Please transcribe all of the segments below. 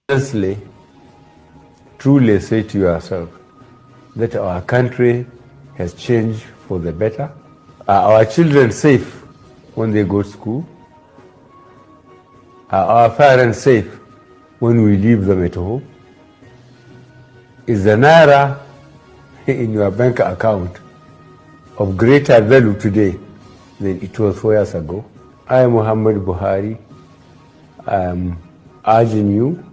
honestly, truly say to yourself that our country has changed for the better? Are our children safe when they go to school? Are our parents safe when we leave them at home? Is the naira in your bank account of greater value today than it was 4 years ago? I, Muhammad Buhari, am urging you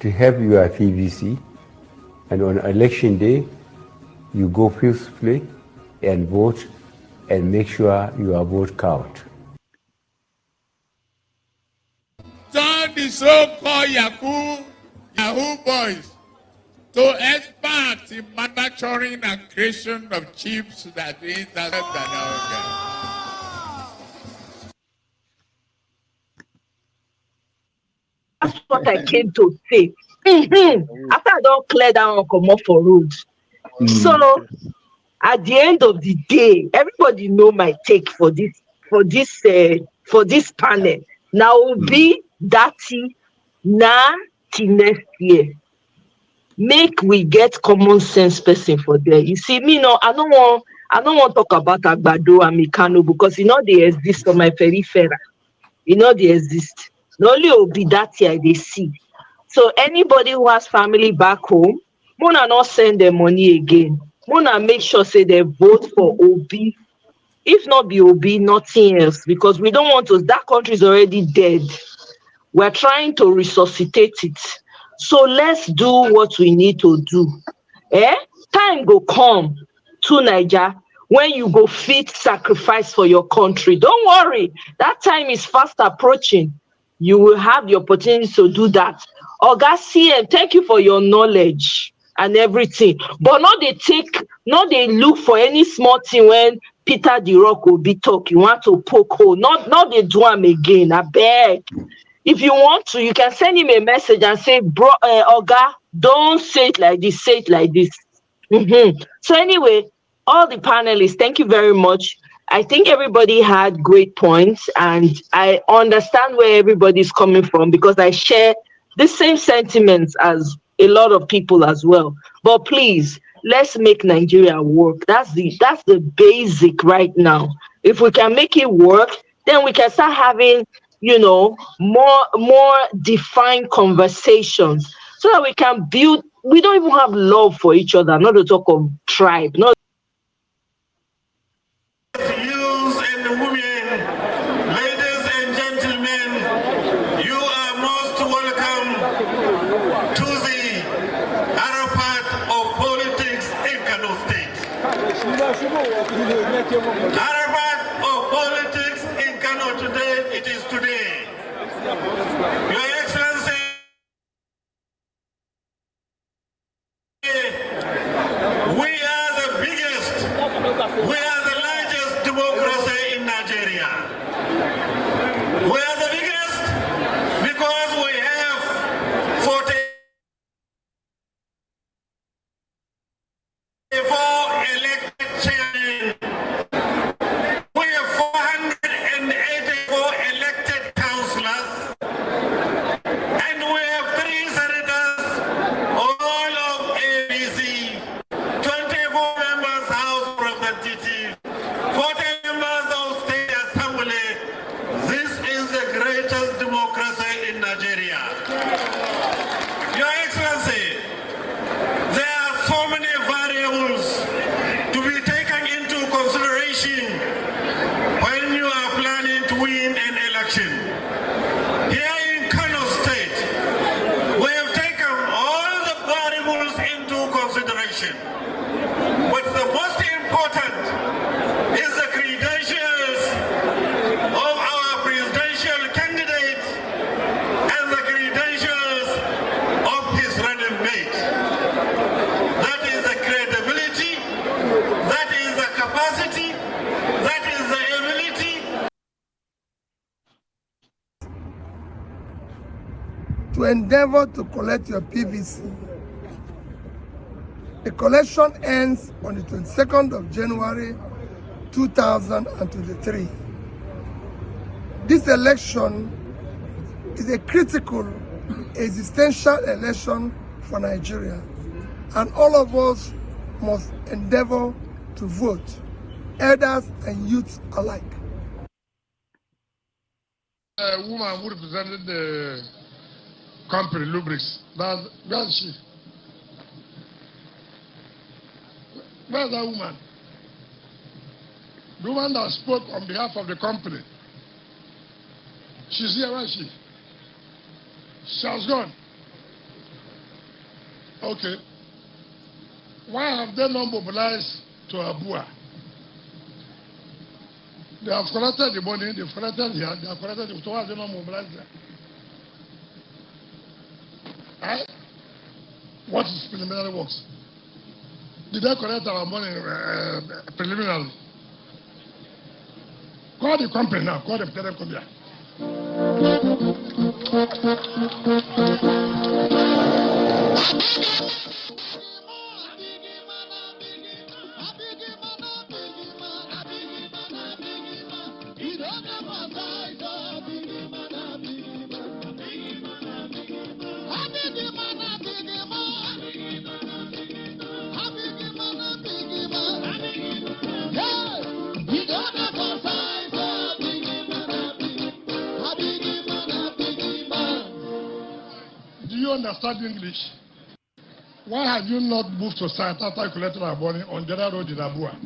to have your PVC, and on election day, you go peacefully and vote and make sure your vote count. Turn the so-called Yahoo boys to experts in manufacturing and creation of chips that the internet cannot get. That's what I came to say. After I don't clear that one, come up for road. So at the end of the day, everybody know my take for this panel. Now will be dirty now till next year. Make we get common sense person for there. You see, me no, I don't want to talk about Agbado and Mikano because they exist for my peripheral. They exist. Not only will be that here they see. So anybody who has family back home, Mona not send them money again. Mona make sure say they vote for OB. If not be OB, nothing else, because we don't want to. That country is already dead. We're trying to resuscitate it. So let's do what we need to do. Time go come to Niger when you go fit sacrifice for your country. Don't worry, that time is fast approaching. You will have the opportunity to do that. Oga CM, thank you for your knowledge and everything. But not they look for any small thing when Peter the Rock will be talking. You want to poke hole. Not they do them again. I beg. If you want to, you can send him a message and say, bro, Oga, don't say it like this, say it like this. So anyway, all the panelists, thank you very much. I think everybody had great points, and I understand where everybody's coming from because I share the same sentiments as a lot of people as well. But please, let's make Nigeria work. That's the basic right now. If we can make it work, then we can start having, more defined conversations so that we can build. We don't even have love for each other, not to talk of tribe, not Arabat of politics in Kano today, it is today. Your Excellency, we are the largest democracy in Nigeria. We are the biggest because we have 44 elected chairmen. We have 484 elected councillors, and we have 3 senators, all of ABC, 24 members House of Representatives, 40 members of State Assembly. This is the greatest democracy in Nigeria. Your Excellency, there are so many variables to be taken into consideration when you are planning to win an election. Here in Kano State, we have taken all the variables into consideration. But the most important is the credentials of our presidential candidate and the credentials of his running mate. That is the credibility, that is the capacity, that is the ability to endeavor to collect your PVC. The collection ends on the 22nd of January 2023. This election is a critical existential election for Nigeria, and all of us must endeavor to vote, elders and youth alike. A woman who represented the company, Lubrix, where is she? Where's that woman? The woman that spoke on behalf of the company. She's here, where is she? She has gone. Okay. Why have they not mobilized to Abua? They have collected the money, they've collected here, they have collected the, so why have they not mobilized there? Eh? What is preliminary works? Did they collect our money preliminarily? Call the company now, call them, tell them come here. Do you understand English? Why have you not moved to site after you collected our money on the other road in Abua?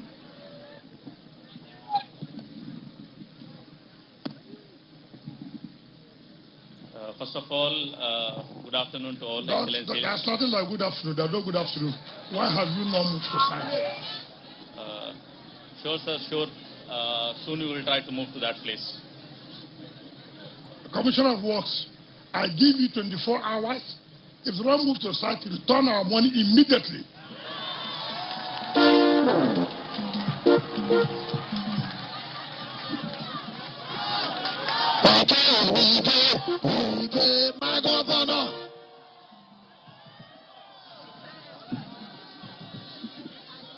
First of all, good afternoon to all. There's nothing like good afternoon. There's no good afternoon. Why have you not moved to site? Sure, sir, sure. Soon we will try to move to that place. Commissioner of Works, I give you 24 hours. If you don't move to site, return our money immediately. My governor.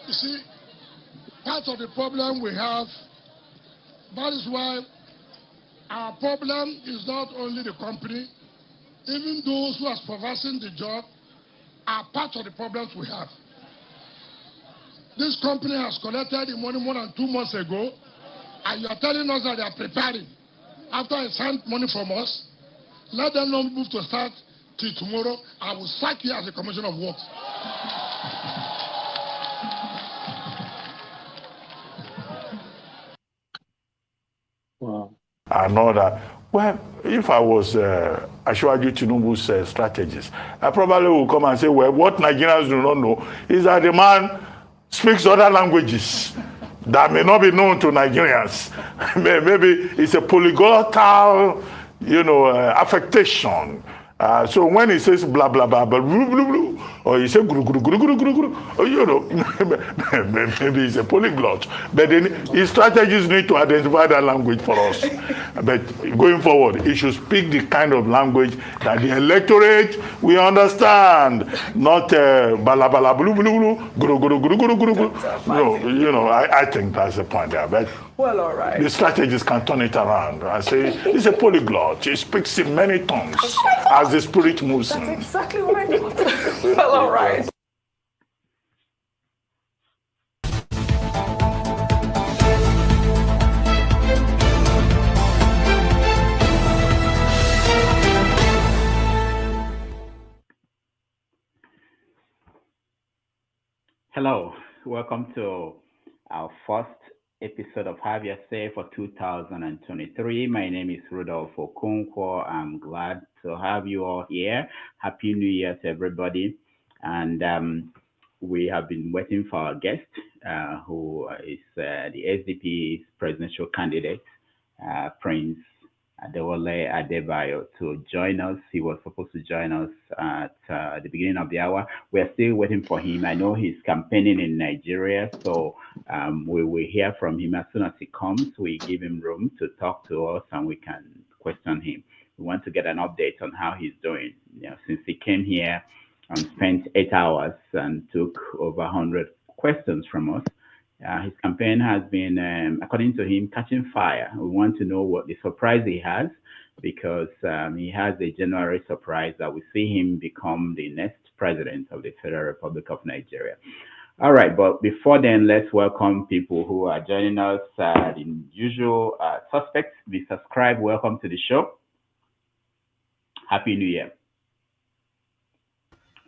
You see, part of the problem we have, that is why our problem is not only the company, even those who are supervising the job are part of the problems we have. This company has collected the money more than 2 months ago, and you are telling us that they are preparing. After I sent money from us, let them not move to start till tomorrow. I will sack you as a commissioner of works. Wow. I know that. Well, if I was Asiwaju Tinubu's strategist, I probably would come and say, well, what Nigerians do not know is that the man speaks other languages that may not be known to Nigerians. Maybe it's a polyglottal, affectation. So when he says blah, blah, blah, blah, blah, blah, blah, or he says guru, guru, guru, guru, guru, guru, or, maybe he's a polyglot. But then his strategies need to identify that language for us. But going forward, he should speak the kind of language that the electorate will understand, not bala, bala, blu, blu, blu, guru, guru, guru, guru, guru, guru. No, I think that's the point there. But well, all right. The strategists can turn it around and say, he's a polyglot. He speaks in many tongues as the spirit moves him. That's exactly what I thought. Well, all right. Hello, welcome to our first episode of Have Your Say for 2023. My name is Rudolph Okonkwo. I'm glad to have you all here. Happy New Year to everybody. And we have been waiting for our guest, who is the SDP's presidential candidate, Prince Adewole Adebayo, to join us. He was supposed to join us at the beginning of the hour. We're still waiting for him. I know he's campaigning in Nigeria, so we will hear from him as soon as he comes. We give him room to talk to us and we can question him. We want to get an update on how he's doing. Since he came here and spent 8 hours and took over 100 questions from us, his campaign has been, according to him, catching fire. We want to know what the surprise he has because he has a January surprise that we see him become the next president of the Federal Republic of Nigeria. All right, but before then, let's welcome people who are joining us. The usual suspects, Mr. Scribe, welcome to the show. Happy New Year.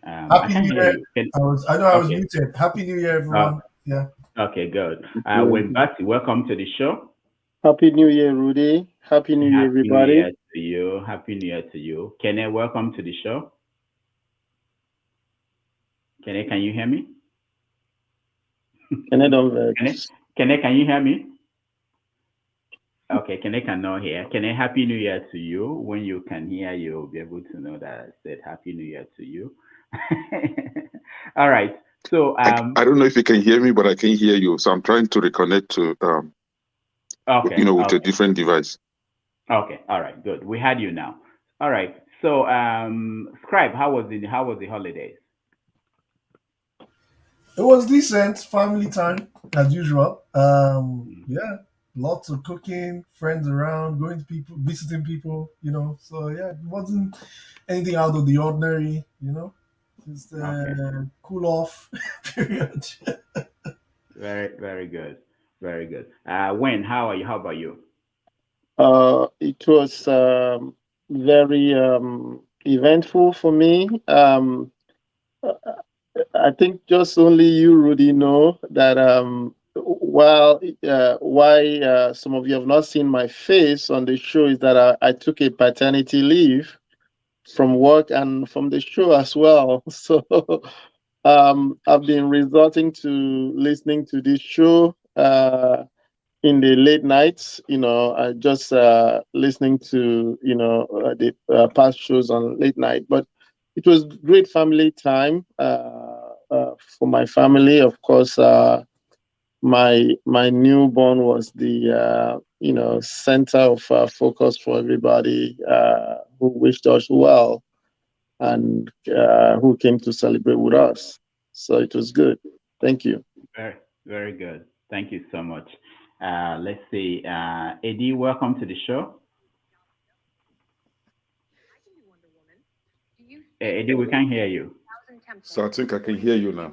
Happy New Year. I was muted. Happy New Year, everyone. Yeah. Okay, good. Bati, welcome to the show. Happy New Year, Rudy. Happy New Year, everybody. Happy New Year to you. Happy New Year to you. Kene, welcome to the show. Kene, can you hear me? Kene, don't vex. Kene, can you hear me? Okay, Kene cannot hear. Kene, Happy New Year to you. When you can hear, you'll be able to know that I said Happy New Year to you. All right. So I don't know if you can hear me, but I can hear you. So I'm trying to reconnect to with a different device. Okay. All right. Good. We had you now. All right. So Scribe, how was the holidays? It was decent, family time as usual. Yeah, lots of cooking, friends around, going to people, visiting people, So yeah, it wasn't anything out of the ordinary, Just cool off period. Very, very good. Very good. Wayne, how are you? How about you? It was very eventful for me. I think just only you, Rudy, know that why some of you have not seen my face on the show is that I took a paternity leave from work and from the show as well. So I've been resorting to listening to this show in the late nights, just listening to, the past shows on late night. But it was great family time for my family. Of course, my newborn was the, center of focus for everybody who wished us well and who came to celebrate with us. So it was good. Thank you. Very, very good. Thank you so much. Let's see. Eddie, welcome to the show. Eddie, we can't hear you. So I think I can hear you now.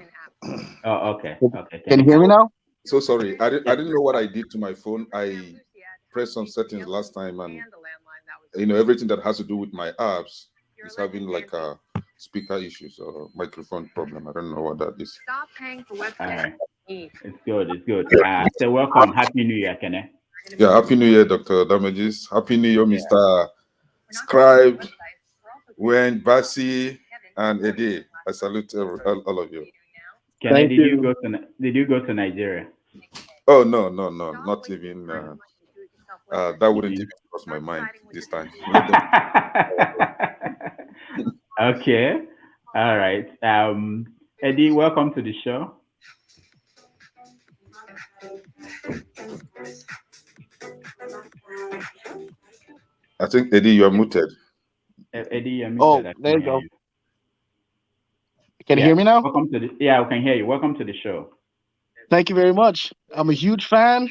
Oh, okay. Okay. Can you hear me now? So sorry. I didn't know what I did to my phone. I pressed some settings last time, and everything that has to do with my apps is having like a speaker issues or microphone problem. I don't know what that is. Stop paying for websites. It's good. It's good. So welcome. Happy New Year, Kene. Yeah, Happy New Year, Dr. Damages. Happy New Year, Mr. Scribe, Wayne, Basi, and Eddie. I salute all of you. Kene, did you go to Nigeria? Oh no, not even. That wouldn't even cross my mind this time. Okay. All right. Eddie, welcome to the show. I think Eddie, you are muted. Eddie, you're muted. Oh, there you go. Can you hear me now? Welcome to we can hear you. Welcome to the show. Thank you very much. I'm a huge fan.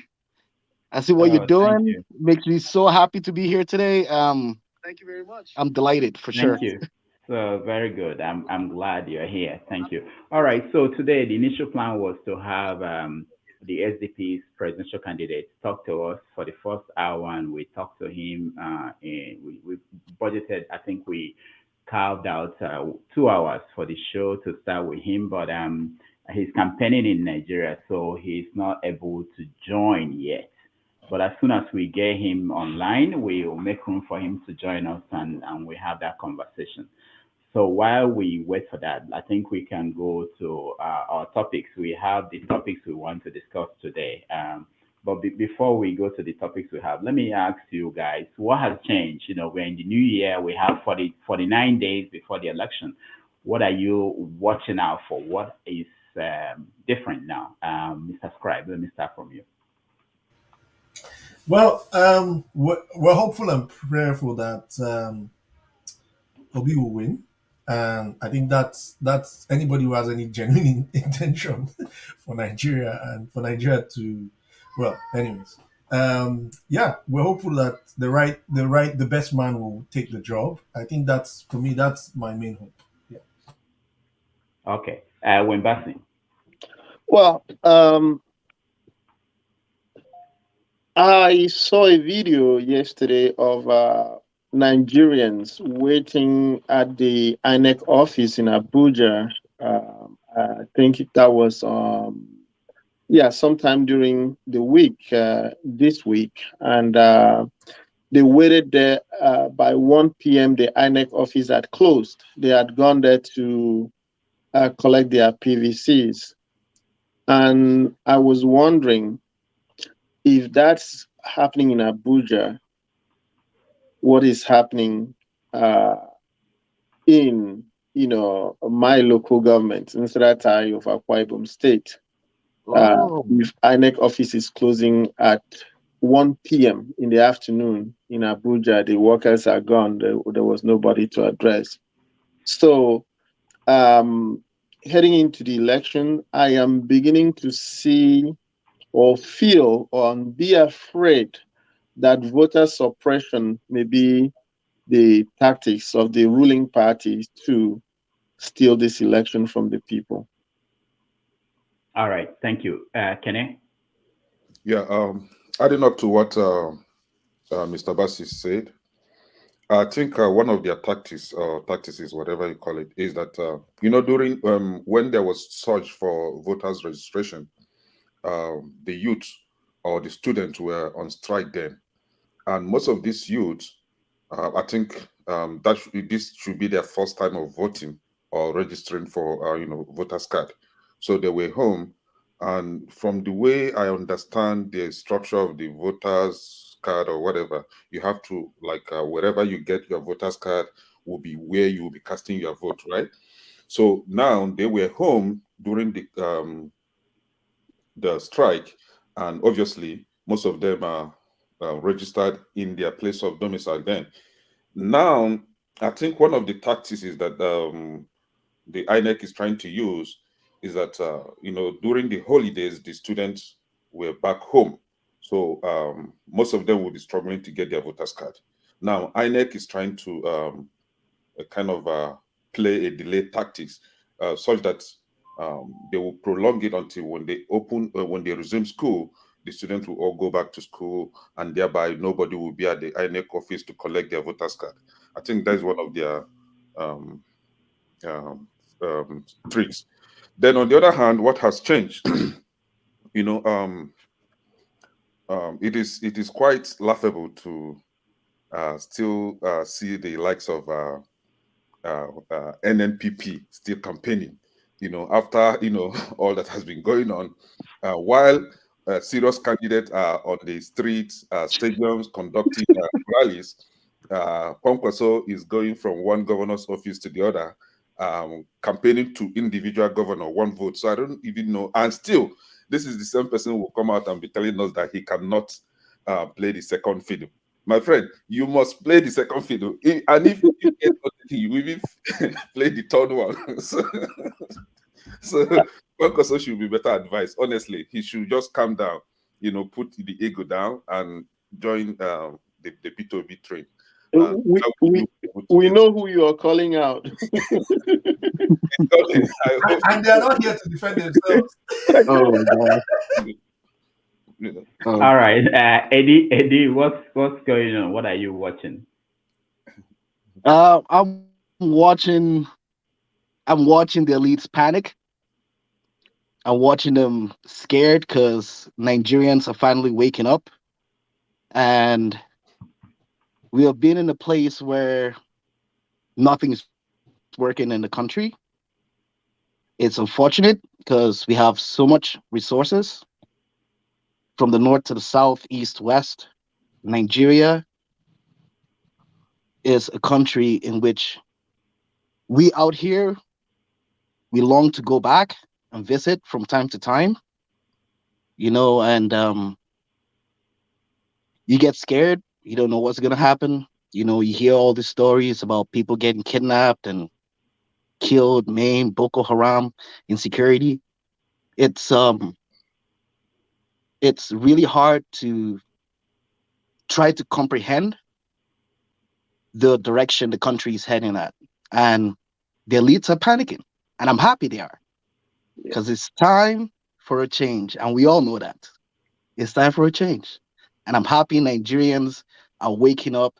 I see what you're doing. You. Makes me so happy to be here today. Thank you very much. I'm delighted for sure. Thank you. So very good. I'm glad you're here. Thank you. All right. So today the initial plan was to have the SDP's presidential candidate talk to us for the first hour, and we talked to him. We budgeted. I think we carved out 2 hours for the show to start with him, but he's campaigning in Nigeria, so he's not able to join yet. But as soon as we get him online, we will make room for him to join us, and we have that conversation. So while we wait for that, I think we can go to our topics. We have the topics we want to discuss today. But before we go to the topics we have, let me ask you guys, what has changed? We're in the new year. We have 49 days before the election. What are you watching out for? What is different now? Mr. Scribe, let me start from you. Well, we're hopeful and prayerful that Obi will win. And I think that's anybody who has any genuine intention for Nigeria and for Nigeria to, well, anyways. yeah, we're hopeful that the best man will take the job. I think that's, for me, that's my main hope. Yeah. Okay. Wimbasi. Well, I saw a video yesterday of Nigerians waiting at the INEC office in Abuja. I think that was sometime during the week, this week, and they waited there. By 1 p.m., the INEC office had closed. They had gone there to collect their PVCs, and I was wondering, if that's happening in Abuja, what is happening in my local government, Nsratari of Akwa Ibom State? If INEC office is closing at 1 p.m. in the afternoon in Abuja, the workers are gone. There was nobody to address. So, heading into the election, I am beginning to see or feel or be afraid that voter suppression may be the tactics of the ruling party to steal this election from the people. All right. Thank you. Kenny? Yeah, adding up to what Mr. Bassi said, I think one of their tactics, is whatever you call it, is that during when there was surge for voters registration, the youth or the students were on strike then, and most of these youths, I think this should be their first time of voting or registering for voters card, so they were home. And from the way I understand the structure of the voters card or whatever, you have to, like, wherever you get your voters card will be where you will be casting your vote, right? So now they were home during the strike, and obviously most of them are registered in their place of domicile then. Now, I think one of the tactics is that the INEC is trying to use is that during the holidays the students were back home, so most of them will be struggling to get their voters card. Now INEC is trying to kind of play a delay tactics, such that they will prolong it until when they resume school, the students will all go back to school, and thereby nobody will be at the INEC office to collect their voters card. I think that is one of their um, um, tricks. Then on the other hand, what has changed? you know, um, it is quite laughable to still see the likes of NNPP still campaigning. After all that has been going on, while serious candidates are on the streets, stadiums conducting rallies, Kwankwaso is going from one governor's office to the other, campaigning to individual governor, one vote. So I don't even know. And still, this is the same person who will come out and be telling us that he cannot play the second fiddle. My friend, you must play the second fiddle. And if you get nothing, you even play the third one. So Kwankwaso should be better advised. Honestly, he should just calm down, put the ego down and join the P2B train. We know who you are calling out. And they are not here to defend themselves. Oh, God. All right. Eddie, what's going on? What are you watching? I'm watching the elites panic. I'm watching them scared because Nigerians are finally waking up, and we have been in a place where nothing's working in the country. It's unfortunate because we have so much resources from the north to the south, east, west. Nigeria is a country in which we out here, we long to go back and visit from time to time, and you get scared. You don't know what's going to happen. You hear all these stories about people getting kidnapped and killed, maimed, Boko Haram, insecurity. It's really hard to try to comprehend the direction the country is heading at. And the elites are panicking. And I'm happy they are, because it's time for a change. And we all know that. It's time for a change. And I'm happy Nigerians are waking up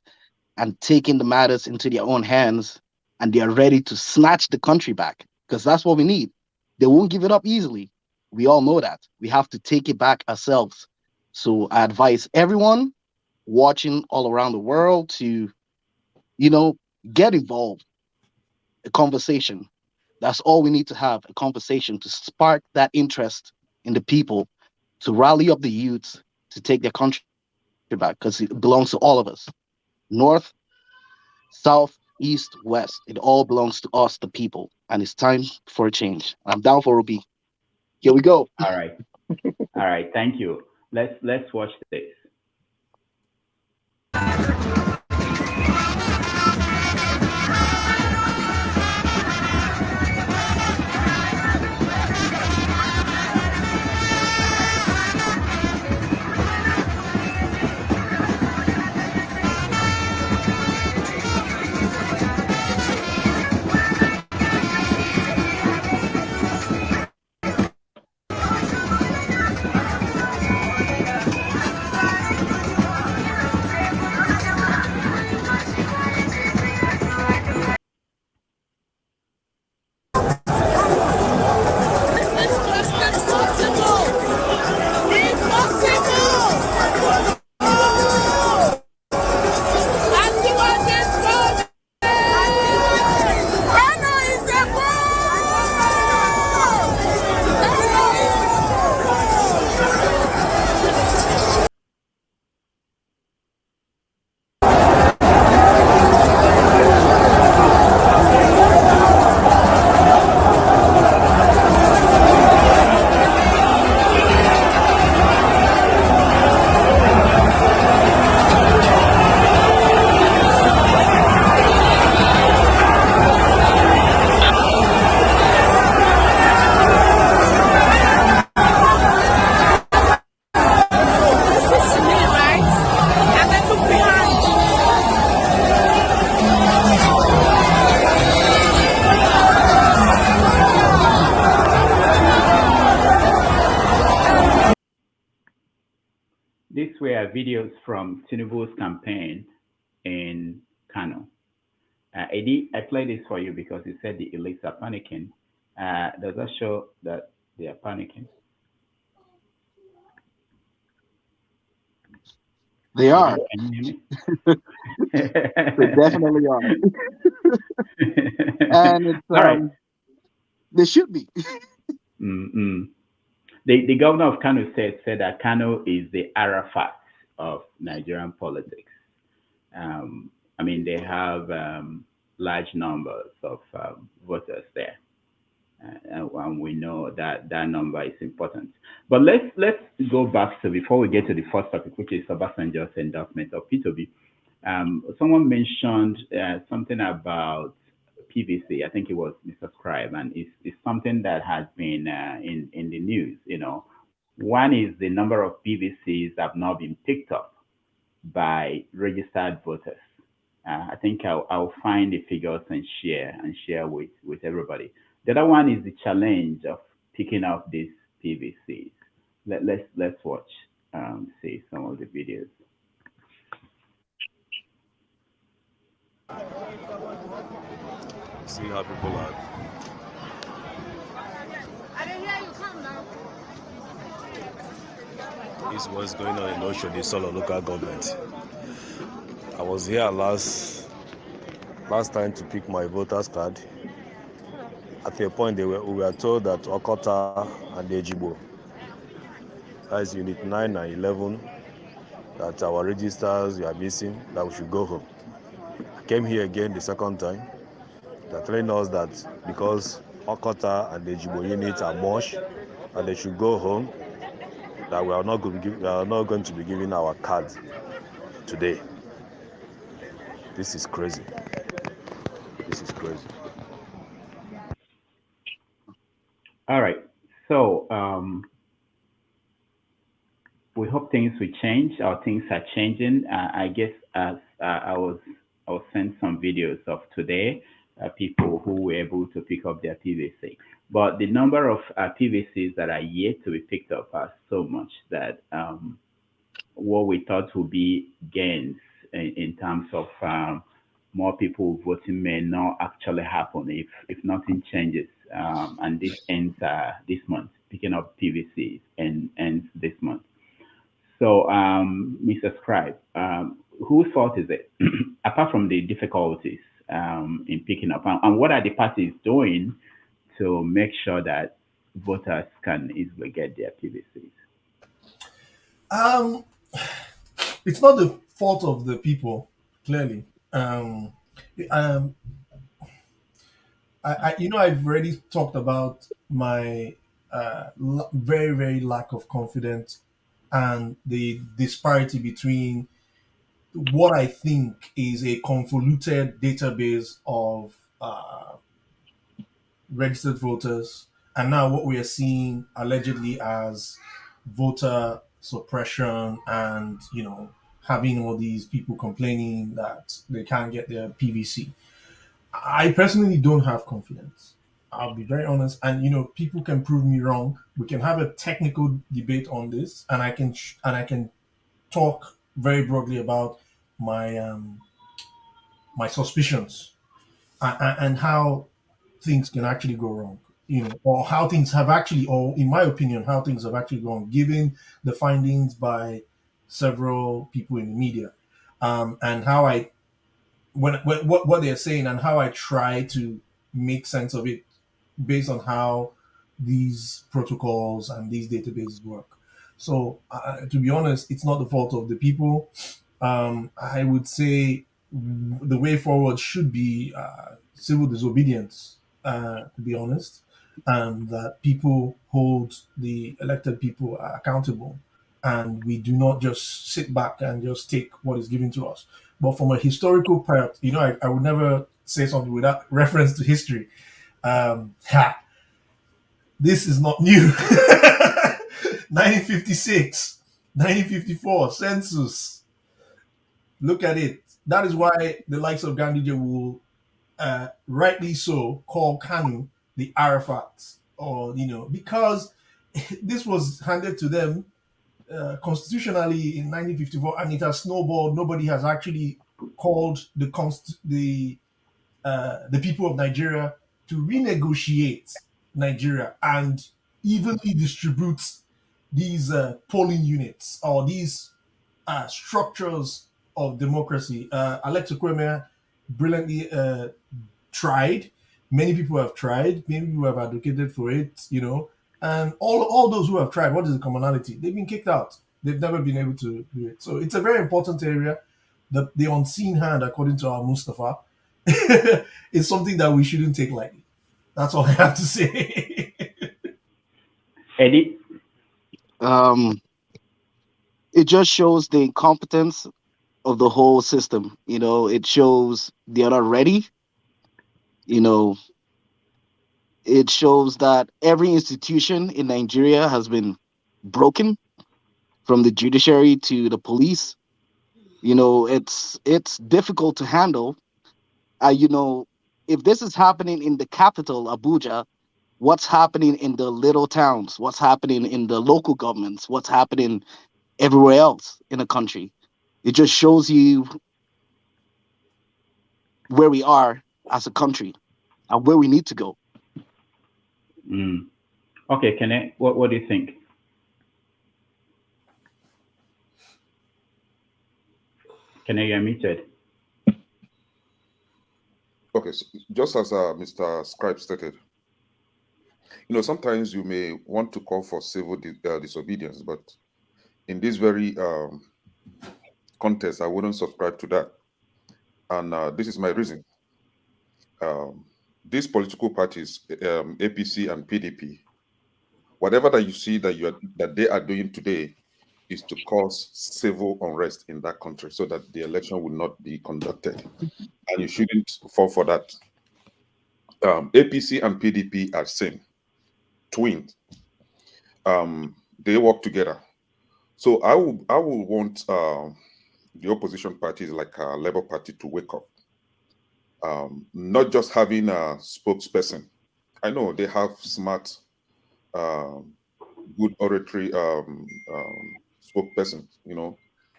and taking the matters into their own hands, and they are ready to snatch the country back, because that's what we need. They won't give it up easily. We all know that. We have to take it back ourselves. So I advise everyone watching all around the world to, get involved. A conversation. That's all we need to have, a conversation to spark that interest in the people, to rally up the youths to take their country back, because it belongs to all of us. North, South, East, West. It all belongs to us, the people. And it's time for a change. I'm down for Ruby. Here we go. All right. All right. Thank you. Let's watch this. These were videos from Tinubu's campaign in Kano. I played this for you because you said the elites are panicking. Does that show that they are panicking? They are. Can you hear me? They definitely are. And it's All right. They should be. Mm-mm. The governor of Kano said that Kano is the Arafat of Nigerian politics. I mean, they have large numbers of voters there, and we know that that number is important. But let's go back to, before we get to the first topic, which is Obasanjo's endorsement of P2B. Someone mentioned something about PVC. I think it was Mr. Scribe, and it's something that has been in the news. One is the number of PVCs have now been picked up by registered voters. I think I'll find the figures and share with everybody. The other one is the challenge of picking up these PVCs. Let's watch, see some of the videos. See how people are. I didn't hear you. Come now. This is what's going on in Ocean, the Solo local government. I was here last time to pick my voter's card. At a point, we were told that Okota and Ejibo, that is Unit 9 and 11, that our registers were missing, that we should go home. I came here again the second time. They're telling us that because Okota and Ejibo units are mush, and they should go home, that we are not going to be giving our cards today. This is crazy. This is crazy. All right. So we hope things will change, or things are changing. I guess as I was sent some videos of today, people who were able to pick up their PVC. But the number of PVCs that are yet to be picked up are so much that what we thought would be gains in terms of more people voting may not actually happen if nothing changes. And this ends this month, picking up PVC ends this month. So, Mr. Scribe, whose fault is it, apart from the difficulties in picking up? And what are the parties doing to make sure that voters can easily get their PVCs? It's not the fault of the people, clearly. Um, um, I've already talked about my very, very lack of confidence and the disparity between what I think is a convoluted database of registered voters, and now what we are seeing allegedly as voter suppression, and having all these people complaining that they can't get their PVC. I personally don't have confidence. I'll be very honest, and people can prove me wrong. We can have a technical debate on this, and I can talk very broadly about my suspicions, and how things can actually go wrong, or how things have actually, or in my opinion, how things have actually gone, given the findings by several people in the media, and how I, when what they're saying, and how I try to make sense of it based on how these protocols and these databases work. So, to be honest, it's not the fault of the people. I would say the way forward should be civil disobedience, to be honest, and that people hold the elected people accountable, and we do not just sit back and just take what is given to us. But from a historical part, I would never say something without reference to history. This is not new. 1956, 1954 census. Look at it. That is why the likes of Gandhi will, rightly so, call Kanu the Arafat, or because this was handed to them constitutionally in 1954, and it has snowballed. Nobody has actually called the people of Nigeria to renegotiate Nigeria and evenly distribute these polling units, or these structures of democracy. Alex Okweme brilliantly tried. Many people have tried. Many people have advocated for it. And all those who have tried, what is the commonality? They've been kicked out. They've never been able to do it. So it's a very important area. The unseen hand, according to our Mustafa, is something that we shouldn't take lightly. That's all I have to say. Eddie? It just shows the incompetence of the whole system. It shows they are not ready. It shows that every institution in Nigeria has been broken, from the judiciary to the police. It's difficult to handle. If this is happening in the capital, Abuja, what's happening in the little towns? What's happening in the local governments? What's happening everywhere else in the country? It just shows you where we are as a country and where we need to go. Okay, Kene, what do you think? Kene, you're muted. Okay, so just as Mr. Scribe stated, sometimes you may want to call for civil disobedience, but in this very contest, I wouldn't subscribe to that. And this is my reason. These political parties, APC and PDP, whatever that you see that they are doing today is to cause civil unrest in that country, so that the election will not be conducted. And you shouldn't fall for that. APC and PDP are same twins. They work together. So I will want the opposition parties like Labour Party to wake up. Not just having a spokesperson. I know they have smart, good oratory spokespersons,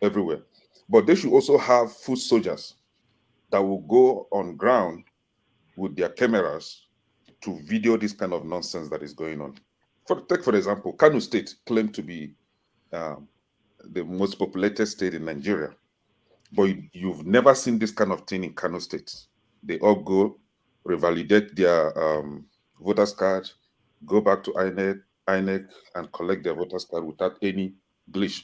everywhere. But they should also have foot soldiers that will go on ground with their cameras to video this kind of nonsense that is going on. Take for example, Kano State claimed to be the most populated state in Nigeria, but you've never seen this kind of thing in Kano State. They all go revalidate their voters card, go back to INEC and collect their voters card without any glitch.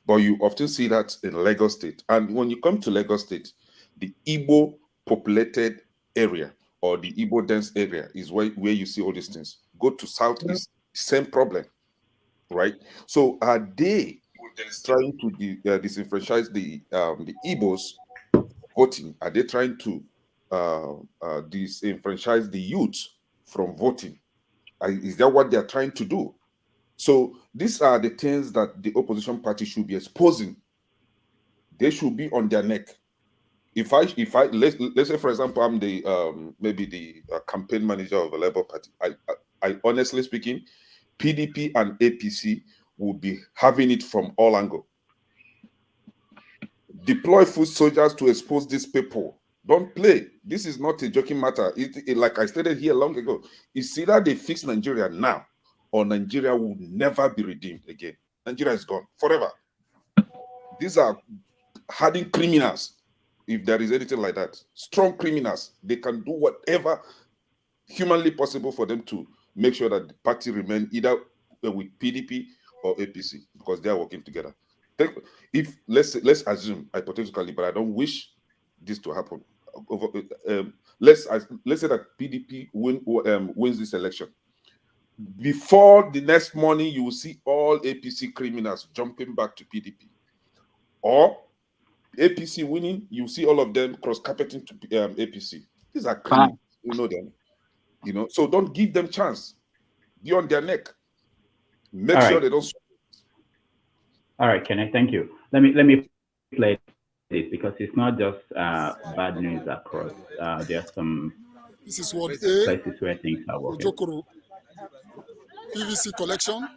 But you often see that in Lagos State. And when you come to Lagos State, the Igbo populated area or the Igbo dense area is where you see all these things. Go to Southeast, same problem, right? So are they trying to disenfranchise the Igbos voting? Are they trying to disenfranchise the youth from voting? Is that what they are trying to do? So these are the things that the opposition party should be exposing. They should be on their neck. If I let's say for example I'm the maybe the campaign manager of a Labour Party, I honestly speaking, PDP and APC will be having it from all angles. Deploy foot soldiers to expose these people. Don't play. This is not a joking matter. Like I stated here long ago, it's either they fix Nigeria now or Nigeria will never be redeemed again. Nigeria is gone forever. These are hardened criminals, if there is anything like that. Strong criminals. They can do whatever humanly possible for them to make sure that the party remain either with PDP or APC because they are working together. If let's assume hypothetically, but I don't wish this to happen. Let's say that PDP wins this election. Before the next morning, you will see all APC criminals jumping back to PDP, or APC winning, you see all of them cross-carpeting to APC. These are criminals, you know them. So don't give them chance. Be on their neck. Make sure they don't. All right, Kenny, thank you. Let me play this because it's not just bad news across. There are some places where things are working. PVC collection,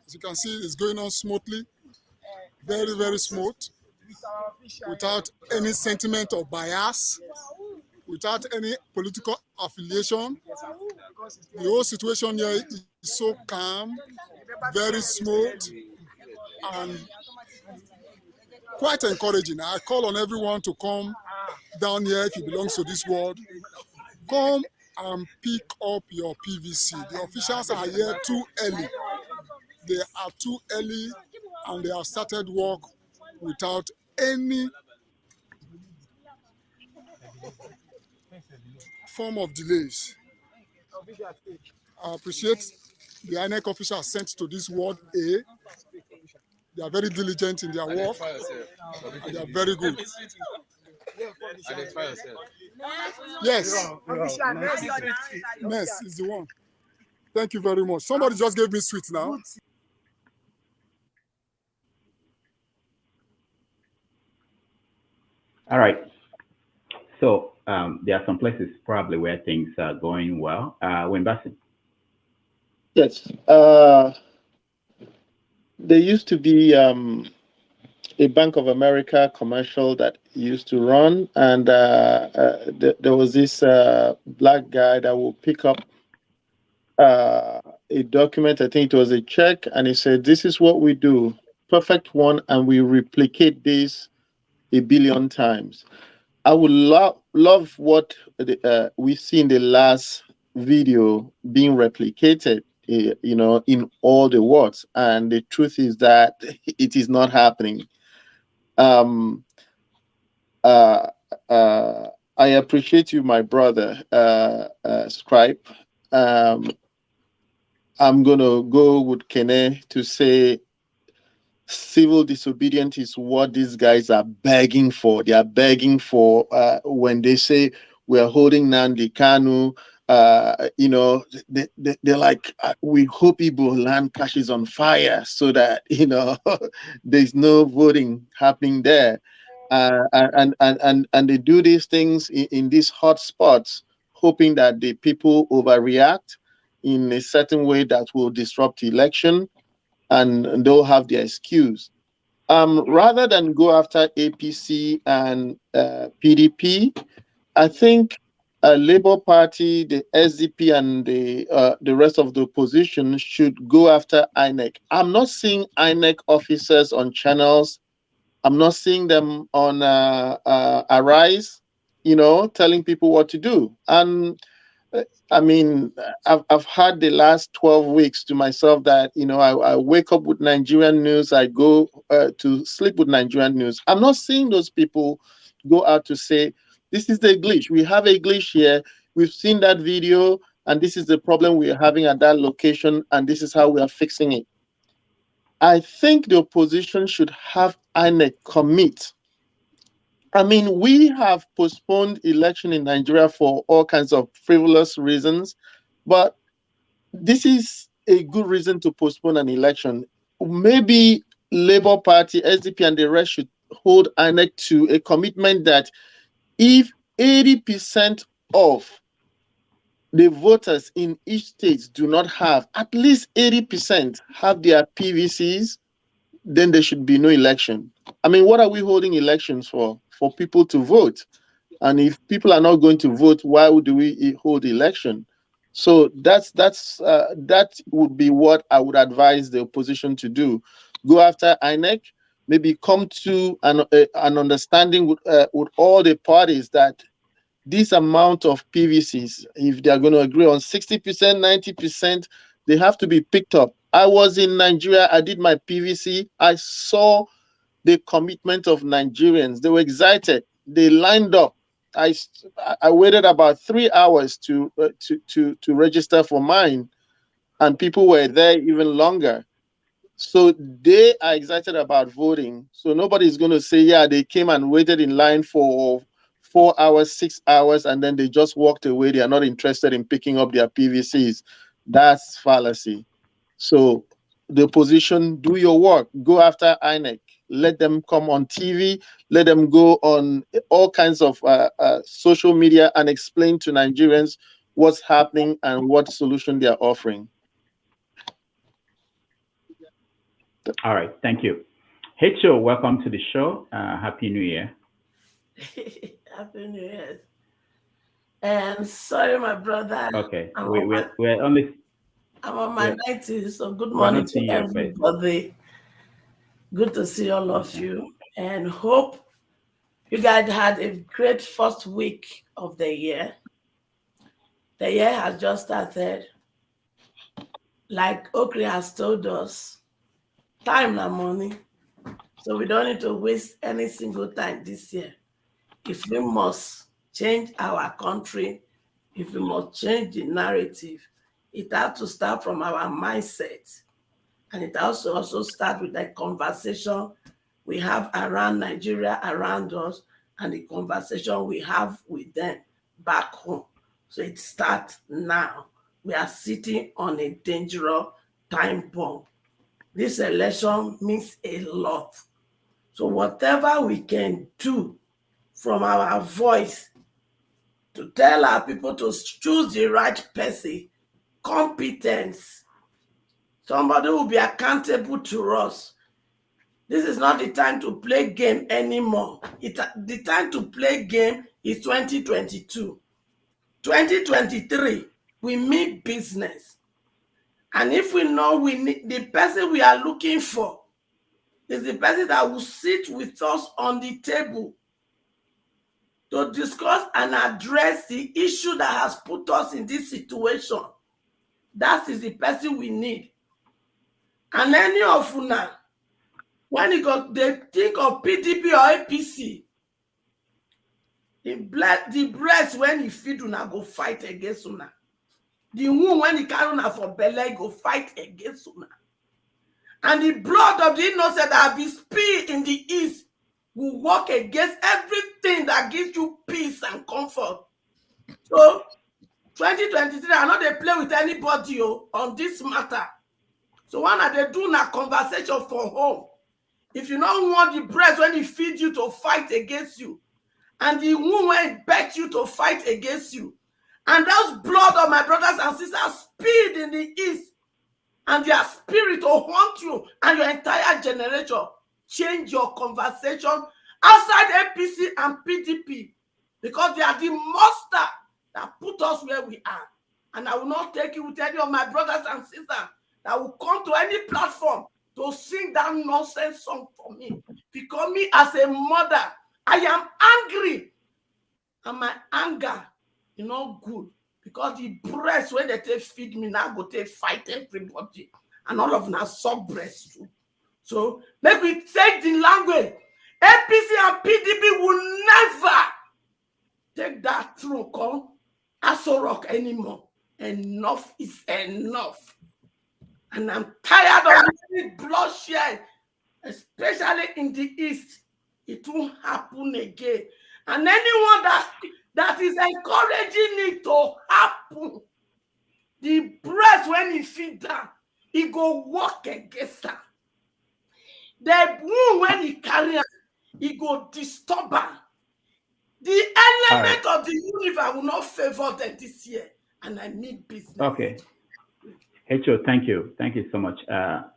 as you can see, is going on smoothly, very, very smooth, without any sentiment of bias, without any political affiliation. The whole situation here is so calm, very smooth, and quite encouraging. I call on everyone to come down here if you belong to this world. Come and pick up your PVC. The officials are here too early. They are too early and they have started work without any form of delays. I appreciate the INEC officers sent to this ward A. They are very diligent in their work and they are very good. Identify yourself. Yes. Ness is the one. Thank you very much. Somebody just gave me sweet now. All right. So there are some places probably where things are going well. Wimbasi. Yes. There used to be a Bank of America commercial that used to run, and there was this black guy that will pick up a document. I think it was a check, and he said, "This is what we do, perfect one, and we replicate this 1 billion times." I would love what we see in the last video being replicated, in all the words. And the truth is that it is not happening. I appreciate you, my brother, Scribe. I'm going to go with Kene to say civil disobedience is what these guys are begging for. They are begging for when they say we're holding Nnamdi Kanu they're like, we hope Igbo land catches on fire so that, there's no voting happening there. And they do these things in these hot spots, hoping that the people overreact in a certain way that will disrupt the election, and they'll have their excuse. Rather than go after APC and PDP, I think Labour Party, the SDP, and the rest of the opposition should go after INEC. I'm not seeing INEC officers on channels. I'm not seeing them on Arise, telling people what to do. And I mean, I've had the last 12 weeks to myself that, I wake up with Nigerian news, I go to sleep with Nigerian news. I'm not seeing those people go out to say, this is the glitch. We have a glitch here. We've seen that video, and this is the problem we are having at that location, and this is how we are fixing it. I think the opposition should have INEC commit. I mean, we have postponed election in Nigeria for all kinds of frivolous reasons, but this is a good reason to postpone an election. Maybe Labour Party, SDP, and the rest should hold INEC to a commitment that if 80% of the voters in each state do not have, at least 80% have their PVCs, then there should be no election. I mean, what are we holding elections for? For people to vote. And if people are not going to vote, why do we hold election? So that would be what I would advise the opposition to do. Go after INEC, maybe come to an understanding with all the parties that this amount of PVCs, if they are going to agree on 60%, 90%, they have to be picked up. I was in Nigeria, I did my PVC, I saw the commitment of Nigerians. They were excited. They lined up. I waited about 3 hours to register for mine, and people were there even longer. So they are excited about voting. So nobody's going to say, yeah, they came and waited in line for 4 hours, 6 hours, and then they just walked away. They are not interested in picking up their PVCs. That's fallacy. So the opposition, do your work. Go after INEC. Let them come on TV. Let them go on all kinds of social media and explain to Nigerians what's happening and what solution they are offering. All right, thank you. Hecho, welcome to the show. Happy New Year. Happy New Year. Sorry, my brother. Okay, we're only. I'm on my 90s, so good morning to everybody. Good to see all of you, and hope you guys had a great first week of the year. The year has just started. Like Okri has told us, time and money. So we don't need to waste any single time this year. If we must change our country, if we must change the narrative, it has to start from our mindset. And it also start with the conversation we have around Nigeria, around us, and the conversation we have with them back home. So it starts now. We are sitting on a dangerous time bomb. This election means a lot. So whatever we can do from our voice to tell our people to choose the right person, competence, somebody will be accountable to us. This is not the time to play game anymore. The time to play game is 2022. 2023, we mean business. And if we know we need the person we are looking for is the person that will sit with us on the table to discuss and address the issue that has put us in this situation. That is the person we need. And any of una, when they think of PDP or APC, the breast when he feed una go fight against una. The wound when he carry una for belly go fight against una. And the blood of the innocent that have been spilled in the east will work against everything that gives you peace and comfort. So 2023, I know they play with anybody on this matter. So one of they do na conversation for home. If you don't want the breast when he feed you to fight against you, and the womb when he bet you to fight against you, and those blood of my brothers and sisters speed in the east, and their spirit will haunt you and your entire generation. Change your conversation outside APC and PDP, because they are the monster that put us where we are. And I will not take it with any of my brothers and sisters that will come to any platform to sing that nonsense song for me. Because me as a mother, I am angry. And my anger is not good. Because the breast, when they take feed me, now go take fight everybody. And all of them are suck breast too. So make we take the language. APC and PDP will never take that throne called Aso Rock anymore. Enough is enough. And I'm tired of this bloodshed, especially in the East. It won't happen again. And anyone that is encouraging it to happen, the breast when he feed down, he go walk against her. The womb when he carry her, he go disturb her. The element of the universe will not favor them this year. And I need business. Okay. Hecho, thank you. Thank you so much.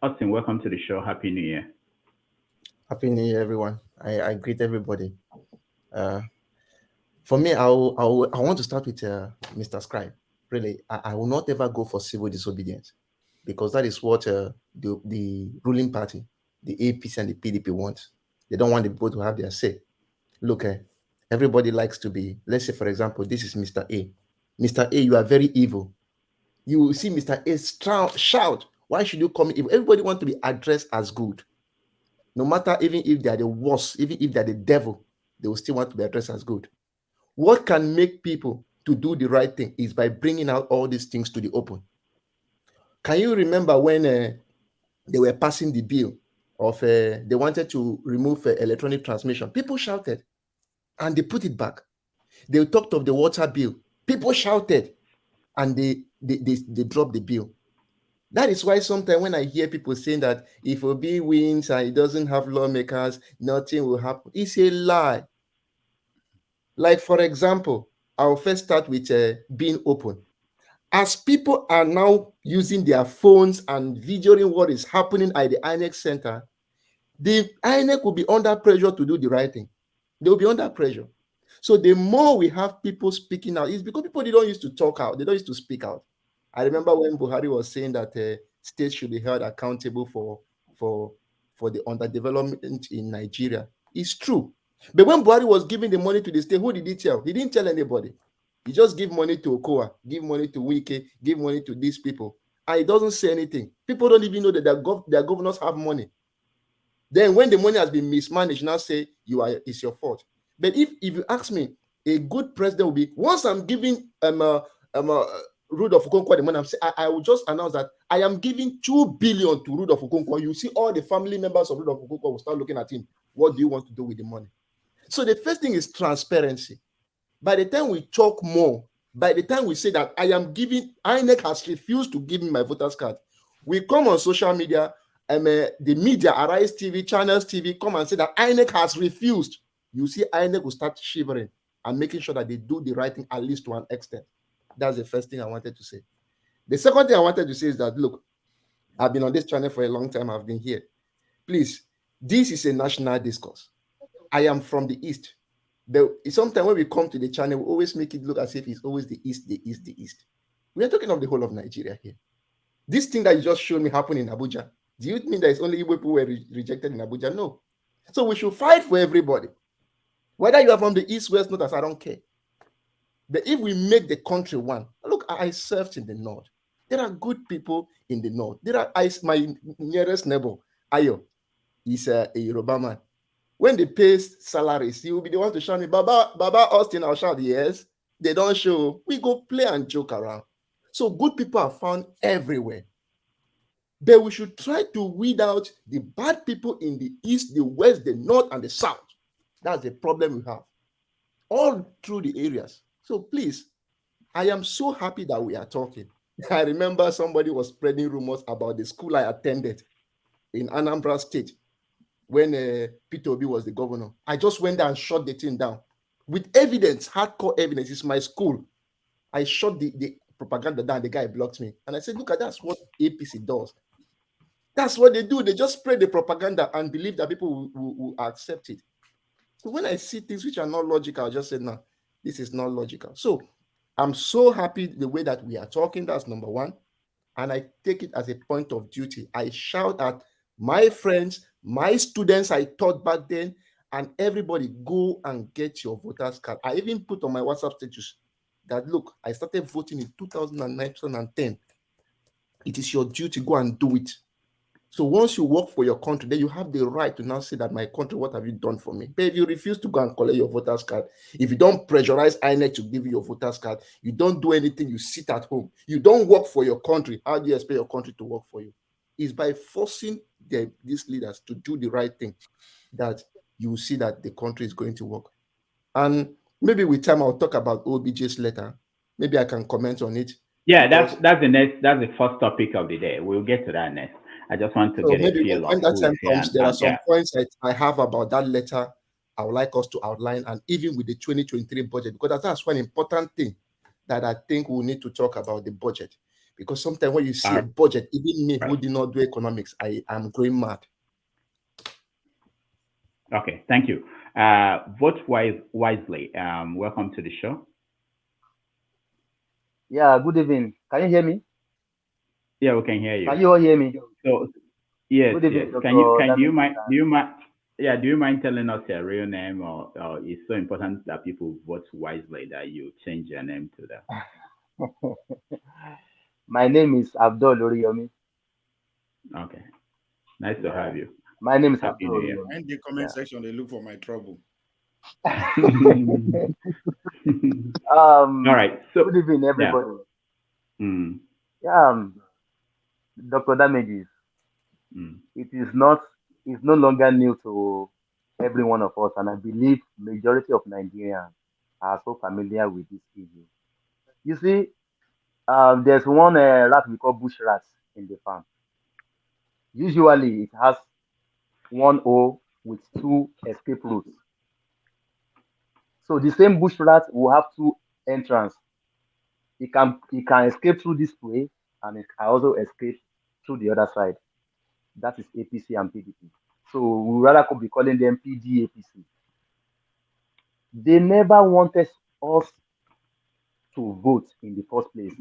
Austin, welcome to the show. Happy New Year. Happy New Year, everyone. I greet everybody. For me, I want to start with Mr. Scribe. Really, I will not ever go for civil disobedience, because that is what the ruling party, the APC and the PDP want. They don't want the people to have their say. Look, everybody likes to be, let's say, for example, this is Mr. A. Mr. A, you are very evil. You will see Mr. A shout, why should you come evil? Everybody wants to be addressed as good. No matter even if they are the worst, even if they are the devil, they will still want to be addressed as good. What can make people to do the right thing is by bringing out all these things to the open. Can you remember when they were passing the bill of they wanted to remove electronic transmission? People shouted and they put it back. They talked of the water bill. People shouted and they dropped the bill. That is why sometimes when I hear people saying that if Obi wins and he doesn't have lawmakers, nothing will happen, it's a lie. Like, for example, I'll first start with being open. As people are now using their phones and videoing what is happening at the INEC center, the INEC will be under pressure to do the right thing. They will be under pressure. So the more we have people speaking out, it's because people, they don't used to talk out. They don't used to speak out. I remember when Buhari was saying that states should be held accountable for the underdevelopment in Nigeria. It's true. But when Buhari was giving the money to the state, who did he tell? He didn't tell anybody. He just give money to Okoa, give money to Wike, give money to these people. And he doesn't say anything. People don't even know that their governors have money. Then when the money has been mismanaged, now say it's your fault. But if you ask me, a good president will be, once I'm giving Rudolph Okonkwo the money, I will just announce that I am giving 2 billion to Rudolph Okonkwo. You see all the family members of Rudolph Okonkwo will start looking at him. What do you want to do with the money? So the first thing is transparency. By the time we talk more, by the time we say that I am giving, INEC has refused to give me my voter's card. We come on social media, the media, Arise TV, Channels TV, come and say that INEC has refused. You see INEC will start shivering and making sure that they do the right thing, at least to an extent. That's the first thing I wanted to say. The second thing I wanted to say is that, look, I've been on this channel for a long time. I've been here. Please, this is a national discourse. I am from the East. Sometimes when we come to the channel, we always make it look as if it's always the East, the East, the East. We are talking of the whole of Nigeria here. This thing that you just showed me happen in Abuja, do you mean that it's only Igbo people who were rejected in Abuja? No. So we should fight for everybody. Whether you are from the East, West, North, I don't care. But if we make the country one, look, I served in the North. There are good people in the North. My nearest neighbor, Ayo, is a Yoruba man. When they pay salaries, he will be the one to shout me, Baba Austin, I'll shout, yes. They don't show. We go play and joke around. So good people are found everywhere. But we should try to weed out the bad people in the East, the West, the North, and the South. That's the problem we have. All through the areas. So please, I am so happy that we are talking. I remember somebody was spreading rumors about the school I attended in Anambra State when Peter Obi was the governor. I just went there and shut the thing down with evidence, hardcore evidence. It's my school. I shut the propaganda down. The guy blocked me. And I said, look, that's what APC does. That's what they do. They just spread the propaganda and believe that people will accept it. So when I see things which are not logical, I just say, no, this is not logical. So I'm so happy the way that we are talking. That's number one. And I take it as a point of duty. I shout at my friends, my students I taught back then, and everybody, go and get your voters card. I even put on my WhatsApp status that, look, I started voting in 2009, 2010. It is your duty, go and do it. So once you work for your country, then you have the right to now say that, my country, what have you done for me? But if you refuse to go and collect your voters card, if you don't pressurize INEC to give you your voters card, you don't do anything, you sit at home, you don't work for your country, how do you expect your country to work for you? It's by forcing these leaders to do the right thing that you will see that the country is going to work. And maybe with time, I'll talk about OBJ's letter. Maybe I can comment on it. Yeah, that's the first topic of the day. We'll get to that next. I just want to get a feel when of that who time is here comes, there are some yeah. points that I have about that letter I would like us to outline, and even with the 2023 budget, because that's one important thing that I think we need to talk about, the budget. Because sometimes when you see a budget, even me who did not do economics, I am going mad. Okay, thank you. Vote wisely. Welcome to the show. Yeah, good evening. Can you hear me? Yeah, we can hear you. Can you all hear me? So, yes, Good evening, yes. Dr. Do you mind telling us your real name, or it's so important that people vote wisely that you change your name to that? My name is Adewole Adebayo. Okay, nice to have you. My name is Happy New Year. In the comment section, they look for my trouble. All right. So good evening, everybody. Yeah. Dr. Damages. It's no longer new to every one of us, and I believe majority of Nigerians are so familiar with this issue. You see, there's one rat we call bush rats in the farm. Usually, it has one hole with two escape routes. So the same bush rat will have two entrances. It can escape through this way, and it can also escape through the other side. That is APC and PDP. So we rather could be calling them PDAPC. They never wanted us to vote in the first place.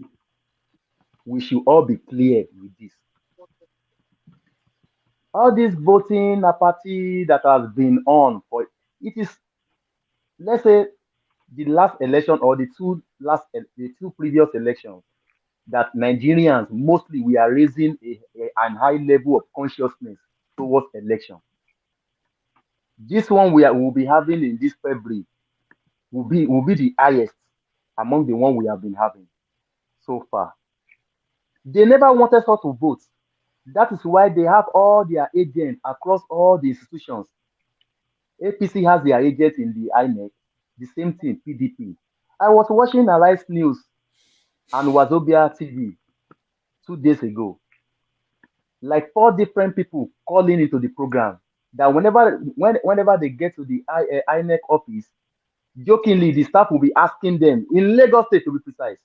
We should all be clear with this. All this voting apathy that has been on for it is, let's say, the last election or the two previous elections, that Nigerians mostly we are raising an high level of consciousness towards election. This one will be having in this February will be the highest among the one we have been having so far. They never wanted us to vote. That is why they have all their agents across all the institutions. APC has their agents in the INEC, the same thing, PDP. I was watching Arise News and Wazobia TV 2 days ago. Like 4 different people calling into the program that whenever they get to the INEC office, jokingly, the staff will be asking them, in Lagos State to be precise,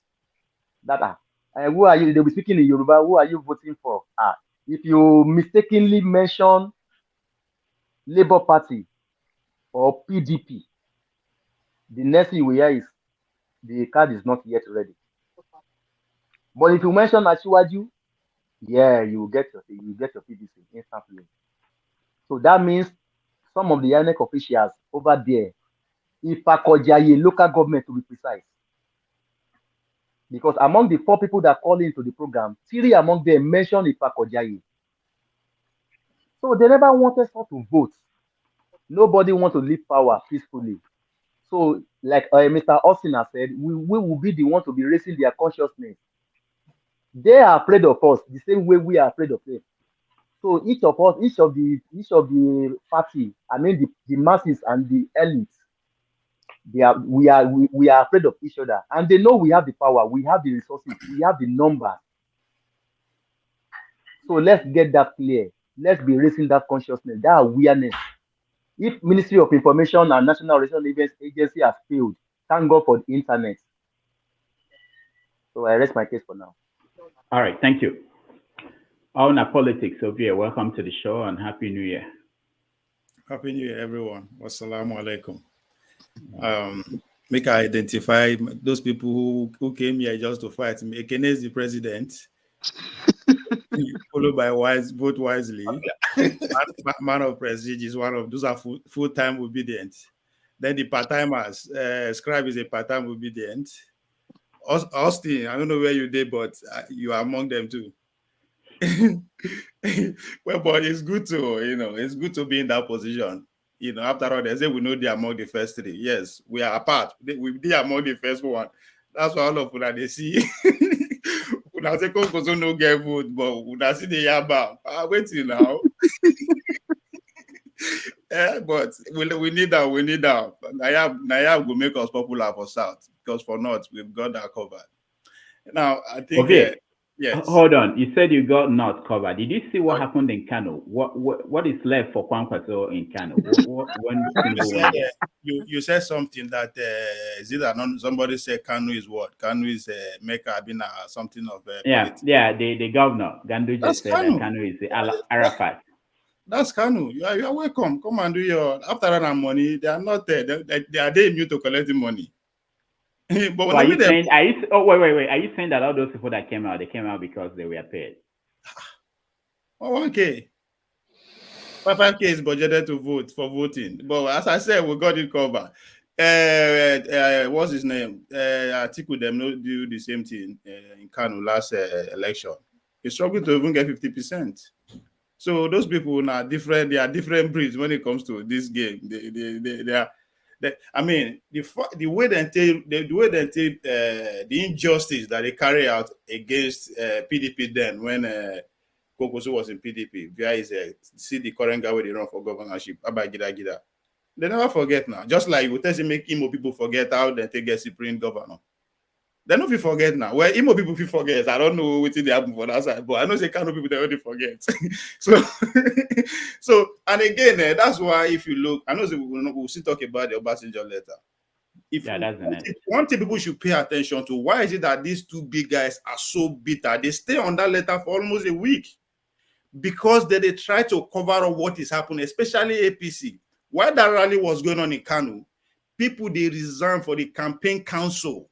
that who are you? They'll be speaking in Yoruba, who are you voting for? If you mistakenly mention Labour Party or PDP, the next thing you will hear is the card is not yet ready. But if you mention Asiwaju, yeah, you get your PDP instantly. So that means some of the INEC officials over there, Ifakojaye local government to be precise, because among the 4 people that call into the program, 3 among them mentioned Ifakojaye. So they never wanted us to vote. Nobody wants to leave power peacefully. So, like Mr. Austin has said, we will be the one to be raising their consciousness. They are afraid of us the same way we are afraid of them. So each of us, each of the party, I mean the masses and the elites, we are afraid of each other, and they know we have the power, we have the resources, we have the numbers. So let's get that clear. Let's be raising that consciousness, that awareness. If Ministry of Information and National Relations Events Agency has failed, thank God for the internet. So I rest my case for now. All right, thank you. Owner Politics, Sophia, welcome to the show and Happy New Year. Happy New Year, everyone. Wassalamu alaikum. Make I identify those people who came here just to fight me. Ekene is the president, followed by vote wisely. Man of prestige is one of those are full-time obedient. Then the part-timers, Scribe is a part-time obedient. Austin, I don't know where you did, but you are among them too. Well, but it's good to be in that position. After all, they say we know they are among the first three. Yes, we are apart. We be among the first one. That's what all of them they see. Una say Konkoso no get vote, but una see the yaba. Wait till now. Yeah, but we need that. We need that. Nayab will make us popular for South, because for North we've got that covered. Now I think. Okay. Yes. Hold on. You said you got North covered. Did you see what happened in Kano? What is left for Kwankwaso in Kano? You said something that is it not somebody said Kano is what? Kano is Mecca Abina, something of politics. Yeah. The governor Ganduje said that Kano is Arafat. That's Kano. You are welcome. Come and do your after that money. They are not there. They are immune to collecting money. But so are you saying? Wait. Are you saying that all those people that came out, they came out because they were paid? 1K. 5K is budgeted to vote for voting. But as I said, we got it covered. What's his name? Atiku them no do the same thing in Kano last election. He struggled to even get 50%. So those people are different. They are different breeds when it comes to this game. They are. I mean, the way they take the injustice that they carry out against PDP then when Kokoso was in PDP via his see the current guy where they run for governorship, Abagida. They never forget now. Just like you tell make Imo people forget how they take get supreme governor. They don't forget now. Well, Imo people forget. I don't know what they happen for that side, but I know they Kano people they already forget. so and again, that's why if you look, I know we'll still talk about the Obasanjo letter. One thing people should pay attention to, why is it that these two big guys are so bitter? They stay on that letter for almost a week because they try to cover up what is happening, especially APC. While that rally was going on in Kano, people they resigned for the campaign council.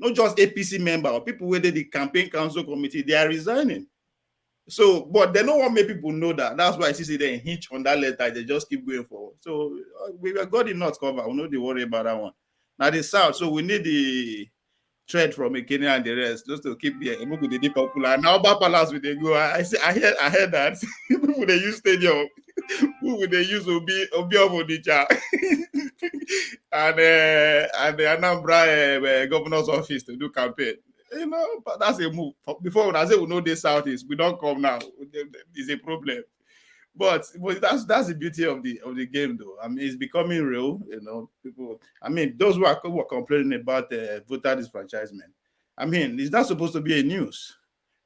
Not just APC member or people within the campaign council committee, they are resigning. So, but they don't want many people know that. That's why I see they hinge on that letter. They just keep going forward. So we got the North cover. We know they worry about that one. Now the South, so we need the thread from Kenya and the rest just to keep the popular. Now Palace will they go. I heard that people they use stadium. Who would they use Obi Obodicha and the Anambra governor's office to do campaign? But that's a move. Before when I say we know this South is, we don't come now. It's a problem. But that's the beauty of the game, though. I mean, it's becoming real. People. I mean, those who are complaining about voter disfranchisement. I mean, it's not supposed to be a news.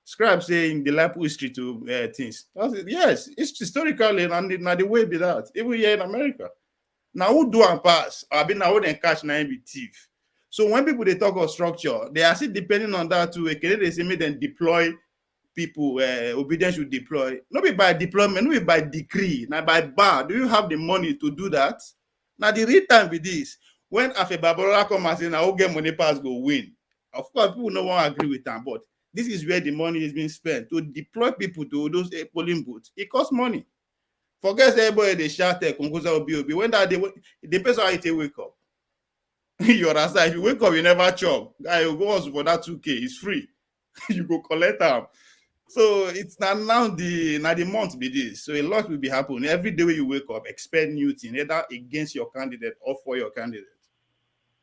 Scribe saying the life history to things. Yes, it's historically and now the way be that. Even here in America. Now who do and pass? I mean, now who then catch now be thief. So when people they talk of structure, they are still depending on that too. They say make them deploy people. Obedience should deploy. Not be by deployment, not be by decree. Now by bar. Do you have the money to do that? Now the real time with this. When Afe Babalola come and say now who get money pass go win. Of course, people no one agree with them, but this is where the money is being spent to deploy people to those polling booths. It costs money. Forget everybody they shout Konkosa Obi. When that day, it depends on how you wake up. You understand? If you wake up, you never chop. Guy, you go for that 2K. It's free. You go collect them. So it's now the month be this. So a lot will be happening. Every day when you wake up, expect new thing, either against your candidate or for your candidate.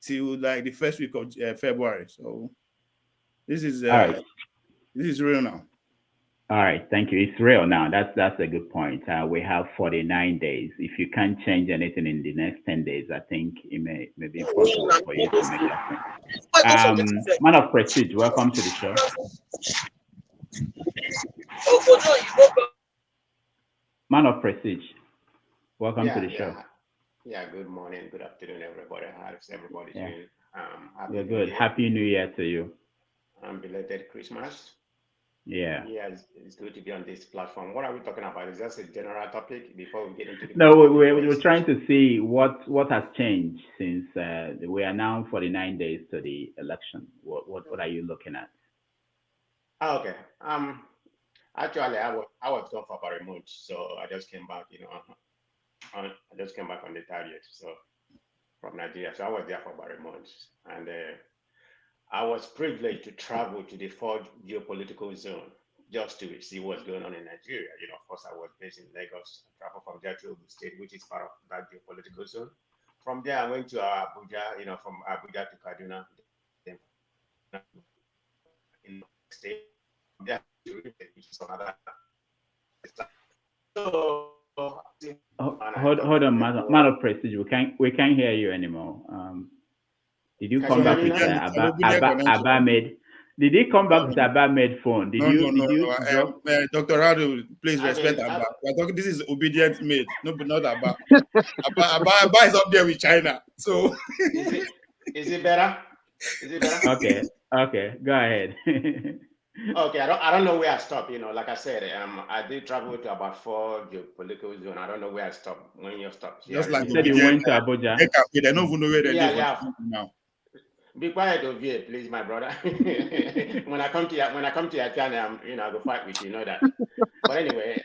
Till like the first week of February. So this is all right. This is real now. All right, thank you. It's real now. That's a good point. We have 49 days. If you can't change anything in the next 10 days, I think it may be impossible for you to make that change. Man of Prestige, welcome to the show. Man of Prestige, welcome to the show. Yeah, good morning, good afternoon, everybody. How's everybody doing? We're good. Happy New Year to you. Belated Christmas. Yeah. Yeah, it's good to be on this platform. What are we talking about? Is that a general topic before we get into the... No, we're trying to see what has changed since we are now 49 days to the election. What are you looking at? Oh, okay. Actually, I was gone for about a month, so I just came back. I just came back on the 30th, so from Nigeria. So I was there for about a month, and I was privileged to travel to the fourth geopolitical zone just to see what's going on in Nigeria. Of course, I was based in Lagos. I traveled from there to Ogun State, which is part of that geopolitical zone. From there, I went to Abuja. From Abuja to Kaduna, then in the state. From there, which is another. So. Hold on, man of Prestige. We can't hear you anymore. Did you come back with Abamed? Did he come back with Abamed phone? No. Dr. Rado, please respect Abba. This is obedient maid, not Abba. Abba is up there with China. So is it better? Okay. Go ahead. Okay, I don't know where I stopped. Like I said, I did travel to about 4 geopolitical zones. I don't know where I stopped. When you stopped, just like you said, you went to Abuja. They don't even know where they live now. Be quiet over here, please, my brother. when I come to your channel, I go fight with you. You know that. But anyway,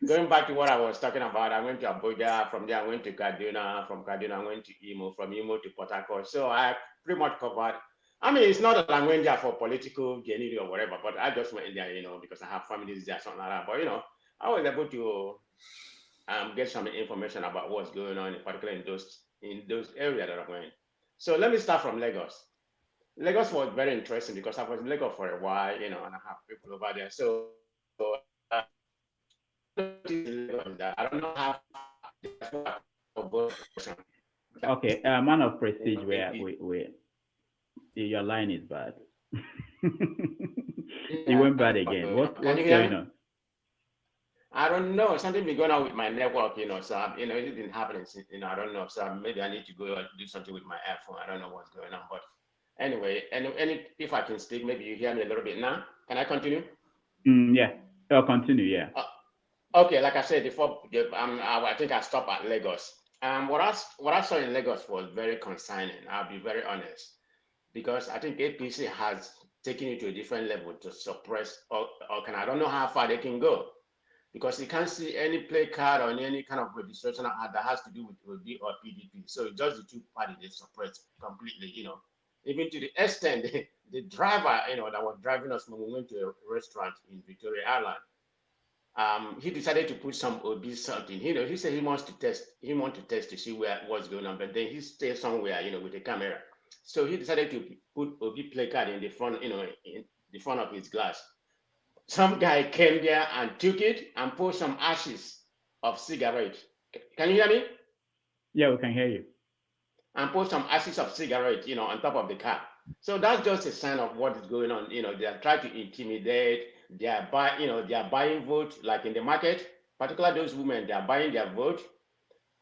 going back to what I was talking about, I went to Abuja. From there, I went to Kaduna. From Kaduna, I went to Imo. From Imo to Port Harcourt. So I pretty much covered. I mean, it's not that I went there for political gain or whatever, but I just went there, because I have families there, something like that. But I was able to get some information about what's going on, particularly in those areas that I went. So let me start from Lagos. Lagos was very interesting because I was in Lagos for a while, and I have people over there. So I don't know how. Okay, man of Prestige, your line is bad. You went bad again. What's going on? I don't know. Something been going on with my network, so it's been happening since, I don't know. So maybe I need to go do something with my iPhone. I don't know what's going on. But anyway, and if I can speak, maybe you hear me a little bit now. Can I continue? Yeah. I'll continue, yeah. Okay, like I said before, I think I stopped at Lagos. What I saw in Lagos was very concerning. I'll be very honest. Because I think APC has taken it to a different level to suppress, I don't know how far they can go. Because you can't see any play card or any kind of registration that has to do with OB or PDP. So just the two parties they suppress completely, Even to the extent the driver, that was driving us when we went to a restaurant in Victoria Island, he decided to put some OB something. He said he wants to test to see what's going on, but then he stayed somewhere, with a camera. So he decided to put OB play card in the front, in the front of his glass. Some guy came there and took it and poured some ashes of cigarette. Can you hear me? Yeah, we can hear you. And poured some ashes of cigarette, on top of the car. So that's just a sign of what is going on. They are trying to intimidate. They are buying vote, like in the market. Particularly those women, they are buying their vote.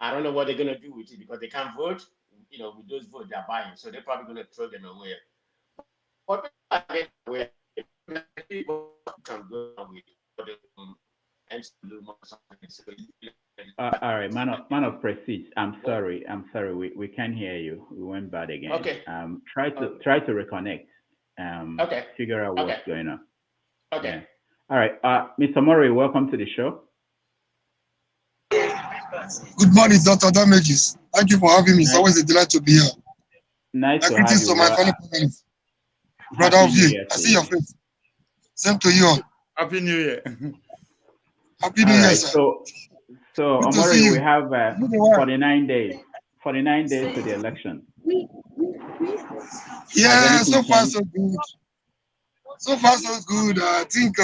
I don't know what they're gonna do with it because they can't vote. With those votes they're buying, so they're probably gonna throw them away. But people can go with all right, man of Prestige. I'm sorry. We can't hear you. We went bad again. Okay. Try to reconnect. Okay. Figure out what's going on. Okay. Yeah. All right. Mr. Murray, welcome to the show. Good morning, Dr. Damages. Thank you for having me. It's always a delight to be here. Nice to have you. To my fellow panelists. Brother of you. I see your face. Same to you all. Happy New Year. Happy New Year, sir. So Omori, we have 49 days. 49 days to the election. Yeah, so far so good. So far so good. I think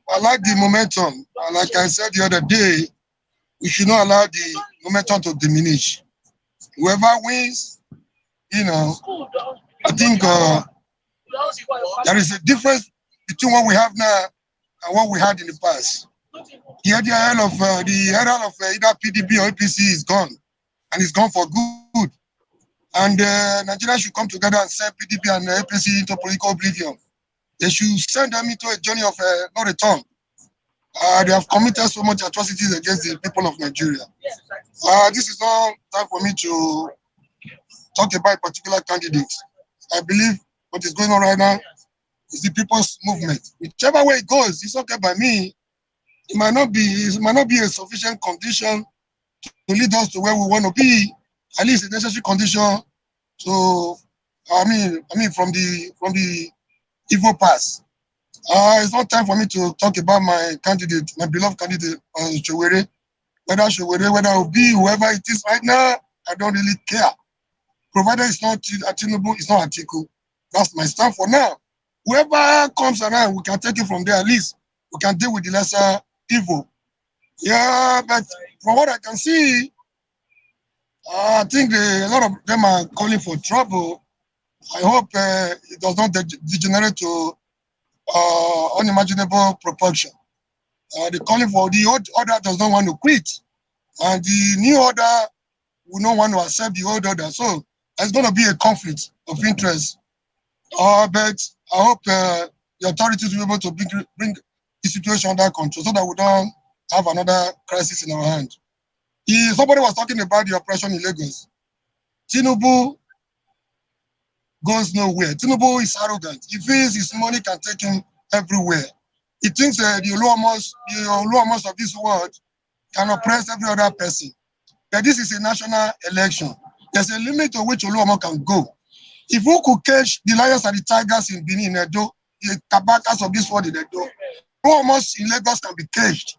I like the momentum. Like I said the other day, we should not allow the momentum to diminish. Whoever wins, I think there is a difference between what we have now and what we had in the past. The head of either PDP or APC is gone, and it's gone for good. And Nigeria should come together and send PDP and APC into political oblivion. They should send them into a journey of no return. They have committed so much atrocities against the people of Nigeria. This is not time for me to talk about particular candidates. I believe what is going on right now is the people's movement. Whichever way it goes, it's okay by me. It might not be a sufficient condition to lead us to where we want to be. At least a necessary condition to, from the evil past. It's not time for me to talk about my candidate, my beloved candidate, Showere. Whether it will be whoever it is right now, I don't really care. Provided it's not Tinubu, it's not Atiku. That's my stand for now. Whoever comes around, we can take it from there. At least we can deal with the lesser evil. Yeah, but from what I can see, I think a lot of them are calling for trouble. I hope it does not degenerate to unimaginable proportion. The calling for the old order does not want to quit, and the new order will not want to accept the old order. So there's going to be a conflict of interest. But I hope the authorities will be able to bring the situation under control so that we don't have another crisis in our hand. Somebody was talking about the oppression in Lagos. Tinubu goes nowhere. Tinubu is arrogant. He feels his money can take him everywhere. He thinks the Oluomos of this world can oppress every other person. But this is a national election. There's a limit to which Oluomo can go. If we could catch the lions and the tigers in Benin, Edo, the tabakas of this world in Edo, Oluomos in Lagos can be caged.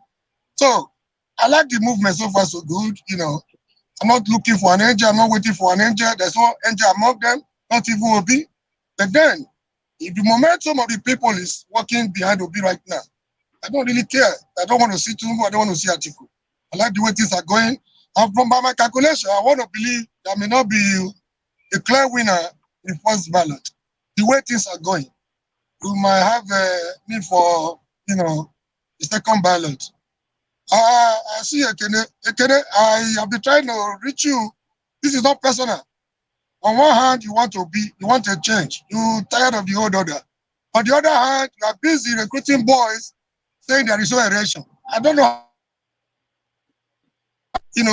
So I like the movement so far, so good. I'm not looking for an angel. I'm not waiting for an angel. There's no angel among them, not even Obi. But then, if the momentum of the people is working behind Obi right now, I don't really care. I don't want to see Tinubu. I don't want to see Atiku. I like the way things are going. And from my calculation, I want to believe there may not be a clear winner in the first ballot. The way things are going, we might have a need for, the second ballot. I see Ekene. I have been trying to reach you. This is not personal. On one hand, you want a change. You're tired of the old order. On the other hand, you are busy recruiting boys saying there is no election. I don't know.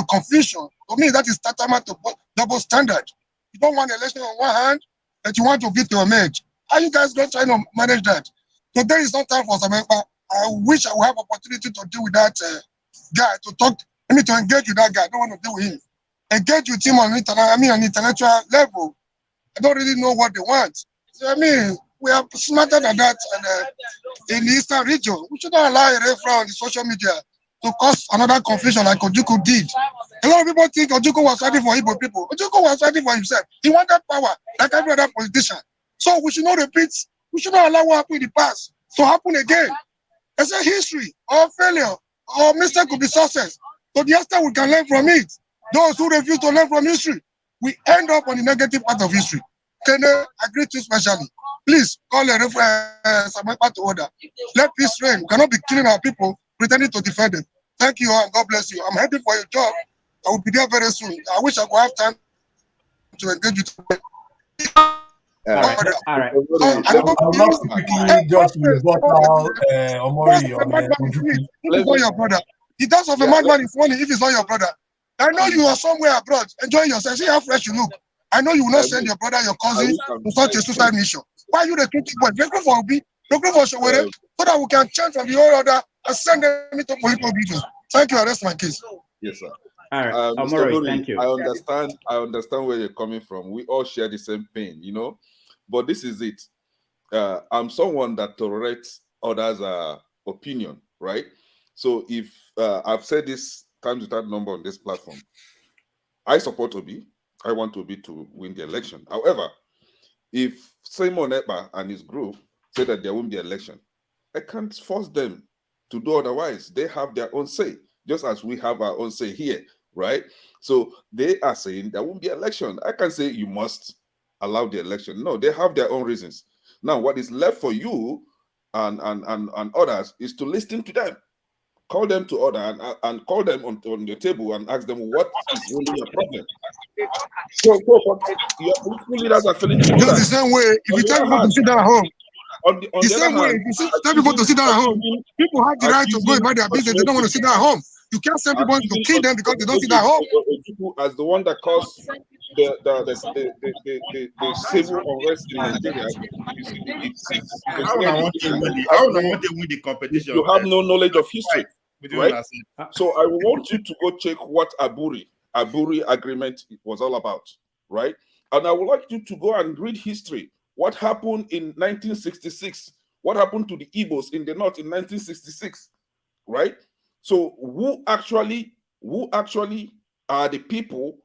Confusion. For me, that is tantamount to double standard. You don't want election on one hand, but you want to beat your match. How you guys going to try to manage that? Today is not time for Samantha. I wish I would have opportunity to deal with that guy, to engage with that guy. I don't want to deal with him. Engage with him on an intellectual level. I don't really know what they want. So, we are smarter than that in the Eastern region. We should not allow a referral on the social media to cause another confusion like Ojukwu did. A lot of people think Ojukwu was fighting for Igbo people. Ojukwu was fighting for himself. He wanted power like every other politician. So we should not repeat, we should not allow what happened in the past to happen again. It's a history or failure or mistake could be success. So the extent we can learn from it. Those who refuse to learn from history, we end up on the negative part of history. Can I agree to specially? Please call a Samantha to order. Let peace reign. We cannot be killing our people pretending to defend them. Thank you and God bless you. I'm heading for your job. I will be there very soon. I wish I could have time to engage with you. All right. I would love to quickly just rebut Omori on Ojukwu. If it's not your brother, the dance of a madman is funny if it's not your brother. I know you are somewhere abroad enjoying yourself. See how fresh you look. I know you will not send your brother, your cousin to such a suicide mission. Why are you the critical boy? Recruit for Obi, recruit for Showere, so that we can change from the old order and send them into political obedience. Thank you. I rest my case. Yes, sir. All right, Mr. Mori, thank you. I understand where you're coming from. We all share the same pain, But this is it. I'm someone that tolerates others' opinion, right? So if I've said this times without number on this platform, I support Obi. I want Obi to win the election. However, if Simon Ekpa and his group say that there won't be election, I can't force them to do otherwise. They have their own say, just as we have our own say here, right? So they are saying there won't be election. I can say you must allow the election. No, they have their own reasons. Now, what is left for you and others is to listen to them. Call them to order and call them on the table and ask them what is really your problem. So your political leaders are failing to do that. Just the same way, if you tell people to sit down at home, the same way, if you tell people to sit down at home, people have the right to go about their business. They don't want to sit down at home. You can't send people to kill them because they don't sit down at home. As the one that caused the civil unrest in Nigeria. I want to win the competition. You have no knowledge of history, right? So I want you to go check what Aburi agreement was all about, right? And I would like you to go and read history. What happened in 1966? What happened to the Igbos in the north in 1966, right? So who actually are the people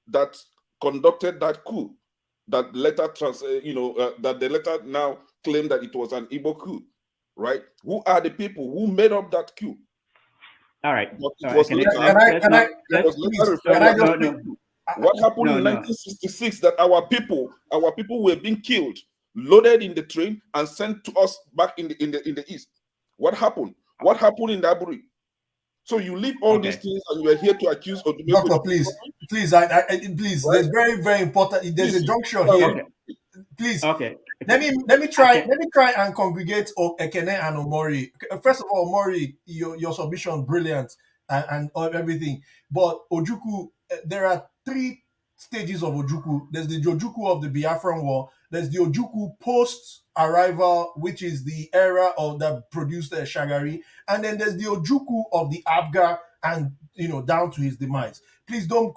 that conducted that coup, that later that they later now claim that it was an Igbo coup, right? Who are the people who made up that coup? All right. What happened in 1966? That our people were being killed, loaded in the train, and sent to us back in the east. What happened? What happened in Aburi? So you leave all these things, and you are here to accuse Odumegwu. Doctor, please, please. There's very, very important. There's a junction here. Please, let me try and congregate Ekene and Omori. First of all, Omori, your submission brilliant and everything. But Ojukwu, there are 3 stages of Ojukwu. There's the Ojukwu of the Biafran War. There's the Ojukwu post-arrival, which is the era that produced Shagari, and then there's the Ojukwu of the Abga, and down to his demise. Please don't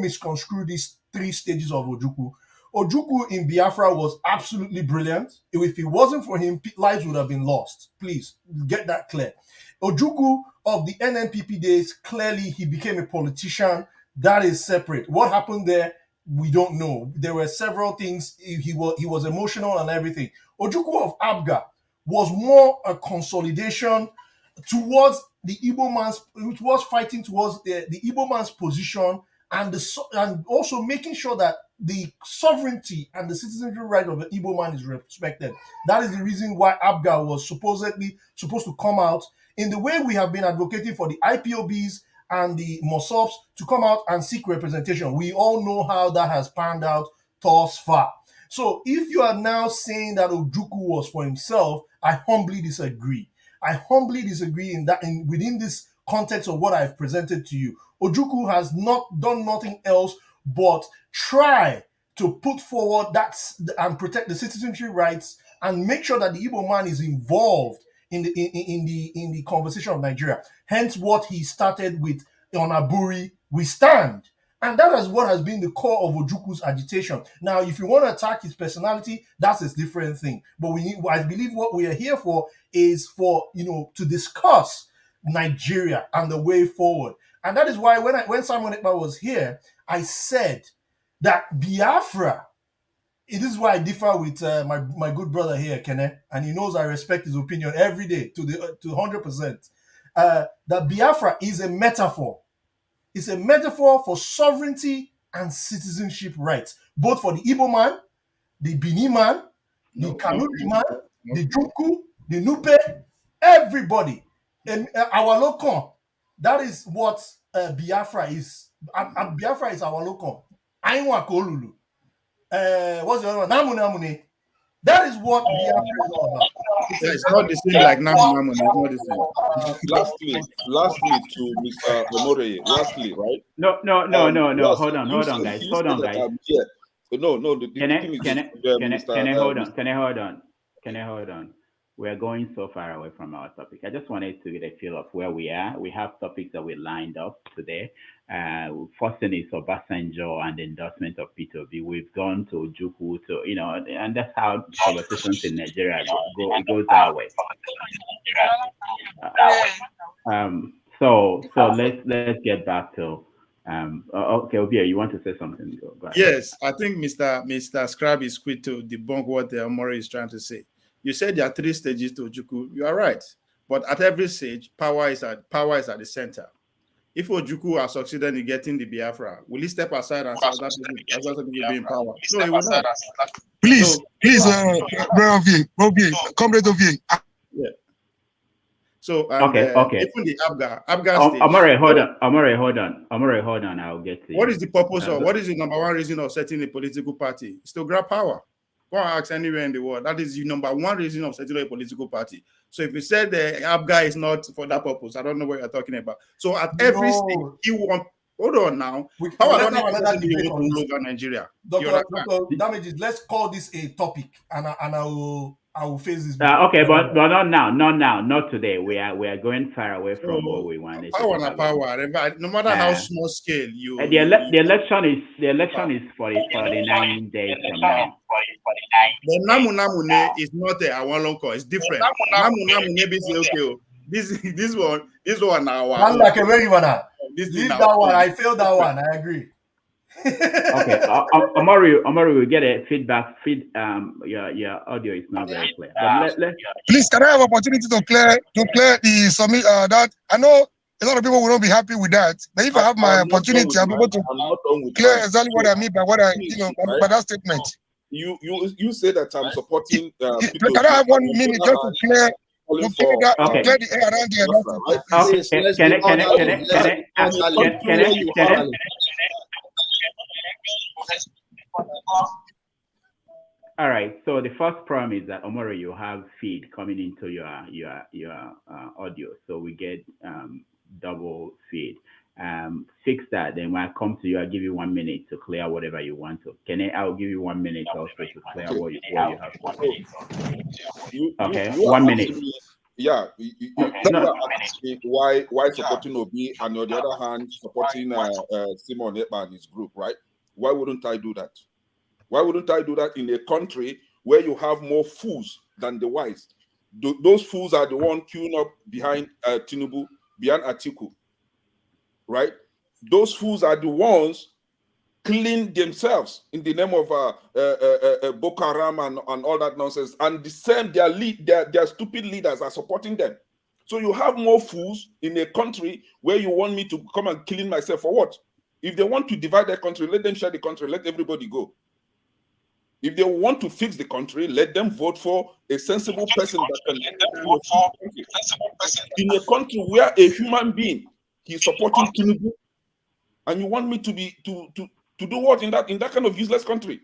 misconstrue these 3 stages of Ojukwu. Ojukwu in Biafra was absolutely brilliant. If it wasn't for him, lives would have been lost. Please get that clear. Ojukwu of the NNPP days, clearly he became a politician. That is separate. What happened there, we don't know. There were several things. He was emotional and everything. Ojukwu of Abga was more a consolidation towards the Igbo man's, which was fighting towards the Igbo man's position, and also making sure that the sovereignty and the citizenship right of the Igbo man is respected. That is the reason why Abga was supposedly supposed to come out in the way we have been advocating for the IPOBs and the MOSOPs to come out and seek representation. We all know how that has panned out thus far. So if you are now saying that Ojukwu was for himself, I humbly disagree. I humbly disagree within this context of what I've presented to you. Ojukwu has not done nothing else but try to put forward that and protect the citizenship rights and make sure that the Igbo man is involved in the conversation of Nigeria. Hence what he started with on Aburi, we stand. And that is what has been the core of Ojukwu's agitation. Now, if you want to attack his personality, that's a different thing. But I believe what we are here for is to discuss Nigeria and the way forward. And that is why when Simon Ekpa was here, I said that Biafra, this is why I differ with my good brother here, Kene, and he knows I respect his opinion every day to 100%. That Biafra is a metaphor. It's a metaphor for sovereignty and citizenship rights, both for the Igbo man, the Bini man, the Kanuri man, the Juku, the Nupe, everybody. And our local, that is what Biafra is. Biafra is our local. Ainwa Kolulu. What's the other one? Namune. That is what Biafra is all about. It's not the same like Namune. It's not the same. Lastly, to Mr. Omore. Lastly, right? No. Hold on, guys. Hold on, guys. Can I hold on? We are going so far away from our topic. I just wanted to get a feel of where we are. We have topics that we lined up today. First thing is Obasanjo and the endorsement of P2B. We've gone to Ojukwu, and that's how conversations in Nigeria go. It goes that way. So let's get back to okay, Obia, you want to say something? Go ahead. Yes, I think Mr. Scribe is quick to debunk what Omori is trying to say. You said there are 3 stages to Ojukwu. You are right. But at every stage, power is at the center. If Ojukwu has succeeded in getting the Biafra, will he step aside and say that people be in power? No, he will not. Please, Bro V, Comrade OV. Yeah. So okay. even the Abga stage. Amore, hold on. I'll get to you. What is the purpose of? What is the number one reason of setting a political party? It's to grab power. Go and ask anywhere in the world. That is the number one reason of setting a political party. So if you said the Abga is not for that purpose, I don't know what you're talking about. So at every stage, you want. Hold on now. Power don't need to be over Nigeria. Dr. Damages, let's call this a topic, and I will face this. Okay, but not now, not today. We are going far away from what we wanted. Power. No matter how small scale you. The election is for 49 days from now. The Namu is not a one local. It's different. Namu maybe say okay. This one now. I'm like a very one. Leave that one. I failed that one. I agree. Okay, Amari, we get a feedback. Your audio is not very clear. But Please, can I have opportunity to clear the summit? That I know a lot of people will not be happy with that, but if I have my opportunity, I'm able to clear exactly what I mean by what by that statement. You say that I'm supporting. Can I have 1 minute just to clear? To clear the air around the All right. So the first problem is that Omori, you have feed coming into your audio, so we get double feed. Fix that. Then when I come to you, I'll give you 1 minute to clear whatever you want to. I'll give you 1 minute also to clear what you have. Okay, 1 minute. Yeah, why supporting Obi and on the other hand supporting Simon Ekpa and his group, right? Why wouldn't I do that? Why wouldn't I do that in a country where you have more fools than the wise? Those fools are the one queuing up behind Tinubu, behind Atiku, right? Those fools are the ones killing themselves in the name of Boko Haram and all that nonsense. And the same, their stupid leaders are supporting them. So you have more fools in a country where you want me to come and killing myself for what? If they want to divide their country, let them share the country, let everybody go. If they want to fix the country, let them vote for a sensible person that can in a country where a human being is supporting Tinubu, and you want me to do what in that kind of useless country?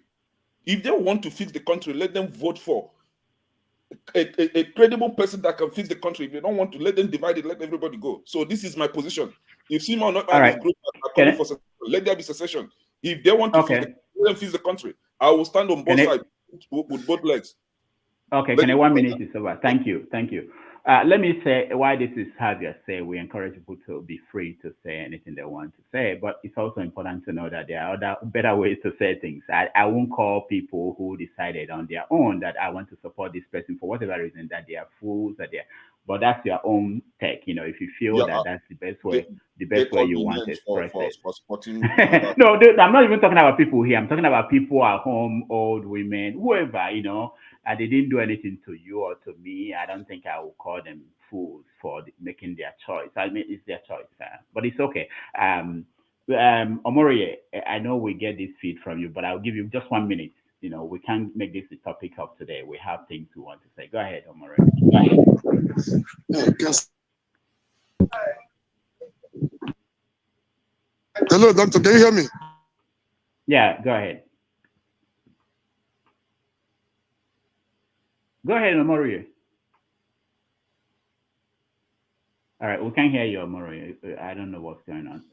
If they want to fix the country, let them vote for a credible person that can fix the country. If they don't want to, let them divide it, let everybody go. So this is my position. If Simon and his group are calling for secession, let there be secession. If they want to fix let them fix the country. I will stand on both sides with both legs. Okay, 1 minute is over. Thank you. Let me say why this is Javier say. We encourage people to be free to say anything they want to say, but it's also important to know that there are other better ways to say things. I won't call people who decided on their own that I want to support this person for whatever reason, that they are fools, but that's your own take. If you feel that's the best way, you want to express it. No, I'm not even talking about people here. I'm talking about people at home, old women, whoever, they didn't do anything to you or to me. I don't think I will call them fools for making their choice. I mean, it's their choice, but it's okay. Omori, I know we get this feed from you, but I'll give you just 1 minute. We can't make this the topic of today. We have things we want to say. Go ahead, Omori. Hello, doctor. Can you hear me? Yeah, go ahead. Go ahead, Omori. All right, we can't hear you, Omori. I don't know what's going on,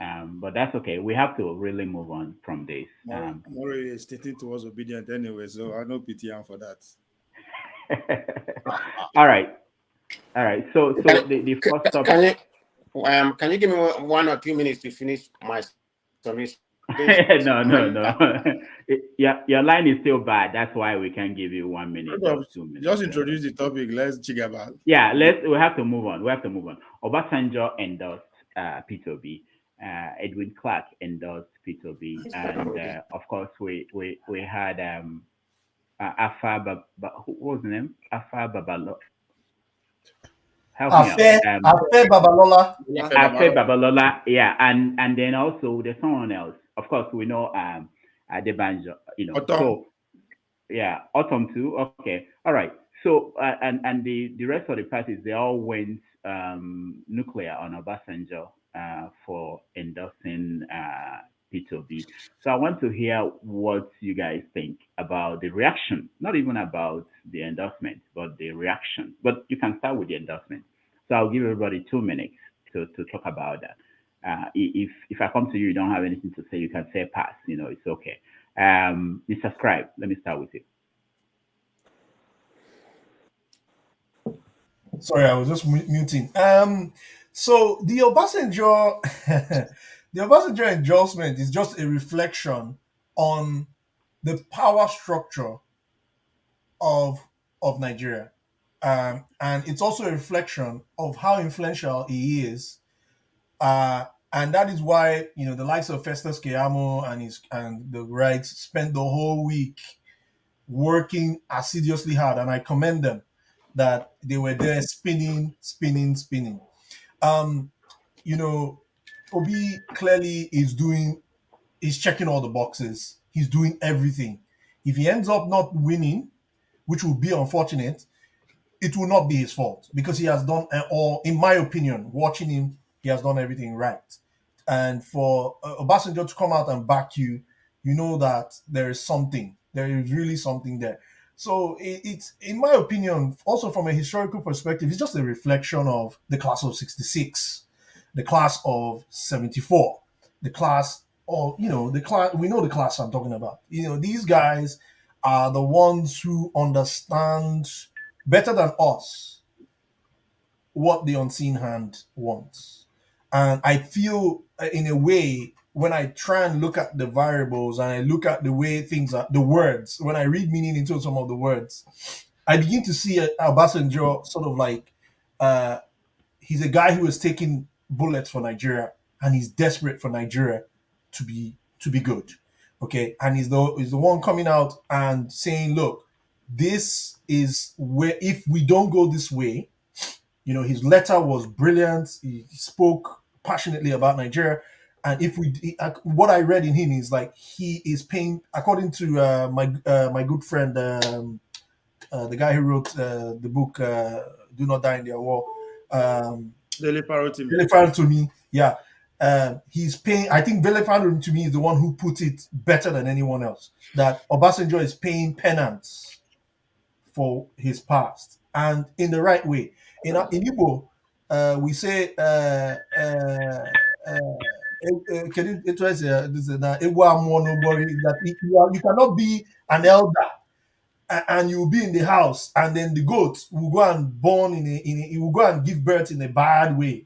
but that's okay. We have to really move on from this. Omori is stating towards obedient anyway, so I know pity for that. All right. So the first topic. Can you give me 1 or 2 minutes to finish my submission? No. Your line is still bad. That's why we can't give you 1 minute or 2 minutes. Just introduce the topic. Let's check about. Yeah, we have to move on. Obasanjo endorsed P2B. Edwin Clark endorsed P2B, and of course we had Afa. What was the name? Afa Babalo. help me out. Afe Babalola. Yeah, Afe Babalola, yeah, and then also there's someone else. Of course, we know Adebanjo, you know. Autumn. So yeah, Autumn too. Okay, all right. So and the rest of the parties, they all went nuclear on Obasanjo for endorsing P2B. So I want to hear what you guys think about the reaction, not even about the endorsement, but the reaction. But you can start with the endorsement. So I'll give everybody 2 minutes to talk about that. If I come to you, you don't have anything to say, you can say pass. You know, it's okay. Mr. Scribe, let me start with you. Sorry, I was just muting. So the Obasanjo, the Obasanjo endorsement is just a reflection on the power structure of Nigeria, and it's also a reflection of how influential he is, and that is why the likes of Festus Keyamo and the Wrights spent the whole week working assiduously hard, and I commend them that they were there spinning. Obi clearly is checking all the boxes. He's doing everything. If he ends up not winning, which will be unfortunate, it will not be his fault because he has done all, in my opinion, watching him, he has done everything right. And for Obasanjo to come out and back you, you know that there is really something there. So it's, in my opinion, also from a historical perspective, it's just a reflection of the class of 66, the class of 74, the class of, the class, we know the class I'm talking about. These guys are the ones who understand better than us what the unseen hand wants. And I feel, in a way, when I try and look at the variables and I look at the way things are, the words, when I read meaning into some of the words, I begin to see Obasanjo sort of like, he's a guy who is taking bullets for Nigeria and he's desperate for Nigeria to be good. Okay. And he's the one coming out and saying, look, this is where, if we don't go this way, his letter was brilliant. He spoke passionately about Nigeria. And what I read in him is like, he is paying, according to my good friend, the guy who wrote the book, Do Not Die in Their War, Dele Farrow to me. Yeah. He's paying, I think Dele Farrow to me is the one who put it better than anyone else, that Obasanjo is paying penance for his past, and in the right way. In Igbo, we say, that you cannot be an elder and you'll be in the house, and then the goat will go and born it will go and give birth in a bad way,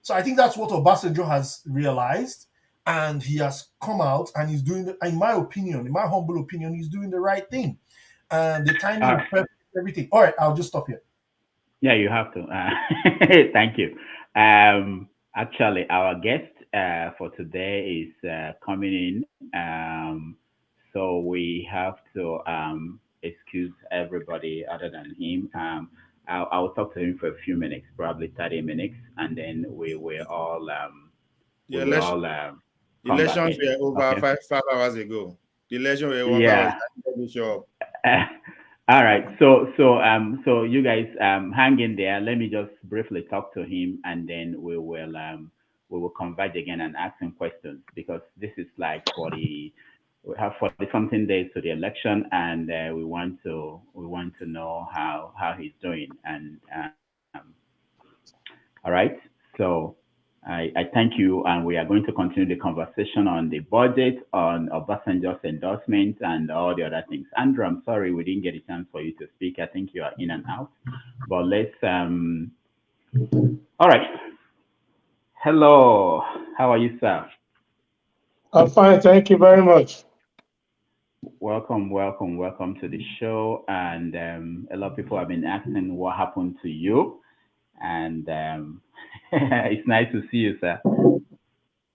So I think that's what Obasanjo has realized, and he has come out and he's doing, in my opinion, in my humble opinion, he's doing the right thing. And the timing is perfect, everything. All right, I'll just stop here. Yeah, you have to. Thank you. Actually, our guest for today is coming in. So we have to excuse everybody other than him. I'll talk to him for a few minutes, probably 30 minutes, and then we will all the elections were over, okay? 5 hours ago. The election were over. Yeah. All right. So you guys hang in there. Let me just briefly talk to him, and then we will converge again and ask him questions, because this is like we have 40 something days to the election, and we want to know how he's doing. And all right. So I thank you, and we are going to continue the conversation on the budget, on Obasanjo's endorsement, and all the other things. Andrew, I'm sorry we didn't get a chance for you to speak. I think you are in and out. But let's all right. Hello, how are you, sir? I'm fine, thank you very much. Welcome to the show. And a lot of people have been asking what happened to you, and it's nice to see you, sir.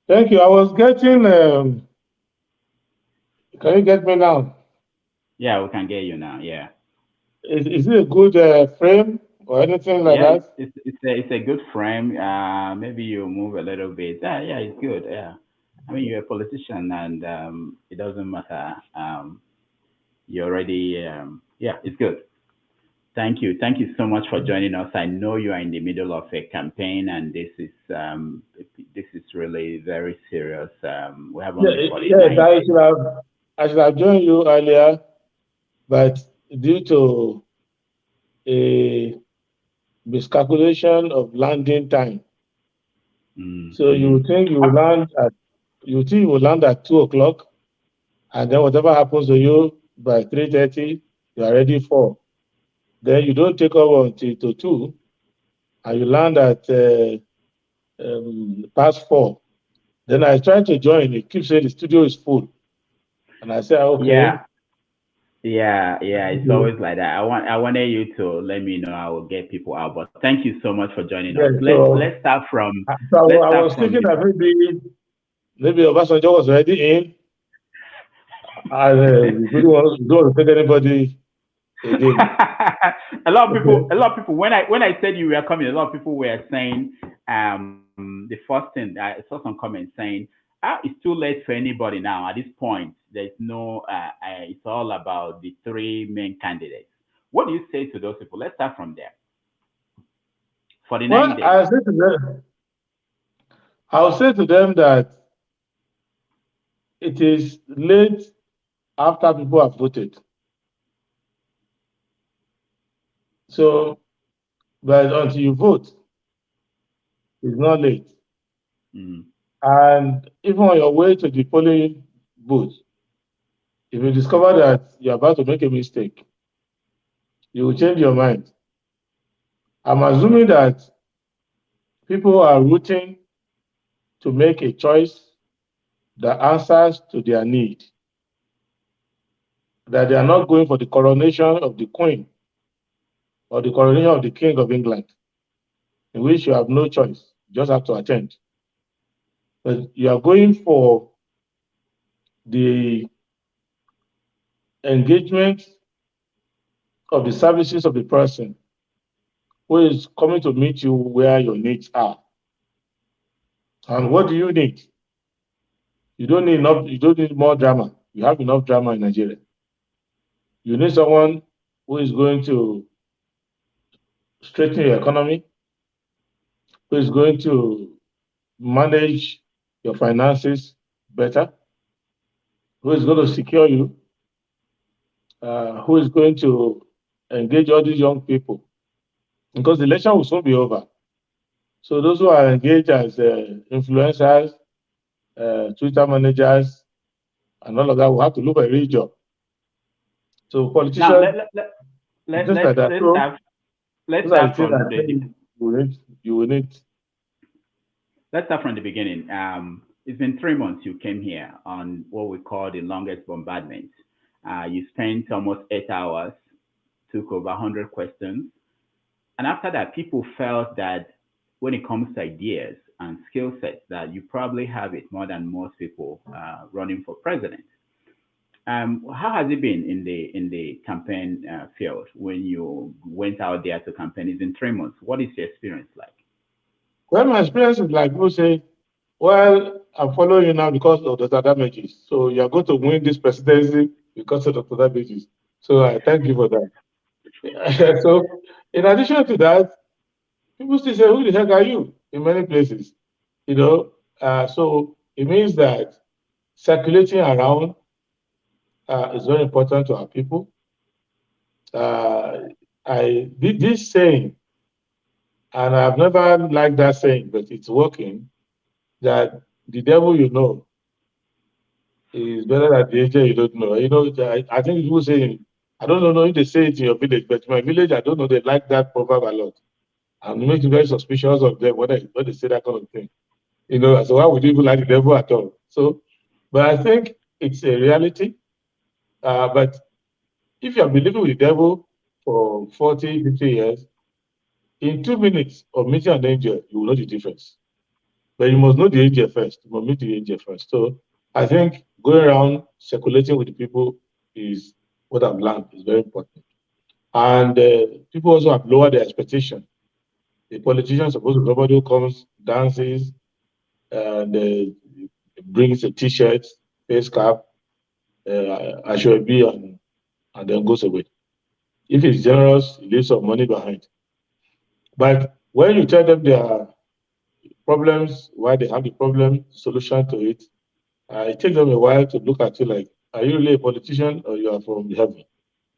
Thank you. I was getting. Can you get me now? Yeah, we can get you now. Yeah. Is it a good frame, or anything like Yeah, that? it's a good frame. Maybe you move a little bit. Yeah, it's good. Yeah, I mean you're a politician, and it doesn't matter. You already yeah, it's good. Thank you so much for joining us. I know you are in the middle of a campaign, and this is really very serious. We have Yeah, only yes, 49 days. I should have joined you earlier, but due to a miscalculation of landing time, so you think you will land at 2 o'clock, and then whatever happens to you by 3:30, you are ready for. Then you don't take over until to 2, and you land at past 4. Then I try to join. It keeps saying the studio is full, and I say, okay. Yeah, yeah. It's always like that. I wanted you to let me know. I will get people out. But thank you so much for joining Yeah, us. so, Let's start from I was thinking that maybe Obasanjo was already in, and we don't want to take anybody again. a lot of people. When I said you were coming, a lot of people were saying the first thing. I saw some comments saying, it's too late for anybody now. At this point, there's no. It's all about the three main candidates. What do you say to those people? Let's start from there. 49 Well, days. I'll say to them that it is late after people have voted. So, but until you vote, it's not late. And even on your way to the polling booth, if you discover that you're about to make a mistake, you will change your mind. I'm assuming that people are rooting to make a choice that answers to their need, that they are not going for the coronation of the Queen or the coronation of the King of England, in which you have no choice, you just have to attend. But you are going for the engagement of the services of the person who is coming to meet you where your needs are. And what do you need? You don't need more drama. You have enough drama in Nigeria. You need someone who is going to straighten your economy, who is going to manage your finances better, who is going to secure you, who is going to engage all these young people. Because the election will soon be over. So those who are engaged as influencers, Twitter managers, and all of that will have to look for a real job. So politicians, Now things like that. Let's Those are the start things from that I think you will need. Let's start from the beginning. It's been 3 months you came here on what we call the longest bombardment. You spent almost 8 hours, took over 100 questions. And after that, people felt that when it comes to ideas and skill sets, that you probably have it more than most people running for president. How has it been in the campaign field when you went out there to campaign? It's been 3 months. What is your experience like? Well, my experience is like people say, well, I'm following you now because of Dr. Damages. So you're going to win this presidency because of Dr. Damages. So I thank you for that. So in addition to that, people still say, who the heck are you in many places? So it means that circulating around is very important to our people. I did this saying, and I've never liked that saying, but it's working, that the devil you know is better than the angel you don't know. I think people say, I don't know if they say it in your village, but in my village, I don't know, they like that proverb a lot. And it makes me very suspicious of them when they say that kind of thing. So why would you even like the devil at all? But I think it's a reality. But if you have been living with the devil for 40, 50 years, in 2 minutes of meeting an angel, you will know the difference. But you must know the angel first. You must meet the angel first. So I think going around circulating with the people is what I've learned is very important. And people also have lowered their expectation. The politician is supposed to be somebody who comes, dances, and brings a t-shirt, face cap, Ashwebi, and then goes away. If he's generous, he leaves some money behind. But when you tell them their problems, why they have the problem, solution to it, it takes them a while to look at you like, are you really a politician or you are from heaven?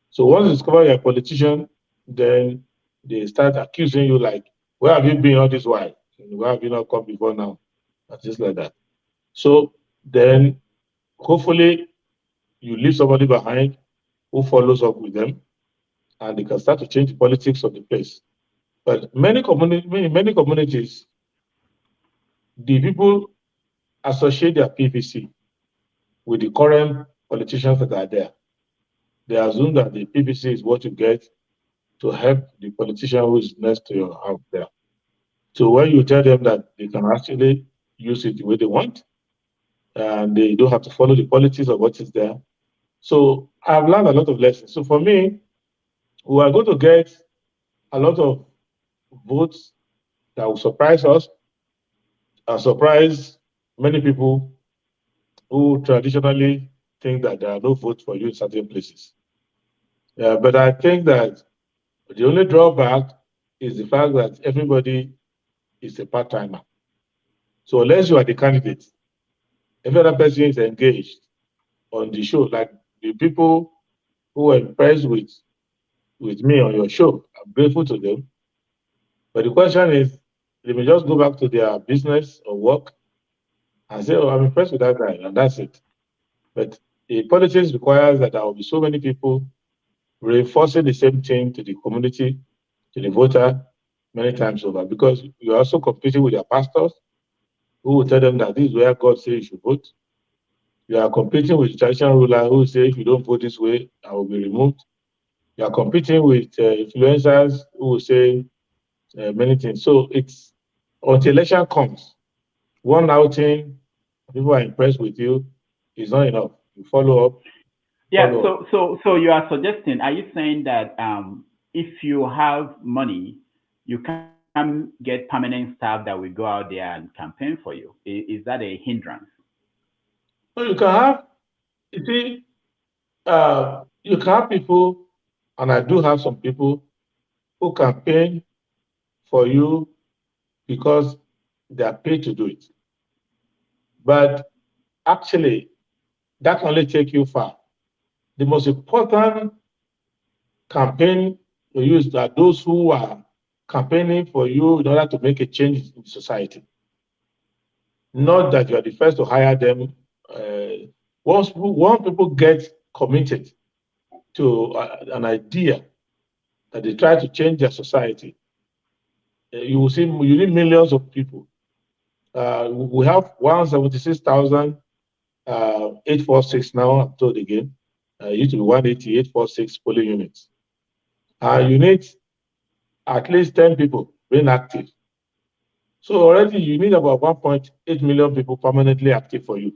So once you discover you're a politician, then they start accusing you like, where have you been all this while? Where have you not come before now? And just like that. So then hopefully you leave somebody behind who follows up with them, and they can start to change the politics of the place. But many communities, the people associate their PVC with the current politicians that are there. They assume that the PVC is what you get to help the politician who is next to your house there. So when you tell them that they can actually use it the way they want, and they don't have to follow the politics of what is there. So I've learned a lot of lessons. So for me, we are going to get a lot of votes that will surprise us and surprise many people who traditionally think that there are no votes for you in certain places. But I think that the only drawback is the fact that everybody is a part-timer. So unless you are the candidate, every other person is engaged on the show. Like the people who were impressed with me on your show, I'm grateful to them. But the question is, they may just go back to their business or work and say, oh, I'm impressed with that guy, and that's it. But the politics requires that there will be so many people reinforcing the same thing to the community, to the voter, many times over, because you're also competing with your pastors who will tell them that this is where God says you should vote. You are competing with the traditional ruler who say, if you don't vote this way, I will be removed. You are competing with influencers who will say many things. So it's until election comes, one outing, people are impressed with you, is not enough. You follow up. Yeah. Follow up. So you are suggesting? Are you saying that if you have money, you can get permanent staff that will go out there and campaign for you? Is that a hindrance? So you can have, you see, you can have people, and I do have some people who campaign for you because they are paid to do it. But actually, that can only take you far. The most important campaign to use are those who are campaigning for you in order to make a change in society. Not that you are the first to hire them. Once people get committed to an idea that they try to change their society, you will see you need millions of people. We have 176,846 now, I'm told again. It used to be 188,446 polling units. You need at least 10 people being active. So already you need about 1.8 million people permanently active for you.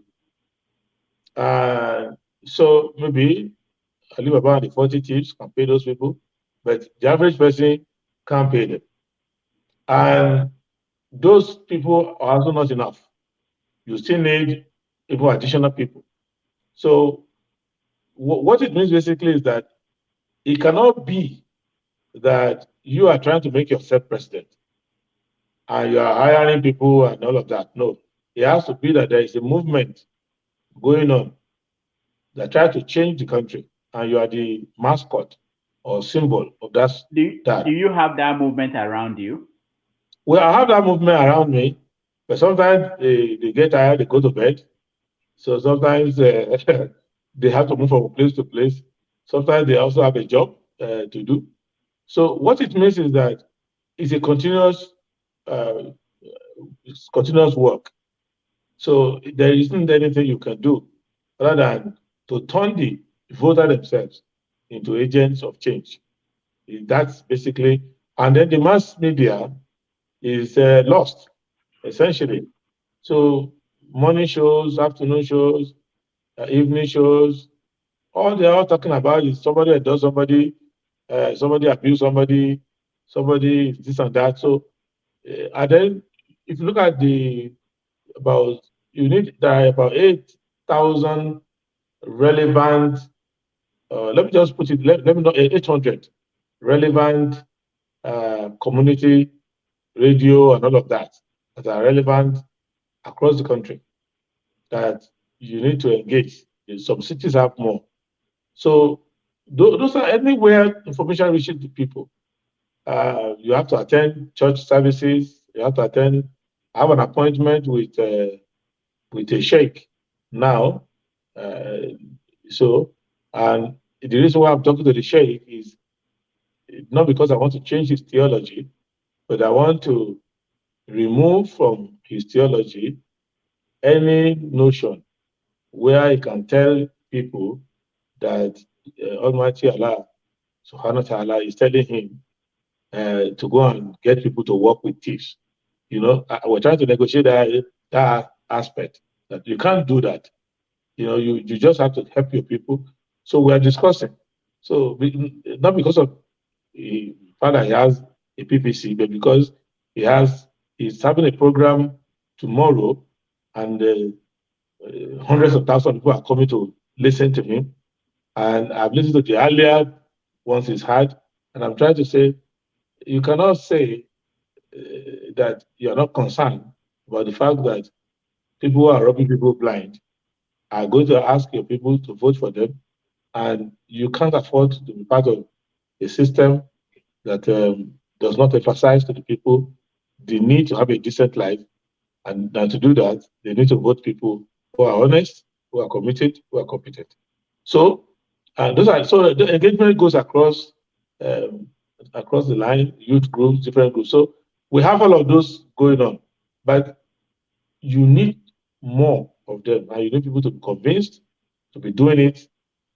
So maybe I live about the 40 chiefs can pay those people, but the average person can't pay them. And those people are also not enough. You still need even additional people. So what it means basically is that it cannot be that you are trying to make yourself president and you are hiring people and all of that. No, it has to be that there is a movement going on that try to change the country, and you are the mascot or symbol of that. Do you have that movement around you? Well, I have that movement around me, but sometimes they get tired, they go to bed. So sometimes they have to move from place to place. Sometimes they also have a job to do. So what it means is that it's a continuous work. So there isn't anything you can do other than to turn the voter themselves into agents of change. That's basically, and then the mass media is lost, essentially. So morning shows, afternoon shows, evening shows, all they're all talking about is somebody that does somebody somebody abused somebody, somebody this and that. So, and then if you look at there are about 8,000 relevant, let me just put it, let me know, 800 relevant community radio and all of that are relevant across the country that you need to engage. Some cities have more. So those are anywhere information reaches the people. You have to attend church services. You have to have an appointment with a sheikh now. So, and the reason why I'm talking to the sheikh is not because I want to change his theology, but I want to remove from his theology any notion where he can tell people that Almighty Allah Subhanahu wa Ta'ala is telling him to go and get people to work with thieves. We're trying to negotiate that aspect, that you can't do that. You just have to help your people. So we're discussing. So not because of the fact that he has a PPC, but because he's having a program tomorrow, and hundreds of thousands of people are coming to listen to him. And I've listened to the earlier ones he's had, and I'm trying to say, you cannot say that you're not concerned about the fact that people who are robbing people blind are going to ask your people to vote for them, and you can't afford to be part of a system that does not emphasize to the people the need to have a decent life, and to do that, they need to vote people who are honest, who are committed, who are competent. So, so the engagement goes across the line, youth groups, different groups. So we have all of those going on, but you need more of them, and you need people to be convinced to be doing it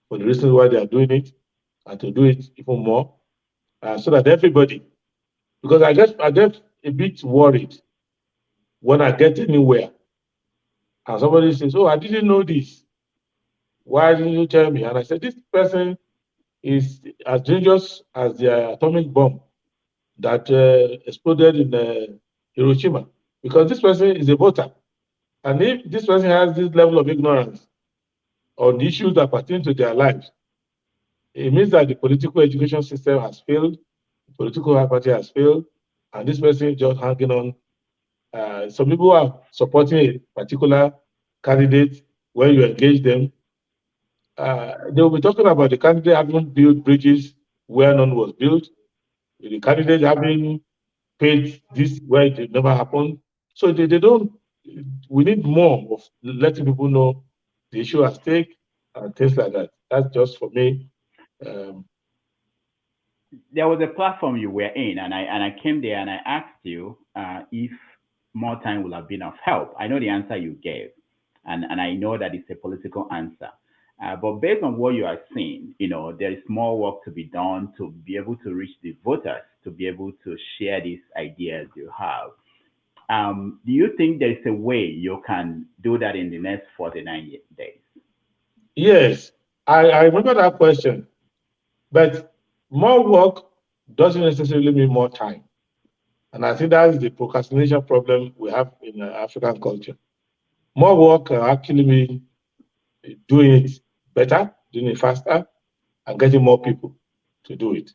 for the reasons why they are doing it, and to do it even more, so that everybody, because I get a bit worried when I get anywhere and somebody says, "Oh, I didn't know this. Why didn't you tell me?" And I said, "This person is as dangerous as the atomic bomb that exploded in Hiroshima, because this person is a voter. And if this person has this level of ignorance on issues that pertain to their lives, it means that the political education system has failed, the political party has failed, and this person is just hanging on. Some people are supporting a particular candidate. When you engage them, they will be talking about the candidate having built bridges where none was built, the candidate having paid this where it never happened. So they don't. We need more of letting people know the issue at stake and things like that. That's just for me. There was a platform you were in, and I came there and I asked you if more time would have been of help. I know the answer you gave, and I know that it's a political answer. But based on what you are seeing, there is more work to be done to be able to reach the voters, to be able to share these ideas you have. Do you think there is a way you can do that in the next 49 days? Yes, I remember that question. But more work doesn't necessarily mean more time. And I think that's the procrastination problem we have in African culture. More work can actually mean doing it better, doing it faster, and getting more people to do it.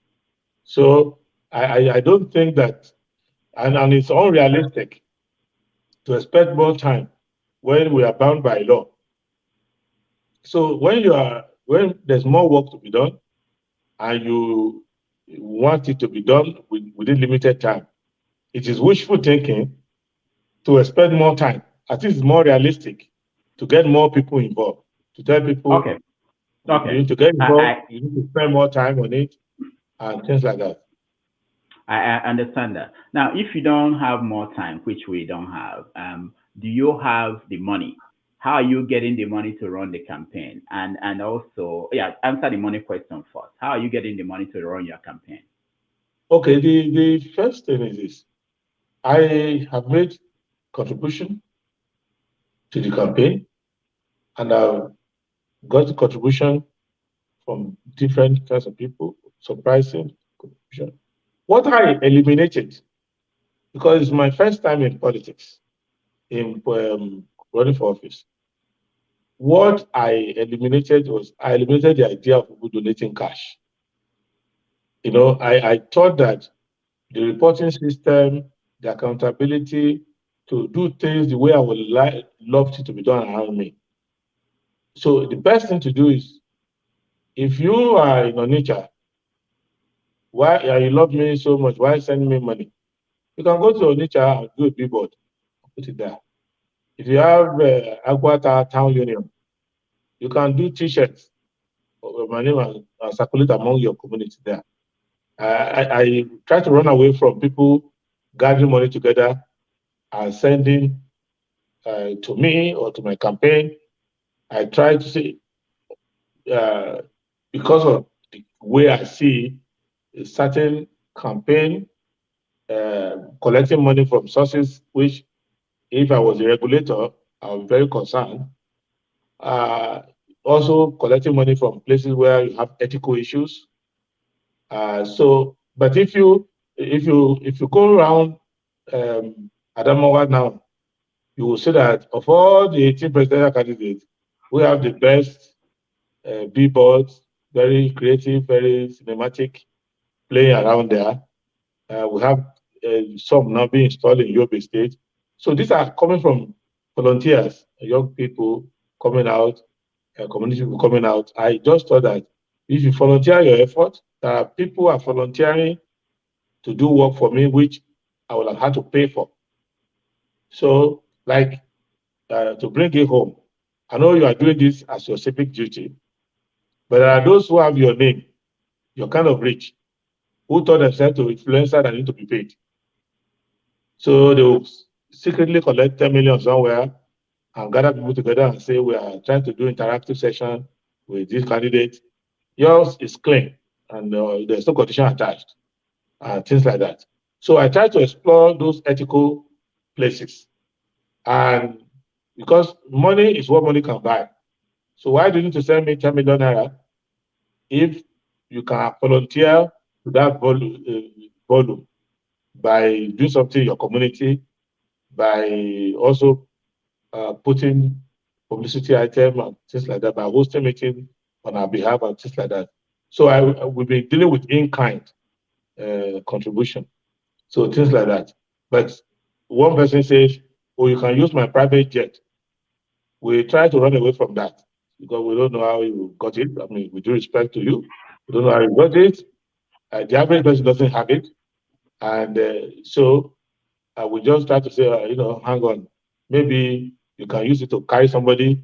So I don't think that, and it's unrealistic to expect more time when we are bound by law. So when there's more work to be done, and you want it to be done within limited time, it is wishful thinking to expect more time. I think it's more realistic to get more people involved, to tell people, you need to get involved, you need to spend more time on it, and things like that. I understand that. Now, if you don't have more time, which we don't have, do you have the money? How are you getting the money to run the campaign? And also, answer the money question first. How are you getting the money to run your campaign? Okay, the first thing is this. I have made contribution to the campaign, and I've got contribution from different kinds of people. surprising confusion. What I eliminated, because it's my first time in politics, in running for office, what I eliminated the idea of people donating cash. You know, I thought that the reporting system, the accountability to do things the way I would love it to be done around me. So the best thing to do is, if you are in Onitsha, why you love me so much, why send me money? You can go to Onitsha and do a billboard, put it there. If you have Aguata Town Union, you can do T-shirts, my name and circulate among your community there. I try to run away from people gathering money together and sending to me or to my campaign. I try to say, because of the way I see a certain campaign collecting money from sources which, if I was a regulator, I would be very concerned. Also collecting money from places where you have ethical issues. But if you go around Adamawa now, you will see that of all the 18 presidential candidates, we have the best billboards, very creative, very cinematic, playing around there. We have some now being installed in Yobe State. So these are coming from volunteers, young people coming out, community people coming out. I just thought that if you volunteer your effort, people are volunteering to do work for me, which I will have had to pay for. So, like, to bring it home, I know you are doing this as your civic duty, but there are those who have your name, you're kind of rich, who thought themselves to influencer that need to be paid. So they will secretly collect 10 million somewhere and gather people together and say, we are trying to do interactive session with this candidate. Yours is clean and there's no condition attached and things like that. So I try to explore those ethical places. And because money is what money can buy. So why do you need to send me 10 million naira if you can volunteer to that volume by doing something in your community, by also putting publicity item and things like that, by hosting meeting on our behalf and things like that. So we've been dealing with in-kind contribution. So things like that. But one person says, oh, you can use my private jet. We try to run away from that because we don't know how you got it. I mean, with due respect to you, we don't know how you got it. The average person doesn't have it. And so we just try to say, hang on, maybe you can use it to carry somebody,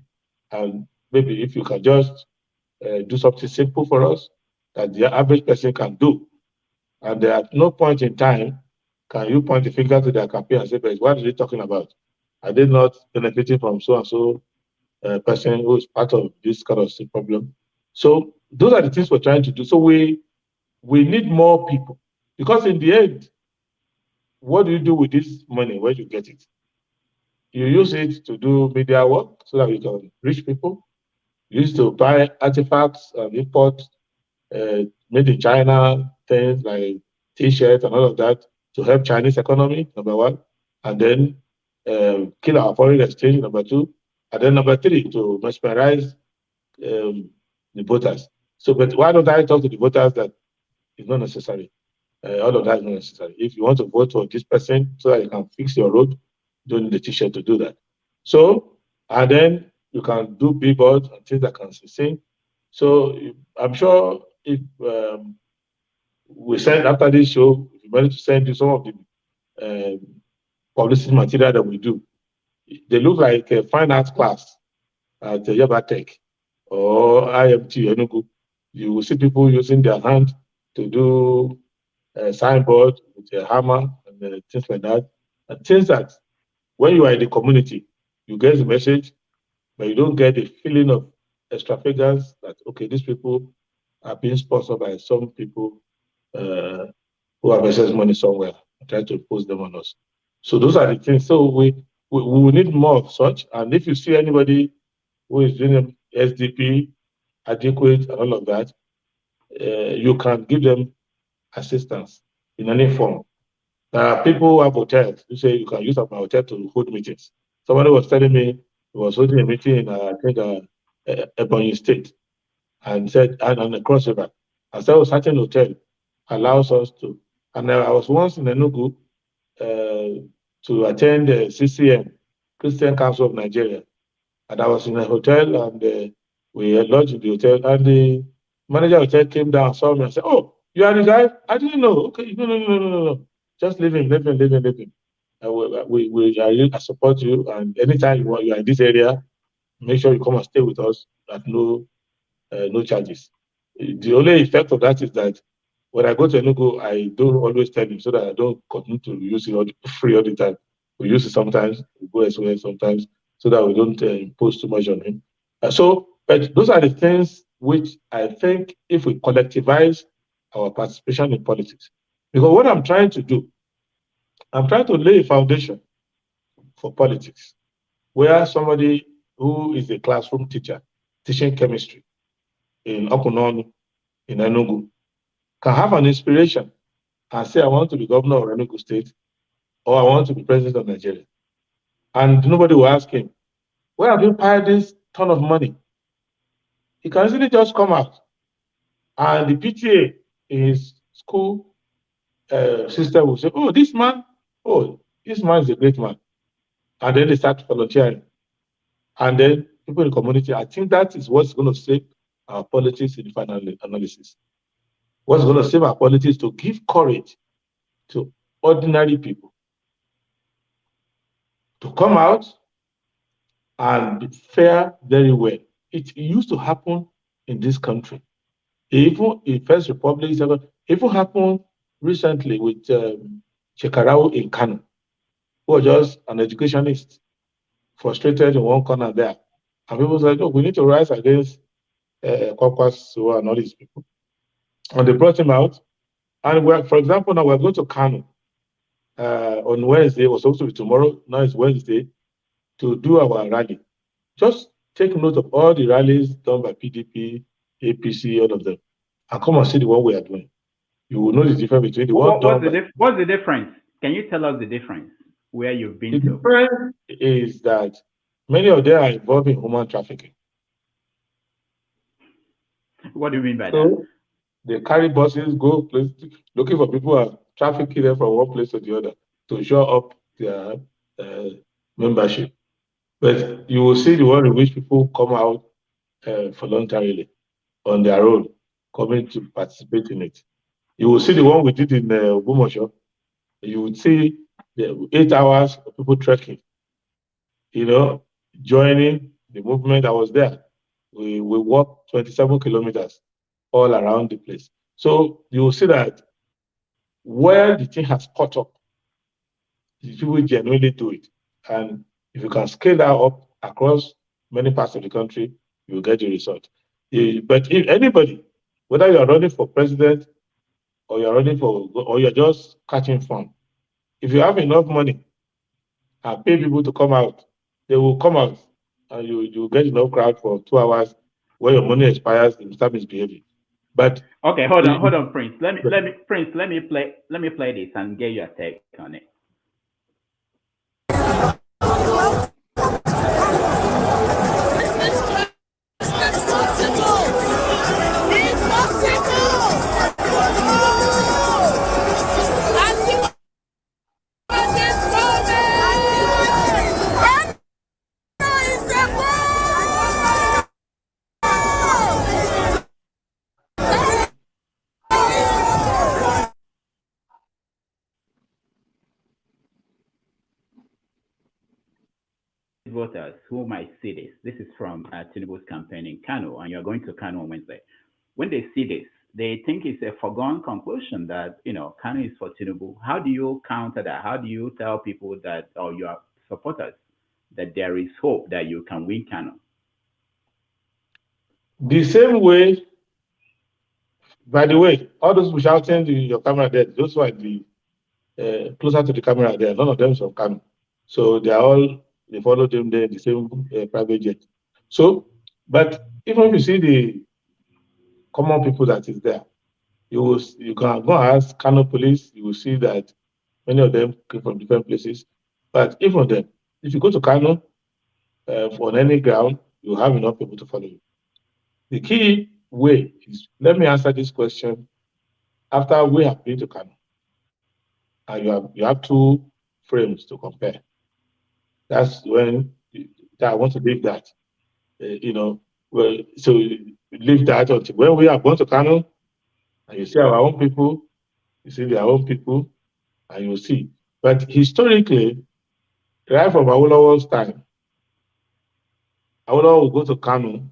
and maybe if you can just do something simple for us that the average person can do. And at no point in time can you point the finger to their campaign and say, but what are they talking about? Are they not benefiting from so-and-so person who is part of this kind of problem? So those are the things we're trying to do. So we need more people, because in the end, what do you do with this money when you get it? You use it to do media work so that you can reach people. You use it to buy artifacts and import made in China, things like T-shirts and all of that to help Chinese economy, number one. And then kill our foreign exchange, number two. And then number three, to mesmerize the voters. So, but why don't I talk to the voters that it's not necessary? All of that is not necessary. If you want to vote for this person so that you can fix your road, you don't need the T-shirt to do that. So, and then you can do billboards and things that can be seen. So I'm sure if we send after this show, if you manage to send you some of the publicity material that we do, they look like a fine arts class at Yaba Tech or IMT Enugu. You will see people using their hand to do a signboard with a hammer and things like that. And things that when you are in the community, you get the message, but you don't get the feeling of extravagance that, okay, these people are being sponsored by some people who have excess money somewhere and try to post them on us. So those are the things. So we need more of such. And if you see anybody who is doing SDP, adequate, and all of that, you can give them assistance in any form. There are people who have hotels who say you can use my hotel to hold meetings. Somebody was telling me he was holding a meeting in, I think, Ebonyi State, and said, and on the Cross River. I said, a certain hotel allows us to. And I was once in Enugu to attend the CCM, Christian Council of Nigeria. And I was in a hotel, and we lodged in the hotel, and the manager of the hotel came down, saw me, and said, "Oh, you are the guy? I didn't know. Okay, no. Just leave him. I support you, and anytime you are in this area, make sure you come and stay with us at no charges." The only effect of that is that when I go to Enugu, I don't always tell him so that I don't continue to use it free all the time. We use it sometimes, we go elsewhere sometimes, so that we don't impose too much on him. But those are the things which I think if we collectivize our participation in politics. Because what I'm trying to do, I'm trying to lay a foundation for politics where somebody who is a classroom teacher teaching chemistry in Okunonu, in Enugu, can have an inspiration and say, I want to be governor of Enugu State, or I want to be president of Nigeria. And nobody will ask him, where have you paid this ton of money? He can easily just come out. And the PTA in his school system will say, oh, this man is a great man. And then they start volunteering. And then people in the community, I think that is what's going to save our politics in the final analysis. What's going to save our politics to give courage to ordinary people to come out and fare very well. It used to happen in this country. Even in First Republic, it even happened recently with Shekarau in Kano, who was just an educationist, frustrated in one corner there. And people said, oh, we need to rise against Kwakwas and all these people. And they brought him out. And for example, now we're going to Kano on Wednesday. It was supposed to be tomorrow. Now it's Wednesday to do our rally. Just take note of all the rallies done by PDP, APC, all of them, and come and see the one we are doing. You will know the difference between the one done by... What's the difference? Can you tell us the difference where you've been to? The difference is that many of them are involved in human trafficking. What do you mean by that? They carry buses, go places, looking for people who are trafficking them from one place to the other to show up their membership. But you will see the one in which people come out voluntarily on their own, coming to participate in it. You will see the one we did in Ogumosho. You would see the 8 hours of people trekking, joining the movement. I was there. We walked 27 kilometers all around the place. So you will see that where the thing has caught up, people genuinely do it. And if you can scale that up across many parts of the country, you will get the result. But if anybody, whether you are running for president or you're just catching fun, if you have enough money and pay people to come out, they will come out, and you get enough crowd for 2 hours. When your money expires, they will start misbehaving. But okay, hold on, Prince. Let me play this and get your take on it. Voters who might see this. This is from Tinubu's campaign in Kano, and you're going to Kano on Wednesday. When they see this, they think it's a foregone conclusion that Kano is for Tinubu. How do you counter that? How do you tell people that, or your supporters, that there is hope that you can win Kano? The same way. By the way, all those who shouting your camera there, those who are closer to the camera there, none of them is from Kano. So they follow them there, the same private jet. So, but even if you see the common people that is there. You can go and ask Kano police, you will see that many of them came from different places. But even then, if you go to Kano on any ground, you have enough people to follow you. The key way is, let me answer this question after we have been to Kano. And you have two frames to compare. That's when I want to leave that. So leave that until when we are going to Kano, and you see our own people, you see their own people, and you see. But historically, right from Awolowo's time, Awolowo will go to Kano,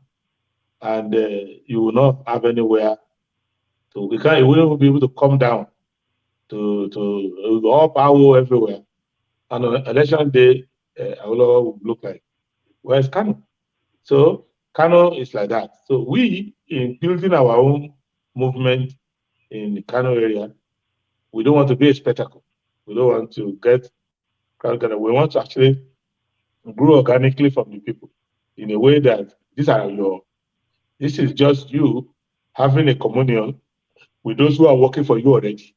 and you will not have anywhere to. You wouldn't be able to come down to all power everywhere. And on election day, Awolowo will look like, where's Kano? So Kano is like that. So we, in building our own movement in the Kano area, we don't want to be a spectacle. We don't want to get crowd gathered. We want to actually grow organically from the people in a way that this is just you having a communion with those who are working for you already.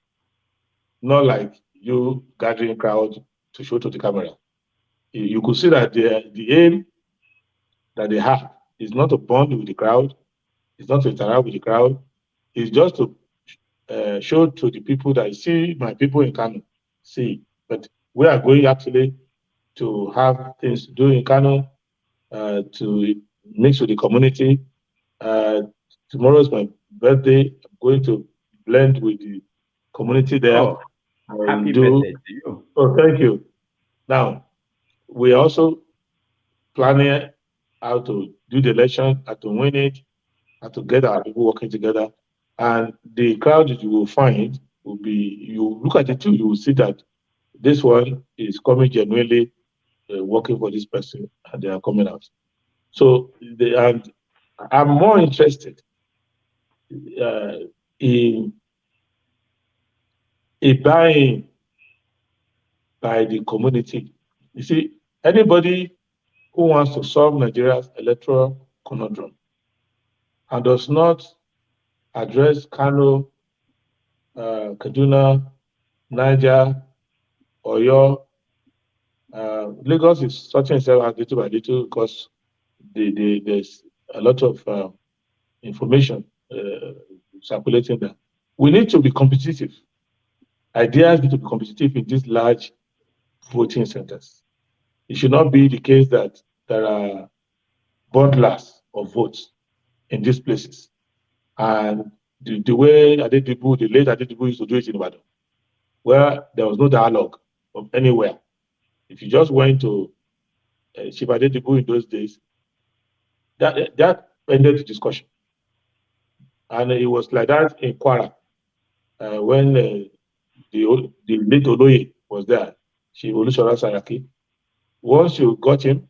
Not like you gathering crowd to show to the camera. You could see that the aim that they have is not to bond with the crowd, it's not to interact with the crowd, it's just to show to the people that, see my people in Kano, see. But we are going actually to have things to do in Kano, to mix with the community. Tomorrow is my birthday. I'm going to blend with the community there. Oh, happy birthday to you. Oh, thank you. Now, we are also planning how to do the election, how to win it, how to get our people working together. And the crowd that you will find will be, you look at it too, you will see that this one is coming genuinely working for this person, and they are coming out. So, and I'm more interested in a buying by the community. You see, anybody who wants to solve Nigeria's electoral conundrum and does not address Kano, Kaduna, Niger, Oyo, Lagos is sorting itself out little by little because there's a lot of information circulating there. We need to be competitive. Ideas need to be competitive in these large voting centers. It should not be the case that there are bundlers of votes in these places. And the way the late Adedibu used to do it in Ibadan, where there was no dialogue of anywhere. If you just went to Chief Adedibu in those days, that ended the discussion. And it was like that in Kwara, when the late Oloye was there, Chief Olusola Saraki. Once you got him,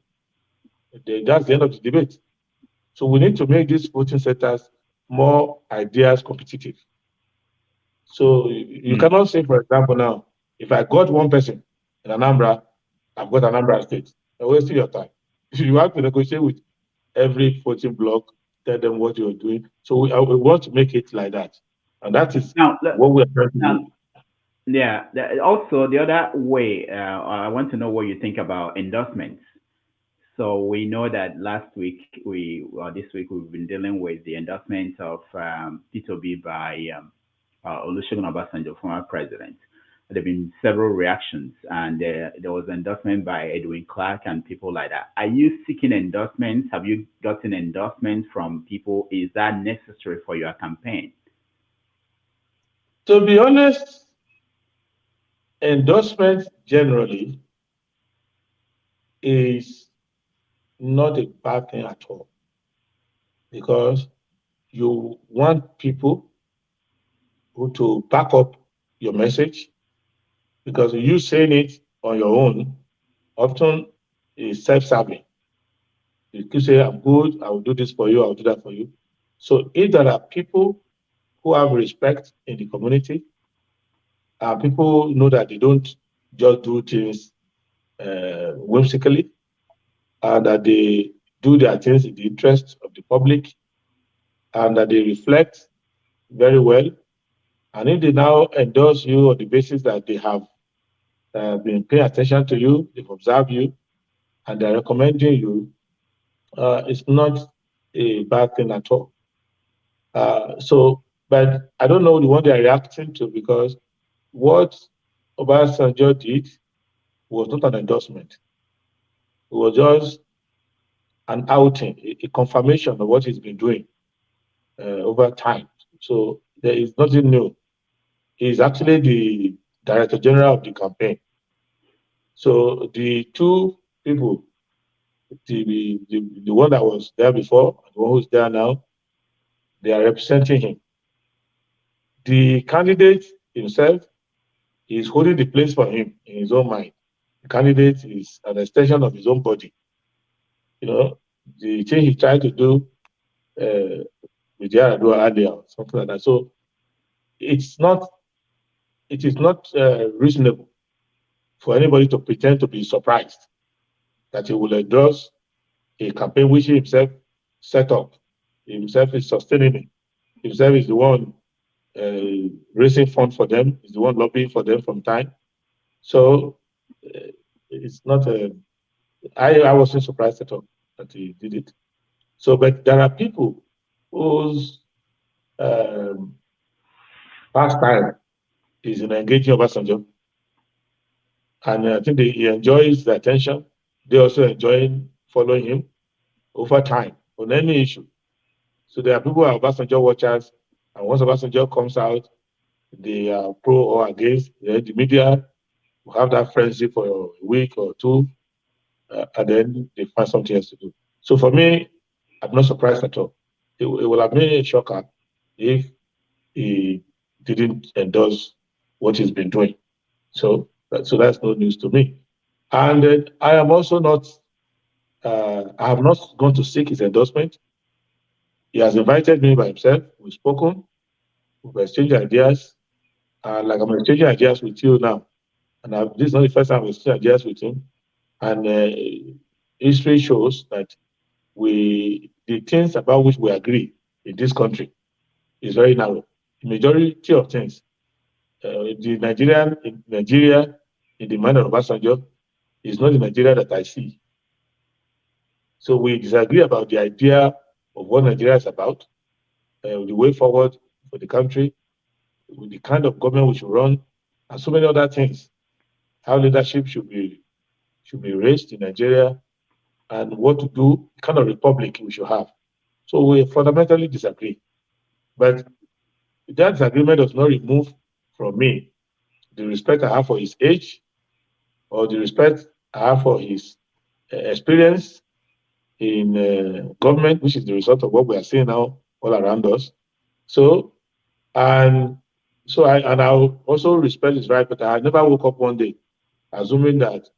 that's the end of the debate. So we need to make these voting centers more ideas competitive. So you cannot say, for example, now, if I got one person in Anambra, I've got Anambra State. You're wasting your time. You have to negotiate with every voting block, tell them what you're doing. So we want to make it like that. And that is what we are trying to do. Yeah. Also, the other way, I want to know what you think about endorsements. So we know that this week we've been dealing with the endorsement of P2B by Olusegun Obasanjo, former president. There have been several reactions, and there was endorsement by Edwin Clark and people like that. Are you seeking endorsements? Have you gotten endorsements from people? Is that necessary for your campaign? To be honest, endorsement generally is not a bad thing at all, because you want people who to back up your message, because you saying it on your own often is self-serving. You can say, I'm good, I will do this for you, I will do that for you. So if there are people who have respect in the community, people know that they don't just do things whimsically, and that they do their things in the interest of the public, and that they reflect very well. And if they now endorse you on the basis that they have been paying attention to you, they've observed you, and they're recommending you, it's not a bad thing at all. But I don't know the one they're reacting to, because what Obasanjo did was not an endorsement. It was just an outing, a confirmation of what he's been doing over time. So there is nothing new. He's actually the Director General of the campaign. So the two people, the one that was there before, and the one who's there now, they are representing him. The candidate himself is holding the place for him in his own mind. The candidate is an extension of his own body. You know, the thing he tried to do with Adewole Adebayo, something like that. So it is not reasonable for anybody to pretend to be surprised that he will endorse a campaign which he himself set up. He himself is sustaining it. Himself is the one raising funds for them, is the one lobbying for them from time. So it's not I wasn't surprised at all that he did it. So, but there are people whose pastime is in engaging Obasanjo. And I think he enjoys the attention. They also enjoy following him over time on any issue. So there are people who are Obasanjo watchers, and once Obasanjo comes out, they are pro or against. The media will have that frenzy for a week or two, and then they find something else to do. So for me, I'm not surprised at all. It will have been a shocker if he didn't endorse what he's been doing. So that's no news to me. And I am also not, I have not gone to seek his endorsement. He has invited me by himself. We've spoken, we've exchanged ideas, like I'm exchanging ideas with you now. And this is not the first time I'm exchanging ideas with him. And history shows that the things about which we agree in this country is very narrow. The majority of things, Nigeria, in the mind of Obasanjo, is not the Nigeria that I see. So we disagree about the idea of what Nigeria is about, the way forward for the country, with the kind of government we should run, and so many other things. How leadership should be raised in Nigeria, and what to do, the kind of republic we should have. So we fundamentally disagree. But that disagreement does not remove from me the respect I have for his age, or the respect I have for his experience in government, which is the result of what we are seeing now all around us. So, I also respect his right, but I never woke up one day assuming that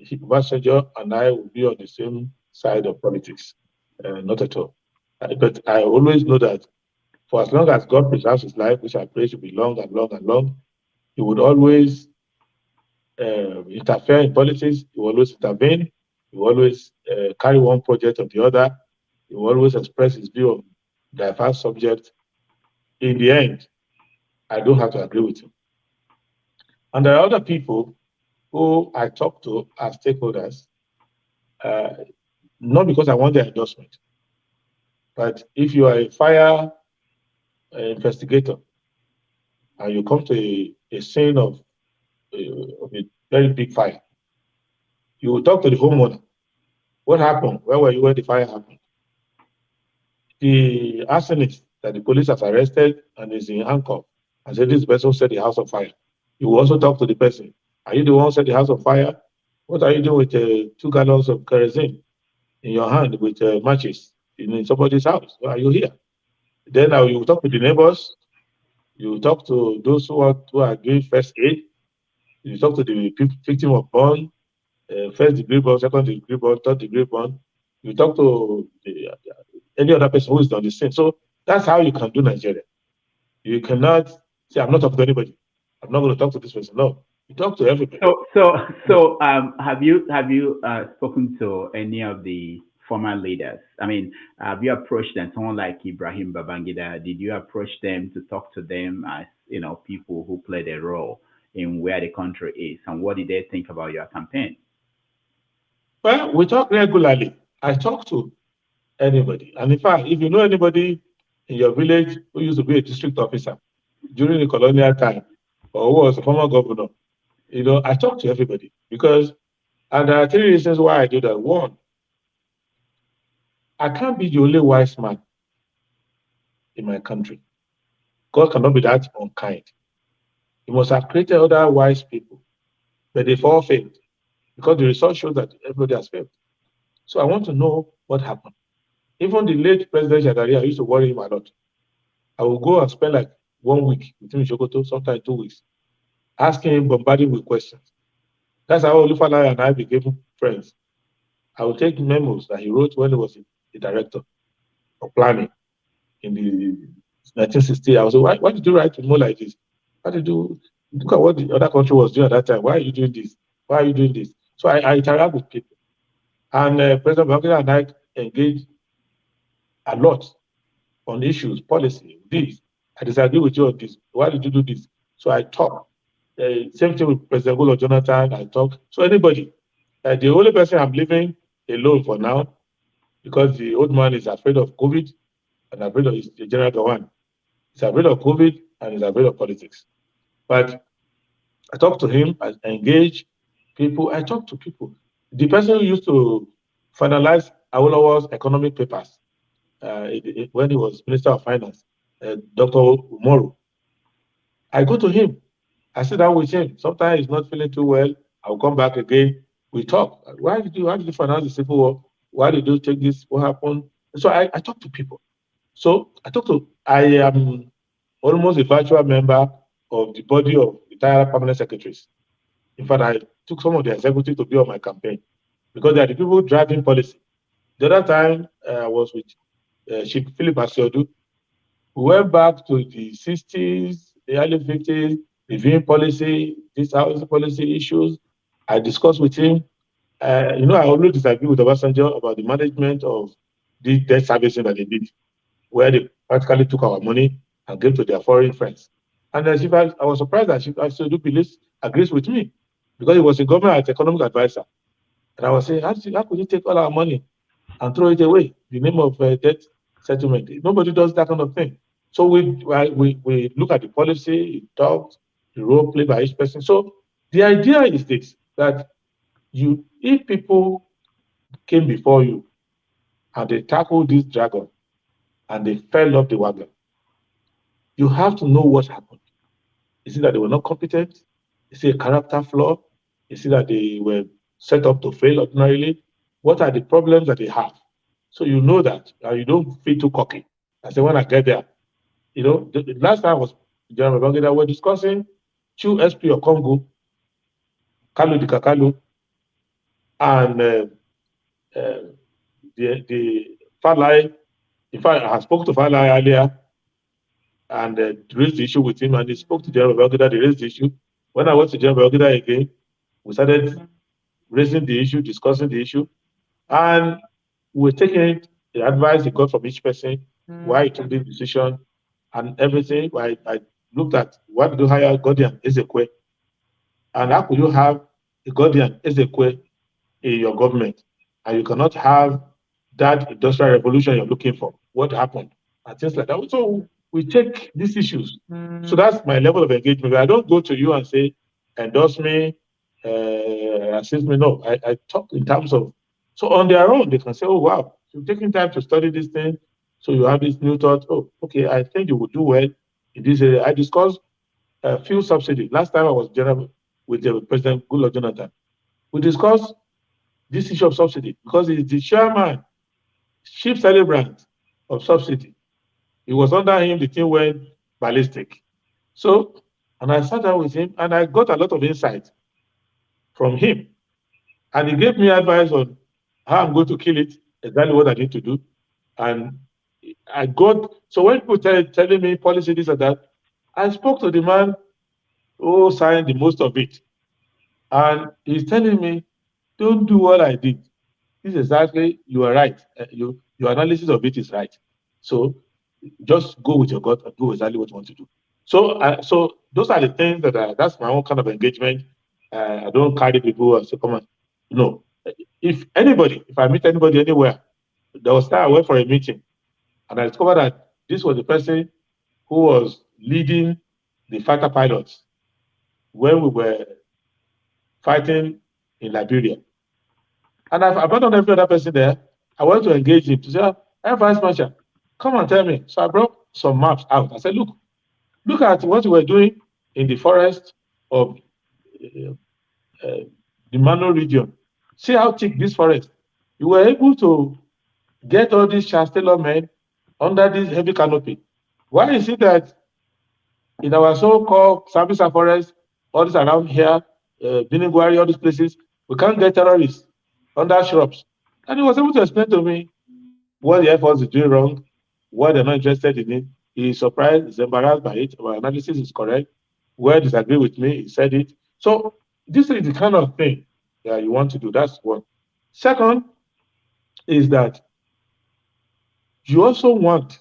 Obasanjo and I will be on the same side of politics. Not at all. But I always know that for as long as God preserves his life, which I pray should be long and long and long, he would always interfere in politics. He will always intervene. He will always carry one project or the other. He will always express his view on diverse subjects. In the end, I don't have to agree with him. And there are other people who I talk to as stakeholders, not because I want their endorsement, but if you are a fire investigator and you come to a scene of a very big fire, you will talk to the homeowner. What happened? Where were you when the fire happened? The arsonist that the police has arrested and is in handcuff and said this person set the house on fire. You will also talk to the person. Are you the one who set the house on fire? What are you doing with 2 gallons of kerosene in your hand with matches in somebody's house? Why are you here? Then you talk to the neighbors. You talk to those who are doing first aid. You talk to the victim of burn, first degree burn, second degree burn, third degree burn. You talk to any other person who is on the scene. So that's how you can do Nigeria. You cannot say, I'm not talking to anybody. I'm not going to talk to this person. No, you talk to everybody. So have you spoken to any of the former leaders? I mean, have you approached them? Someone like Ibrahim Babangida, did you approach them to talk to them as people who played a role in where the country is, and what did they think about your campaign? Well, we talk regularly. I talk to anybody, and in fact, if you know anybody in your village who used to be a district officer during the colonial time, or who was a former governor, I talk to everybody because, and there are three reasons why I do that. One, I can't be the only wise man in my country. God cannot be that unkind. He must have created other wise people, but they've all failed because the results show that everybody has failed. So I want to know what happened. Even the late President Shagari, I used to worry him a lot. I will go and spend like 1 week with him in Sokoto, sometimes 2 weeks, asking him, bombarding with questions. That's how Olufala and I became friends. I would take memos that he wrote when he was the director of planning in the 1960s. I was like, why did you write more like this? Why did you look at what the other country was doing at that time? Why are you doing this? Why are you doing this? So I interact with people. And President Babangida and I engage a lot on issues, policy, this. I disagree with you on this. Why did you do this? So I talk. Same thing with President Goodluck Jonathan. I talk. So anybody. The only person I'm leaving alone for now, because the old man is afraid of COVID and afraid of the General Gawan. He's afraid of COVID and he's afraid of politics. But I talk to him, I engage people, I talk to people. The person who used to finalize Awolowo's economic papers when he was Minister of Finance, Dr. Umoru, I go to him. I sit down with him. Sometimes he's not feeling too well. I'll come back again. We talk. How did you finance the Civil War? Why did you take this? What happened? So I talk to people. So I am almost a virtual member of the body of retired permanent secretaries. In fact, I took some of the executives to be on my campaign because they are the people driving policy. The other time I was with Chief Philip Asiodu. We went back to the 60s, the early 50s, reviewing policy, this housing policy issues. I discussed with him. I always disagree with Obasanjo about the management of the debt servicing that they did, where they practically took our money and gave to their foreign friends. And I was surprised that Asiodu agrees with me because he was a government economic advisor. And I was saying, how could you take all our money and throw it away in the name of debt settlement? Nobody does that kind of thing. So we look at the policy, talk, the role played by each person. So the idea is this, that if people came before you and they tackled this dragon and they fell off the wagon, you have to know what happened. Is it that they were not competent? Is it a character flaw? Is it that they were set up to fail ordinarily? What are the problems that they have? So you know that, and you don't feel too cocky. I say when I get there, the last time I was General Babangida, we're discussing Chu SP of Congo, Kalu Dikakalu, and the Falai. In fact, I spoke to Falai earlier and raised the issue with him, and he spoke to General Babangida, they raised the issue. When I went to General Babangida again, we started raising the issue, discussing the issue, and we're taking the advice he got from each person, why he took the decision, and everything. I looked at why did you hire Guardian Ezekwe, and how could you have a Guardian Ezekwe in your government, and you cannot have that industrial revolution you're looking for? What happened? And things like that. So we take these issues. So that's my level of engagement. I don't go to you and say, endorse me, assist me. No, I talk in terms of, so on their own, they can say, oh, wow, you're taking time to study this thing. So you have this new thought, oh, okay, I think you would do well in this area. I discussed fuel subsidy. Last time I was general with President Goodluck Jonathan. We discussed this issue of subsidy because he's the chairman, chief celebrant of subsidy. It was under him the thing went ballistic. So, and I sat down with him and I got a lot of insight from him. And he gave me advice on how I'm going to kill it, exactly what I need to do. And I got, so when people telling me policy, this or that, I spoke to the man who signed the most of it. And he's telling me, don't do what I did. this is exactly, you are right. Your analysis of it is right. So just go with your gut and do exactly what you want to do. So those are the things that's my own kind of engagement. I don't carry people and say, come on. No. If I meet anybody anywhere, there was time I went for a meeting and I discovered that this was the person who was leading the fighter pilots when we were fighting in Liberia. And I've abandoned every other person there. I went to engage him to say, hey, Vice Marshal, come and tell me. So I brought some maps out. I said, look at what we were doing in the forest of the Mano region. See how thick this forest. You were able to get all these Chancellor men under this heavy canopy. Why is it that in our so-called Sambisa forest, all this around here, Binigwari, all these places, we can't get terrorists under shrubs? And he was able to explain to me what the Air Force is doing wrong, why they're not interested in it. He's surprised, he's embarrassed by it. Our analysis is correct. Where disagree with me, he said it. So this is the kind of thing that you want to do. That's one. Second is that you also want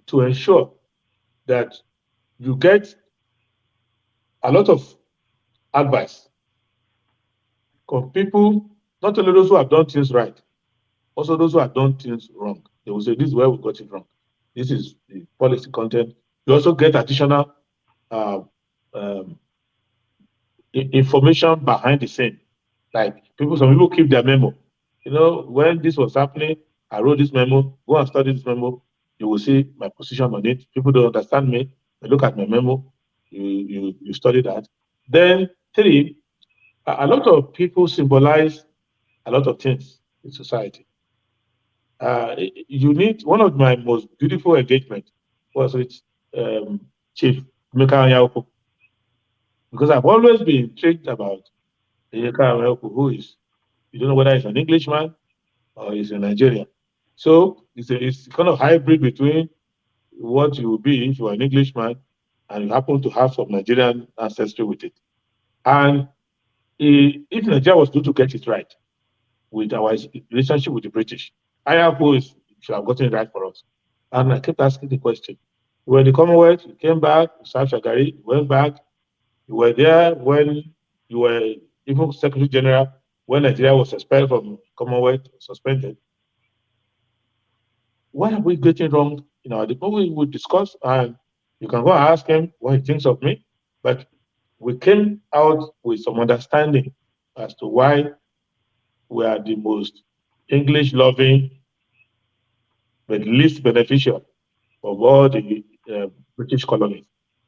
to ensure that you get a lot of advice from people, not only those who have done things right, also those who have done things wrong. They will say, this is where we got it wrong. This is the policy content. You also get additional information behind the scene. Like some people keep their memo. When this was happening, I wrote this memo. Go and study this memo. You will see my position on it. People don't understand me. They look at my memo. You study that. Then 3, a lot of people symbolize a lot of things in society. You need, one of my most beautiful engagement was with Chief Emeka Anyauku, because I've always been intrigued about Emeka Anyauku, who is, you don't know whether he's an Englishman or he's a Nigerian. So it's kind of hybrid between what you will be if you are an Englishman and you happen to have some Nigerian ancestry with it. And if Nigeria was to get it right with our relationship with the British, Anyauku should have gotten it right for us. And I kept asking the question. We were in the Commonwealth, you came back, South Shagari, you went back, you were there when you were even Secretary General, when Nigeria was expelled from Commonwealth, suspended. What are we getting wrong in our debate? We would discuss, and you can go and ask him what he thinks of me. But we came out with some understanding as to why we are the most English-loving but least beneficial of all the British colonies.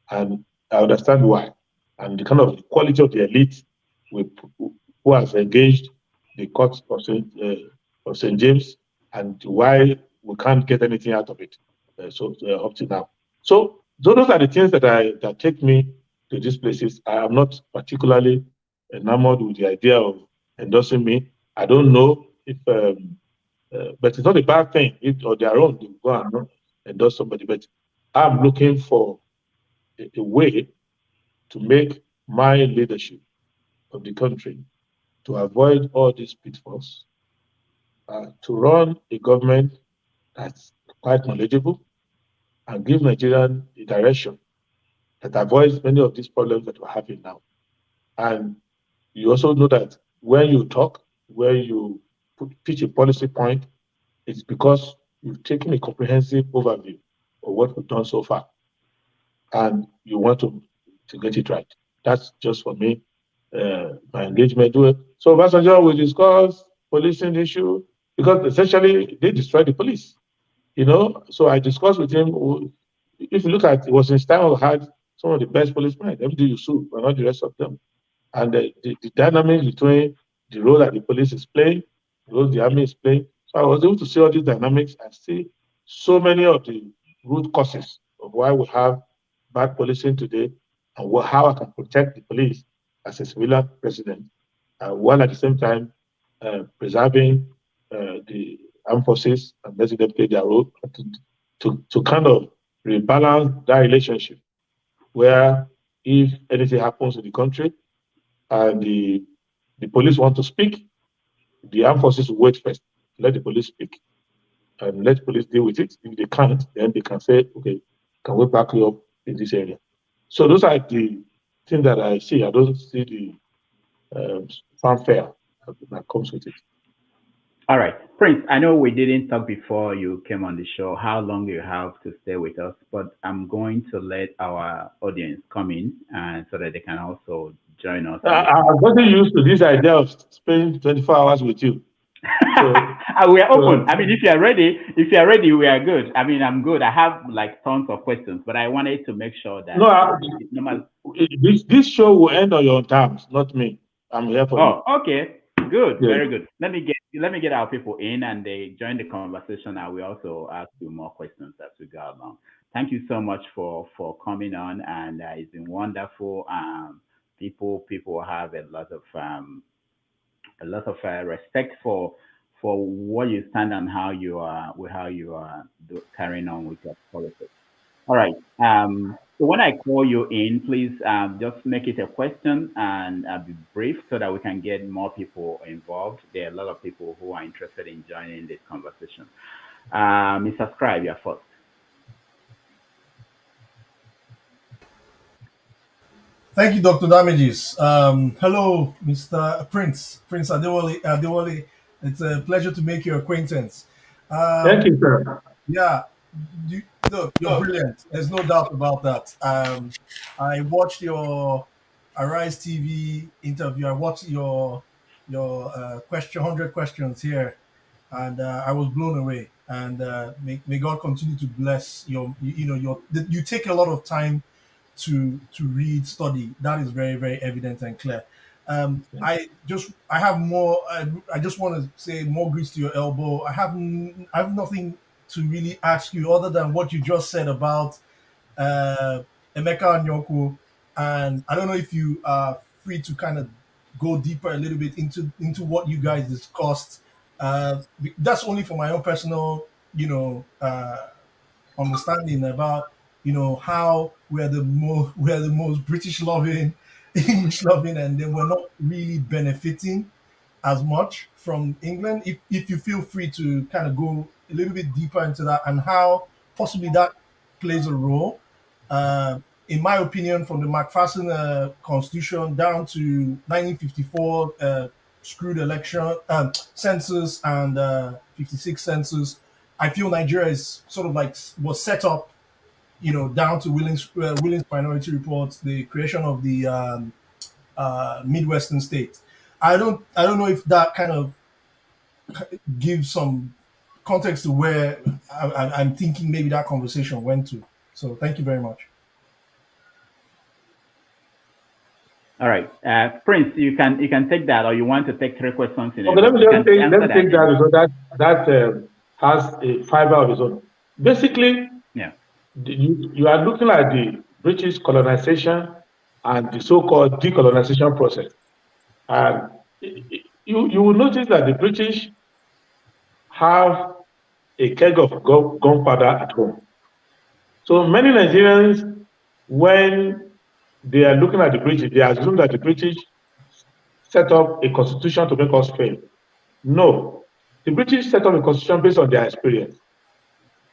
And I understand why. And the kind of quality of the elite who has engaged the court of St. James, and why we can't get anything out of it up to now. So those are the things that take me to these places. I am not particularly enamored with the idea of endorsing me. I don't know if, but it's not a bad thing if on their own they go and endorse somebody. But I'm looking for a way to make my leadership of the country to avoid all these pitfalls, to run a government that's quite knowledgeable and give Nigerians a direction that avoids many of these problems that we're having now. And you also know that when you talk, when you pitch a policy point, it's because you've taken a comprehensive overview of what we've done so far, and you want to get it right. That's just for me, my engagement with. So, Obasanjo, we discussed policing issue, because essentially they destroyed the police. So I discussed with him. If you look at, it was his time we had some of the best policemen, MD Yusuf, and not the rest of them. And the dynamics between the role that the police is playing, the role the army is playing. So I was able to see all these dynamics and see so many of the root causes of why we have bad policing today, and how I can protect the police as a civilian president, while at the same time preserving the armed forces and letting them play their role to kind of rebalance that relationship, where if anything happens in the country and the police want to speak, the armed forces will wait first, let the police speak, and let police deal with it. If they can't, then they can say, okay, can we back you up in this area? So those are the things that I see. I don't see the fanfare that comes with it. All right, Prince, I know we didn't talk before you came on the show how long you have to stay with us, but I'm going to let our audience come in so that they can also join us. I've gotten used to this idea of spending 24 hours with you. So, we are open. I mean, if you are ready, we are good. I mean, I'm good. I have like tons of questions, but I wanted to make sure that this show will end on your terms, not me. I'm here for you. Oh, okay. Good. Yeah. Very good. Let me get our people in and they join the conversation. I will also ask you more questions as we go along. Thank you so much for coming on, and it's been wonderful. People have a lot of respect for what you stand and how you are carrying on with your politics. All right. So when I call you in, please just make it a question and be brief so that we can get more people involved. There are a lot of people who are interested in joining this conversation. Mr. Scribe, you're first. Thank you, Dr. Damages. Hello, Mr. Prince Adewole. It's a pleasure to make your acquaintance. Thank you, sir. Yeah, look, you're brilliant. There's no doubt about that. I watched your Arise TV interview. I watched your 100 questions here, and I was blown away. And may God continue to bless you take a lot of time to read, study. That is very, very evident and clear. I have more. I just want to say more grease to your elbow. I have nothing to really ask you other than what you just said about Emeka and Yoko. And I don't know if you are free to kind of go deeper a little bit into what you guys discussed. That's only for my own personal, understanding about how we're the most British loving, English loving, and then we're not really benefiting as much from England. If you feel free to kind of go a little bit deeper into that and how possibly that plays a role. In my opinion, from the Macpherson Constitution down to 1954 screwed election census and 56 census, I feel Nigeria is sort of like was set up, down to Willings Minority Report, the creation of the Midwestern states. I don't know if that kind of gives some context to where I'm thinking maybe that conversation went to. So thank you very much. All right, Prince, you can take that, or you want to take 3 questions in a Okay, row. let me take that because that has a fiber of its own. Basically, yeah, you are looking at the British colonization and the so-called decolonization process, and you will notice that the British have a keg of gunpowder at home. So many Nigerians, when they are looking at the British, they assume that the British set up a constitution to make us fail. No, the British set up a constitution based on their experience.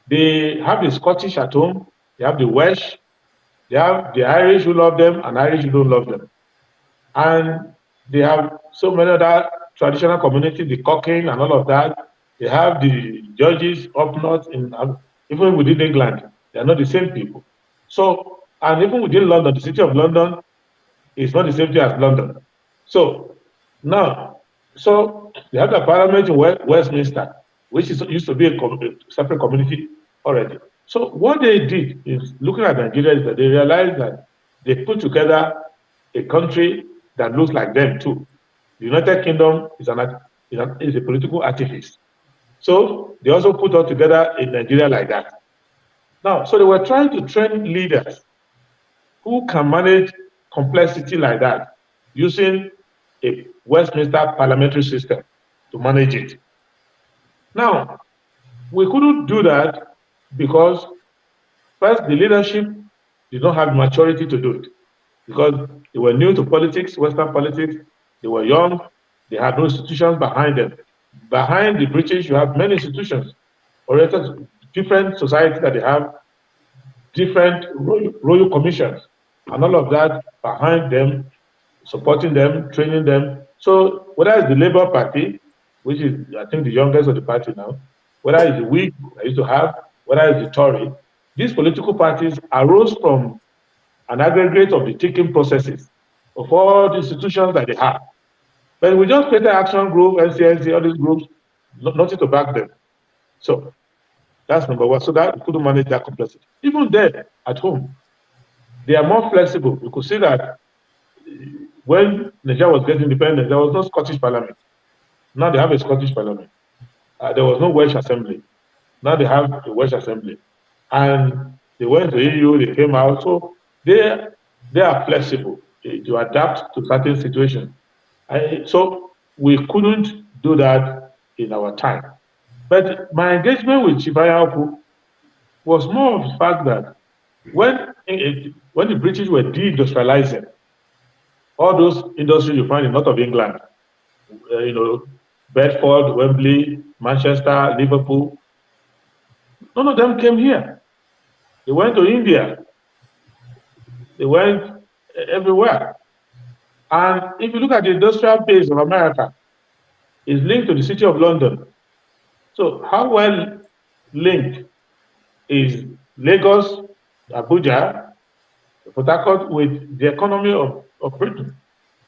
They have the Scottish at home, they have the Welsh, they have the Irish who love them and Irish who don't love them. And they have so many other traditional communities, the Cockney and all of that. They have the Georges up north, even within England, they are not the same people. So, and even within London, the city of London is not the same thing as London. So, now, they have the parliament in Westminster, which used to be a separate community already. So what they did is, looking at Nigeria, is that they realized that they put together a country that looks like them too. The United Kingdom is a political artifice. So they also put all together in Nigeria like that. Now, so they were trying to train leaders who can manage complexity like that using a Westminster parliamentary system to manage it. Now, we couldn't do that because first, the leadership did not have maturity to do it because they were new to politics, Western politics. They were young. They had no institutions behind them. Behind the British, you have many institutions oriented to different societies that they have different royal commissions, and all of that behind them, supporting them, training them. So whether it's the Labour Party, which is I think the youngest of the party now, whether it's the Whig I used to have, whether it's the Tory, these political parties arose from an aggregate of the taking processes of all the institutions that they have. But we just created Action Group, NCNC, all these groups, nothing to back them. So that's number one. So that we couldn't manage that complexity. Even there at home, they are more flexible. You could see that when Nigeria was getting independent, there was no Scottish Parliament. Now they have a Scottish Parliament. There was no Welsh Assembly. Now they have a Welsh Assembly. And they went to EU, they came out. So they are flexible to adapt to certain situations. So we couldn't do that in our time. But my engagement with Chibayaku was more of the fact that when the British were deindustrializing, all those industries you find in north of England, Bedford, Wembley, Manchester, Liverpool, none of them came here. They went to India. They went everywhere. And if you look at the industrial base of America, it's linked to the city of London. So how well linked is Lagos, Abuja, Port Harcourt with the economy of Britain?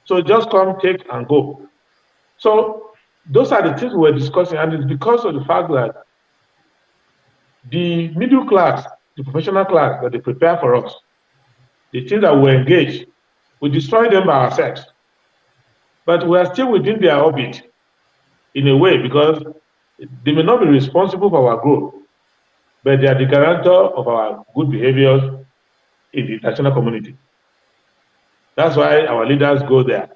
So just come, take, and go. So those are the things we're discussing, and it's because of the fact that the middle class, the professional class that they prepare for us, the things that we engage, we destroy them by ourselves. But we are still within their orbit in a way because they may not be responsible for our growth, but they are the guarantor of our good behaviors in the international community. That's why our leaders go there.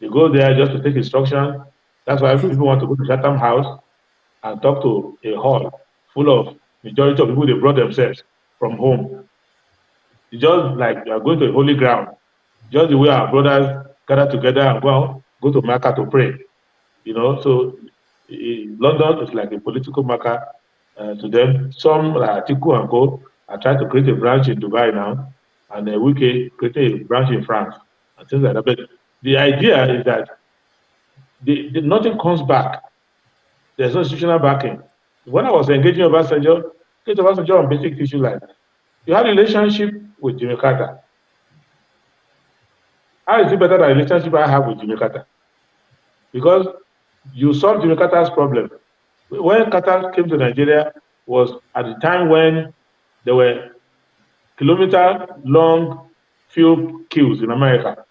They go there just to take instruction. That's why people want to go to Chatham House and talk to a hall full of majority of people they brought themselves from home. It's just like you are going to a holy ground, just the way our brothers gather together and go to Mecca to pray. So London is like a political Mecca to them. Some like Atiku and Co are trying to create a branch in Dubai now, and Wike created a branch in France and things like that. But the idea is that nothing comes back. There's no institutional backing. When I was engaging Obasanjo on basic issues like you had a relationship with Jimmy Carter. How is it better than the relationship I have with Jimmy Carter? Because you solved Jimmy Carter's problem. When Carter came to Nigeria was at the time when there were kilometer-long fuel queues in America.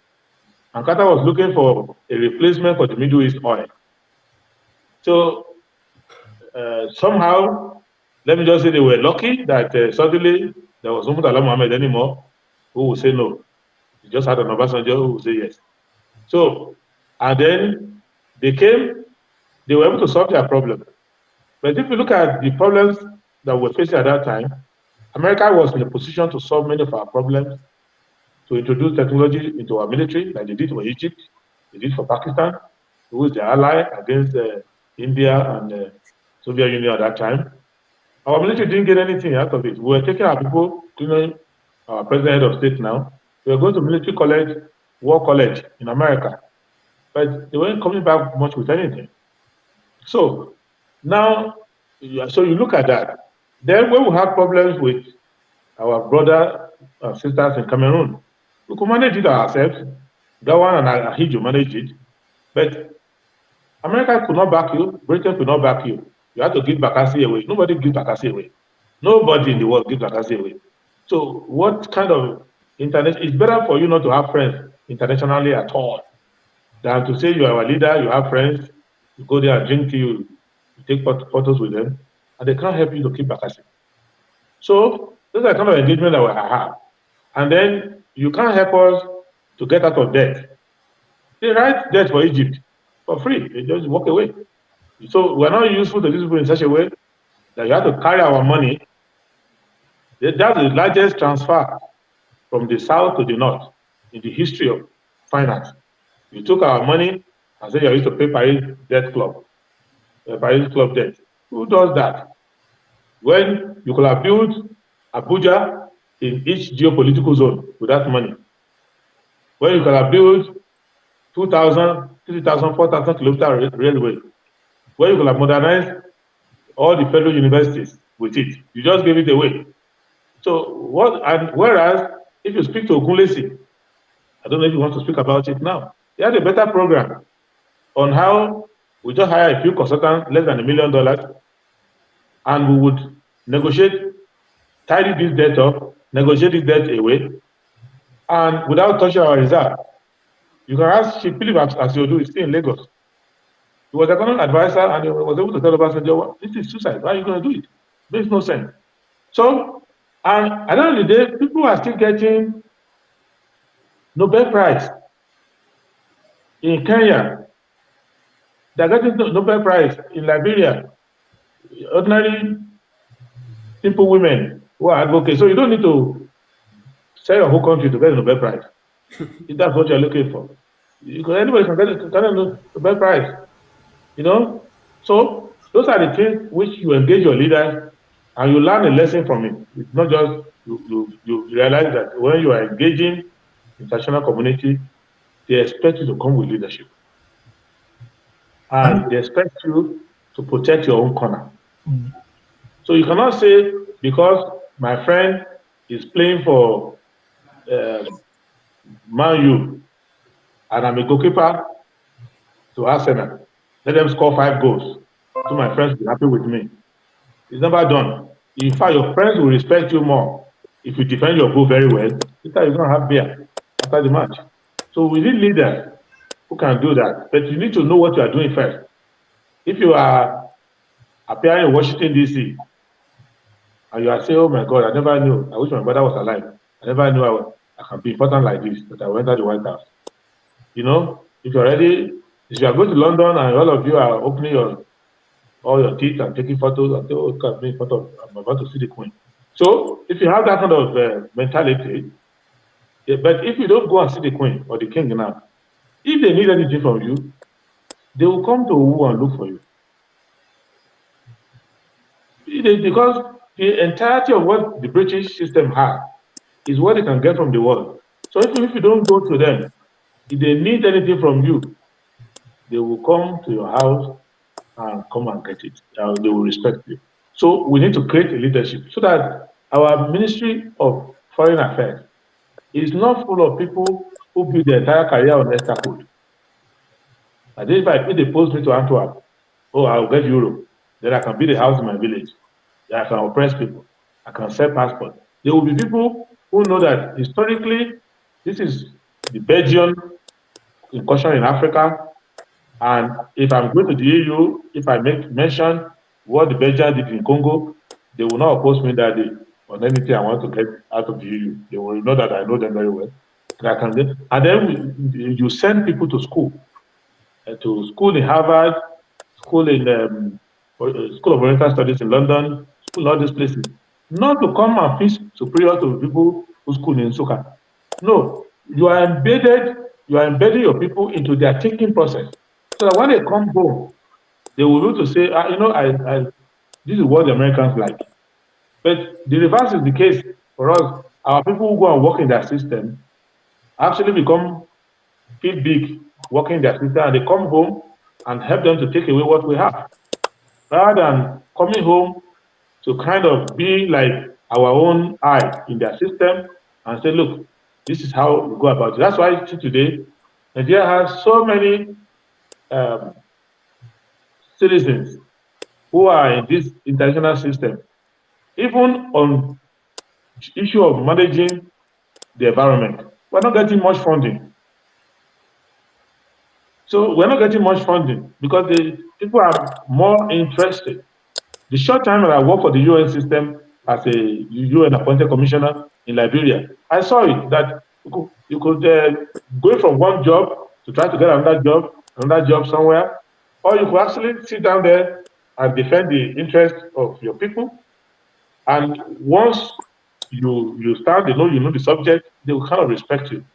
And Carter was looking for a replacement for the Middle East oil. So somehow, let me just say they were lucky that suddenly there was no Murtala Muhammad anymore who would say no. You just had an Obasanjo who would say yes. So, and then they were able to solve their problem. But if you look at the problems that we're facing at that time, America was in a position to solve many of our problems, to introduce technology into our military, like they did for Egypt, they did for Pakistan, who was their ally against India and Soviet Union at that time. Our military didn't get anything out of it. We were taking our people, including our president of state now. We were going to military college, war college in America, but they weren't coming back much with anything. So now, so you look at that. Then when we have problems with our brothers and sisters in Cameroon, we could manage it ourselves. Gawan and Ahijo managed it, but America could not back you, Britain could not back you. You have to give Bakassi away. Nobody gives Bakassi away. Nobody in the world gives Bakassi away. So what kind of internet? It's better for you not to have friends internationally at all than to say you are a leader, you have friends, you go there and drink tea, you take photos with them, and they can't help you to keep Bakassi. So those are the kind of engagement that we have. And then you can't help us to get out of debt. They write debt for Egypt for free. They just walk away. So we're not useful to these people in such a way that you have to carry our money. That's the largest transfer from the south to the north in the history of finance. You took our money and say you're used to pay Paris debt club, Paris club debt. Who does that? When you could have built Abuja in each geopolitical zone with that money. When you could have built 2,000, 3,000, 4,000 kilometer railway. When you could have modernized all the federal universities with it. You just gave it away. So what? And whereas if you speak to Ogunlesi, I don't know if you want to speak about it now. He had a better program on how we just hire a few consultants, less than $1 million, and we would negotiate, tidy this debt up, negotiate this debt away, and without touching our reserve. You can ask Chief Philip as you do, he's still in Lagos. He was economic advisor and he was able to tell Obasanjo, well, this is suicide. Why are you going to do it? It makes no sense. So, and at the end of the day, people are still getting Nobel Prize in Kenya. They're getting Nobel Prize in Liberia. Ordinary, simple women who are advocates. So you don't need to sell your whole country to get a Nobel Prize. If that's what you're looking for. Anybody can get a Nobel Prize. You know? So those are the things which you engage your leaders and you learn a lesson from it. It's not just you realize that when you are engaging international community, they expect you to come with leadership. And they expect you to protect your own corner. So you cannot say, because my friend is playing for Man U and I'm a goalkeeper to Arsenal, let them score 5 goals. So my friends will be happy with me. It's never done. In fact, your friends will respect you more if you defend your goal very well. Later, you're going to have beer after the match. So we need leaders who can do that. But you need to know what you are doing first. If you are appearing in Washington, D.C., and you are saying, oh my God, I never knew. I wish my brother was alive. I never knew I can be important like this, that I went to the White House. You know, if you're ready, if you are going to London and all of you are opening all your teeth and taking photos and say, oh, look at me, photo, I'm about to see the Queen. So if you have that kind of mentality, but if you don't go and see the Queen or the King now, if they need anything from you, they will come to Owu and look for you. Because the entirety of what the British system has is what they can get from the world. So if you don't go to them, if they need anything from you, they will come to your house and come and get it. They will respect you. So we need to create a leadership so that our Ministry of Foreign Affairs is not full of people who build their entire career on extra code. And if they post me to Antwerp, oh, I'll get Euro, then I can build a house in my village. I can oppress people. I can sell passport. There will be people who know that historically, this is the Belgian incursion in Africa. And if I'm going to the EU, if I mention what the Belgians did in Congo, they will not oppose me that day on anything I want to get out of the EU. They will know that I know them very well. And then you send people to school in Harvard, school in School of Oriental Studies in London, school in all these places, not to come and feel superior to people who school in Nsukka. No, you are embedding your people into their thinking process, so that when they come home, they will be able to say, this is what the Americans like. But the reverse is the case for us. Our people who go and work in their system actually feel big working in their system, and they come home and help them to take away what we have, rather than coming home to kind of be like our own eye in their system and say, look, this is how we go about it. That's why today, Nigeria has so many citizens who are in this international system, even on the issue of managing the environment. We're not getting much funding. So we're not getting much funding because the people are more interested. The short time that I worked for the UN system as a UN appointed commissioner in Liberia, I saw it that you could go from one job to try to get another job somewhere, or you could actually sit down there and defend the interest of your people. And once you start, you know the subject, they will kind of respect you.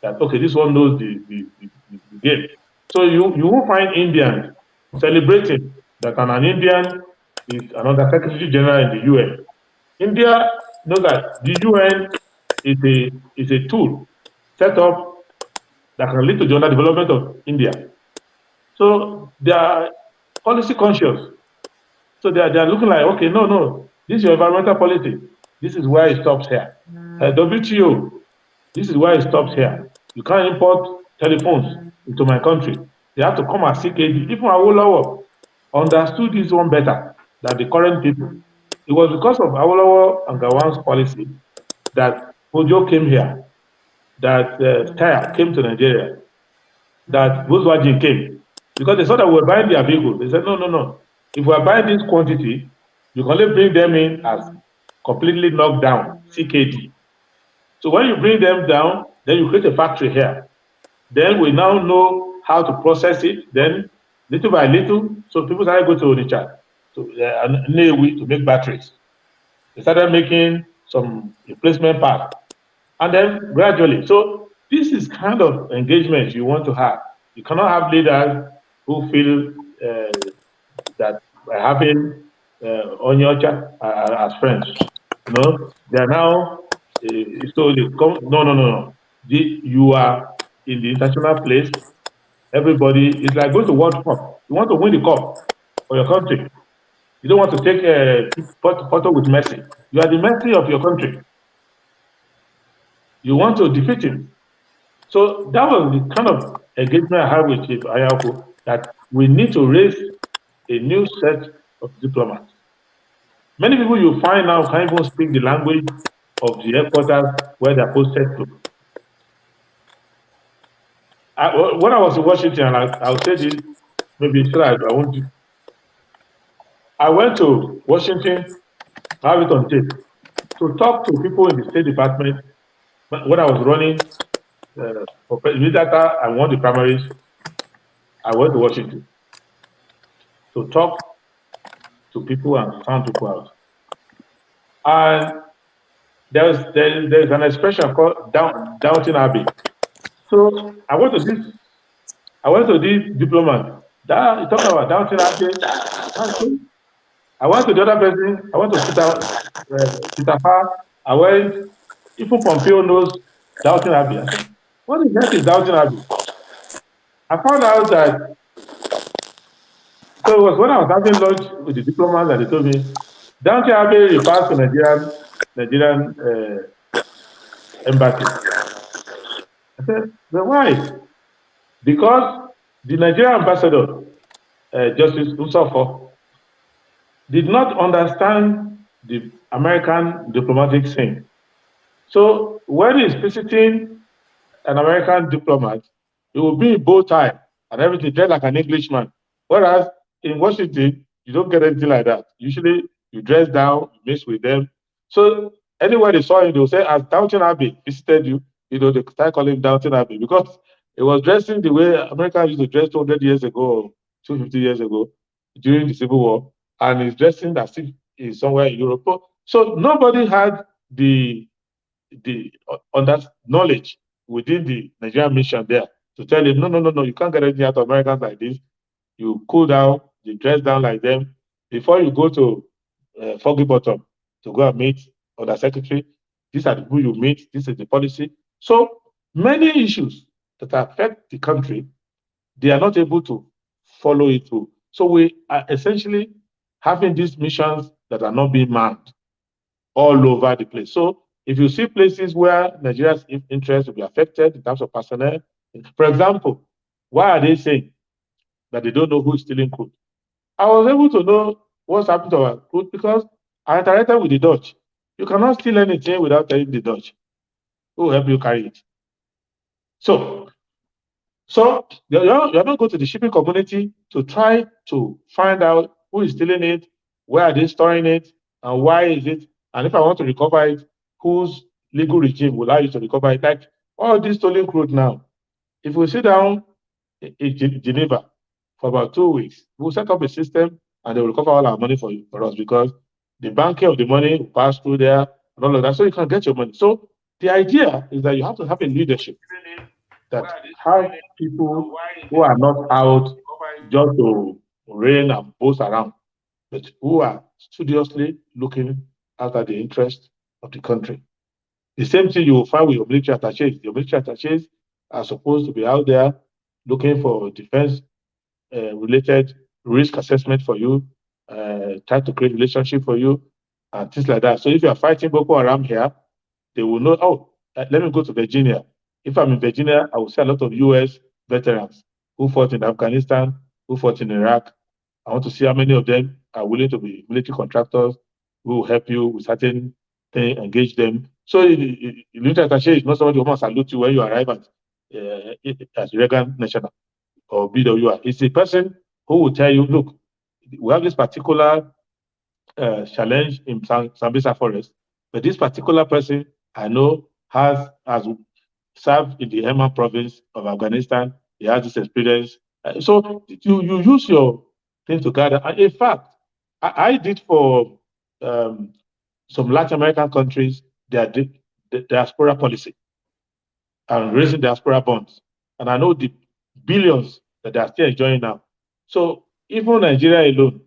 That okay, this one knows the game. So you won't find Indians celebrating that an Indian is another Secretary General in the UN. India knows that the UN is a tool set up that can lead to the underdevelopment of India. So they are policy conscious. So they are looking like, okay, no, this is your environmental policy. This is where it stops here. WTO, this is where it stops here. You can't import telephones into my country. They have to come at CKD. Even Awolowo understood this one better than the current people. It was because of Awolowo and Gawan's policy that Ojo came here, that Steyr came to Nigeria, that Volkswagen came. Because they saw that we were buying their vehicles. They said, no. If we are buying this quantity, you can only bring them in as completely knocked down, CKD. So when you bring them down, then you create a factory here. Then we now know how to process it. Then little by little, so people started going to Onitsha, to Nnewi to make batteries. They started making some replacement parts. And then gradually, so this is kind of engagement you want to have. You cannot have leaders who feel that by having Onyocha as friends, they are now so they come. No. You are in the international place. Everybody is like going to World Cup. You want to win the cup for your country. You don't want to take a photo with Messi. You are the Messi of your country. You want to defeat him. So that was the kind of engagement I had with Chief Ayako, that we need to raise a new set of diplomats. Many people you find now can't even speak the language of the headquarters where they're posted to. When I was in Washington, I'll say this, maybe I won't. I went to Washington, I have it on tape, to talk to people in the State Department when I was running for president after I won the primaries. I went to Washington to talk to people and sound people out. And there's an expression called doubting Abbey. So I went to this diplomat. That he talked about doubting Abbey. I went to the other person. I went to Peter Farr. I went. Even Pompeo knows doubting Abbey. I said, what the heck is doubting Abbey? I found out that. So it was when I was having lunch with the diplomats that they told me, doubting Abbey refers to Nigerian embassy. I said, well, why? Because the Nigerian ambassador, Justice Usofo, did not understand the American diplomatic scene. So when he's visiting an American diplomat, he will be in bow tie and everything, dressed like an Englishman. Whereas in Washington, you don't get anything like that. Usually you dress down, you mix with them. So anywhere they saw him, they will say, as Downton Abbey visited you, they start calling him Downton Abbey because he was dressing the way Americans used to dress 200 years ago or 250 years ago during the Civil War, and he's dressing as if he's somewhere in Europe. So nobody had the on that knowledge within the Nigerian mission there to tell him, no, you can't get anything out of Americans like this. You cool down, you dress down like them. Before you go to Foggy Bottom to go and meet other secretary, these are the people you meet, this is the policy. So many issues that affect the country, they are not able to follow it through. So we are essentially having these missions that are not being manned all over the place. So if you see places where Nigeria's interests will be affected in terms of personnel, for example, why are they saying that they don't know who's stealing crude? I was able to know what's happened to our crude because I interacted with the Dutch. You cannot steal anything without telling the Dutch who will help you carry it. So you're not going to the shipping community to try to find out who is stealing it, where are they storing it, and why is it? And if I want to recover it, whose legal regime will allow you to recover it? Like all this stolen crude now, if we sit down in Geneva for about 2 weeks, we'll set up a system and they will recover all our money for us because the banking of the money will pass through there and all of that, so you can get your money. So the idea is that you have to have a leadership that have people who are not out just to rain and boast around, but who are studiously looking after the interest of the country. The same thing you will find with your military attaches. Your military attaches are supposed to be out there looking for defense related risk assessment for you, try to create relationship for you, and things like that. So if you are fighting Boko Haram here, they will know, oh, let me go to Virginia. If I'm in Virginia, I will see a lot of US veterans who fought in Afghanistan, who fought in Iraq. I want to see how many of them are willing to be military contractors who will help you with certain things, engage them. So the military attaché is not somebody who must salute you when you arrive at Reagan National or BWR. It's a person who will tell you, look, we have this particular challenge in Sambisa Forest, but this particular person I know has served in the Helmand province of Afghanistan. He has this experience. So you use your thing to gather. And in fact, I did for some Latin American countries their diaspora policy and raising diaspora bonds. And I know the billions that they are still enjoying now. So even Nigeria alone,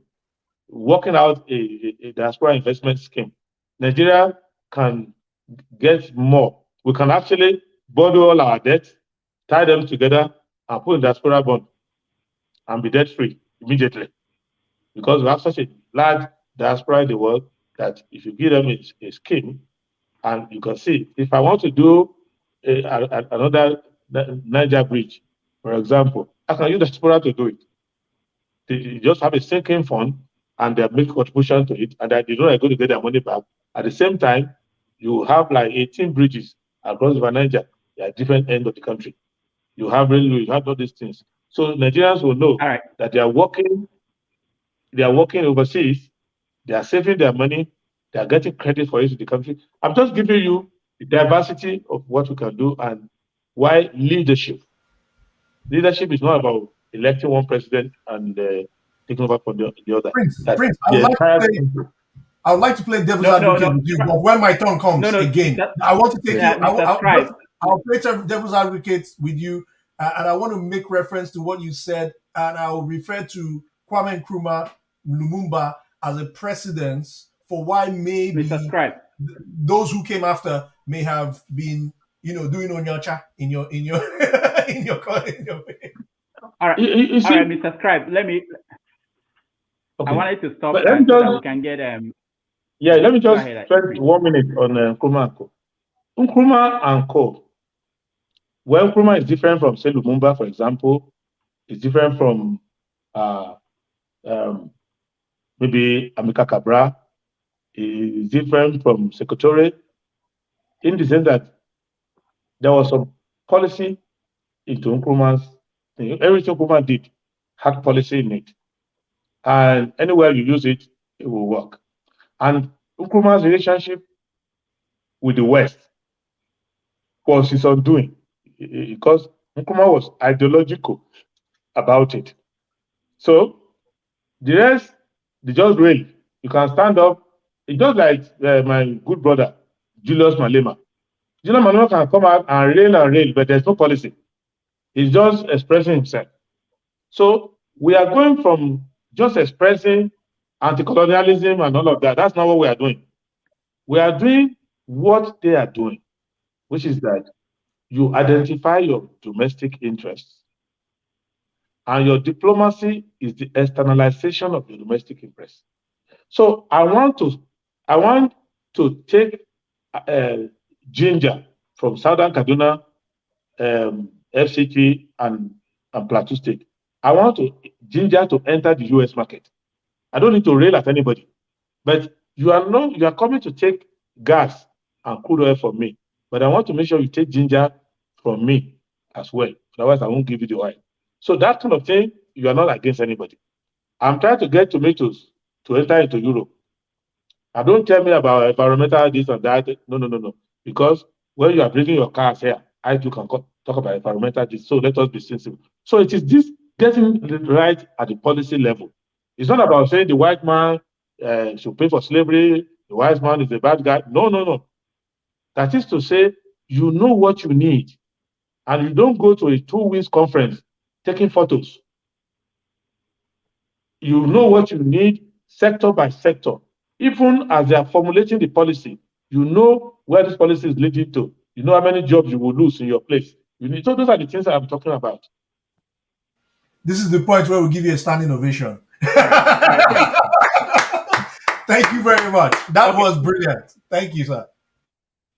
working out a diaspora investment scheme, Nigeria can get more. We can actually borrow all our debts, tie them together, and put in diaspora bond and be debt free immediately. Because we have such a large diaspora in the world that if you give them a scheme, and you can see, if I want to do another Niger bridge, for example, I can use diaspora to do it. They just have a sinking fund and they make contribution to it, and they know they're going to get their money back. At the same time, you have like 18 bridges across the Niger at different ends of the country. You have all these things. So Nigerians will know that they are working overseas, they are saving their money, they are getting credit for it in the country. I'm just giving you the diversity of what we can do and why leadership. Leadership is not about electing one president and taking over from the other. Prince, I would like to play devil's advocate with you, but when my turn comes again, I want to take you. I'll play devil's advocate with you, and I want to make reference to what you said, and I'll refer to Kwame Nkrumah Lumumba as a precedent for why maybe those who came after may have been, doing onyacha in your in your All right, Mr. Scribe, let me. Okay. I wanted to stop so that we can get let me just spend 1 minute on Nkrumah and Co. Nkrumah and Co. Well, Nkrumah is different from, say, Lumumba, for example. It's different from maybe Amilcar Cabral. It's different from Secretary, in the sense that there was some policy into Nkrumah's thing. Everything Nkrumah did had policy in it. And anywhere you use it, it will work. And Nkrumah's relationship with the West was his undoing, because Nkrumah was ideological about it. So the rest, they just rail. You can stand up. It's just like my good brother, Julius Malema. Julius Malema can come out and rail, but there's no policy. He's just expressing himself. So we are going from just expressing anti-colonialism and all of that. That's not what we are doing. We are doing what they are doing, which is that you identify your domestic interests, and your diplomacy is the externalization of your domestic interests. So I want to take Ginger from Southern Kaduna, FCT, and Plateau State. I want Ginger to enter the US market. I don't need to rail at anybody, but you are coming to take gas and crude oil from me, but I want to make sure you take ginger from me as well. Otherwise, I won't give you the oil. So that kind of thing, you are not against anybody. I'm trying to get tomatoes to enter into Europe. And don't tell me about environmental this and that. No. Because when you are bringing your cars here, I too can talk about environmental this. So let us be sensible. So it is this getting right at the policy level. It's not about saying the white man should pay for slavery, the white man is a bad guy. No. That is to say, you know what you need. and you don't go to a 2 weeks conference taking photos. You know what you need sector by sector. Even as they are formulating the policy, you know where this policy is leading to. You know how many jobs you will lose in your place. You need, so those are the things that I'm talking about. This is the point where we give you a standing ovation. Thank you very much. That was brilliant. Thank you, sir.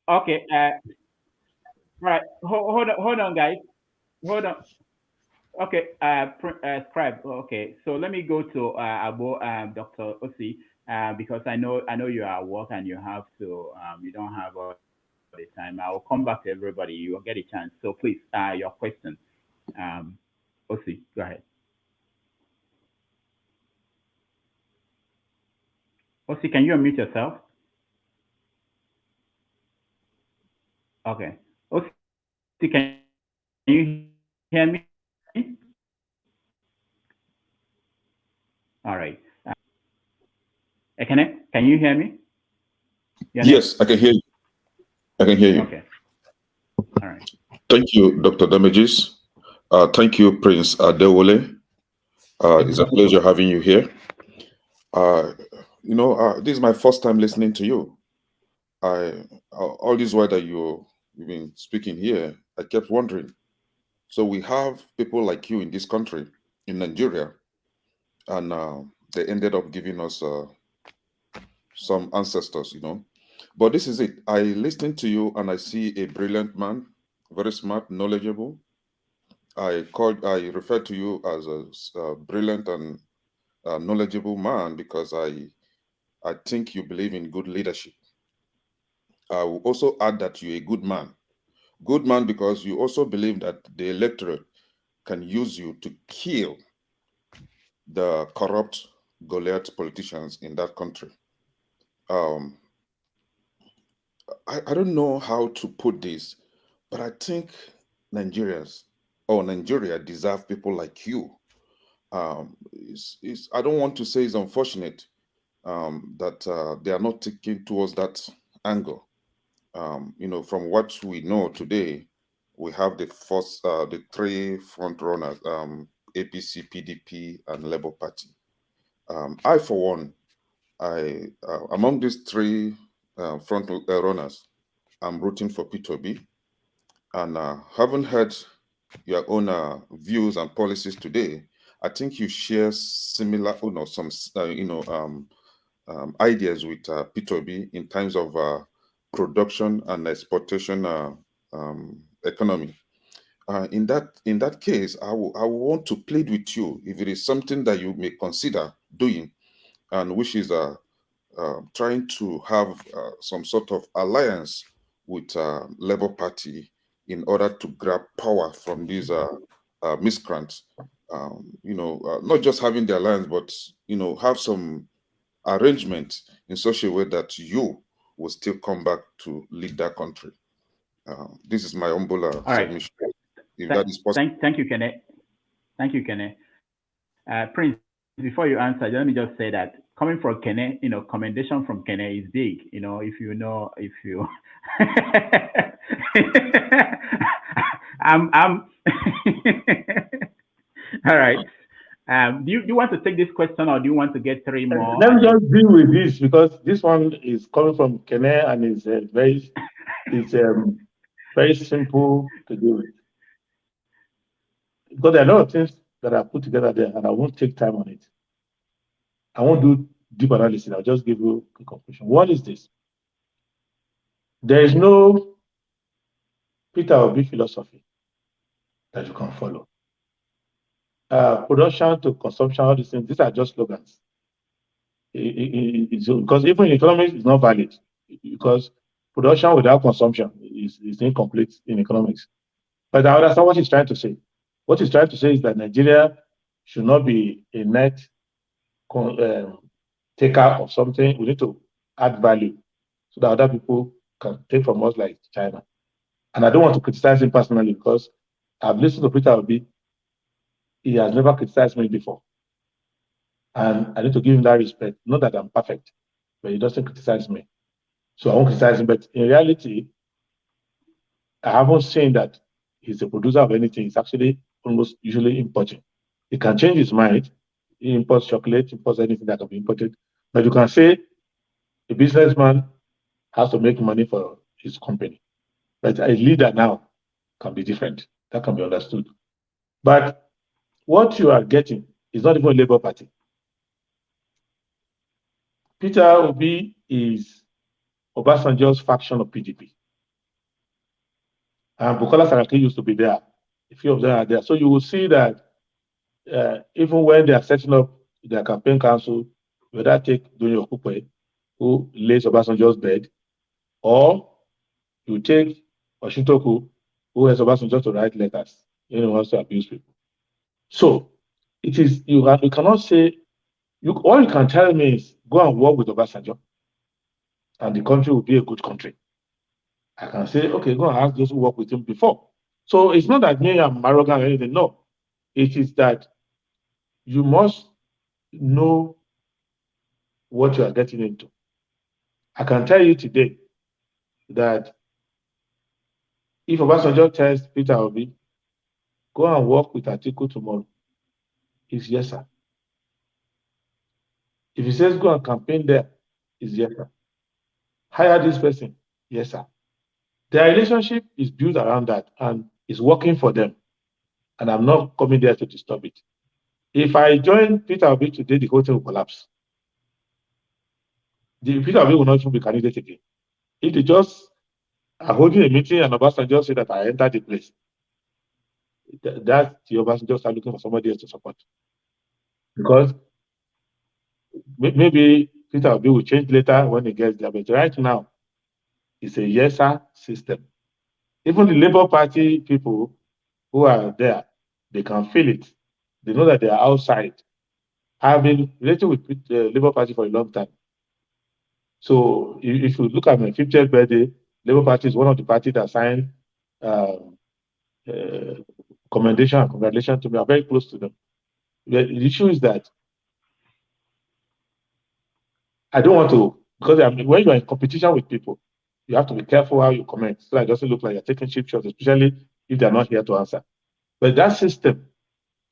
Okay. Right. Hold on, guys. Hold on. Okay. Scribe. Okay. So let me go to Dr. Osi, because I know you are at work and you have to. You don't have all the time. I will come back to everybody. You will get a chance. So please, your question. Osi, go ahead. Osi, can you unmute yourself? Okay. Osi, can you hear me? All right. Can you hear me? Yes, I can hear you. I can hear you. Okay. All right. Thank you, Dr. Damages. Thank you, Prince Adewole. It's a pleasure having you here. This is my first time listening to you. All this while that you've been speaking here, I kept wondering. So we have people like you in this country, in Nigeria, and they ended up giving us some ancestors, But this is it. I listen to you and I see a brilliant man, very smart, knowledgeable. I refer to you as a brilliant and knowledgeable man because I think you believe in good leadership. I will also add that you're a good man. Good man because you also believe that the electorate can use you to kill the corrupt Goliath politicians in that country. I don't know how to put this, but I think Nigeria deserve people like you. I don't want to say it's unfortunate that they are not taking towards that angle. From what we know today, we have the three front runners, APC, PDP, and Labour Party. I, for one, among these three front runners, I'm rooting for P2B, and haven't heard your own views and policies today. I think you share similar, some ideas with P2B in terms of production and exportation economy. In that case, I want to plead with you if it is something that you may consider doing, and which is trying to have some sort of alliance with Labour Party in order to grab power from these miscreants. Not just having the alliance, but have some arrangement in such a way that you will still come back to lead that country. This is my humble submission. If that is possible. Thank you, Kene. Thank you, Kene. Prince, before you answer, let me just say that coming from Kene, commendation from Kene is big. If you I'm all right. Do you want to take this question or do you want to get three more? Let me just deal with this because this one is coming from Kene and is very simple to deal with. Because there are a lot of things that are put together there and I won't take time on it. I won't do deep analysis. I'll just give you a conclusion. What is this? There is no Peter Obi philosophy that you can follow. Production to consumption, all these things, these are just slogans. Because even in economics, it's not valid. Because production without consumption is incomplete in economics. But I understand what he's trying to say. What he's trying to say is that Nigeria should not be a net taker of something. We need to add value so that other people can take from us like China. And I don't want to criticize him personally because I've listened to Peter Obi. He has never criticized me before. And I need to give him that respect. Not that I'm perfect, but he doesn't criticize me. So I won't criticize him. But in reality, I haven't seen that he's a producer of anything, he's actually almost usually importing. He can change his mind. He imports chocolate, imports anything that can be imported. But you can say a businessman has to make money for his company. But a leader now can be different. That can be understood. But what you are getting is not even a Labour Party. Peter Obi is Obasanjo's faction of PDP. And Bukola Saraki used to be there. A few of them are there. So you will see that even when they are setting up their campaign council, whether take Donyo Okupe, who lays Obasanjo's bed, or you take Oshintoku, who has Obasanjo to write letters, wants to abuse people. So it is you cannot say all you can tell me is go and work with Obasanjo, and the country will be a good country. I can say, okay, go and ask those who worked with him before. So it's not that me, I'm arrogant or anything. No. It is that you must know what you are getting into. I can tell you today that if Obasanjo tells Peter Obi, go and work with Atiku tomorrow, it's yes, sir. If he says go and campaign there, it's yes, sir. Hire this person, yes, sir. Their relationship is built around that and is working for them. And I'm not coming there to disturb it. If I join Peter Obi today, the whole thing will collapse. Peter Obi will not even be candidate again. If they just are holding a meeting and Obasanjo say that I entered the place, that's the Obasanjo start looking for somebody else to support. Because maybe Peter Obi will change later when he gets there, but right now, it's a yes sir system. Even the Labour Party people who are there, they can feel it. They know that they are outside. I've been related with the Labour Party for a long time. So if you look at my 50th birthday, Labour Party is one of the parties that signed commendation and congratulations to me. I'm very close to them. The issue is that I don't want to, because when you're in competition with people, you have to be careful how you comment so that it doesn't look like you're taking cheap shots, especially if they're not here to answer. But that system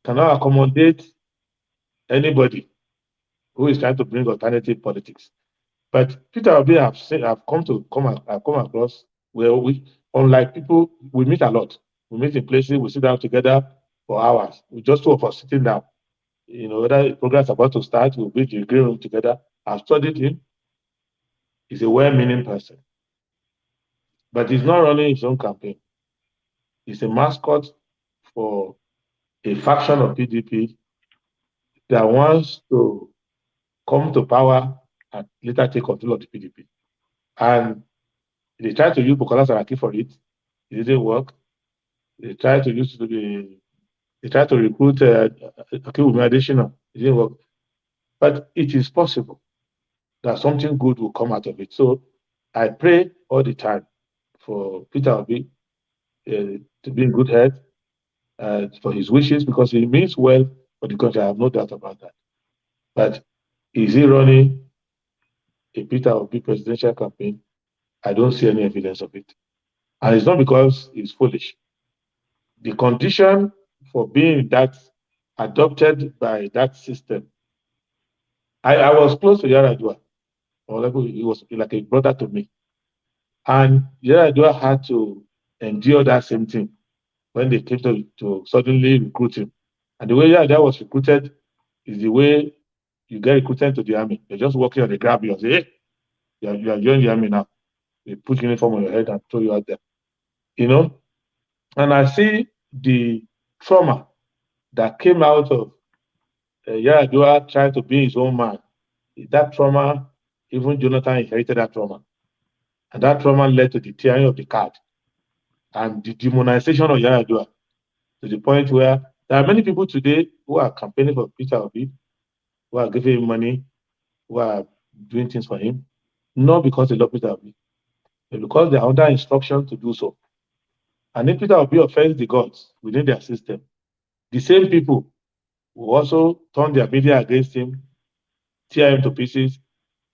cannot accommodate anybody who is trying to bring alternative politics. But Peter Obi I've come across where we, unlike people, we meet a lot. We meet in places, we sit down together for hours. We just two of us sitting down. Whether the program is about to start, we'll be in the green room together. I've studied him. He's a well-meaning person. But he's not running his own campaign. He's a mascot for a faction of PDP that wants to come to power and later take control of the PDP. And they tried to use Bukola Saraki for it. It didn't work. They tried to recruit Akiwumi Adesina. It didn't work. But it is possible that something good will come out of it. So I pray all the time for Peter Obi to be in good health, for his wishes, because he means well for the country. I have no doubt about that. But is he running a Peter Obi presidential campaign? I don't see any evidence of it. And it's not because he's foolish. The condition for being that adopted by that system, I was close to Yaradua. He was like a brother to me. And Yaradua had to endure that same thing when they came to suddenly recruit him. And the way Yaradua was recruited is the way you get recruited to the army. You're just walking on the grab you and say, hey, you are joining the army now. They put uniform on your head and throw you out there. And I see the trauma that came out of Yaradua trying to be his own man. That trauma, even Jonathan inherited that trauma. And that trauma led to the tearing of the card and the demonization of Yaradua to the point where there are many people today who are campaigning for Peter Obi, who are giving him money, who are doing things for him, not because they love Peter Obi, but because they are under instruction to do so. And if Peter Obi offends the gods within their system, the same people will also turn their media against him, tear him to pieces.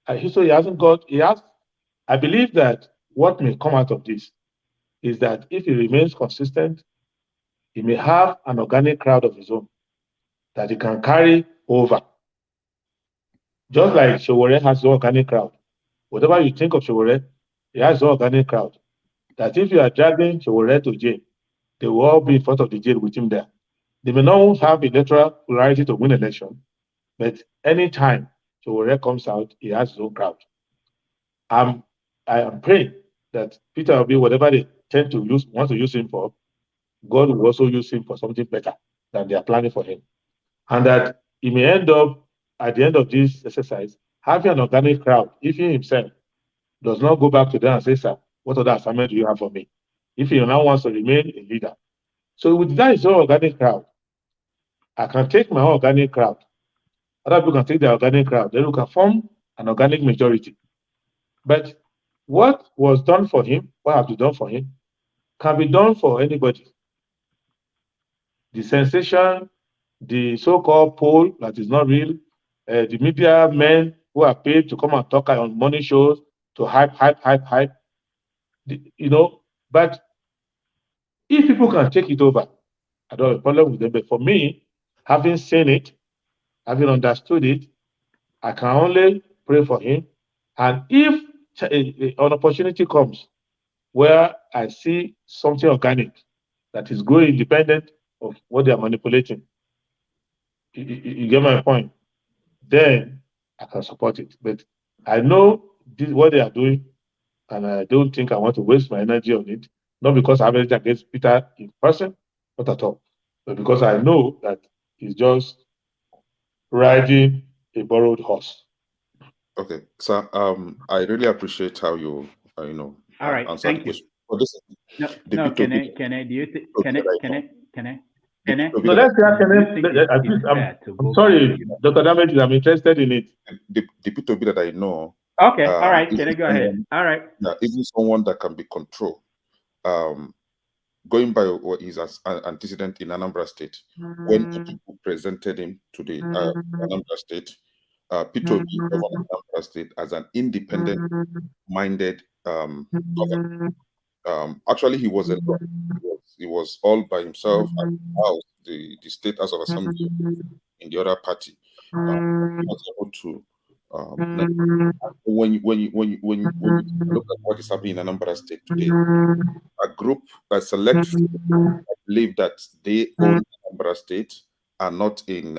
And so I believe that what may come out of this is that if he remains consistent he may have an organic crowd of his own that he can carry over. Just like Showore has his organic crowd. Whatever you think of Showore, he has his organic crowd. That if you are dragging Showore to jail, they will all be in front of the jail with him there. They may not have electoral plurality to win election, but anytime Showore comes out, he has his own crowd. I am praying that Peter will be whatever they want to use him for, God will also use him for something better than they are planning for him. And that he may end up, at the end of this exercise, having an organic crowd if he himself does not go back to them and say, sir, what other assignment do you have for me? If he now wants to remain a leader. So with that is all organic crowd. I can take my own organic crowd. Other people can take their organic crowd. Then we can form an organic majority. But what was done for him, what has been done for him, can be done for anybody. The sensation, the so-called poll that is not real, the media men who are paid to come and talk on money shows to hype. But if people can take it over, I don't have a problem with them. But for me, having seen it, having understood it, I can only pray for him. And if an opportunity comes where I see something organic that is growing independent of what they are manipulating, you get my point, then I can support it. But I know what they are doing, and I don't think I want to waste my energy on it. Not because I have anything against Peter in person, not at all, but because I know that he's just riding a borrowed horse. Okay, so I really appreciate how you All right, answered thank the you. question. So this is the No, P2P. can I, do you think, P2P can that I know. can I, The P2P So that I let's hear, do you think at it's least fair to I'm go back to sorry, you? Dr. Damage, I'm interested in it. the P2P that I know Okay, all right, can I isn't go ahead? someone, All right. isn't someone that can be controlled. Going by what is antecedent in Anambra State, when people presented him to the Anambra State, P2P governed Anambra State as an independent-minded governor. Actually, he was alone. He was all by himself at the house, the State House of Assembly in the other party. He was able to. When you look at what is happening in Anambra State today, a select few, I believe that they own Anambra State are not in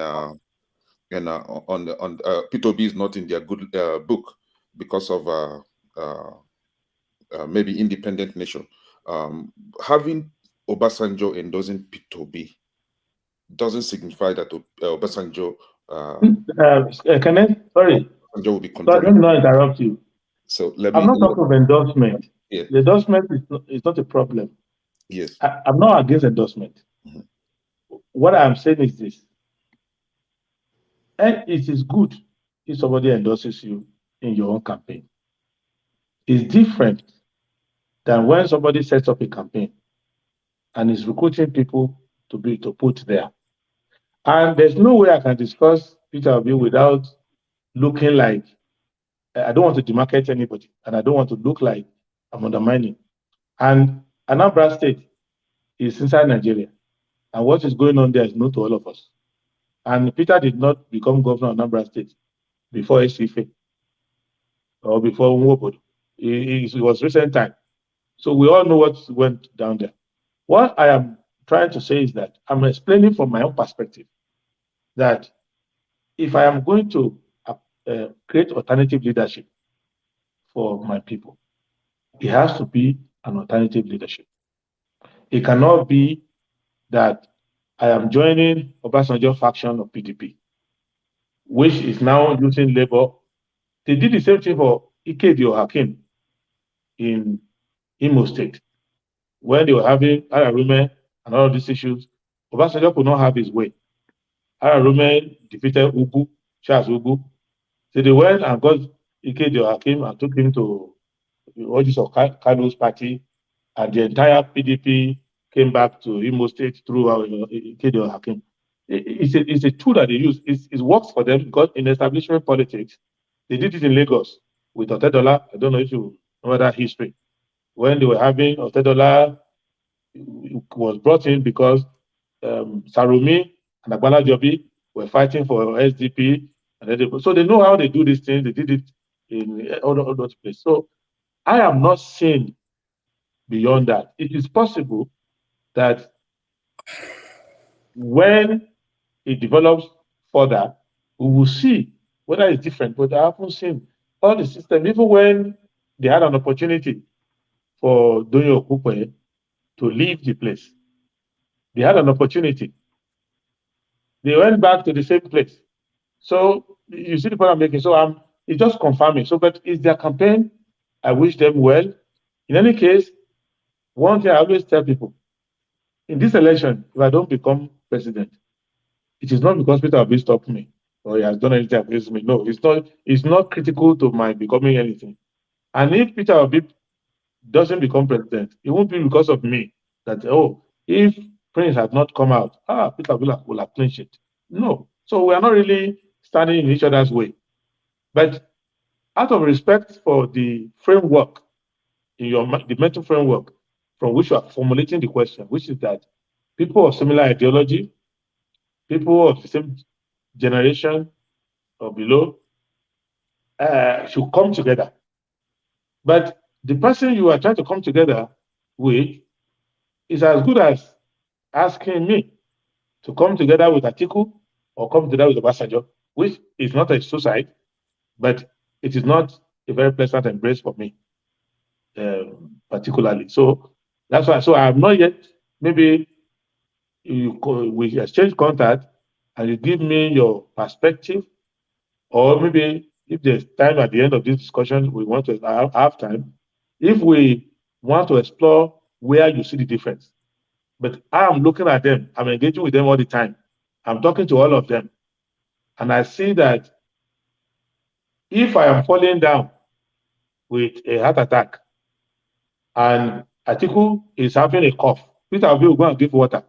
P2B is not in their good book because of maybe independent nation. Having Obasanjo endorsing P2B doesn't signify that Obasanjo Kenneth, sorry. Obasanjo will be So let controlling. me not interrupt you. So let I'm me. not talking of endorsement. Yeah. The endorsement is not a problem. Yes. I'm not against endorsement. What I'm saying is this. And it is good if somebody endorses you in your own campaign. It's different than when somebody sets up a campaign and is recruiting people to put there. And there's no way I can discuss Peter Obi without looking like I don't want to demarcate anybody, and I don't want to look like I'm undermining. And Anambra State is inside Nigeria, and what is going on there is known to all of us. And Peter did not become governor of Anambra State before Esife or before Nwobodo. It was recent time. So we all know what went down there. What I am trying to say is that I'm explaining from my own perspective that if I am going to create alternative leadership for my people, it has to be an alternative leadership. It cannot be that I am joining Obasanjo faction of PDP, which is now using labor. They did the same thing for Ikedio Hakim in Imo State. When they were having Ararume and all these issues, Obasanjo could not have his way. Ararume defeated Charles Ugu. So they went and got Ikedio Hakim and took him to the origins of Kanu's party, and the entire PDP came back to Imo State through Ikedio Hakim. It's a tool that they use. It works for them because in establishment politics, they did it in Lagos with Otedola. I don't know if you remember that history. When they were having Otedola was brought in because Sarumi and Agbala Jobi were fighting for SDP, and so they know how they do these things. They did it in other places. So I am not saying beyond that. It is possible that when it develops further, we will see whether it's different. But I haven't seen all the system, even when they had an opportunity for Donyo Okupe to leave the place. They had an opportunity. They went back to the same place. So you see the point I'm making. So it's just confirming. So, but it's their campaign. I wish them well. In any case, one thing I always tell people, in this election, if I don't become president, it is not because Peter Obi stopped me or he has done anything against me. No, it's not critical to my becoming anything. And if Peter Obi doesn't become president, it won't be because of me that, if Prince had not come out, Peter Obi will have clinched it. No. So we are not really standing in each other's way. But out of respect for the framework, the mental framework from which you are formulating the question, which is that people of similar ideology, people of the same generation or below, should come together. But the person you are trying to come together with is as good as asking me to come together with Atiku or come together with Obasanjo, which is not a suicide, but it is not a very pleasant embrace for me, particularly. So that's why. So I have not yet. Maybe we exchange contact and you give me your perspective, or maybe if there's time at the end of this discussion, we want to have time. If we want to explore where you see the difference, but I am looking at them, I'm engaging with them all the time. I'm talking to all of them. And I see that if I am falling down with a heart attack and Atiku is having a cough, Peter Obi will go and give water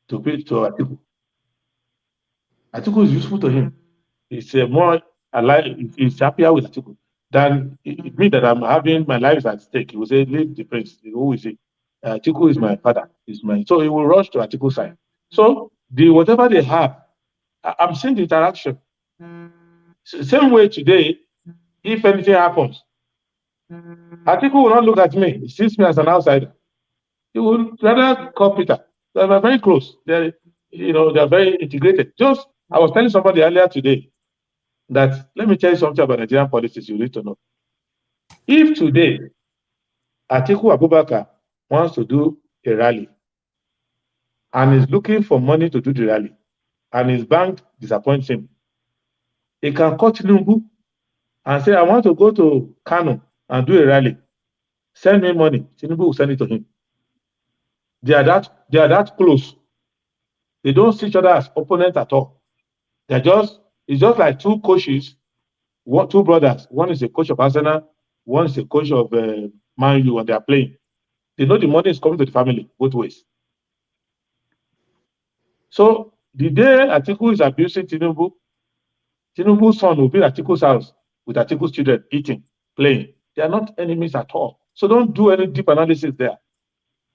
to Atiku. Atiku is useful to him. It's more alive, he's happier with Atiku than it means that I'm having my life at stake. He will say, leave the prince. Who is he? Atiku is my father. So he will rush to Atiku's side. So whatever they have, I'm seeing the interaction. Same way today, if anything happens, Atiku will not look at me. He sees me as an outsider. He would rather call Peter. They're very close. They're very integrated. I was telling somebody earlier today that, let me tell you something about Nigerian politics you need to know. If today Atiku Abubakar wants to do a rally and is looking for money to do the rally, and his bank disappoints him, he can call Tinubu and say, I want to go to Kano and do a rally. Send me money. Tinubu will send it to him. They are that close. They don't see each other as opponents at all. It's just like two coaches, two brothers. One is a coach of Arsenal, one is a coach of Man U, and they are playing. They know the money is coming to the family both ways. So the day Atiku is abusing Tinubu, Tinubu's son will be at Atiku's house with Atiku's children eating, playing. They are not enemies at all. So don't do any deep analysis there.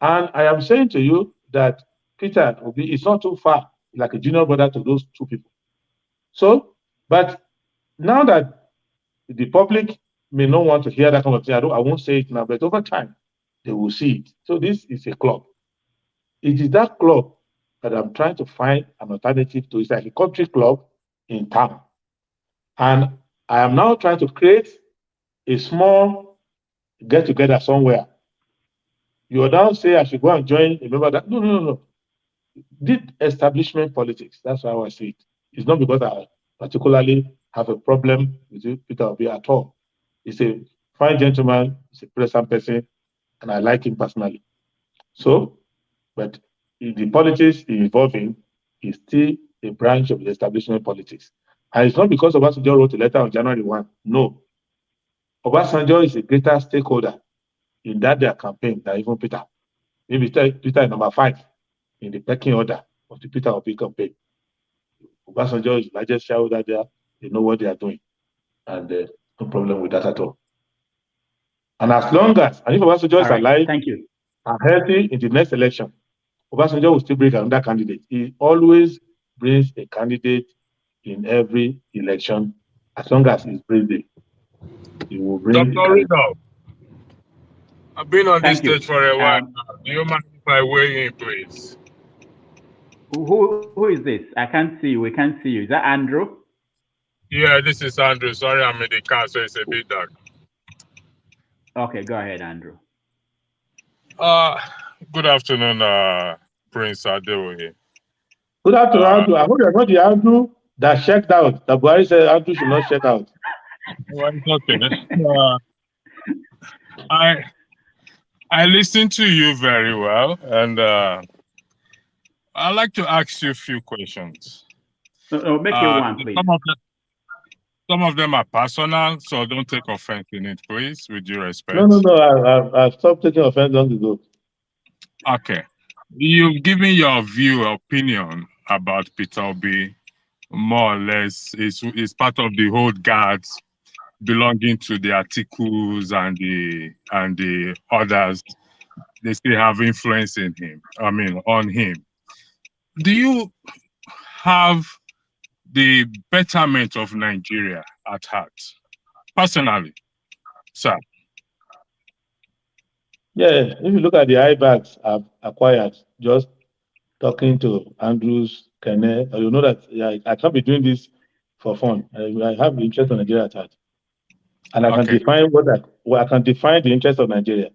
And I am saying to you that Peter Obi is not too far, like a junior brother to those two people. So, but now that the public may not want to hear that kind of thing, I won't say it now, but over time, they will see it. So this is a club. It is that club that I'm trying to find an alternative to. It's like a country club in town. And I am now trying to create a small get-together somewhere. You will now say I should go and join a member that. No. This establishment politics, that's how I see it. It's not because I particularly have a problem with Peter Obi at all. He's a fine gentleman, he's a pleasant person, and I like him personally. So, but the politics involving is still a branch of the establishment politics. And it's not because Obasanjo wrote a letter on January 1. No. Obasanjo is a greater stakeholder in their campaign than even Peter. Maybe Peter is number 5 in the pecking order of the Peter Obi campaign. Obasanjo is the largest shareholder there. They know what they are doing. And no problem with that at all. And as long as, and if Obasanjo is alive thank you, and healthy in the next election, Obasanjo will still bring another candidate. He always brings a candidate in every election. As long as he's president, he will bring a Dr. candidate. Rudolph, I've been on this Thank you. stage for a while now. Do you mind if I weigh in, please? Who is this? I can't see you. We can't see you. Is that Andrew? Yeah, this is Andrew. Sorry, I'm in the car, so it's a bit dark. Okay, go ahead, Andrew. Good afternoon, Prince Adewole. Good afternoon, Andrew. I hope you're not the Andrew that checked out. The Buhari said Andrew should not check out. Well, it's okay. I listened to you very well, and I'd like to ask you a few questions. No, make it one, please. Some of them are personal, so don't take offense in it, please, with due respect. No. I stopped taking offense long ago. Okay. You've given your opinion about Peter Obi, more or less. It's part of the old guards belonging to the articles and the others. They still have influence in him. On him. Do you have the betterment of Nigeria at heart, personally, sir? Yeah, if you look at the eye bags I've acquired, just talking to Andrews, Kene, you know that I can't be doing this for fun. I have the interest of Nigeria at heart. And I can define I can define the interest of Nigeria.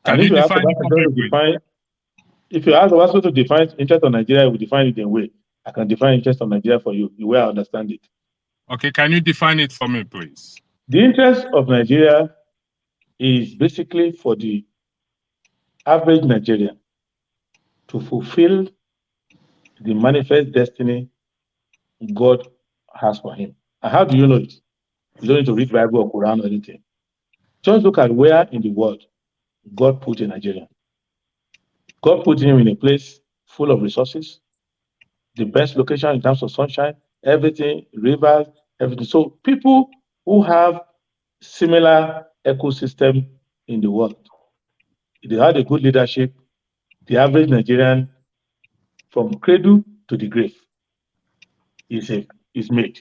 Can you define it? If you ask Obasanjo to define interest of Nigeria, we define it in a way. I can define interest of Nigeria for you, the way I understand it. Okay, can you define it for me, please? The interest of Nigeria is basically for the average Nigerian to fulfill the manifest destiny God has for him. And how do you know it? You don't need to read Bible or Quran or anything. Just look at where in the world God put a Nigerian. God put him in a place full of resources, the best location in terms of sunshine, everything, rivers, everything. So people who have similar ecosystem in the world, they had a good leadership, the average Nigerian from cradle to the grave is made.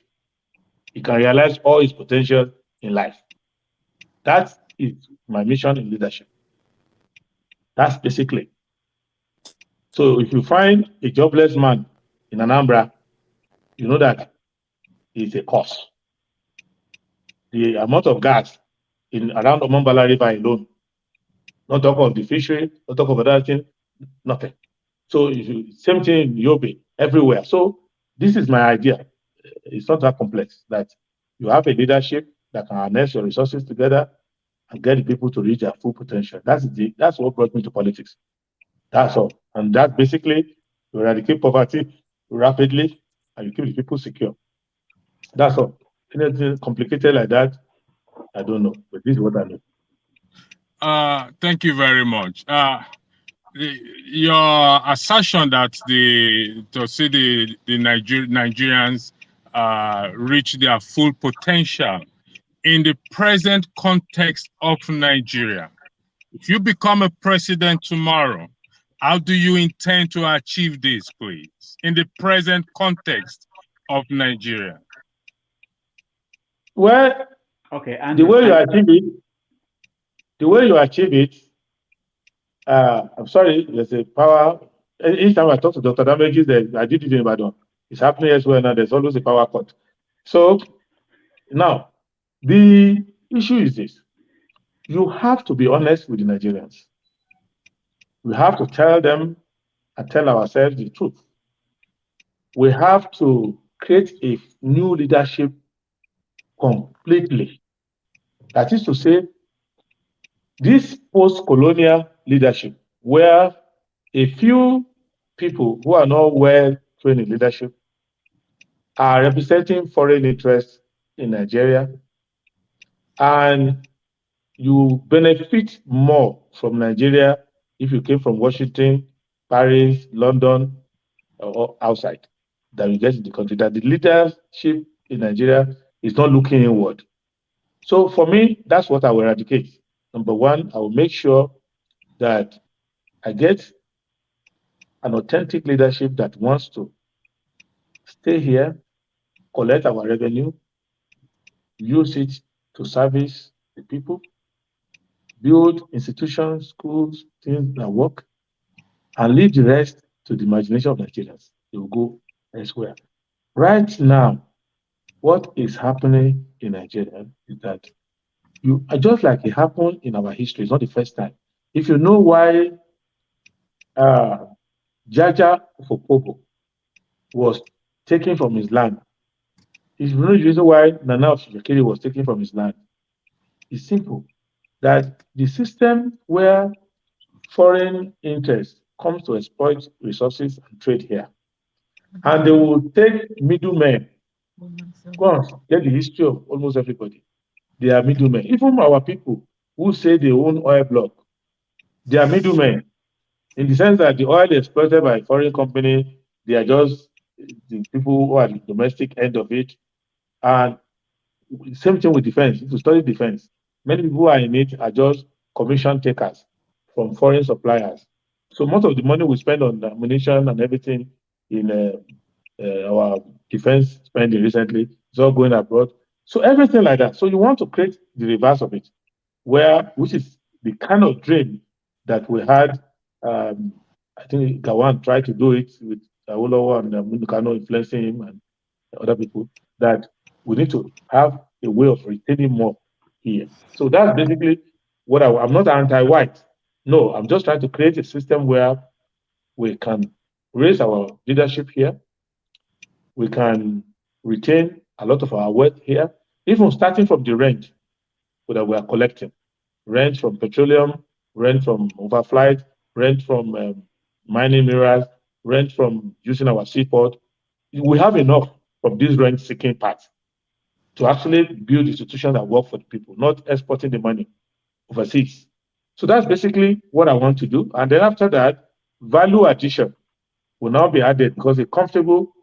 He can realize all his potential in life. That is my mission in leadership. That's basically. So if you find a jobless man in Anambra, you know that it's a cause. The amount of gas around Omombala River alone, not talk of the fishery, not talk of other things, nothing. So same thing in Yobe, everywhere. So this is my idea. It's not that complex, that you have a leadership that can harness your resources together and get the people to reach their full potential. That's what brought me to politics. That's all. And that basically, you eradicate poverty rapidly and you keep the people secure. That's all. Anything complicated like that, I don't know. But this is what I know. Thank you very much. Your assertion that the Nigerians reach their full potential in the present context of Nigeria. If you become a president tomorrow, how do you intend to achieve this, please, in the present context of Nigeria? Well, okay, the way you achieve it, I'm sorry, there's a power. Each time I talk to Dr. Damages, I did it in Ibadan. It's happening as well now. There's always a power cut. So now, the issue is this. You have to be honest with the Nigerians. We have to tell them and tell ourselves the truth. We have to create a new leadership completely. That is to say, this post-colonial leadership, where a few people who are not well trained in leadership are representing foreign interests in Nigeria, and you benefit more from Nigeria if you came from Washington, Paris, London, or outside than you get in the country. That the leadership in Nigeria is not looking inward. So for me, that's what I will eradicate. Number one, I will make sure that I get an authentic leadership that wants to stay here, collect our revenue, use it to service the people, build institutions, schools, things that work, and leave the rest to the imagination of Nigerians. They will go elsewhere. Right now, what is happening in Nigeria is that just like it happened in our history, it's not the first time. If you know why Jaja Fopobo was taken from his land, if you know the reason why Nana of Shikiri was taken from his land, it's simple. That the system where foreign interest comes to exploit resources and trade here, and they will take middlemen. Go on, get the history of almost everybody. They are middlemen. Even our people who say they own oil block, they are middlemen in the sense that the oil exploited by foreign company, they are just the people who are the domestic end of it. And same thing with defense. To study defense, many people who are in it are just commission takers from foreign suppliers. So most of the money we spend on ammunition and everything in our defense spending recently is all going abroad. So everything like that. So you want to create the reverse of it, which is the kind of dream that we had. I think Gawan tried to do it with Awolowo and Mundukano influencing him and other people, that we need to have a way of retaining more here. So that's basically what I'm not anti-white. No, I'm just trying to create a system where we can raise our leadership here. We can retain a lot of our wealth here, even starting from the rent that we are collecting. Rent from petroleum, rent from overflight, rent from mining minerals, rent from using our seaport. We have enough from this rent-seeking part to actually build institutions that work for the people, not exporting the money overseas. So that's basically what I want to do. And then after that, value addition will now be added because a comfortable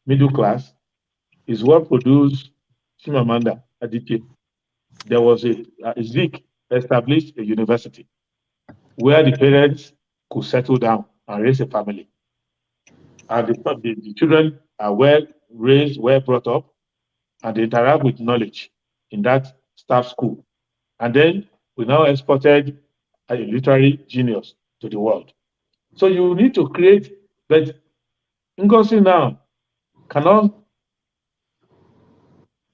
middle class is what produced Chimamanda Adichie. There was Zik established a university where the parents could settle down and raise a family. And the children are well raised, well brought up, and they interact with knowledge in that staff school. And then we now exported a literary genius to the world. So you need to create, but Ngozi now cannot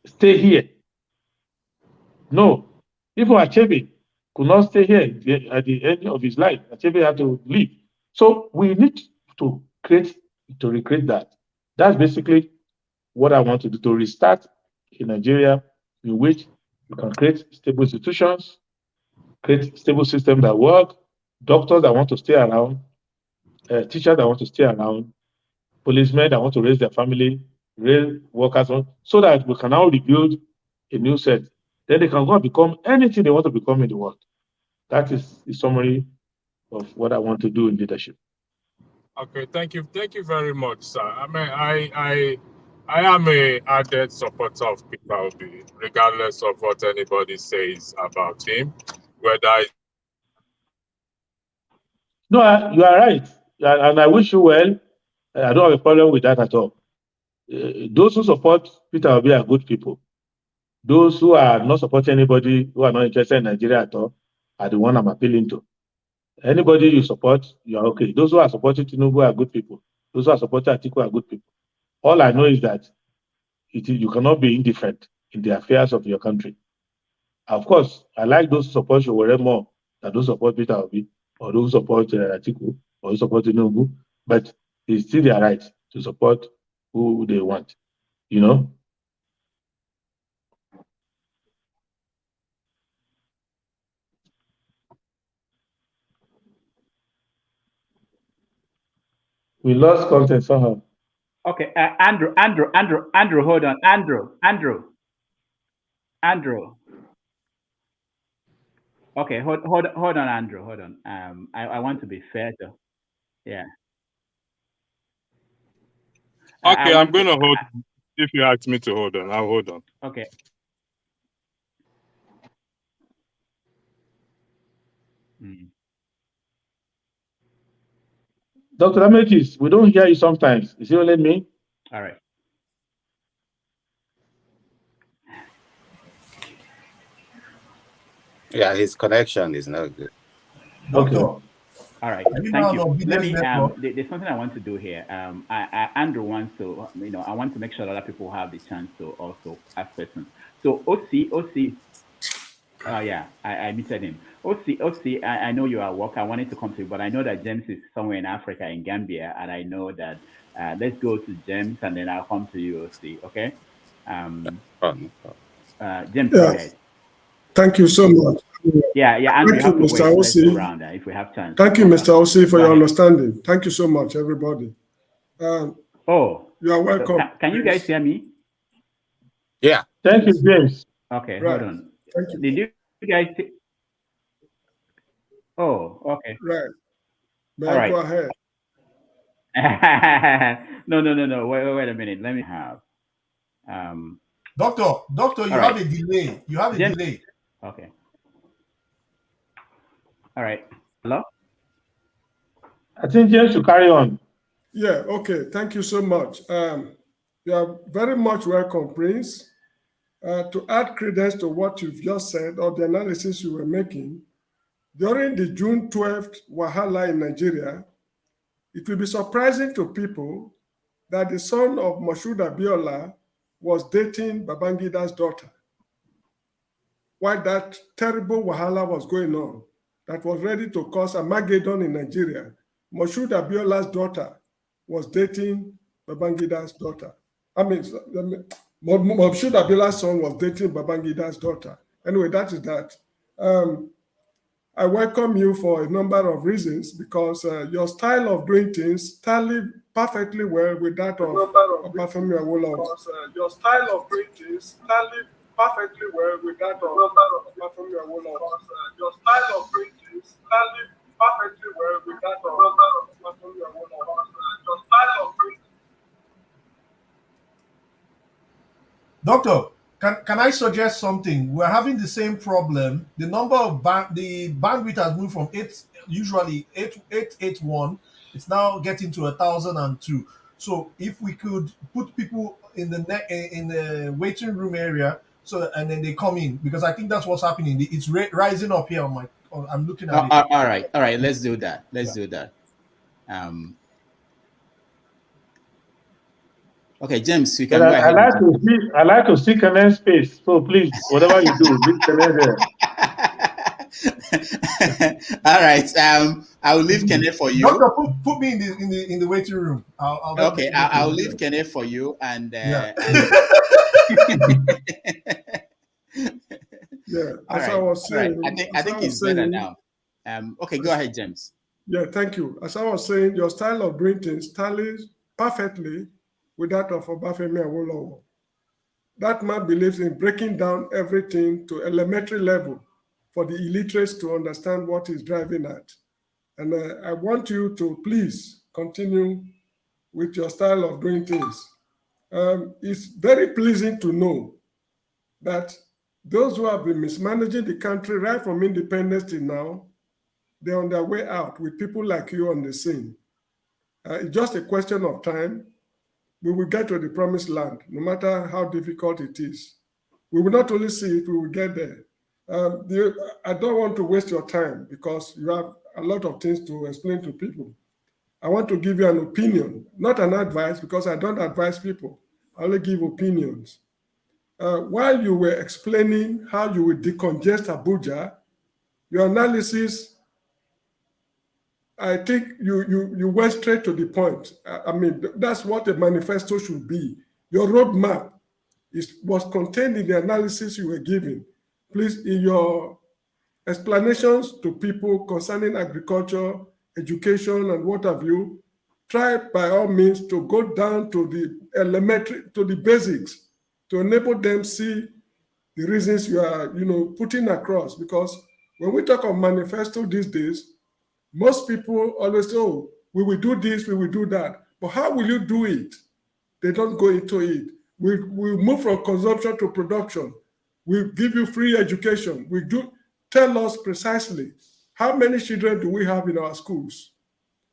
stay here. No, even Achebe could not stay here at the end of his life. Achebe had to leave. So we need to recreate that. That's basically what I want to do, to restart in Nigeria in which you can create stable institutions, create stable systems that work, doctors that want to stay around, teachers that want to stay around, policemen that want to raise their family, raise workers on, so that we can now rebuild a new set. Then they can go and become anything they want to become in the world. That is the summary of what I want to do in leadership. Okay, thank you very much, sir. I mean, I am a ardent supporter of Peter Obi, regardless of what anybody says about him, whether. No, you are right, and I wish you well. I don't have a problem with that at all. Those who support Peter Obi are good people. Those who are not supporting anybody, who are not interested in Nigeria at all, are the one I'm appealing to. Anybody you support, you are okay. Those who are supporting Tinubu are good people. Those who are supporting Atiku are good people. All I know is that you cannot be indifferent in the affairs of your country. Of course, I like those who support Showore more than those who support Peter Obi, or those who support Atiku, or who support Tinubu, but it's still their right to support who they want, you know? We lost content somehow. Okay, Andrew, hold on. Andrew. Okay, hold on, Andrew, hold on. I want to be fair though. Yeah. Okay, I'm going to hold. If you ask me to hold on, I'll hold on. Okay. Dr. Ametis, we don't hear you sometimes. Is it only me? All right. Yeah, his connection is not good. Okay. All right. Thank you. Let me. There's something I want to do here. Andrew wants to. I want to make sure that other people have the chance to also ask questions. So OC. Yeah, I muted him. OC. I know you are at work. I wanted to come to you, but I know that James is somewhere in Africa, in Gambia, and I know that. Let's go to James, and then I'll come to you, OC. Okay. James, go ahead. Thank you so much. Yeah, Andrew, Thank you, have to Mr. wait. Let's go OC. around if we have chance. Thank you, Mr. OC, for your understanding. Thank you so much, everybody. You are welcome. Can you guys hear me? Yeah. Thank you, James. Okay, Right. hold on. Thank you. Did you guys? Oh, okay. Right. May All I right. go ahead? No. Wait a minute. Let me have. Doctor, you All have right. a delay. You have a delay. Okay. All right. Hello? I think James should carry on. Yeah, okay. Thank you so much. You are very much welcome, Prince. To add credence to what you've just said or the analysis you were making, during the June 12th Wahala in Nigeria, it will be surprising to people that the son of Moshood Abiola was dating Babangida's daughter. While that terrible Wahala was going on, that was ready to cause Armageddon in Nigeria, Moshood Abiola's daughter was dating Babangida's daughter. Moshood Abiola's son was dating Babangida's daughter. Anyway, that is that. I welcome you for a number of reasons because your style of doing things tally perfectly well with that of Obafemi Awolowo. Your style of doing things tally perfectly well with that of Obafemi Awolowo. Your style of doing things tally perfectly well with that of Obafemi Awolowo. Your style of doing. Doctor, can I suggest something? We're having the same problem. The number of the bandwidth has moved from usually 881. It's now getting to 1,002. So if we could put people in the waiting room area, and then they come in, because I think that's what's happening. It's rising up here on my. I'm looking at it. All right. Let's do that. Okay, James, you can go ahead. I like to see Kenneth space. So please, whatever you do, leave Kenneth there. All right. I will leave Kenneth for you. Doctor, put me in the waiting room. I'll leave Kenneth for you, and Yeah, as I was saying, I think it's better now. Okay, go ahead, James. Yeah, thank you. As I was saying, your style of doing things tallies perfectly with that of Obafemi Awolowo. That man believes in breaking down everything to elementary level for the illiterates to understand what he's driving at. And I want you to please continue with your style of doing things. It's very pleasing to know that those who have been mismanaging the country right from independence till now, they're on their way out with people like you on the scene. It's just a question of time. We will get to the promised land, no matter how difficult it is. We will not only see it, we will get there. I don't want to waste your time because you have a lot of things to explain to people. I want to give you an opinion, not an advice, because I don't advise people. I only give opinions. While you were explaining how you will decongest Abuja, your analysis, I think you went straight to the point. I mean, that's what a manifesto should be. Your roadmap was contained in the analysis you were giving. Please, in your explanations to people concerning agriculture, education, and what have you, try by all means to go down to the elementary, to the basics, to enable them see the reasons you are, putting across. Because when we talk of manifesto these days, most people always say, oh, we will do this, we will do that. But how will you do it? They don't go into it. We move from consumption to production. We give you free education. Tell us precisely how many children do we have in our schools?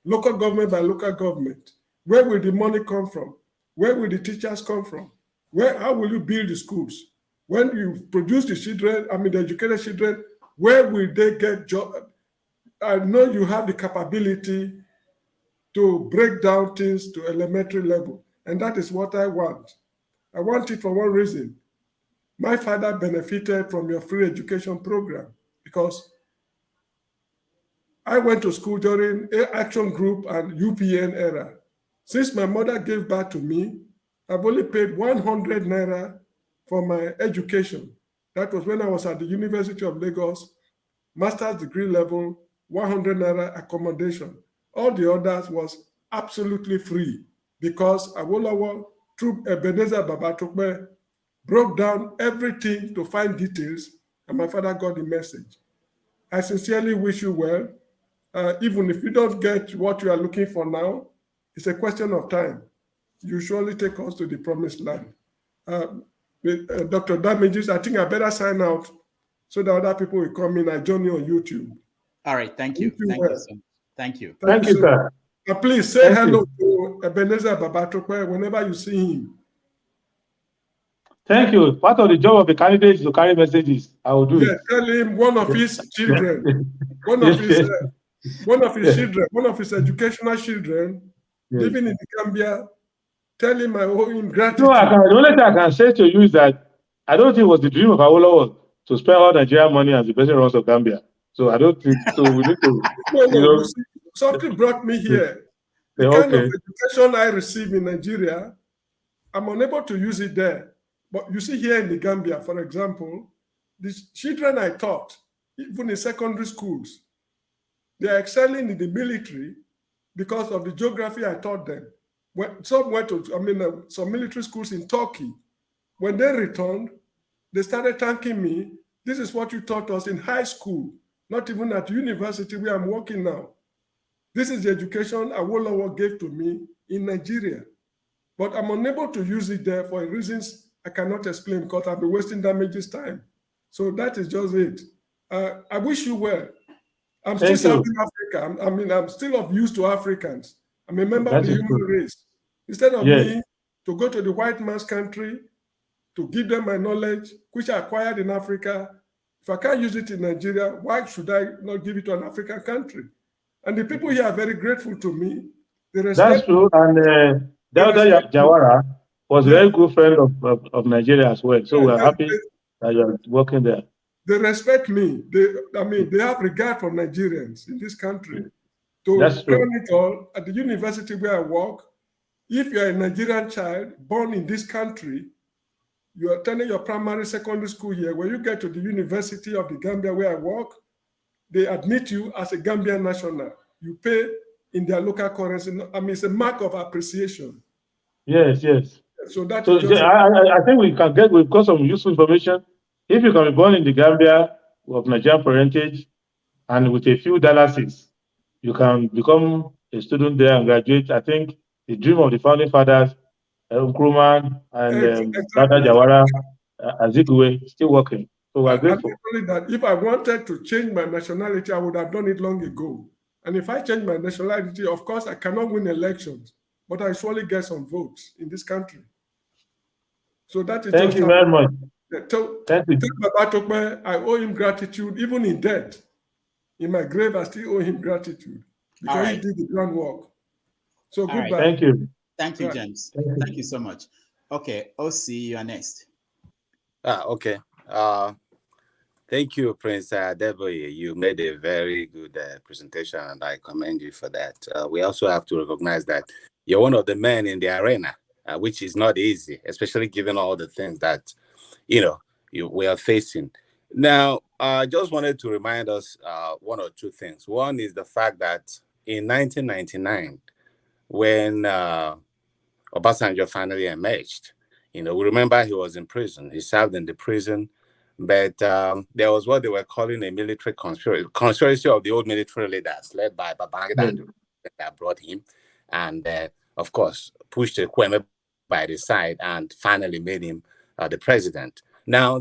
local government by local government. Where will the money come from? Where will the teachers come from? How will you build the schools? When you produce the children, the educated children, where will they get jobs? I know you have the capability to break down things to elementary level, and that is what I want. I want it for one reason. My father benefited from your free education program because I went to school during Action Group and UPN era. Since my mother gave birth to me, I've only paid 100 naira for my education. That was when I was at the University of Lagos, master's degree level, 100 naira accommodation. All the others was absolutely free because Awolowo, through Ebenezer Babatokbe, broke down everything to find details, and my father got the message. I sincerely wish you well. Even if you don't get what you are looking for now, it's a question of time. You surely take us to the promised land. Dr. Damages, I think I better sign out so that other people will come in. I join you on YouTube. All right, thank you. Thank you so much. Thank you. Thank you, sir. Please say hello to Ebenezer Babatokwe whenever you see him. Thank you. Part of the job of the candidate is to carry messages. I will do it. Tell him one of his children, one of his children, one of his educational children living in the Gambia. Tell him I owe him gratitude. No, the only thing I can say to you is that I don't think it was the dream of Awolowo to spend all Nigerian money as the president runs of Gambia. So I don't think so. We need to. No. See, something brought me here. The kind of education I receive in Nigeria, I'm unable to use it there. But you see here in the Gambia, for example, the children I taught, even in secondary schools, they are excelling in the military because of the geography I taught them. Some went to, some military schools in Turkey. When they returned, they started thanking me. This is what you taught us in high school, not even at university where I'm working now. This is the education Awolowo gave to me in Nigeria. But I'm unable to use it there for reasons I cannot explain because I'll be wasting Damage's time. So that is just it. I wish you well. I'm still Southern Africa. I'm still of use to Africans. I'm a member of the human race. Instead of me to go to the white man's country to give them my knowledge, which I acquired in Africa, if I can't use it in Nigeria, why should I not give it to an African country? And the people here are very grateful to me. They respect. That's true. And Dawda Jawara was a very good friend of Nigeria as well. So we're happy that you're working there. They respect me. They have regard for Nigerians in this country. To crown it all, at the university where I work, if you're a Nigerian child born in this country, you are attending your primary, secondary school here. When you get to the University of the Gambia where I work, they admit you as a Gambian national. You pay in their local currency. It's a mark of appreciation. Yes. So that so is just I think we've got some useful information. If you can be born in the Gambia of Nigerian parentage and with a few dollars, you can become a student there and graduate. I think the dream of the founding fathers, Nkrumah and Dawda Jawara, Azikwe, still working. So we're grateful. That if I wanted to change my nationality, I would have done it long ago. And if I change my nationality, of course, I cannot win elections, but I surely get some votes in this country. So that is Thank you very much. Thank you. I owe him gratitude, even in death. In my grave, I still owe him gratitude because he did the groundwork. So goodbye. Right. Thank you. Thank you, James. Thank you so much. Okay, OC, you are next. Okay. Thank you, Prince Adewole. You made a very good presentation, and I commend you for that. We also have to recognize that you're one of the men in the arena, which is not easy, especially given all the things that we are facing. Now, I just wanted to remind us one or two things. One is the fact that in 1999, when Obasanjo finally emerged, we remember he was in prison. He served in the prison, but there was what they were calling a military conspiracy of the old military leaders led by Babangida that brought him, and of course pushed Kwame by the side and finally made him the president. Now,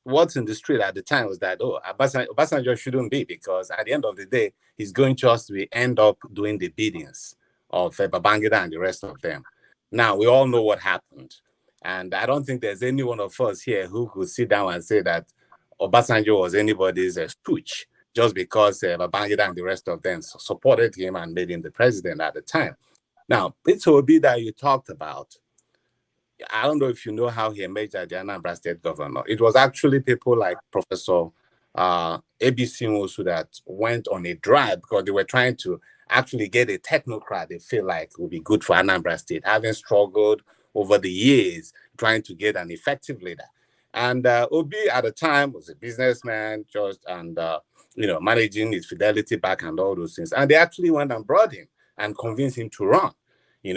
what's in the street at the time was that, Obasanjo shouldn't be, because at the end of the day, he's going just to end up doing the biddings of Babangida and the rest of them. Now, we all know what happened. And I don't think there's any one of us here who could sit down and say that Obasanjo was anybody's stooge just because Babangida and the rest of them supported him and made him the president at the time. Now, it's Obi that you talked about. I don't know if you know how he emerged as the Anambra State governor. It was actually people like Professor ABC Nwosu that went on a drive because they were trying to actually get a technocrat they feel like would be good for Anambra State, having struggled over the years trying to get an effective leader. And Obi at the time was a businessman, managing his Fidelity Bank and all those things. And they actually went and brought him and convinced him to run.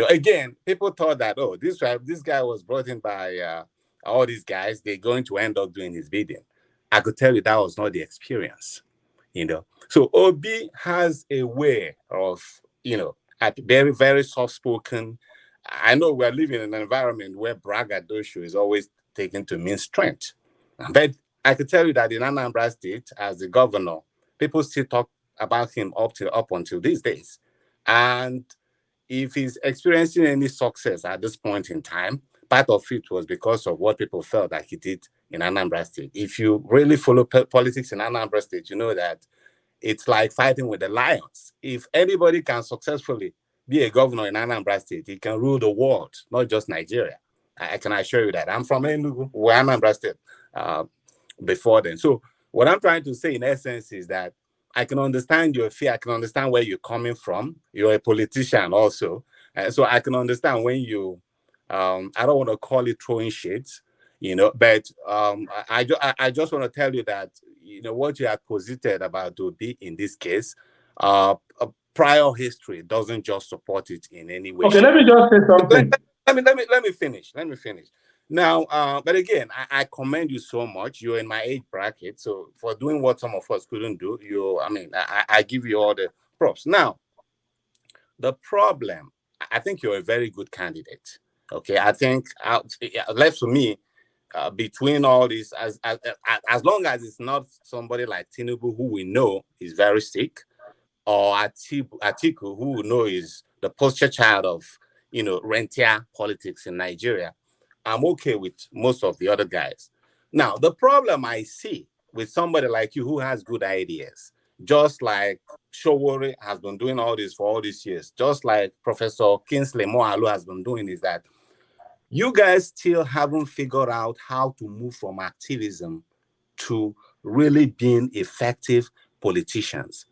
Again, people thought that, this guy was brought in by all these guys. They're going to end up doing his bidding. I could tell you that was not the experience, So Obi has a way of, very, very soft-spoken. I know we're living in an environment where braggadocio is always taken to mean strength. But I could tell you that in Anambra State, as the governor, people still talk about him up until these days. And if he's experiencing any success at this point in time, part of it was because of what people felt that he did in Anambra State. If you really follow politics in Anambra State, you know that it's like fighting with the lions. If anybody can successfully be a governor in Anambra State, he can rule the world, not just Nigeria. I can assure you that. I'm from Enugu, where Anambra State before then. So what I'm trying to say in essence is that I can understand your fear. I can understand where you're coming from. You're a politician also. So I can understand when you, I don't want to call it throwing shades, but I just want to tell you that, what you have posited about Obi in this case, prior history doesn't just support it in any way. Okay, let me just say something. Let me finish. Now, but again, I commend you so much. You're in my age bracket, so for doing what some of us couldn't do, I give you all the props. Now, the problem, I think you're a very good candidate. Okay, I think left to me, between all this, as long as it's not somebody like Tinubu, who we know is very sick, or Atiku, who we know is the poster child of rentier politics in Nigeria, I'm okay with most of the other guys. Now, the problem I see with somebody like you who has good ideas, just like Showore has been doing all this for all these years, just like Professor Kingsley Moalu has been doing, is that you guys still haven't figured out how to move from activism to really being effective politicians.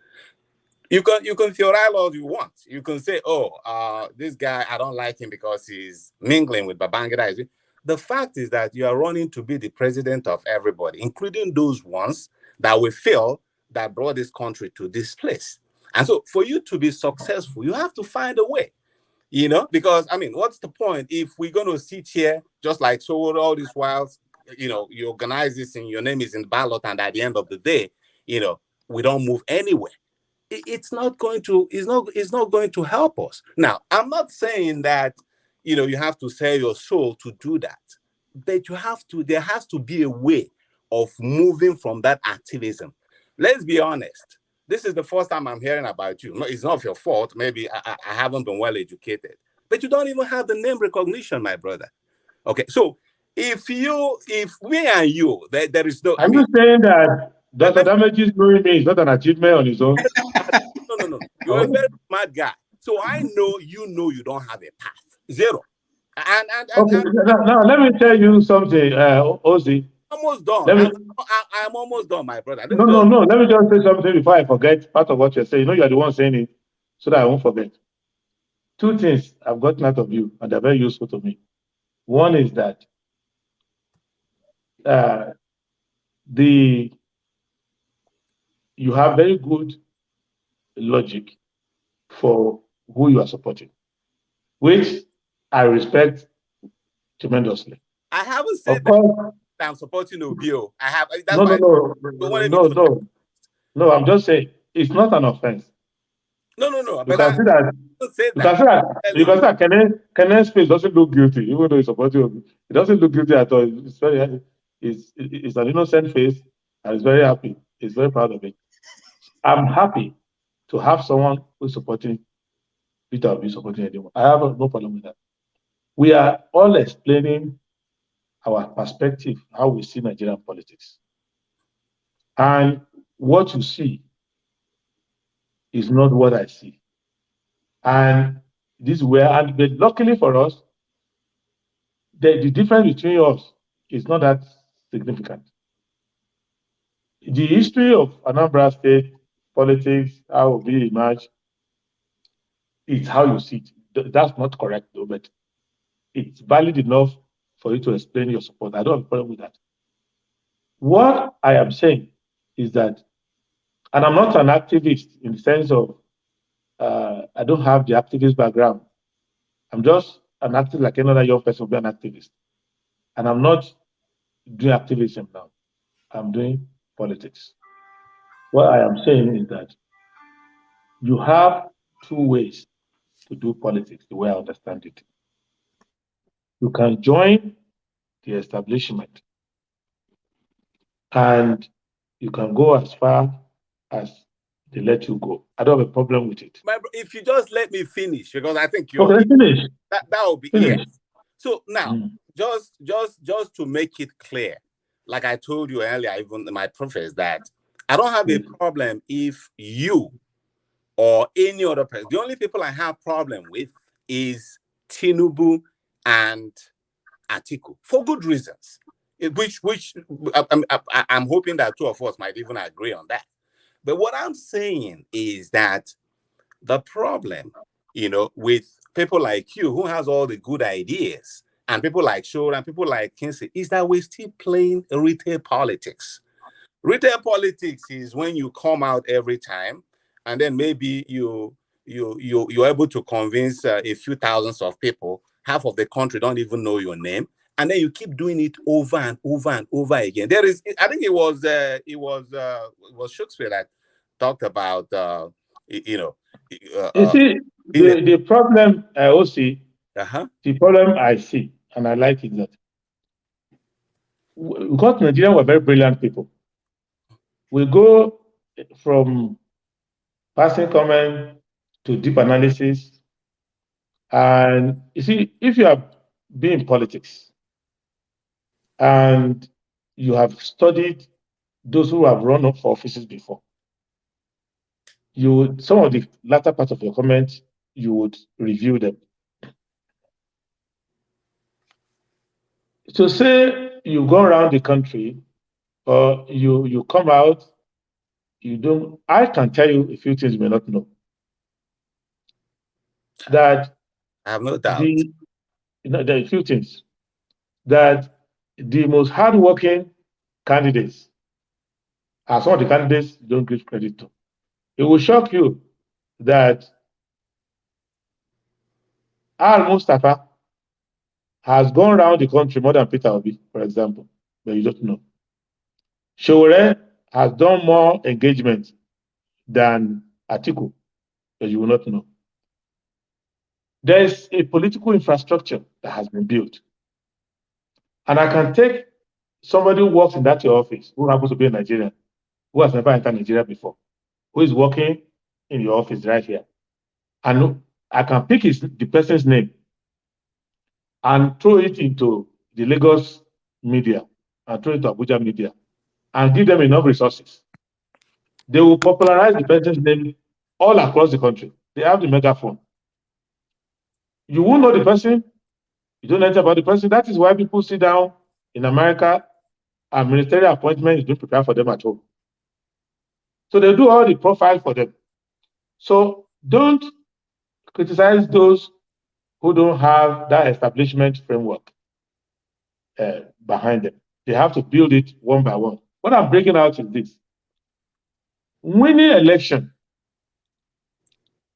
You can theorize all you want. You can say, this guy, I don't like him because he's mingling with Babangida. The fact is that you are running to be the president of everybody, including those ones that we feel that brought this country to this place. And so for you to be successful, you have to find a way, because, what's the point if we're going to sit here just like so all these whiles, you organize this and your name is in the ballot, and at the end of the day, we don't move anywhere. It's not going to help us. Now, I'm not saying that you have to sell your soul to do that, but there has to be a way of moving from that activism. Let's be honest. This is the first time I'm hearing about you. No, it's not your fault. Maybe I haven't been well educated, but you don't even have the name recognition, my brother. Okay, so if me and you, there is no. Are you saying that Dr. Damage's doing me is not an achievement on his own? No. You're a very smart guy. So I know you don't have a path. Zero. Okay, now let me tell you something, Ozzy. Almost done. I'm almost done, my brother. No. Let me just say something before I forget part of what you're saying. You're the one saying it, so that I won't forget. Two things I've gotten out of you, and they're very useful to me. One is that you have very good logic for who you are supporting, which I respect tremendously. I haven't said that I'm supporting Obio. I have. No. I'm just saying it's not an offense. No. You can see that. You can see that Kenneth Space doesn't look guilty, even though he's supporting Obio. He doesn't look guilty at all. It's very. is an innocent face and is very happy. He's very proud of it. I'm happy to have someone who's supporting Peter Obi supporting anyone. I have no problem with that. We are all explaining our perspective, how we see Nigerian politics. And what you see is not what I see. And this is where, but luckily for us, the difference between us is not that significant. The history of Anambra State politics, how we emerge, is how you see it. That's not correct, though, but it's valid enough for you to explain your support. I don't have a problem with that. What I am saying is that, and I'm not an activist in the sense of I don't have the activist background. I'm just an activist like any other young person will be an activist. And I'm not doing activism now. I'm doing politics. What I am saying is that you have two ways to do politics, the way I understand it. You can join the establishment and you can go as far as they let you go. I don't have a problem with it. If you just let me finish, because I think you're okay, finish. That will be finish. Yes. So now, just to make it clear, like I told you earlier, even in my preface, that I don't have a problem if you or any other person. The only people I have problem with is Tinubu and Atiku for good reasons. Which I'm hoping that two of us might even agree on that. But what I'm saying is that the problem, with people like you who has all the good ideas and people like Shore and people like Kinsey is that we're still playing retail politics. Retail politics is when you come out every time and then maybe you're able to convince a few thousands of people. Half of the country don't even know your name. And then you keep doing it over and over and over again. There is, I think it was Shakespeare that talked about, you see, the problem I also see, the problem I see, and I like it that because Nigerians were very brilliant people. We go from passing comment to deep analysis. And you see, if you have been in politics and you have studied those who have run up for offices before, you would, some of the latter part of your comments, you would review them. So say you go around the country or you come out, I can tell you a few things you may not know. That I have no doubt. There are a few things. That the most hardworking candidates are some of the candidates you don't give credit to. It will shock you that Al Mustafa has gone around the country more than Peter Obi, for example, but you don't know. Showore has done more engagement than Atiku, but you will not know. There is a political infrastructure that has been built. And I can take somebody who works in that your office, who happens to be a Nigerian, who has never entered Nigeria before, who is working in your office right here. And I can pick the person's name and throw it into the Lagos media and throw it to Abuja media and give them enough resources. They will popularize the person's name all across the country. They have the megaphone. You won't know the person. You don't know about the person. That is why people sit down in America and ministerial appointment is being prepared for them at home. So they do all the profile for them. So don't criticize those who don't have that establishment framework behind them. They have to build it one by one. What I'm breaking out is this. Winning election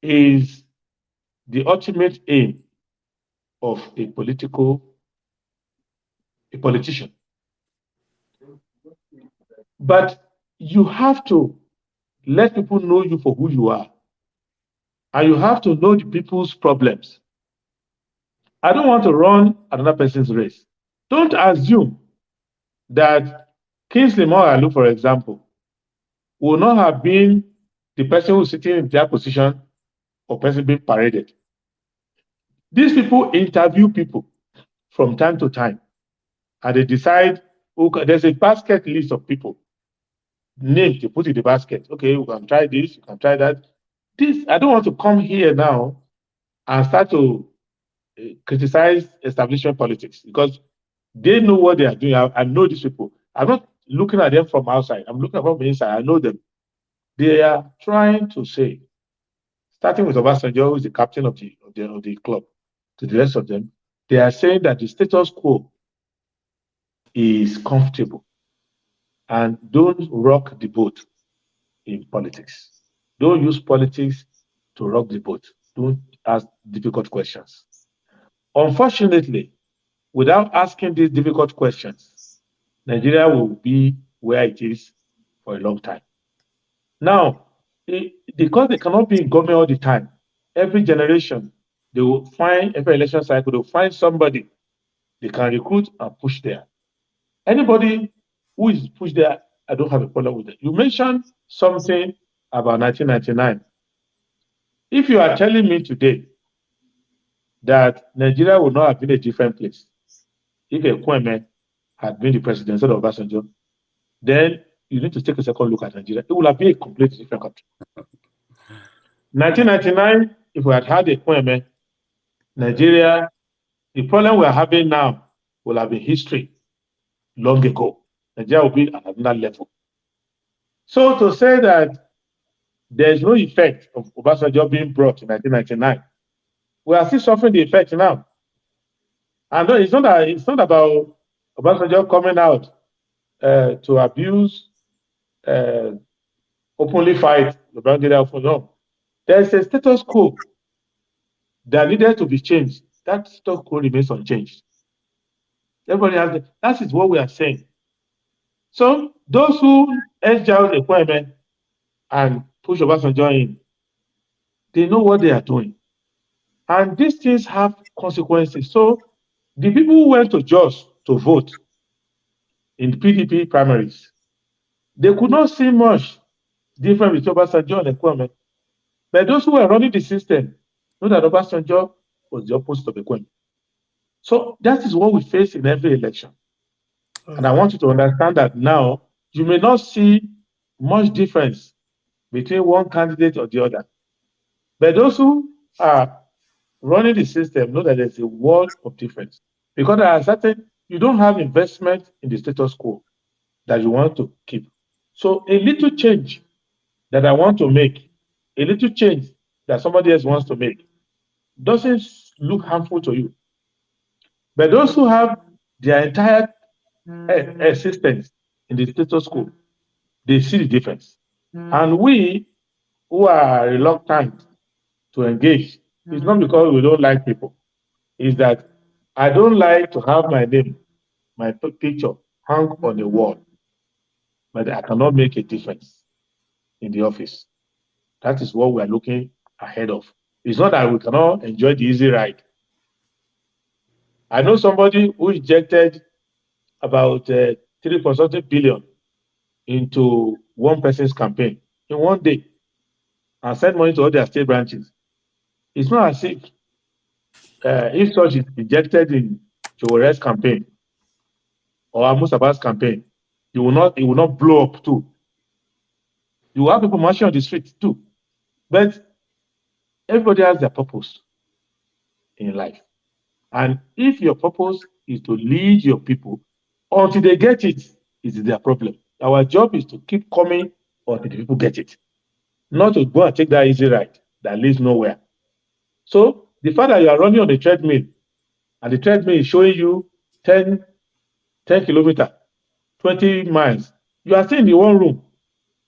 is the ultimate aim of a politician. But you have to let people know you for who you are. And you have to know the people's problems. I don't want to run another person's race. Don't assume that Kingsley Moghalu, for example, would not have been the person who's sitting in their position or person being paraded. These people interview people from time to time, and they decide, there's a basket list of people, names they put in the basket. Okay, you can try this, you can try that. This, I don't want to come here now and start to criticize establishment politics because they know what they are doing. I know these people. I'm not looking at them from outside. I'm looking from inside. I know them. They are trying to say, starting with Obasanjo, who is the captain of the club, to the rest of them, they are saying that the status quo is comfortable and don't rock the boat in politics. Don't use politics to rock the boat. Don't ask difficult questions. Unfortunately, without asking these difficult questions, Nigeria will be where it is for a long time. Now, because they cannot be in government all the time, every generation, they will find, every election cycle, they will find somebody they can recruit and push there. Anybody who is pushed there, I don't have a problem with it. You mentioned something about 1999. If you are telling me today that Nigeria would not have been a different place if Kwame had been the president instead of Obasanjo, then you need to take a second look at Nigeria. It would have been a completely different country. 1999, if we had had a Kwame, Nigeria, the problem we are having now will have been history long ago. Nigeria will be at another level. So to say that there is no effect of Obasanjo being brought in 1999, we are still suffering the effect now. And it's not about Obasanjo coming out to abuse, openly fight the Nigeria for no. There is a status quo that needed to be changed. That status quo remains unchanged. Everybody has that is what we are saying. So those who edge out the Kwame and push Obasanjo in, they know what they are doing. And these things have consequences. So the people who went to Jos to vote in the PDP primaries, they could not see much difference between Obasanjo and Kwame. But those who were running the system know that Obasanjo was the opposite of Kwame. So that is what we face in every election. And I want you to understand that now you may not see much difference between one candidate or the other. But those who are running the system know that there's a world of difference. Because there are certain, you don't have investment in the status quo that you want to keep. So a little change that I want to make, a little change that somebody else wants to make, doesn't look harmful to you. But those who have their entire existence in the status quo, they see the difference. And we who are reluctant to engage, it's not because we don't like people. It's that I don't like to have my name, my picture hung on the wall, but I cannot make a difference in the office. That is what we are looking ahead of. It's not that we cannot enjoy the easy ride. I know somebody who injected about 3.something billion into one person's campaign in one day and sent money to all their state branches. It's not as if such is injected in Jowore's campaign or Amusaba's campaign, it will not blow up too. You will have people marching on the street too. But everybody has their purpose in life. And if your purpose is to lead your people until they get it, it's their problem. Our job is to keep coming until the people get it. Not to go and take that easy ride that leads nowhere. So the fact that you are running on the treadmill and the treadmill is showing you 10 kilometers, 20 miles, you are still in the one room.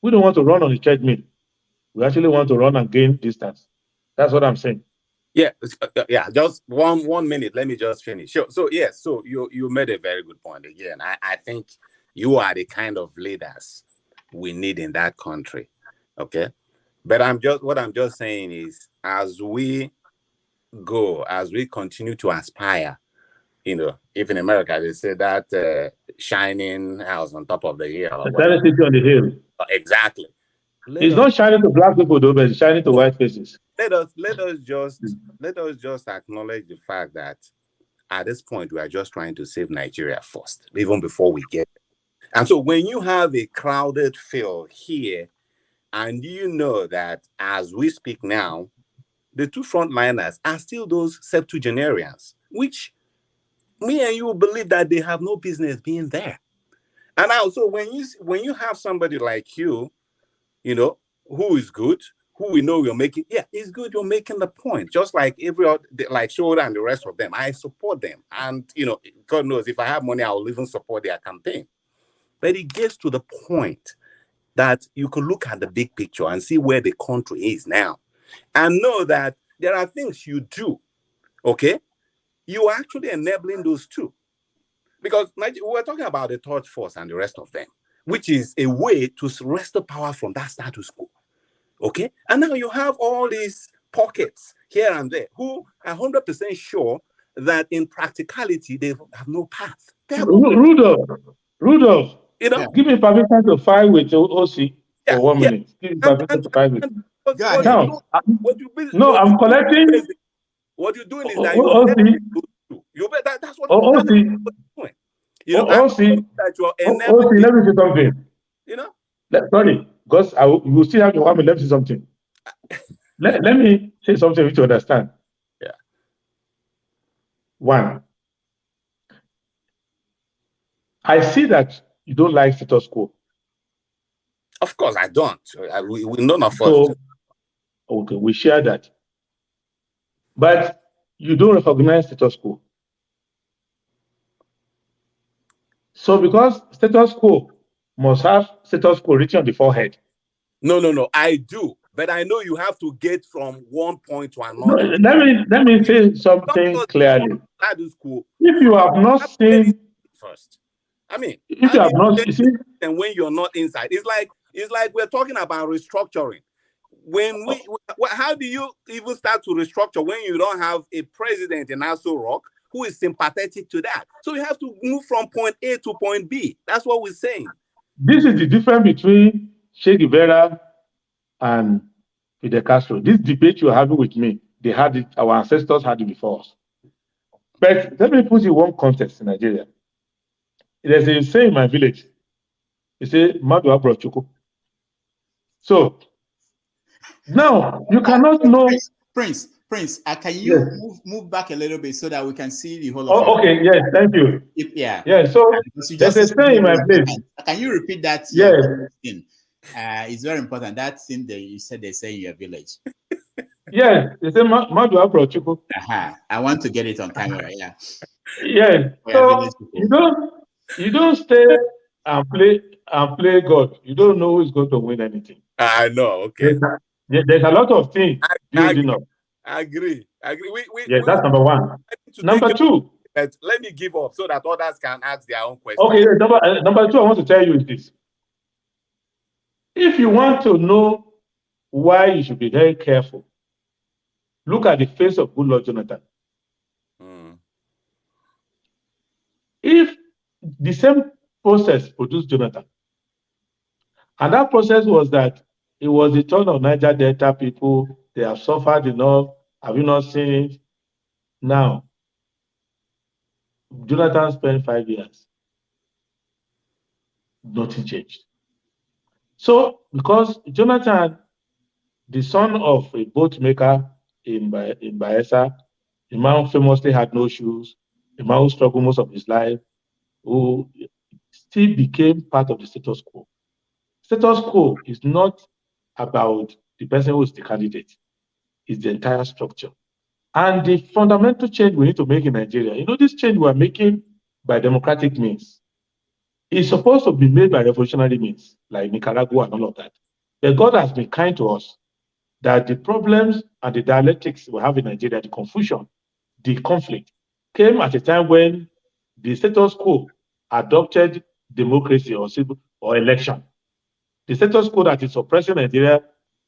We don't want to run on the treadmill. We actually want to run and gain distance. That's what I'm saying. Yeah, just one minute. Let me just finish. So yes, so you made a very good point again. I think you are the kind of leaders we need in that country. Okay. But what I'm just saying is, as we continue to aspire You know, if in America they say that shining house on top of the hill. Or the city on the hill. Exactly. It's not shining to black people though, but it's shining to white faces. Let us just acknowledge the fact that at this point we are just trying to save Nigeria first, even before we get there. And so when you have a crowded field here, and you know that as we speak now, the two frontliners are still those septuagenarians, which me and you believe that they have no business being there. And also when you have somebody like you know, who is good, who we know you're making, it's good, you're making the point. Just like every other, like Shoulder and the rest of them, I support them. And, you know, God knows, if I have money, I will even support their campaign. But it gets to the point that you can look at the big picture and see where the country is now. And know that there are things you do, okay? You are actually enabling those too. Because we're talking about the third force and the rest of them, which is a way to wrest the power from that status quo. Okay? And now you have all these pockets here and there who are 100% sure that in practicality, they have no path. Rudolph, you know, give me permission to fight with OC for 1 minute. Give me permission to fight with now. No, I'm collecting. What you're doing is that that's what you're doing. You know, OC, let me say something. You know? Sorry, because you will still have to want me. Let me say something. let me say something which you understand. Yeah. One, I see that you don't like status quo. Of course, I don't. We none of us. So, okay, we share that. But you don't recognize status quo. So because status quo must have status quo written on the forehead. No. I do. But I know you have to get from one point to another. No, let me say something clearly. If you have not seen first, I mean, if you have not seen, and when you're not inside, it's like we're talking about restructuring. How do you even start to restructure when you don't have a president in Aso Rock who is sympathetic to that? So you have to move from point A to point B. That's what we're saying. This is the difference between Che Guevara and Fidel Castro. This debate you're having with me, they had it, our ancestors had it before us. But let me put you one context in Nigeria. There's a saying in my village. They say, Madu Abrochuku. So now you cannot know. Prince, can you move back a little bit so that we can see the whole of it? Okay, yes, thank you. Yeah, so there's a saying in my village. Can you repeat that? Yes. It's very important. That thing that you said they say in your village. Yes, they say Madu Abrochuku. I want to get it on camera, yeah. Yes. So you don't stay and play God. You don't know who's going to win anything. I know, okay. There's a lot of things building up. I agree. That's number one. Number two. Let me give up so that others can ask their own questions. Okay, number two, I want to tell you is this. If you want to know why you should be very careful, look at the face of good Lord Jonathan. If the same process produced Jonathan, and that process was that it was the turn of Niger Delta people, they have suffered enough, have you not seen it? Now, Jonathan spent 5 years. Nothing changed. So, because Jonathan, the son of a boat maker in Bayelsa, a man famously had no shoes, a man who struggled most of his life, who still became part of the status quo. Status quo is not about the person who is the candidate. It's the entire structure. And the fundamental change we need to make in Nigeria, this change we are making by democratic means is supposed to be made by revolutionary means, like Nicaragua and all of that. But God has been kind to us that the problems and the dialectics we have in Nigeria, the confusion, the conflict, came at a time when the status quo adopted democracy or election. The status quo that is suppressing Nigeria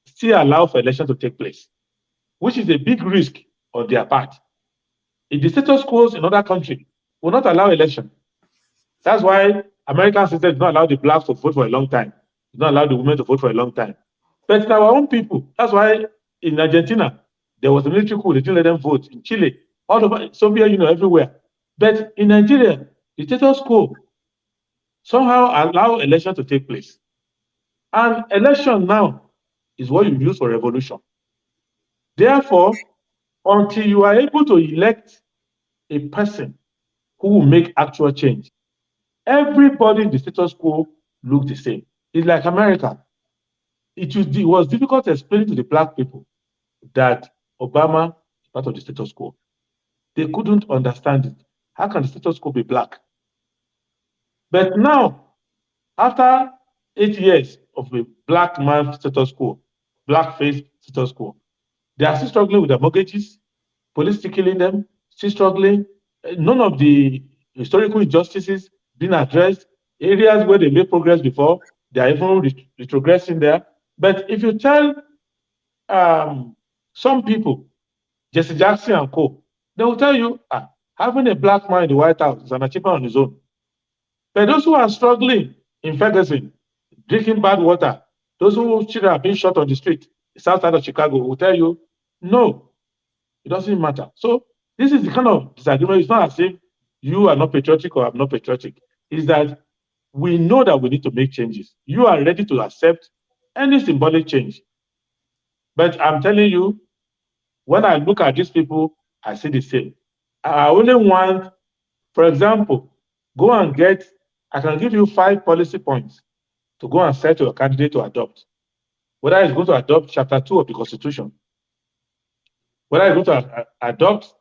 still allows for election to take place, which is a big risk on their part. In the status quo in other countries, will not allow election. That's why American system did not allow the blacks to vote for a long time. Did not allow the women to vote for a long time. But in our own people, that's why in Argentina, there was a military coup. They didn't let them vote. In Chile, all over Soviet Union, everywhere. But in Nigeria, the status quo somehow allow election to take place. And election now is what you use for revolution. Therefore, until you are able to elect a person who will make actual change, everybody in the status quo look the same. It's like America. It was difficult to explain to the black people that Obama is part of the status quo. They couldn't understand it. How can the status quo be black? But now, after 8 years of a black man status quo, blackface status quo, they are still struggling with their mortgages, police still killing them, still struggling. None of the historical injustices being addressed. Areas where they made progress before, they are even retrogressing there. But if you tell some people, Jesse Jackson and co., they will tell you, having a black man in the White House is an achievement on his own. But those who are struggling in Ferguson, drinking bad water, those whose children are being shot on the street, south side of Chicago, will tell you, no, it doesn't matter. So this is the kind of disagreement. It's not as if you are not patriotic or I'm not patriotic. It's that we know that we need to make changes. You are ready to accept any symbolic change. But I'm telling you, when I look at these people, I see the same. I only want, for example, go and get, I can give you 5 policy points to go and set your candidate to adopt. Whether it's going to adopt Chapter 2 of the Constitution, whether it's going to adopt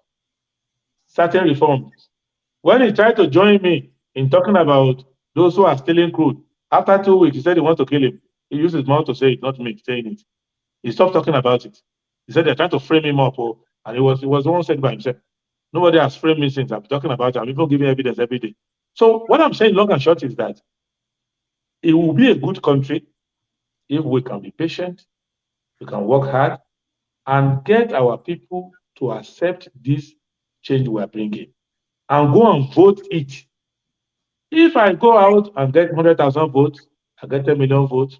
certain reforms. When he tried to join me in talking about those who are stealing crude, after 2 weeks, he said he wants to kill him. He used his mouth to say it, not me saying it. He stopped talking about it. He said they're trying to frame him up, and it was the one said by himself. Nobody has framed me since. I'm talking about it. I'm even giving evidence every day. So what I'm saying, long and short, is that it will be a good country if we can be patient, we can work hard, and get our people to accept this change we are bringing, and go and vote it. If I go out and get 100,000 votes, I get 10 million votes,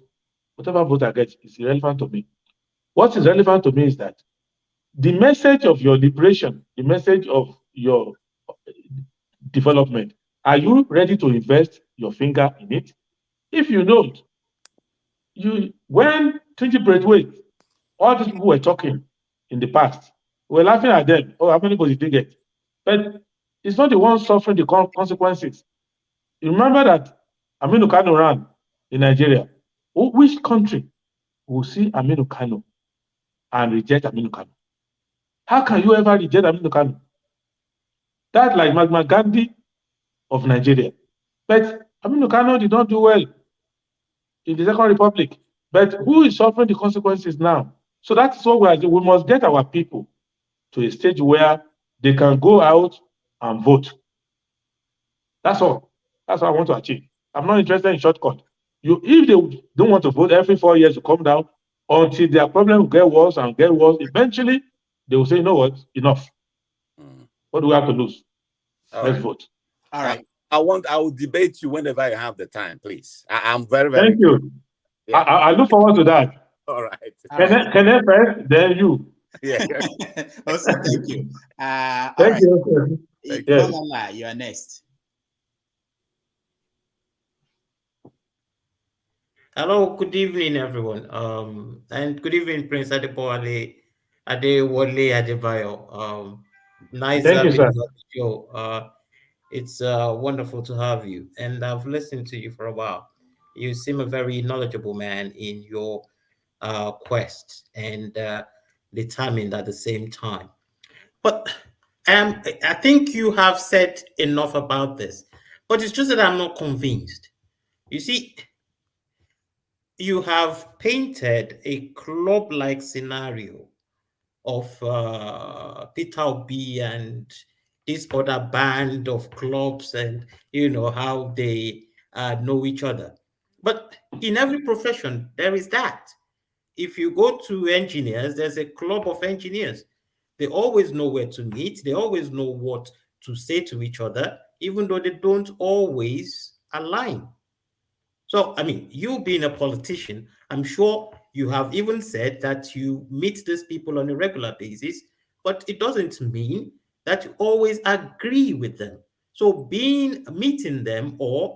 whatever vote I get is irrelevant to me. What is relevant to me is that the message of your liberation, the message of your development, are you ready to invest your finger in it? If you don't, when Trinity Braithwaite, all these people were talking in the past, we're laughing at them. Oh, how many votes did they get? But it's not the one suffering the consequences. You remember that Aminu Kano ran in Nigeria. Which country will see Aminu Kano and reject Aminu Kano? How can you ever reject Aminu Kano? That's like Mahatma Gandhi of Nigeria. But Aminu Kano did not do well in the Second Republic. But who is suffering the consequences now? So that's what we are doing. We must get our people to a stage where they can go out and vote. That's all. That's what I want to achieve. I'm not interested in shortcut. If they don't want to vote every 4 years to come down, until their problem will get worse and get worse, eventually they will say, you know what, enough. What do we have to lose? Let's vote. All right. I will debate you whenever I have the time, please. I'm very, Thank you. Yeah. I look forward to that. All right. Can I first, then you? Yeah. Also, thank you. Thank you. Yes. You are next. Hello, good evening, everyone. And good evening, Prince Adewole Adebayo. Nice having you on the show. It's wonderful to have you, and I've listened to you for a while. You seem a very knowledgeable man in your quest and determined at the same time. But I think you have said enough about this, but it's just that I'm not convinced. You see, you have painted a club-like scenario of Peter Obi and this other band of clubs, and you know how they know each other. But in every profession, there is that. If you go to engineers, there's a club of engineers. They always know where to meet. They always know what to say to each other. even though they don't always align. So, I mean, you being a politician, I'm sure you have even said that you meet these people on a regular basis, but it doesn't mean that you always agree with them. So, meeting them or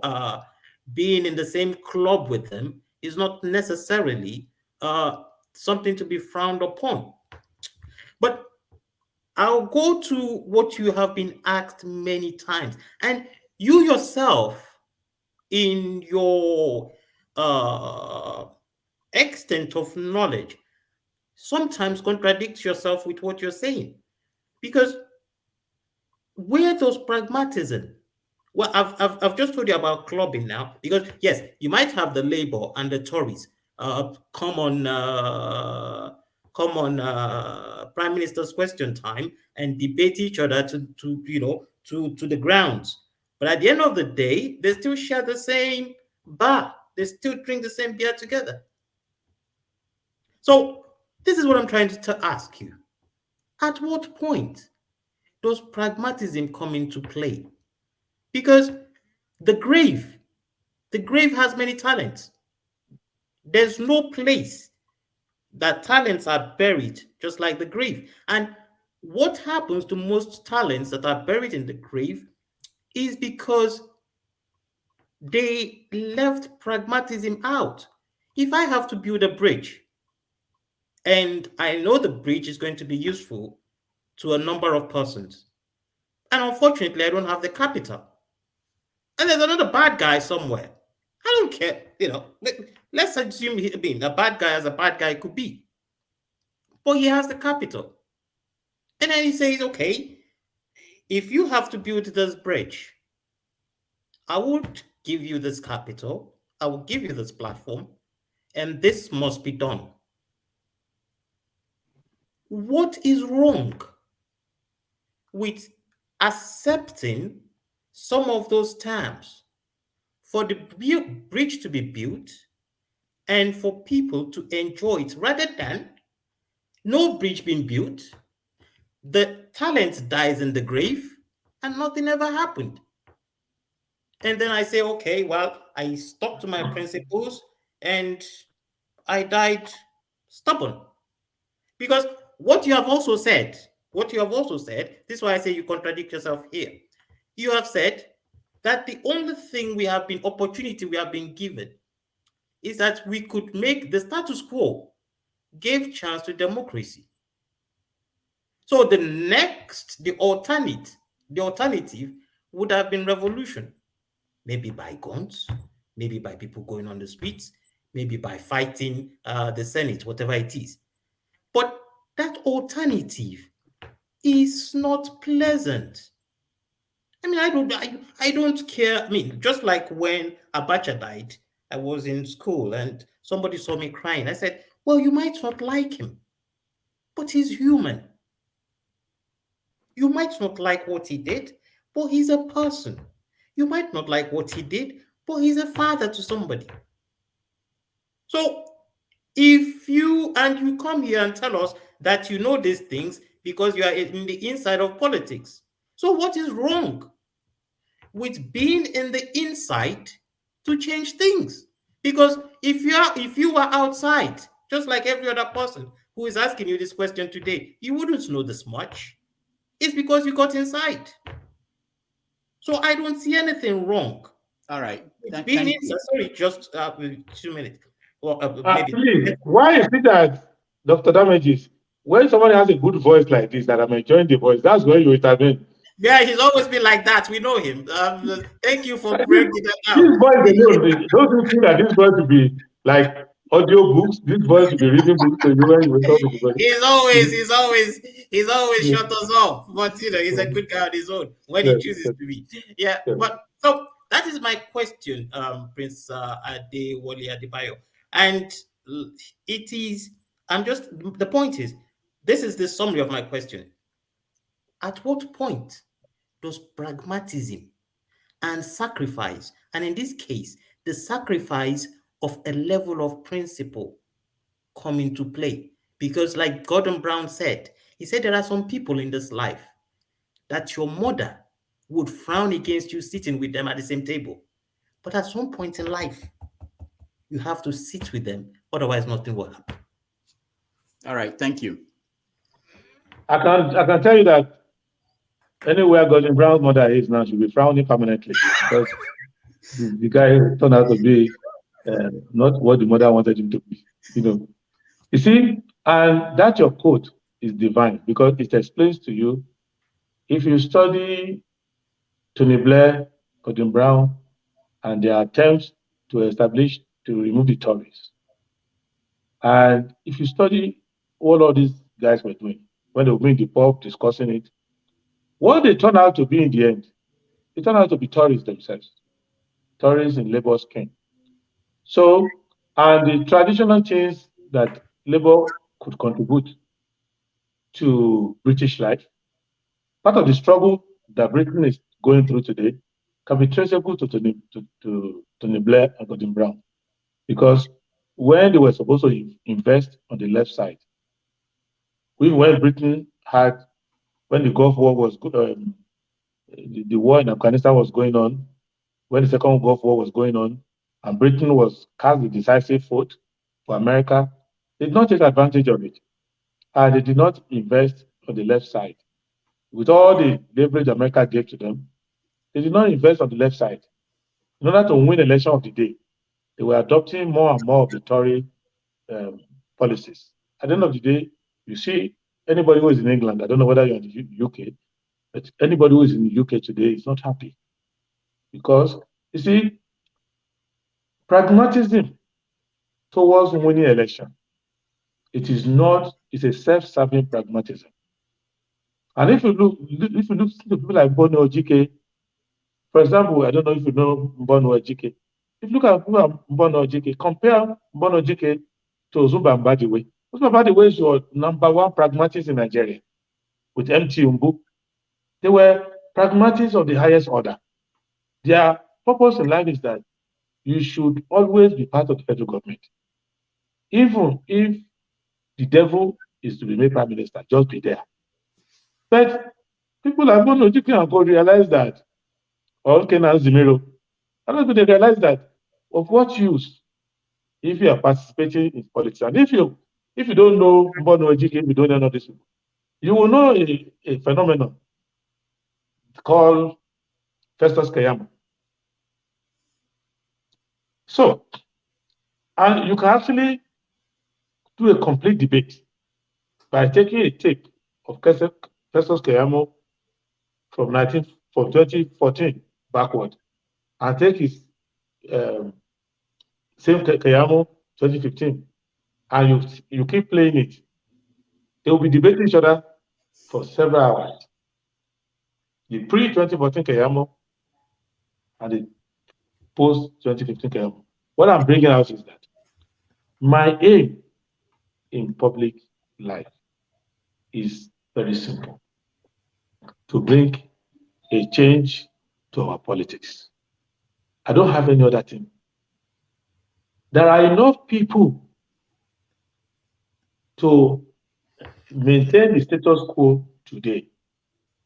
being in the same club with them is not necessarily something to be frowned upon. But I'll go to what you have been asked many times, and you yourself, in your extent of knowledge, sometimes contradicts yourself with what you're saying. Because where does pragmatism? Well, I've just told you about clubbing now, because yes, you might have the Labour and the Tories come on Prime Minister's question time and debate each other to the grounds. But at the end of the day, they still share the same bar. They still drink the same beer together. So this is what I'm trying to ask you. At what point does pragmatism come into play? Because the grave has many talents. There's no place that talents are buried just like the grave. And what happens to most talents that are buried in the grave is because they left pragmatism out. If I have to build a bridge and I know the bridge is going to be useful to a number of persons, and unfortunately I don't have the capital, and there's another bad guy somewhere, I don't care, let's assume a bad guy as a bad guy could be, but he has the capital. And then he says, okay, if you have to build this bridge, I would give you this capital, I will give you this platform, and this must be done. What is wrong with accepting some of those terms for the bridge to be built and for people to enjoy it, rather than no bridge being built, the talent dies in the grave, and nothing ever happened? And then I say, okay, well, I stuck to my principles and I died stubborn. Because what you have also said, this is why I say you contradict yourself here. You have said that the only thing opportunity we have been given is that we could make the status quo gave chance to democracy. So the alternative would have been revolution, maybe by guns, maybe by people going on the streets, maybe by fighting the Senate, whatever it is. But that alternative is not pleasant. I mean, I don't care. I mean, just like when Abacha died, I was in school and somebody saw me crying. I said, well, you might not like him, but he's human. You might not like what he did, but he's a person. You might not like what he did, but he's a father to somebody. So if you come here and tell us that you know these things because you are in the inside of politics, so what is wrong with being in the inside to change things? Because if you are outside, just like every other person who is asking you this question today, you wouldn't know this much. It's because you got inside. So I don't see anything wrong. All right. Being inside, sorry, just 2 minutes. Well, maybe. Please, why is it that Dr. Damages, when someone has a good voice like this, that I'm enjoying the voice, that's where you intervene? Yeah, he's always been like that. We know him. Thank you for bringing that out. This voice alone, don't you think that this voice will be like audio books? This voice will be reading books to you when you wake up in the morning. He's always shut us off. But he's a good guy on his own when he chooses to be. Yeah. But so that is my question, Prince Adewole Adebayo. And it is, the point is, this is the summary of my question. At what point does pragmatism and sacrifice, and in this case, the sacrifice of a level of principle, come into play? Because like Gordon Brown said, he said there are some people in this life that your mother would frown against you sitting with them at the same table. But at some point in life, you have to sit with them, otherwise nothing will happen. All right, thank you. I can tell you that anywhere Gordon Brown's mother is now, she'll be frowning permanently because the guy turned out to be not what the mother wanted him to be. You see, and that your quote is divine because it explains to you, if you study Tony Blair, Gordon Brown, and their attempts to remove the Tories, and if you study what all these guys were doing when they were in the pub discussing it, what they turned out to be in the end, they turned out to be Tories themselves, Tories in Labour's ken. So, and the traditional things that Labour could contribute to British life, part of the struggle that Britain is going through today can be traceable to Tony Blair and Gordon Brown. Because when they were supposed to invest on the left side, when Britain had, when the Gulf War was, the war in Afghanistan was going on, when the Second Gulf War was going on, and Britain was cast the decisive vote for America, they did not take advantage of it. And they did not invest on the left side. With all the leverage America gave to them, they did not invest on the left side. In order to win the election of the day, they were adopting more and more of the Tory policies. At the end of the day, you see, anybody who is in England, I don't know whether you're in the UK, but anybody who is in the UK today is not happy. Because, you see, pragmatism towards winning election, it's a self-serving pragmatism. And if you look to people like Bono Ojike, for example, I don't know if you know Bono Ojike. If you look at Bono Ojike, compare Bono Ojike to Ozumba Mbadiwe. Ozumba Mbadiwe is your #1 pragmatist in Nigeria with MT Umbu. They were pragmatists of the highest order. Their purpose in life is that you should always be part of the federal government. Even if the devil is to be made prime minister, just be there. But people like Bono Ojike and God realize that, or Kenan Zimiro, I don't think they realize that of what use if you are participating in politics. And if you don't know Bono Ojike, if you don't know this, you will know a phenomenon called Festus Keyamo. So, and you can actually do a complete debate by taking a tape of Festus Keyamo from 2014 backward and take his same Keyamo 2015 and you keep playing it. They will be debating each other for several hours. The pre-2014 Keyamo and the post-2015 Keyamo. What I'm bringing out is that my aim in public life is very simple: to bring a change to our politics. I don't have any other thing. There are enough people to maintain the status quo today.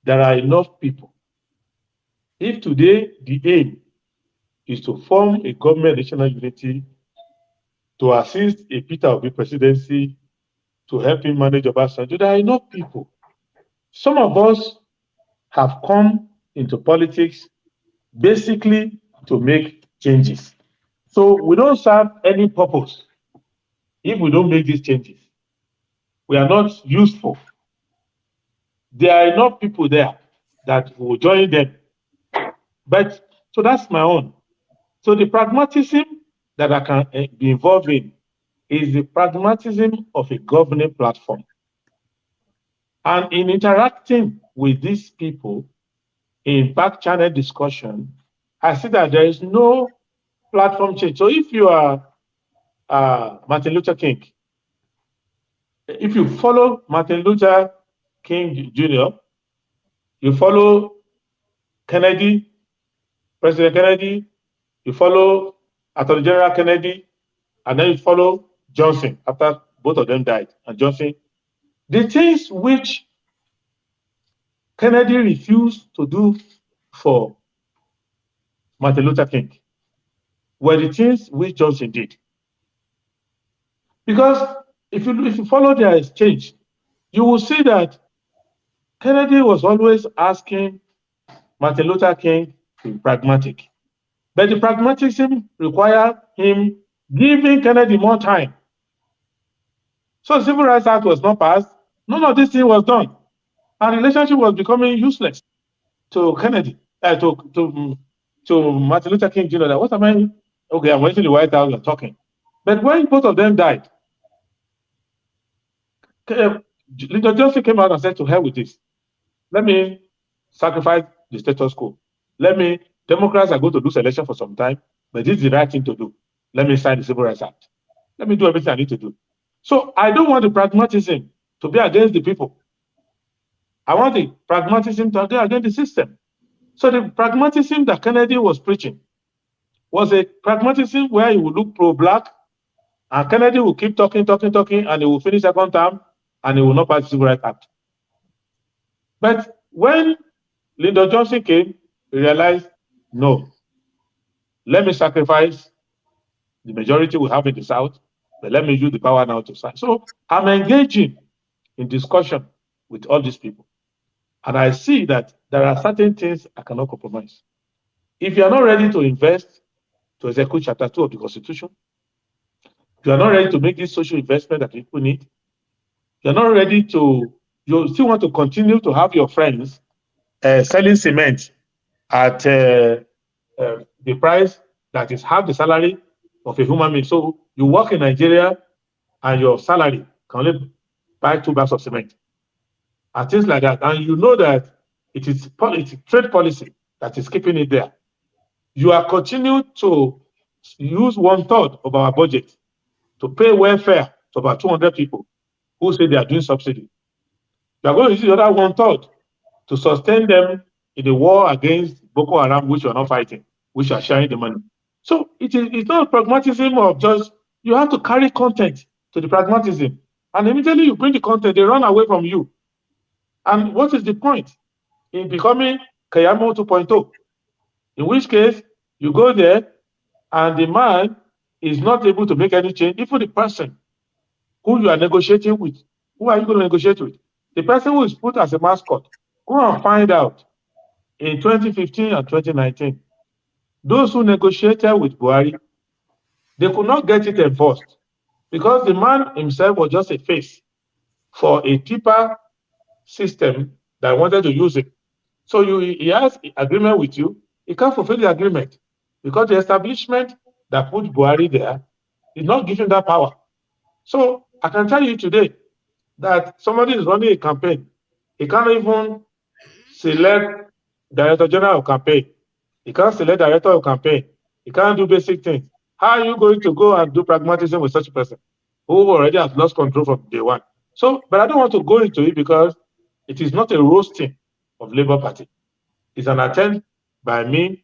There are enough people. If today the aim is to form a government national unity to assist a Peter Obi presidency, to help him manage Obasanjo, there are enough people. Some of us have come into politics basically to make changes. So we don't serve any purpose if we don't make these changes. We are not useful. There are enough people there that will join them. But so that's my own. So the pragmatism that I can be involved in is the pragmatism of a governing platform. And in interacting with these people in back channel discussion, I see that there is no platform change. So if you are Martin Luther King, if you follow Martin Luther King Jr., you follow Kennedy, President Kennedy, you follow Attorney General Kennedy, and then you follow Johnson after both of them died, and Johnson. The things which Kennedy refused to do for Martin Luther King were the things which Johnson did. Because if you follow their exchange, you will see that Kennedy was always asking Martin Luther King to be pragmatic. But the pragmatism required him giving Kennedy more time. So the Civil Rights Act was not passed. None of this thing was done. And relationship was becoming useless to Kennedy, to Martin Luther King Jr. That, what am I? Okay, I'm waiting the White House, you're talking. But when both of them died, Lyndon Johnson came out and said, to hell with this. Let me sacrifice the status quo. Democrats are going to lose election for some time, but this is the right thing to do. Let me sign the Civil Rights Act. Let me do everything I need to do. So I don't want the pragmatism to be against the people. I want the pragmatism to be against the system. So the pragmatism that Kennedy was preaching was a pragmatism where he would look pro-black, and Kennedy will keep talking, and he will finish second term, and he will not pass the Civil Rights Act. But when Lyndon Johnson came, he realized, no, let me sacrifice the majority we have in the South, but let me use the power now to sign. So I'm engaging in discussion with all these people. And I see that there are certain things I cannot compromise. If you are not ready to invest to execute Chapter 2 of the Constitution, you are not ready to make this social investment that people need, you're not ready to, you still want to continue to have your friends selling cement at the price that is half the salary of a human being. So you work in Nigeria and your salary can only buy 2 bags of cement and things like that. And you know that it is trade policy that is keeping it there. You are continuing to use 1/3 of our budget to pay welfare to about 200 people who say they are doing subsidy. You are going to use the other 1/3 to sustain them in the war against Boko Haram, which you are not fighting, which you are sharing the money. So it's not a pragmatism of just, you have to carry content to the pragmatism. And immediately you bring the content, they run away from you. And what is the point in becoming Kayamo 2.0? In which case, you go there and the man is not able to make any change. Even the person who you are negotiating with, who are you going to negotiate with? The person who is put as a mascot, go and find out in 2015 and 2019, those who negotiated with Buhari, they could not get it enforced because the man himself was just a face for a cheaper system that wanted to use it. So he has agreement with you, he can't fulfill the agreement because the establishment that put Buhari there is not giving that power. So I can tell you today that somebody is running a campaign, he can't even select director general of campaign, he can't select director of campaign, he can't do basic things. How are you going to go and do pragmatism with such a person who already has lost control from day one? So, but I don't want to go into it because it is not a roasting of Labour Party. It's an attempt by me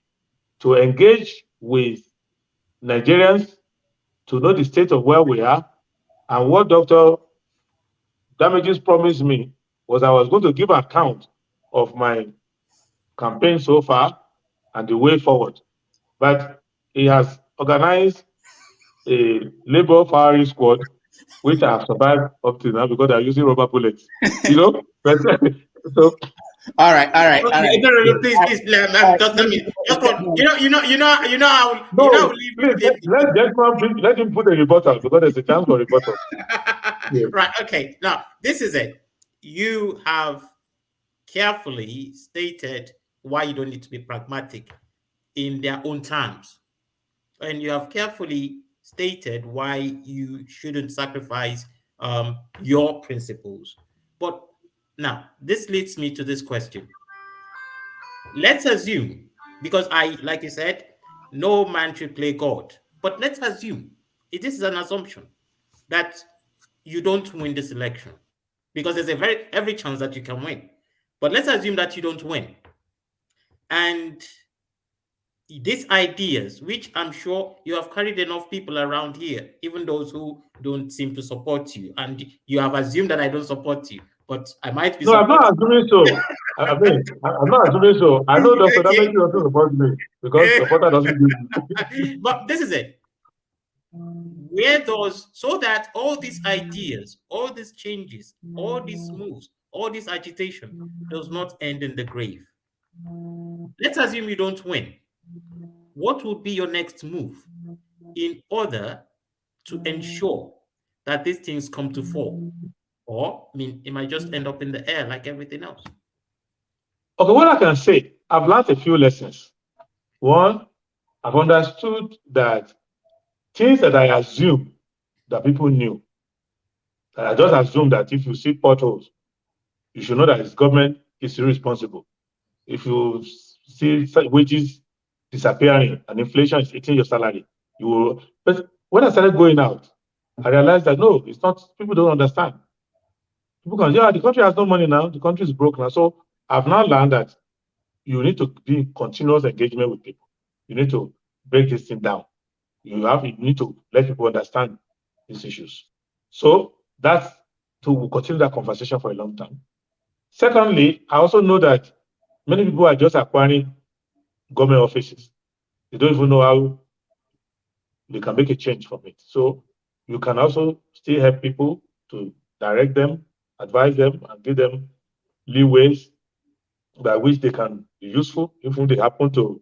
to engage with Nigerians to know the state of where we are. And what Dr. Damages promised me was I was going to give account of my campaign so far and the way forward. But he has organized a Labour firing squad, which I have survived up to now because they're using rubber bullets. You know? But, so, all right. Please, Dr. Me. Let him put a rebuttal because there's a chance for rebuttal. Yeah. Right. Okay. Now, this is it. You have carefully stated why you don't need to be pragmatic in their own terms, and you have carefully stated why you shouldn't sacrifice your principles. But now, this leads me to this question. Let's assume, because like you said, no man should play God. But let's assume, this is an assumption, that you don't win this election. Because there's every chance that you can win. But let's assume that you don't win. And these ideas, which I'm sure you have carried enough people around here, even those who don't seem to support you, and you have assumed that I don't support you, but I might be. No, I'm not assuming so. I mean, I'm not assuming so. I know Dr. Dameki also supports me because supporter doesn't give. But this is it. Where those, so that all these ideas, all these changes, all these moves, all this agitation does not end in the grave. Let's assume you don't win. What would be your next move in order to ensure that these things come to fall? Or, I mean, it might just end up in the air like everything else. Okay, what I can say, I've learned a few lessons. One, I've understood that things that I assume that people knew, I just assume that if you see potholes, you should know that his government is irresponsible. If you see wages disappearing and inflation is eating your salary, you will. But when I started going out, I realized that no, it's not, people don't understand. People can, yeah, the country has no money now, the country is broke now. So I've now learned that you need to be in continuous engagement with people. You need to break this thing down. You need to let people understand these issues. So that's to continue that conversation for a long time. Secondly, I also know that many people are just acquiring government offices. They don't even know how they can make a change from it. So you can also still help people to direct them, advise them, and give them leeways by which they can be useful if they happen to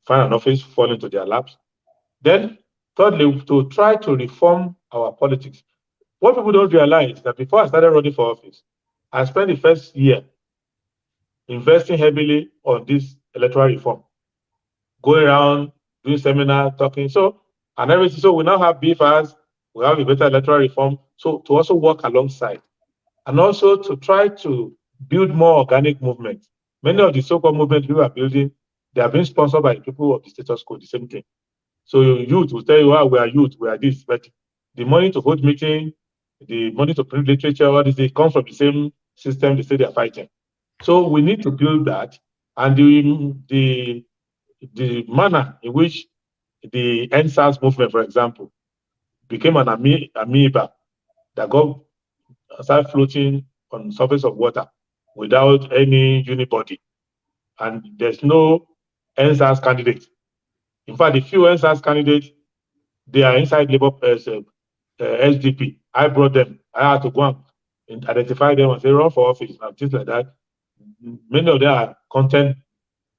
find an office fall into their laps. Then, thirdly, to try to reform our politics. What people don't realize is that before I started running for office, I spent the first year investing heavily on this electoral reform, going around doing seminars, talking. So, and everything. So we now have BFAS, we have a better electoral reform. So to also work alongside and also to try to build more organic movement. Many of the so-called movements we are building, they are being sponsored by people of the status quo, the same thing. So youth will tell you, we are youth, we are this, but the money to hold meeting, the money to print literature, all this, they come from the same system they say they are fighting. So we need to build that, and the manner in which the NSAS movement, for example, became an amoeba that started floating on the surface of water without any unibody, and there's no NSAS candidate. In fact, the few NSAS candidates, they are inside labor SDP. I brought them. I had to go and identify them and say run for office and things like that. Many of them are content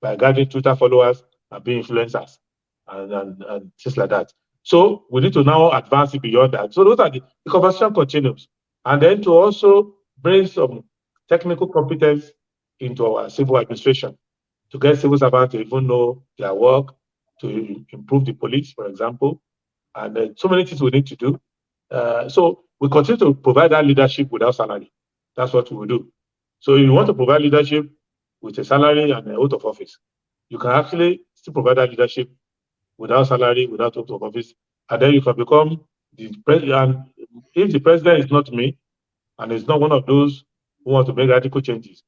by gathering Twitter followers and being influencers and things like that. So we need to now advance it beyond that. So those are the conversation continues. And then to also bring some technical competence into our civil administration, to get civil servants to even know their work, to improve the police, for example, and so many things we need to do. So we continue to provide that leadership without salary. That's what we will do. So if you want to provide leadership with a salary and an oath of office, you can actually still provide that leadership without salary, without oath of office, and then you can become the president. If the president is not me, and is not one of those who want to make radical changes,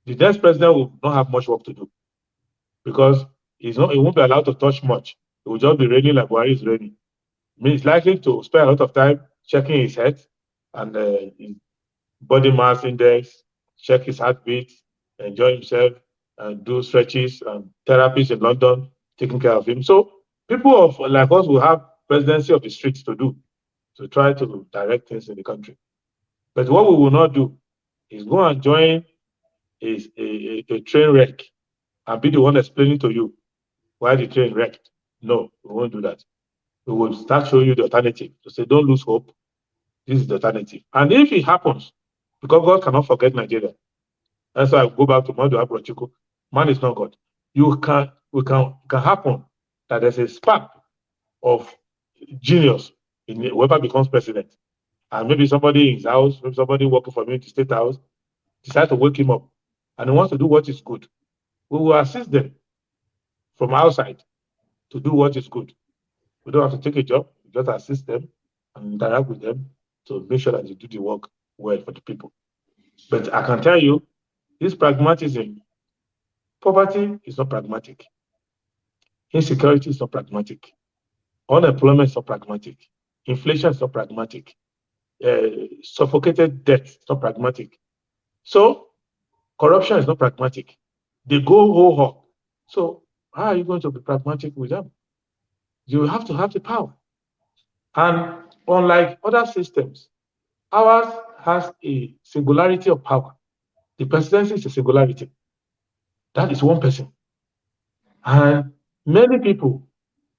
the next president will not have much work to do because he won't be allowed to touch much. It will just be raining like Buhari is raining. He's likely to spend a lot of time checking his health and his body mass index, check his heartbeat, enjoy himself, and do stretches and therapies in London, taking care of him. So people like us will have presidency of the streets to do, to try to direct things in the country. But what we will not do is go and join a train wreck and be the one explaining to you why the train wrecked. No, we won't do that. We will start showing you the alternative to say, don't lose hope. This is the alternative. And if it happens, because God cannot forget Nigeria, that's why I go back to Madu Abrochiko. Man is not God. It can happen that there's a spark of genius in whoever becomes president. And maybe somebody in his house, maybe somebody working for me in the state house, decide to wake him up. And he wants to do what is good. We will assist them from outside to do what is good. We don't have to take a job, we just assist them and interact with them to make sure that they do the work well for the people. But I can tell you, this pragmatism, poverty is not pragmatic. Insecurity is not pragmatic. Unemployment is not pragmatic. Inflation is not pragmatic. Suffocated debt is not pragmatic. So Corruption is not pragmatic. They go whole hog. So how are you going to be pragmatic with them? You have to have the power. And unlike other systems, ours has a singularity of power. The presidency is a singularity. That is one person. And many people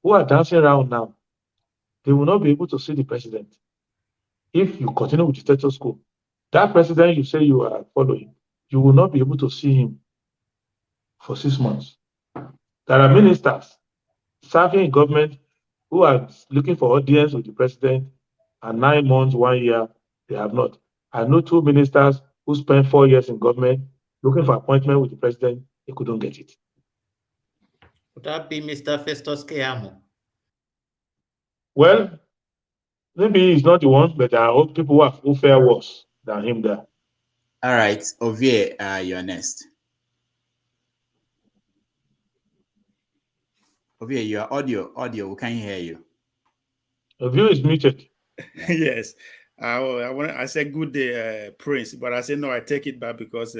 who are dancing around now, they will not be able to see the president if you continue with the status quo. That president you say you are following, you will not be able to see him for 6 months. There are ministers serving in government who are looking for audience with the president, and 9 months, 1 year, they have not. I know 2 ministers who spent 4 years in government looking for appointment with the president, they couldn't get it. Would that be Mr. Festus Keyamo? Well, maybe he's not the one, but there are people who fare worse than him there. All right, Ovie, you're next. Ovie, your audio, we can't hear you. Ovie is muted. Yes. I said good day, Prince, but I said no, I take it back because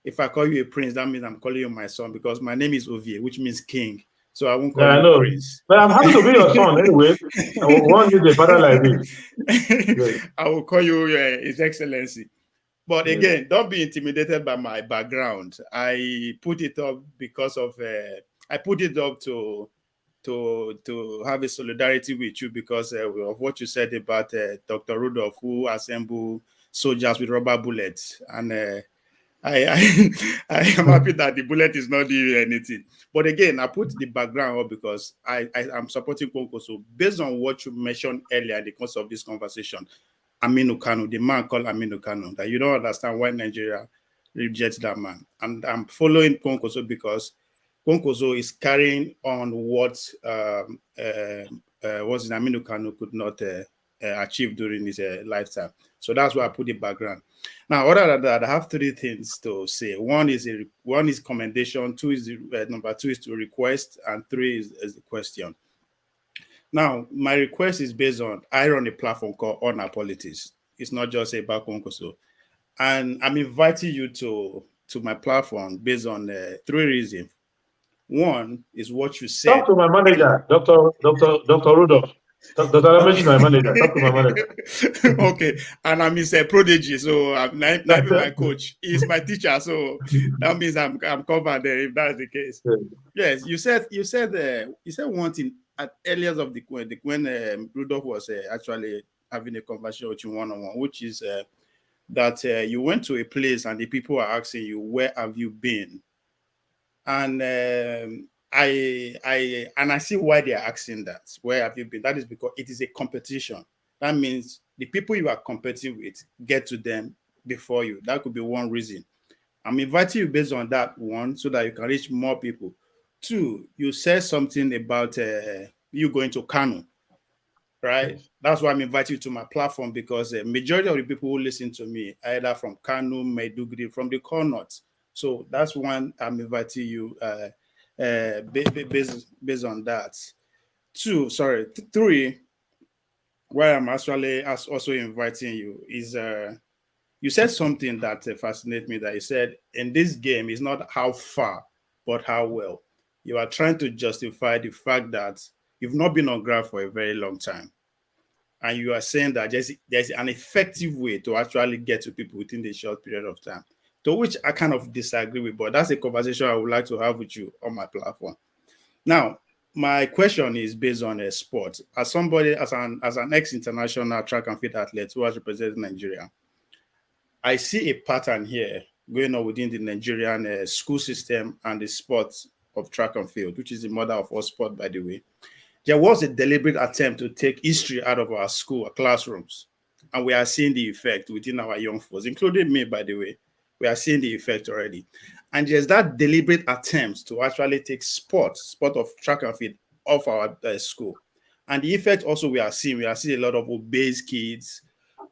if I call you a prince, that means I'm calling you my son because my name is Ovie, which means king. So I won't call you I know. Prince. But I'm happy to be your son anyway. I want you to father like this. Yes. I will call you His Excellency. But again, don't be intimidated by my background. I put it up because of I put it up to have a solidarity with you because of what you said about Dr. Rudolph, who assembled soldiers with rubber bullets. And I am happy that the bullet is not doing anything. But again, I put the background up because I am supporting Konko. So based on what you mentioned earlier in the course of this conversation, Aminu Kano, the man called Aminu Kano, that you don't understand why Nigeria rejects that man. And I'm following Konkoso because Konkoso is carrying on what Aminu Kano could not achieve during his lifetime. So that's why I put the background. Now, other than that, I have 3 things to say. One is commendation, number 2 is to request, and 3 is the question. Now, my request is based on, I run a platform called Honor Politics. It's not just about Konkoso. And I'm inviting you to my platform based on 3 reasons. One is what you said. Talk to my manager, Dr. Rudolph. Dr. Ramesh is my manager. Talk to my manager. Okay. And I'm his prodigy, so I'm not my coach. He's my teacher, so that means I'm covered there if that's the case. Yes, you said one thing at earlier of when Rudolph was actually having a conversation with you one-on-one, which is that you went to a place and the people are asking you, where have you been? And I see why they are asking that. Where have you been? That is because it is a competition. That means the people you are competing with, get to them before you. That could be one reason. I'm inviting you based on that one so that you can reach more people. 2, you said something about you going to Kano, right? Yes. That's why I'm inviting you to my platform because the majority of the people who listen to me either from Kano, Maiduguri, from the core north. So that's one I'm inviting you based on that. 3, why I'm actually also inviting you is you said something that fascinates me, that you said in this game it's not how far but how well. You are trying to justify the fact that you've not been on ground for a very long time, and you are saying that there's an effective way to actually get to people within a short period of time, to which I kind of disagree with, but that's a conversation I would like to have with you on my platform. Now, my question is based on a sport. As somebody, as an ex-international track and field athlete who has represented Nigeria, I see a pattern here going on within the Nigerian school system and the sport of track and field, which is the mother of all sport, by the way. There was a deliberate attempt to take history out of our school classrooms, and we are seeing the effect within our young folks, including me, by the way. We are seeing the effect already. And there's that deliberate attempt to actually take sport of track and field off our school. And the effect also we are seeing a lot of obese kids.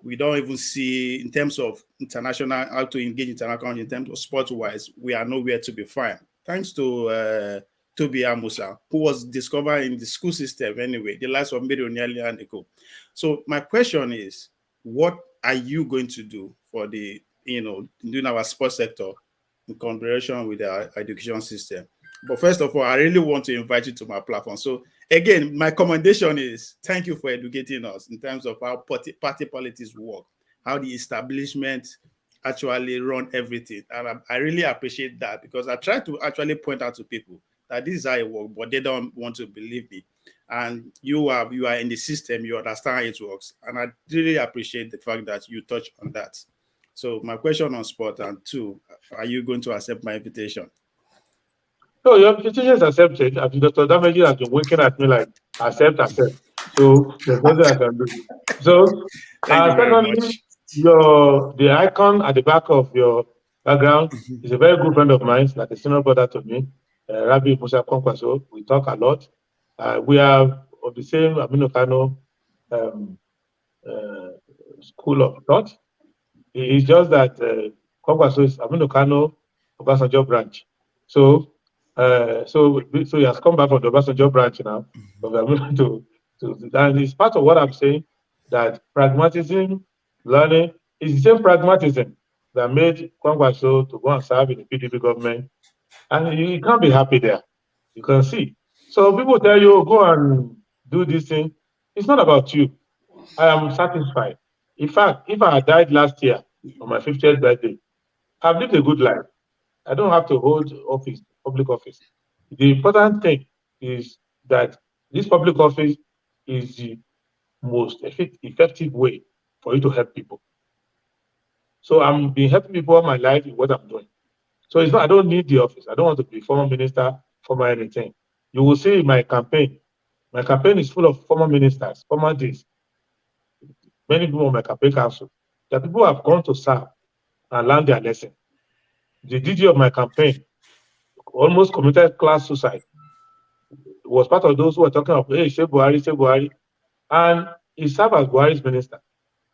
We don't even see, in terms of international, how to engage international, in terms of sport-wise, we are nowhere to be found. Thanks to Toby Amusa, who was discovered in the school system anyway, the likes of Mary Onyali and Eko. So my question is, what are you going to do for the, doing our sports sector in collaboration with our education system. But first of all, I really want to invite you to my platform. So again, my commendation is thank you for educating us in terms of how party politics work, how the establishment actually run everything. And I really appreciate that, because I try to actually point out to people that this is how it works, but they don't want to believe me. And you are in the system, you understand how it works. And I really appreciate the fact that you touch on that. So my question on sport, and two, are you going to accept my invitation? So your invitation is accepted. Dr. Dameji has been winking at me like, accept. So there's nothing I can do. So thank you very secondly, much. The icon at the back of your background is a very good friend of mine, like a senior brother to me, Rabbi Musa Kwankwaso. We talk a lot. We are of the same Aminu Kano school of thought. It's just that Kwankwaso is Aminu Kano Obasanjo branch. So he has come back from the Obasanjo branch now. But we are moving and it's part of what I'm saying, that pragmatism, learning, is the same pragmatism that made Kwankwaso to go and serve in the PDP government. And you can't be happy there. You can see. So people tell you, go and do this thing. It's not about you. I am satisfied. In fact, if I had died last year on my 50th birthday, I've lived a good life. I don't have to hold office, public office. The important thing is that this public office is the most effective way for you to help people. So I'm been helping people all my life in what I'm doing. So it's not, I don't need the office. I don't want to be former minister, former anything. You will see my campaign. My campaign is full of former ministers, former Ds. Many people on my campaign council. The people have gone to serve and learn their lesson. The DG of my campaign almost committed class suicide. Was part of those who were talking of, hey, say Buhari. And he served as Buhari's minister.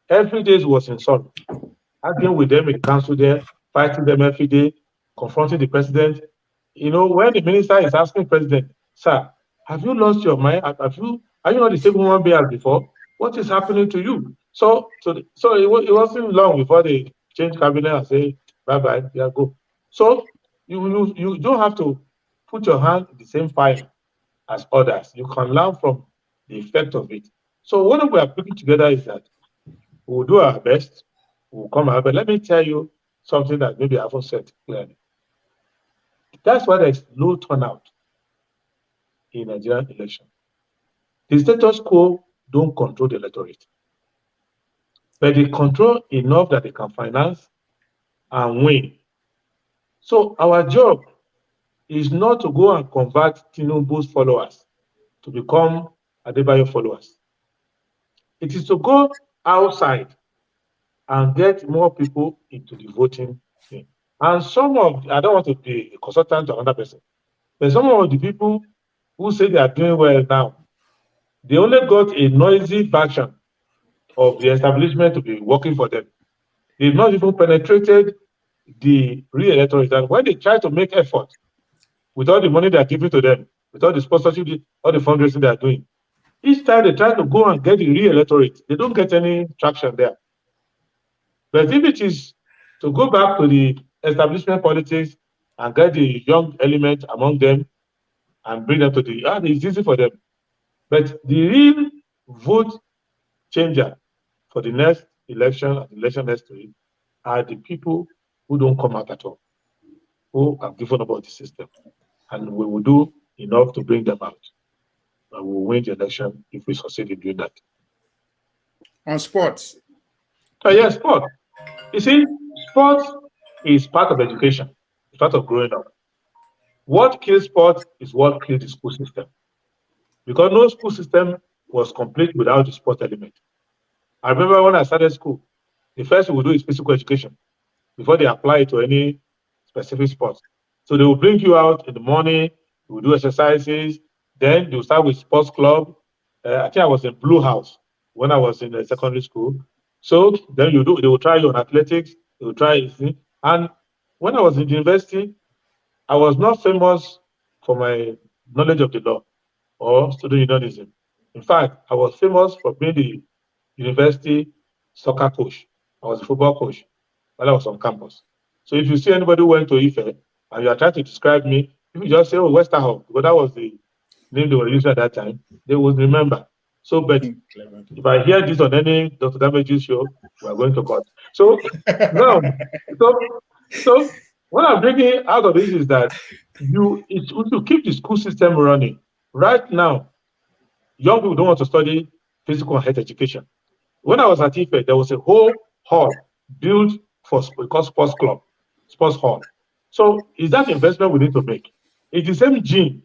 Every day he was in Sun, arguing with them in the council there, fighting them every day, confronting the president. You know, when the minister is asking president, sir, have you lost your mind? Are you not the same human being as before? What is happening to you? So it wasn't long before they changed cabinet and say, bye-bye, yeah, go. So you don't have to put your hand in the same fire as others. You can learn from the effect of it. So what we are putting together is that we'll do our best, we'll come out. But let me tell you something that maybe I haven't said clearly. That's why there's low turnout in Nigerian election. The status quo don't control the electorate, but they control enough that they can finance and win. So our job is not to go and convert Tinubu's followers to become Adebayo followers. It is to go outside and get more people into the voting thing. And I don't want to be a consultant to another person, but some of the people who say they are doing well now, they only got a noisy version of the establishment to be working for them. They've not even penetrated the real electorate. And when they try to make effort with all the money they are giving to them, with all the sponsorship, all the fundraising they are doing, each time they try to go and get the real electorate, they don't get any traction there. But if it is to go back to the establishment politics and get the young element among them and bring them to it's easy for them. But the real vote changer for the next election and the election next week are the people who don't come out at all, who have given up on the system. And we will do enough to bring them out. And we will win the election if we succeed in doing that. On sports. Yes, sport. You see, sports is part of education. It's part of growing up. What kills sport is what killed the school system. Because no school system was complete without the sport element. I remember when I started school, the first we do is physical education before they apply it to any specific sport. So they will bring you out in the morning, you will do exercises, then they will start with sports club. I think I was in Blue House when I was in secondary school. So then they will try you on athletics, they will try it. And when I was in university, I was not famous for my knowledge of the law or student unionism. In fact, I was famous for being the university soccer coach. I was a football coach while I was on campus. So if you see anybody who went to Ife and you are trying to describe me, if you just say, oh, Westerhoff, because that was the name they were using at that time, they would remember. So, but if I hear this on any Dr. Damage's show, we are going to court. So now, so what I'm bringing out of this is that you to keep the school system running. Right now, young people don't want to study physical and health education. When I was at Ife, there was a whole hall built for sports club, sports hall. So is that investment we need to make? It's the same gene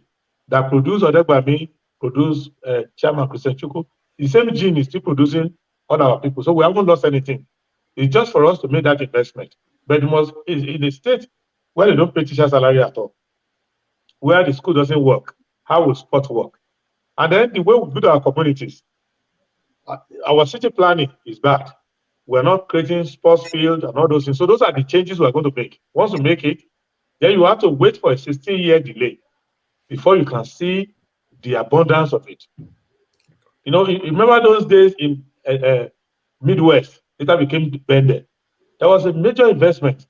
that produced Odegbami, produced Chairman Christian Chukwu. The same gene is still producing all our people. So we haven't lost anything. It's just for us to make that investment. But it must in a state where they don't pay teacher salary at all, where the school doesn't work, how will sport work? And then the way we build our communities, our city planning is bad. We're not creating sports field and all those things. So those are the changes we're going to make. Once we make it, then you have to wait for a 16-year delay before you can see the abundance of it. You know, you remember those days in Midwest, later became Bender. There was a major investment.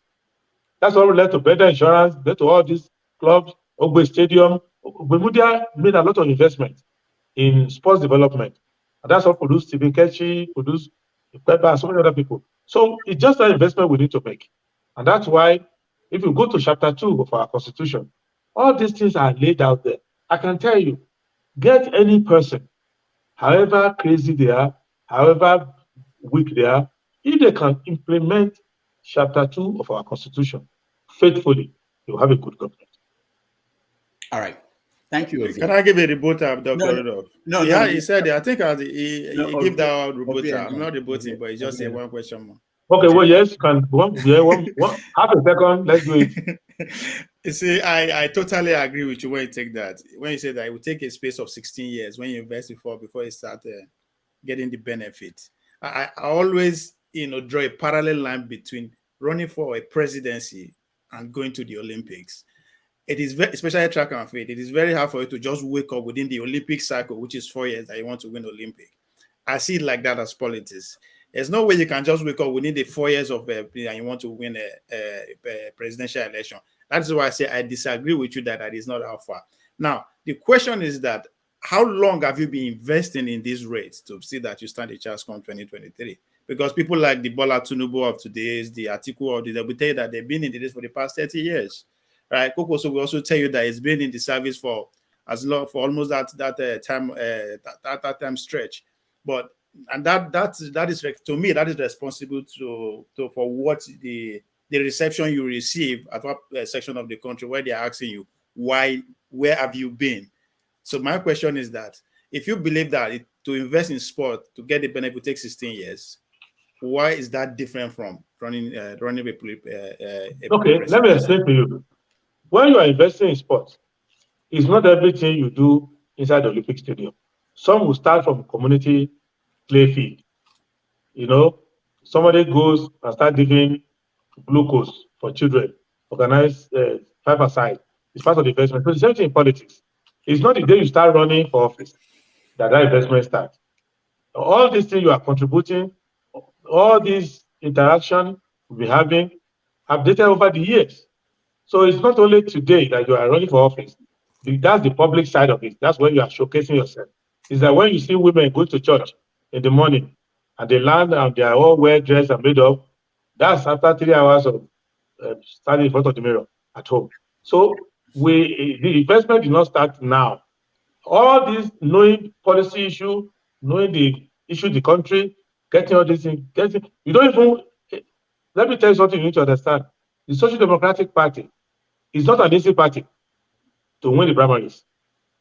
That's what led to Bender Insurance, led to all these clubs, Ogbe Stadium. Bermuda made a lot of investment in sports development. And that's what produced Stephen Kechi, produced Pepper, and so many other people. So it's just an investment we need to make. And that's why if you go to chapter 2 of our constitution, all these things are laid out there. I can tell you, get any person, however crazy they are, however weak they are, if they can implement chapter 2 of our constitution faithfully, you'll have a good government. All right. Thank you. Can I give a rebuttal, Dr. Rudolph? No, yeah, no. He said, I think he gave that rebuttal. I'm not Okay. rebutting, but it's just a one question more. Okay, well, yes, you can. Half a second, let's do it. You see, I totally agree with you when you take that. When you say that it will take a space of 16 years when you invest before you start getting the benefit. I always, draw a parallel line between running for a presidency and going to the Olympics. It is very, especially track and field, it is very hard for you to just wake up within the Olympic cycle, which is 4 years that you want to win Olympic. I see it like that as politics. There's no way you can just wake up within the 4 years of and you want to win a presidential election. That's why I say I disagree with you that is not how far. Now, the question is that how long have you been investing in these rates to see that you stand a chance come 2023? Because people like the Bola Tinubu of today's, the Atiku of they will tell you that they've been in this for the past 30 years. Right? Koko also will also tell you that it's been in the service for as long for almost that time stretch. But that is to me that is responsible for what the reception you receive at what section of the country where they're asking you where have you been. So my question is that if you believe that to invest in sport to get the benefit takes 16 years, why is that different from running a okay, let me explain to you. When you are investing in sports, it's not everything you do inside the Olympic Stadium. Some will start from community play field. Somebody goes and start giving glucose for children, organize 5-a-side. It's part of the investment. So the same thing in politics. It's not the day you start running for office that investment starts. All these things you are contributing, all these interaction we'll be having, have dated over the years. So it's not only today that you are running for office. That's the public side of it. That's when you are showcasing yourself. Is that when you see women go to church in the morning and they land and they are all well dressed and made up, that's after 3 hours of standing in front of the mirror at home. So the investment did not start now. All this knowing policy issue, knowing the issue of the country, getting all these things, you don't even, let me tell you something you need to understand. The Social Democratic Party is not an easy party to win the primaries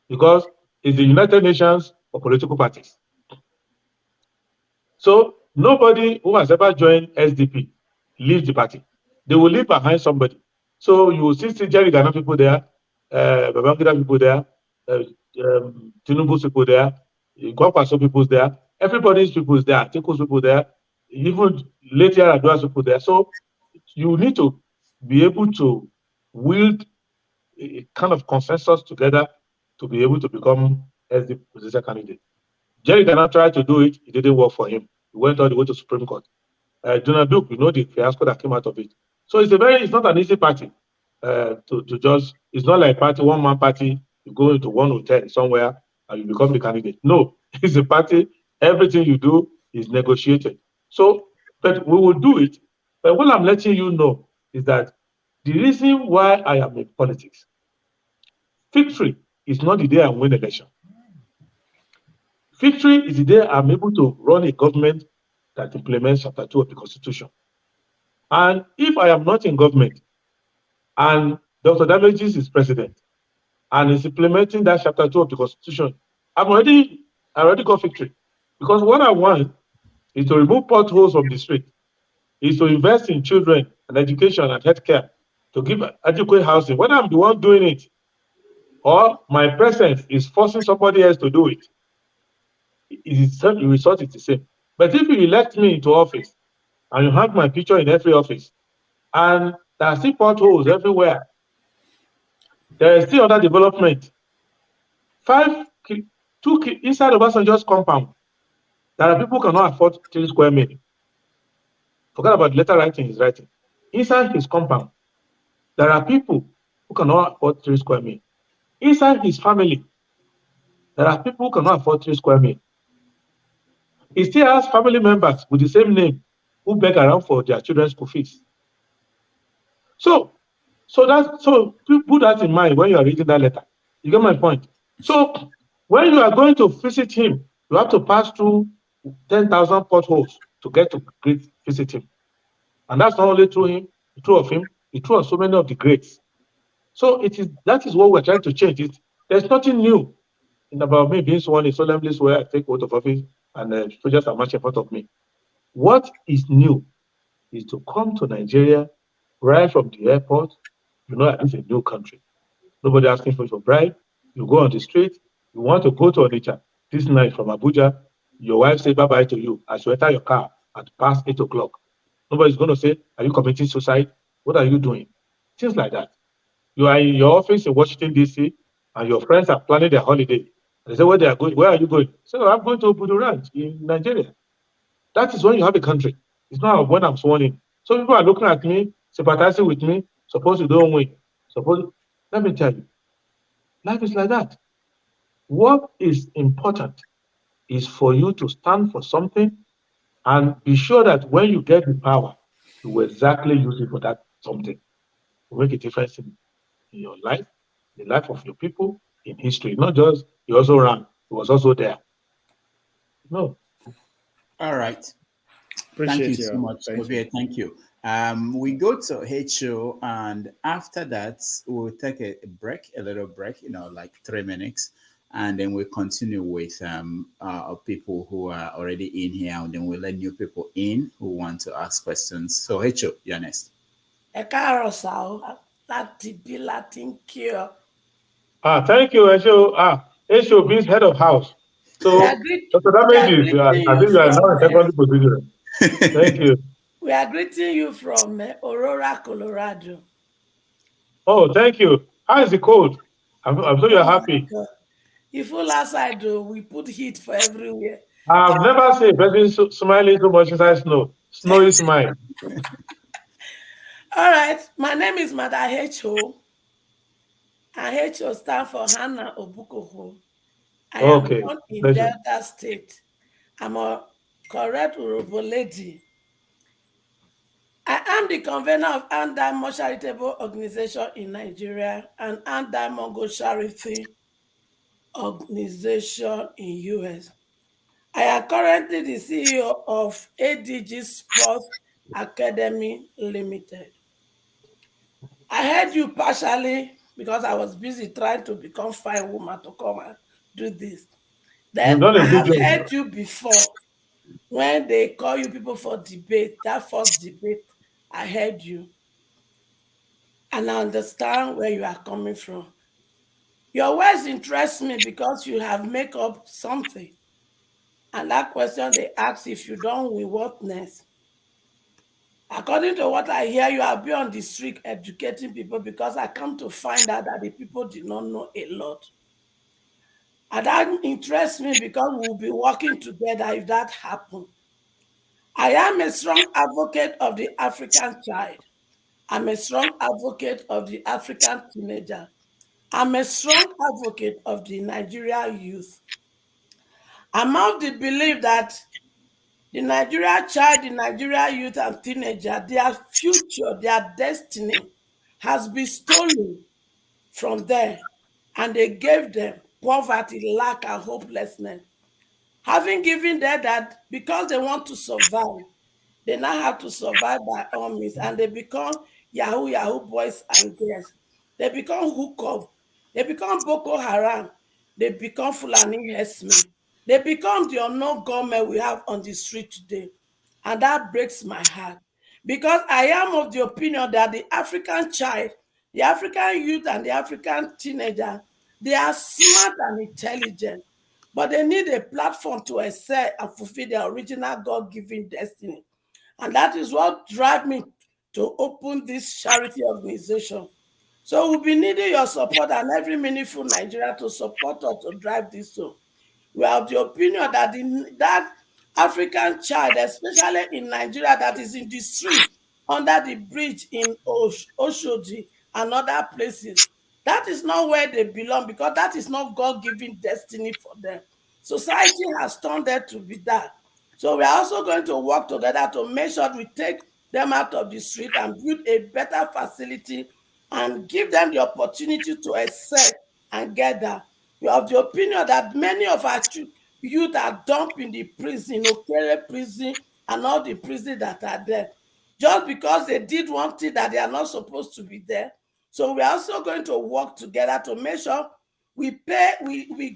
because it's the United Nations of political parties. So nobody who has ever joined SDP leaves the party. They will leave behind somebody. So you will see Jerry Ghana people there, Babangida people there, Tinubu's people there, Kwankwaso people there, everybody's people there, Atiku's people there, even later Adua's people there. So you need to be able to wield a kind of consensus together to be able to become SDP presidential candidate. Jerry Ghana tried to do it, it didn't work for him. He went all the way to Supreme Court. Donald Duke, the fiasco that came out of it. So it's not an easy party to just, it's not like party, one man party, you go into one hotel somewhere and you become the candidate. No, it's a party, everything you do is negotiated. So, but we will do it. But what I'm letting you know is that the reason why I am in politics, victory is not the day I win election. Victory is the day I'm able to run a government that implements Chapter 2 of the Constitution. And if I am not in government and Dr. Damages is president and is implementing that Chapter 2 of the Constitution, I already got victory. Because what I want is to remove potholes from the street, is to invest in children and education and healthcare, to give adequate housing. Whether I'm the one doing it or my presence is forcing somebody else to do it, the result is the same. But if you elect me into office and you have my picture in every office, and there are still potholes everywhere, there is still other development. Inside Obasanjo's compound, there are people who cannot afford 3 square meters. Forget about letter writing he's writing. Inside his compound, there are people who cannot afford 3 square meters. Inside his family, there are people who cannot afford 3 square meters. He still has family members with the same name who beg around for their children's school fees. So put that in mind when you are reading that letter. You get my point? So when you are going to visit him, you have to pass through 10,000 potholes to get to visit him. And that's not only true of him, it's true of so many of the greats. So that is what we're trying to change. There's nothing new about me being sworn in solemnly where I take oath of office and soldiers are marching in front of me. What is new is to come to Nigeria right from the airport. You know that it's a new country. Nobody asking for your bribe. You go on the street. You want to go to Onitsha this night from Abuja. Your wife say bye-bye to you as you enter your car at past 8 o'clock. Nobody's going to say, are you committing suicide? What are you doing? Things like that. You are in your office in Washington, D.C., and your friends are planning their holiday. They say, where they are going? Where are you going? So I'm going to Obudu Ranch in Nigeria. That is when you have a country. It's not when I'm sworn in. So people are looking at me, sympathizing with me, suppose you don't win. Let me tell you, life is like that. What is important is for you to stand for something and be sure that when you get the power, you will exactly use it for that something to make a difference in your life, the life of your people, in history. Not just he also ran, he was also there. No. All right. Appreciate Thank you so much, Ovie. Thank you. We go to HO, and after that, we'll take a break, a little break, like 3 minutes, and then we'll continue with people who are already in here, and then we'll let new people in who want to ask questions. So, HO, you're next. Thank you, HO. HO means head of house. So, Dr. Damages, I think you are now in secondary position. Thank you. We are greeting you from Aurora, Colorado. Oh, thank you. How is the cold? I'm sure you're happy. If all outside, we put heat for everywhere. I've never seen a person smiling so much inside snow. Snow is mine. All right. My name is Mada H.O. And H.O. stands for Hannah Obukoho. I am born in Delta State. I'm a correct Urobo lady. I am the convener of Anti-Diamond Charitable Organization in Nigeria and Anti-Mongo Charity Organization in US. I am currently the CEO of ADG Sports Academy Limited. I heard you partially because I was busy trying to become fine woman to come and do this. Then I have heard you before when they call you people for debate, that first debate, I heard you. And I understand where you are coming from. Your words interest me because you have make up something. And that question they ask, if you don't win, what next? According to what I hear, you have been on the street educating people because I come to find out that the people did not know a lot. And that interests me because we'll be working together if that happens. I am a strong advocate of the African child. I'm a strong advocate of the African teenager. I'm a strong advocate of the Nigerian youth. I'm of the belief that the Nigerian child, the Nigerian youth and teenager, their future, their destiny has been stolen from them, and they gave them poverty, lack, and hopelessness. Having given them that because they want to survive, they now have to survive by all means, and they become Yahoo boys and girls. They become hook up. They become Boko Haram. They become Fulani herdsmen. They become the unknown government we have on the street today. And that breaks my heart. Because I am of the opinion that the African child, the African youth, and the African teenager, they are smart and intelligent, but they need a platform to excel and fulfill their original God-given destiny. And that is what drives me to open this charity organization. So we'll be needing your support and every meaningful Nigeria to support us to drive this home. We have the opinion that that African child, especially in Nigeria, that is in the street, under the bridge in Oshodi and other places, that is not where they belong, because that is not God-given destiny for them. Society has turned them to be that. So we are also going to work together to make sure we take them out of the street and build a better facility and give them the opportunity to excel and get that. We have the opinion that many of our youth are dumped in the prison, Okere prison, and all the prisons that are there, just because they did one thing that they are not supposed to be there. So we are also going to work together to make sure we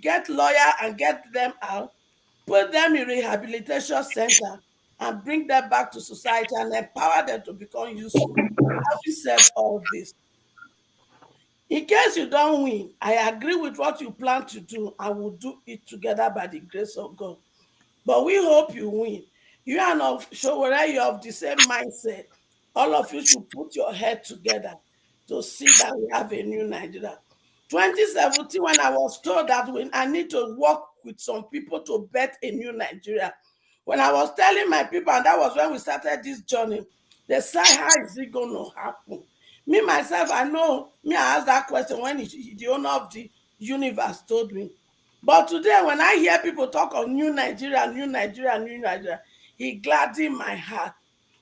get lawyer and get them out, put them in rehabilitation center, and bring them back to society and empower them to become useful. Having said all this, in case you don't win, I agree with what you plan to do, and we'll do it together by the grace of God. But we hope you win. You are not sure whether you have the same mindset. All of you should put your head together to see that we have a new Nigeria. 2017, when I was told that when I need to work with some people to bet a new Nigeria, when I was telling my people, and that was when we started this journey, they said, how is it going to happen? Me, myself, I know, I asked that question when the owner of the universe told me. But today, when I hear people talk of new Nigeria, new Nigeria, new Nigeria, it gladdened my heart.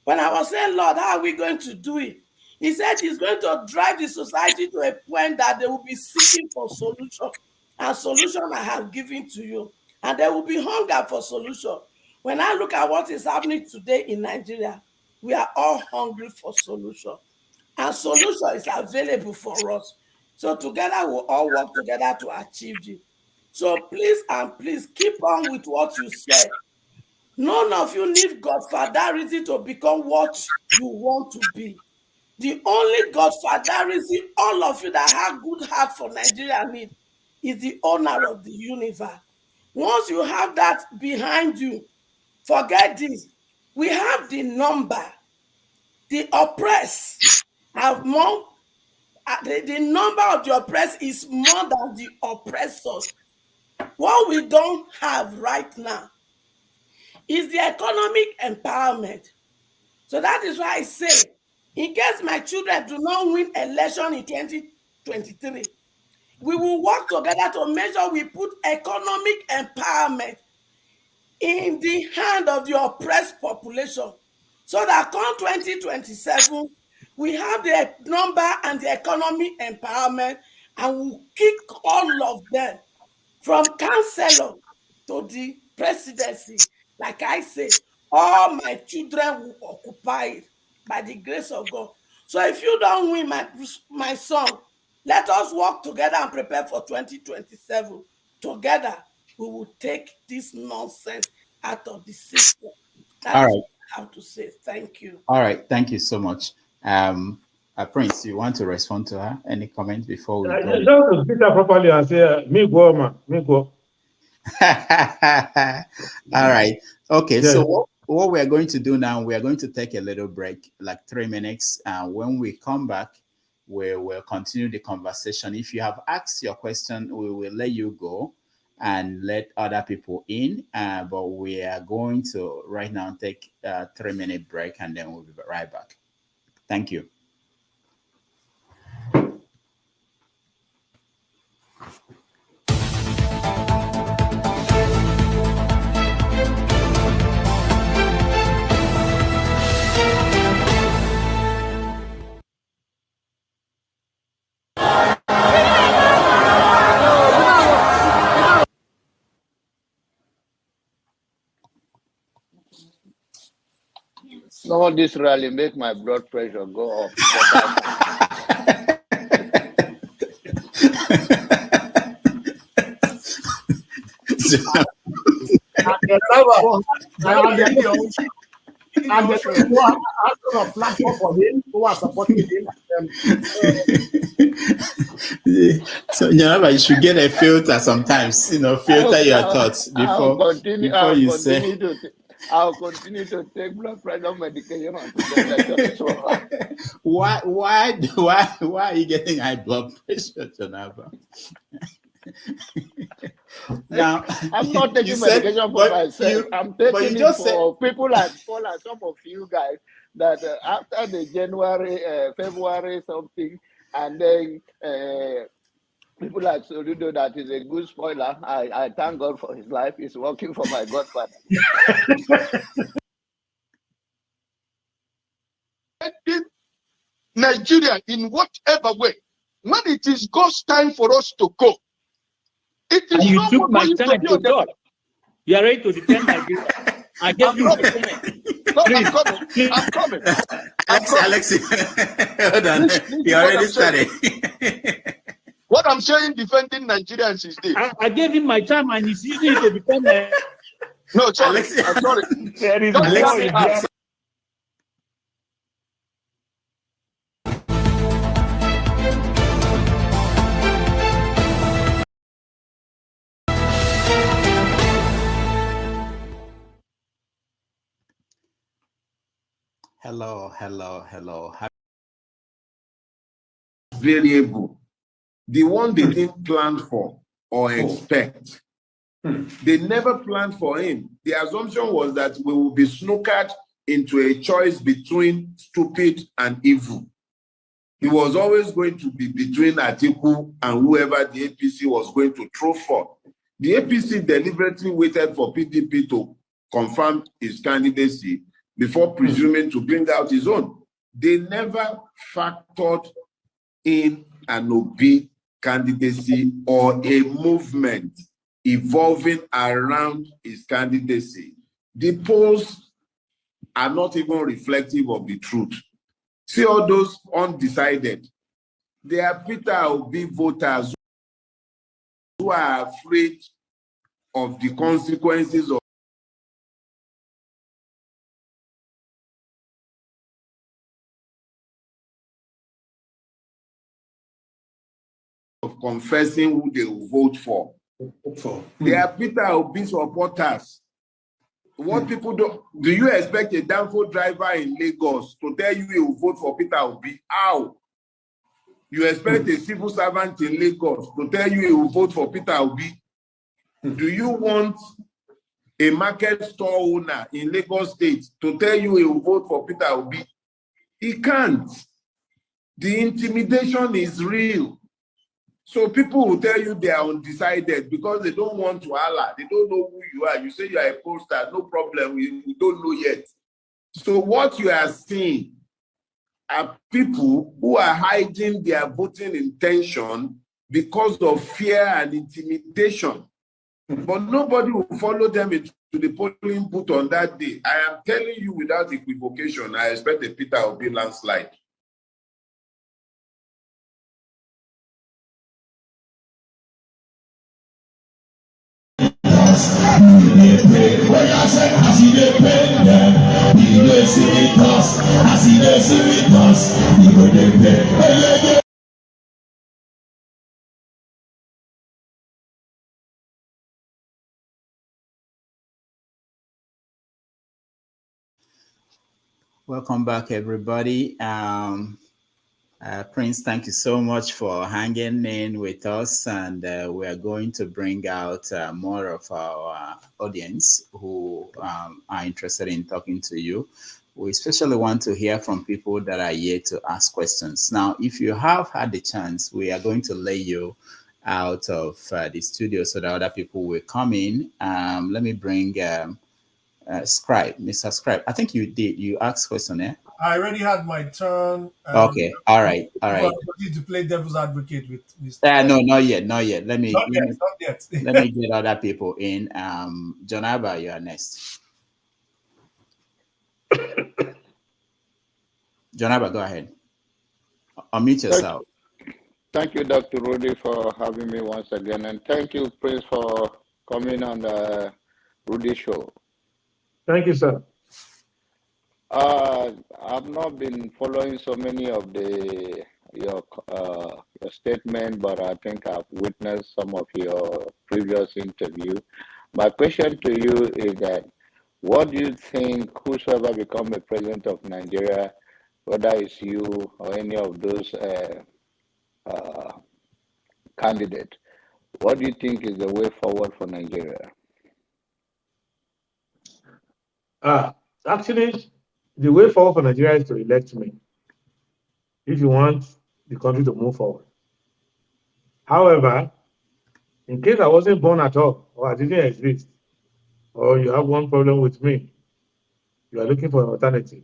When I was saying, Lord, how are we going to do it? He said he's going to drive the society to a point that they will be seeking for solution. And solution I have given to you. And there will be hunger for solution. When I look at what is happening today in Nigeria, we are all hungry for solution. And solution is available for us. So together we'll all work together to achieve it. So please and please keep on with what you said. None of you need godfatherism to become what you want to be. The only godfatherism all of you that have good heart for Nigeria need is the owner of the universe. Once you have that behind you, forget this. We have the number. The oppressed have more. The number of the oppressed is more than the oppressors. What we don't have right now is the economic empowerment. So that is why I say, in case my children do not win election in 2023, we will work together to make sure we put economic empowerment in the hand of the oppressed population, so that come 2027, we have the number and the economic empowerment, and we'll kick all of them from councillor to the presidency. Like I say, all my children will occupy it by the grace of God. So if you don't win my son, let us work together and prepare for 2027. Together, we will take this nonsense out of the system. That All is right. what I have to say. Thank you. All right. Thank you so much. Prince, you want to respond to her? Any comment before we go? Just to speak that properly and say, me go, man, me go. All right. Okay. Yeah. So what we are going to do now, we are going to take a little break, like 3 minutes. When we come back, we will continue the conversation. If you have asked your question, we will let you go and let other people in. But we are going to right now take a 3-minute break, and then we'll be right back. Thank you. Some of this rally make my blood pressure go up. And the people are a platform for him who are supporting him. So you should get a filter sometimes, filter your thoughts before you say. I'll continue to take blood pressure medication until the election is over. Why are you getting high blood pressure, Jonaba? Now, I'm not taking medication for myself. I'm taking it for people like Paul and some of you guys that after the February something, and then people like Soludo, that is a good spoiler. I thank God for his life. He's working for my godfather. Nigeria in whatever way. When it is God's time for us to go, it is you not took my going time to talk. You are ready to defend Nigeria. I gave you my time. No, I'm coming. Alexi, hold on. You already started. What I'm saying, defending Nigerians is this. I gave him my time and he's using it to defend Nigeria. No, sorry. I'm sorry. There is Alexi, Hello. Variable, the one they didn't plan for or expect. They never planned for him. The assumption was that we will be snookered into a choice between stupid and evil. He was always going to be between Atiku and whoever the APC was going to throw for. The APC deliberately waited for PDP to confirm his candidacy before presuming to bring out his own. They never factored in an Obi candidacy or a movement evolving around his candidacy. The polls are not even reflective of the truth. See all those undecided. They are Peter Obi voters who are afraid of the consequences of confessing who they will vote for. They are Peter Obi supporters. What people do you expect a Danfo driver in Lagos to tell you he will vote for Peter Obi? How? You expect a civil servant in Lagos to tell you he will vote for Peter Obi? Do you want a market store owner in Lagos State to tell you he will vote for Peter Obi? He can't. The intimidation is real. So people will tell you they are undecided because they don't want to holler. They don't know who you are. You say you are a pollster, no problem. We don't know yet. So what you are seeing are people who are hiding their voting intention because of fear and intimidation. But nobody will follow them into the polling booth on that day. I am telling you without equivocation, I expect a Peter Obi landslide. Welcome back, everybody. Prince, thank you so much for hanging in with us, and we are going to bring out more of our audience who are interested in talking to you. We especially want to hear from people that are here to ask questions. Now, if you have had the chance, we are going to lay you out of the studio so that other people will come in. Let me bring Scribe, Mr. Scribe. I think you did. You asked question, eh? I already had my turn. Okay. All right. I need to play devil's advocate with Mr. No, not yet. Let me not yet. Let me get other people in. Jonaba, you are next. Jonaba, go ahead. Unmute yourself. Thank you, Dr. Rudy, for having me once again. And thank you, Prince, for coming on the Rudy Show. Thank you, sir. I've not been following so many of your statement, but I think I've witnessed some of your previous interview. My question to you is that, what do you think whosoever become a president of Nigeria, whether it's you or any of those candidates, what do you think is the way forward for Nigeria? Actually, the way forward for Nigeria is to elect me if you want the country to move forward. However, in case I wasn't born at all, or I didn't exist, or you have one problem with me, you are looking for an alternative,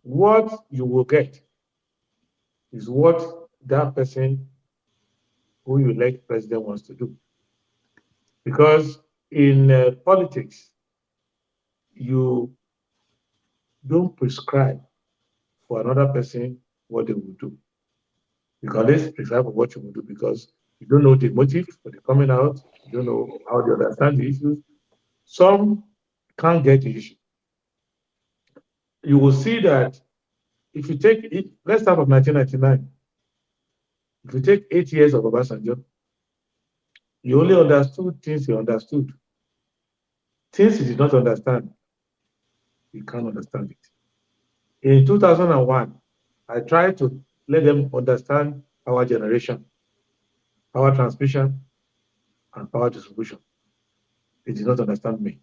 what you will get is what that person who you elect president wants to do. Because in politics, you don't prescribe for another person what they will do. You can always prescribe for what you will do because you don't know the motive for the coming out, you don't know how they understand the issues. Some can't get the issue. You will see that if you take it, let's start from 1999. If you take 8 years of Obasanjo, you only understood things he understood. Things he did not understand, you can't understand it. In 2001, I tried to let them understand power generation, power transmission, and power distribution. They did not understand me.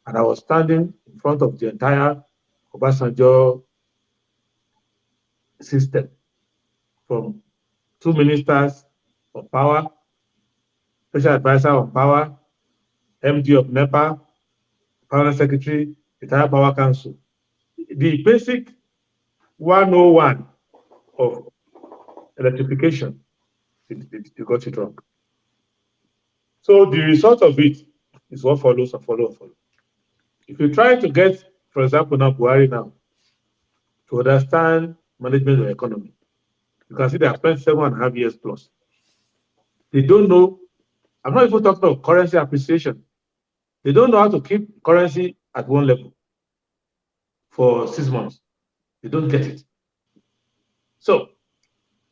And I was standing in front of the entire Obasanjo system, from 2 ministers of power, special advisor on power, MD of NEPA, power secretary, entire power council. The basic 101 of electrification, they got it wrong. So the result of it is what follows or follow. If you try to get, for example, now Buhari now, to understand management of economy, you can see they have spent 7.5 years plus. They don't know, I'm not even talking about currency appreciation. They don't know how to keep currency at one level for 6 months. They don't get it. So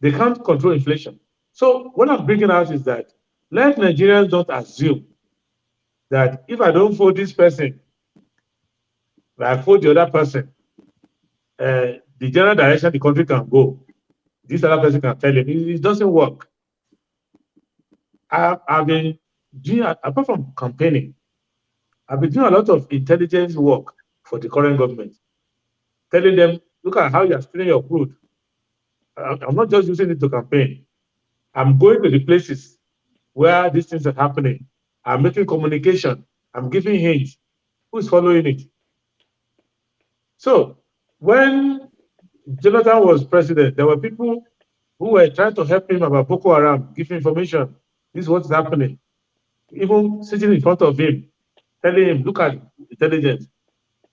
they can't control inflation. So what I'm bringing out is that let Nigerians not assume that if I don't vote this person, I vote the other person, the general direction the country can go, this other person can tell him. It doesn't work. I've been doing, apart from campaigning, I've been doing a lot of intelligence work for the current government, telling them, look at how you're stealing your crude. I'm not just using it to campaign. I'm going to the places where these things are happening. I'm making communication. I'm giving hints. Who's following it? So when Jonathan was president, there were people who were trying to help him about Boko Haram, give information. This is what's happening. Even sitting in front of him, telling him, look at intelligence.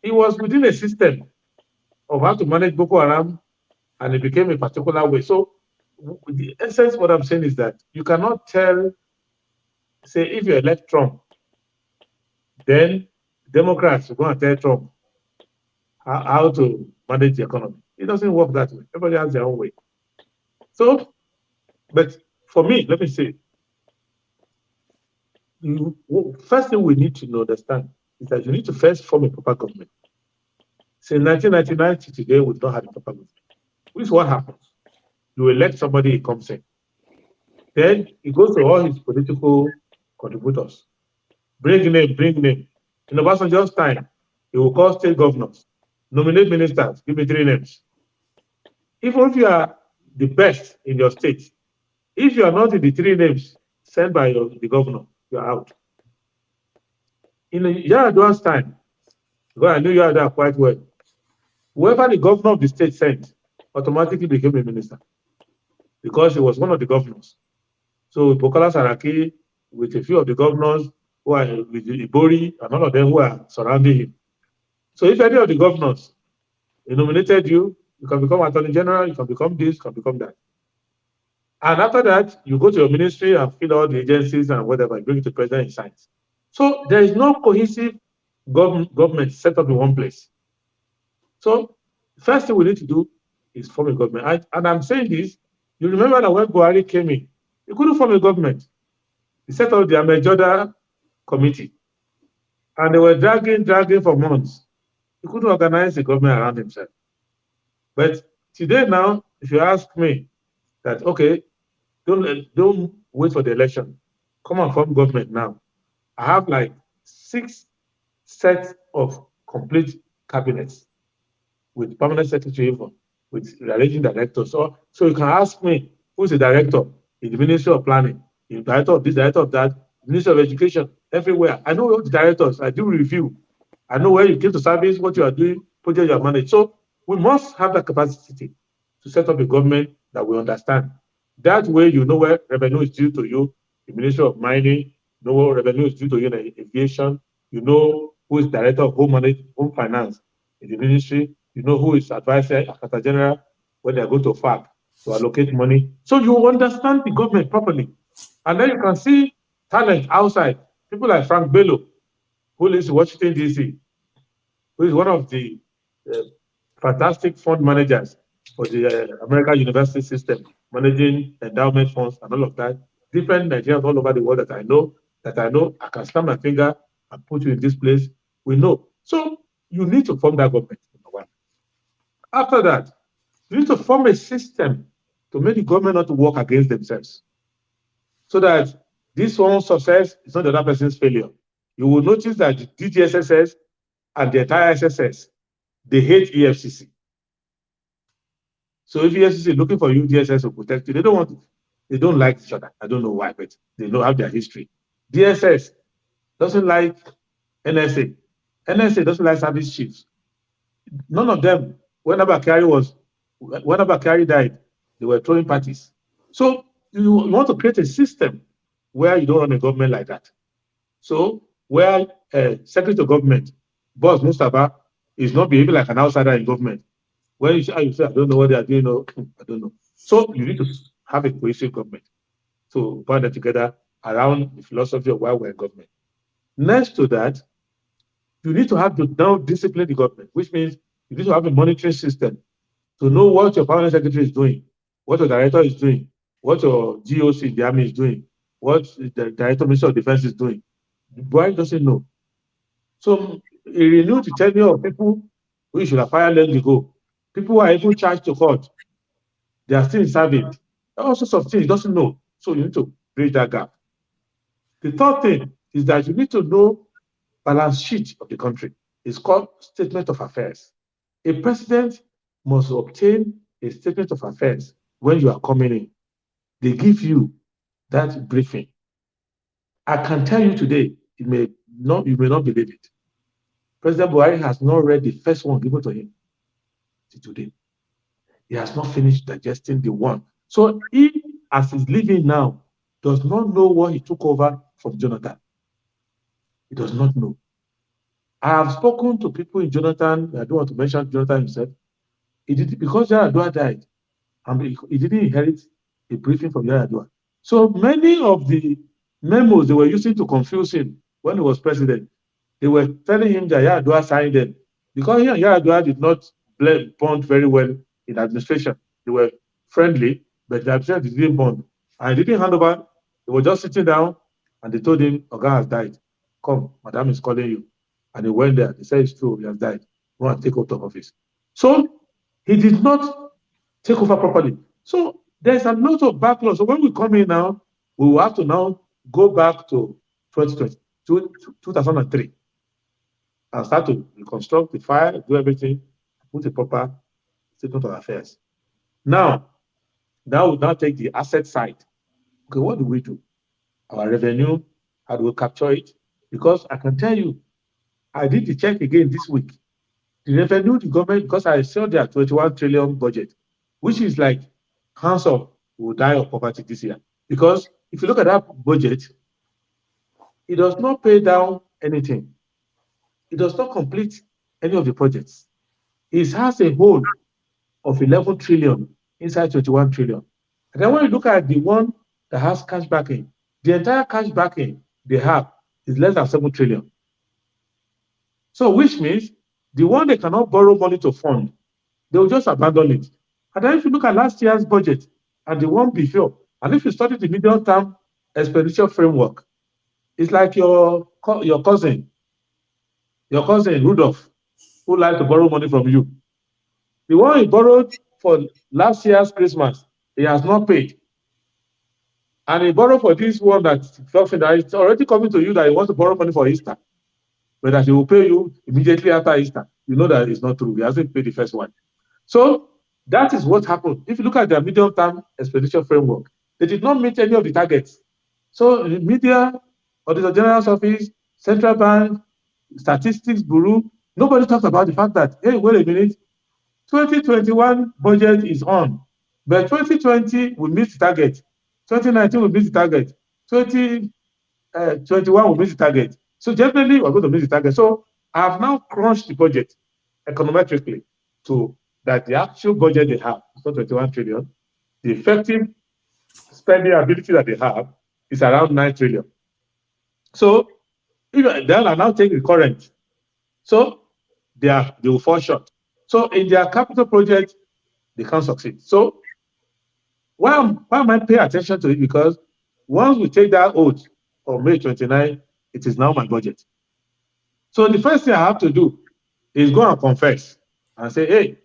He was within a system of how to manage Boko Haram, and it became a particular way. So the essence, what I'm saying is that you cannot tell, say, if you elect Trump, then Democrats will go and tell Trump how to manage the economy. It doesn't work that way. Everybody has their own way. So, but for me, let me say, first thing we need to understand is that you need to first form a proper government. Since 1999 to today, we've not had a proper government. Which is what happens. You elect somebody, he comes in. Then he goes to all his political contributors. Bring name. In Obasanjo's time, he will call state governors, nominate ministers, give me 3 names. Even if you are the best in your state, if you are not in the 3 names sent by the governor, you are out. In Yar'Adua's time, because I knew Yar'Adua quite well, whoever the governor of the state sent automatically became a minister because he was one of the governors. So Bukola Saraki, with a few of the governors who are with Ibori and all of them who are surrounding him. So if any of the governors He nominated you. You can become Attorney General. You can become this. You can become that. And after that, you go to your ministry and fill out the agencies and whatever. You bring it to the president. He signs. So there is no cohesive government set up in one place. So first thing we need to do is form a government. And I'm saying this, you remember that when Buhari came in, he couldn't form a government. He set up the Amejoda committee. And they were dragging for months. He couldn't organize a government around himself. But today now, if you ask me that, okay, don't wait for the election. Come and form government now. I have like 6 sets of complete cabinets with permanent secretary, with rearranging directors. So you can ask me, who's the director in the Ministry of Planning, the director of this, director of that, Ministry of Education, everywhere. I know all the directors. I do review. I know where you came to service, what you are doing, project you are managing. So we must have that capacity to set up a government that we understand. That way, you know where revenue is due to you, the Ministry of Mining, you know where revenue is due to you in aviation, you know who is director of home finance in the ministry, you know who is advisor at General when they are going to FAC to allocate money. So you understand the government properly. And then you can see talent outside. People like Frank Bello, who lives in Washington, D.C., who is one of the fantastic fund managers for the American university system, managing endowment funds and all of that. Different Nigerians all over the world that I know, I can snap my finger and put you in this place. We know. So you need to form that government, number one. After that, you need to form a system to make the government not to work against themselves. So that this one's success is not the other person's failure. You will notice that the DGSSS and the entire SSS, they hate EFCC. So if EFCC is looking for you, DSS will protect you. They don't like each other. I don't know why, but they know have their history. DSS doesn't like NSA. NSA doesn't like service chiefs. None of them, when Abakari died, they were throwing parties. So you want to create a system where you don't run a government like that. So where Secretary of Government, Boss Mustafa, is not behaving like an outsider in government. When you say, I don't know what they are doing, I don't know. So you need to have a cohesive government to bind them together around the philosophy of why we're in government. Next to that, you need to have to now discipline the government, which means you need to have a monitoring system to know what your permanent secretary is doing, what your director is doing, what your GOC, the army, is doing, what the director of Ministry of Defense is doing. Buhari doesn't know. So he renewed the tenure of people who should have fired long ago. People who are even charged to court, they are still serving. All sorts of things he doesn't know. So you need to bridge that gap. The third thing is that you need to know balance sheet of the country. It's called statement of affairs. A president must obtain a statement of affairs when you are coming in. They give you that briefing. I can tell you today, you may not believe it. President Buhari has not read the first one given to him today. He has not finished digesting the one. So he, as he's living now, does not know what he took over from Jonathan. He does not know. I have spoken to people in Jonathan. I don't want to mention Jonathan himself. He did because Yar'Adua died, and he didn't inherit a briefing from Yar'Adua. So many of the memos they were using to confuse him when he was president, they were telling him that Yar'Adua signed them because Yar'Adua did not bond very well in administration. They were friendly, but the administration didn't bond. And he didn't hand over. They were just sitting down, and they told him, Oga has died. Come, Madam is calling you. And he went there. They said it's true, he has died. Go and take out of office. So he did not take over properly. So there's a lot of backlog. So when we come in now, we will have to now go back to 2003 and start to reconstruct the file, do everything, put a proper statement of affairs. Now we'll now take the asset side. Okay, what do we do? Our revenue, how do we capture it? Because I can tell you, I did the check again this week. The revenue, the government, because I saw their 21 trillion budget, which is like hands up will die of poverty this year. Because if you look at that budget, it does not pay down anything. It does not complete any of the projects. it has a hold of 11 trillion inside 21 trillion. And then when you look at the one that has cash backing, the entire cash backing they have is less than 7 trillion. So which means the one they cannot borrow money to fund, they will just abandon it. And then if you look at last year's budget and the one before, and if you study the medium-term expenditure framework, it's like your cousin Rudolph, who likes to borrow money from you. The one he borrowed for last year's Christmas, he has not paid. And he borrowed for this one that it's already coming to you that he wants to borrow money for Easter, but that he will pay you immediately after Easter. You know that it's not true. He hasn't paid the first one. So that is what happened. If you look at their medium-term expenditure framework, they did not meet any of the targets. So the media, Auditor General's Office, Central Bank, Statistics Bureau, nobody talks about the fact that, hey, wait a minute, 2021 budget is on, but 2020 we missed the target, 2019 we missed the target, 2021 we missed the target. So generally we're going to miss the target. So I have now crunched the budget econometrically to that the actual budget they have is not 21 trillion. The effective spending ability that they have is around 9 trillion. So then I now take the current. So they will fall short. So in their capital project, they can't succeed. So why am I paying attention to it? Because once we take that oath on May 29, it is now my budget. So the first thing I have to do is go and confess and say, hey,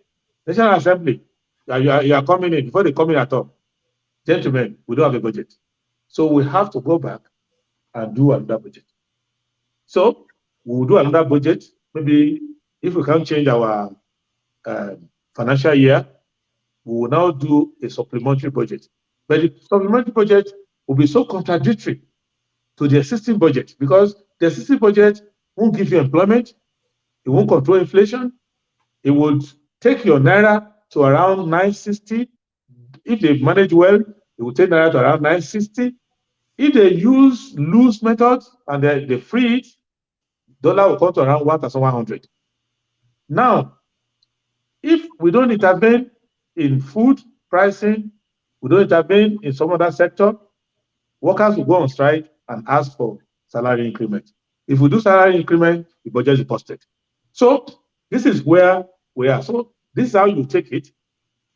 National Assembly, you are coming in before they come in at all. Gentlemen, we don't have a budget. So we have to go back and do another budget. So we will do another budget. Maybe if we can't change our financial year, we will now do a supplementary budget. But the supplementary budget will be so contradictory to the existing budget because the existing budget won't give you employment, it won't control inflation, it would take your naira to around 960. If they manage well, it will take naira to around 960. If they use loose methods and they free it, dollar will come to around 1,100. Now, if we don't intervene in food pricing, we don't intervene in some other sector, workers will go on strike and ask for salary increment. If we do salary increment, the budget is busted. So this is where we are. So this is how you take it.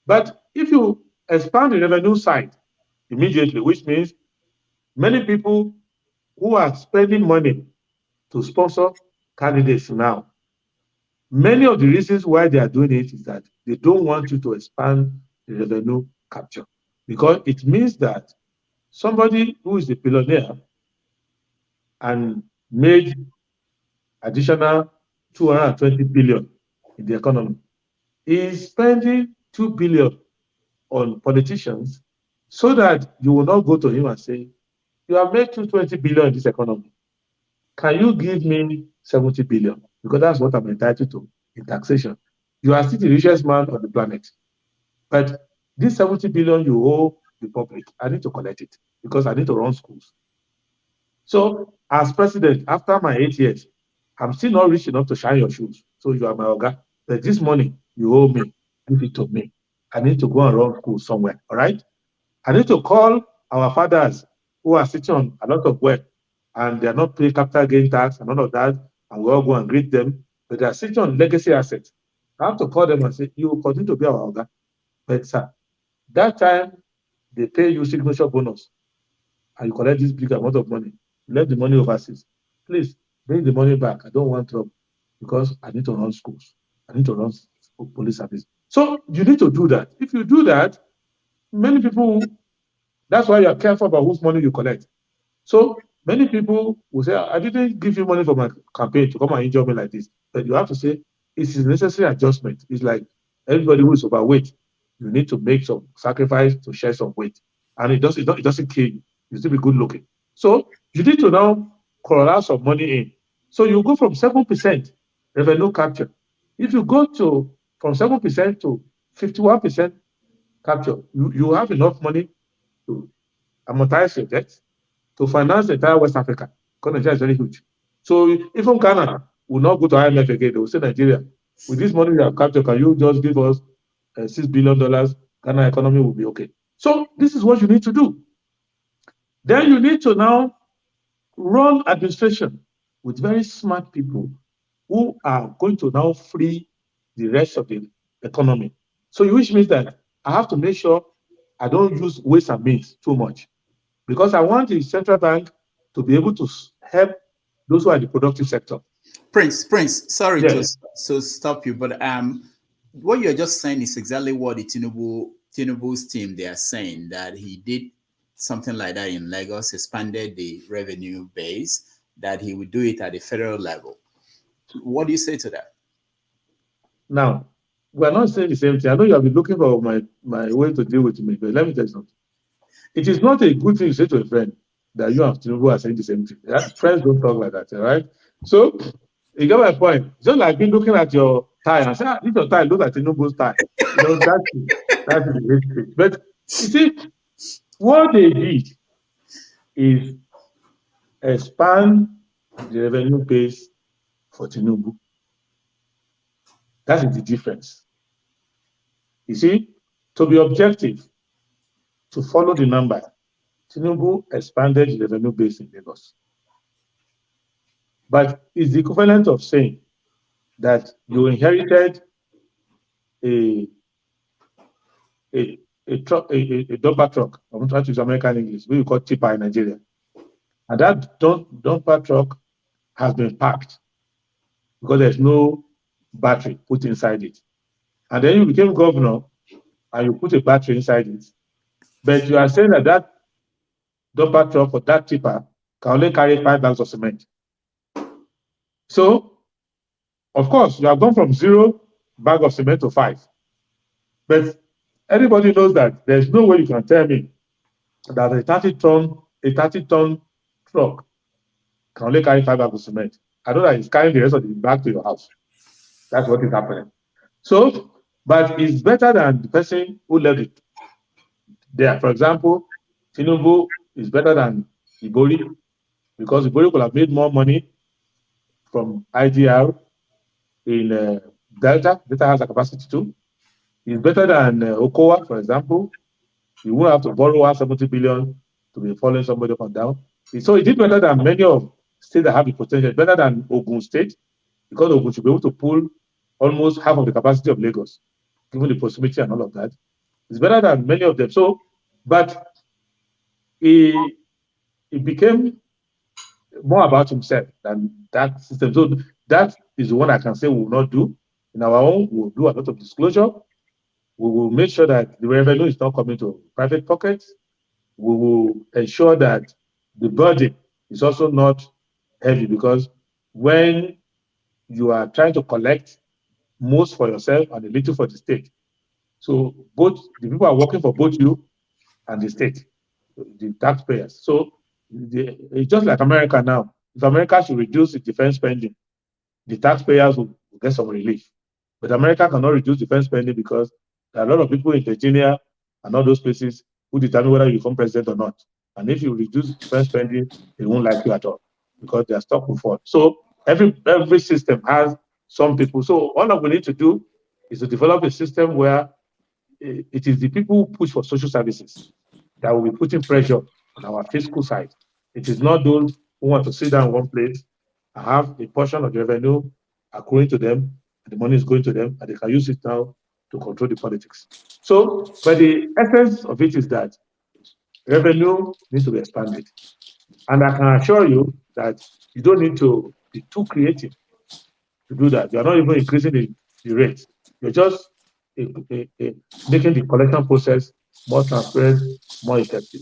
But if you expand the revenue side immediately, which means many people who are spending money to sponsor candidates now, many of the reasons why they are doing it is that they don't want you to expand the revenue capture because it means that somebody who is a billionaire and made additional 220 billion in the economy is spending 2 billion on politicians so that you will not go to him and say, you have made 220 billion in this economy. Can you give me 70 billion? Because that's what I'm entitled to in taxation. You are still the richest man on the planet. But this 70 billion you owe the public, I need to collect it because I need to run schools. So as president, after my 8 years, I'm still not rich enough to shine your shoes. So you are my oga. But this money you owe me, give it to me. I need to go and run school somewhere. All right? I need to call our fathers who are sitting on a lot of wealth and they are not paying capital gain tax and all of that, and we all go and greet them, but they are sitting on legacy assets. I have to call them and say, you will continue to be our organ. But sir, that time they pay you signature bonus and you collect this big amount of money. You left the money overseas. Please bring the money back. I don't want trouble because I need to run schools. I need to run police service. So you need to do that. If you do that, many people, that's why you are careful about whose money you collect. So many people will say, I didn't give you money for my campaign to come and injure me like this. But you have to say, it's a necessary adjustment. It's like everybody who is overweight, you need to make some sacrifice to share some weight. And it doesn't kill you. You still be good looking. So you need to now call out some money in. So you go from 7% revenue capture. If you go from 7% to 51% capture, you have enough money to amortize your debt, to finance the entire West Africa, because Nigeria is very huge. So even Ghana will not go to IMF again. They will say Nigeria, with this money you have captured, can you just give us $6 billion? Ghana economy will be okay. So this is what you need to do. Then you need to now run administration with very smart people who are going to now free the rest of the economy. So which means that I have to make sure I don't use waste and means too much, because I want the central bank to be able to help those who are in the productive sector. Prince, sorry Yes. to stop you, but what you're just saying is exactly what the Tinubu's team, they are saying, that he did something like that in Lagos, expanded the revenue base, that he would do it at the federal level. What do you say to that? Now, we're not saying the same thing. I know you have been looking for my way to deal with me, but let me tell you something. It is not a good thing to say to a friend that you and Tinubu are saying the same thing. Friends don't talk like that, all right? So, you get my point. Just like me looking at your tie and say, this your tie, look at Tinubu's tie. You know, that's the history. But you see, what they did is expand the revenue base for Tinubu. That is the difference. You see, to be objective, to follow the number, Tinubu expanded the revenue base in Lagos. But it's the equivalent of saying that you inherited a dumper truck. I'm trying to use American English, we call tipper in Nigeria. And that dumper truck has been packed because there's no battery put inside it. And then you became governor and you put a battery inside it. But you are saying that dumper truck or that tipper can only carry 5 bags of cement. So, of course, you have gone from 0 bag of cement to 5. But everybody knows that there's no way you can tell me that a 30-ton truck can only carry 5 bags of cement. I know that it's carrying the rest of the bag to your house. That's what is happening. So, but it's better than the person who left it there. For example, Tinubu is better than Ibori, because Ibori could have made more money from IDR in Delta. Delta has a capacity too. It's better than Okowa, for example. You won't have to borrow 70 billion to be following somebody up and down. So it did better than many of states that have the potential. Better than Ogun State, because Ogun should be able to pull almost half of the capacity of Lagos, given the proximity and all of that. It's better than many of them. So, but it became more about himself than that system. So that is the one I can say we will not do. In our own, we will do a lot of disclosure. We will make sure that the revenue is not coming to private pockets. We will ensure that the budget is also not heavy, because when you are trying to collect most for yourself and a little for the state, so both the people are working for both you and the state, the taxpayers. So it's just like America now. If America should reduce its defense spending, the taxpayers will get some relief. But America cannot reduce defense spending because there are a lot of people in Virginia and all those places who determine whether you become president or not. And if you reduce defense spending, they won't like you at all because their stock will fall. So every system has some people. So all that we need to do is to develop a system where it is the people who push for social services that will be putting pressure on our fiscal side. It is not those who want to sit down in one place and have a portion of the revenue accruing to them, and the money is going to them, and they can use it now to control the politics. So, but the essence of it is that revenue needs to be expanded. And I can assure you that you don't need to be too creative to do that. You're not even increasing the rate. You're just making the collection process more transparent, more effective.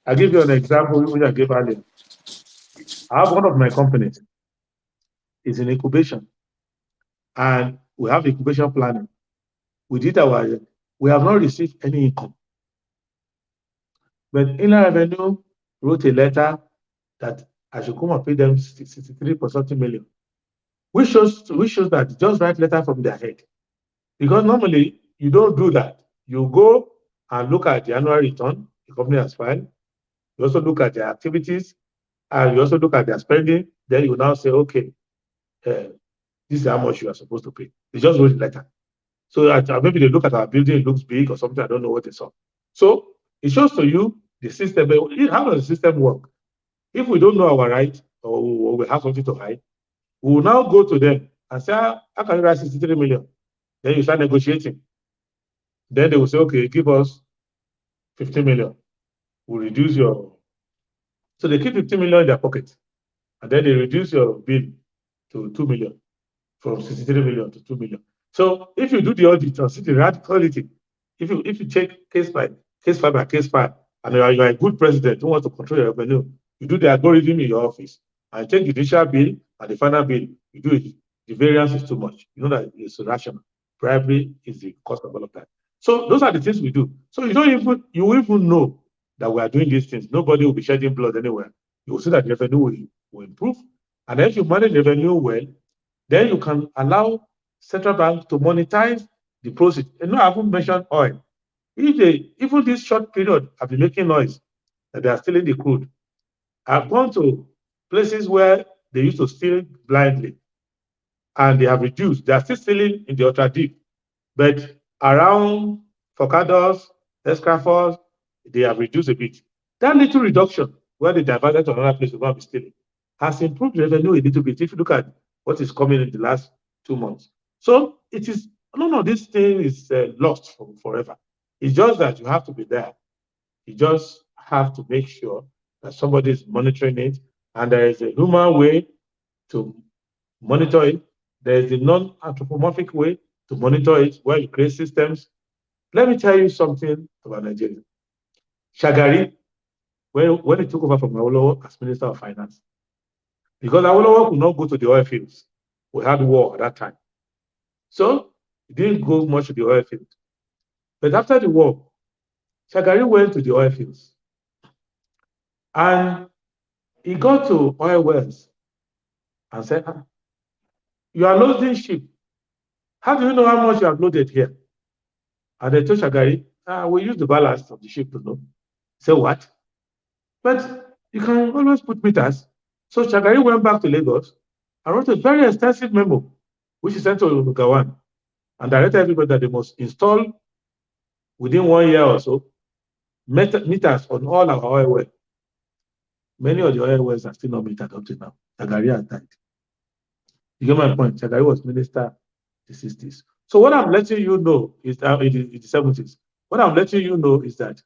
I'll give you an example which I gave earlier. I have one of my companies. It's in incubation. And we have incubation planning. We have not received any income. But Inland Revenue wrote a letter that I should come and pay them 63.something million. Which shows that just write letter from their head. Because normally you don't do that. You go and look at the annual return the company has filed. You also look at their activities, and you also look at their spending. Then you now say, okay, this this is how much you are supposed to pay. They just wrote the letter. So maybe they look at our building, it looks big or something, I don't know what they saw. So it shows to you the system. How does the system work? If we don't know our right or we have something to hide, we will now go to them and say, how can you write 63 million? Then you start negotiating. Then they will say, okay, give us 15 million. We'll reduce your... So they keep 15 million in their pocket. And then they reduce your bill to 2 million, from 63 million to 2 million. So if you do the audit and see the radicality, if you check case by case file, and you are a good president who wants to control your revenue, you do the algorithm in your office and take the initial bill and the final bill, you do it. The variance is too much. You know that it's irrational. Bribery is the cost of all of that. So those are the things we do. So you even know that we are doing these things. Nobody will be shedding blood anywhere. You will see that the revenue will improve. And if you manage revenue well, then you can allow central bank to monetize the proceeds. And I haven't mentioned oil. Even this short period, have been making noise that they are stealing the crude. I've gone to places where they used to steal blindly, and they have reduced. They are still stealing in the ultra deep, but around Focados, Escrafos, they have reduced a bit. That little reduction, where they diverted to another place to go and be stealing, has improved revenue a little bit. If you look at what is coming in the last 2 months. So it is, none of this thing is lost forever. It's just that you have to be there. You just have to make sure that somebody is monitoring it, and there is a human way to monitor it. There is a non-anthropomorphic way to monitor it, where you create systems. Let me tell you something about Nigeria. Shagari, when he took over from Awolowo as Minister of Finance, because Awolowo could not go to the oil fields. We had war at that time. So he didn't go much to the oil field. But after the war, Shagari went to the oil fields. And he got to oil wells and said, you are loading ship. How do you know how much you have loaded here? And they told Shagari, we use the ballast of the ship to know. Say what? But you can always put meters. So Shagari went back to Lagos and wrote a very extensive memo, which he sent to Gawan, and directed everybody that they must install within 1 year or so meters on all our oil wells. Many of the oil wells are still not metered up to now. Shagari has died. You get my point? Shagari was minister in the 60s. So what I'm letting you know is that in the 70s, what I'm letting you know is that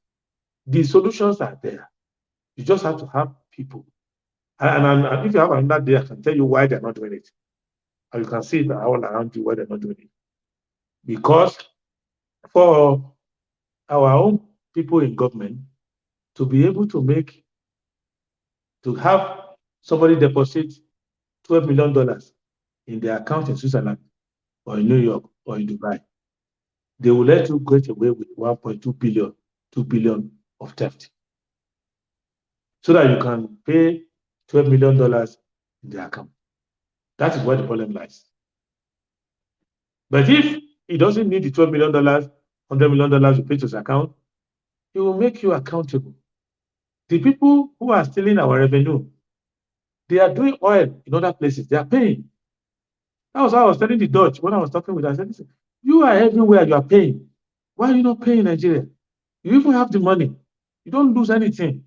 the solutions are there. You just have to have people. And if you have another day, I can tell you why they're not doing it. And you can see it all around you why they're not doing it. Because for our own people in government to be able to have somebody deposit $12 million in their account in Switzerland or in New York or in Dubai, they will let you get away with 1.2 billion, 2 billion of theft. So that you can pay $12 million in their account. That is where the problem lies. But if he doesn't need the $12 million, $100 million you pay to his account, he will make you accountable. The people who are stealing our revenue, they are doing oil in other places. They are paying. That was how I was telling the Dutch when I was talking with them. I said, listen, you are everywhere, you are paying. Why are you not paying in Nigeria? You even have the money. You don't lose anything.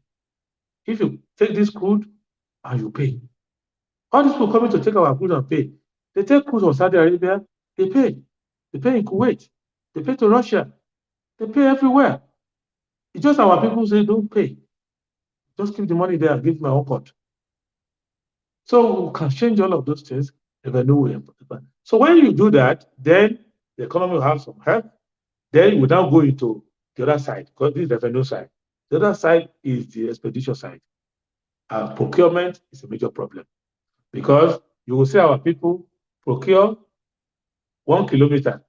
If you take this crude and you pay. All these people coming to take our crude and pay. They take crude from Saudi Arabia, they pay. They pay in Kuwait. They pay to Russia. They pay everywhere. It's just our people say don't pay. Just keep the money there and give my own cut. So we can change all of those things if I know we have. So when you do that, then the economy will have some help. Then we now go into the other side, because this is the revenue side. The other side is the expedition side. Procurement is a major problem because you will see our people procure 1 kilometer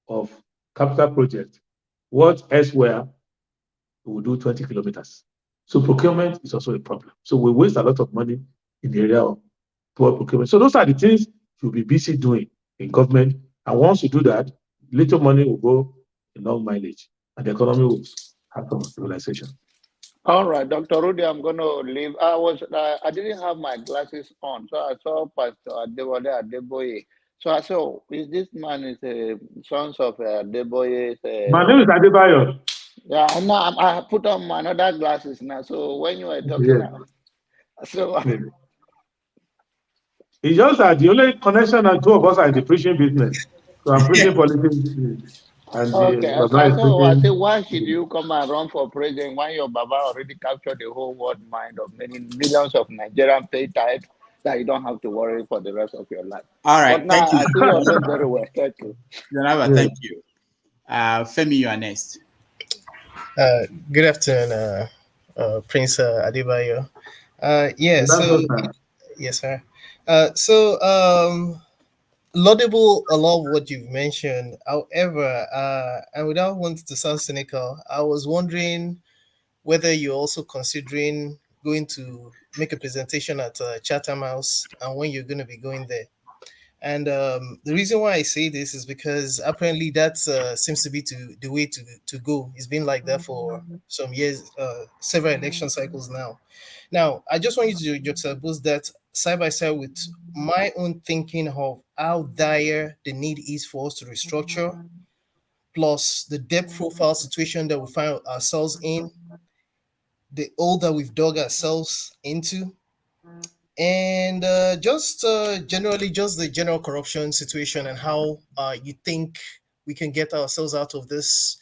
of capital project, what elsewhere we will do 20 kilometers. So procurement is also a problem. So we waste a lot of money in the area of poor procurement. So those are the things you'll be busy doing in government. And once you do that, little money will go in long mileage and the economy will have some stabilization. All right, Dr. Rudy, I'm going to leave. I didn't have my glasses on, so I saw Pastor Adewole Adebayo. So is this man is a sons of Adeboye? My name is Adebayo. Yeah, I put on my other glasses now. So when you were talking, Yes. so Yes. It's just that the only connection and two of us are in the preaching business. So I'm preaching politics and okay. So Baba is I say, preaching. why should you come and run for president when your Baba already captured the whole world mind of many millions of Nigerian pay tithe that you don't have to worry for the rest of your life? All right, But thank now you. I see your name very well. Thank you. Thank you. Femi, you are next. Good afternoon, Prince Adebayo. Yeah, so yes, sir. Laudable a lot of what you've mentioned. However, and without wanting to sound cynical, I was wondering whether you're also considering going to make a presentation at Chatham House and when you're going to be going there. And the reason why I say this is because apparently that seems to be the way to go. It's been like that for some years, several election cycles now. Now, I just want you to juxtapose that side by side with my own thinking of how dire the need is for us to restructure, plus the debt profile situation that we find ourselves in, the hole that we've dug ourselves into, and just generally just the general corruption situation and how you think we can get ourselves out of this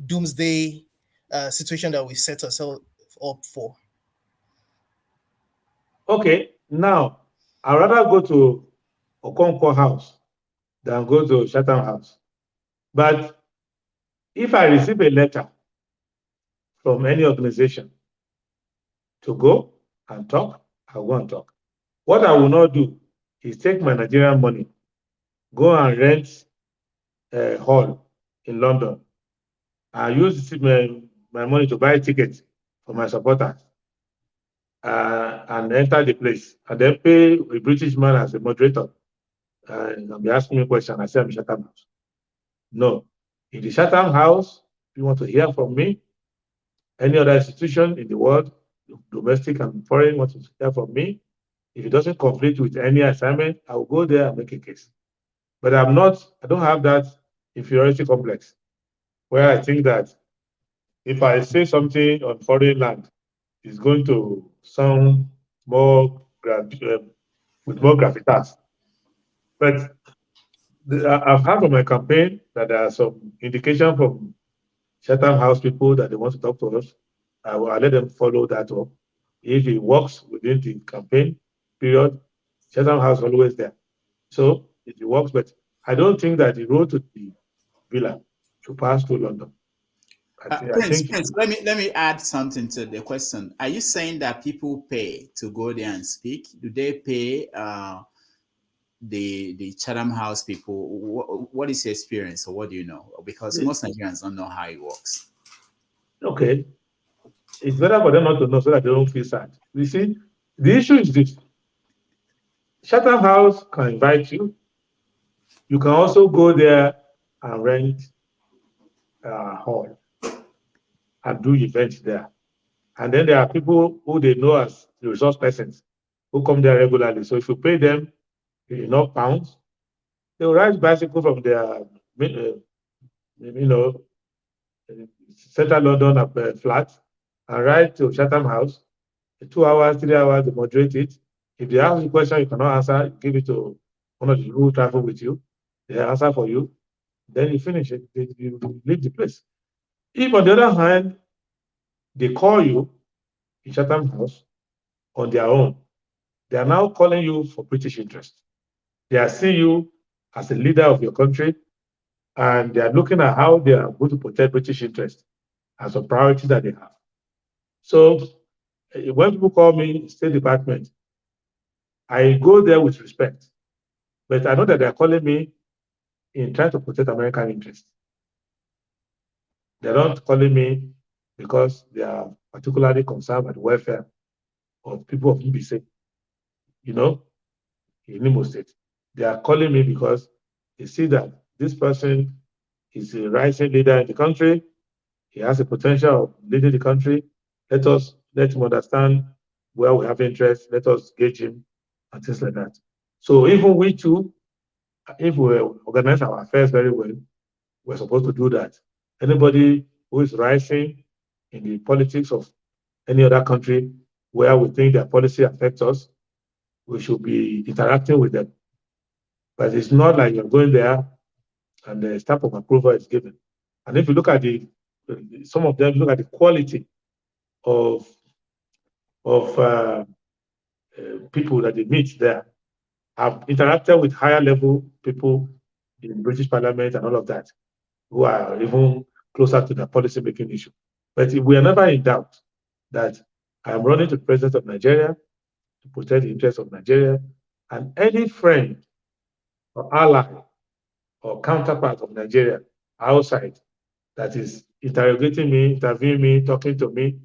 doomsday situation that we set ourselves up for. Okay, now I'd rather go to Okonkwo House than go to Chatham House. But if I receive a letter from any organization to go and talk, I'll go and talk. What I will not do is take my Nigerian money, go and rent a hall in London. I use my money to buy tickets for my supporters and enter the place, and then pay a British man as a moderator. And they'll be asking me a question. I say I'm Chatham House. No. In the Chatham House, if you want to hear from me, any other institution in the world, domestic and foreign, want to hear from me, if it doesn't conflict with any assignment, I will go there and make a case. But I don't have that inferiority complex where I think that if I say something on foreign land, it's going to sound more with more gravitas. But I've heard from my campaign that there are some indication from Chatham House people that they want to talk to us. I'll let them follow that up. If it works within the campaign period, Chatham House is always there. So if it works, but I don't think that the road to the villa should pass through London. Prince, let me add something to the question. Are you saying that people pay to go there and speak? Do they pay the Chatham House people? What is your experience, or what do you know? Because most Nigerians don't know how it works. Okay, it's better for them not to know so that they don't feel sad. You see, the issue is this: Chatham House can invite you. You can also go there and rent a hall and do events there. And then there are people who they know as the resource persons who come there regularly. So if you pay them enough pounds, they will ride bicycle from their, Central London flat and ride to Chatham House. 2 hours, 3 hours, they moderate it. If they ask you a question you cannot answer, give it to one of the people who travel with you. They answer for you. Then you finish it. You leave the place. If on the other hand, they call you in Chatham House on their own, they are now calling you for British interest. They are seeing you as a leader of your country, and they are looking at how they are going to protect British interest as a priority that they have. So when people call me State Department, I go there with respect, but I know that they are calling me in trying to protect American interests. They're not calling me because they are particularly concerned with the welfare of people of Mbise, in Imo State. They are calling me because they see that this person is a rising leader in the country. He has a potential of leading the country. Let him understand where we have interest. Let us gauge him and things like that. So even we too, if we organize our affairs very well, we're supposed to do that. Anybody who is rising in the politics of any other country where we think their policy affects us, we should be interacting with them. But it's not like you're going there and the stamp of approval is given. And if you look at some of them look at the quality of people that they meet there. I've interacted with higher level people in British Parliament and all of that, who are even closer to the policy making issue. But we are never in doubt that I am running to the president of Nigeria to protect the interests of Nigeria, and any friend or ally or counterpart of Nigeria outside that is interrogating me, interviewing me, talking to me,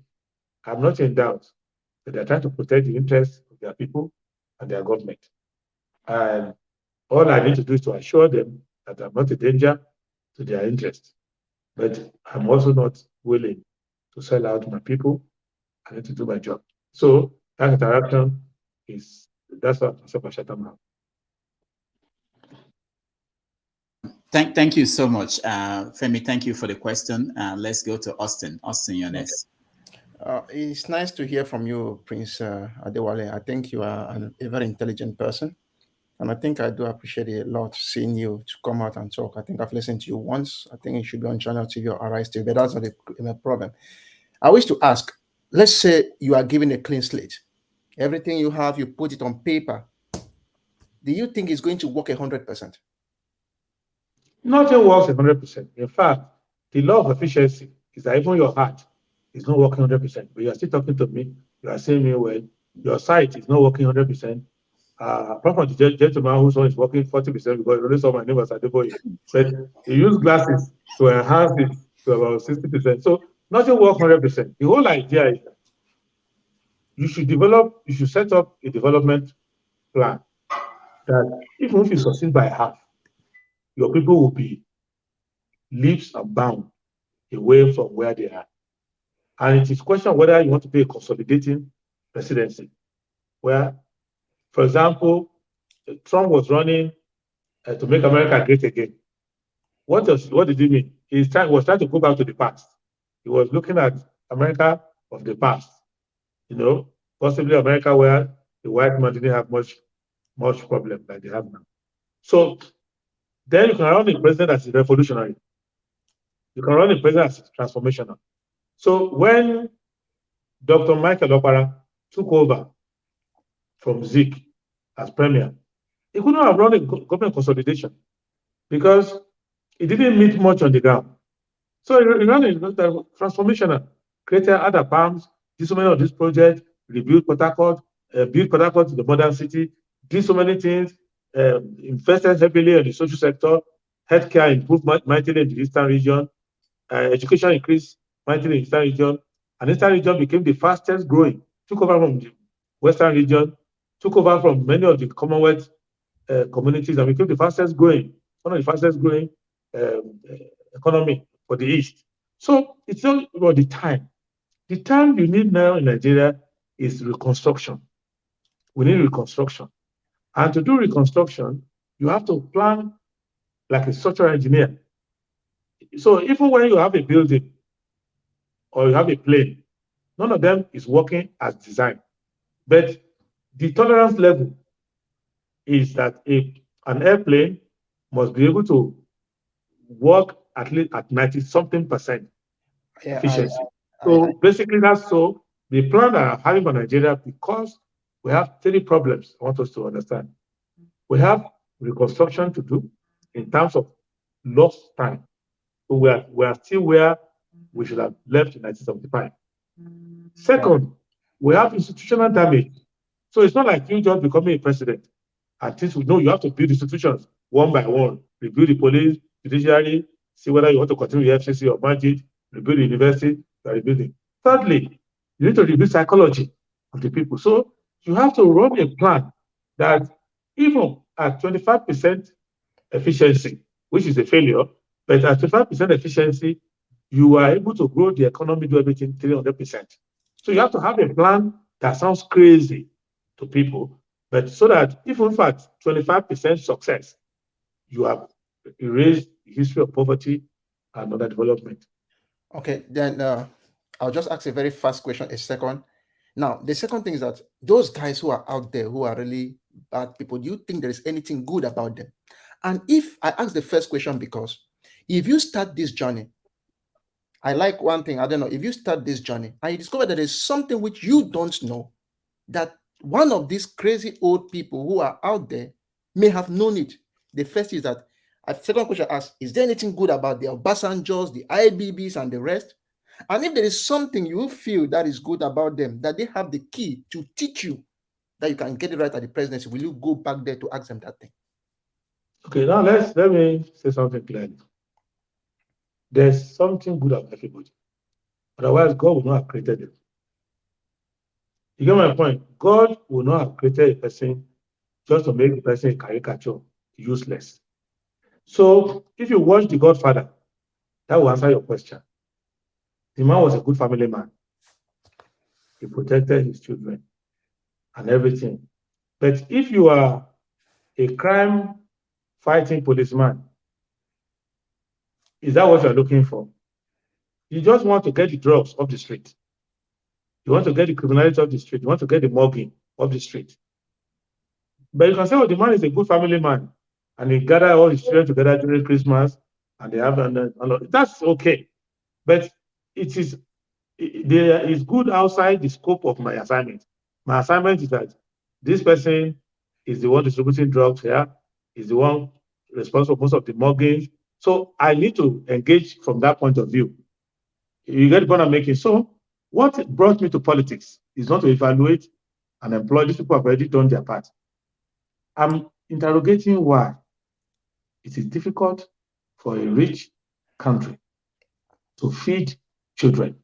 I'm not in doubt that they're trying to protect the interests of their people and their government. And all I need to do is to assure them that I'm not a danger to their interests. But I'm also not willing to sell out my people. I need to do my job. So that interaction that's what I shut them out. Thank you so much, Femi. Thank you for the question. Let's go to Austin. Austin, you're next. It's nice to hear from you, Prince Adewole. I think you are a very intelligent person. And I think I do appreciate it a lot seeing you to come out and talk. I think I've listened to you once. I think you should be on Channel TV or Arise TV, but that's not a problem. I wish to ask, let's say you are given a clean slate. Everything you have, you put it on paper. Do you think it's going to work 100%? Nothing works 100%. In fact, the law of efficiency is that even your heart is not working 100%, but you are still talking to me. You are saying me well. Your sight is not working 100%. Apart from the gentleman whose one is working 40% because he only saw my name as Adeboye, but he used glasses to enhance it to about 60%. So nothing works 100%. The whole idea is that you should set up a development plan that even if you succeed by half, your people will be leaps and bounds away from where they are. And it is a question of whether you want to be a consolidating presidency, where, for example, Trump was running to make America great again. What did he mean? He was trying to go back to the past. He was looking at America of the past, possibly America where the white man didn't have much problem like they have now. So then you can run a president that's revolutionary. You can run a president that's transformational. So when Dr. Michael Opara took over from Zeke as premier, he could not have run a government consolidation because he didn't meet much on the ground. So he ran a transformational, created other palms, did so many of these projects, rebuilt Port Harcourt, built Port Harcourt to the modern city, did so many things, invested heavily in the social sector, healthcare improved mightily in the eastern region, education increased mightily in the eastern region, and the eastern region became the fastest growing, took over from the western region, took over from many of the Commonwealth communities, and became the fastest growing, one of the fastest growing economy for the East. So it's all about the time. The time you need now in Nigeria is reconstruction. We need reconstruction. And to do reconstruction, you have to plan like a structural engineer. So even when you have a building or you have a plane, none of them is working as designed. But the tolerance level is that an airplane must be able to work at least at 90-something% efficiency. So basically that's so the plan that I'm having for Nigeria, because we have 3 problems I want us to understand. We have reconstruction to do in terms of lost time. So we are still where we should have left in 1975. Second, we have institutional damage. So it's not like you just becoming a president. At least we know you have to build institutions one by one, rebuild the police, judiciary, see whether you want to continue the FCC or manage it, rebuild the university, you are rebuilding. Thirdly, you need to rebuild psychology of the people. So you have to run a plan that even at 25% efficiency, which is a failure, but at 25% efficiency, you are able to grow the economy, do everything 300%. So you have to have a plan that sounds crazy to people, But so that if in fact 25% success, you have erased the history of poverty and other development. Okay, then I'll just ask a very fast question, a second. Now, the second thing is that those guys who are out there who are really bad people, do you think there is anything good about them? And if I ask the first question, because if you start this journey, I like one thing, I don't know, if you start this journey and you discover that there's something which you don't know, that one of these crazy old people who are out there may have known it. The first is that, a second question asks, is there anything good about the Obasanjos, the IBBs, and the rest? And if there is something you feel that is good about them, that they have the key to teach you that you can get it right at the presidency, will you go back there to ask them that thing? Okay, now let me say something clearly. There's something good about everybody. Otherwise, God would not have created them. You get my point? God will not have created a person just to make the person a caricature, useless. So if you watch The Godfather, that will answer your question. The man was a good family man. He protected his children and everything. But if you are a crime-fighting policeman, is that what you're looking for? You just want to get the drugs off the street. You want to get the criminality off the street. You want to get the mugging off the street. But you can say, oh, the man is a good family man, and he gathered all his children together during Christmas, and they have, that's okay. But it is good outside the scope of my assignment. My assignment is that this person is the one distributing drugs here, is the one responsible for most of the muggings. So I need to engage from that point of view. You get the point I'm making. So what brought me to politics is not to evaluate and employ. These people have already done their part. I'm interrogating why it is difficult for a rich country to feed children.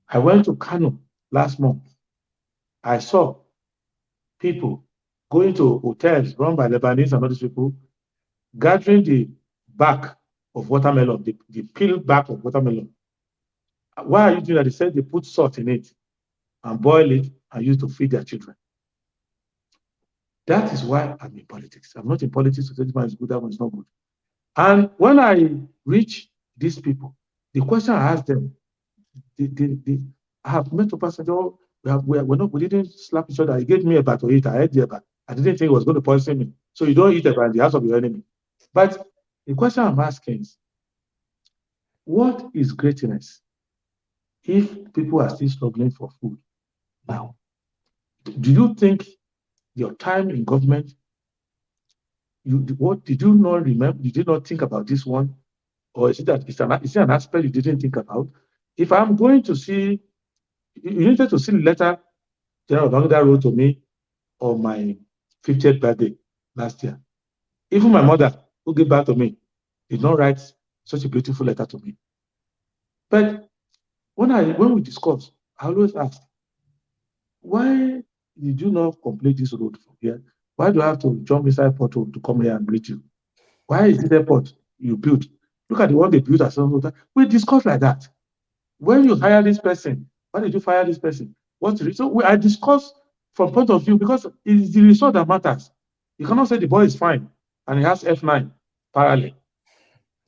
I went to Kano last month. I saw people going to hotels run by Lebanese and other people, gathering the back of watermelon, the peeled back of watermelon. Why are you doing that? They said they put salt in it and boil it and use it to feed their children. That is why I'm in politics. I'm not in politics to say this man is good, that one is not good. And when I reach these people, the question I ask them, I have met a person, we didn't slap each other. He gave me a bat to eat. I ate the bat. I didn't think he was going to poison me. So you don't eat a bat in the house of your enemy. But the question I'm asking is, what is greatness if people are still struggling for food now? Do you think your time in government, what did you not remember? Did you not think about this one? Or is it that is it an aspect you didn't think about? If I'm going to see, you needed to see the letter General Babangida wrote to me on my 50th birthday last year. Even my mother, who gave birth to me, did not write such a beautiful letter to me. But when we discuss, I always ask, why did you not complete this road from here? Why do I have to jump inside port to come here and greet you? Why is this airport you built? Look at the one they built at some time. We discuss like that. When you hire this person, why did you fire this person? What's the reason? I discuss from point of view because it is the result that matters. You cannot say the boy is fine and he has F9 parallel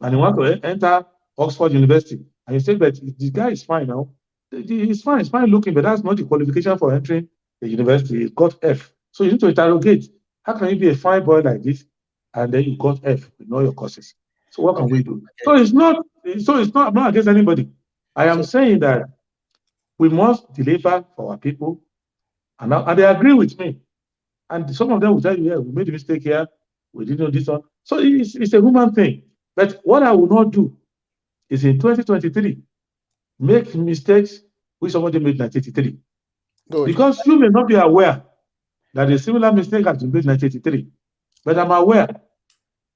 and he wants to enter Oxford University and you say, but this guy is fine now. He's fine looking, but that's not the qualification for entering the university. He got F. So you need to interrogate. How can you be a fine boy like this and then you got F with all your courses? So what can we do? So it's not. I'm not against anybody. I am saying that we must deliver for our people, and they agree with me. And some of them will tell you, yeah, we made a mistake here, we didn't know this one. So it's a human thing. But what I will not do is in 2023 make mistakes which somebody made in 1983. Because you may not be aware that a similar mistake has been made in 1983. But I'm aware,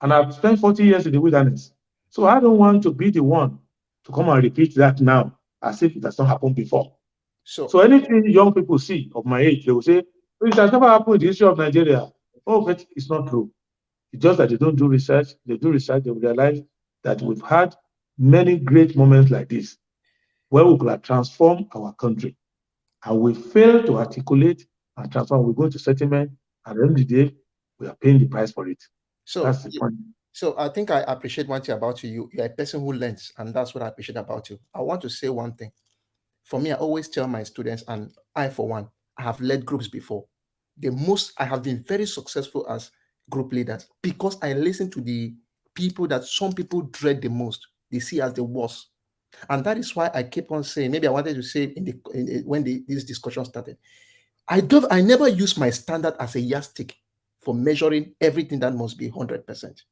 and I've spent 40 years in the wilderness. So I don't want to be the one to come and repeat that now as if it has not happened before. So anything young people see of my age, they will say, it has never happened in the history of Nigeria. Oh, but it's not true. It's just that they don't do research. They do research, they will realize that we've had many great moments like this where we could have transformed our country. And we fail to articulate and transform. We go to settlement At the end of the day, we are paying the price for it. So that's the point. So I think I appreciate one thing about you. You're a person who learns, and that's what I appreciate about you. I want to say one thing. For me, I always tell my students, and I, for one, I have led groups before. I have been very successful as group leaders because I listen to the people that some people dread the most. They see as the worst. And that is why I keep on saying, maybe I wanted to say when this discussion started, I never use my standard as a yardstick for measuring everything that must be 100%.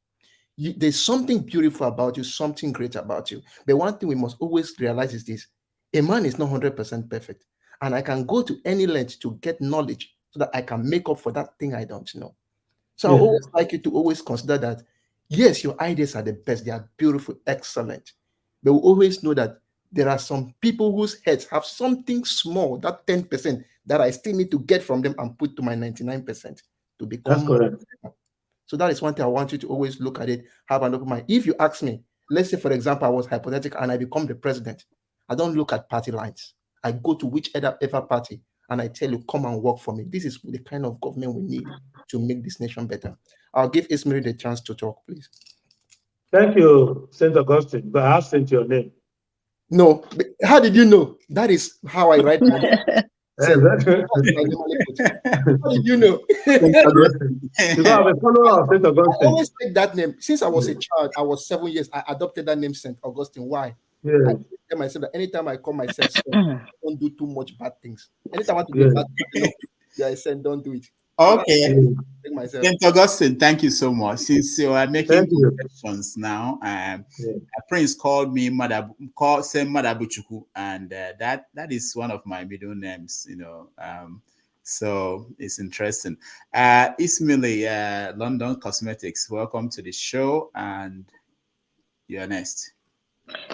There's something beautiful about you, something great about you. But one thing we must always realize is this: a man is not 100% perfect. And I can go to any length to get knowledge so that I can make up for that thing I don't know. So I always like you to always consider that, yes, your ideas are the best. They are beautiful, excellent. But we always know that there are some people whose heads have something small, that 10%, that I still need to get from them and put to my 99% to become. That's correct. So that is one thing I want you to always look at it, have an open mind. If you ask me, let's say, for example, I was hypothetical and I become the president, I don't look at party lines. I go to whichever party and I tell you, come and work for me. This is the kind of government we need to make this nation better. I'll give Ismail the chance to talk, please. Thank you, St. Augustine, but I have sent your name. No, how did you know? That is how I write my name. How did you know? Because I'm a follower of St. Augustine. I always take that name. Since I was a child, I was 7 years, I adopted that name, St. Augustine. Why? I tell myself that anytime I call myself Saint, I don't do too much bad things. Anytime I want to do bad things, I Saint, don't do it. Okay. St. Augustine, thank you so much. Since you are making questions now, a prince called me Saint Madabuchuku, and that is one of my middle names, so it's interesting. Ismail, London Cosmetics, welcome to the show, and you're next.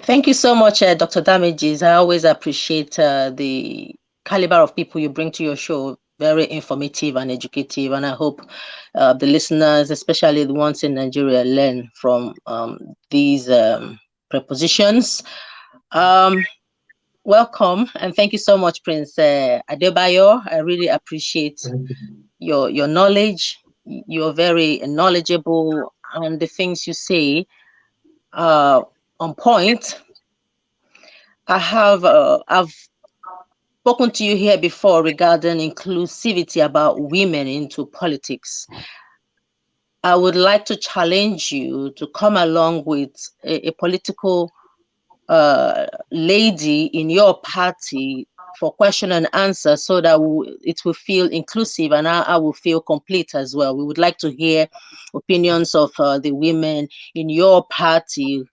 Thank you so much, Dr. Damages. I always appreciate the caliber of people you bring to your show. Very informative and educative, and I hope the listeners, especially the ones in Nigeria, learn from these prepositions. Welcome, and thank you so much, Prince Adebayo. I really appreciate your knowledge. You're very knowledgeable, and the things you say are on point. I've spoken to you here before regarding inclusivity about women into politics. I would like to challenge you to come along with a political lady in your party for question and answer so that it will feel inclusive, and I will feel complete as well. We would like to hear opinions of the women in your party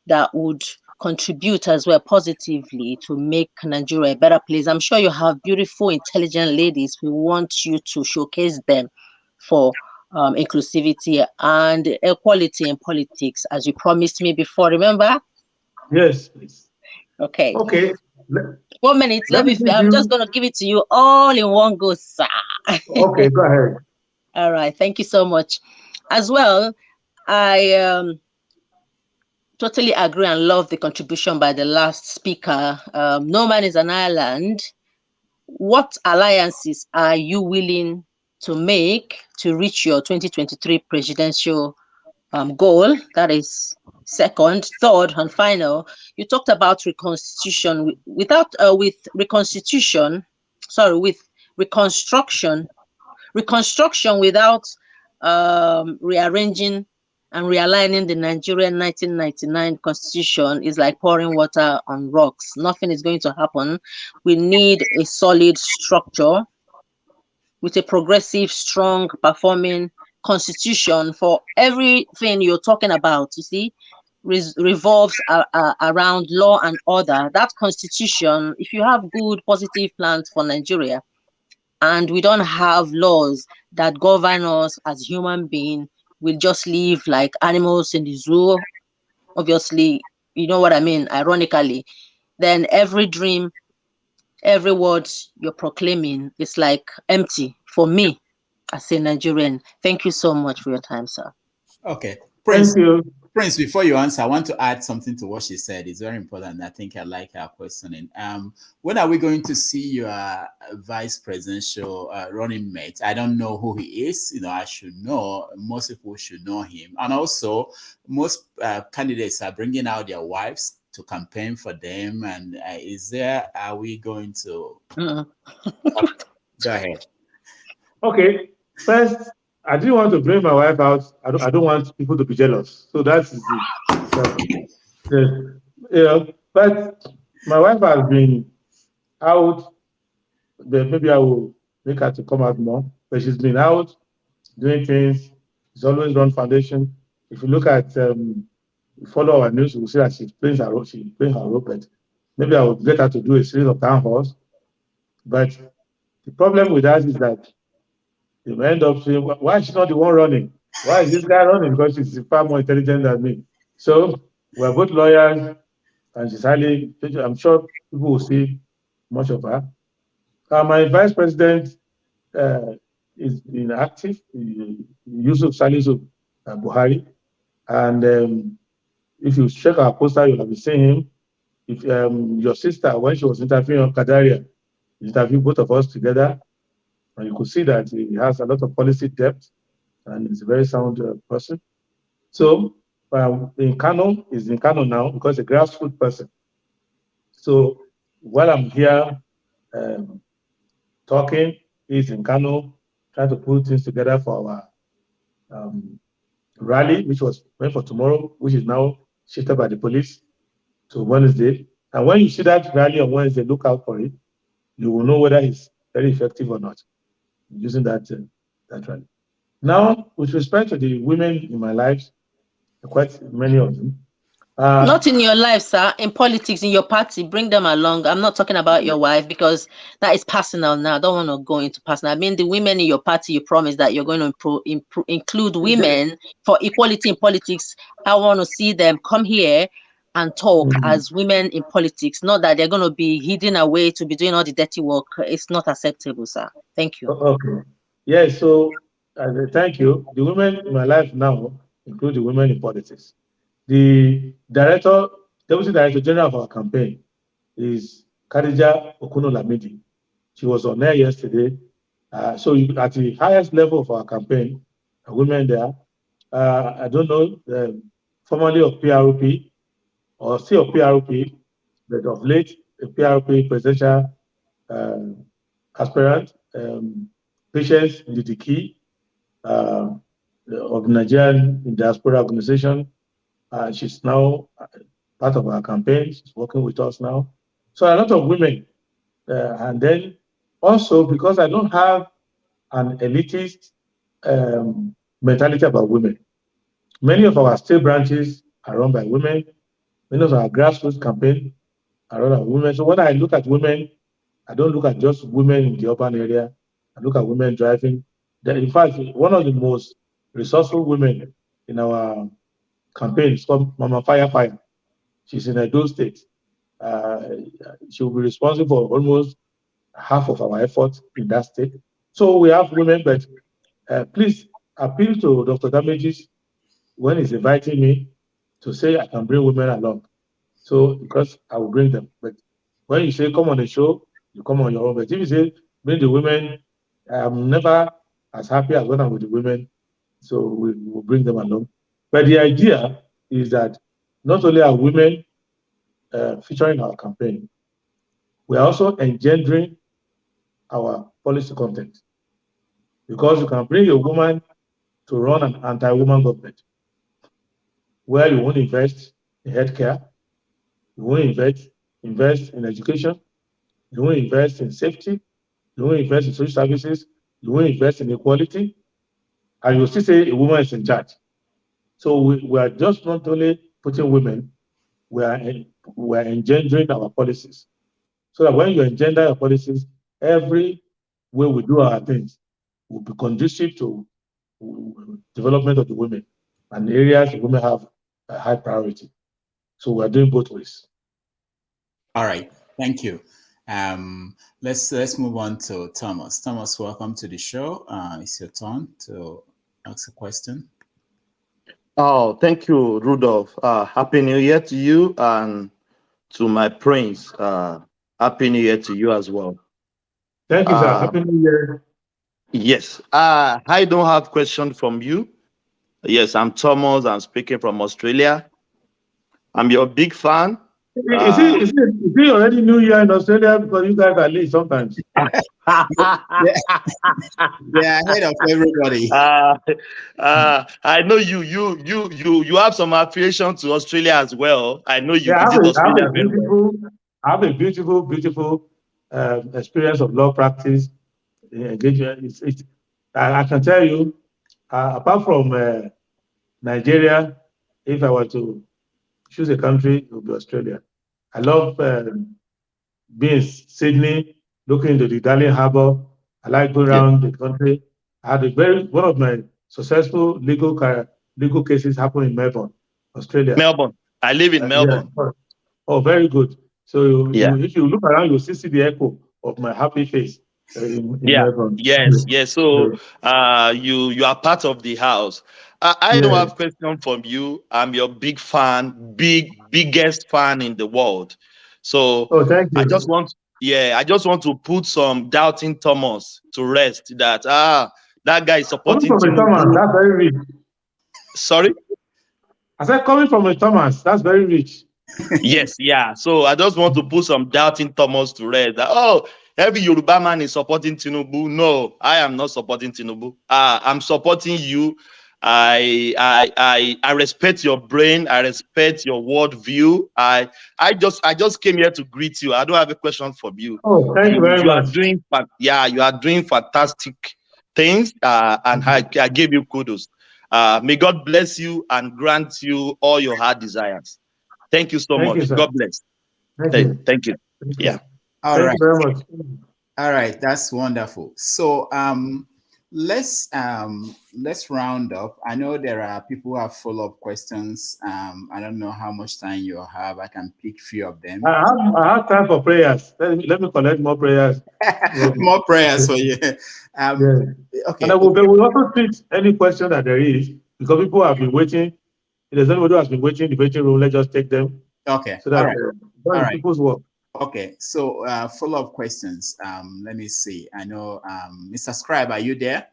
that would contribute as well positively to make Nigeria a better place. I'm sure you have beautiful, intelligent ladies. We want you to showcase them for inclusivity and equality in politics, as you promised me before. Remember? Yes, please. Okay. Okay. 1 minute. I'm just going to give it to you all in one go, sir. Okay, go ahead. All right. Thank you so much. As well, I totally agree and love the contribution by the last speaker. No man is an island. What alliances are you willing to make to reach your 2023 presidential goal? That is second. Third and final, you talked about reconstruction without rearranging and realigning the Nigerian 1999 constitution is like pouring water on rocks. Nothing is going to happen. We need a solid structure with a progressive, strong, performing constitution for everything you're talking about. You see, revolves around law and order. That constitution, if you have good, positive plans for Nigeria, and we don't have laws that govern us as human beings, we'll just live like animals in the zoo. Obviously, you know what I mean, ironically. Then every dream, every word you're proclaiming is like empty for me as a Nigerian. Thank you so much for your time, sir. Okay. Prince, Thank you. Prince, before you answer, I want to add something to what she said. It's very important. I think I like her questioning. When are we going to see your vice presidential running mate? I don't know who he is. I should know. Most people should know him. And also, most candidates are bringing out their wives to campaign for them. And are we going to... Go ahead. Okay. First, I didn't want to bring my wife out. I don't want people to be jealous. So that's it. But my wife has been out. Maybe I will make her to come out more. But she's been out doing things. She's always run foundation. If you look at follow our news, we'll see that she's playing her role. But maybe I will get her to do a series of town halls. But the problem with that is that they will end up saying, why is she not the one running? Why is this guy running? Because she's far more intelligent than me. So we're both lawyers, and she's highly, I'm sure people will see much of her. My vice president is inactive, Yusuf Salisu Buhari. And if you check our poster, you'll have seen him. If your sister, when she was interviewing on Kadaria, interviewed both of us together, and you could see that he has a lot of policy depth and he's a very sound person. So in Kano, he's in Kano now because he's a grassroots person. So while I'm here talking, he's in Kano trying to put things together for our rally, which was meant for tomorrow, which is now shifted by the police to Wednesday. And when you see that rally on Wednesday, look out for it. You will know whether it's very effective or not using that rally. Now, with respect to the women in my life, quite many of them. Not in your life, sir. In politics, in your party, bring them along. I'm not talking about your wife because that is personal now. I don't want to go into personal. I mean, the women in your party, you promised that you're going to include women for equality in politics. I want to see them come here and talk as women in politics. Not that they're going to be hidden away to be doing all the dirty work. It's not acceptable, sir. Thank you. Okay. Yeah, so thank you. The women in my life now include the women in politics. The Deputy Director General of our campaign is Khadija Okuno Lamidi. She was on air yesterday. So at the highest level of our campaign, women there, I don't know, formerly of PRP or still of PRP, but of late, a PRP presidential aspirant, Patience Ndidiki, of Nigerian Diaspora Organization. She's now part of our campaign. She's working with us now. So a lot of women. And then also because I don't have an elitist mentality about women. Many of our state branches are run by women. Many of our grassroots campaign are run by women. So when I look at women, I don't look at just women in the urban area. I look at women driving. In fact, one of the most resourceful women in our campaign is called Mama Fire. She's in Edo State. She will be responsible for almost half of our efforts in that state. So we have women, but please appeal to Dr. Damages when he's inviting me to say I can bring women along. So because I will bring them. But when you say come on the show, you come on your own. But if you say bring the women, I'm never as happy as when I'm with the women. So we will bring them along. But the idea is that not only are women featuring our campaign, we are also engendering our policy content. Because you can bring a woman to run an anti-woman government where you won't invest in healthcare, you won't invest in education, you won't invest in safety, you won't invest in social services, you won't invest in equality, and you still say a woman is in charge. So we are just not only putting women, we are engendering our policies. So that when you engender your policies, every way we do our things will be conducive to development of the women and areas the women have a high priority. So we're doing both ways. All right, thank you. Let's move on to Thomas. Thomas, welcome to the show. It's your turn to ask a question. Oh, thank you, Rudolph. Happy New Year to you and to my prince. Happy New Year to you as well. Thank you, sir. Happy New Year. Yes. I don't have question from you. Yes, I'm Thomas. I'm speaking from Australia. I'm your big fan. Is it already New Year in Australia? Because you guys are late sometimes. Yeah, ahead of everybody. I know you have some affiliation to Australia as well. I know you Yeah, visit Australia very well. I have a beautiful experience of law practice. Engagement. I can tell you, apart from Nigeria, if I were to choose a country, it would be Australia. I love being in Sydney, looking into the Darling Harbour. I like going around the country. I had one of my successful legal cases happen in Melbourne, Australia. Melbourne. I live in Melbourne. Yeah. Oh, very good. So if you look around, you'll see the echo of my happy face in Melbourne. Yes. So you are part of the house. I don't have question from you. I'm your big fan, biggest fan in the world. So thank you. I just want to put some doubting Thomas to rest that that guy is supporting Thomas, that's very rich. Sorry? I said coming from a Thomas, that's very rich. Yes, yeah. So I just want to put some doubting Thomas to rest. That, every Yoruba man is supporting Tinubu. No, I am not supporting Tinubu. I'm supporting you. I respect your brain. I respect your worldview. I just came here to greet you. I don't have a question from you. Oh, thank you very much. You are doing fantastic things, and I give you kudos. May God bless you and grant you all your heart desires. Thank you so much. God bless. Thank you. Yeah. All right. Thank you very much. All right, that's wonderful. So let's round up. I know there are people who have follow-up questions. I don't know how much time you have. I can pick few of them. I have time for prayers. Let me collect more prayers. More prayers for you. Okay. And we'll also treat any question that there is, because people have been waiting. If there's anybody who has been waiting in the waiting room, let's just take them. Okay. So that All right. people's work. Okay, so follow-up questions. Let me see. I know, Mr. Scribe, are you there?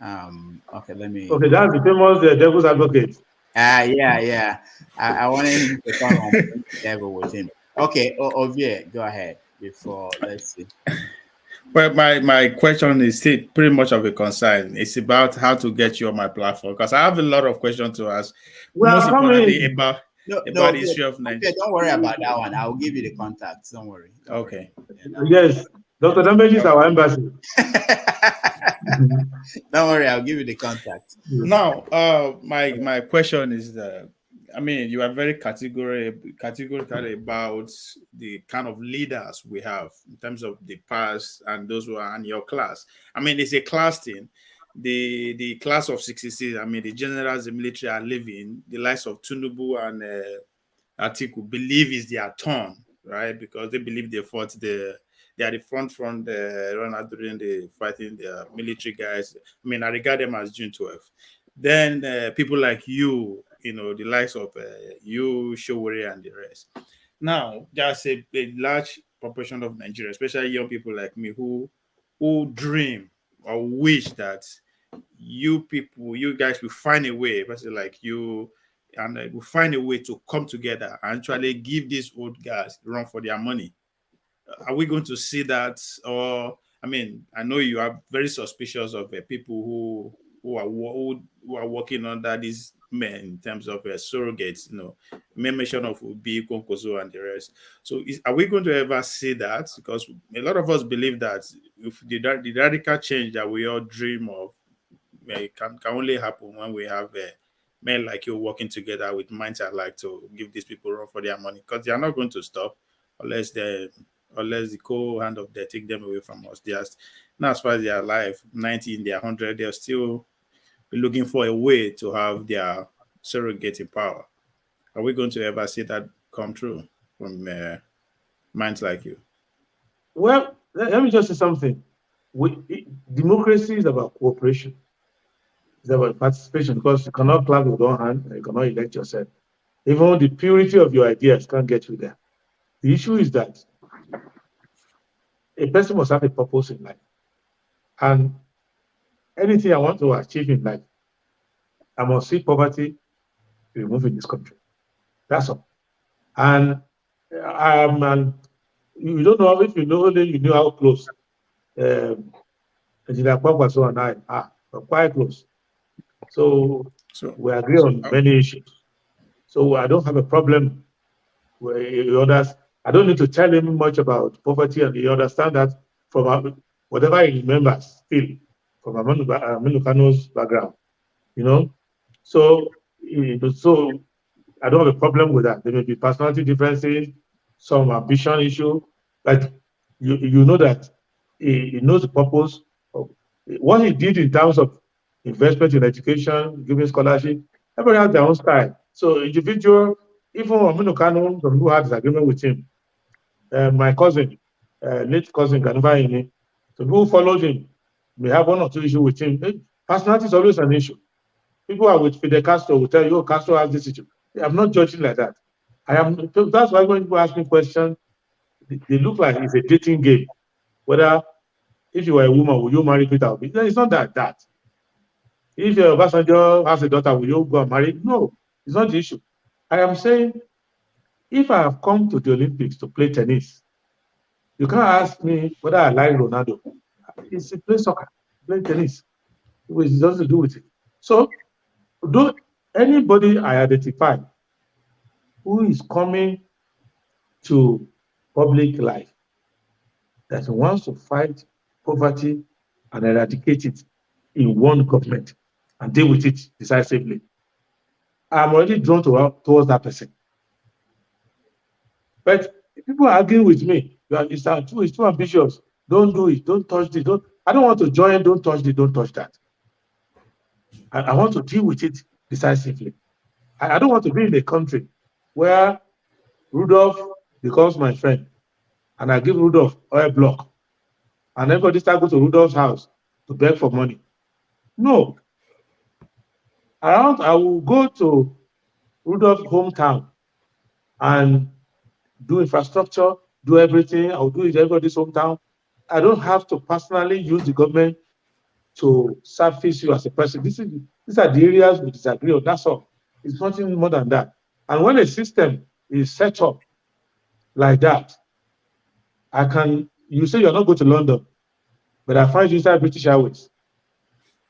Okay, let me. Okay, that's the famous devil's advocate. Yeah. I wanted him to come on the devil with him. Okay, Ovie, go ahead. Let's see. Well, my question is still pretty much of a concern. It's about how to get you on my platform, because I have a lot of questions to ask. Most importantly about the issue of Nigeria. Don't worry about that one. I'll give you the contacts. Don't worry. Okay. Yes, Dr. Damage is our embassy. Don't worry, I'll give you the contact. Now, my question is that, I mean, you are very categorical about the kind of leaders we have in terms of the past and those who are in your class. I mean, it's a class thing. The class of 66, I mean, the generals, the military are living, the likes of Tinubu and Atiku believe is their turn, right? Because they believe they fought they are the front runner during the fighting the military guys. I mean, I regard them as June 12th. Then people like you, the likes of you, Showore, and the rest. Now, there's a large proportion of Nigeria, especially young people like me, who dream or wish that you guys will find a way, especially like you, and will find a way to come together and actually give these old guys run for their money. Are we going to see that? Or, I mean, I know you are very suspicious of people who are working under these men in terms of surrogates, mention of Ubi, Konkoso, and the rest. So are we going to ever see that? Because a lot of us believe that if the radical change that we all dream of can only happen when we have men like you working together with minds that like to give these people run for their money, because they are not going to stop unless the co-hand of death take them away from us. Now, as far as they are alive, 90 in their 100, they're still looking for a way to have their surrogate in power. Are we going to ever see that come true from minds like you? Well, let me just say something. Democracy is about cooperation. It's about participation, because you cannot clap with one hand and you cannot elect yourself. Even the purity of your ideas can't get you there. The issue is that a person must have a purpose in life. And anything I want to achieve in life, I must see poverty removed in this country. That's all. And you don't know if you know how close Engineer Kwakwaso and I are. We're quite close. So we agree on many issues. So I don't have a problem with others. I don't need to tell him much about poverty, and he understands that from whatever he remembers still from Aminu Kano's background, you know. So I don't have a problem with that. There may be personality differences, some ambition issue, but you know that he knows the purpose of what he did in terms of investment in education, giving scholarship. Everybody has their own style. So individual, even Aminu Kano, some who had disagreement with him, my cousin, late cousin Ganuva Ini, so people who followed him may have one or two issues with him. Personality is always an issue. People are with Fidel Castro will tell you, oh, Castro has this issue. I'm not judging like that. That's why when people ask me questions, they look like it's a dating game. Whether if you were a woman, will you marry Peter Obi? No, it's not that. If your Obasanjo has a daughter, will you go and marry? No, it's not the issue. I am saying, if I have come to the Olympics to play tennis, you can't ask me whether I like Ronaldo. It's to play soccer, play tennis. It has nothing to do with it. So, anybody I identify who is coming to public life that wants to fight poverty and eradicate it in one government and deal with it decisively, I'm already drawn towards that person. But people are arguing with me. It's too ambitious. Don't do it. Don't touch it. I don't want to join. Don't touch it. Don't touch that. I want to deal with it decisively. I don't want to be in a country where Rudolph becomes my friend and I give Rudolph oil block and everybody start going to Rudolph's house to beg for money. No. I will go to Rudolph's hometown and do infrastructure, do everything. I will do it in everybody's hometown. I don't have to personally use the government to surface you as a person. These are the areas we disagree on. That's all. It's nothing more than that. And when a system is set up like that, you say you're not going to London, but I find you inside British Airways.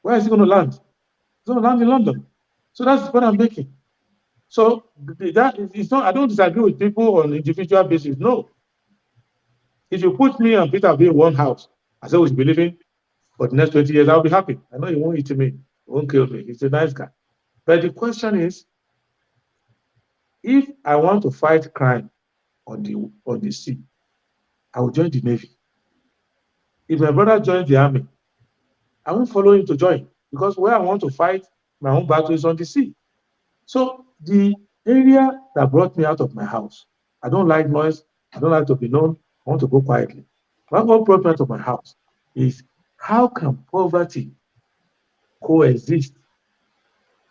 Where is it going to land? It's going to land in London. So that's what I'm making. So it's not. I don't disagree with people on individual basis. No. If you put me and Peter Obi in one house, I say we should be living for the next 20 years, I'll be happy. I know he won't eat me, he won't kill me. He's a nice guy. But the question is, if I want to fight crime on the sea, I will join the Navy. If my brother joins the army, I won't follow him to join, because where I want to fight my own battle is on the sea. So the area that brought me out of my house, I don't like noise, I don't like to be known, I want to go quietly. What brought me out of my house is, how can poverty coexist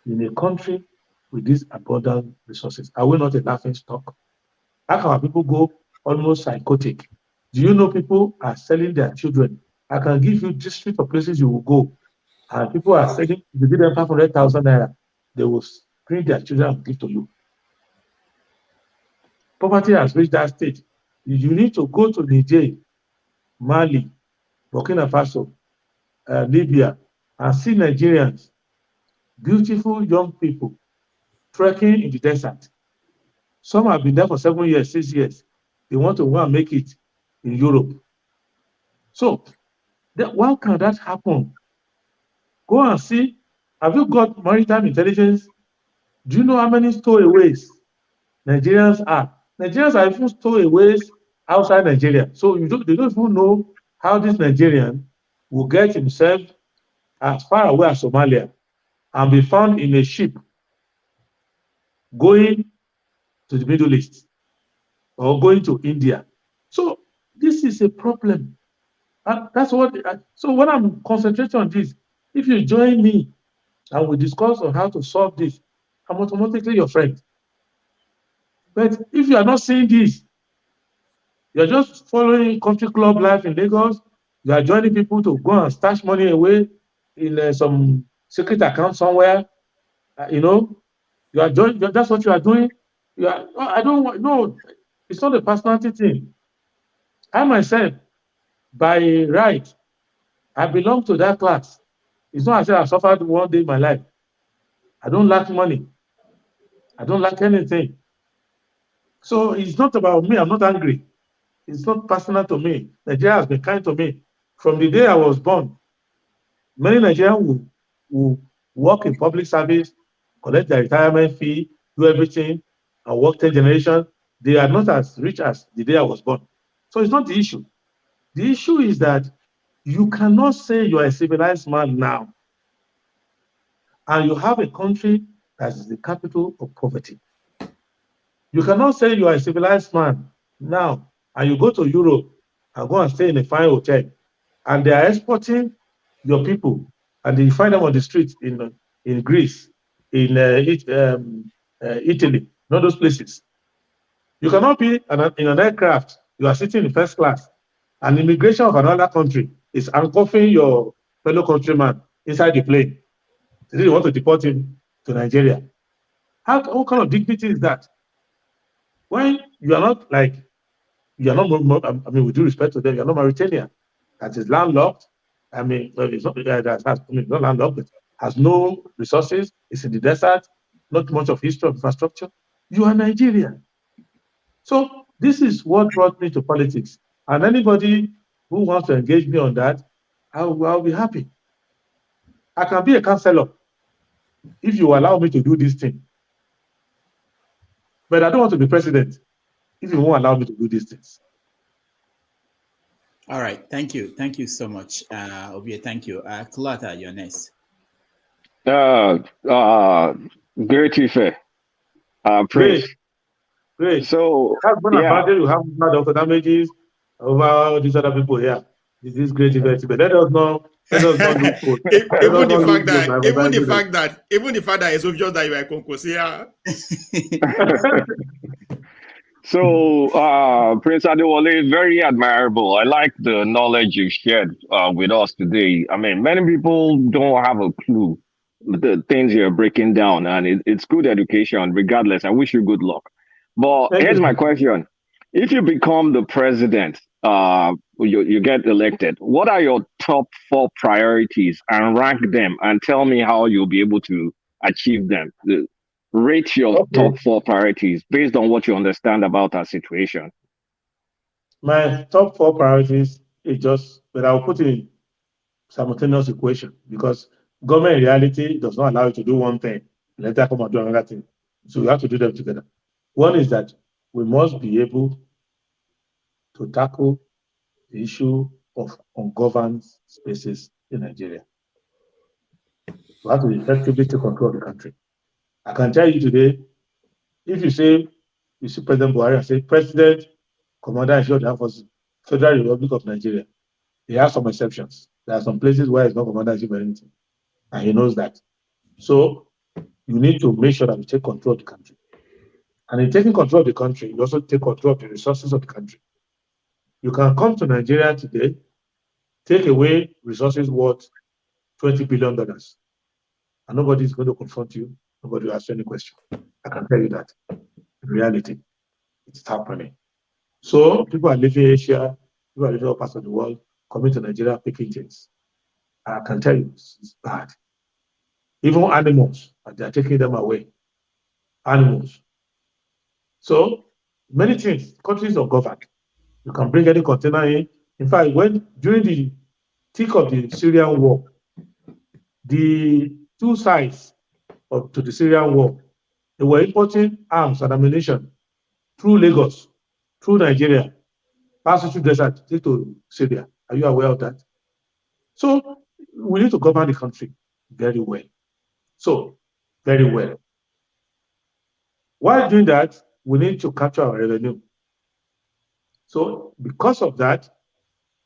in a country with these abundant resources? Are we not a laughing stock? How can our people go almost psychotic? Do you know people are selling their children? I can give you district of places you will go, and people are selling, if you give them 500,000 naira, they will bring their children and give to you. Poverty has reached that stage. You need to go to Niger, Mali, Burkina Faso, Libya, and see Nigerians, beautiful young people, trekking in the desert. Some have been there for 7 years, 6 years. They want to go and make it in Europe. So, why can that happen? Go and see. Have you got maritime intelligence? Do you know how many stowaways Nigerians are? Nigerians are even stowaways outside Nigeria. So they don't even know how this Nigerian will get himself as far away as Somalia and be found in a ship going to the Middle East or going to India. So this is a problem. And that's what. So when I'm concentrating on this, if you join me and we discuss on how to solve this, I'm automatically your friend. But if you are not seeing this, you're just following country club life in Lagos, you are joining people to go and stash money away in some secret account somewhere, you know, you are doing, that's what you are doing. You are, no, I don't want, no, it's not a personality thing. I myself, by right, I belong to that class. It's not as if I suffered one day in my life. I don't lack money. I don't lack anything. So it's not about me. I'm not angry. It's not personal to me. Nigeria has been kind to me. From the day I was born, many Nigerians will work in public service, collect their retirement fee, do everything, and work 10 generations. They are not as rich as the day I was born. So it's not the issue. The issue is that you cannot say you are a civilized man now, and you have a country that is the capital of poverty. You cannot say you are a civilized man now, and you go to Europe and go and stay in a fine hotel, and they are exporting your people, and you find them on the streets in Greece, in Italy, not those places. You cannot be in an aircraft, you are sitting in first class, and immigration of another country is handcuffing your fellow countryman inside the plane. They want to deport him to Nigeria. What kind of dignity is that? When you are not like, you are not, I mean, with due respect to them, you are not Mauritania, that is landlocked. I mean, well, it's not that has, I mean, not landlocked, but has no resources. It's in the desert, not much of history of infrastructure. You are Nigerian. So this is what brought me to politics. And anybody who wants to engage me on that, I'll be happy. I can be a counselor if you allow me to do this thing. But I don't want to be president if you won't allow me to do these things. All right. Thank you. Thank you so much. Obie, thank you. Kulata, you're next. Great Ife. Prince. Great. So, that's one advantage you have over damages over these other people here. This great event. But let us not look good. Even the fact that it's obvious that you are Konkosia. So, Prince Adewole, very admirable. I like the knowledge you shared with us today. I mean, many people don't have a clue the things you're breaking down, and it's good education regardless. I wish you good luck. But here's my question. If you become the president, you get elected, what are your top 4 priorities, and rank them and tell me how you'll be able to achieve them? Rate your top 4 priorities based on what you understand about our situation. My top 4 priorities is just, but I'll put it in simultaneous equation, because government in reality does not allow you to do one thing, later come and do another thing. So you have to do them together. One is that we must be able to tackle the issue of ungoverned spaces in Nigeria. We have to effectively take control of the country. I can tell you today, if you say, you see President Buhari and say, President, Commander-in-Chief of the Armed Forces, Federal Republic of Nigeria, he has some exceptions. There are some places where he's not Commander-in-Chief or anything, and he knows that. So you need to make sure that we take control of the country. And in taking control of the country, you also take control of the resources of the country. You can come to Nigeria today, take away resources worth $20 billion, and nobody is going to confront you. Nobody will ask you any question. I can tell you that. In reality, it's happening. So people are leaving Asia, people are leaving all parts of the world, coming to Nigeria, picking things. I can tell you, it's bad. Even animals, they are taking them away. Animals. So many things, countries are governed. You can bring any container in. In fact, during the thick of the Syrian war, the 2 sides to the Syrian war, they were importing arms and ammunition through Lagos, through Nigeria, passing through desert to Syria. Are you aware of that? So we need to govern the country very well. So, very well. While doing that, we need to capture our revenue. So because of that,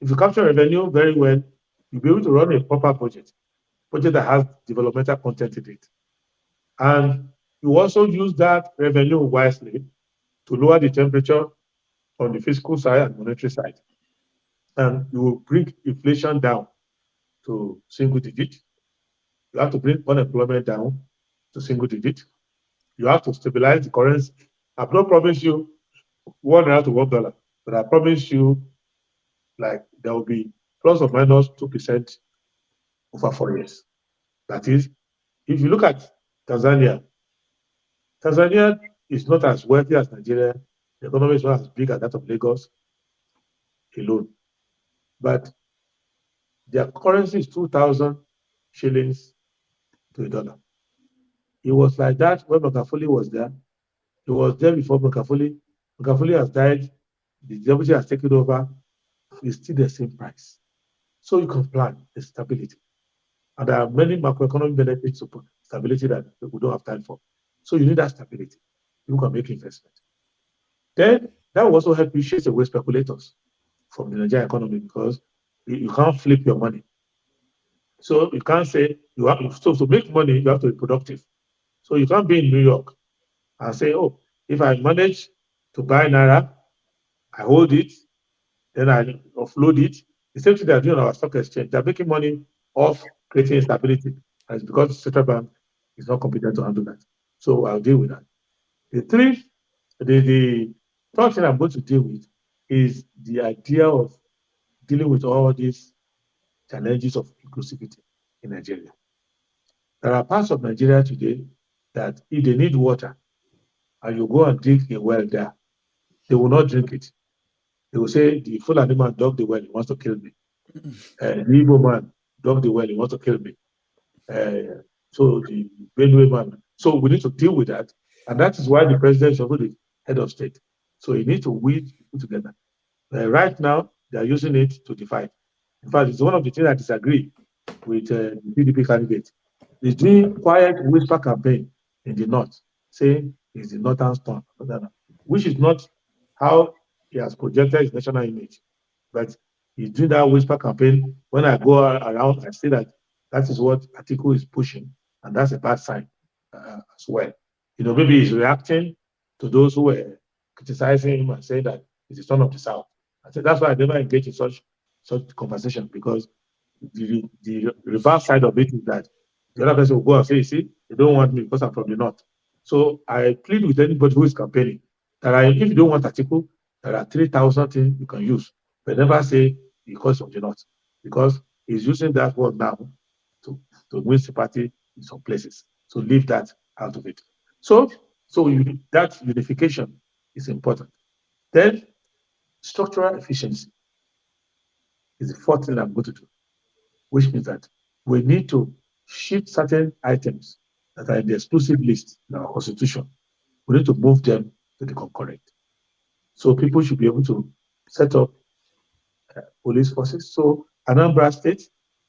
if you capture revenue very well, you'll be able to run a proper budget. project that has developmental content in it. And you also use that revenue wisely to lower the temperature on the fiscal side and monetary side. And you will bring inflation down to single digit. You have to bring unemployment down to single digit. You have to stabilize the currency. I've not promised you $1 to $1, but I promise you, like, there will be plus or minus 2% over 4 years. That is, if you look at Tanzania, Tanzania is not as wealthy as Nigeria. The economy is not as big as that of Lagos alone. But their currency is 2,000 shillings to $1. It was like that when Magufuli was there. He was there before Magufuli. Magufuli has died. The deputy has taken over. It's still the same price. So you can plan the stability. And there are many macroeconomic benefits of stability that we don't have time for. So you need that stability. You can make investment. Then that will also help you chase away speculators from the Nigerian economy, because you can't flip your money. So you can't say you have to make money, you have to be productive. So you can't be in New York and say, oh, if I manage to buy Naira, I hold it, then I offload it. The same thing they're doing on our stock exchange. They're making money off creating instability. And it's because the central bank is not competent to handle that. So I'll deal with that. The third thing I'm going to deal with is the idea of dealing with all these challenges of inclusivity in Nigeria. There are parts of Nigeria today that if they need water and you go and dig a well there, they will not drink it. They will say, the Fulani man dug the well, he wants to kill me. The Igbo man dug the well, he wants to kill me. So the Benue man. So we need to deal with that. And that is why the president is also the head of state. So he needs to weed people together. Right now, they are using it to divide. In fact, it's one of the things I disagree with the PDP candidate. He's doing quiet whisper campaign in the north, saying he's the northern storm, which is not how he has projected his national image. But he's doing that whisper campaign. When I go around, I see that is what Atiku is pushing, and that's a bad sign as well. Maybe he's reacting to those who were criticizing him and saying that he's the son of the South. I said that's why I never engage in such conversation, because the reverse side of it is that the other person will go and say, see, they don't want me because I'm from the north. So I plead with anybody who is campaigning that if you don't want Atiku, there are 3,000 things you can use, but never say because of the north, because he's using that word now to win sympathy in some places. So leave that out of it. So that unification is important. Then structural efficiency is the fourth thing I'm going to do, which means that we need to shift certain items that are in the exclusive list in our constitution. We need to move them to the concurrent. So people should be able to set up police forces. So Anambra State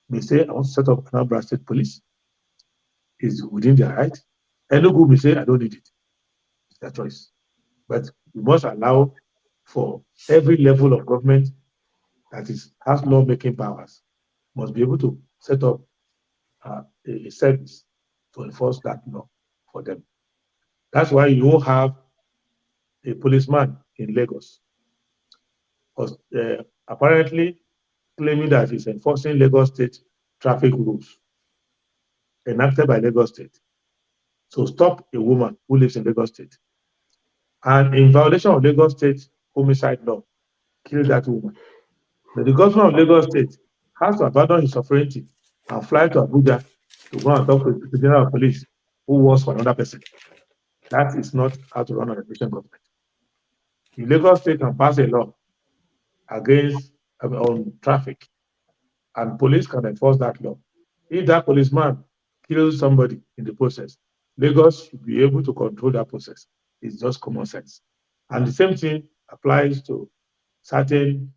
may say, I want to set up Anambra State Police. Is within their right. Enugu may say, I don't need it. It's their choice. But we must allow for every level of government that has law-making powers must be able to set up a service to enforce that law for them. That's why you won't have a policeman in Lagos, because apparently claiming that he's enforcing Lagos State traffic rules enacted by Lagos State. So stop a woman who lives in Lagos State, and in violation of Lagos State homicide law, kill that woman. But the governor of Lagos State has to abandon his sovereignty and fly to Abuja to go and talk with the general of police who works for another person. That is not how to run an efficient government. The Lagos State can pass a law against on traffic, and police can enforce that law. If that policeman kills somebody in the process, Lagos should be able to control that process. It's just common sense. And the same thing applies to certain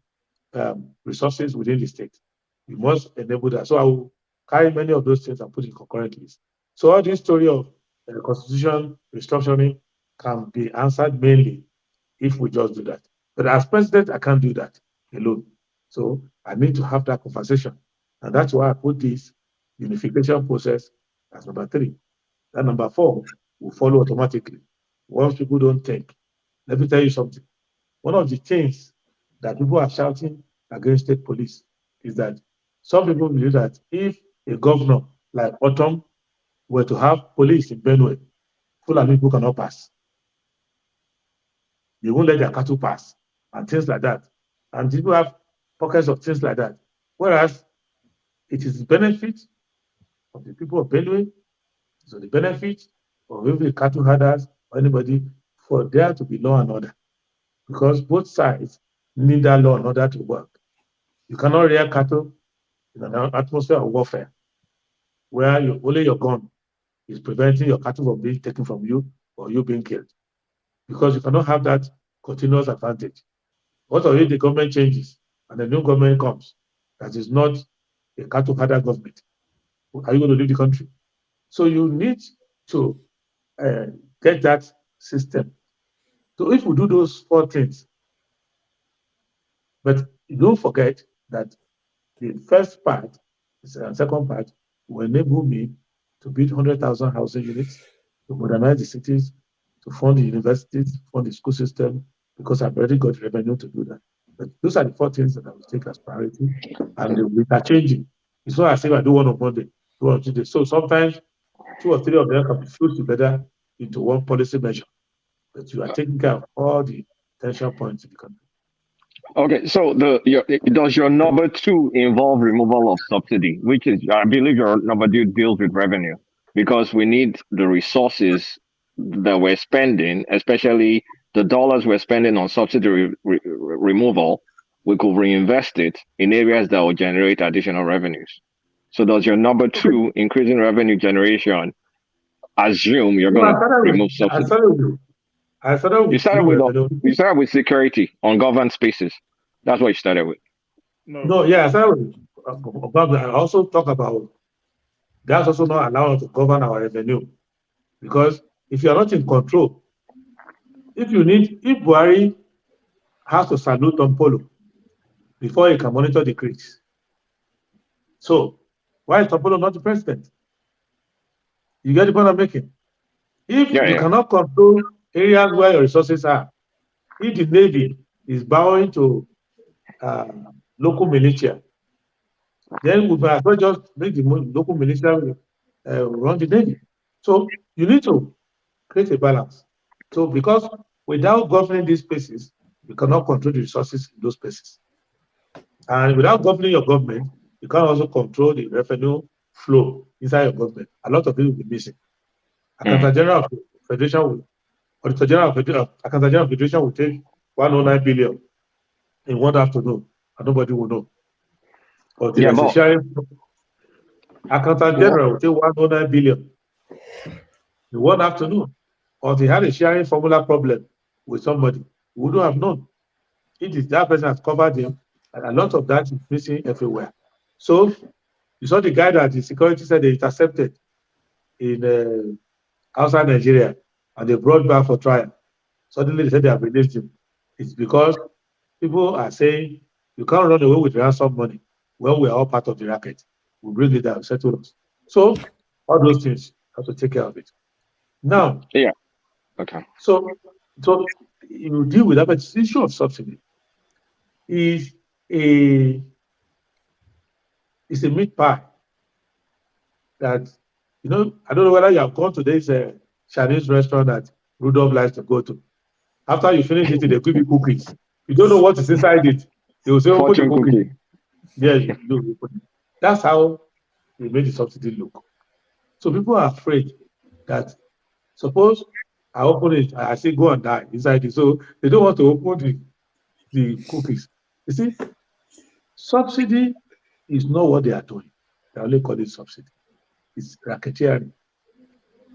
resources within the state. We must enable that. So I will carry many of those things and put in concurrent list. So all this story of constitution restructuring can be answered mainly if we just do that. But as president, I can't do that alone. So I need to have that conversation. And that's why I put this unification process. That's number 3. That number 4 will follow automatically. Once people don't think, let me tell you something. One of the things that people are shouting against state police is that some people believe that if a governor like Autumn were to have police in Benue, Fulani people cannot pass. They won't let their cattle pass and things like that. And people have pockets of things like that. Whereas it is the benefit of the people of Benue, so the benefit of every cattle herders or anybody for there to be law and order. Because both sides need that law and order to work. You cannot rear cattle in an atmosphere of warfare where only your gun is preventing your cattle from being taken from you or you being killed. Because you cannot have that continuous advantage. What if the government changes and the new government comes that is not a cattle herder government? Are you going to leave the country? So you need to get that system. So if we do those 4 things, but don't forget that the first part, the second part, will enable me to build 100,000 housing units, to modernize the cities, to fund the universities, fund the school system, because I've already got revenue to do that. But those are the 4 things that I will take as priority, and we are changing. It's not as if I do one on Monday, do one on Tuesday. So sometimes 2 or 3 of them can be fused together into one policy measure. But you are taking care of all the tension points in the country. Okay, so does your number 2 involve removal of subsidy, which is, I believe your number 2 deals with revenue, because we need the resources that we're spending, especially the dollars we're spending on subsidy removal, we could reinvest it in areas that will generate additional revenues. So does your number 2, increasing revenue generation, assume you're going to remove subsidy? You started with security on governed spaces. That's what you started with. No, yeah, I started with I also talk about that's also not allowed to govern our revenue. Because if you are not in control, if Buhari has to salute Tompolo before he can monitor the creeks. So why is Tompolo not the president? You get the point I'm making? If you cannot control areas where your resources are, if the Navy is bowing to local militia, then we might as well just make the local militia run the Navy. So you need to create a balance. So because without governing these spaces, you cannot control the resources in those spaces. And without governing your government, you can also control the revenue flow inside your government. A lot of it will be missing. Accountant General of Federation will, Auditor General of Accountant General of Federation will take 109 billion in one afternoon, and nobody will know. But there's a sharing. Accountant General will take 109 billion in one afternoon. Or they had a sharing formula problem with somebody, we wouldn't have known. It is that person has covered him, and a lot of that is missing everywhere. So you saw the guy that the security said they intercepted in outside Nigeria, and they brought back for trial. Suddenly they said they have released him. It's because people are saying you can't run away with ransom money when we are all part of the racket. We bring it down, settle us. So all those things have to take care of it. Now, So you deal with that, but the issue of subsidy is a meat pie that, I don't know whether you have gone to this Chinese restaurant that Rudolph likes to go to. After you finish eating, they give you cookies. You don't know what is inside it. They will say, open the cookie. Yeah, that's how they made the subsidy look. So people are afraid that suppose I open it, I say go and die inside it. So they don't want to open the cookies. You see, subsidy is not what they are doing. They only call it subsidy. It's racketeering.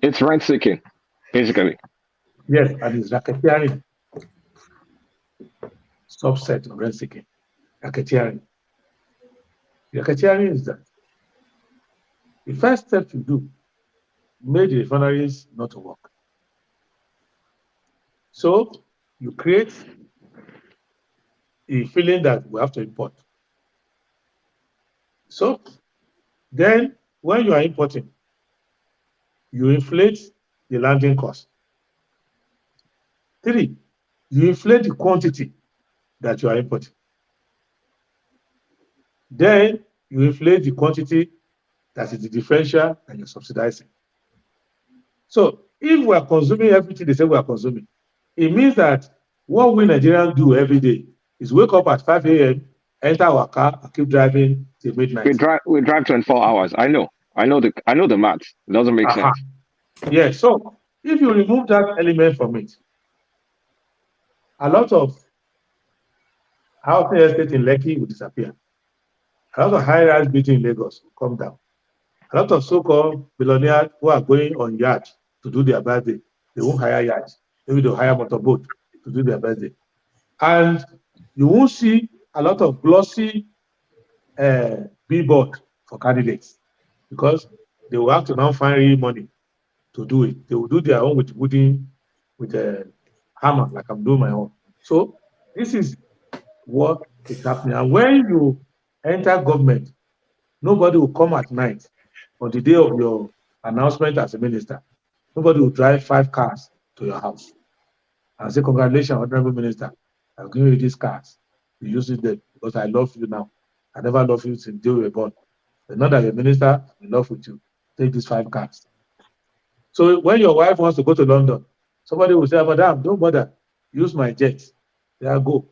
It's rent seeking, basically. Yes, and it's racketeering. Subset of rent seeking. Racketeering. Racketeering is that the first step you do made the refineries not to work. So you create a feeling that we have to import. So then when you are importing, you inflate the landing cost. 3, you inflate the quantity that you are importing. Then you inflate the quantity that is the differential that you're subsidizing. So if we are consuming everything they say we are consuming, it means that what we Nigerians do every day is wake up at 5 a.m., enter our car, and keep driving till midnight. We drive 24 hours. I know the math. It doesn't make sense. Yeah, so if you remove that element from it, a lot of housing estate in Lekki will disappear. A lot of high-rise building in Lagos will come down. A lot of so-called billionaires who are going on yacht to do their birthday, they won't hire yachts. Maybe they'll hire motorboat to do their birthday. And you won't see a lot of glossy billboard for candidates because they will have to now find real money to do it. They will do their own with a hammer, like I'm doing my own. So this is what is happening. And when you enter government, nobody will come at night on the day of your announcement as a minister. Nobody will drive 5 cars to your house and say, congratulations, Honorable Minister, I'm giving you these cars. You use it because I love you now. I never loved you since you were born. But now that you're a minister, I'm in love with you. Take these 5 cars. So when your wife wants to go to London, somebody will say, Madam, don't bother. Use my jet. There go.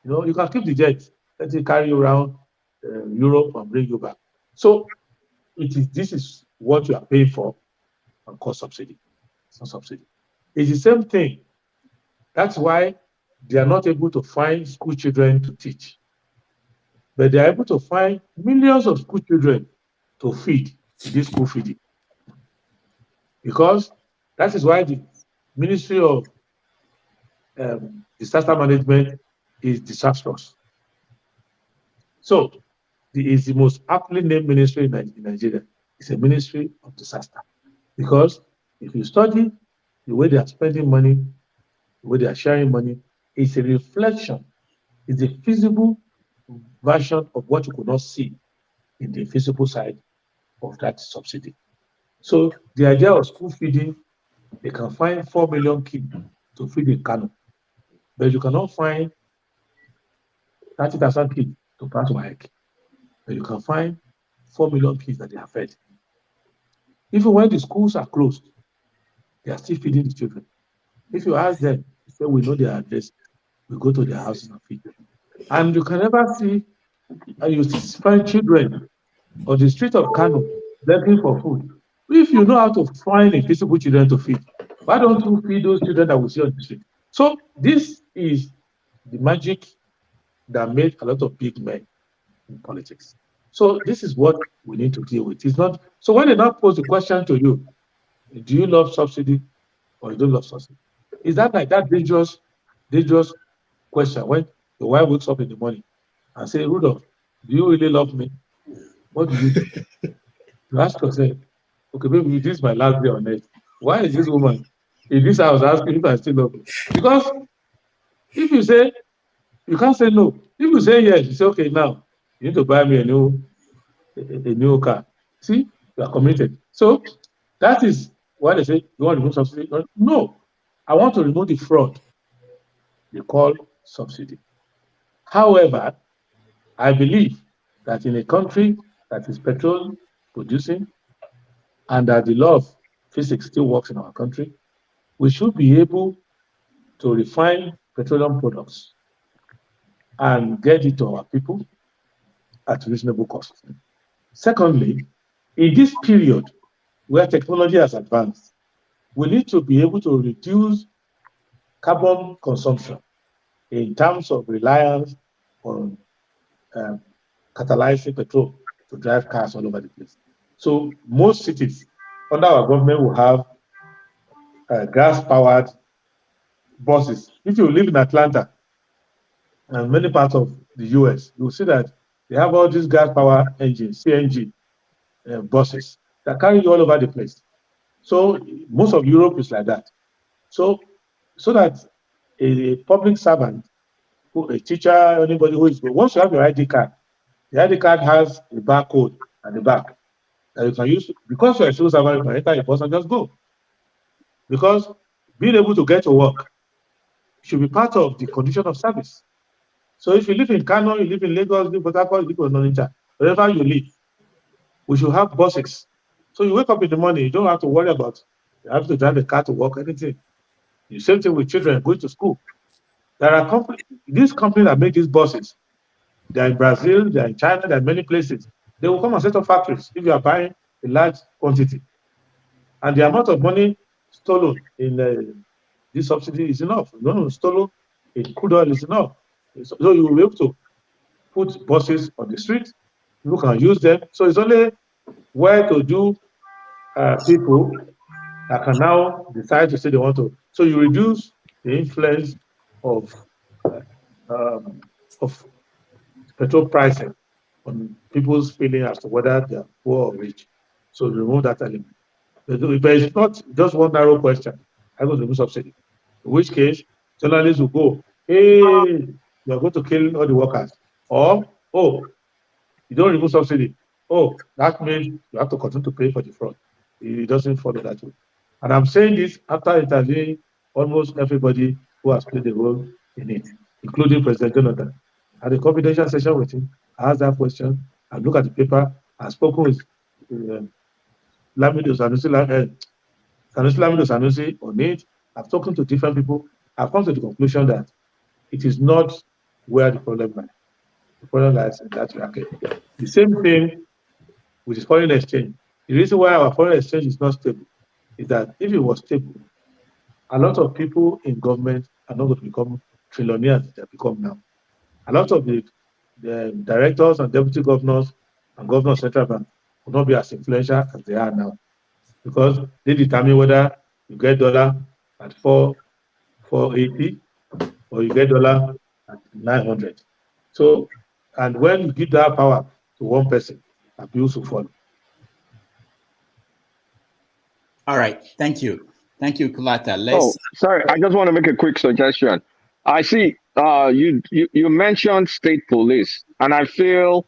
You know, you can keep the jet. Let it carry you around Europe and bring you back. So this is what you are paying for and called subsidy. It's not subsidy. It's the same thing. That's why they are not able to find school children to teach. But they are able to find millions of school children to feed in this school feeding. Because that is why the Ministry of Disaster Management is disastrous. So it's the most aptly named ministry in Nigeria. It's a ministry of disaster. Because if you study the way they are spending money, the way they are sharing money, it's a reflection, it's a feasible version of what you could not see in the physical side of that subsidy. So the idea of school feeding, they can find 4 million kids to feed in Kano, but you cannot find 30,000 kids to pass WAEC, but you can find 4 million kids that they have fed. Even when the schools are closed, they are still feeding the children. If you ask them, they say, we know their address, we go to their houses and feed them. And you can never see, and you find children on the street of Kano begging for food. If you know how to find invisible children to feed, why don't you feed those children that we see on the street? So this is the magic that made a lot of big men in politics. So this is what we need to deal with. It's not so when they now pose the question to you, do you love subsidy or you don't love subsidy? Is that like that dangerous question when the wife wakes up in the morning and say, Rudolph, do you really love me? What do you do? You ask yourself, okay, baby, this is my last day on earth. Why is this woman in this house asking if I still love you? Because if you say, you can't say no. If you say yes, you say, okay, now you need to buy me a new car. See, you are committed. So that is why they say, you want to remove subsidy? No, I want to remove the fraud they call subsidy. However, I believe that in a country that is petrol producing and that the law of physics still works in our country, we should be able to refine petroleum products and get it to our people at reasonable cost. Secondly, in this period where technology has advanced, we need to be able to reduce carbon consumption in terms of reliance on catalyzing petrol to drive cars all over the place. So most cities under our government will have gas-powered buses. If you live in Atlanta and many parts of the US, you'll see that they have all these gas-powered engines, CNG buses that carry you all over the place. So most of Europe is like that. So that a public servant, a teacher, anybody who is, once you have your ID card, the ID card has a barcode at the back. that you can use, because you're a civil servant, you can enter a bus and just go. Because being able to get to work should be part of the condition of service. So if you live in Kano, you live in Lagos, you live in Port Harcourt, you live in Onitsha, wherever you live, we should have buses. So you wake up in the morning, you don't have to worry about having to drive a car to work, anything. The same thing with children going to school. There are these companies that make these buses. They're in Brazil, they're in China, they're in many places. They will come and set up factories if you are buying a large quantity. And the amount of money stolen in this subsidy is enough. No, stolen in crude oil is enough. So you will be able to put buses on the street. People can use them. So it's only where to do people that can now decide to say they want to. So you reduce the influence of petrol pricing on people's feeling as to whether they are poor or rich. So remove that element. But it's not just one narrow question. I go to remove subsidy. In which case, journalists will go, hey, you are going to kill all the workers. Or, oh, you don't remove subsidy. Oh, that means you have to continue to pay for the fraud. It doesn't follow that way. And I'm saying this after interviewing almost everybody who has played a role in it, including President Jonathan. I had a confidential session with him. I asked that question. I looked at the paper. I spoke with Lamido Sanusi on it. I've spoken to different people. I've come to the conclusion that it is not where the problem lies. The problem lies in that racket. The same thing with the foreign exchange. The reason why our foreign exchange is not stable is that if it was stable, a lot of people in government are not going to become trillionaires they have become now. A lot of the directors and deputy governors and governors of central bank will not be as influential as they are now, because they determine whether you get dollar at 480 or you get dollar at 900. So, and when you give that power to one person, abuse will follow. All right, thank you. Thank you, Kulata. Sorry, I just want to make a quick suggestion. I see you mentioned state police, and I feel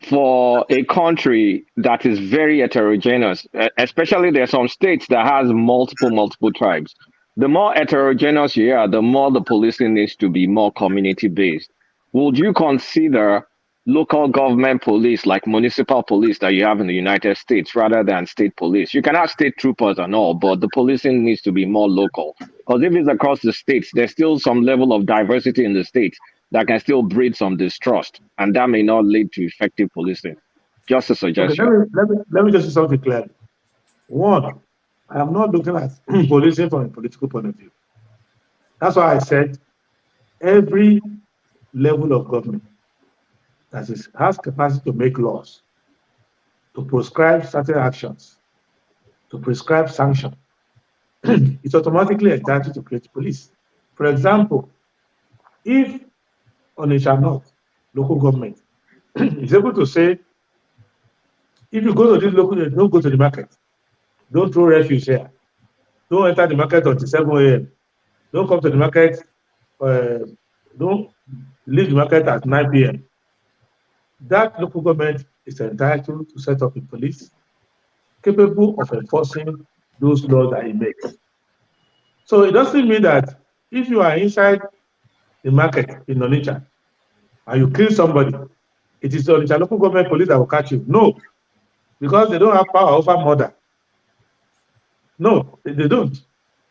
for a country that is very heterogeneous, especially there are some states that has multiple tribes. The more heterogeneous you are, the more the policing needs to be more community-based. Would you consider local government police, like municipal police that you have in the United States, rather than state police? You can have state troopers and all, but the policing needs to be more local. Because if it's across the states, there's still some level of diversity in the states that can still breed some distrust, and that may not lead to effective policing. Just a suggestion. Okay, let me just say something clear. One, I am not looking at policing from a political point of view. That's why I said every level of government that has capacity to make laws, to prescribe certain actions, to prescribe sanctions, it's automatically entitled to create police. For example, if Onitsha North local government is able to say, if you go to this local, don't go to the market, don't throw refuse here, don't enter the market until 7 a.m., don't come to the market, don't leave the market at 9 p.m. That local government is entitled to set up a police capable of enforcing those laws that it makes. So it doesn't mean that if you are inside the market in Onitsha and you kill somebody, it is the Onitsha local government police that will catch you. No, because they don't have power over murder. No, they don't.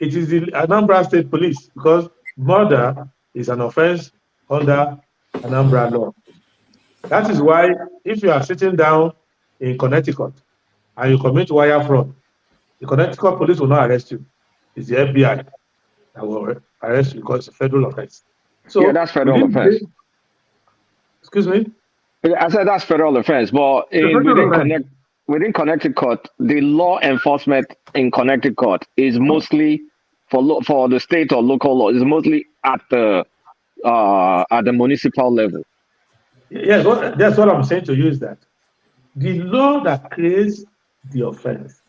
It is the Anambra State Police, because murder is an offense under Anambra law. That is why if you are sitting down in Connecticut and you commit wire fraud, the Connecticut police will not arrest you. It's the FBI that will arrest you because it's a federal offense. So yeah, that's federal offense. Excuse me? I said that's federal offense, but within Connecticut, the law enforcement in Connecticut is mostly for the state or local law, is mostly at the municipal level. Yes, that's what I'm saying to you, is that the law that creates the offense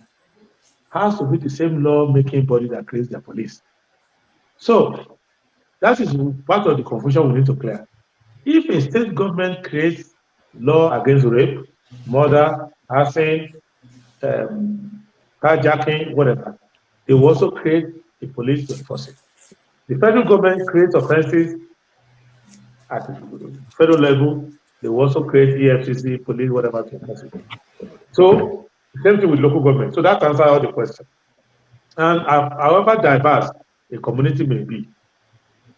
has to be the same law-making body that creates the police. So that is part of the confusion we need to clear. If a state government creates law against rape, murder, arson, carjacking, whatever, they will also create a police to enforce it. The federal government creates offenses at the federal level. They will also create EFCC, police, whatever to enforce it. So, same thing with local government. So that answers all the questions. And however diverse a community may be,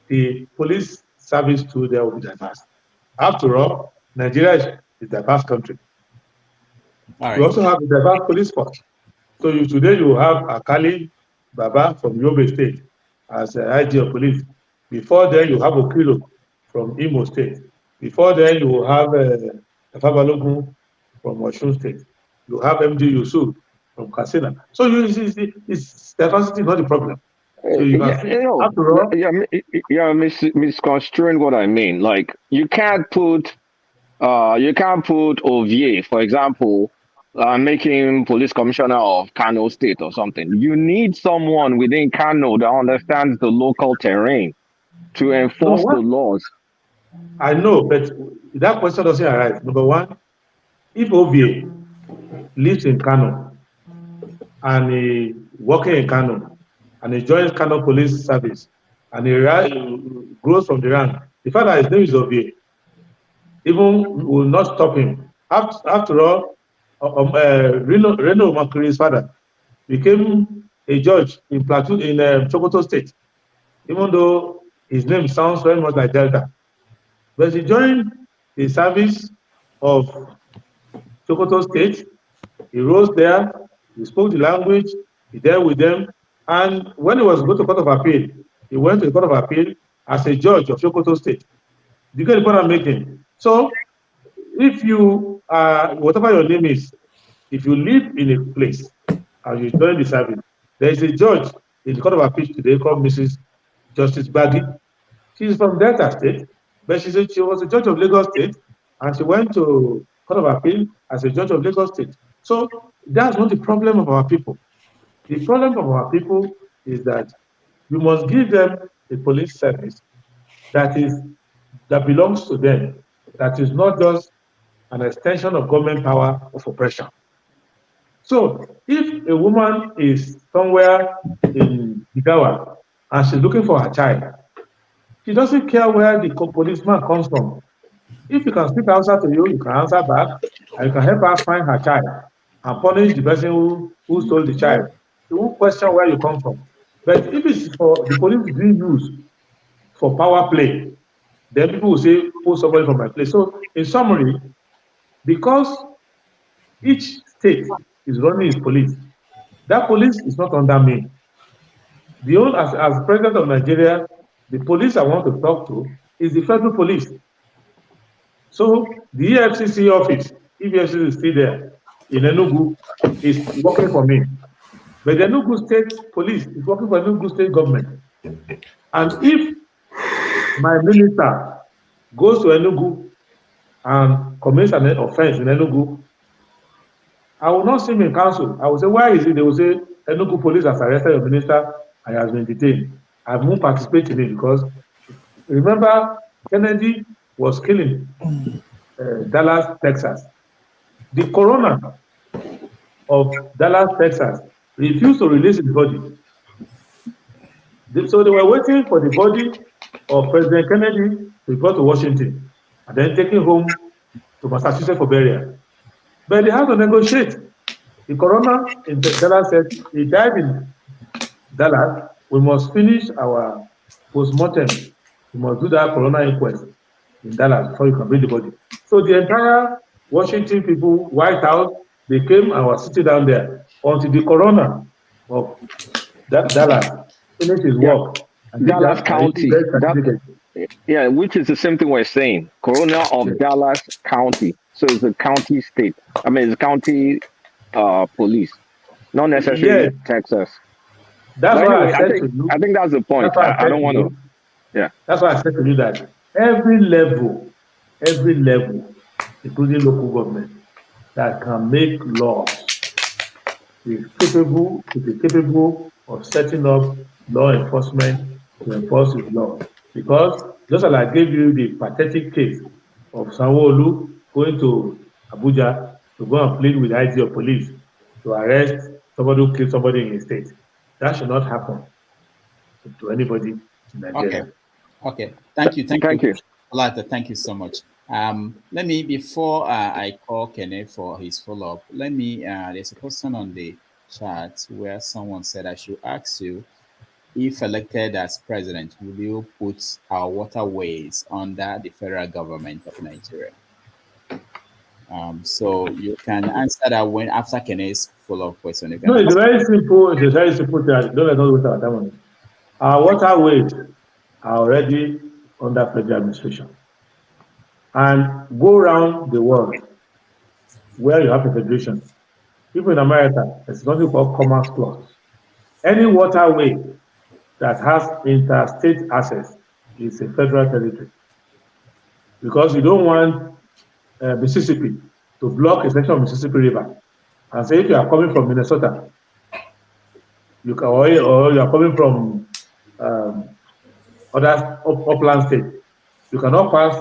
the police service too there will be diverse. After all, Nigeria is a diverse country. We also have a diverse police force. So today you have Akali Baba from Yobe State as IG of police. Before then you have Okilo from Imo State. Before then you have Afabalogun from Osun State. You have MD Yusuf from Katsina. So it's diversity not the problem. So you can see, after all, misconstruing what I mean. Like you can't put Ovie, for example, making police commissioner of Kano State or something. You need someone within Kano that understands the local terrain to enforce the laws. I know, but that question doesn't arise. Number one, if Ovie lives in Kano and he working in Kano and he joins Kano police service and he grows from the rank, the fact that his name is Ovie even will not stop him. After all, Reno Makuri's father became a judge in Plateau in Sokoto State, even though his name sounds very much like Delta. But he joined the service of Sokoto State. He rose there, he spoke the language, he dealt with them, and when he was going to Court of Appeal, he went to the Court of Appeal as a judge of Sokoto State. Do you get the point I'm making? So, if you whatever your name is, if you live in a place and you join the service, there is a judge in the Court of Appeal today called Mrs. Justice Baggy. She's from Delta State, but she was a judge of Lagos State, and she went to Court of Appeal as a judge of Lagos State. So that's not the problem of our people. The problem of our people is that you must give them a police service that belongs to them, that is not just an extension of government power of oppression. So if a woman is somewhere in Igawa and she's looking for her child, she doesn't care where the policeman comes from. If you can speak answer to you, you can answer back, and you can help her find her child and punish the person who stole the child. You won't question where you come from. But if it's for the police to be used for power play, then people will say, pull somebody from my place. So in summary, because each state is running its police, that police is not under me. As president of Nigeria, the police I want to talk to is the federal police. So the EFCC office, if EFCC is still there in Enugu, is working for me. But the Enugu State Police is working for Enugu State government. And if my minister goes to Enugu and commits an offense in Enugu, I will not see him in council. I will say, why is it? They will say, Enugu police has arrested your minister and he has been detained. I won't participate in it because, remember, Kennedy was killing Dallas, Texas. The coroner of Dallas, Texas refused to release his body. So they were waiting for the body of President Kennedy to be brought to Washington and then taken home to Massachusetts for burial. But they had to negotiate. The coroner in Dallas said, he died in Dallas. We must finish our postmortem. We must do that coroner inquest in Dallas before you can bring the body. So the entire Washington people, White House, they came and were sitting down there until the coroner of Dallas finished his work. Dallas County. Which is the same thing we're saying. Coroner of Dallas County. So it's a county state. I mean, it's a county police, not necessarily Texas. That's why I think that's the point. I don't want to. Yeah. That's why I said to you that every level, including local government, that can make laws is capable of setting up law enforcement to enforce its law. Because just as I gave you the pathetic case of Sanwo-Olu going to Abuja to go and plead with IG of police, to arrest somebody who killed somebody in a state. That should not happen to anybody in Nigeria. Okay. Thank you. Olata, thank you so much. Let me, before I call Kenneth for his follow-up, let me, there's a question on the chat where someone said I should ask you, if elected as president, will you put our waterways under the federal government of Nigeria? So you can answer that when after Kenneth's follow-up question. No, it's very simple. It's a very simple thing. Don't let us waste our time on it. Our waterways are already under federal administration. And go around the world where you have a federation. Even in America, there's something called Commerce Clause. Any waterway that has interstate access is a federal territory. Because you don't want Mississippi to block a section of Mississippi River and say if you are coming from Minnesota, you can, or you are coming from other upland states, you cannot pass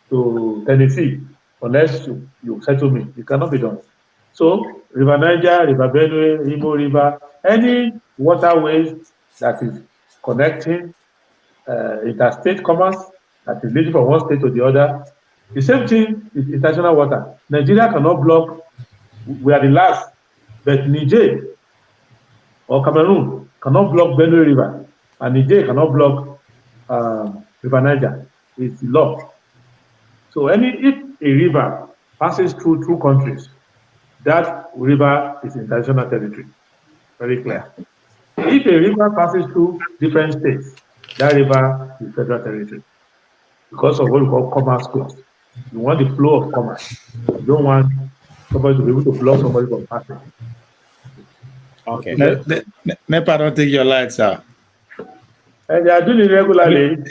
to Tennessee unless you settle me. It cannot be done. So River Niger, River Benue, Imo River, any waterways that is connecting interstate commerce, that is leading from one state to the other. The same thing is international water. Nigeria cannot block, we are the last, but Niger or Cameroon cannot block Benue River, and Niger cannot block River Niger. It's law. So if a river passes through two countries, that river is international territory. Very clear. If a river passes through different states, that river is federal territory because of what we call commerce clause. You want the flow of commerce. You don't want somebody to be able to block somebody from passing. Okay. NEPA don't take your lights out. And they are doing it regularly.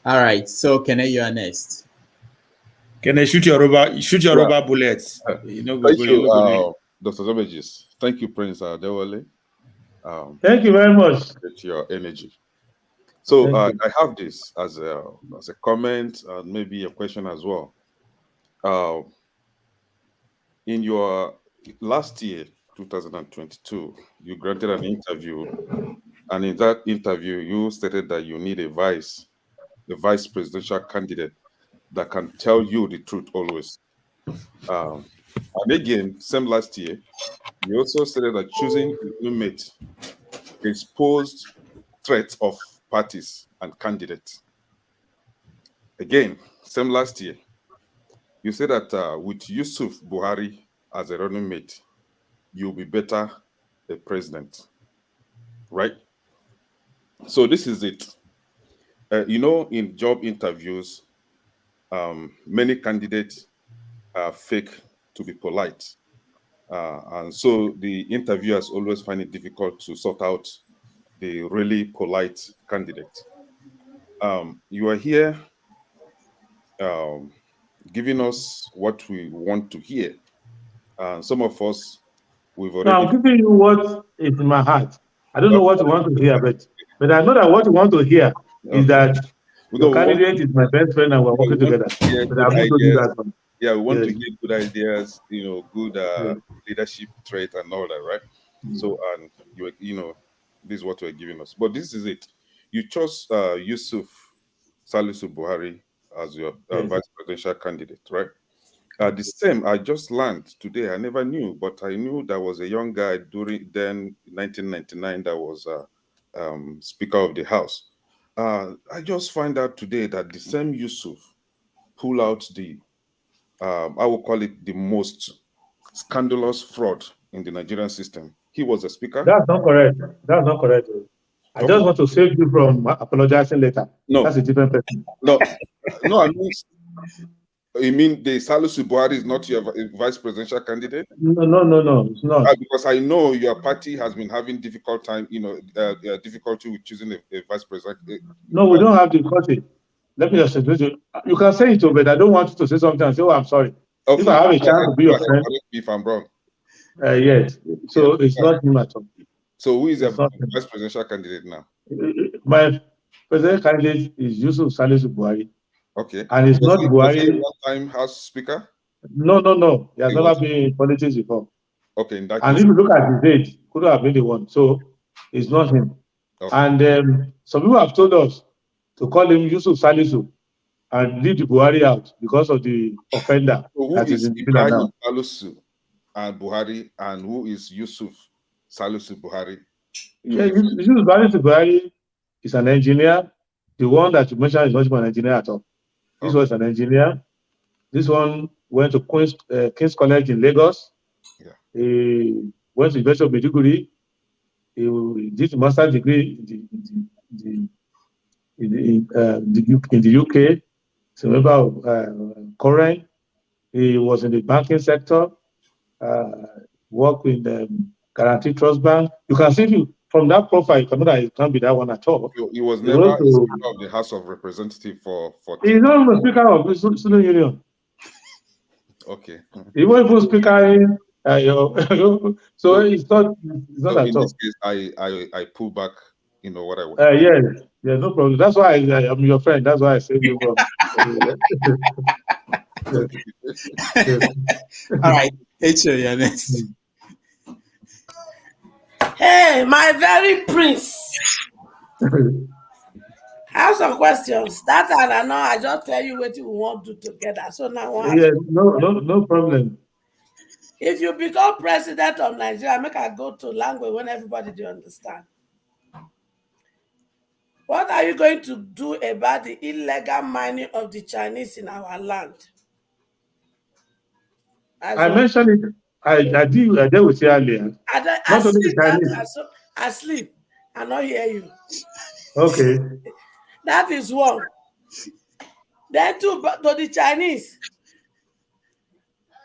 All right. So Kenneth, you are next. Can they shoot your rubber bullets? Thank you, Dr. Zomegis. Thank you, Prince Adewole. Thank you very much. With your energy. So I have this as a comment and maybe a question as well. In your last year, 2022, you granted an interview, and in that interview, you stated that you need a vice presidential candidate that can tell you the truth always. And again, same last year, you also stated that choosing a new mate exposed threats of parties and candidates. Again, same last year, you said that with Yusuf Buhari as a running mate, you'll be better a president, right? So this is it. In job interviews, many candidates fake to be polite. And so the interviewers always find it difficult to sort out the really polite candidate. You are here giving us what we want to hear. Some of us, we've already... No, I'm giving you what is in my heart. I don't know what you want to hear, but I know that what you want to hear is that your candidate is my best friend and we're working together. But I'm not doing that one. Yeah, we want to hear good ideas, good leadership trait and all that, right? So, and this is what we're giving us. But this is it. You chose Yusuf Salisu Buhari as your vice presidential candidate, right? The same, I just learned today. I never knew, but I knew there was a young guy during then 1999 that was Speaker of the House. I just find out today that the same Yusuf pulled out the I will call it the most scandalous fraud in the Nigerian system. He was a speaker. That's not correct. That's not correct. I just want to save you from apologizing later. No, that's a different person. No, I mean the Salisu Buhari is not your vice presidential candidate. No, it's not. Because I know your party has been having difficult time, difficulty with choosing a vice president. No, we don't have difficulty. Let me just say, you can say it, but I don't want you to say something and say, "Oh, I'm sorry." Okay. If I have a chance to be your friend, if I'm wrong. Yes. So it's not him at all. So who is your vice presidential candidate now? My presidential candidate is Yusuf Salisu Buhari. Okay. And it's not Buhari. One time House Speaker? No. He has never been in politics before. Okay, in that and case. if you look at his age, could have been the one. So it's not him. Okay. And some people have told us to call him Yusuf Salisu and leave the Buhari out because of the offender that is in the villa now. Salisu and Buhari, and who is Yusuf Salisu Buhari? Yeah, Yusuf Salisu Buhari is an engineer. The one that you mentioned is not even an engineer at all. This was an engineer. This one went to King's College in Lagos. Yeah. He went to University of Maiduguri. He did a master's degree in the UK. He's a member of Korean. He was in the banking sector. Worked with Guarantee Trust Bank. You can see from that profile, you can know that it can't be that one at all. He was never Speaker of the House of Representatives for. He's not the Speaker of the Student Union. Okay. He was even Speaker in. So it's not at in all. this case, I pull back. You know what I want. Yes, no problem. That's why I'm your friend. That's why I saved you from. All right, H.O., you're next. Hey, my very prince. I have some questions. That I know. I just tell you what you want to do together. So now, no problem. If you become president of Nigeria, make I go to language when everybody do understand. What are you going to do about the illegal mining of the Chinese in our land? I mentioned it. I did with you earlier. I sleep. I not hear you. Okay. That is one. Then to the Chinese.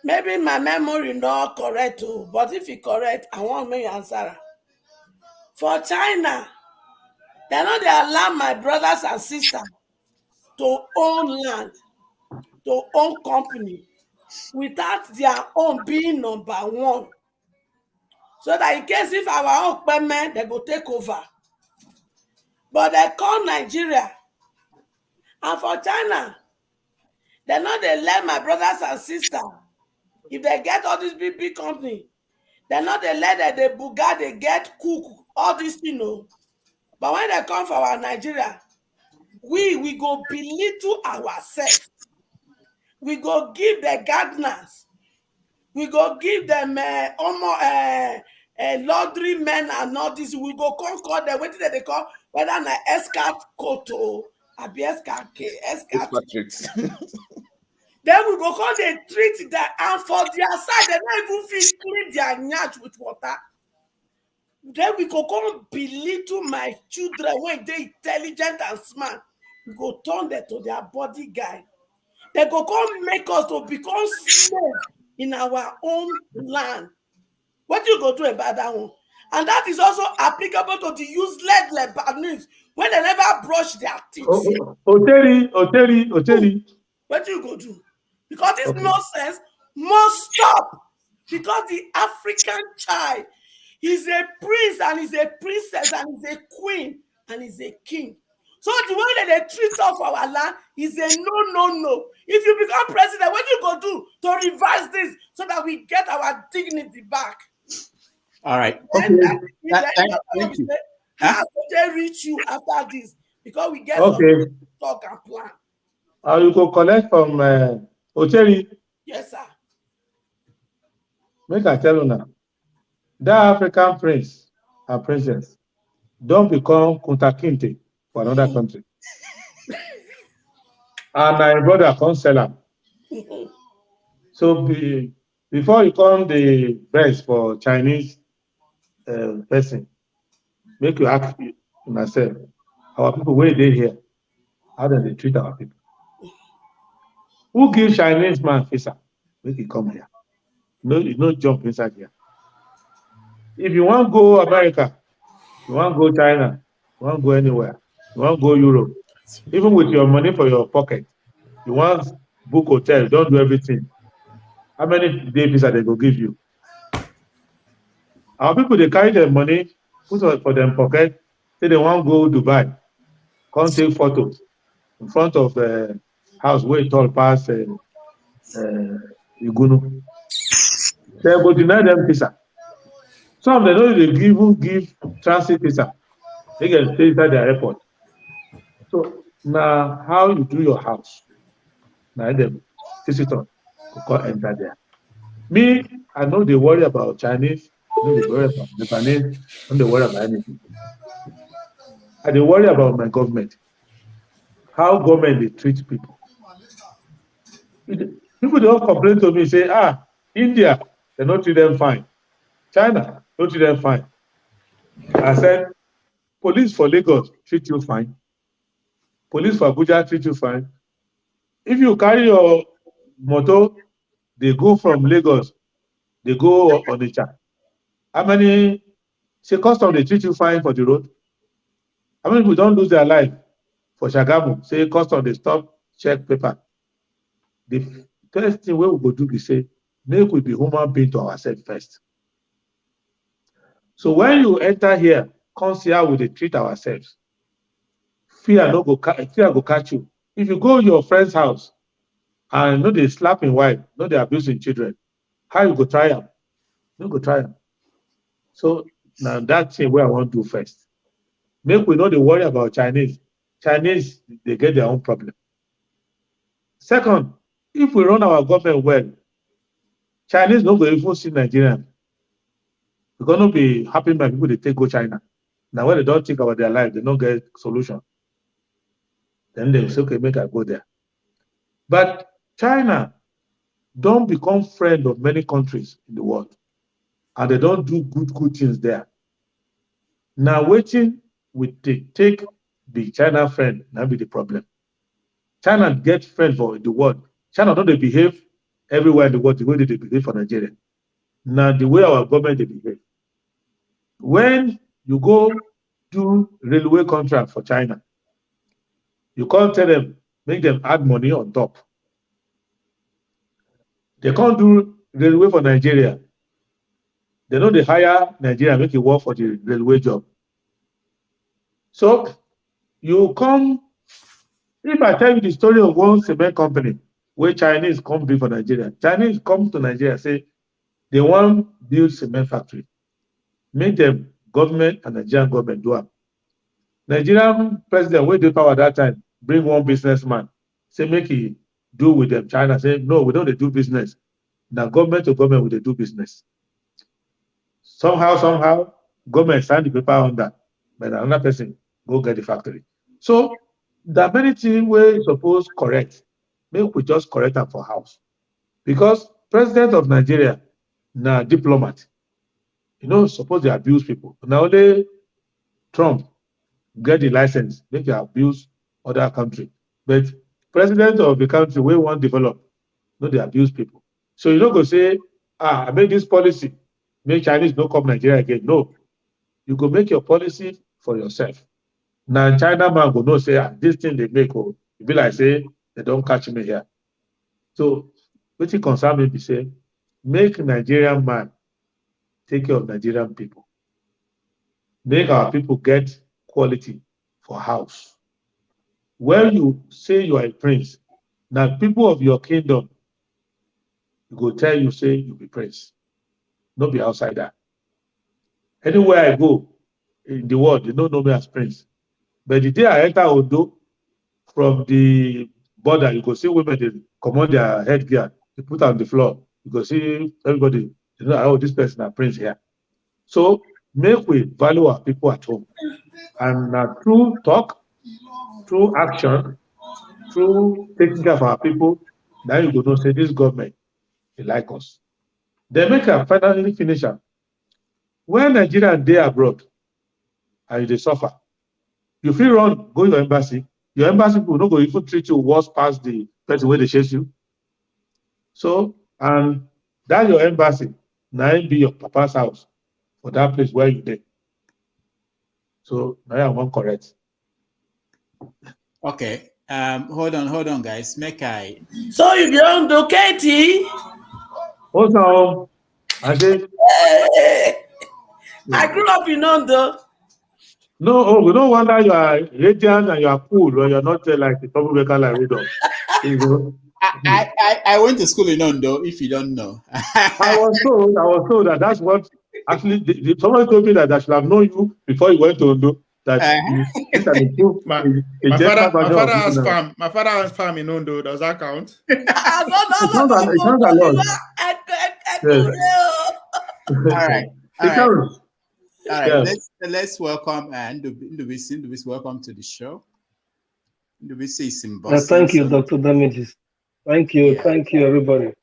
Maybe my memory not correct too, but if it correct, I want me answer. For China, they know they allow my brothers and sisters to own land, to own company, without their own being number one. So that in case if our own payment, they go take over. But they call Nigeria. And for China, they know they let my brothers and sisters, if they get all these big company, they know they let them, they buga, they get cook, all these things. But when they come for our Nigeria, we go belittle ourselves. We go give the gardeners. We go give them laundry men and all this. We go call them, what did they call? Whether an escort koto, or be escort. Then we go call they treat that, and for their side, they don't even feel clean their nyach with water. Then we go come belittle my children when they intelligent and smart. We go turn them to their body guy. They go come make us to become slaves in our own land. What do you go do about that one? And that is also applicable to the useless Lebanese when they never brush their teeth. Oteri. What do you go do? Because this nonsense must stop. Because the African child is a prince and is a princess and is a queen and is a king. So the way that they treat us for our land is a no. If you become president, what do you go do to reverse this so that we get our dignity back? All right. Thank you. How could they reach you after this? Because we get some talk and plan. You go collect from Oteri. Yes, sir. Make I tell you now. That African prince and princess don't become Kunta Kinte for another country. And my brother can't sell them. So before you come the best for Chinese person, make you ask myself, our people, where they here? How do they treat our people? Who gives Chinese man visa? Make it come here. No jump inside here. If you want to go America, you want to go China, you want to go anywhere, you want to go Europe, even with your money for your pocket, you want to book hotel, don't do everything. How many day visa they go give you? Our people, they carry their money, put it for them pocket, say they want to go Dubai, come take photos in front of the house where it all pass Igunu. They will deny them visa. Some they don't even give transit visa. They can stay inside the airport. So now how you do your house? Now the visitor could enter there. Me, I know they worry about Chinese, I know they worry about Japanese, I don't worry about anything. I they worry about my government. How government they treat people. People don't complain to me, say, India, they don't treat them fine. China, don't treat them fine. I said, police for Lagos treat you fine. Police for Abuja treat you fine. If you carry your motor, they go from Lagos, they go on the chat. How many, say custom, they treat you fine for the road? How many people don't lose their life for Shagamu? Say custom, they stop, check paper. The first thing we will go do is say, make we be human being to ourselves first. So when you enter here, come see how we treat ourselves. Fear go catch you. If you go to your friend's house and know they slapping wife, know they abusing children, how you go try them? You go try them. So now that's thing where I want to do first. Make we know they worry about Chinese. Chinese, they get their own problem. Second, if we run our government well, Chinese no go even see Nigerians. We're going to be happy by people they take go China. Now when they don't think about their life, they don't get solution. Then they say, okay, make I go there. But China don't become friend of many countries in the world. And they don't do good things there. Now waiting with the take the China friend, now be the problem. China get friend for the world. China don't they behave everywhere in the world the way they behave for Nigeria. Now the way our government they behave. When you go do railway contract for China, you can't tell them, make them add money on top. They can't do railway for Nigeria. They know they hire Nigeria, make it work for the railway job. So you come, if I tell you the story of one cement company where Chinese come build for Nigeria, Chinese come to Nigeria, say they want build cement factory. Make them government and Nigerian government do it. Nigerian president, where the power at that time, bring one businessman, say make he do with them. China say, no, we don't do business. Now government to government, we do business. Somehow, government sign the paper on that, but another person go get the factory. So there are many things where you suppose correct. Maybe we just correct them for house. Because president of Nigeria, now diplomat, suppose they abuse people. Now only Trump get the license, make you abuse other country. But president of the country we want develop, no, they abuse people. So you don't go say, I made this policy, make Chinese no come Nigeria again. No, you go make your policy for yourself. Now China man go no say, this thing they make, you be like say, they don't catch me here. So what it concern me be say, make Nigerian man take care of Nigerian people. Make our people get quality for house. When you say you are a prince, now people of your kingdom, you go tell you, say you be prince. Not be outsider. Anywhere I go in the world, they don't know me as prince. But the day I enter Ondo, from the border, you go see women, they command their headgear, they put on the floor. You go see everybody, oh, this person is prince here. So make we value our people at home. And through talk, through action, through taking care of our people, now you go know say this government, they like us. They make a finally finish up. When Nigerians dey abroad and they suffer, you feel run, go to your embassy. Your embassy people no go even treat you worse past the person where they chase you. So, and that your embassy, now be your papa's house for that place where you dey. So now I want correct. Okay. Hold on, guys. Make I. So you be on the Katie? Hold on. I said. I grew up in Ondo. No, we don't wonder you are radiant and you are cool when you're not like the troublemaker like Rudolph. I went to school in Ondo, if you don't know. I was told that that's what actually someone told me that I should have known you before you went to Ondo. That this can improve. My father has farm. My father has farm in Ondo. Does that count? It sounds a lot. All right. All right. Yeah. Let's welcome Ndubisi. Welcome to the show. Ndubisi is in Boston. Thank you, Dr. Damages. Thank you. Thank you, everybody.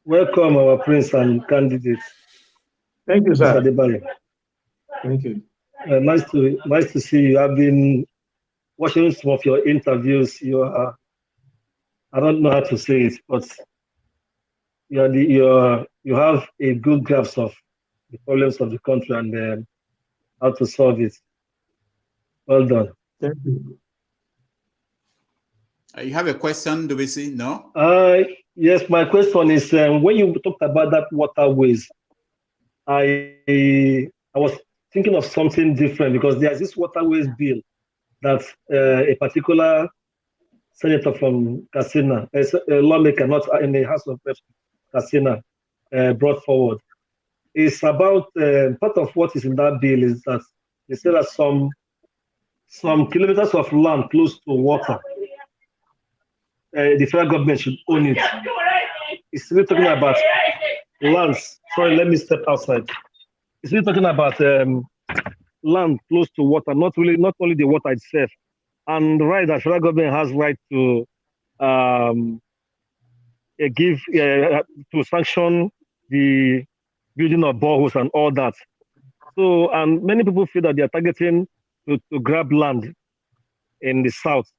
Welcome our prince and candidates. Thank you, sir. Adebayo. Thank you. Nice to see you. I've been watching some of your interviews. You are, I don't know how to say it, but you have a good grasp of the problems of the country and how to solve it. Well done. Thank you. You have a question, Ndubisi? No? Yes, my question is when you talked about that waterways, I was thinking of something different because there's this waterways bill that a particular senator from Katsina, a lawmaker not in the House of Reps, Katsina, brought forward. It's about part of what is in that bill is that they say that some kilometers of land close to water, the federal government should own it. It's really talking about lands. Sorry, let me step outside. It's really talking about land close to water, not only the water itself. And right, the federal government has right to to sanction the building of boreholes and all that. So, and many people feel that they are targeting to grab land in the south.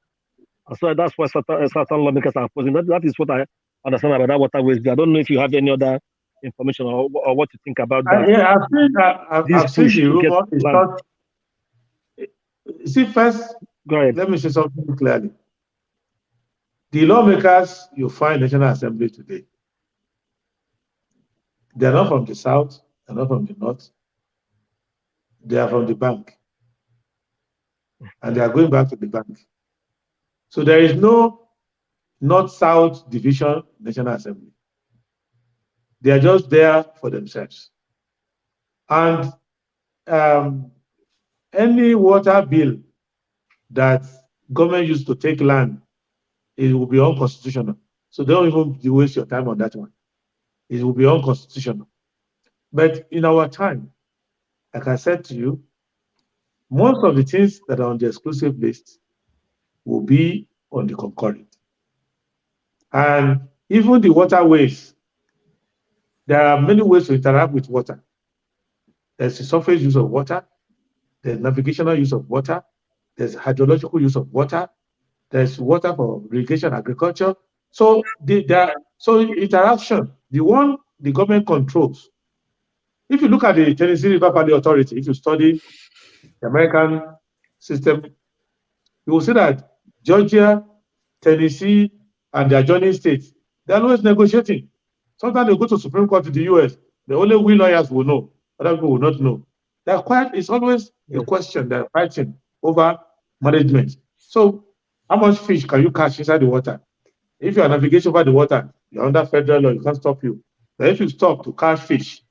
So that's why certain lawmakers are opposing. That is what I understand about that waterways bill. I don't know if you have any other information or what you think about that. Yeah, I've seen the rumor. It's not. See, first, go ahead. Let me say something clearly. The lawmakers you find in the National Assembly today, they are not from the south, they are not from the north, they are from the bank. And they are going back to the bank. So there is no north-south division National Assembly. They are just there for themselves. And any water bill that government used to take land, it will be unconstitutional. So don't even waste your time on that one. It will be unconstitutional. But in our time, like I said to you, most of the things that are on the exclusive list will be on the concurrent. And even the waterways, there are many ways to interact with water. There's the surface use of water, there's navigational use of water, there's hydrological use of water, there's water for irrigation, agriculture. So interaction, the one the government controls. If you look at the Tennessee River Valley Authority, if you study the American system, you will see that Georgia, Tennessee, and the adjoining states, they're always negotiating. Sometimes they go to Supreme Court in the US. The only we lawyers will know, other people will not know. It's always a question, they're fighting over management. So how much fish can you catch inside the water? If you are navigating over the water, you're under federal law, you can't stop you. But if you stop to catch fish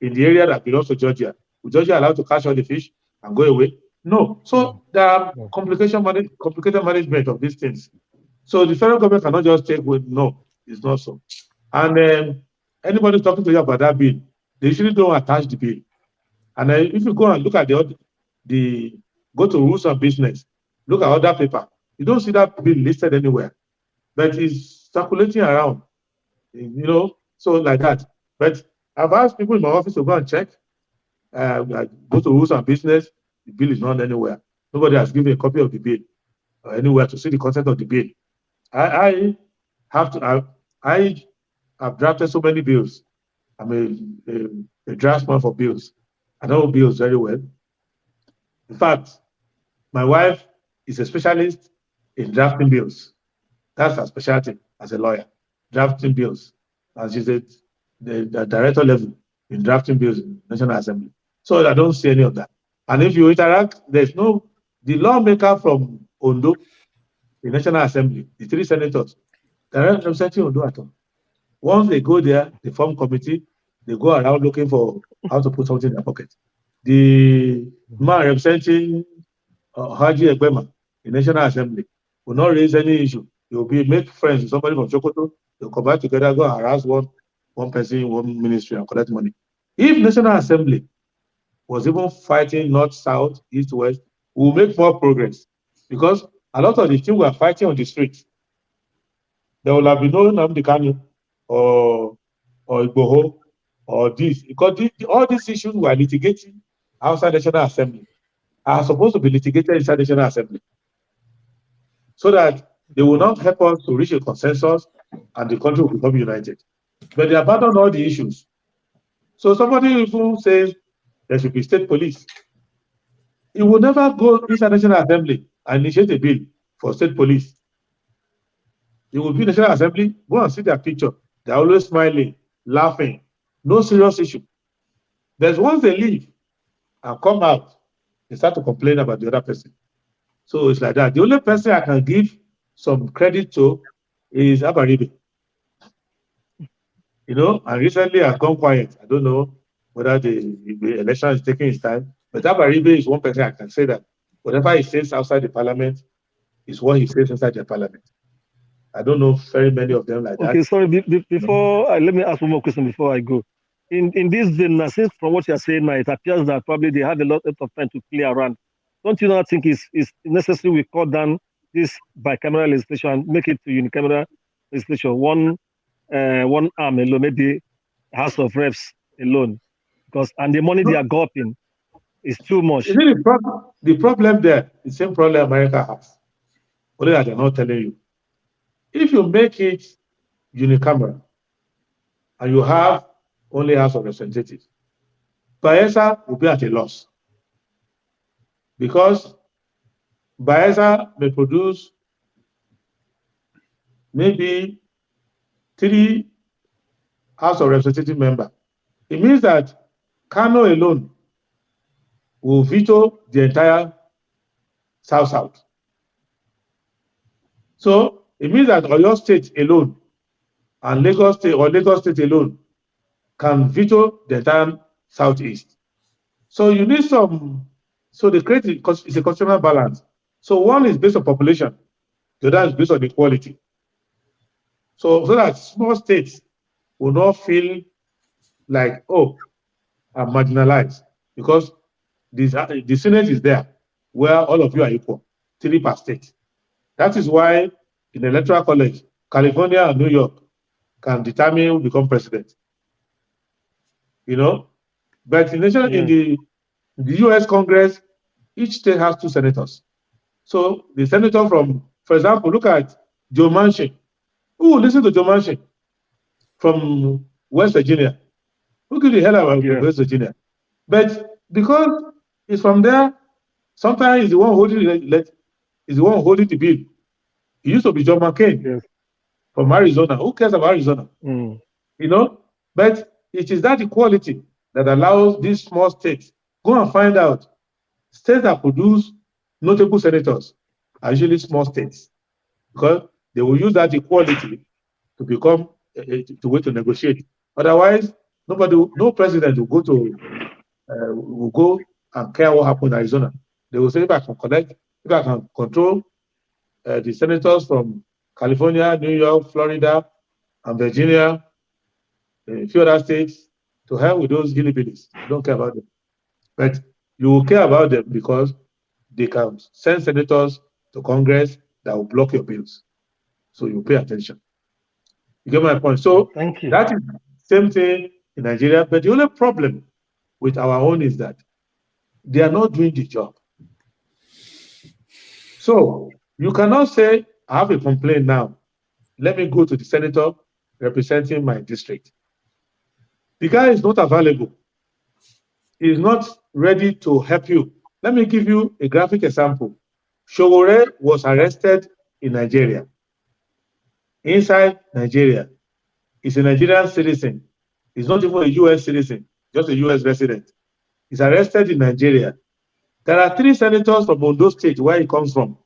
in the area that belongs to Georgia, is Georgia allowed to catch all the fish and go away? No. So there are complicated management of these things. So the federal government cannot just take with no, it's not so. And anybody talking to you about that bill, they usually don't attach the bill. And if you go and look at go to rules of business, look at other paper, you don't see that bill listed anywhere, but it's circulating around, so like that. But I've asked people in my office to go and check, go to rules of business, the bill is not anywhere. Nobody has given a copy of the bill or anywhere to see the content of the bill. I have drafted so many bills. I'm a draftsman for bills. I know bills very well. In fact, my wife is a specialist in drafting bills. That's her specialty as a lawyer, drafting bills. And she's the director level in drafting bills in the National Assembly. So I don't see any of that. And if you interact, the lawmaker from Ondo, the National Assembly, the 3 senators They're not representing Ondo at all. Once they go there, they form committee, they go around looking for how to put something in their pocket. The man representing Haji Egbema, the National Assembly, will not raise any issue. He will make friends with somebody from Sokoto, they'll come back together, go harass one person, one ministry, and collect money. If National Assembly was even fighting north, south, east, west, we will make more progress. Because a lot of the things we are fighting on the streets, there will have been no Nnamdi Kanu or Igboho or this. Because all these issues we are litigating outside the National Assembly are supposed to be litigated inside the National Assembly, so that they will not help us to reach a consensus and the country will become united. But they abandon all the issues. So somebody even says there should be state police. It will never go inside the National Assembly and initiate a bill for state police. It will be National Assembly, go and see their picture. They're always smiling, laughing, no serious issue. But once they leave and come out, they start to complain about the other person. So it's like that. The only person I can give some credit to is Abaribe. And recently I've gone quiet. I don't know whether the election is taking its time, but Abaribe is one person I can say that whatever he says outside the parliament is what he says inside the parliament. I don't know very many of them like that. Okay, sorry. Before let me ask one more question before I go. In this vein, since from what you're saying now, it appears that probably they had a lot of time to play around. Don't you not think it's necessary we cut down this bicameral legislation and make it to unicameral legislation? One arm alone, maybe House of Reps alone, and the money they are gulping is too much. The problem there, the same problem America has, only that they're not telling you. If you make it unicameral and you have only House of Representatives, Bayelsa will be at a loss, because Bayelsa may produce maybe 3 House of Representative members. It means that Kano alone will veto the entire South. So it means that Oyo State alone and Lagos State alone can veto the entire Southeast. So you need so the create is a constitutional balance. So one is based on population, the other is based on equality. So that small states will not feel like, oh, I'm marginalized, because the Senate is there where all of you are equal, 3 per state. That is why in the Electoral College, California and New York can determine who become president. But in the US Congress, each state has 2 senators. So the senator from, for example, look at Joe Manchin. Who will listen to Joe Manchin from West Virginia? Who gives the hell about West Virginia? But because he's from there, sometimes he's the one holding the bill. He used to be John McCain from Arizona. Who cares about Arizona? But it is that equality that allows these small states go and find out. States that produce notable senators are usually small states, because they will use that equality to become to way to negotiate. Otherwise, no president will go and care what happened in Arizona. They will say, if I can control the senators from California, New York, Florida, and Virginia, a few other states, to hell with those hillbillies. You don't care about them. But you will care about them because they can send senators to Congress that will block your bills. So you pay attention. You get my point? So thank you. That is the same thing in Nigeria. But the only problem with our own is that they are not doing the job. So you cannot say, I have a complaint now. Let me go to the senator representing my district. The guy is not available. He is not ready to help you. Let me give you a graphic example. Shogore was arrested in Nigeria. Inside Nigeria, he's a Nigerian citizen. He's not even a US citizen, just a US resident. He's arrested in Nigeria. There are 3 senators from Ondo State, where he comes from.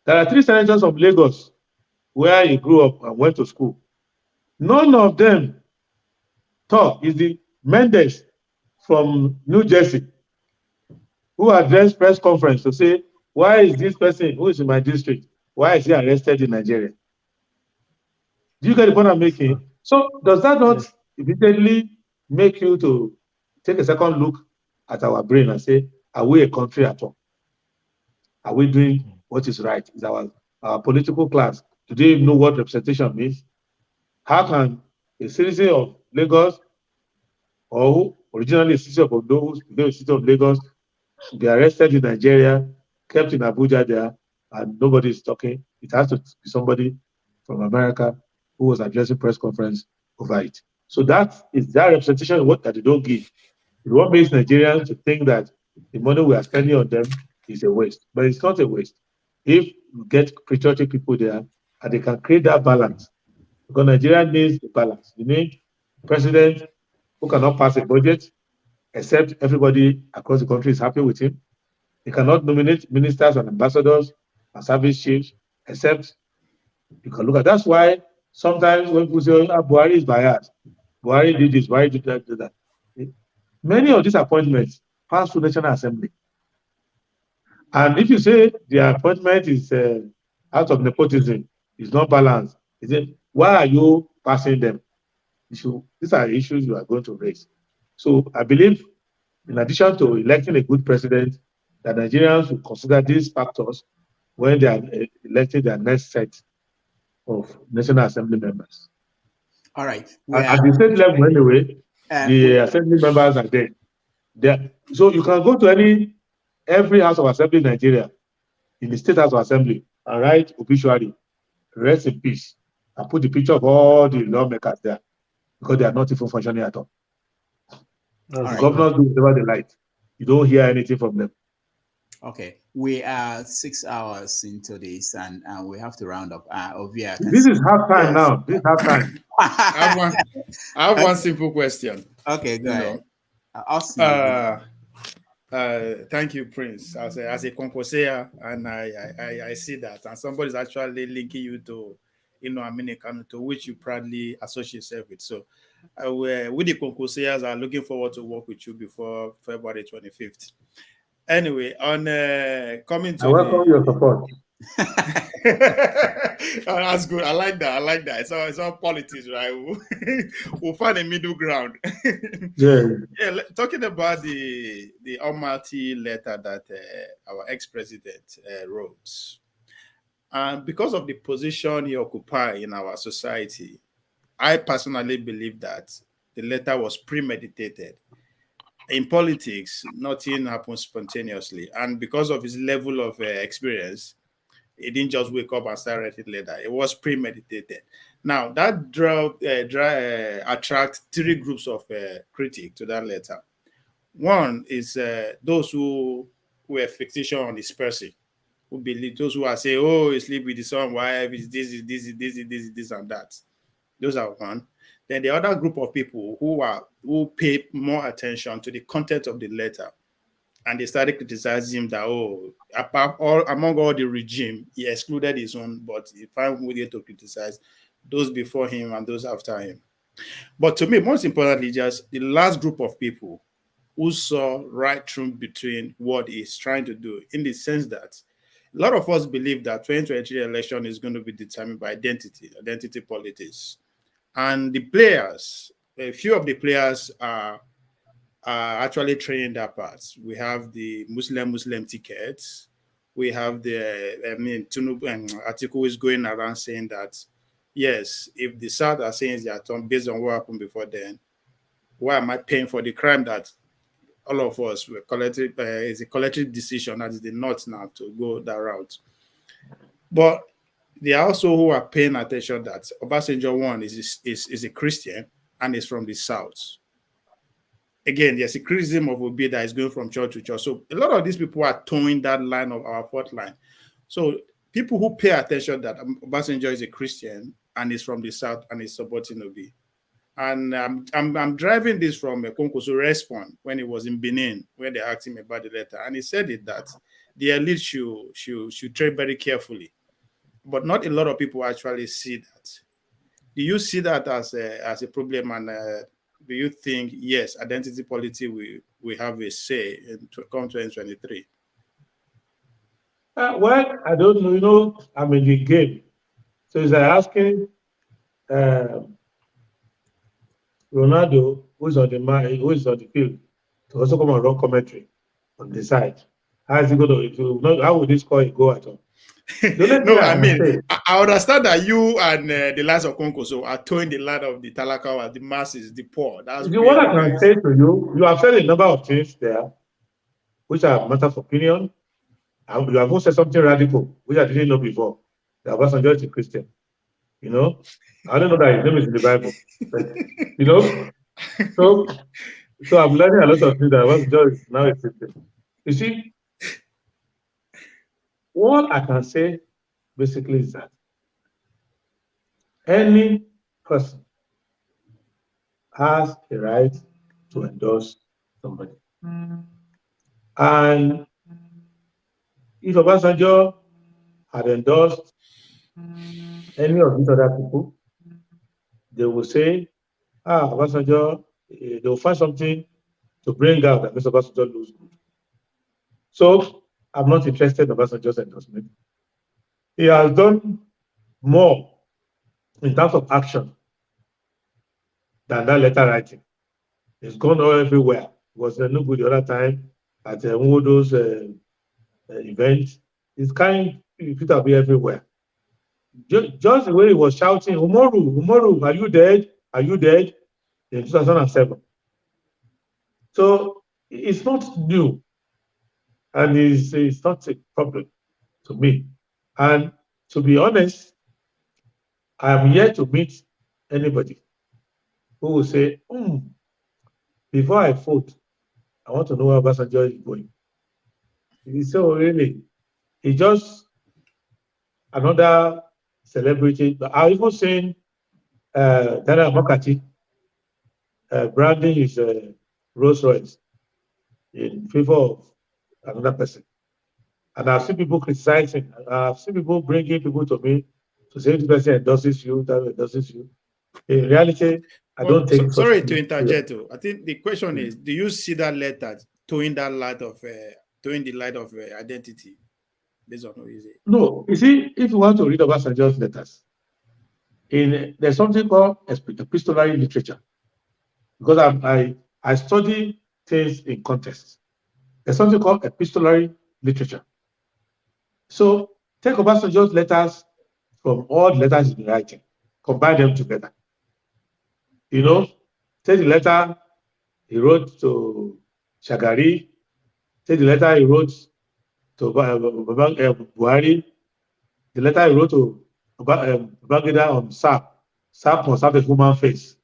There are 3 senators from Lagos, where he grew up and went to school. None of them talk. Is the Mendes from New Jersey who addressed press conference to say, why is this person who is in my district, why is he arrested in Nigeria? Do you get the point I'm making? So does that not immediately make you to take a second look at our brain and say, are we a country at all? Are we doing what is right? Is our political class, do they know what representation means? How can a citizen of Lagos, or who originally a citizen of Ondo, who's a citizen of Lagos, be arrested in Nigeria, kept in Abuja there, and nobody is talking? It has to be somebody from America who was addressing press conference over it. So that is that representation what that they don't give. It what makes Nigerians to think that the money we are spending on them is a waste. But it's not a waste. If you get patriotic people there and they can create that balance, because Nigeria needs a balance. You need a president who cannot pass a budget except everybody across the country is happy with him. He cannot nominate ministers and ambassadors and service chiefs except you can look at. That's why sometimes when people say, Buhari is biased, Buhari did this, Buhari did that. Many of these appointments pass through National Assembly. And if you say the appointment is out of nepotism, is not balanced, why are you passing them? These are issues you are going to raise. So I believe, in addition to electing a good president, that Nigerians will consider these factors when they are electing their next set of National Assembly members. All right. At the state level, anyway, the assembly members are there. So you can go to every House of Assembly in Nigeria, in the State House of Assembly, and write obituary, rest in peace, and put the picture of all the lawmakers there, because they are not even functioning at all. The governors do whatever they like. You don't hear anything from them. Okay, we are 6 hours into this, and we have to round up. Ovia, this is half time now. This is half time. I have one simple question. Okay, go ahead. Thank you, Prince. As a Concosayer, and I see that, and somebody's actually linking you to, Aminikanu, to which you proudly associate yourself with. So, we the Concosayers are looking forward to work with you before February 25th. Anyway, on coming to I welcome your support. That's good. I like that. It's all politics, right? We'll find a middle ground. Yeah. Talking about the Almighty letter that our ex-president wrote, and because of the position he occupied in our society, I personally believe that the letter was premeditated. In politics, nothing happens spontaneously, and because of his level of experience, he didn't just wake up and start writing letter. It was premeditated. Now that attract three groups of critics to that letter. One is those who were fixation on his person, who believe, those who are saying, "Oh, he sleep with his own wife, is this and that." Those are one. Then the other group of people who pay more attention to the content of the letter, and they started criticizing him that, among all the regime, he excluded his own, but he found way to criticize those before him and those after him. But to me, most importantly, just the last group of people who saw right through between what he's trying to do, in the sense that a lot of us believe that 2023 election is going to be determined by identity politics. And the players, a few of the players are actually training their parts. We have the Muslim tickets. We have Tinubu article is going around saying that, yes, if the South are saying they are done based on what happened before then, why am I paying for the crime that all of us were collective? It's a collective decision that is the North now to go that route. But there are also who are paying attention that Obasanjo, one, is a Christian and is from the South. Again, there's a criticism of Obi that is going from church to church. So a lot of these people are towing that line of our fourth line. So people who pay attention that Obasanjo is a Christian and is from the South and is supporting Obi. And I'm driving this from Konkoso response when he was in Benin, when they asked him about the letter. And he said that the elite should tread very carefully. but not a lot of people actually see that. Do you see that as a problem? And do you think, yes, identity politics will have a say in come 2023? Well, I don't know. You know, I'm in the game. So it's like asking Ronaldo, who is on the field, to also come and run commentary on the side. How is he going to? How would this score a goal at all? No, I mean, I understand that you and the likes of Konkoso are towing the line of the Talakawa, the masses, the poor. That's what I can say to you, you have said a number of things there, which are matters of opinion. And you have also said something radical, which I didn't know before. That Obasanjo is a Christian. You know, I don't know that his name is in the Bible, but you know, so I'm learning a lot of things that Obasanjo is now a Christian. You see, what I can say basically is that any person has a right to endorse somebody. And if Obasanjo had endorsed any of these other people, they will say, Obasanjo, they will find something to bring out that Mr. Obasanjo looks good. So I'm not interested in Obasanjo's endorsement. He has done more in terms of action than that letter writing. It's gone all everywhere. It was no good the other time at one of those events. It's kind of be everywhere. Just the way he was shouting, Umoru, Umoru, are you dead? Are you dead? In 2007. So it's not new. And it's not a problem to me. And to be honest, I am yet to meet anybody who will say, before I vote, I want to know where Obasanjo is going. So really, it's just another celebrity. But I even seen Daniel Mokati branding his Rolls Royce in favor of another person. And I've seen people criticizing. I've seen people bringing people to me to say this person endorses you, that endorses you. In reality, I don't take. Sorry to interject. I think the question is: do you see that letter towing the light of identity based on who is it? No, you see, if you want to read Obasanjo's letters, there's something called epistolary literature, because I study things in context. There's something called epistolary literature. So take Obasanjo's letters from all the letters he's been writing, combine them together. You know, take the letter he wrote to Shagari, take the letter he wrote to Buhari, the letter he wrote to Babangida on SAP. SAP must have a human face.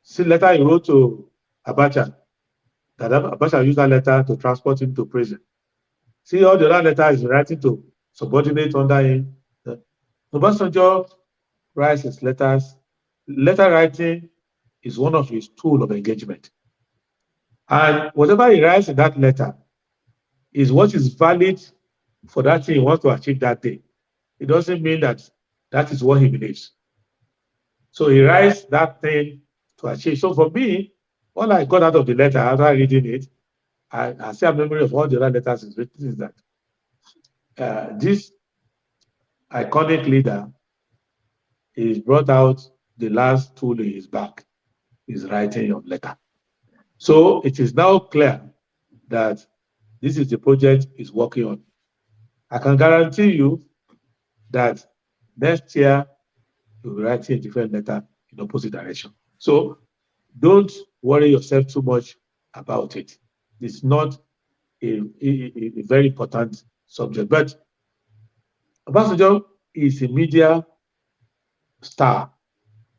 See the letter he wrote to Abacha, that Abacha used that letter to transport him to prison. See all the other letters he's writing to subordinate under him. Obasanjo writes his letters. Letter writing is one of his tools of engagement. And whatever he writes in that letter is what is valid for that thing he wants to achieve that day. It doesn't mean that that is what he believes. So he writes that thing to achieve. So for me, all I got out of the letter after reading it, I still have memory of all the other letters is written is that this iconic leader is brought out the last tool in his bag, is writing of letter. So it is now clear that this is the project he's working on. I can guarantee you that next year you'll be writing a different letter in opposite direction. So don't worry yourself too much about it. It's not a very important subject. But Obasanjo is a media star.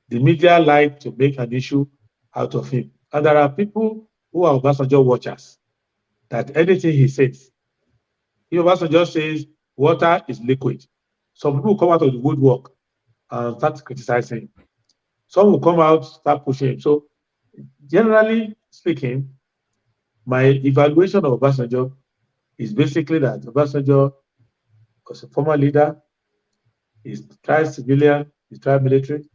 The media like to make an issue out of him. And there are people who are Obasanjo watchers, that anything he says, if Obasanjo says water is liquid, some people come out of the woodwork and start criticizing him. Some will come out, start pushing him. So generally speaking, my evaluation of Obasanjo is basically that Obasanjo was a former leader. He's tried civilian, he's tried military,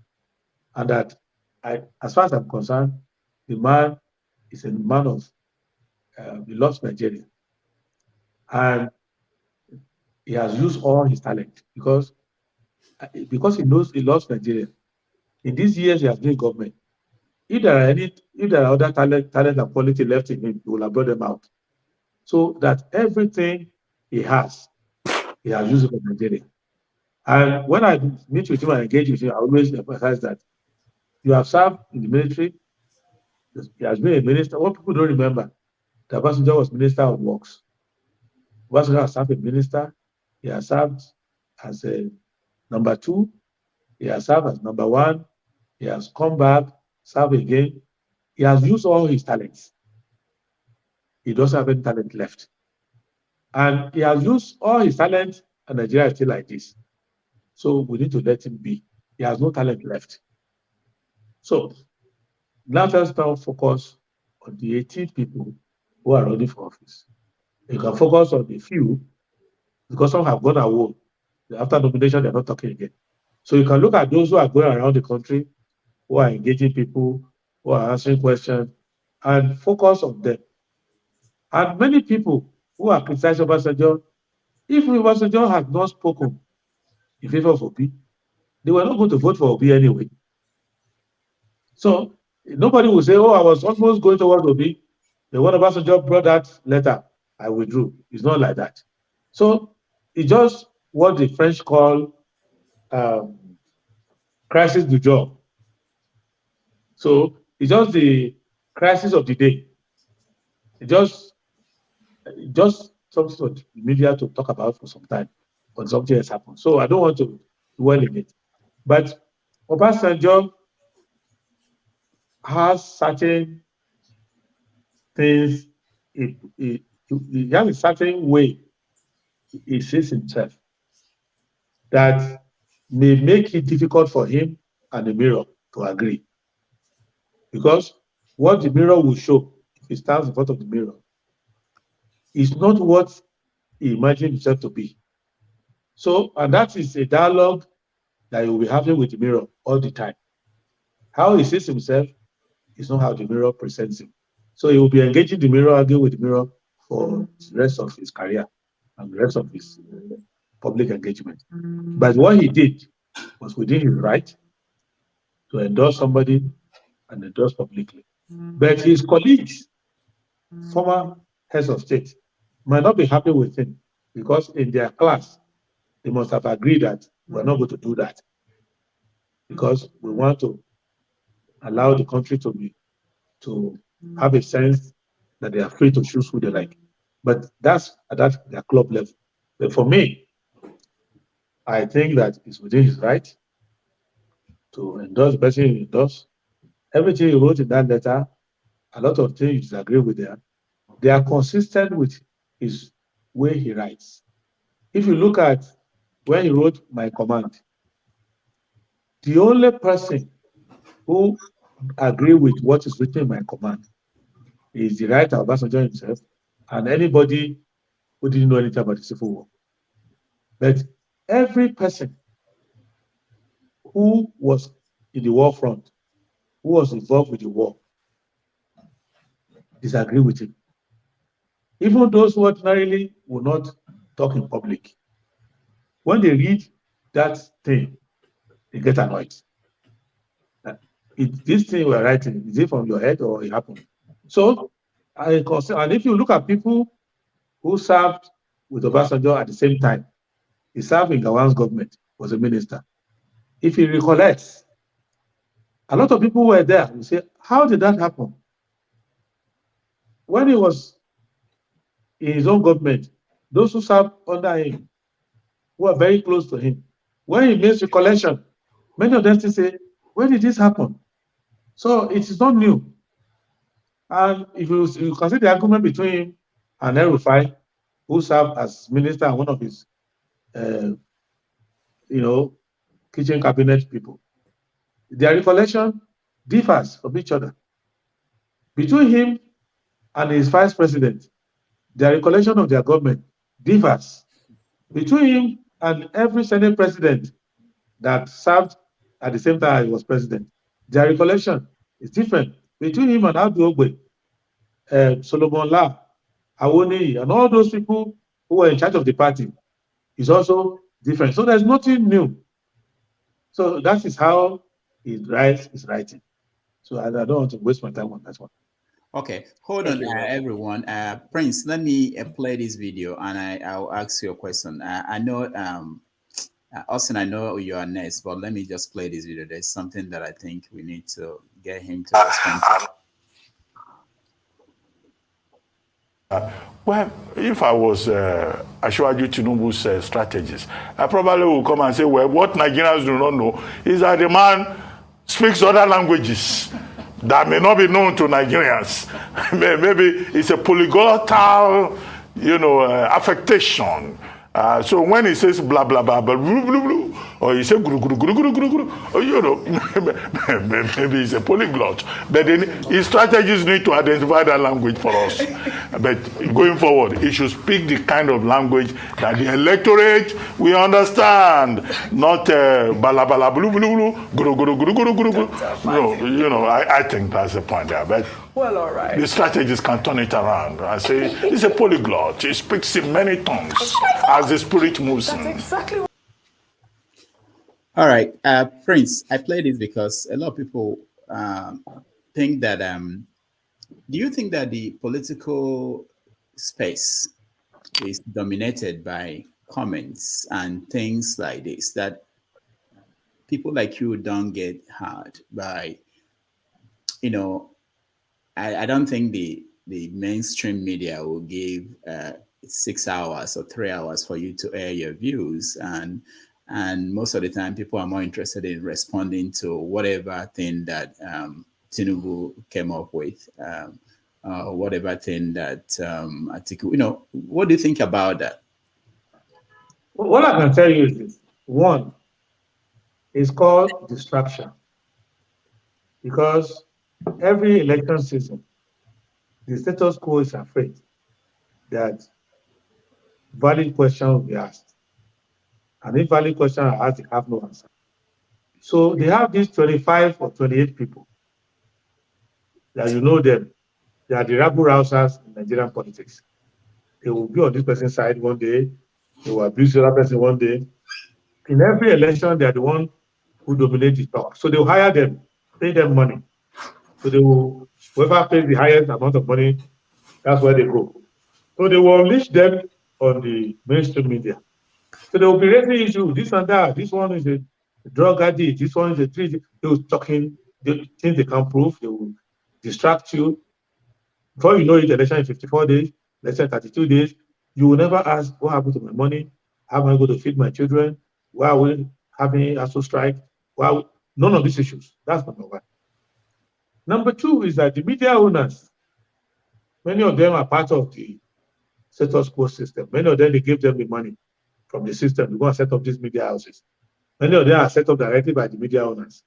and that, as far as I'm concerned, the man is a man of, he loves Nigeria. And he has used all his talent because he knows he loves Nigeria. In these years he has been in government, if there are other talent and quality left in him, he will have brought them out. So that everything he has used it for Nigeria. And when I meet with him and engage with him, I always emphasize that you have served in the military. He has been a minister. What people don't remember, that Obasanjo was Minister of Works. Obasanjo has served as minister. He has served as a number 2. He has served as number 1. He has come back, served again. He has used all his talents. He doesn't have any talent left. And he has used all his talent, and Nigeria is still like this. So we need to let him be. He has no talent left. So now let's now focus on the 18 people who are running for office. You can focus on the few, because some have gone away. After nomination, they're not talking again. So you can look at those who are going around the country, who are engaging people, who are answering questions, and focus on them. And many people who are criticizing Obasanjo, if Obasanjo had not spoken in favor of Obi, they were not going to vote for Obi anyway. So nobody will say, oh, I was almost going towards Obi. The one Obasanjo brought that letter, I withdrew. It's not like that. So it's just what the French call crisis du jour. So it's just the crisis of the day. It's just something for the media to talk about for some time when something has happened. So I don't want to dwell in it. But Obasanjo has certain things, he has a certain way he sees himself that may make it difficult for him and the mirror to agree. Because what the mirror will show, if he stands in front of the mirror, is not what he imagined himself to be. So, and that is a dialogue that he will be having with the mirror all the time. How he sees himself is not how the mirror presents him. So he will be engaging the mirror, arguing with the mirror for the rest of his career and the rest of his public engagement. But what he did was within his right to endorse somebody and endorse publicly. But his colleagues, former heads of state, might not be happy with him because in their class, they must have agreed that we're not going to do that because we want to allow the country to have a sense that they are free to choose who they like. But that's at their club level. But for me, I think that it's within his right to endorse the person he endorses. Everything he wrote in that letter, a lot of things you disagree with there, they are consistent with his way he writes. If you look at when he wrote My Command, the only person who agree with what is written in My Command is the writer Obasanjo himself and anybody who didn't know anything about the Civil War. But every person who was in the war front, who was involved with the war, disagree with him. Even those who ordinarily will not talk in public, when they read that thing, they get annoyed. This thing we're writing, is it from your head or it happened? So, and if you look at people who served with Obasanjo at the same time, he served in Gawan's government, was a minister. If he recollects, a lot of people were there and say, how did that happen? When he was in his own government, those who served under him, who were very close to him, when he makes recollection, many of them still say, when did this happen? So it is not new. And if you consider the argument between him and El-Rufai, who served as minister and one of his, kitchen cabinet people, their recollection differs from each other. Between him and his vice president, their recollection of their government differs. Between him and every Senate president, that served at the same time he was president. Their recollection is different between him and Adewole, Solomon La, Awoniyi, and all those people who were in charge of the party is also different. So there's nothing new. So that is how he writes his writing. So I don't want to waste my time on that one. Okay, hold on, everyone. Prince, let me play this video, and I'll ask you a question. I know, Austin, I know you are next, but let me just play this video. There's something that I think we need to get him to respond to. Well, if I was Asiwaju Tinubu's strategist, I probably would come and say, well, what Nigerians do not know is that the man speaks other languages that may not be known to Nigerians. Maybe it's a polyglottal, affectation. So when he says blah, blah, blah, blah, blah, blah, blah, or he says guru, guru, guru, guru, guru, guru, or, maybe he's a polyglot. But then his strategists need to identify that language for us. But going forward, he should speak the kind of language that the electorate will understand, not bala, bala, blu, blu, blu, guru, guru, guru, guru, guru, guru. No, I think that's the point there. But well, all right. The strategists can turn it around and say, he's a polyglot. He speaks in many tongues as the spirit moves him. That's exactly what. All right, Prince, I play this because a lot of people think that, do you think that the political space is dominated by comments and things like this, that people like you don't get hurt by, I don't think the mainstream media will give 6 hours or 3 hours for you to air your views, and most of the time people are more interested in responding to whatever thing that Tinubu came up with, whatever thing that article. What do you think about that? What I can tell you is this: one, it's called distraction, because every election season, the status quo is afraid that valid questions will be asked. And if valid questions are asked, they have no answer. So they have these 25 or 28 people that you know them. They are the rabble rousers in Nigerian politics. They will be on this person's side one day. They will abuse the other person one day. In every election, they are the one who dominate the power. So they will hire them, pay them money. So they will, whoever pays the highest amount of money, that's where they go. So they will unleash them on the mainstream media. So they will be raising issues, this and that. This one is a drug addict. This one is a tree. They will talking the things they can prove. They will distract you. Before you know it, election in 54 days, let's say 32 days, you will never ask, what happened to my money? How am I going to feed my children? Why are we having ASO strike? None of these issues. That's number one. Number two is that the media owners, many of them are part of the status quo system. Many of them, they give them the money from the system to go and set up these media houses. Many of them are set up directly by the media owners.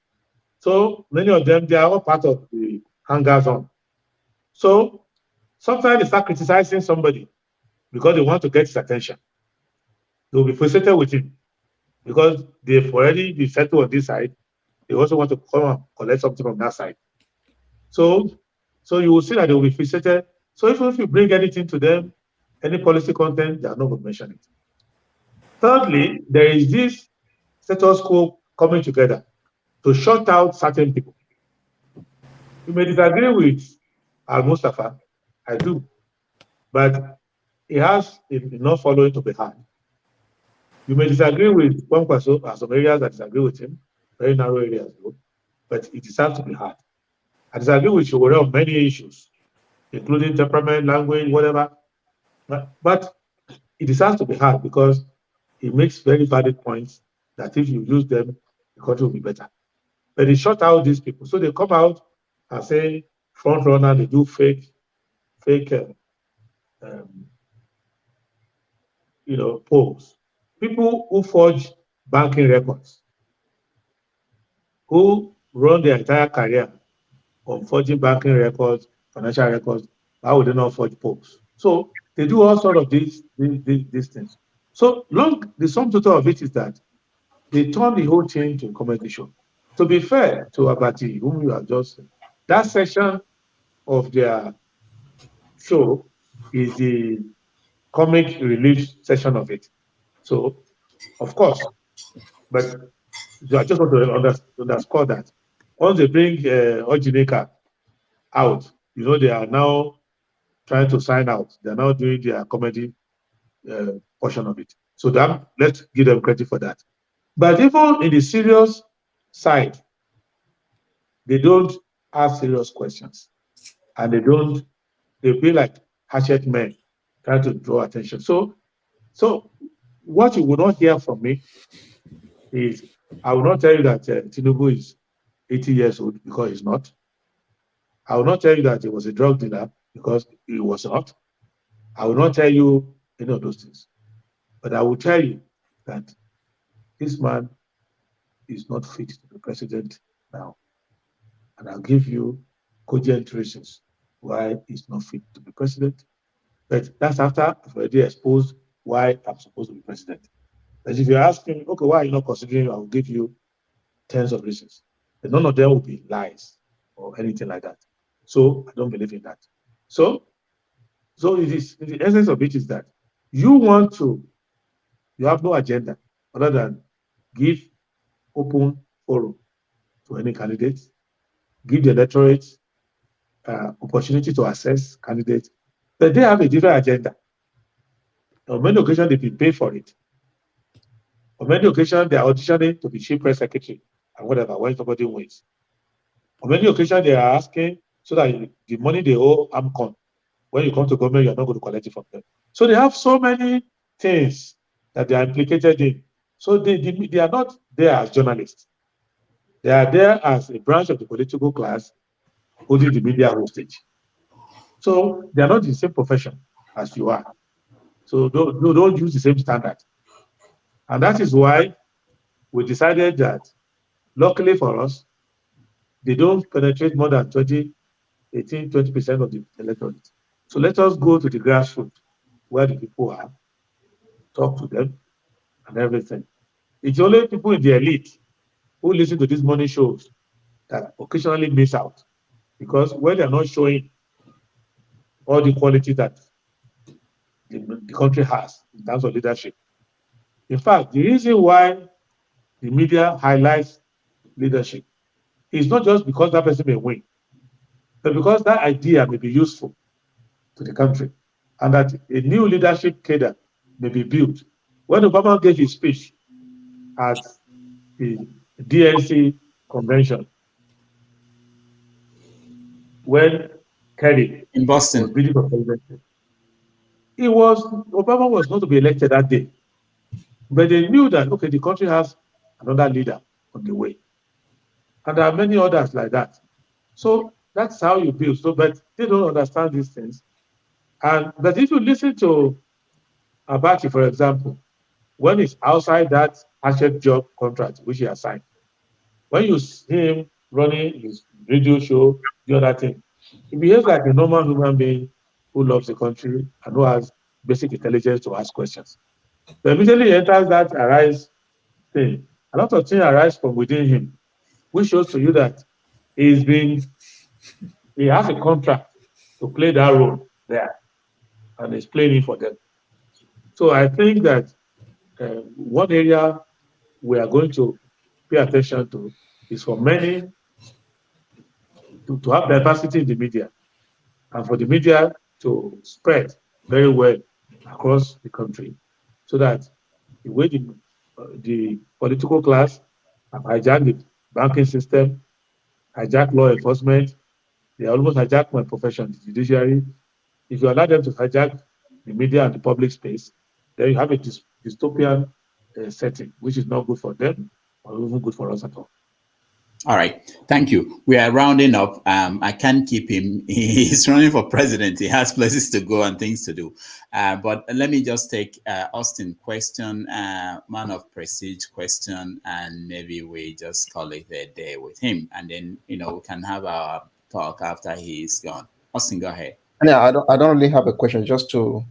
So many of them, they are all part of the hangers on. So sometimes they start criticizing somebody because they want to get his attention. They will be frustrated with him because they've already been settled on this side. They also want to come and collect something from that side. So you will see that they will be frustrated. So if you bring anything to them, any policy content, they are not going to mention it. Thirdly, there is this status quo coming together to shut out certain people. You may disagree with Al-Mustafa, I do, but he has enough following to be hard. You may disagree with Kwankwaso, there are some areas that disagree with him, very narrow areas though, but it deserves to be hard. I disagree with you on many issues, including temperament, language, whatever, but it deserves to be hard because he makes very valid points that if you use them, the country will be better. But he shut out these people. So they come out and say, front runner, they do fake polls. People who forge banking records, who run their entire career on forging banking records, financial records, how would they not forge polls? So they do all sorts of these things. So the sum total of it is that they turned the whole thing to a comedy show. To be fair to Abati, whom you have just, that section of their show is the comic relief section of it. So, of course, but I just want to underscore that once they bring Ojineka out, they are now trying to sign out. They're now doing their comedy portion of it. So let's give them credit for that. But even in the serious side, they don't ask serious questions. And they feel like hatchet men trying to draw attention. So what you will not hear from me is, I will not tell you that Tinubu is 80 years old, because he's not. I will not tell you that he was a drug dealer, because he was not. I will not tell you any of those things. But I will tell you that this man is not fit to be president now. And I'll give you cogent reasons why he's not fit to be president. But that's after I've already exposed why I'm supposed to be president. But if you're asking, okay, why are you not considering, I will give you tens of reasons. But none of them will be lies or anything like that. So I don't believe in that. So it is, the essence of it is that you have no agenda other than give open forum to any candidate, give the electorate opportunity to assess candidates, but they have a different agenda. On many occasions, they will pay for it. On many occasions, they are auditioning to be chief press secretary and whatever when somebody wins. On many occasions, they are asking so that the money they owe AMCON, when you come to government, you're not going to collect it from them. So they have so many things that they are implicated in. So they are not there as journalists. They are there as a branch of the political class holding the media hostage. So they are not in the same profession as you are. So don't use the same standard. And that is why we decided that, luckily for us, they don't penetrate more than 20% of the electorate. So let us go to the grassroots where the people are, talk to them and everything. It's only people in the elite who listen to these morning shows that occasionally miss out, because when they're not showing all the quality that the country has in terms of leadership. In fact, the reason why the media highlights leadership is not just because that person may win, but because that idea may be useful to the country, and that a new leadership cadre may be built. When Obama gave his speech at the DNC convention, when Kerry in Boston was bidding for president, Obama was not to be elected that day. But they knew that, okay, the country has another leader on the way. And there are many others like that. So that's how you build. So, but they don't understand these things. But if you listen to Abati, for example, when he's outside that hatchet job contract, which he has signed, when you see him running his radio show, the other thing, he behaves like a normal human being who loves the country and who has basic intelligence to ask questions. But immediately he enters that arise thing, a lot of things arise from within him, which shows to you that he has a contract to play that role there, and he's playing it for them. So I think that one area we are going to pay attention to is for many to have diversity in the media, and for the media to spread very well across the country, so that the way the political class have hijacked the banking system, hijack law enforcement, they almost hijack my profession, the judiciary. If you allow them to hijack the media and the public space, then you have a dystopian setting, which is not good for them or even good for us at all. All right. Thank you. We are rounding up. I can't keep him. He's running for president. He has places to go and things to do. But let me just take Austin question, man of prestige question, and maybe we just call it a day with him. And then, we can have our talk after he's gone. Austin, go ahead. Yeah, I don't really have a question, just to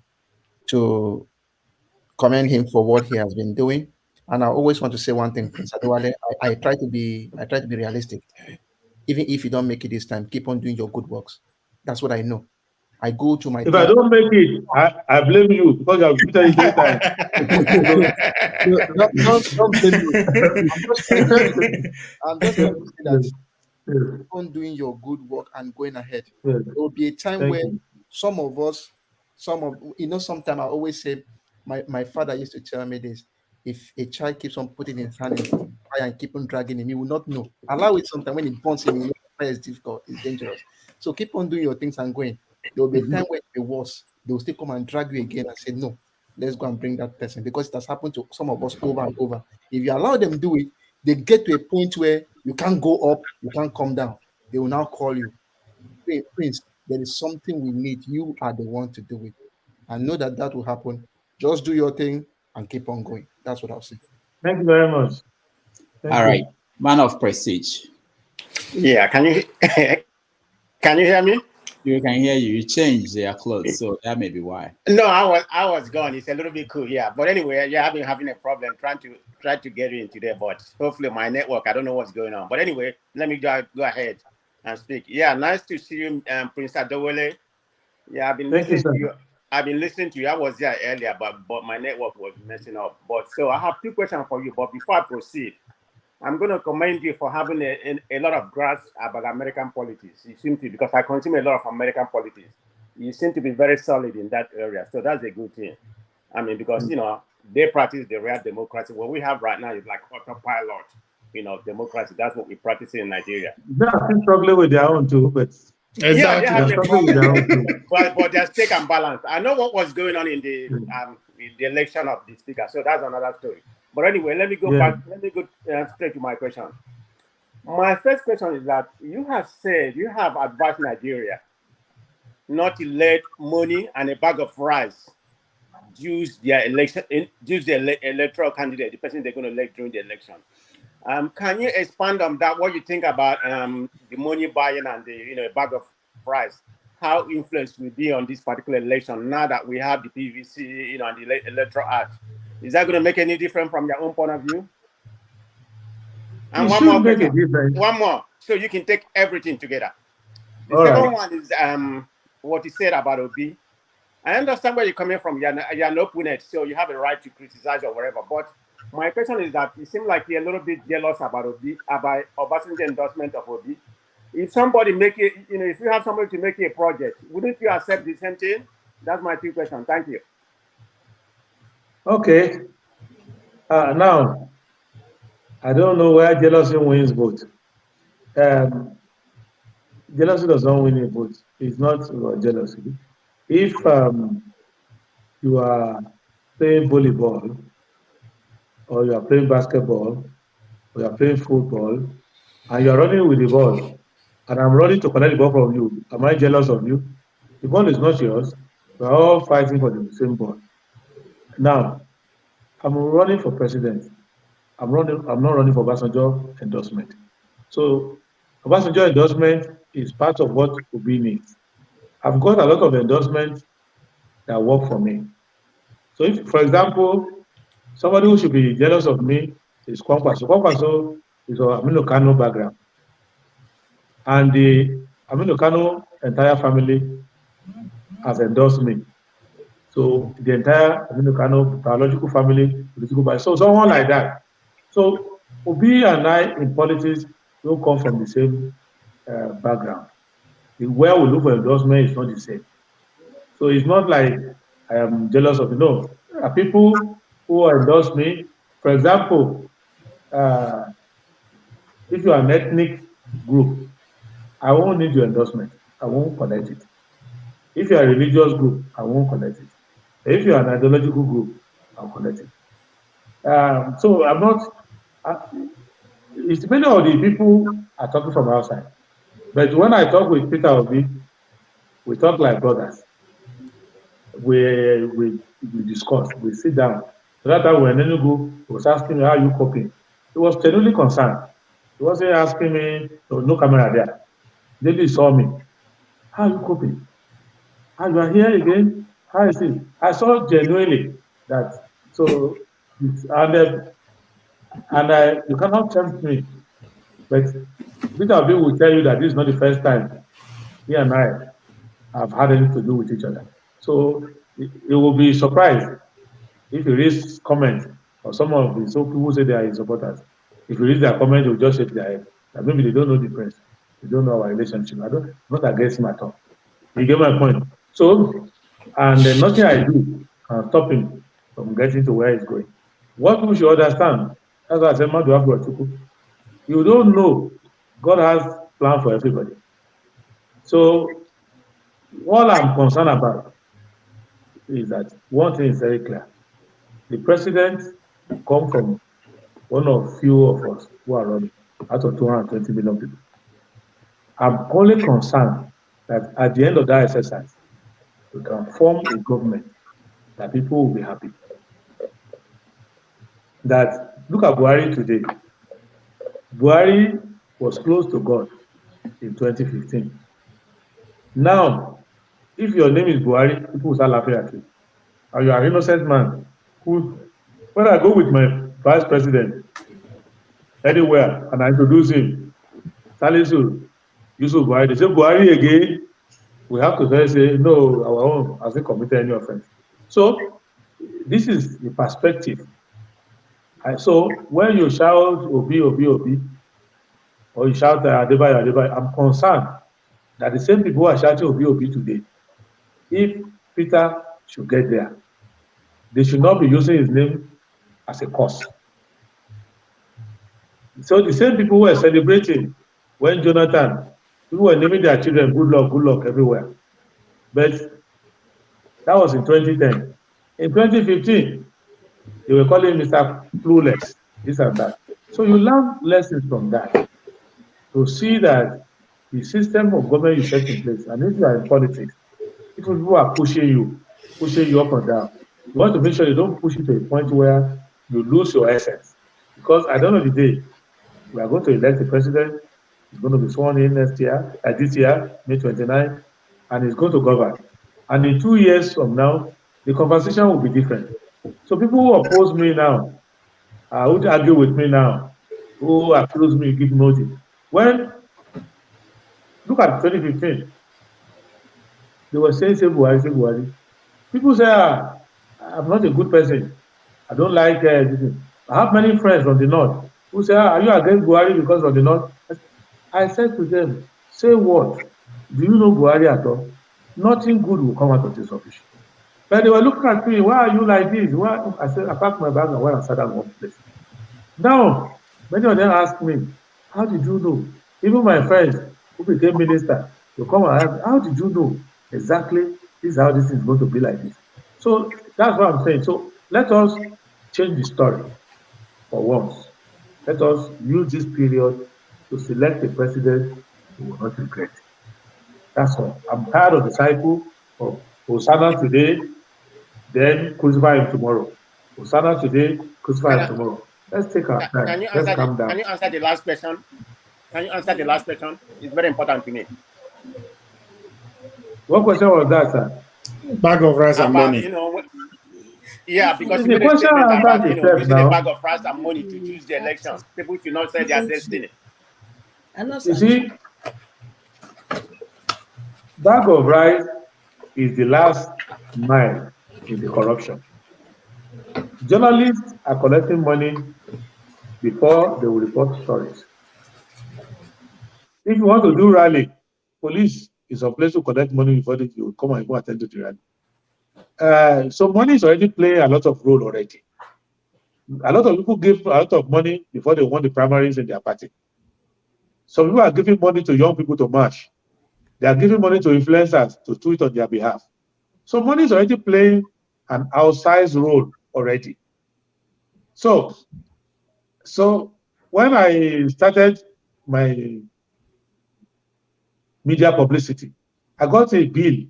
commend him for what he has been doing. And I always want to say one thing, Prince Adewale, I try to be realistic. Even if you don't make it this time, keep on doing your good works. That's what I know. I go to my If I don't make it, I blame you because I've repeated it 3 times. Don't blame me. I'm just trying to say that keep on doing your good work and going ahead. There will be a time where some of us, sometimes I always say, my father used to tell me this: if a child keeps on putting his hand in fire and keep on dragging him, he will not know. Allow it sometime when it burns him, he will know fire is difficult, it's dangerous. So keep on doing your things and going. There will be a time when it will be worse. They will still come and drag you again and say, no, let's go and bring that person, because it has happened to some of us over and over. If you allow them do it, they get to a point where you can't go up, you can't come down. They will now call you, hey, Prince, there is something we need. You are the one to do it. I know that will happen. Just do your thing and keep on going. That's what I'll say. Thank you very much. All right, man of prestige. Yeah, can you hear me? You can hear you. You changed their clothes, so that may be why. No, I was gone. It's a little bit cool, yeah. But anyway, yeah, I've been having a problem trying to get in today, but hopefully my network, I don't know what's going on. But anyway, let me go ahead and speak. Yeah, nice to see you, Prince Adewole. Yeah, I've been listening to you. I've been listening to you. I was there earlier, but my network was messing up. But so I have 2 questions for you. But before I proceed, I'm going to commend you for having a lot of grasp about American politics. You seem to, because I consume a lot of American politics. You seem to be very solid in that area. So that's a good thing. I mean, because, they practice the real democracy. What we have right now is like autopilot, democracy. That's what we practice in Nigeria. They're still struggling with their own too, but exactly. Yeah, they're having a problem. but there's stake and balance. I know what was going on in the election of the speaker. So that's another story. But anyway, let me go back. Let me go straight to my question. My first question is that you have said you have advised Nigeria not to let money and a bag of rice use their electoral candidate, the person they're going to elect during the election. Can you expand on that? What you think about the money buying and the bag of rice? How influence will be on this particular election now that we have the PVC, and the Electoral Act? Is that going to make any difference from your own point of view? And one more question. One more, so you can take everything together. The second one is what you said about Obi. I understand where you're coming from. You're an opponent, so you have a right to criticize or whatever. But my question is that you seem like you're a little bit jealous about Obi, about Obasanjo endorsement of Obi. If somebody if you have somebody to make a project, wouldn't you accept the same thing? That's my 2 questions. Thank you. Okay. Now, I don't know where jealousy wins vote. Jealousy doesn't win a vote. It's not about jealousy. If you are playing volleyball, or you are playing basketball, or you are playing football, and you are running with the ball, and I'm running to collect the ball from you, am I jealous of you? The ball is not yours. We're all fighting for the same ball. Now, I'm running for president. I'm not running for Obasanjo endorsement. So Obasanjo endorsement is part of what Obi needs. I've got a lot of endorsements that work for me. So if, for example, somebody who should be jealous of me is Kwankwaso. Kwankwaso is a Aminu Kano background. And the Aminu Kano entire family has endorsed me. So the entire Aminu Kano biological family, political biology. So someone like that. So Obi and I in politics don't come from the same background. The way we look for endorsement is not the same. So it's not like I am jealous of it. No, there are people who endorse me. For example, if you are an ethnic group, I won't need your endorsement. I won't collect it. If you are a religious group, I won't collect it. If you are an ideological group, I'll collect it. So I'm not. It's many of the people are talking from outside, but when I talk with Peter Obi, we talk like brothers. We discuss. We sit down. So that time when Enugu was asking me how you coping, he was genuinely concerned. He wasn't asking me, no camera there. Then he saw me. How are you coping? How you are here again? How is it? I saw genuinely that. So, and And you cannot tempt me. But Peter Obi will tell you that this is not the first time he and I have had anything to do with each other. So you will be surprised if you raise comments or some of the so people say they are his supporters. If you read their comments, they'll just shake their head. That maybe they don't know the press. They don't know our relationship. I'm not against him at all. You get my point. So, and nothing I do can stop him from getting to where he's going. What we should understand, as I said, you don't know. God has plan for everybody. So, all I'm concerned about is that one thing is very clear. The president come from one of few of us who are running out of 220 million people. I'm only concerned that at the end of that exercise, we can form a government that people will be happy. That look at Buhari today. Buhari was close to God in 2015. Now, if your name is Buhari, people will start laughing at you. And you are an innocent man who, when I go with my vice president anywhere and I introduce him, Salisu, Yusuf Buhari, they say Buhari again. We have to say, no, our own hasn't committed any offense. So, this is the perspective. And so, when you shout Obi, Obi, Obi, or you shout Adebayo, Adebayo, I'm concerned that the same people who are shouting Obi, Obi today, if Peter should get there, they should not be using his name as a cause. So the same people who were celebrating when Jonathan, people were naming their children good luck everywhere. But that was in 2010. In 2015, they were calling Mr. Clueless, this and that. So you learn lessons from that to see that the system of government you set in place, and if you are in politics, if people are pushing you up and down, you want to make sure you don't push it to a point where you lose your essence. Because at the end of the day, we are going to elect a president, he's going to be sworn in this year, May 29, and he's going to govern. And in 2 years from now, the conversation will be different. So people who oppose me now, who argue with me now, who accuse me, give notice. When, look at 2015, they were saying, say Buhari. People say, I'm not a good person. I don't like this. I have many friends from the north who say, are you against Buhari because of the north? I said to them, say what? Do you know Buhari at all? Nothing good will come out of this office. But they were looking at me, why are you like this? Why? I said, I packed my bag and went and sat down one place. Now, many of them ask me, how did you know? Even my friends who became minister, they come and ask, how did you know exactly this is how this is going to be like this? So that's what I'm saying. So let us change the story for once. Let us use this period to select a president who will not regret. That's all. I'm tired of the cycle of Hosanna today, then crucify him tomorrow. Hosanna today, crucify him tomorrow. Let's take our time. Let's calm down. Can you answer the last question? Can you answer the last question? It's very important to me. What question was that, sir? Bag of rice and money. Yeah, because you made a statement about using a bag of rice and money to choose the election. People should not say their destiny. You see, bag of rice is the last mile in the corruption. Journalists are collecting money before they will report stories. If you want to do rally, police is a place to collect money before you will come and go attend to the rally. So money is already playing a lot of role already. A lot of people give a lot of money before they won the primaries in their party. Some people are giving money to young people to march. They are giving money to influencers to tweet on their behalf. So money is already playing an outsized role already. So when I started my media publicity, I got a bill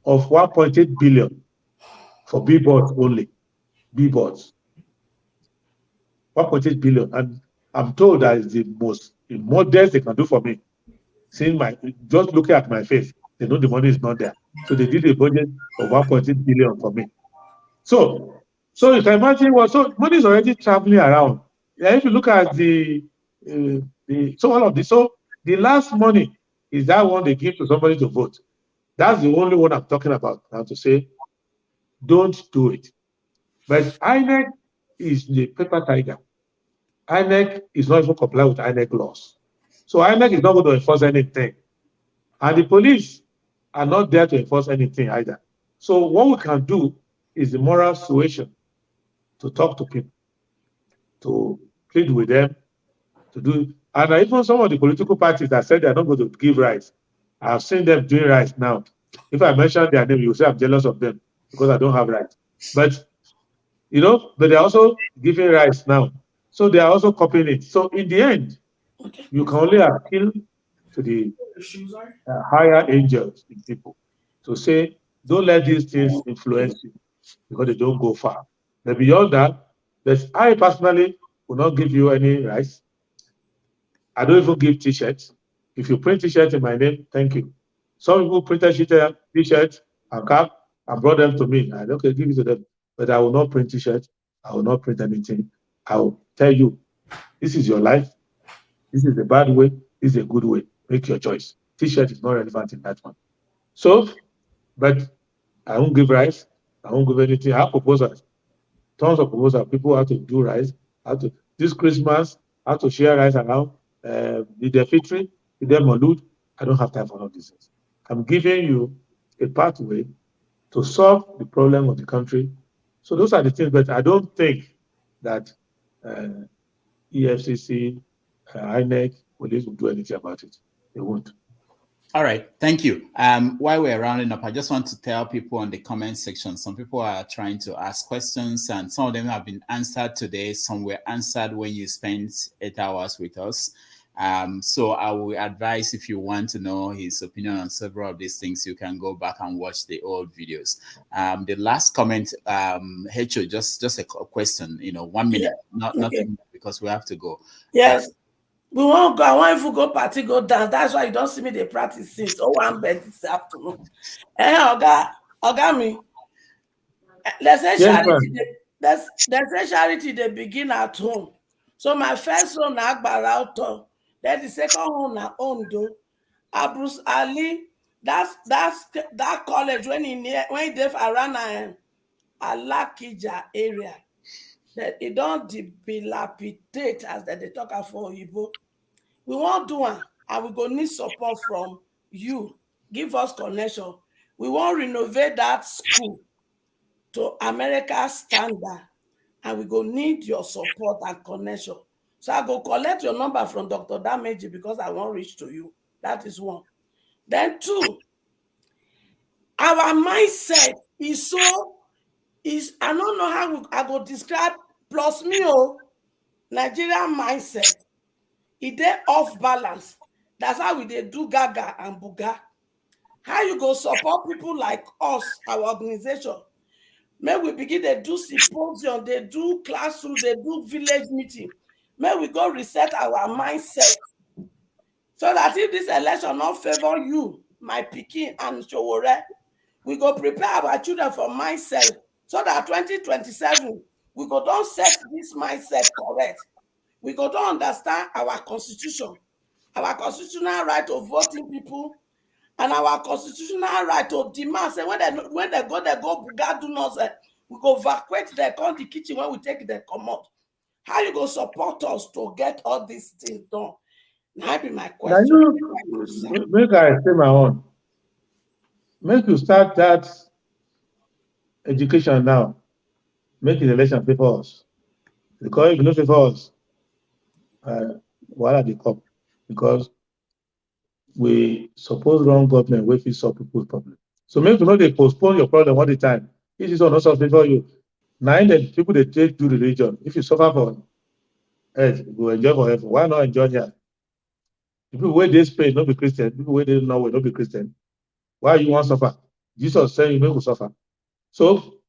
of 1.8 billion for billboards only. Billboards. 1.8 billion. And I'm told that is the most modest they can do for me. Seeing just looking at my face, they know the money is not there. So they did a budget of 1.8 billion for me. So you can imagine so money is already traveling around if you look at so all of this, so the last money is that one they give to somebody to vote. That's the only one I'm talking about now to say, don't do it. But INEC is the paper tiger. INEC is not even complying with INEC laws. So INEC is not going to enforce anything. And the police are not there to enforce anything either. So what we can do is the moral suasion, to talk to people, to plead with them, to do. And even some of the political parties that said they're not going to give rights, I've seen them doing rights now. If I mention their name, you will say I'm jealous of them because I don't have rights. But but they're also giving rights now. So they are also copying it. So in the end, you can only appeal to the higher angels in people to say, don't let these things influence you because they don't go far. But beyond that, I personally will not give you any rights. I don't even give t-shirts. If you print t-shirts in my name, thank you. Some people printed t-shirts and cap and brought them to me. I okay, give it to them. But I will not print t-shirts. I will not print anything. I will tell you, this is your life. This is a bad way. This is a good way. Make your choice. T-shirt is not relevant in that one. So, but I won't give rice. I won't give anything. I have proposals. Tons of proposals. People have to do rice. This Christmas, how to share rice around. The defeatery, the demolud. I don't have time for all these things. I'm giving you a pathway to solve the problem of the country. So those are the things, but I don't think that EFCC, INEC, police will do anything about it. They won't. All right, thank you. While we're rounding up, I just want to tell people on the comment section, some people are trying to ask questions and some of them have been answered today. Some were answered when you spent 8 hours with us. So I will advise, if you want to know his opinion on several of these things, you can go back and watch the old videos. The last comment, Hecho, just a question, 1 minute, nothing, because we have to go. Yes. We won't go. I want if we go party, go dance. That's why you don't see me they practice since. Oh, I'm bed this afternoon. Oga me. Let's say charity. Let's say charity. They begin at home. So my first one na Agbarauto. Then the second one na Ondo. Bruce Ali. That college when he did around Alakija area. That it don't dilapidate as they talk for Igbo. We won't do it, and we go need support from you. Give us connection. We won't renovate that school to America standard, and we go need your support and connection. So I go collect your number from Dr. Dameji because I won't reach to you. That is one. Then two, our mindset is I don't know how I go describe plus me Nigerian mindset. It dey off balance. That's how we dey do gaga and buga. How you go support people like us, our organization? May we begin to do symposium, they do classroom, they do village meeting. May we go reset our mindset so that if this election not favor you, my Pikin and Showore, we go prepare our children for mindset so that 2027 we go don't set this mindset correct. We go to understand our constitution, our constitutional right of voting people, and our constitutional right to demand. Say when they go buga do not say, we go evacuate them, come the kitchen when we take them come out. How you go support us to get all these things done? Now be my question. Make I say my own. Make you start that education now. Make the election favor us. Because if you don't favor us, what are the come? Because we suppose wrong government wey fit solve people's problem. So make you know they postpone your problem all the time. If this one not solve for you, now the people they take do religion. If you suffer for earth, you go enjoy for heaven. Why not enjoy here? The people where they Spain, not be Christian. People where they Norway, not be Christian. Why you want suffer? Jesus saying you make suffer. So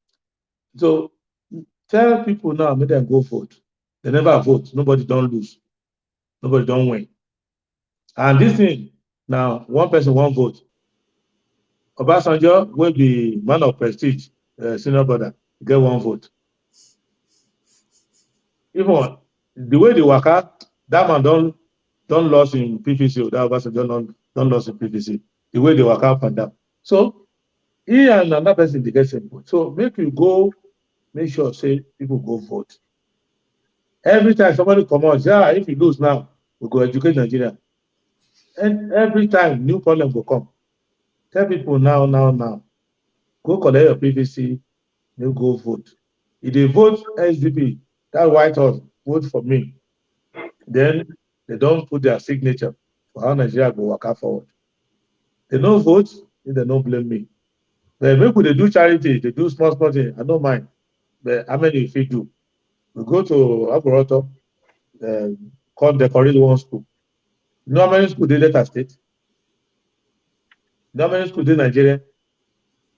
tell people now, make them go vote. They never vote. Nobody don't lose. Nobody don't win. And this thing, now, one person won't vote. Obasanjo will be man of prestige, senior brother, get one vote. Even the way they work out, that man don't lose in PVC, that person don't lose in PVC. The way they work out and down. So he and another person they get same vote. So make sure say people go vote. Every time somebody come out, say, if you lose now, we go educate Nigeria. And every time new problem will come. Tell people now. Go collect your PVC, you go vote. If they vote SDP, that White House vote for me, then they don't put their signature for how Nigeria go work out forward. They don't vote, they don't blame me. But maybe they do charity, they do small thing, I don't mind. But how many if you do? We go to Aboroto, called the Corridor One School. You know how many schools did Delta State? You know how many schools did Nigeria?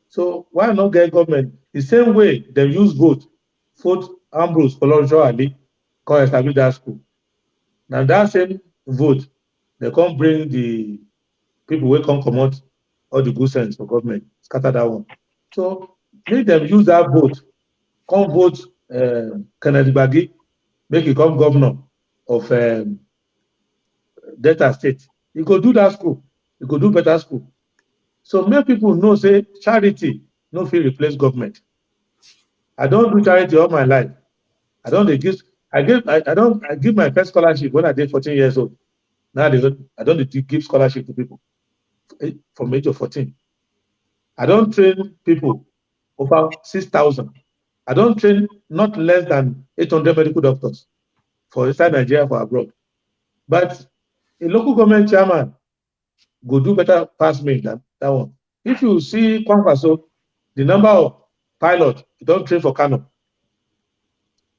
So why not get government? The same way they use vote Ambrose Kolonjo Ali, come establish that school. Now that same vote, they can't bring the people who come out all the good sense for government, scatter that one. So make them use that vote, come vote Kennedy Bagi, make him come governor of Delta State. He go do that school. He go do better school. So make people know, say, charity no fit replace government. I don't do charity all my life. I give my first scholarship when I did 14 years old. Now I don't give scholarship to people from age of 14. I don't train people over 6,000. I don't train not less than 800 medical doctors for inside Nigeria for abroad. But a local government chairman go do better pass me than that one. If you see Kwankwaso, the number of pilots you don't train for Kano,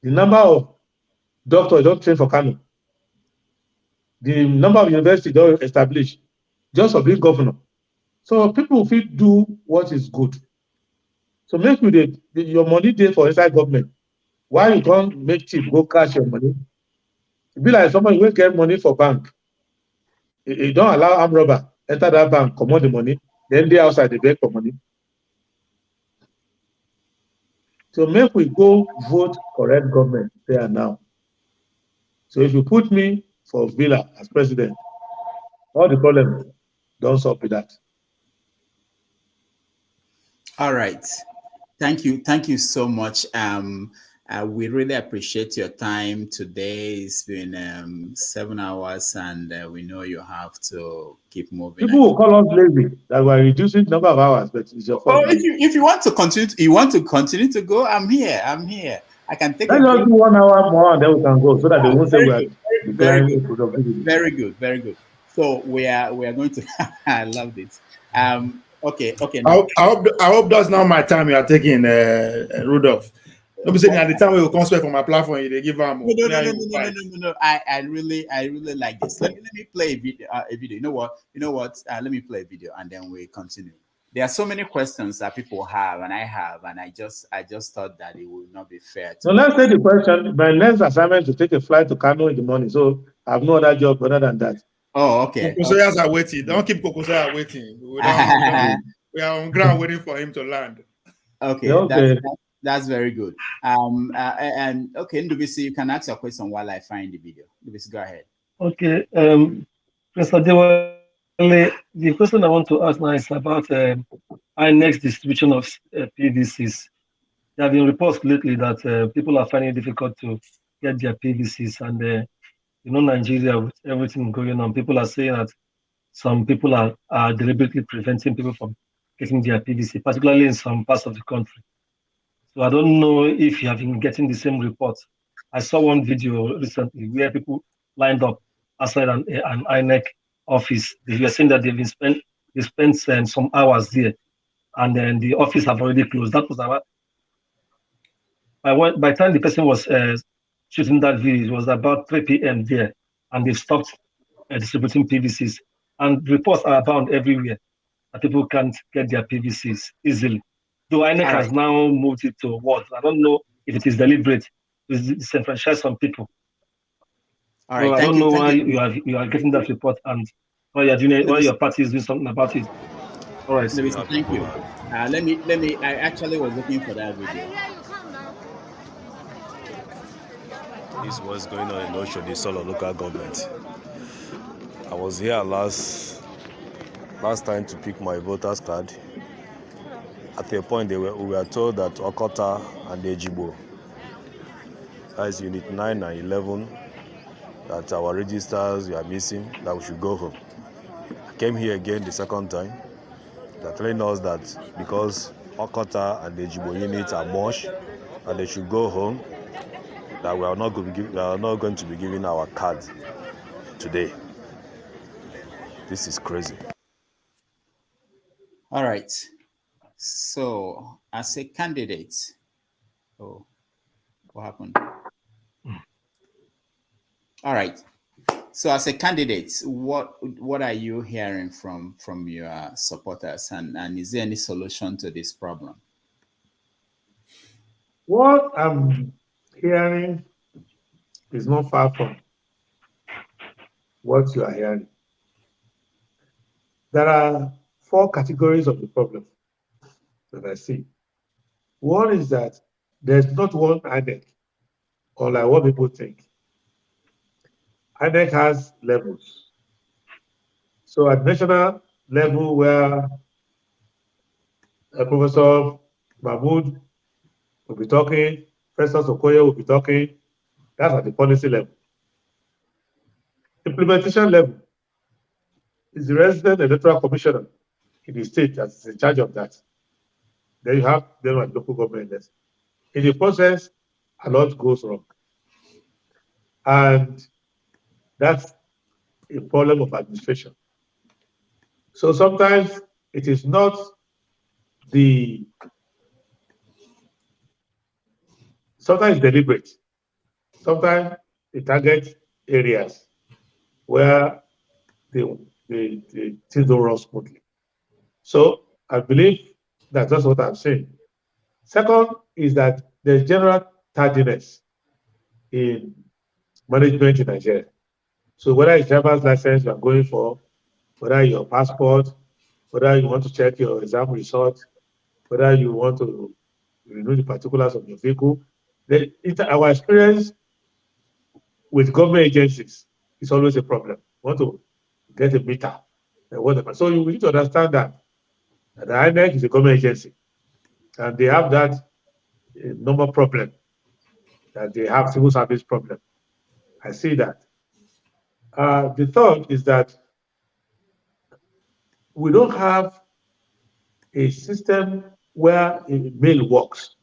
the number of doctors you don't train for Kano, the number of universities don't establish just for being governor. So people will do what is good. So make your money there for inside government. Why you can't make cheap go cash your money? It be like somebody will get money for bank. You don't allow armed robber enter that bank, commot the money, then they outside they beg for money. So make we go vote correct government there now. So if you put me for Villa as president, all the problems don't solve with that. All right. Thank you so much. We really appreciate your time today. It's been 7 hours, and we know you have to keep moving. People will call us lazy that we're reducing the number of hours, but it's your fault. If you want to continue, to go, I'm here. I can take. Let's just do 1 hour more, and then we can go, so that they won't say we are declining productivity. Very good. So we are going to. I love this. Okay. I hope that's not my time you are taking, Rudolph. Don't be saying at the time we will come spend for my platform, they give them. No. I really like this. Let me play a video. You know what? Let me play a video and then we continue. There are so many questions that people have and I have, and I just thought that it would not be fair. So let's take the question. My next assignment is to take a flight to Kano in the morning. So I have no other job other than that. Oh, okay. Kokosoyas are waiting. Don't keep Kokosoya waiting. We are on ground waiting for him to land. Okay. That's very good. And okay, Ndubisi, you can ask your question while I find the video. Ndubisi, go ahead. Okay. Mr. Adewole, the question I want to ask now is about INEC's distribution of PVCs. There have been reports lately that people are finding it difficult to get their PVCs, and Nigeria, with everything going on, people are saying that some people are deliberately preventing people from getting their PVC, particularly in some parts of the country. So I don't know if you have been getting the same reports. I saw one video recently where people lined up outside an INEC office. They were saying that they spent some hours there, and then the office have already closed. That was about by the time the person was shooting that video, it was about 3 p.m. there, and they stopped distributing PVCs. And reports are abound everywhere that people can't get their PVCs easily. Though INEC has now moved it to what? I don't know if it is deliberate to disenfranchise some people. All right. So I don't know why you are getting that report and why your party is doing something about it. All right. Thank you. Let me. I actually was looking for that video. This is what's going on in Oshodi Solo local government. I was here last time to pick my voter's card. At a point, we were told that Okota and Ejigbo, that is Unit 9 and 11, that our registers were missing, that we should go home. I came here again the second time. They're telling us that because Okota and Ejigbo units are much, and they should go home, that we are not going to be giving our card today. This is crazy. All right. So, as a candidate, oh, what happened? All right. So, as a candidate, what are you hearing from your supporters, and is there any solution to this problem? What I'm hearing is not far from what you are hearing. There are 4 categories of the problem that I see. One is that there's not one INEC, or like what people think. INEC has levels. So at national level, where Professor Mahmoud will be talking, Professor Okoye will be talking, that's at the policy level. Implementation level is the resident electoral commissioner in the state that's in charge of that. Then you have them at local government. In the process, a lot goes wrong. And that's a problem of administration. So sometimes it is not sometimes deliberate. Sometimes they target areas where the things don't run smoothly. So I believe that's what I'm saying. Second is that there's general tardiness in management in Nigeria. So whether it's driver's license you are going for, whether your passport, whether you want to check your exam result, whether you want to renew the particulars of your vehicle, our experience with government agencies is always a problem. You want to get a meter and whatever. So you need to understand that the INEC is a government agency, and they have that normal problem, that they have civil service problem. I see that. The third is that we don't have a system where mail works.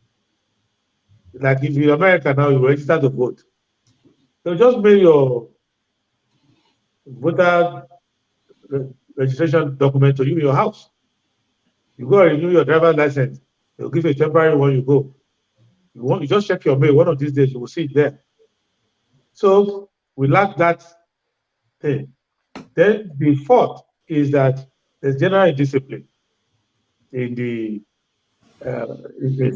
Like if you're American now, you register to vote. So just mail your voter registration document to you in your house. You go and renew your driver's license. They'll give you a temporary one, you go. You just check your mail. One of these days, you will see it there. So we lack that thing. Then the fourth is that there's general indiscipline in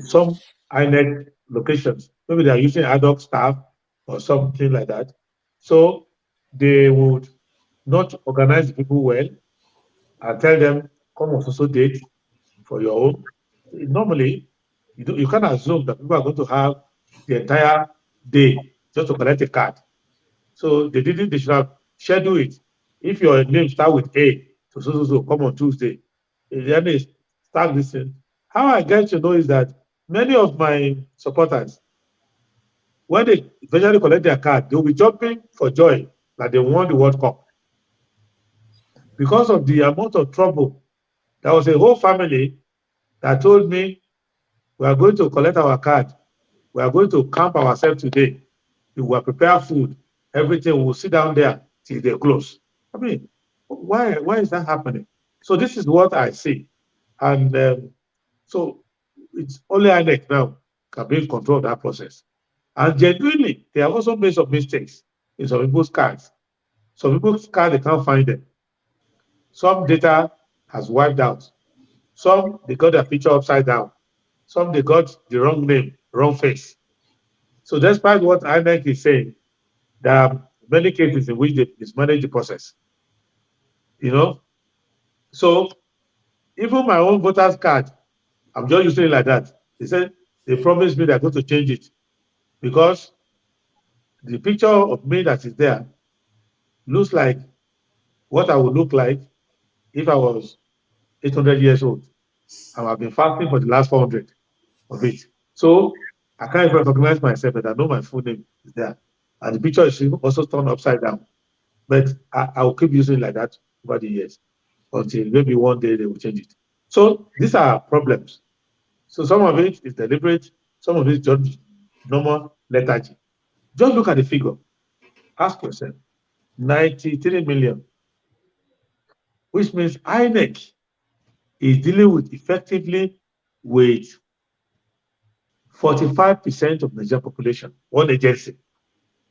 some INEC locations. Maybe they are using ad hoc staff or something like that. So they would not organize the people well and tell them, come on so date for your own. Normally, you can't assume that people are going to have the entire day just to collect a card. So they should have scheduled it. If your name start with A, so come on Tuesday. Then they start listening. How I get to know is that many of my supporters, when they eventually collect their card, they'll be jumping for joy that they won the World Cup. Because of the amount of trouble, there was a whole family that told me, we are going to collect our card. We are going to camp ourselves today. We will prepare food, everything. We will sit down there till they close. I mean, why is that happening? So this is what I see. And so it's only INEC now can be in control of that process. And genuinely, they have also made some mistakes in some people's cards. Some people's cards, they can't find them. Some data has wiped out. Some, they got their picture upside down. Some, they got the wrong name, wrong face. So despite what INEC is saying, there are many cases in which they mismanage the process. So even my own voter's card, I'm just using it like that. They said they promised me they're going to change it because the picture of me that is there looks like what I would look like if I was 800 years old. And I've been fasting for the last 400 of it. So I can't even recognize myself, but I know my full name is there. And the picture is also turned upside down. But I will keep using it like that over the years until maybe one day they will change it. So these are problems. So some of it is deliberate, some of it is just normal lethargy. Just look at the figure. Ask yourself, 93 million, which means INEC is dealing with effectively with 45% of Nigerian population. One agency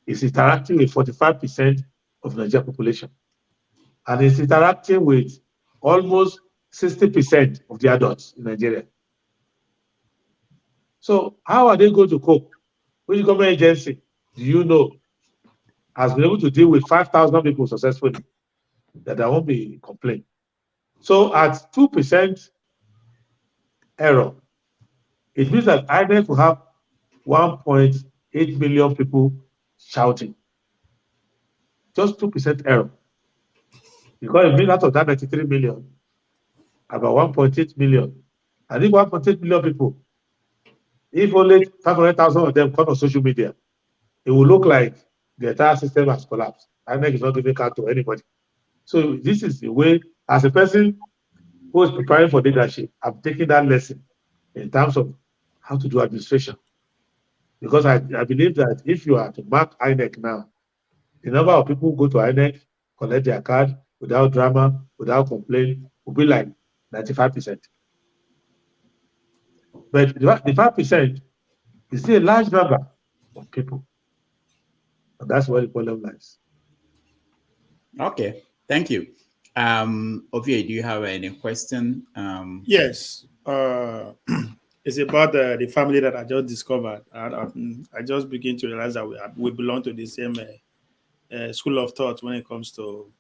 is interacting with 45% of Nigerian population. And it's interacting with almost 60% of the adults in Nigeria. So how are they going to cope? Which government agency do you know has been able to deal with 5,000 people successfully? That there won't be complaint. So at 2% error, it means that INEC will have 1.8 million people shouting. Just 2% error. Because it means out of that 93 million, about 1.8 million. And if 1.8 million people, if only 500,000 of them come on social media, it will look like the entire system has collapsed. INEC is not giving account to anybody. So this is the way, as a person who is preparing for leadership, I'm taking that lesson in terms of how to do administration. Because I believe that if you are to mark INEC now, the number of people who go to INEC, collect their card without drama, without complaint, will be like 95%. But the 5% is still a large number of people. And that's where the problem lies. Okay, thank you. Ovie, do you have any question? Yes. It's about the family that I just discovered. I just begin to realize that we belong to the same school of thought when it comes to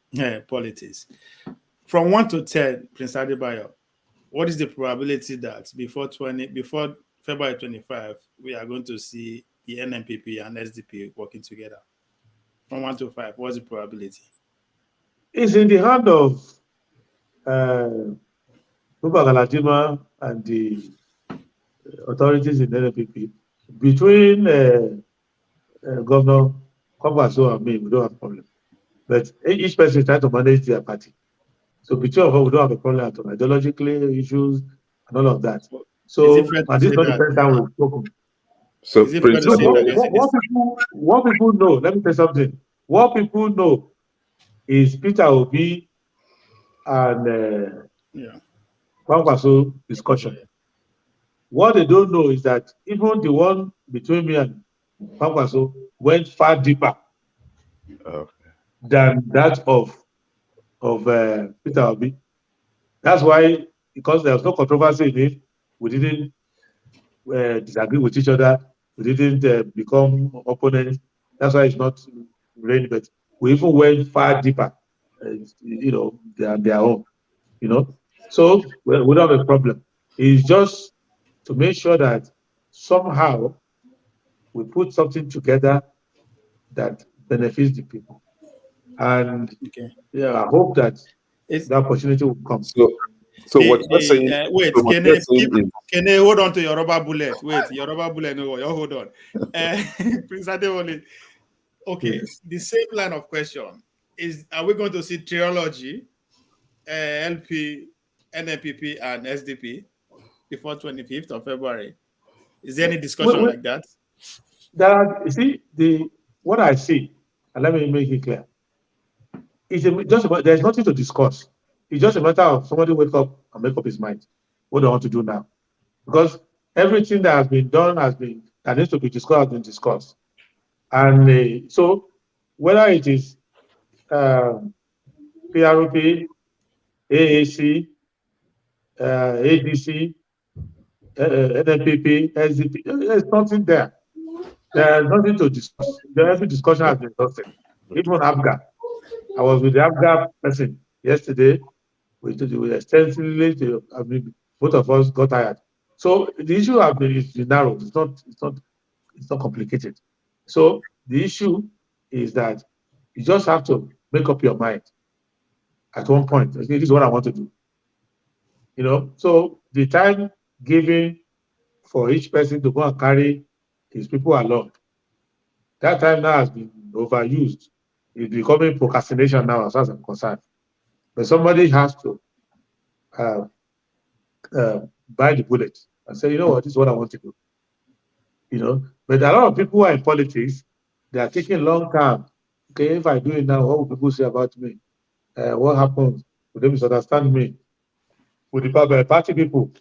politics. From 1 to 10, Prince Adebayo, what is the probability that before February 25, we are going to see the NNPP and SDP working together? From 1 to 5, what's the probability? It's in the hand of Galadima and the authorities in the NNPP. Between Governor Kwankwaso and me, we don't have a problem. But each person is trying to manage their party. So between of us, we don't have a problem at all. Ideologically, issues, and all of that. So, and this is not the first time we've spoken. So, what people know, let me say something. What people know is Peter Obi and Kwankwaso discussion. What they don't know is that even the one between me and Kwankwaso went far deeper than that of Peter Obi. That's why, because there was no controversy in it, we didn't disagree with each other. We didn't become opponents. That's why it's not rain, but we even went far deeper, than their own, So we don't have a problem. It's just to make sure that somehow we put something together that benefits the people. And I hope that the opportunity will come. So what you're saying? Wait, can they hold on to your rubber bullet? Wait, your rubber bullet, no, you hold on. Prince Adewole, okay, yes. The same line of question is: are we going to see trilogy, LP, NNPP, and SDP before 25th of February? Is there any discussion like that? You see, what I see, and let me make it clear. There's nothing to discuss. It's just a matter of somebody wake up and make up his mind. What do I want to do now? Because everything that has been done that needs to be discussed has been discussed. And so whether it is PRP, AAC, ADC, NNPP, SDP, there's nothing there. There's nothing to discuss. Every discussion has been exhausted. Even ABGA. I was with the ABGA person yesterday. We extensively, both of us got tired. So the issue has been narrowed. It's not complicated. So the issue is that you just have to make up your mind at one point. Okay, this is what I want to do. You know, so the time given for each person to go and carry his people along, that time now has been overused. It's becoming procrastination now, as far as I'm concerned. But somebody has to bite the bullet and say, you know what, this is what I want to do. You know, but a lot of people who are in politics, they are taking long time. Okay, if I do it now, what will people say about me? What happens? Will they misunderstand me? Will the party people,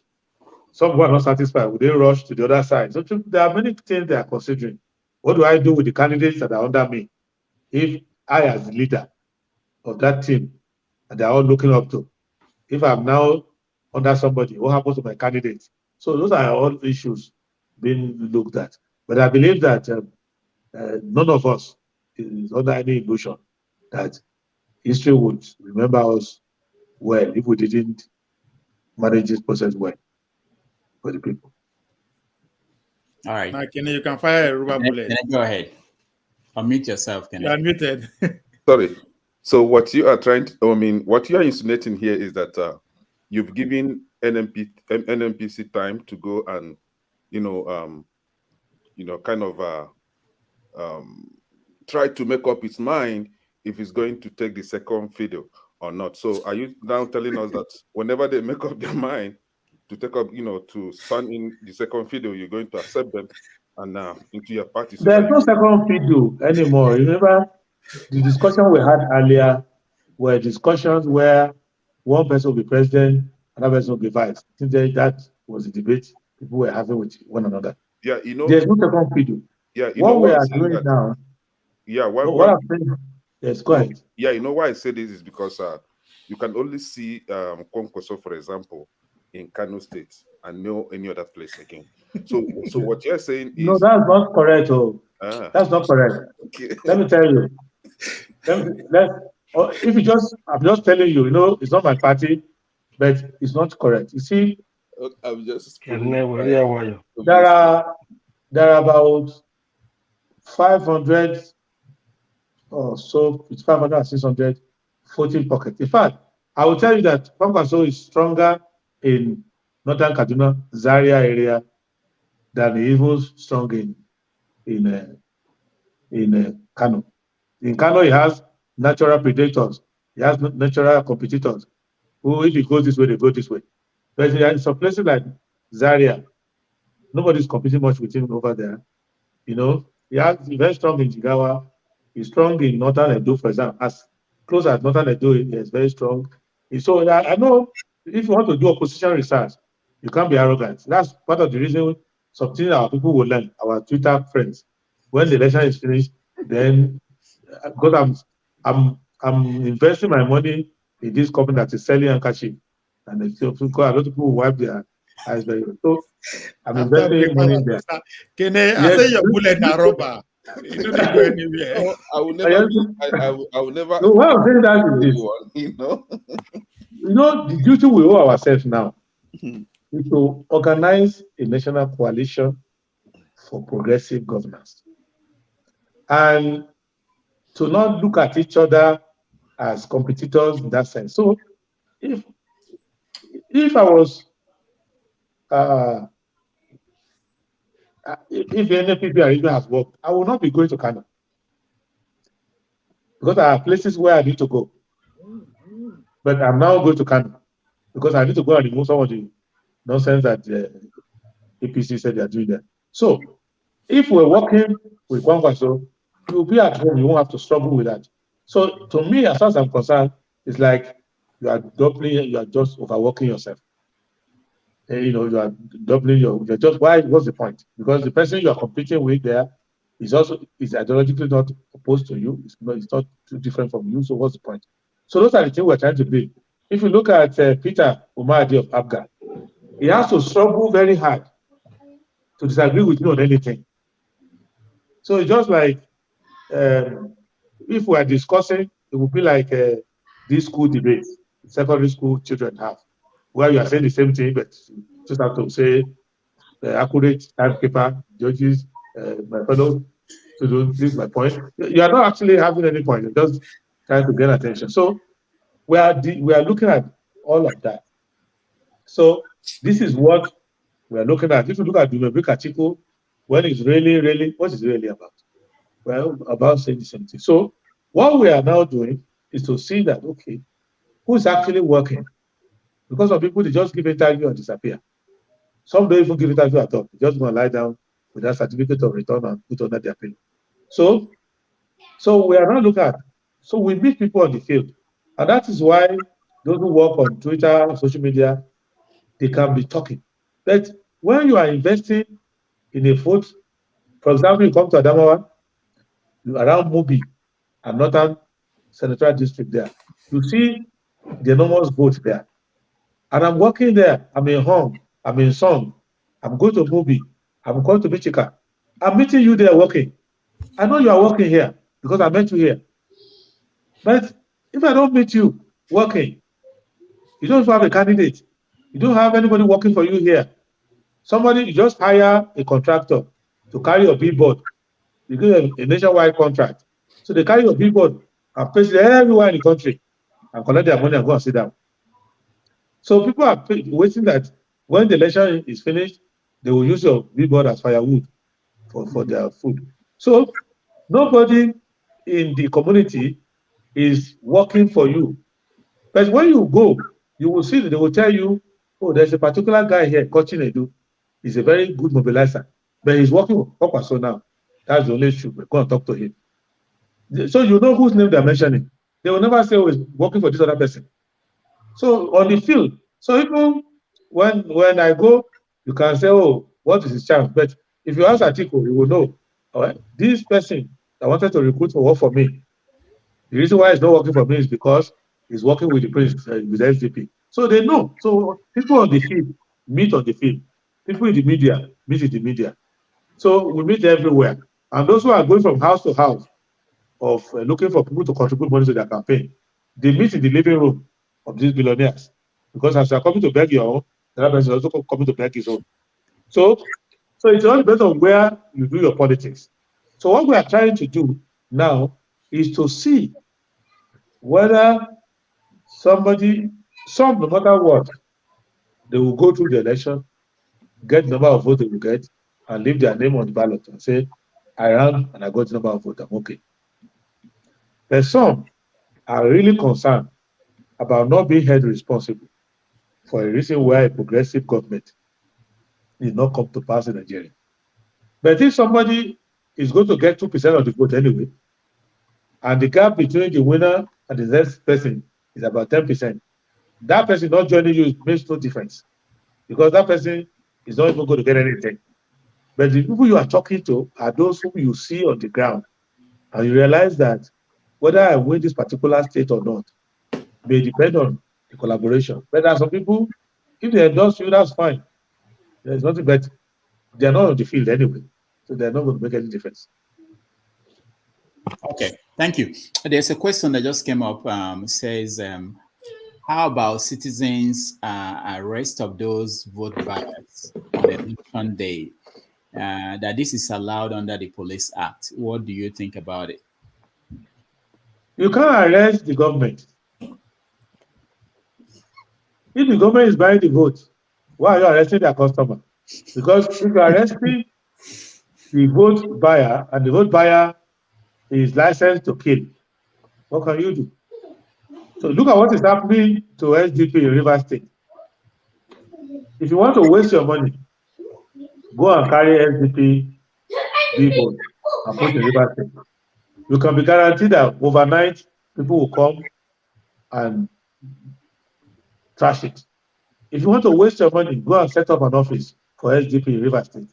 some who are not satisfied, will they rush to the other side? So there are many things they are considering. What do I do with the candidates that are under me? If I, as the leader of that team, and they're all looking up to, if I'm now under somebody, what happens to my candidates? So those are all issues being looked at. But I believe that none of us is under any illusion that history would remember us well if we didn't manage this process well for the people. All right. Now, Kenny, you can fire a rubber bullet. Can I go ahead? Unmute yourself, Kenny. You are muted. Sorry. So what you are what you are insinuating here is that you've given NMPC time to go and, kind of try to make up its mind if it's going to take the second video or not. So are you now telling us that whenever they make up their mind to take up, to stand in the second video, you're going to accept them and into your party? So there's no second video anymore. Remember the discussion we had earlier were discussions where one person will be president, another person will be vice. I think that was the debate people were having with one another. Yeah, there's no second video. Yeah, what we are doing now. Yeah, what I'm saying, yes, go ahead. Yeah, why I say this is because you can only see Kwankwaso, for example, in Kano State and no any other place again. So what you're saying is no, that's not correct. That's not correct. Okay. Let me tell you. If you I'm just telling you, it's not my party, but it's not correct. You see, I'm just there are about 500 or so, it's 500 and 600 voting pockets. In fact, I will tell you that Kwankwaso is stronger in northern Kaduna, Zaria area than even strong in Kano. In Kano, he has natural predators. He has natural competitors who, if he goes this way, they go this way. But in some places like Zaria, nobody's competing much with him over there. He's very strong in Jigawa. He's strong in Northern Edo, for example. As close as Northern Edo, he is very strong. So I know if you want to do opposition research, you can't be arrogant. That's part of the reason something our people will learn, our Twitter friends. When the election is finished, then because I'm investing my money in this company that is selling handkerchief, and a lot of people wipe their eyes very well. So I'm investing money in there. Can I say your bullet na rubber? You don't go anywhere. No, I will never. I will never. No, what I'm saying that is this. The duty we owe ourselves now is to organize a national coalition for progressive governance, and to not look at each other as competitors in that sense. So, if I was, if the NPP arrangement has worked, I will not be going to Kano because there are places where I need to go. But I'm now going to Kano because I need to go and remove some of the nonsense that the APC said they are doing there. So, if we're working with Kwankwaso, you'll be at home. You won't have to struggle with that. So, to me, as far as I'm concerned, it's like you are just overworking yourself. You are doubling you're just, what's the point? Because the person you are competing with there is ideologically not opposed to you. It's not too different from you. So what's the point? So those are the things we're trying to build. If you look at Peter Umadi of ABGA, he has to struggle very hard to disagree with me on anything. So it's just like if we are discussing, it would be like these school debates secondary school children have, where you are saying the same thing, but just have to say accurate time paper, judges, my fellow to do this. My point. You are not actually having any point. You're just trying to gain attention. So we are looking at all of that. So this is what we are looking at. If you look at the Dumebrik article, when it's really, what is really about? Well, about saying the same thing. So what we are now doing is to see that, okay, who's actually working? Because some people, they just give interview and disappear. Some don't even give interview at all. They just going to lie down with that certificate of return and put under their pillow. So we are not looking at, so we meet people on the field. And that is why those who work on Twitter, social media, they can be talking. But when you are investing in a vote, for example, you come to Adamawa, around Mubi and Northern Senatorial District there, you see the enormous vote there. And I'm working there, I'm in Hong, I'm in Song, I'm going to Mubi, I'm going to Michika. I'm meeting you there working. I know you are working here because I met you here. But if I don't meet you working, you don't have a candidate, you don't have anybody working for you here. Somebody, you just hire a contractor to carry your billboard. You give a nationwide contract. So they carry your billboard and place it everywhere in the country and collect their money and go and sit down. So people are waiting that when the election is finished, they will use your billboard as firewood for their food. So nobody in the community is working for you. But when you go, you will see that they will tell you, oh, there's a particular guy here, Kochin Edu. He's a very good mobilizer. But he's working with Okwaso now. That's the only issue. We're going to talk to him. So you know whose name they're mentioning. They will never say, oh, he's working for this other person. So on the field, so even when I go, you can say, oh, what is his chance? But if you ask Atiku, you will know, all right, this person that wanted to recruit for work for me, the reason why he's not working for me is because he's working with the prince, with SDP. So they know. So people on the field meet on the field. People in the media meet in the media. So we meet everywhere. And those who are going from house to house of looking for people to contribute money to their campaign, they meet in the living room of these billionaires. Because as you are coming to beg your own, the other person is also coming to beg his own. So it's all based on where you do your politics. So what we are trying to do now is to see whether some, no matter what, they will go through the election, get the number of votes they will get, and leave their name on the ballot and say, I ran and I got the number of votes, I'm okay. But some are really concerned about not being held responsible for a reason why a progressive government did not come to pass in Nigeria. But if somebody is going to get 2% of the vote anyway, and the gap between the winner and the next person is about 10%, that person not joining you makes no difference because that person is not even going to get anything. But the people you are talking to are those whom you see on the ground, and you realize that whether I win this particular state or not may depend on the collaboration. But there are some people, if they endorse you, that's fine. There's nothing, but they're not on the field anyway, so they're not going to make any difference. Okay, thank you. There's a question that just came up. Says, how about citizens' arrest of those vote buyers on election day? That this is allowed under the Police Act. What do you think about it? You can't arrest the government. If the government is buying the vote, why are you arresting their customer? Because if you're arresting the vote buyer and the vote buyer is licensed to kill, what can you do? So look at what is happening to SDP in Rivers State. If you want to waste your money, go and carry SDP billboard and put in Rivers State. You can be guaranteed that overnight people will come and trash it. If you want to waste your money, go and set up an office for SDP in Rivers State.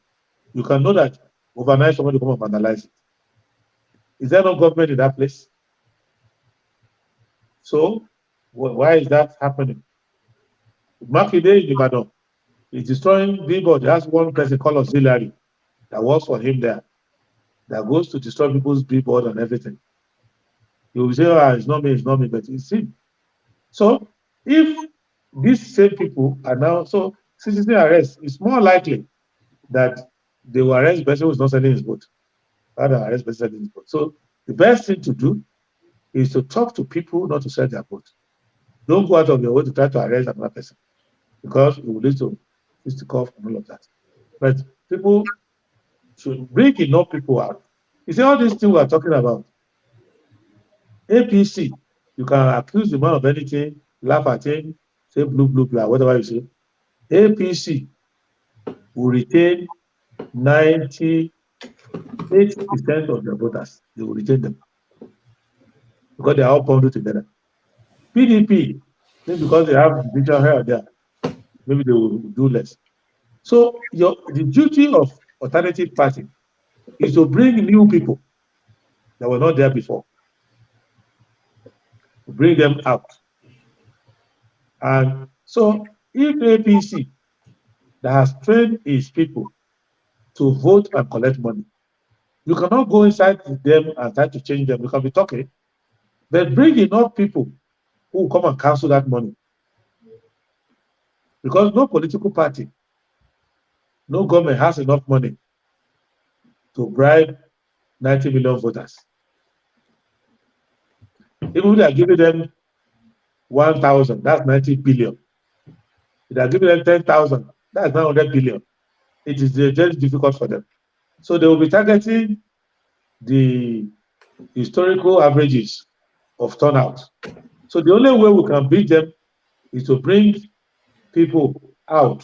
You can know that overnight somebody will come and vandalize it. Is there no government in that place? So why is that happening? Makinde in Ibadan is destroying billboard. There's one person called Auxiliary that works for him there that goes to destroy people's billboard and everything. You will say, oh, it's not me, but it's him. So if these same people are now, so citizen arrest, it's more likely that they will arrest the person who is not selling his vote. rather than arrest president. So the best thing to do is to talk to people, not to sell their vote. Don't go out of your way to try to arrest another person, because it will lead to fisticuffs and all of that. But people should bring enough people out. You see, all these things we are talking about, APC, you can accuse the man of anything, laugh at him, say blue, blue, blah, whatever you say. APC will retain 98% of the voters. They will retain them because they are all bundled together. PDP, maybe because they have division here or there, maybe they will do less. So the duty of alternative party is to bring new people that were not there before, to bring them out. And so if APC that has trained its people to vote and collect money, you cannot go inside them and try to change them. You can be talking, but bring enough people who will come and cancel that money. Because no political party, no government has enough money to bribe 90 million voters. Even if they are giving them 1,000, that's 90 billion. If they are giving them 10,000, that's 900 billion. It is very difficult for them. So they will be targeting the historical averages of turnout. So the only way we can beat them is to bring people out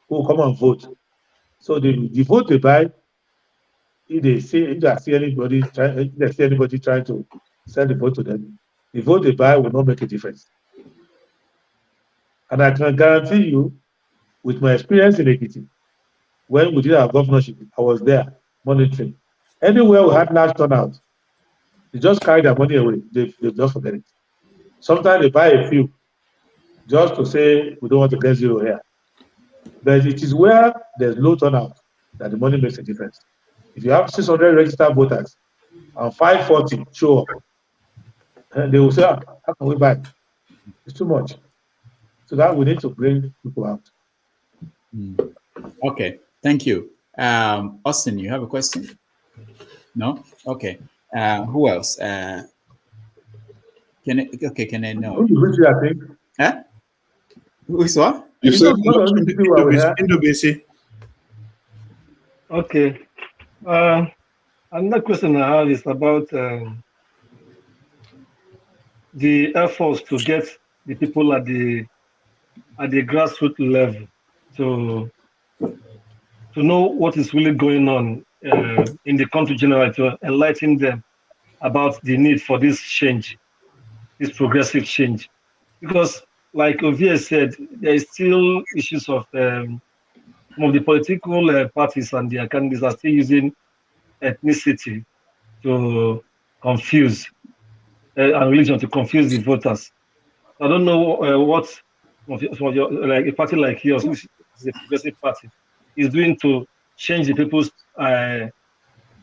who will come and vote. So the vote they buy, if they see anybody trying to sell the vote to them, the vote they buy will not make a difference. And I can guarantee you, with my experience in Ekiti, when we did our governorship, I was there monitoring. Anywhere we had large turnout, they just carry their money away. They just forget it. Sometimes they buy a few just to say we don't want to get zero here. But it is where there's low turnout that the money makes a difference. If you have 600 registered voters and 540 show up, and they will say, how can we buy? It's too much. So that we need to bring people out. Okay, thank you. Austin, you have a question? No? Okay. Who else? Can I know? I think. Huh? Who is what? You said Indobese. Okay. Another question I have is about the efforts to get the people at the grassroots level to know what is really going on in the country generally, to enlighten them about the need for this change, this progressive change. Because, like Ovie said, there is still issues of some of the political parties and their candidates are still using ethnicity to confuse and religion to confuse the voters. I don't know what like a party like yours, which is a progressive party, is doing to change the people's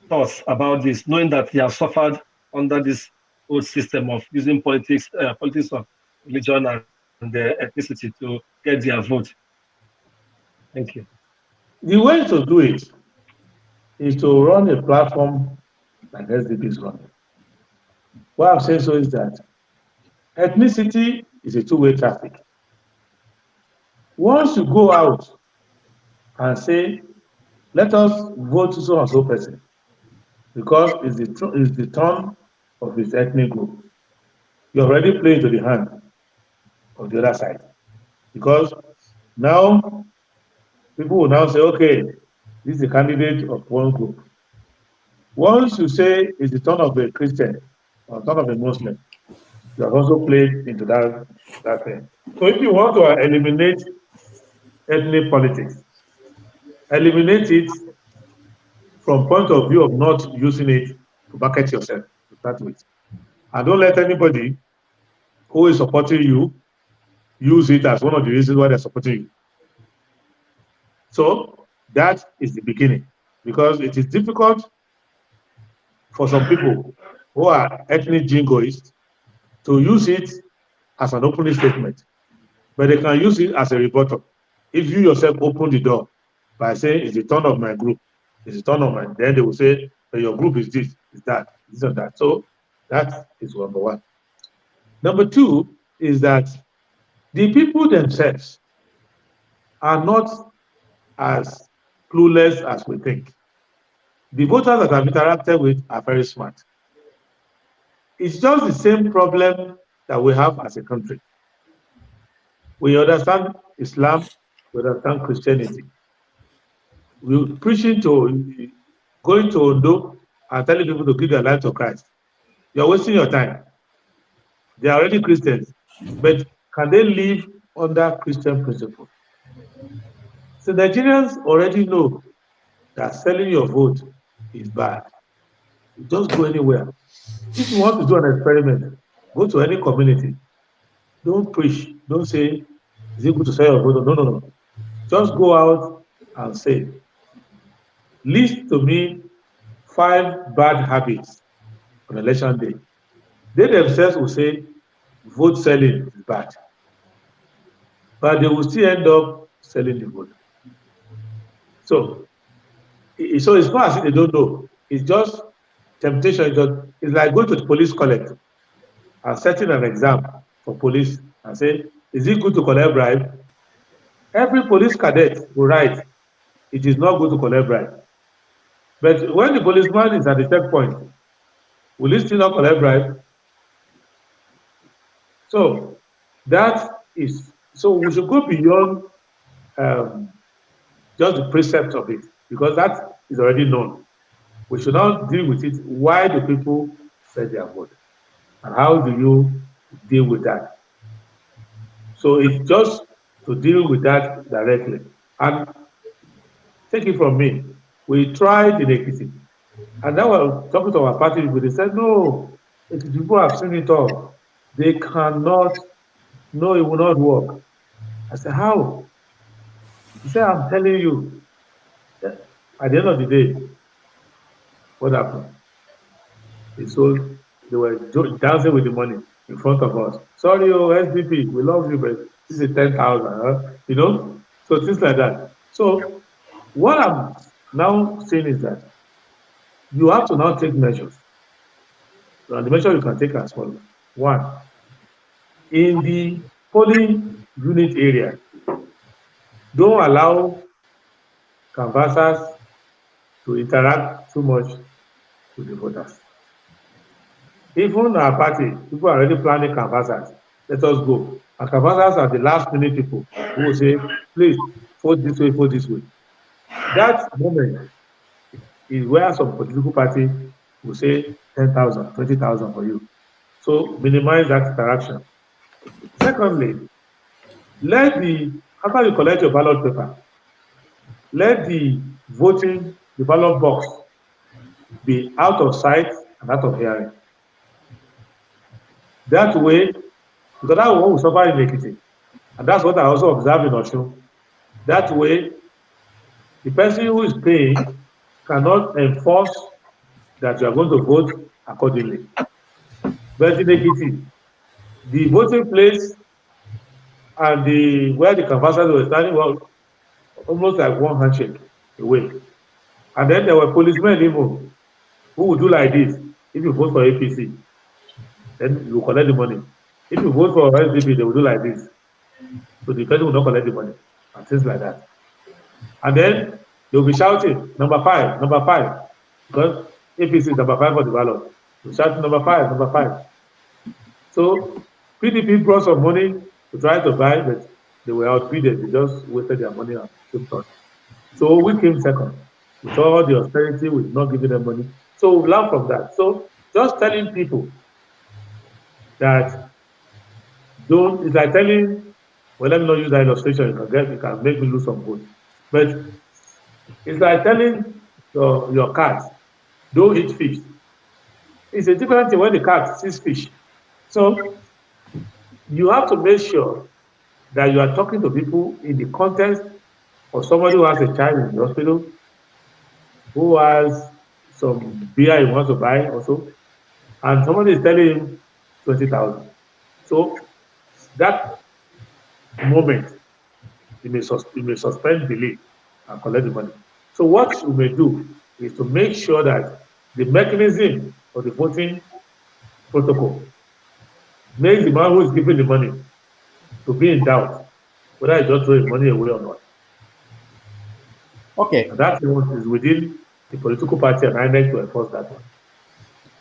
thoughts about this, knowing that they have suffered under this old system of using politics of religion and ethnicity to get their vote. Thank you. The way to do it is to run a platform like SDP is running. What I'm saying so is that ethnicity is a two-way traffic. Once you go out and say, let us vote to so and so person, because it's the turn of his ethnic group, you already play to the hand of the other side. Because now people will now say, okay, this is a candidate of one group. Once you say it's the turn of a Christian or turn of a Muslim, you have also played into that thing. So if you want to eliminate ethnic politics, eliminate it from point of view of not using it to market yourself to start with. And don't let anybody who is supporting you use it as one of the reasons why they're supporting you. So that is the beginning, because it is difficult for some people who are ethnic jingoists to use it as an opening statement, but they can use it as a rebuttal. If you yourself open the door by saying it's the turn of my group, it's the turn of my, then they will say your group is this, is that, this and that. So that is number one. Number two is that the people themselves are not as clueless as we think. The voters that I've interacted with are very smart. It's just the same problem that we have as a country. We understand Islam, we understand Christianity. We're preaching to, going to Ondo and telling people to give their life to Christ. You're wasting your time. They are already Christians, but can they live under Christian principles? So Nigerians already know that selling your vote is bad. You just go anywhere. If you want to do an experiment, go to any community. Don't preach. Don't say, is it good to sell your vote? No, no, no. Just go out and say, list to me 5 bad habits on election day. They themselves will say vote selling is bad. But they will still end up selling the vote. So it's not as if they don't know. It's just temptation. It's like going to the police collect and setting an exam for police and say, is it good to collect bribe? Every police cadet will write, it is not good to collect bribe. But when the policeman is at the checkpoint, will he still not collect bribe? So we should go beyond just the precept of it, because that is already known. We should not deal with it. Why do people sell their vote? And how do you deal with that? So it's just to deal with that directly. And take it from me, we tried in Ekiti. And now we're talking to our party people, they said, no, if people have seen it all. They cannot, no, it will not work. I said, how? He said, I'm telling you, at the end of the day, what happened? They were dancing with the money in front of us. Sorry, SDP, we love you, but this is 10,000, you know? So things like that. So what I'm now saying is that you have to now take measures. And the measure you can take as follows. One, in the polling unit area, don't allow canvassers to interact too much with the voters. Even our party, people are already planning canvassers. Let us go. And canvassers are the last minute people who will say, please, vote this way, vote this way. That moment is where some political party will say 10,000, 20,000 for you. So minimize that interaction. Secondly, after you collect your ballot paper, let the ballot box be out of sight and out of hearing. That way, because that's what we suffer in Ekiti, and that's what I also observe in Osun. That way, the person who is paying cannot enforce that you are going to vote accordingly. But in Ekiti, the voting place and where the canvassers were standing were almost like one handshake away. And then there were policemen even who would do like this. If you vote for APC, then you collect the money. If you vote for SDP, they will do like this. So the person will not collect the money and things like that. And then they'll be shouting, number 5, because APC is number 5 for the ballot. They'll shout number 5, number 5. So PDP brought some money to try to buy, but they were outbidden. They just wasted their money on thought. So we came second. With all the austerity, we've not giving them money. So we learned from that. So just telling people that it's like telling, well, let me not use that illustration, you can make me lose some votes. But it's like telling your cat, don't eat fish. It's a different thing when the cat sees fish. So you have to make sure that you are talking to people in the context of somebody who has a child in the hospital, who has some beer he wants to buy also, and somebody is telling him 20,000. So that moment, you may suspend belief and collect the money. So what you may do is to make sure that the mechanism of the voting protocol makes the man who is giving the money to be in doubt whether he just throw his money away or not. Okay. And that is within the political party and INEC to enforce that one.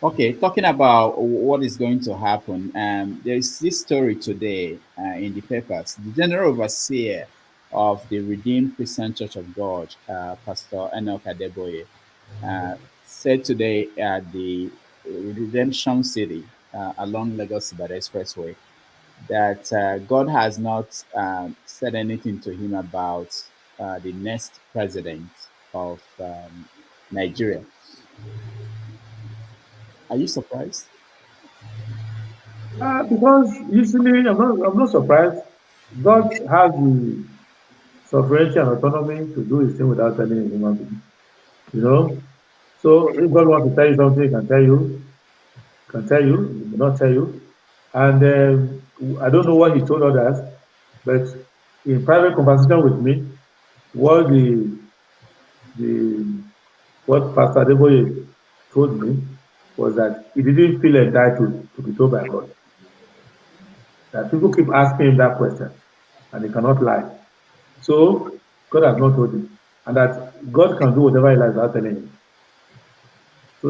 Okay, talking about what is going to happen, there is this story today in the papers. The General Overseer of the Redeemed Christian Church of God, Pastor Adewole Adebayo, said today at the Redemption City along Lagos-Ibadan Expressway that God has not said anything to him about the next president of Nigeria. Are you surprised? Because usually I'm not surprised. God has the sovereignty and autonomy to do his thing without telling a human being. You know? So if God wants to tell you something, he can tell you, he may not tell you. And I don't know what he told others, but in private conversation with me, what what Pastor Adeboye told me was that he didn't feel entitled to be told by God. That people keep asking him that question, and he cannot lie. So God has not told him, and that God can do whatever he likes without telling him. So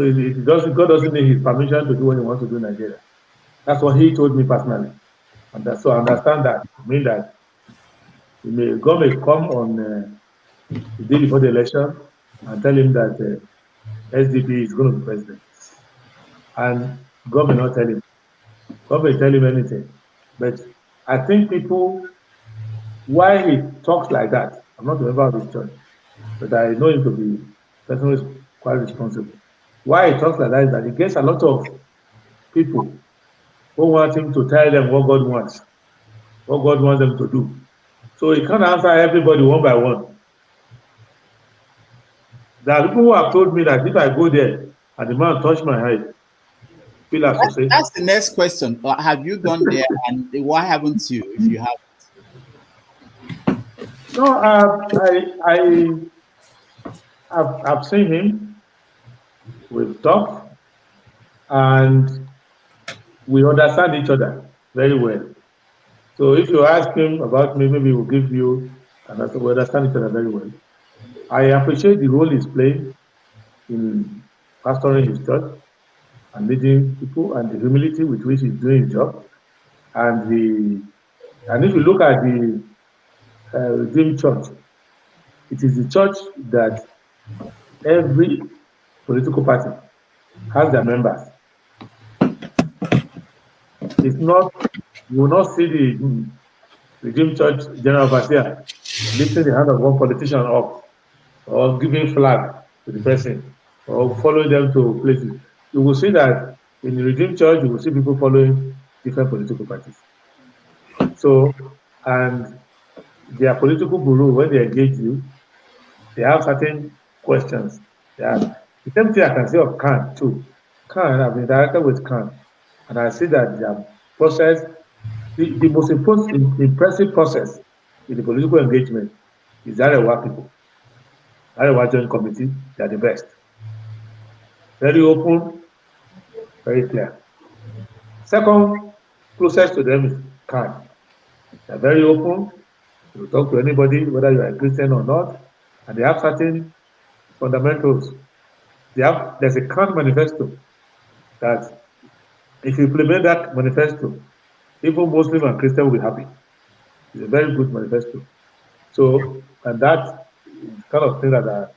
God doesn't need his permission to do what he wants to do in Nigeria. That's what he told me personally, and so I understand that. I mean that God may come on the day before the election and tell him that SDP is going to be president, and God may not tell him. God may tell him anything, but I think people, why he talks like that. I'm not a member of his church, but I know him to be a person who is quite responsible. Why he talks like that is that he gets a lot of people who want him to tell them what God wants them to do. So he can't answer everybody one by one. There are people who have told me that if I go there and the man touch my head, that's the next question. Have you gone there, and why haven't you? If you have, no, I've seen him. We've talked, and we understand each other very well. So if you ask him about me, maybe we'll give you an answer. We understand each other very well. I appreciate the role he's playing in pastoring his church and leading people, and the humility with which he's doing his job. And if you look at the Redeemed Church, it is the church that every political party has their members. It's not, you will not see the Redeemed Church General Overseer lifting the hand of one politician up or giving flag to the person or following them to places. You will see that in the Redeemed Church, you will see people following different political parties. So, and their political guru, when they engage you, they have certain questions. The same thing I can say of Khan too. Khan, I've interacted with Khan, and I see that their process, the most impressive process in the political engagement is the Arewa people. Arewa Joint Committee, they are the best. Very open, very clear. Second, closest to them is Khan. They're very open. You talk to anybody, whether you are a Christian or not, and they have certain fundamentals. There's a Khan manifesto that if you implement that manifesto, even Muslim and Christian will be happy. It's a very good manifesto. So, and that is kind of thing that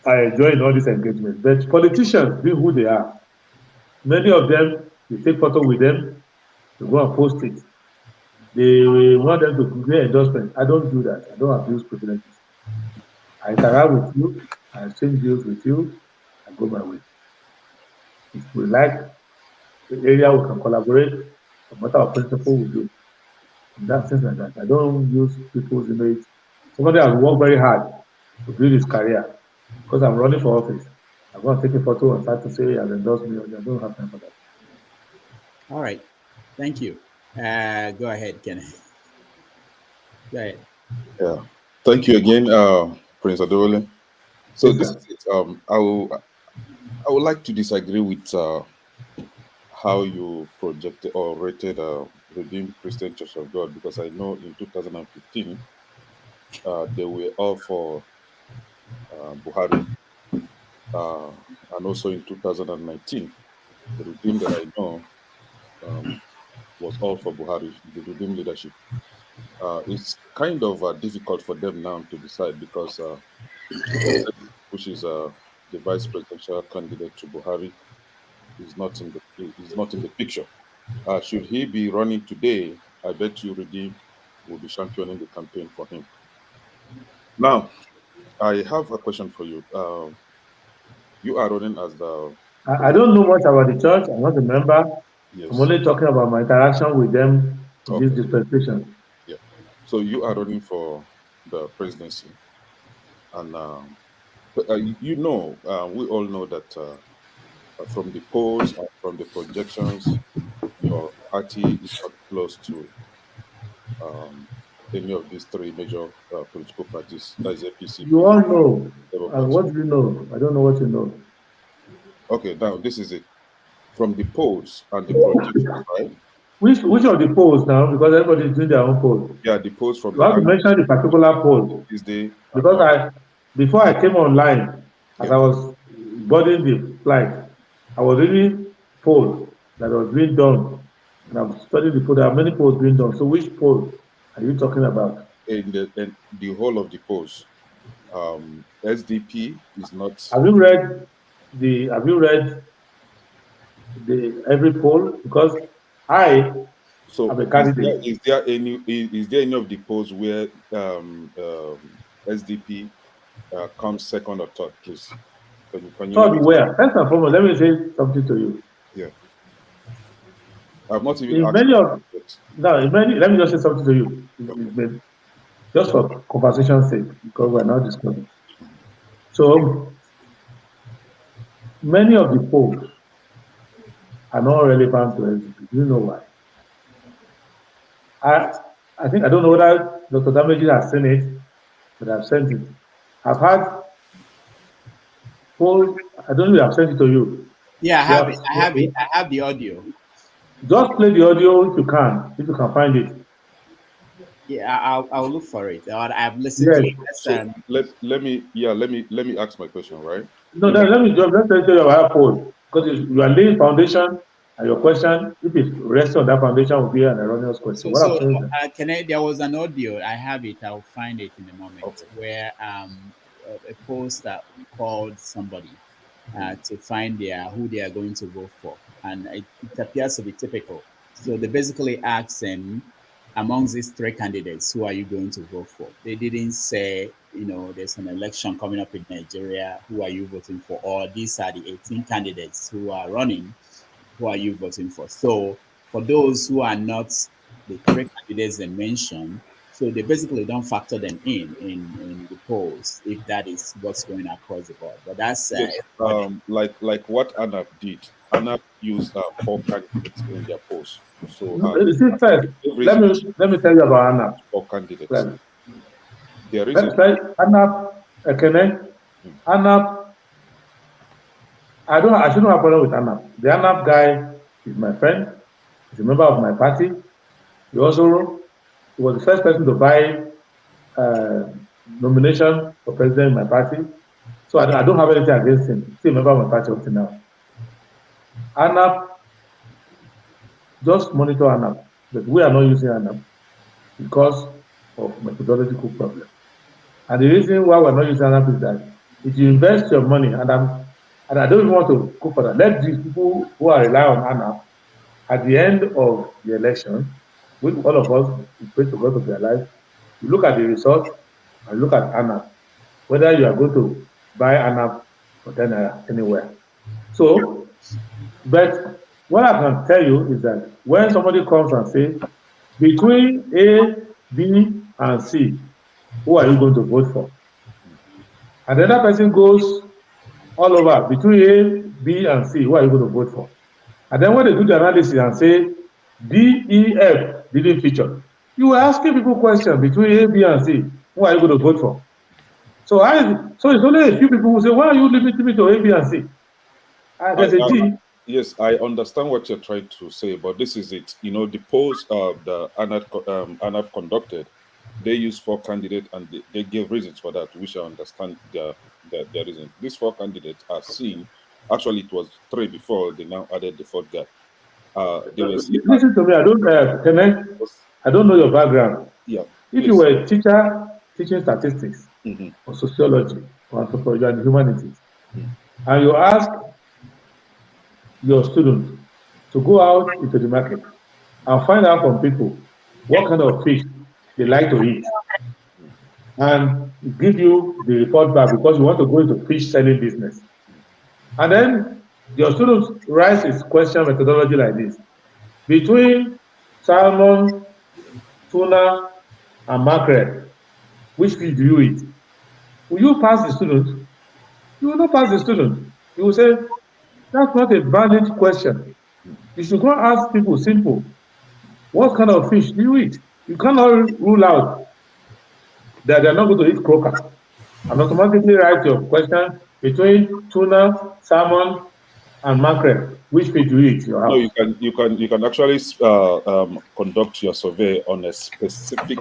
I enjoy in all this engagement. But politicians, being who they are, many of them, you take photo with them, you go and post it. They want them to get endorsement. I don't do that. I don't abuse privileges. I interact with you, I exchange views with you, I go my way. If we like the area, we can collaborate. No matter of principle, we do. And that's things like that. I don't use people's image. Somebody has worked very hard to build his career. Because I'm running for office, I'm going to take a photo and start to say he has endorsed me. I don't have time for that. All right. Thank you. Go ahead, Kenneth. Go ahead. Yeah. Thank you again, Prince Adewole. So this is it. I would like to disagree with how you projected or rated Redeemed Christian Church of God, because I know in 2015 they were all for Buhari, and also in 2019 the Redeemed that I know was all for Buhari, the Redeemed leadership. It's kind of difficult for them now to decide, because the president pushes the vice presidential candidate to Buhari is not in the picture. Should he be running today, I bet you Redeem will be championing the campaign for him. Now, I have a question for you. You are running as the I don't know much about the church. I'm not a member. yes. I'm only talking about my interaction with them in Okay. this dispensation. Yeah. So you are running for the presidency, and we all know that from the polls and from the projections, your party is not close to any of these three major political parties. That's APC. You all know. Labour What Party. do you know? I don't know what you know. Okay, now this is it. From the polls and the projections, right? Which of the polls now? Because everybody is doing their own poll. Yeah, the polls from You the have to mention the particular poll. this day. Because before I came online, as I was boarding the flight, I was reading polls that was being done, and I've studied the poll. There are many polls being done. So which poll are you talking about? In the whole of the polls, SDP is not. Have you read every poll? Because I So am a candidate. is there any of the polls where SDP comes second or third, please? Can you let Third, me? where? First and foremost, let me say something to you. Yeah. I've not even In asked many of yet. no, in many. Let me just say something to you. Just for conversation's sake, because we're not discussing. So many of the polls are not relevant to SDP. Do you know why? I think I don't know whether Dr. Damages has seen it, but I've sent it. I've had polls. I don't know if I've sent it to you. Yeah, I have it. I have it. I have the audio. Just play the audio if you can find it. Yeah, I'll look for it. I've listened to it. So let me ask my question, right? No, let me tell you about poll, because you are laying foundation, and your question, if it rests on that foundation, will be an erroneous question. There was an audio. I have it. I'll find it in a moment. Where a poster called somebody to find who they are going to vote for, and it appears to be typical. So they basically asked him, amongst these three candidates, who are you going to vote for? They didn't say, there's an election coming up in Nigeria, who are you voting for? Or these are the 18 candidates who are running, who are you voting for? So for those who are not the three candidates they mentioned, so they basically don't factor them in the polls, if that is what's going across the board. But that's yes, like what ANAP did. ANAP used 4 candidates in their polls. So first, let me tell you about ANAP. 4 candidates. Right. There is ANAP, ANAP. I shouldn't have a problem with ANAP. The ANAP guy is my friend. He's a member of my party. He was the first person to buy nomination for president in my party. So I don't have anything against him. Still a member of my party until now. ANAP, just monitor ANAP. But we are not using ANAP because of methodological problem. And the reason why we're not using ANAP is that if you invest your money, and I don't even want to go further, let these people who are relying on ANAP at the end of the election, with all of us, we pray to God of their life, you look at the results and look at ANAP, whether you are going to buy ANAP for 10 naira anywhere. So, but what I can tell you is that when somebody comes and says, between A, B, and C, who are you going to vote for? And the other person goes all over, between A, B, and C, who are you going to vote for? And then when they do the analysis and say D, E, F didn't feature, you were asking people questions between A, B, and C, who are you going to vote for? So it's only a few people who say, why are you limiting me to A, B, and C? There's a G. Yes, I understand what you're trying to say, but this is it. You know, the polls the ANAP conducted, they used 4 candidates and they gave reasons for that, which I understand their reason. These 4 candidates are seen. Actually, it was 3 before. They now added the 4th guy. They were seen. Listen to me. I don't know your background. Yeah. If you were a teacher teaching statistics or sociology or anthropology and humanities, and you ask your students to go out into the market and find out from people what kind of fish they like to eat, and give you the report back because you want to go into fish selling business. And then your students raise this question methodology like this: between salmon, tuna, and mackerel, which fish do you eat? Will you pass the student? You will not pass the student. You will say, that's not a valid question. You should go ask people simple, what kind of fish do you eat? You cannot rule out that they're not going to eat croaker and automatically write your question between tuna, salmon, and mackerel. Which fish do you eat? Your house? No, you can actually conduct your survey on a specific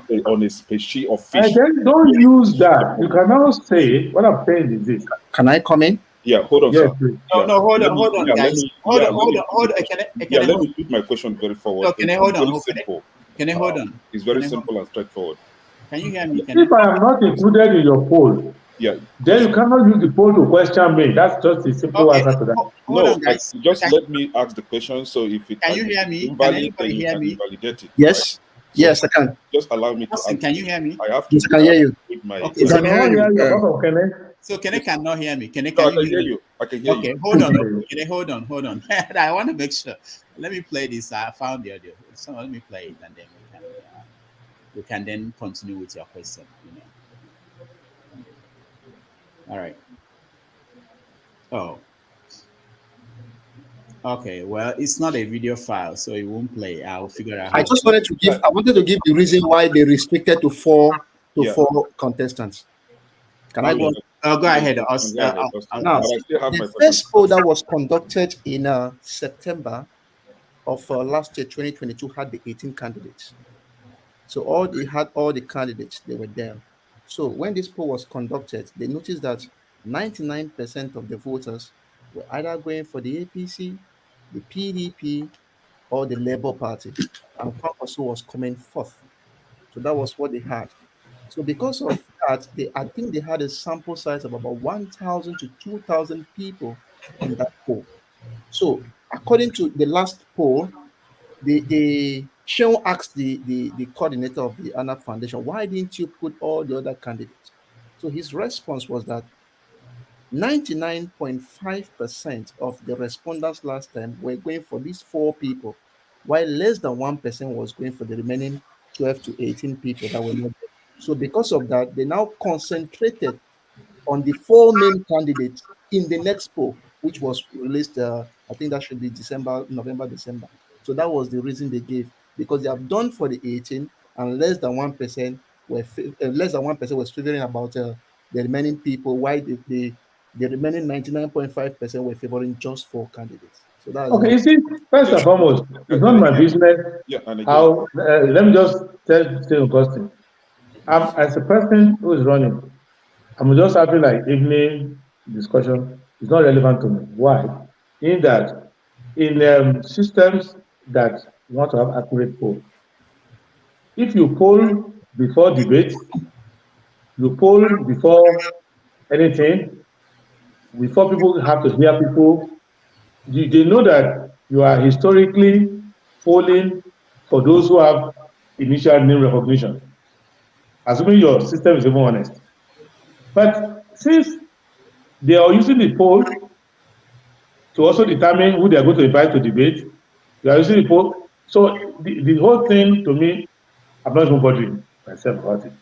species of fish. And then don't use that. You can now say what I'm saying is this. Can I come in? Yeah, hold on, yes, sir. No, hold on, guys. Hold on. Let me put my question very forward. No, can I hold on? Simple. Can I hold on? It's very simple and straightforward. Can you hear me? If I am not included in your poll, then you cannot use the poll to question me. That's just a simple answer to that. Hold on, guys. Let me ask the question. So if it can you hear me? Can anybody hear me? Invalidate it. Yes. Right? Yes, I can. Just allow me to. Can you hear me? I have to. Yes, I can hear you. Okay. So Kene cannot hear me. Can I you can hear you? I can hear you. Okay, hold on. Hold on. I want to make sure. Let me play this. I found the audio. So let me play it, and then we can then continue with your question. All right. Oh. Okay. Well, it's not a video file, so it won't play. I'll figure out. I wanted to give the reason why they restricted to four contestants. Can I go? Go ahead. Now, the first poll that was conducted in September of last year, 2022, had the 18 candidates. So they had all the candidates, they were there. So when this poll was conducted, they noticed that 99% of the voters were either going for the APC, the PDP, or the Labour Party. And Kwankwaso was coming fourth. So that was what they had. So because of that, I think they had a sample size of about 1,000 to 2,000 people in that poll. So according to the last poll, the Sean asked the coordinator of the ANAP Foundation, why didn't you put all the other candidates? So his response was that 99.5% of the respondents last time were going for these 4 people, while less than 1% was going for the remaining 12 to 18 people that were not there. So because of that, they now concentrated on the 4 main candidates in the next poll, which was released, I think that should be November, December. So that was the reason they gave, because they have done for the 18 and less than 1% was favoring about the remaining people, while the remaining 99.5% were favoring just 4 candidates. So that's okay. You see, first and foremost, it's not my business. How? Let me just tell Augustine. As a person who is running, I'm just having like evening discussion. It's not relevant to me. Why? In that, in systems that want to have accurate poll, if you poll before debate, you poll before anything, before people have to hear people, they know that you are historically polling for those who have initial name recognition, assuming your system is even honest. But since they are using the poll to also determine who they are going to invite to debate, they are using the poll. So the whole thing, to me, I'm not even bothering myself about it.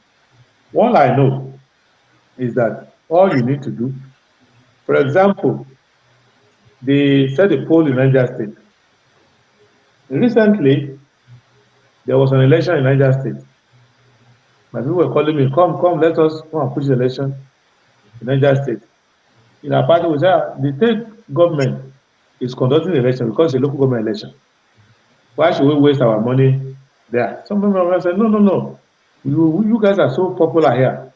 All I know is that all you need to do, for example, they said a poll in Niger State. Recently, there was an election in Niger State. My people were calling me, come, let us come and push the election in Niger State. In our party, we said, the state government is conducting the election because it's a local government election. Why should we waste our money there? Some people said, no. You guys are so popular here.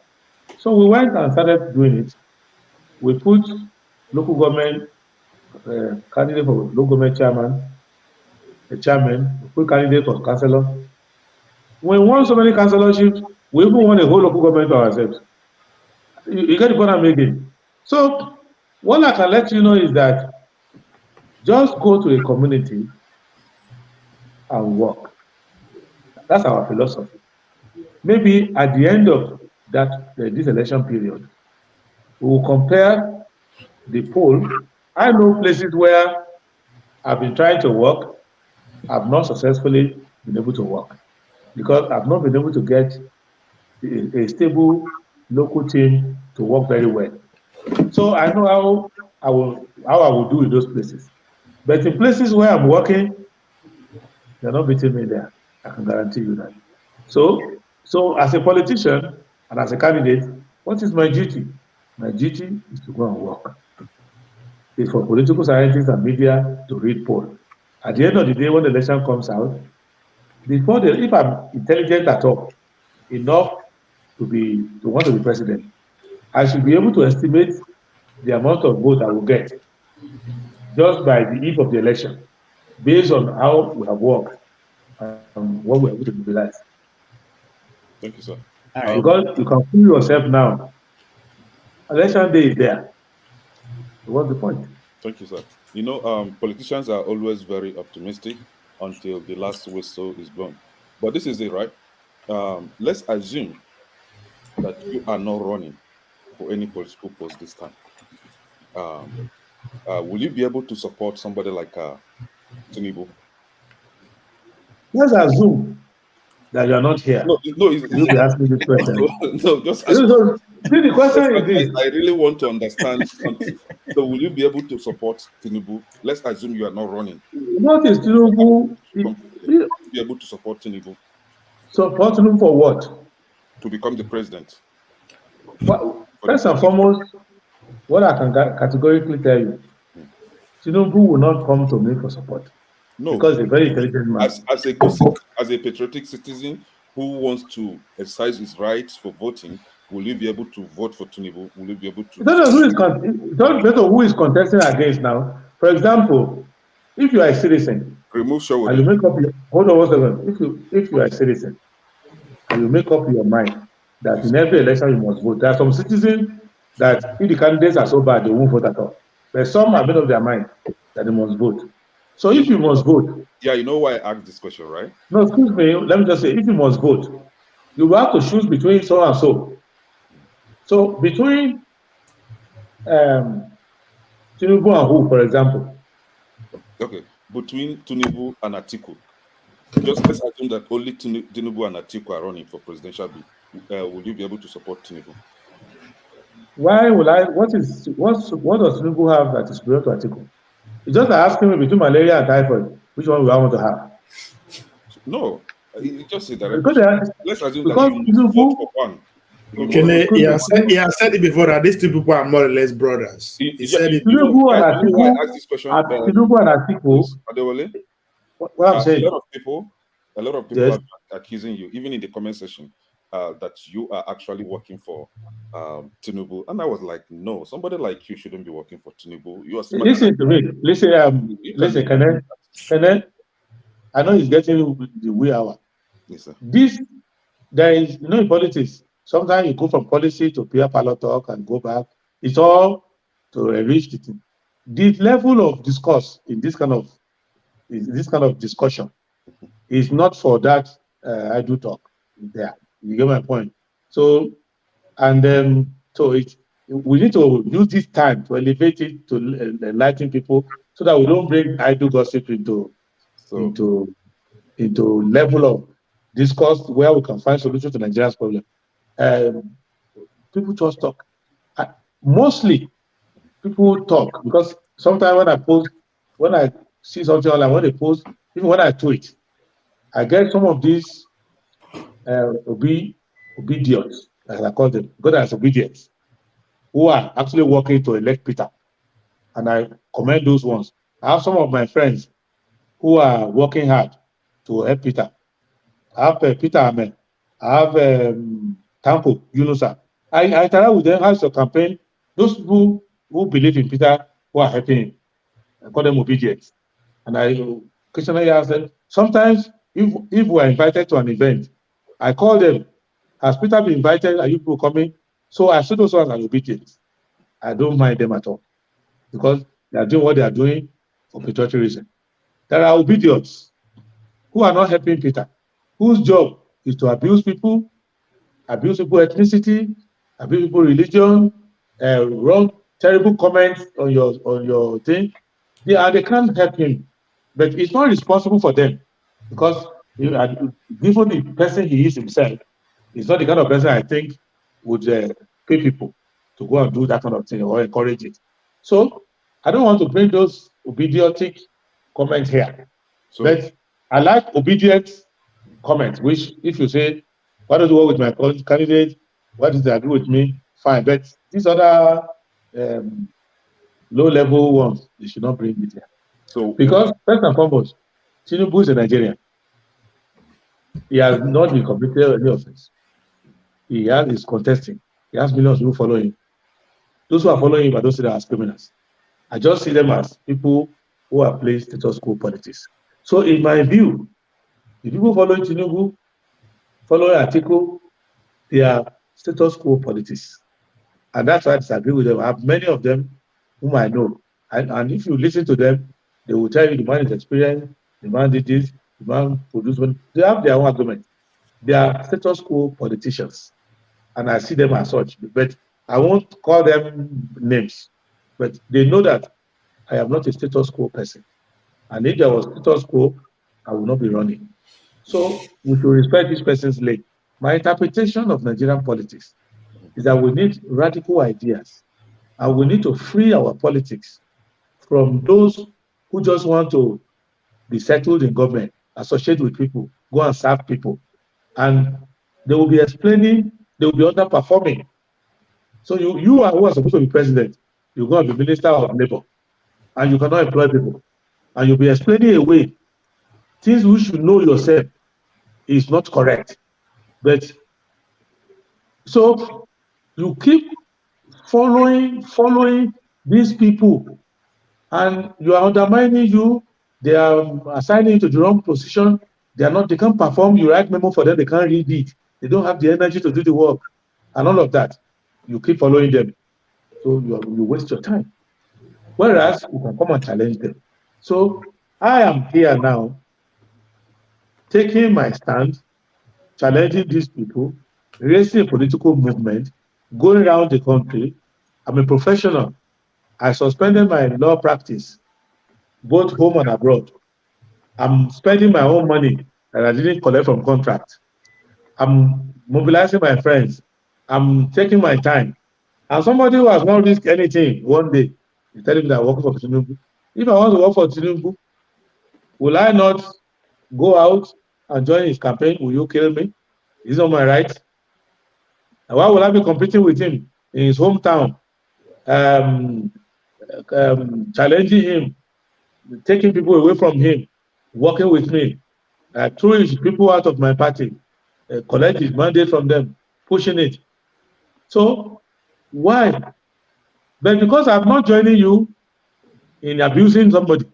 So we went and started doing it. We put local government candidate for local government chairman, the chairman, we put candidate for councillor. We won so many councilorships, we even won a whole local government to ourselves. You get the point I'm making. So what I can let you know is that just go to a community and work. That's our philosophy. Maybe at the end of that this election period, we will compare the poll. I know places where I've been trying to work, I've not successfully been able to work because I've not been able to get a stable local team to work very well. So I know how I will do in those places. But in places where I'm working, they're not beating me there. I can guarantee you that. So as a politician and as a candidate, what is my duty? My duty is to go and work. It's for political scientists and media to read poll. At the end of the day, when the election comes out, if I'm intelligent at all, enough to want to be president, I should be able to estimate the amount of vote I will get just by the eve of the election, based on how we have worked and what we're able to mobilize. Thank you, sir. Because you can fool yourself now. Election day is there. So what's the point? Thank you, sir. You know, politicians are always very optimistic until the last whistle is blown. But this is it, right? Let's assume that you are not running for any political post this time. Will you be able to support somebody like Tinubu? Let's assume that you are not here. No, you'll be asking this question. No, just see, the question is this. I really want to understand something. So, will you be able to support Tinubu? Let's assume you are not running. What is Tinubu? Be able to support Tinubu. Support him for what? To become the president. Well, first and foremost, what I can categorically tell you, Tinubu will not come to me for support. No, because he's a very intelligent man. As a patriotic citizen who wants to exercise his rights for voting, will you be able to vote for Tinubu? Will you be able to? It doesn't matter who is contesting against now. For example, if you are a citizen, remove show and you make up your hold on 1 second. If you are a citizen and you make up your mind that in every election you must vote, there are some citizens that if the candidates are so bad, they won't vote at all. But some have made up their mind that they must vote. So if you must vote. Yeah, you know why I asked this question, right? No, excuse me. Let me just say, if you must vote, you will have to choose between so and so. So between Tinubu and who, for example? Okay, between Tinubu and Atiku. Just let's assume that only Tinubu and Atiku are running for presidential bid. Will you be able to support Tinubu? Why will I? What does Tinubu have that is superior to Atiku? It's just asking me between malaria and typhoid, which one will I want to have? No, you just say that. Let's assume that you Tinubu, vote for one. He has said it before that these two people are more or less brothers. He said it. Tinubu and Atiku. Tinubu and Atiku. What I'm saying. A lot of people yes. are accusing you, even in the comment section, that you are actually working for Tinubu. And I was like, no, somebody like you shouldn't be working for Tinubu. You are smart. Listen to me. Listen, Kenneth. I know he's getting the wee hour. Yes, sir. There is, in politics, sometimes you go from policy to peer parlor talk and go back. It's all to enrich the thing. The level of discourse in this kind of discussion is not for that I do talk there. You get my point. So, and we need to use this time to elevate it, to enlighten people, so that we don't bring idle gossip into level of discourse where we can find solutions to Nigeria's problem. People just talk. Mostly, people talk because sometimes when I see something online, when they post, even when I tweet, I get some of these obedience, as I call them, God as obedience, who are actually working to elect Peter. And I commend those ones. I have some of my friends who are working hard to help Peter. I have Peter Amen. I have Tanko Yunusa. I interact with them as a campaign. Those people who believe in Peter, who are helping him, I call them obedient. And I occasionally ask them, sometimes if we are invited to an event, I call them, has Peter been invited? Are you people coming? So I see those ones as obedient. I don't mind them at all because they are doing what they are doing for patriotism. There are obedience who are not helping Peter, whose job is to abuse people ethnicity, abuse people religion, wrong, terrible comments on your thing. They can't help him, but it's not responsible for them because given the person he is himself, he's not the kind of person I think would pay people to go and do that kind of thing or encourage it. So I don't want to bring those obidiotic comments here, but I like obedient comments, which if you say, why don't you work with my candidate? Why does they agree with me? Fine. But these other low-level ones, they should not bring it here. So because first and foremost, Tinubu is a Nigerian. He has not been convicted any offense. He is contesting. He has millions who follow him. Those who are following him, I don't see them as criminals. I just see them as people who are playing status quo politics. So in my view, the people following Tinubu, following Atiku, they are status quo politics. And that's why I disagree with them. I have many of them whom I know. And if you listen to them, they will tell you the man is experienced, the man did this, the man produced one. They have their own argument. They are status quo politicians. And I see them as such. But I won't call them names. But they know that I am not a status quo person. And if there was status quo, I will not be running. So we should respect each person's lane. My interpretation of Nigerian politics is that we need radical ideas and we need to free our politics from those who just want to be settled in government, associate with people, go and serve people. And they will be explaining, they will be underperforming. So you are who are supposed to be president, you're going to be minister of labor, and you cannot employ people. And you'll be explaining away things you should know yourself is not correct. But so you keep following these people, and you are undermining you. They are assigning you to the wrong position. They can't perform. You write memo for them, they can't read it. They don't have the energy to do the work, and all of that. You keep following them, so you waste your time. Whereas you can come and challenge them. So I am here now, taking my stand, challenging these people, raising a political movement, going around the country. I'm a professional. I suspended my law practice, both home and abroad. I'm spending my own money that I didn't collect from contract. I'm mobilizing my friends. I'm taking my time. And somebody who has not risked anything one day is telling me that I'm working for Tinubu. If I want to work for Tinubu, will I not go out and join his campaign? Will you kill me? Is it not my right? And why will I be competing with him in his hometown, challenging him, taking people away from him, working with me, throwing people out of my party, collect his mandate from them, pushing it? So why? But because I'm not joining you in abusing somebody,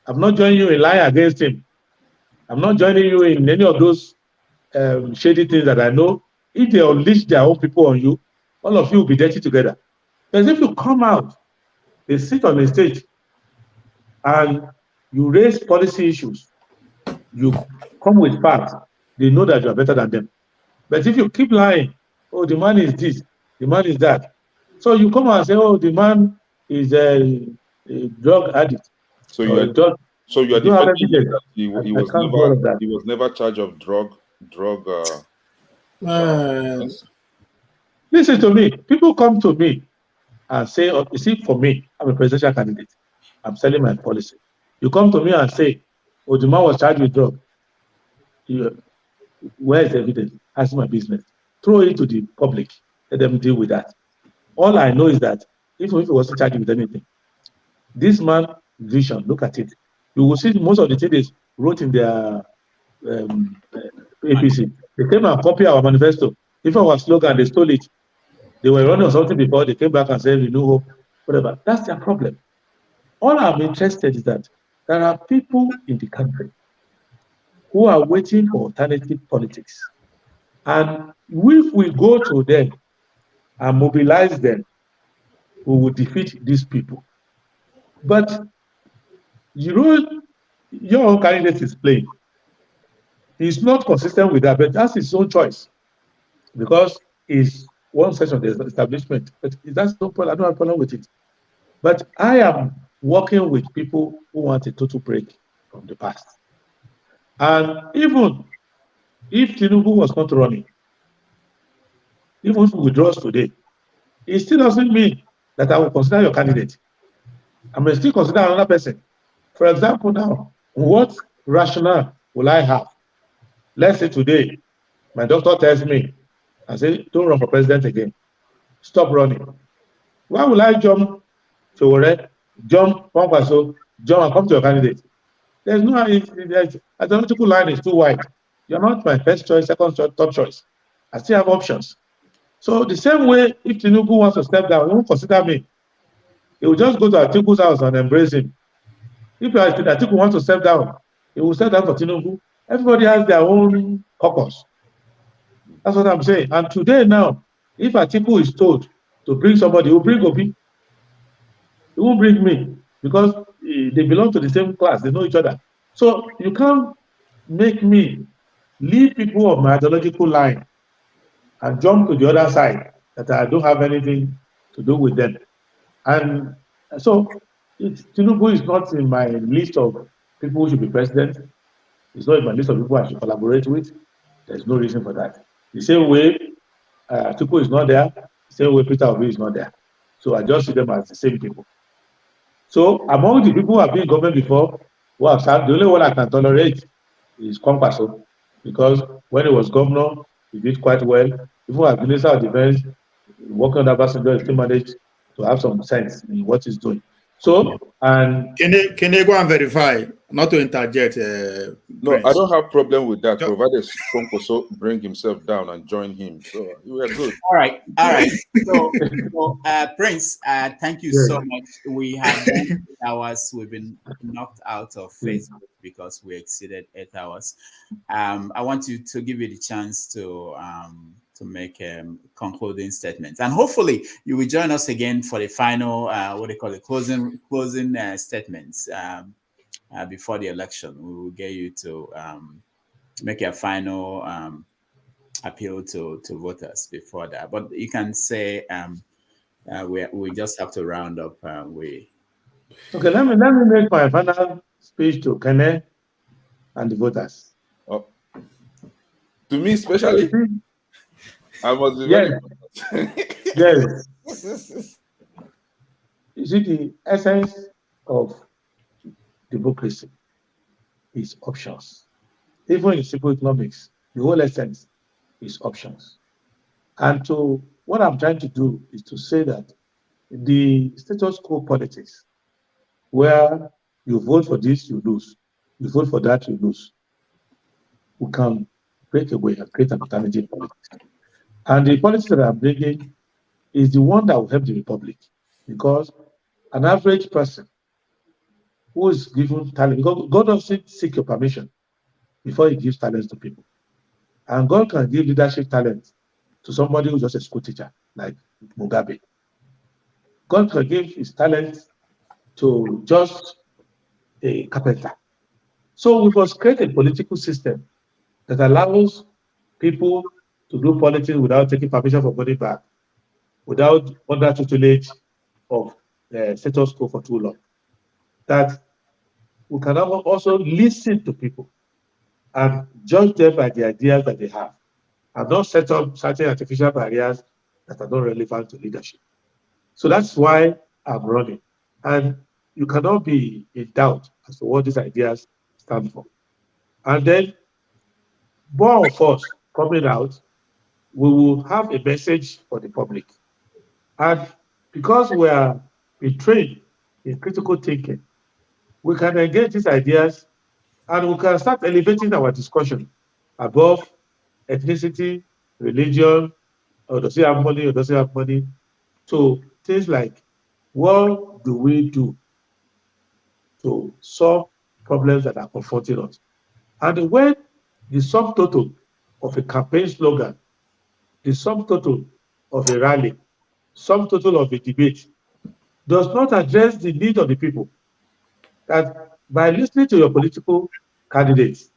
I'm not joining you in lying against him, I'm not joining you in any of those shady things that I know. If they unleash their own people on you, all of you will be dirty together. Because if you come out, they sit on the stage and you raise policy issues, you come with facts, they know that you are better than them. But if you keep lying, oh, the man is this, the man is that. So you come and say, oh, the man is a drug addict. So you are defending him that he was never charged of drug. Listen to me. People come to me and say, oh, you see, for me, I'm a presidential candidate. I'm selling my policy. You come to me and say, oh, the man was charged with drug. Where is the evidence? That's my business. Throw it to the public. Let them deal with that. All I know is that if he wasn't charged with anything, this man vision. Look at it. You will see most of the things they wrote in their APC. They came and copied our manifesto. If our slogan, they stole it. They were running on something before, they came back and said, we know hope, whatever. That's their problem. All I'm interested is that there are people in the country who are waiting for alternative politics. And if we go to them and mobilize them, we will defeat these people. But you know, your own candidate is playing. He's not consistent with that, but that's his own choice. Because it's one section of the establishment. But that's no problem. I don't have a problem with it. But I am working with people who want a total break from the past. And even if Tinubu was not running, even if he withdraws today, it still doesn't mean that I will consider your candidate. I may still consider another person. For example, now, what rationale will I have? Let's say today, my doctor tells me, I say, don't run for president again. Stop running. Why will I jump to jump Pampaso, jump and come to your candidate? There's no ideological line is too wide. You're not my first choice, second choice, third choice. I still have options. So the same way, if Tinubu wants to step down, he won't consider me. He will just go to Atiku's house and embrace him. If Atiku wants to step down, he will step down for Tinubu. Everybody has their own caucus. That's what I'm saying. And today now, if Atiku is told to bring somebody, he will bring Obi. He won't bring me because they belong to the same class. They know each other. So you can't make me leave people of my ideological line and jump to the other side that I don't have anything to do with them. And so Tinubu is not in my list of people who should be president. It's not in my list of people I should collaborate with. There's no reason for that. The same way Atiku is not there, the same way Peter Obi is not there. So I just see them as the same people. So among the people who have been in government before, who have served, the only one I can tolerate is Kwankwaso, because when he was governor, he did quite well. Even as Minister of Defense, working on that Ambassador, he still managed to have some sense in what he's doing. So, and can they go and verify, not to interject? No, I don't have problem with that, provided Kwankwaso bring himself down and join him. So we are good. All right. So Prince, thank you so much. We have 8 hours. We've been knocked out of Facebook because we exceeded 8 hours. I want you to give you the chance to make concluding statements, and hopefully you will join us again for the final, closing statements before the election. We will get you to make a final appeal to voters before that. But you can say we just have to round up. Okay, let me make my final speech to Kene and the voters. Oh. To me, especially. I must be yes. You see, the essence of democracy is options. Even in simple economics, the whole essence is options. And to what I'm trying to do is to say that the status quo politics, where you vote for this, you lose. You vote for that, you lose. We can break away and create an alternative politics. And the politics that I'm bringing is the one that will help the republic, because an average person who is given talent, because God doesn't seek your permission before he gives talents to people. And God can give leadership talent to somebody who's just a school teacher, like Mugabe. God can give his talent to just a carpenter. So we must create a political system that allows people to do politics without taking permission from body back, without under tutelage of the status quo for too long. That we can also listen to people and judge them by the ideas that they have, and not set up certain artificial barriers that are not relevant to leadership. So that's why I'm running. And you cannot be in doubt as to what these ideas stand for. And then, more of us coming out, we will have a message for the public. And because we are trained in critical thinking, we can engage these ideas and we can start elevating our discussion above ethnicity, religion, or does he have money or does he have money, to things like what do we do to solve problems that are confronting us. And when the sum total of a campaign slogan, the sum total of a rally, sum total of a debate does not address the need of the people, that by listening to your political candidates,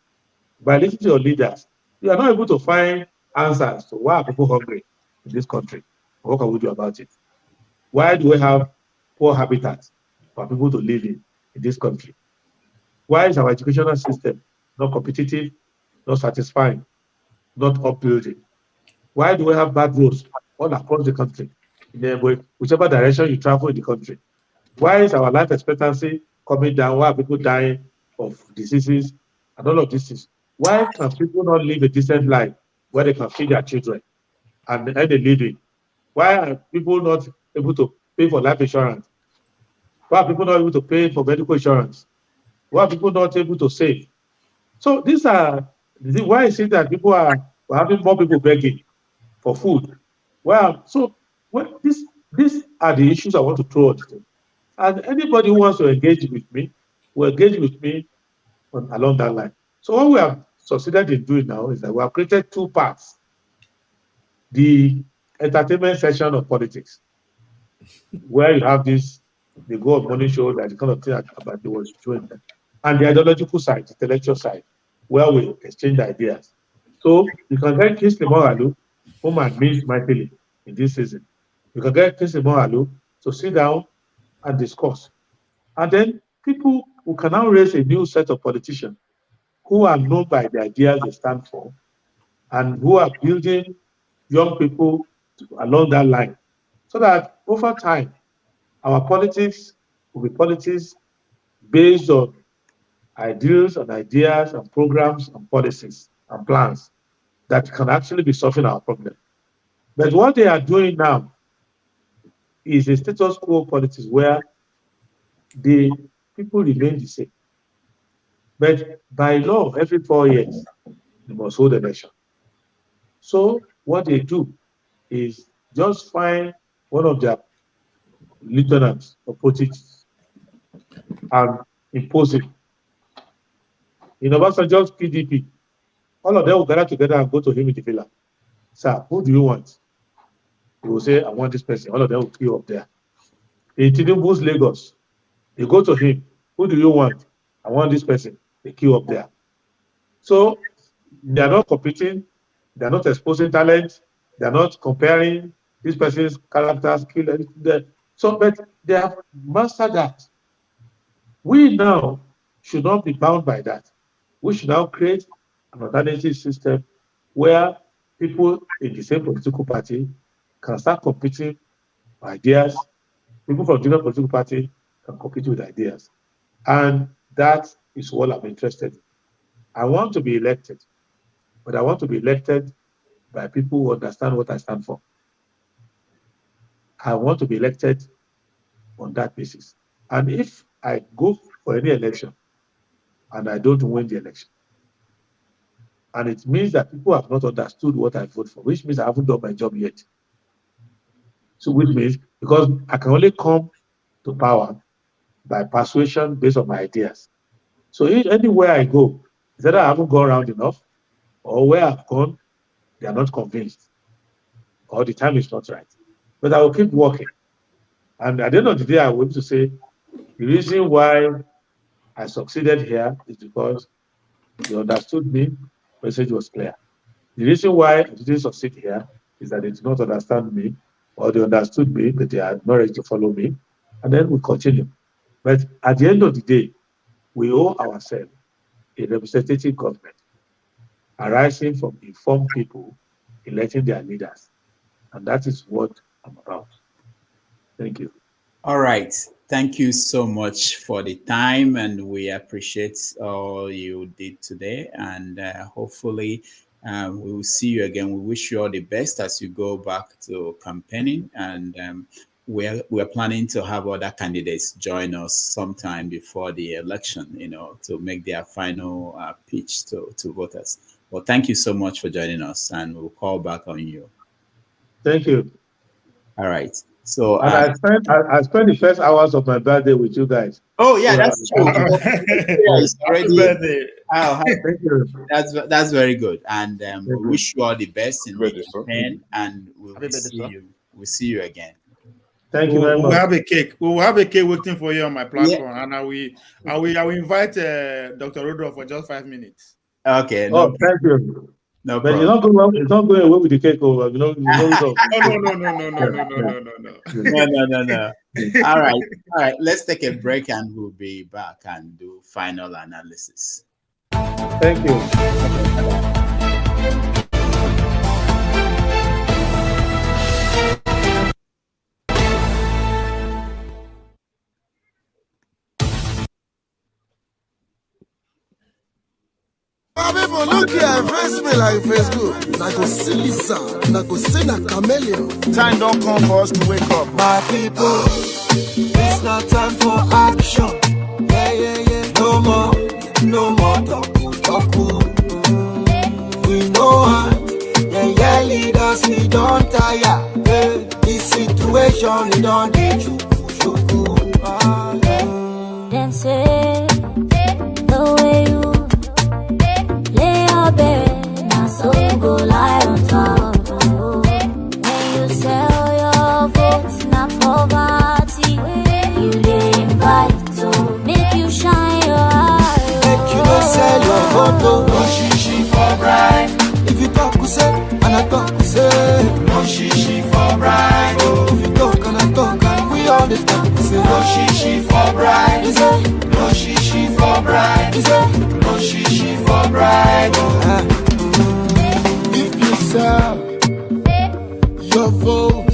by listening to your leaders, you are not able to find answers to why are people hungry in this country. What can we do about it? Why do we have poor habitats for people to live in this country? Why is our educational system not competitive, not satisfying, not upbuilding? Why do we have bad roads all across the country? In whichever direction you travel in the country. Why is our life expectancy coming down? Why are people dying of diseases and all of these things? Why can people not live a decent life where they can feed their children and earn a living? Why are people not able to pay for life insurance? Why are people not able to pay for medical insurance? Why are people not able to save? So these are why is it that people are having more people begging for food? Well, so these are the issues I want to throw at them. And anybody who wants to engage with me will engage with me along that line. So what we have succeeded in doing now is that we have created two parts. The entertainment section of politics, where you have this, they go on morning show, that the kind of thing about they was doing that. And the ideological side, the intellectual side, where we exchange ideas. So you can get Kingsley Moralu, whom I missed mightily in this season. You can get Kingsley Moralu to sit down and discuss. And then people who can now raise a new set of politicians who are known by the ideas they stand for and who are building young people along that line. So that over time, our politics will be politics based on ideals and ideas and programs and policies and plans that can actually be solving our problem. But what they are doing now is a status quo politics where the people remain the same. But by law, every 4 years, they must hold election. So what they do is just find one of their lieutenants or politics and impose it. In Obasanjo's PDP, all of them will gather together and go to him in the villa. Sir, who do you want? He will say, I want this person. All of them will queue up there. In Tinubu's Lagos, they go to him. Who do you want? I want this person. They queue up there. So they are not competing. They are not exposing talent. They are not comparing this person's character, skill, anything. So, but they have mastered that. We now should not be bound by that. We should now create an alternative system where people in the same political party can start competing for ideas. People from different political parties can compete with ideas. And that is what I'm interested in. I want to be elected, but I want to be elected by people who understand what I stand for. I want to be elected on that basis. And if I go for any election and I don't win the election, and it means that people have not understood what I vote for, which means I haven't done my job yet. So which means, because I can only come to power by persuasion based on my ideas. So anywhere I go, is that I haven't gone around enough, or where I've gone, they are not convinced, or the time is not right. But I will keep working. And at the end of the day, I will be able to say, the reason why I succeeded here is because they understood me, message was clear. The reason why I didn't succeed here is that they did not understand me, or they understood me, but they are not ready to follow me. And then we continue. But at the end of the day, we owe ourselves a representative government arising from informed people electing their leaders. And that is what I'm about. Thank you. All right. Thank you so much for the time, and we appreciate all you did today. And hopefully, we will see you again. We wish you all the best as you go back to campaigning, and we're planning to have other candidates join us sometime before the election, to make their final pitch to voters. Well, thank you so much for joining us, and we'll call back on you. Thank you. All right. So and I spent the first hours of my birthday with you guys. Oh yeah, that's true. Already. Birthday. Thank you. That's very good, and we wish you all the best in the campaign, and we'll see you again. Thank you very much. We'll have a cake. We'll have a cake waiting for you on my platform, and I will invite Dr. Rodolph for just 5 minutes. Okay. Thank you. No but problem. it's not going away with the cake over. No. No. All right. Let's take a break, and we'll be back and do final analysis. Thank you. People look here, face me like Facebook. I go see Lisa, and I go see a chameleon. Time don't come for us to wake up. My people, it's not time for action. Yeah. No more talk. We know how. Yeah, leaders, we don't tire. This situation, we don't get you. Them say the way you now so you go lie on top. When you sell your votes, not poverty, you dey invite to make you shine your eye. Make you don't sell your vote, no shishi for bribe. If you talk, we say, and I talk, we say, no shishi for bribe. If you talk and I talk, and we all the talk, we say, no shishi for bribe. We say, no shishi for bribe. We say, no shishi for bribe. If you sell your vote,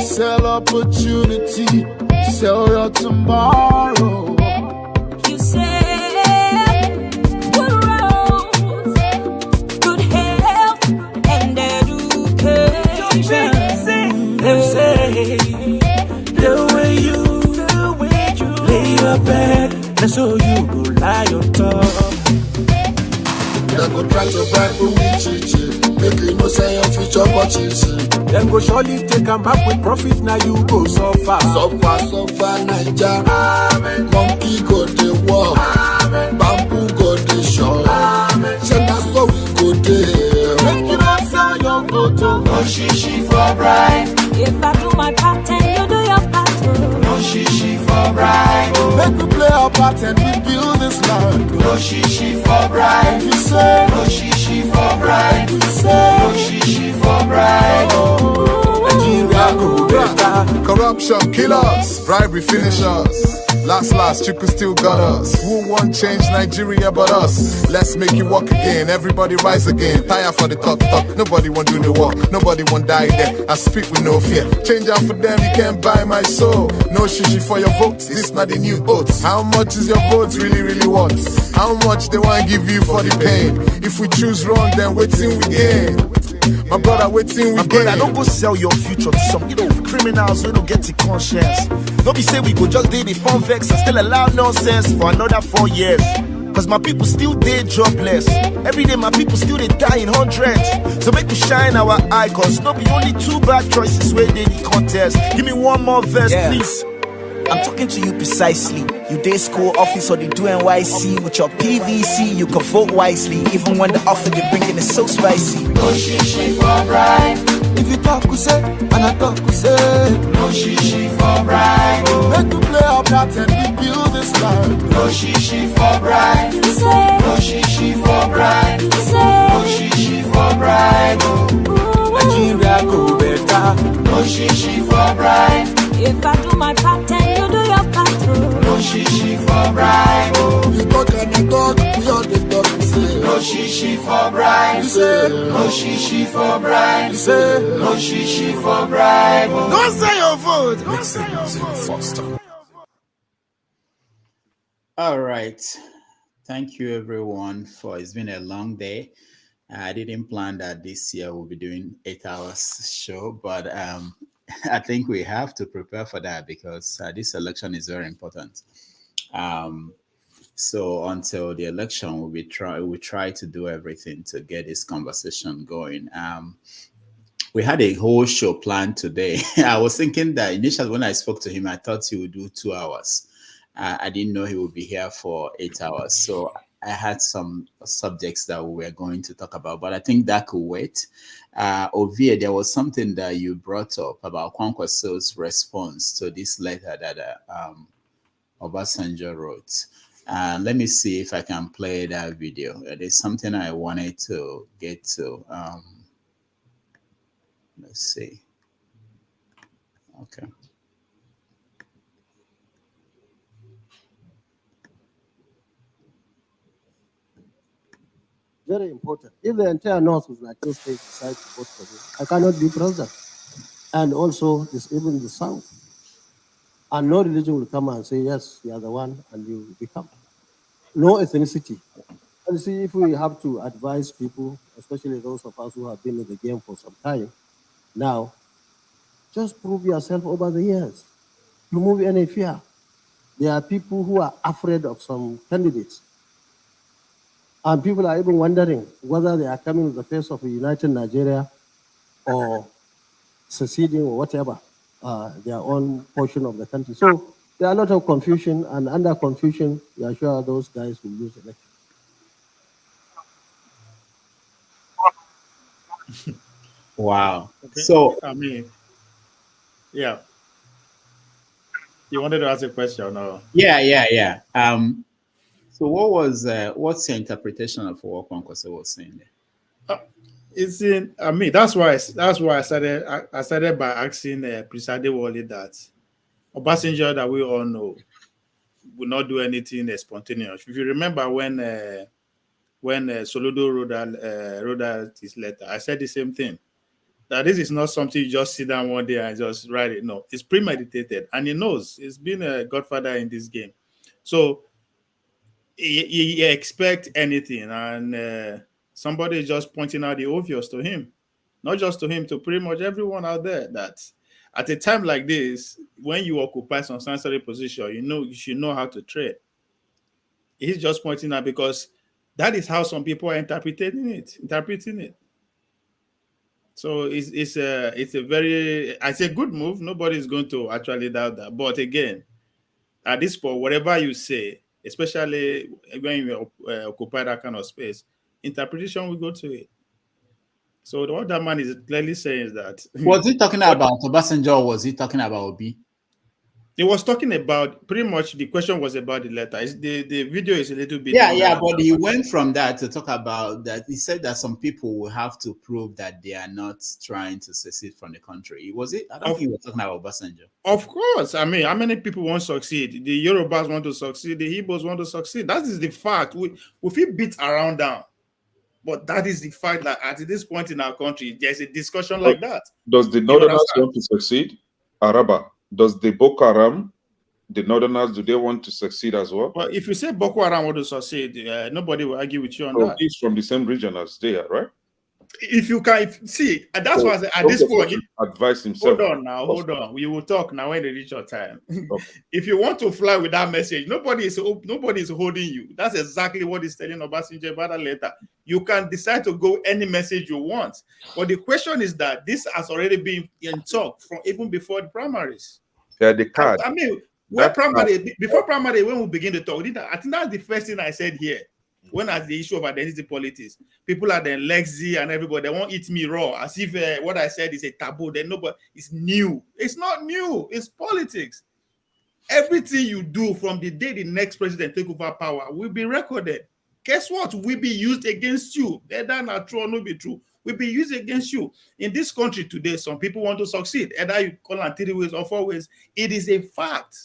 sell opportunity, sell your tomorrow. You say good roads, good health, and education. Them say the way you lay your bed, that's how you go lie on top. They go try to bribe you with chichi, make you know say your future for chichi. Then go surely take them back with profit, now you go suffer. Suffer, Naija. Monkey go the walk, bamboo go the shop. Say that's how we go there. Make you not sell your vote, no shishi for bribe. If I do my part and you do your part, no shishi for bribe. Make we play our part and we build this land. No shishi for bribe. We say no shishi for bribe. We say no shishi for bribe. Nigeria go better. Corruption kill us, bribery finish us. Last, you could still got us. Who won't change Nigeria but us? Let's make it work again, everybody rise again. Tire for the talk, nobody want do the work. Nobody want die there, I speak with no fear. Change out for them, you can't buy my soul. No shishi for your votes, this not the new oats. How much is your vote really worth? How much they want to give you for the pain? If we choose wrong, then wait till we gain. My brother, waiting we get. Don't go sell your future to some criminals we don't get the conscience. Don't be say we go just did the fun vex and still allow nonsense for another 4 years. Cause my people still dead jobless. Every day my people still they die in hundreds. So make we shine our eye, cause no be only 2 bad choices where they the contest. Give me one more verse, please. I'm talking to you precisely. You day school office or they do NYC. With your PVC, you can vote wisely. Even when the offer they bringing is so spicy. No shishi for bribe. If you talk, we say, and I talk, we say. No shishi for bribe. Make we play our part and we build this land. No shishi for bribe. You say no shishi for bribe. You say no shishi for bribe. Nigeria go better. No shishi for bribe. if I do my part and you do your part. No shishi for bribe. You talk and you talk, we all the talk. No shishi for bribe. No shishi for bribe. No shishi for bribe. Don't say your vote. Mixing Foster. All right. Thank you, everyone, it's been a long day. I didn't plan that this year we'll be doing 8 hours show, but I think we have to prepare for that because this election is very important. So until the election, we try to do everything to get this conversation going. We had a whole show planned today. I was thinking that initially when I spoke to him, I thought he would do 2 hours. I didn't know he would be here for 8 hours. So I had some subjects that we were going to talk about, but I think that could wait. Ovie, there was something that you brought up about Kwankwaso's response to this letter that Obasanjo wrote. Let me see if I can play that video. There's something I wanted to get to. Let's see. Okay. Very important. If the entire North was like this state decides to vote for me, I cannot be president. And also, even the South. And no religion will come and say, yes, you are the one, and you become. No ethnicity. And see, if we have to advise people, especially those of us who have been in the game for some time, now, just prove yourself over the years. Remove any fear. There are people who are afraid of some candidates. And people are even wondering whether they are coming with the face of a united Nigeria or seceding or whatever, their own portion of the country. So there are a lot of confusion, and under confusion, we are sure those guys will lose the election. Wow. Okay. So, I mean, yeah. You wanted to ask a question, or? Yeah. So what's your interpretation of what Kwankwaso was saying there? It's in. I mean, that's why I started. I started by asking Prince Adewole that Obasanjo, that we all know, will not do anything spontaneous. If you remember when Soludo wrote out his letter, I said the same thing. That this is not something you just sit down one day and just write it. No, it's premeditated, and he knows. He's been a godfather in this game, so he expect anything, and somebody is just pointing out the obvious to him, not just to him, to pretty much everyone out there, that at a time like this, when you occupy some sensory position, you should know how to trade. He's just pointing out because that is how some people are interpreting it. So it's a good move. Nobody's going to actually doubt that. But again, at this point, whatever you say, especially when you occupy that kind of space, interpretation will go to it. So what that man is clearly saying is that... Was he talking about Obasanjo, or was he talking about Obi? He was talking about, pretty much the question was about the letter. The video is a little bit... Yeah, but he went from that to talk about that. He said that some people will have to prove that they are not trying to secede from the country. Was it? I don't think he was talking about Obasanjo. Of course. I mean, how many people want to succeed? The Yorubas want to succeed. The Igbos want to succeed. That is the fact. We feel beat around down. But that is the fact that at this point in our country, there's a discussion like that. Does the Northerners want to succeed? Araba, does the Boko Haram, the Northerners, do they want to succeed as well? Well, if you say Boko Haram want to succeed, nobody will argue with you on that. He's from the same region as they are, right? If you can see, that's why I said at this point, advise himself. Hold on. We will talk now when they reach your time. Okay. If you want to fly with that message, nobody is holding you. That's exactly what he's telling Obasanjo about that letter. You can decide to go any message you want, but the question is that this has already been in talk from even before the primaries. Yeah, the card. I mean, before primary, when we begin to talk, I think that's the first thing I said here. When as the issue of identity politics, people are then Lexi and everybody, they won't eat me raw, as if what I said is a taboo. Then nobody, it's new. It's not new. It's politics. Everything you do from the day the next president take over power will be recorded. Guess what? Will be used against you. Either not true or not be true. Will be used against you. In this country today, some people want to succeed. Either you call them 3 ways or 4 ways. It is a fact.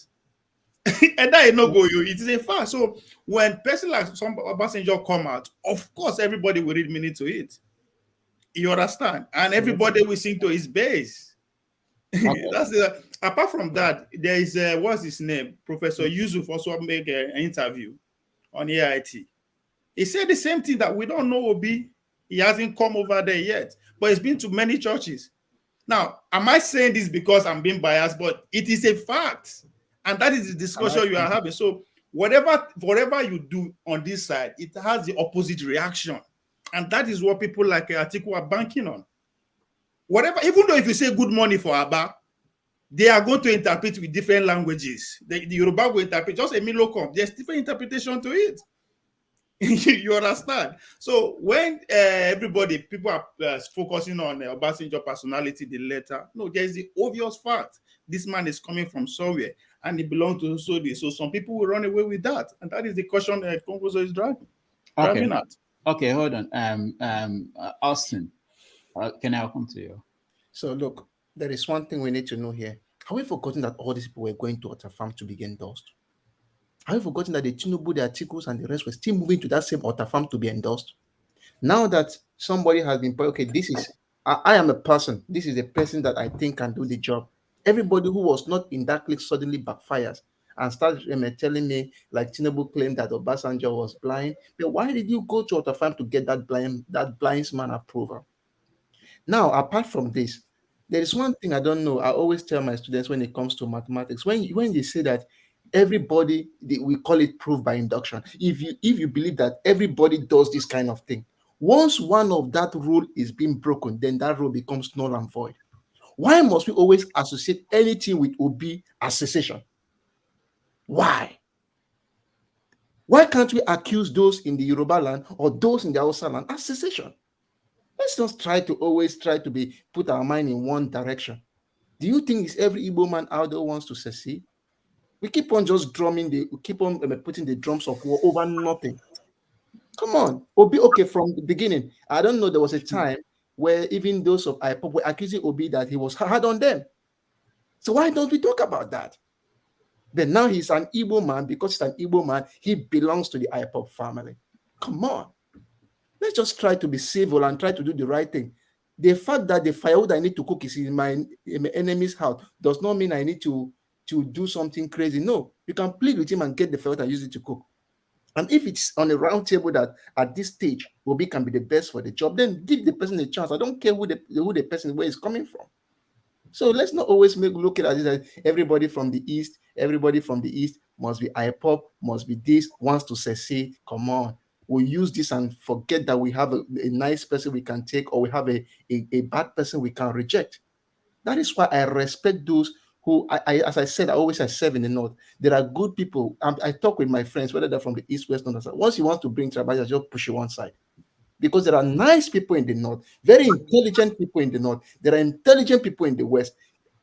And that is not go you. It is a fact. So when person like some Obasanjo come out, of course everybody will read meaning to it. You understand? And everybody will sing to his base. Okay. That's apart from that, there is what's his name? Professor Yusuf also make an interview on AIT. He said the same thing, that we don't know Obi. He hasn't come over there yet, but he's been to many churches. Now, am I saying this because I'm being biased? But it is a fact. And that is the discussion you are having. So whatever you do on this side, it has the opposite reaction. And that is what people like Atiku are banking on. Whatever, even though if you say good morning for Abba, they are going to interpret with different languages. The Yoruba will interpret just a milocom. There's different interpretation to it. You understand? So when people are focusing on Obasanjo personality, the letter, no, there's the obvious fact. This man is coming from somewhere and he belongs to Sodi. So some people will run away with that. And that is the question Congress is driving at. Okay, hold on. Austin, can I come to you? So look, there is one thing we need to know here. Have we forgotten that all these people were going to Otterfarm to be endorsed? Have you forgotten that the Tinubu, the articles, and the rest were still moving to that same Otterfarm to be endorsed? Now that somebody has been, okay, this is, I am a person, this is a person that I think can do the job. Everybody who was not in that clique suddenly backfires and starts telling me, like Tinubu claimed that Obasanjo was blind. But why did you go to Otterfarm to get that blind man approval? Now, apart from this, there is one thing I don't know. I always tell my students when it comes to mathematics, when you say that everybody, we call it proof by induction. If you believe that everybody does this kind of thing, once one of that rule is being broken, then that rule becomes null and void. Why must we always associate anything with Obi as secession? Why? Why can't we accuse those in the Yoruba land or those in the Hausa land as secession? Let's not always try to be put our mind in one direction. Do you think it's every Igbo man out there wants to secede? We keep on just putting the drums of war over nothing. Come on, Obi, okay, from the beginning. I don't know, there was a time where even those of IPOP were accusing Obi that he was hard on them. So why don't we talk about that? Then now he's an Igbo man. Because he's an Igbo man, he belongs to the IPOP family. Come on. Let's just try to be civil and try to do the right thing. The fact that the firewood I need to cook is in my enemy's house does not mean I need to do something crazy. No, you can plead with him and get the firewood and use it to cook. And if it's on a round table that at this stage Obi can be the best for the job, then give the person a chance. I don't care who the person where is coming from. So let's not always look at it as everybody from the east must be IPOP, must be this, wants to secede. Come on. We use this and forget that we have a nice person we can take, or we have a bad person we can reject. That is why I respect those who, as I said, I always serve in the north. There are good people. I talk with my friends, whether they're from the east, west, north, south. Once you want to bring tribal, just push it one side. Because there are nice people in the north, very intelligent people in the north. There are intelligent people in the west.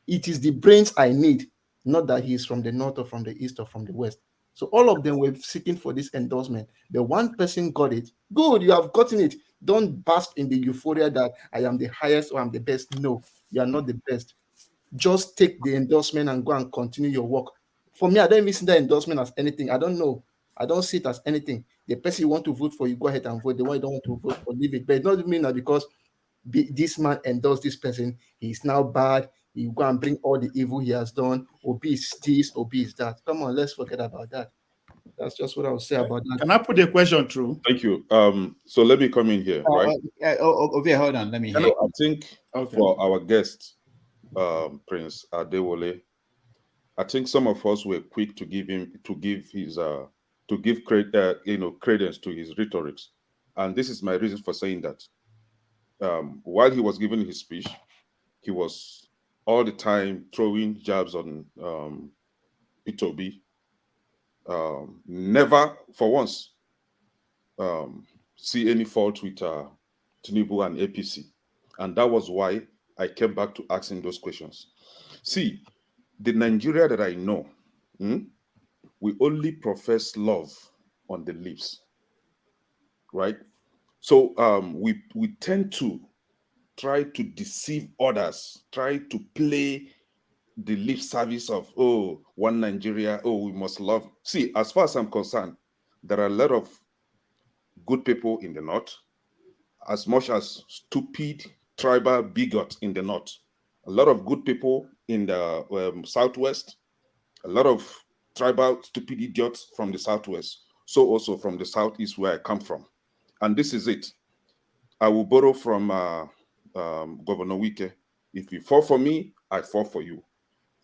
It is the brains I need, not that he is from the north or from the east or from the west. So all of them were seeking for this endorsement. The one person got it. Good, you have gotten it. Don't bask in the euphoria that I am the highest or I'm the best. No, you are not the best. Just take the endorsement and go and continue your work. For me, I don't even see that endorsement as anything. I don't know. I don't see it as anything. The person you want to vote for, you go ahead and vote. The one you don't want to vote for, leave it. But it doesn't mean that because this man endorsed this person, he's now bad. You go and bring all the evil he has done. Obi is this, Obi is that. Come on, let's forget about that. That's just what I would say about that. Can I put a question through? Thank you. So let me come in here, right? Okay, hold on. Let me hear. I think for our guest, Prince Adewole, I think some of us were quick to give credence to his rhetorics, and this is my reason for saying that. While he was giving his speech, he was all the time throwing jabs on P2B. Never for once see any fault with Tinubu and APC, and that was why I came back to asking those questions. See, the Nigeria that I know, we only profess love on the lips, right? So we tend to try to deceive others, try to play the lip service of, oh, one Nigeria, oh, we must love. See, as far as I'm concerned, there are a lot of good people in the north, as much as stupid tribal bigots in the north. A lot of good people in the southwest, a lot of tribal stupid idiots from the southwest. So also from the southeast where I come from. And this is it. I will borrow from Governor Wike. If you fall for me, I fall for you.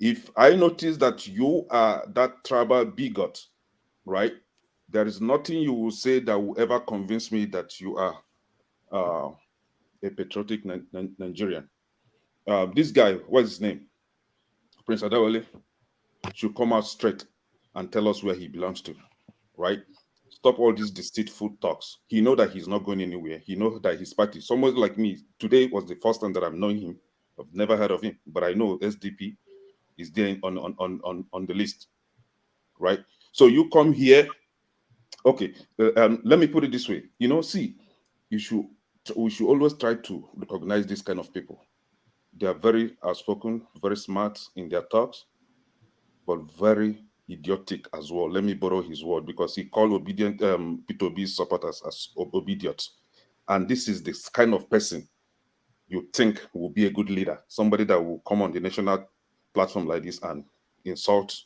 If I notice that you are that tribal bigot, right, there is nothing you will say that will ever convince me that you are a patriotic Nigerian. This guy, what's his name? Prince Adewole, should come out straight and tell us where he belongs to, right? Stop all these deceitful talks. He know that he's not going anywhere. He knows that his party, someone like me, today was the first time that I'm knowing him. I've never heard of him, but I know SDP is there on the list, right? So you come here, okay, let me put it this way. You know, see, we should always try to recognize this kind of people. They are very outspoken, very smart in their talks, but very idiotic as well. Let me borrow his word, because he called obedient P2B's supporters as obedient. And this is this kind of person you think will be a good leader, somebody that will come on the national platform like this and insult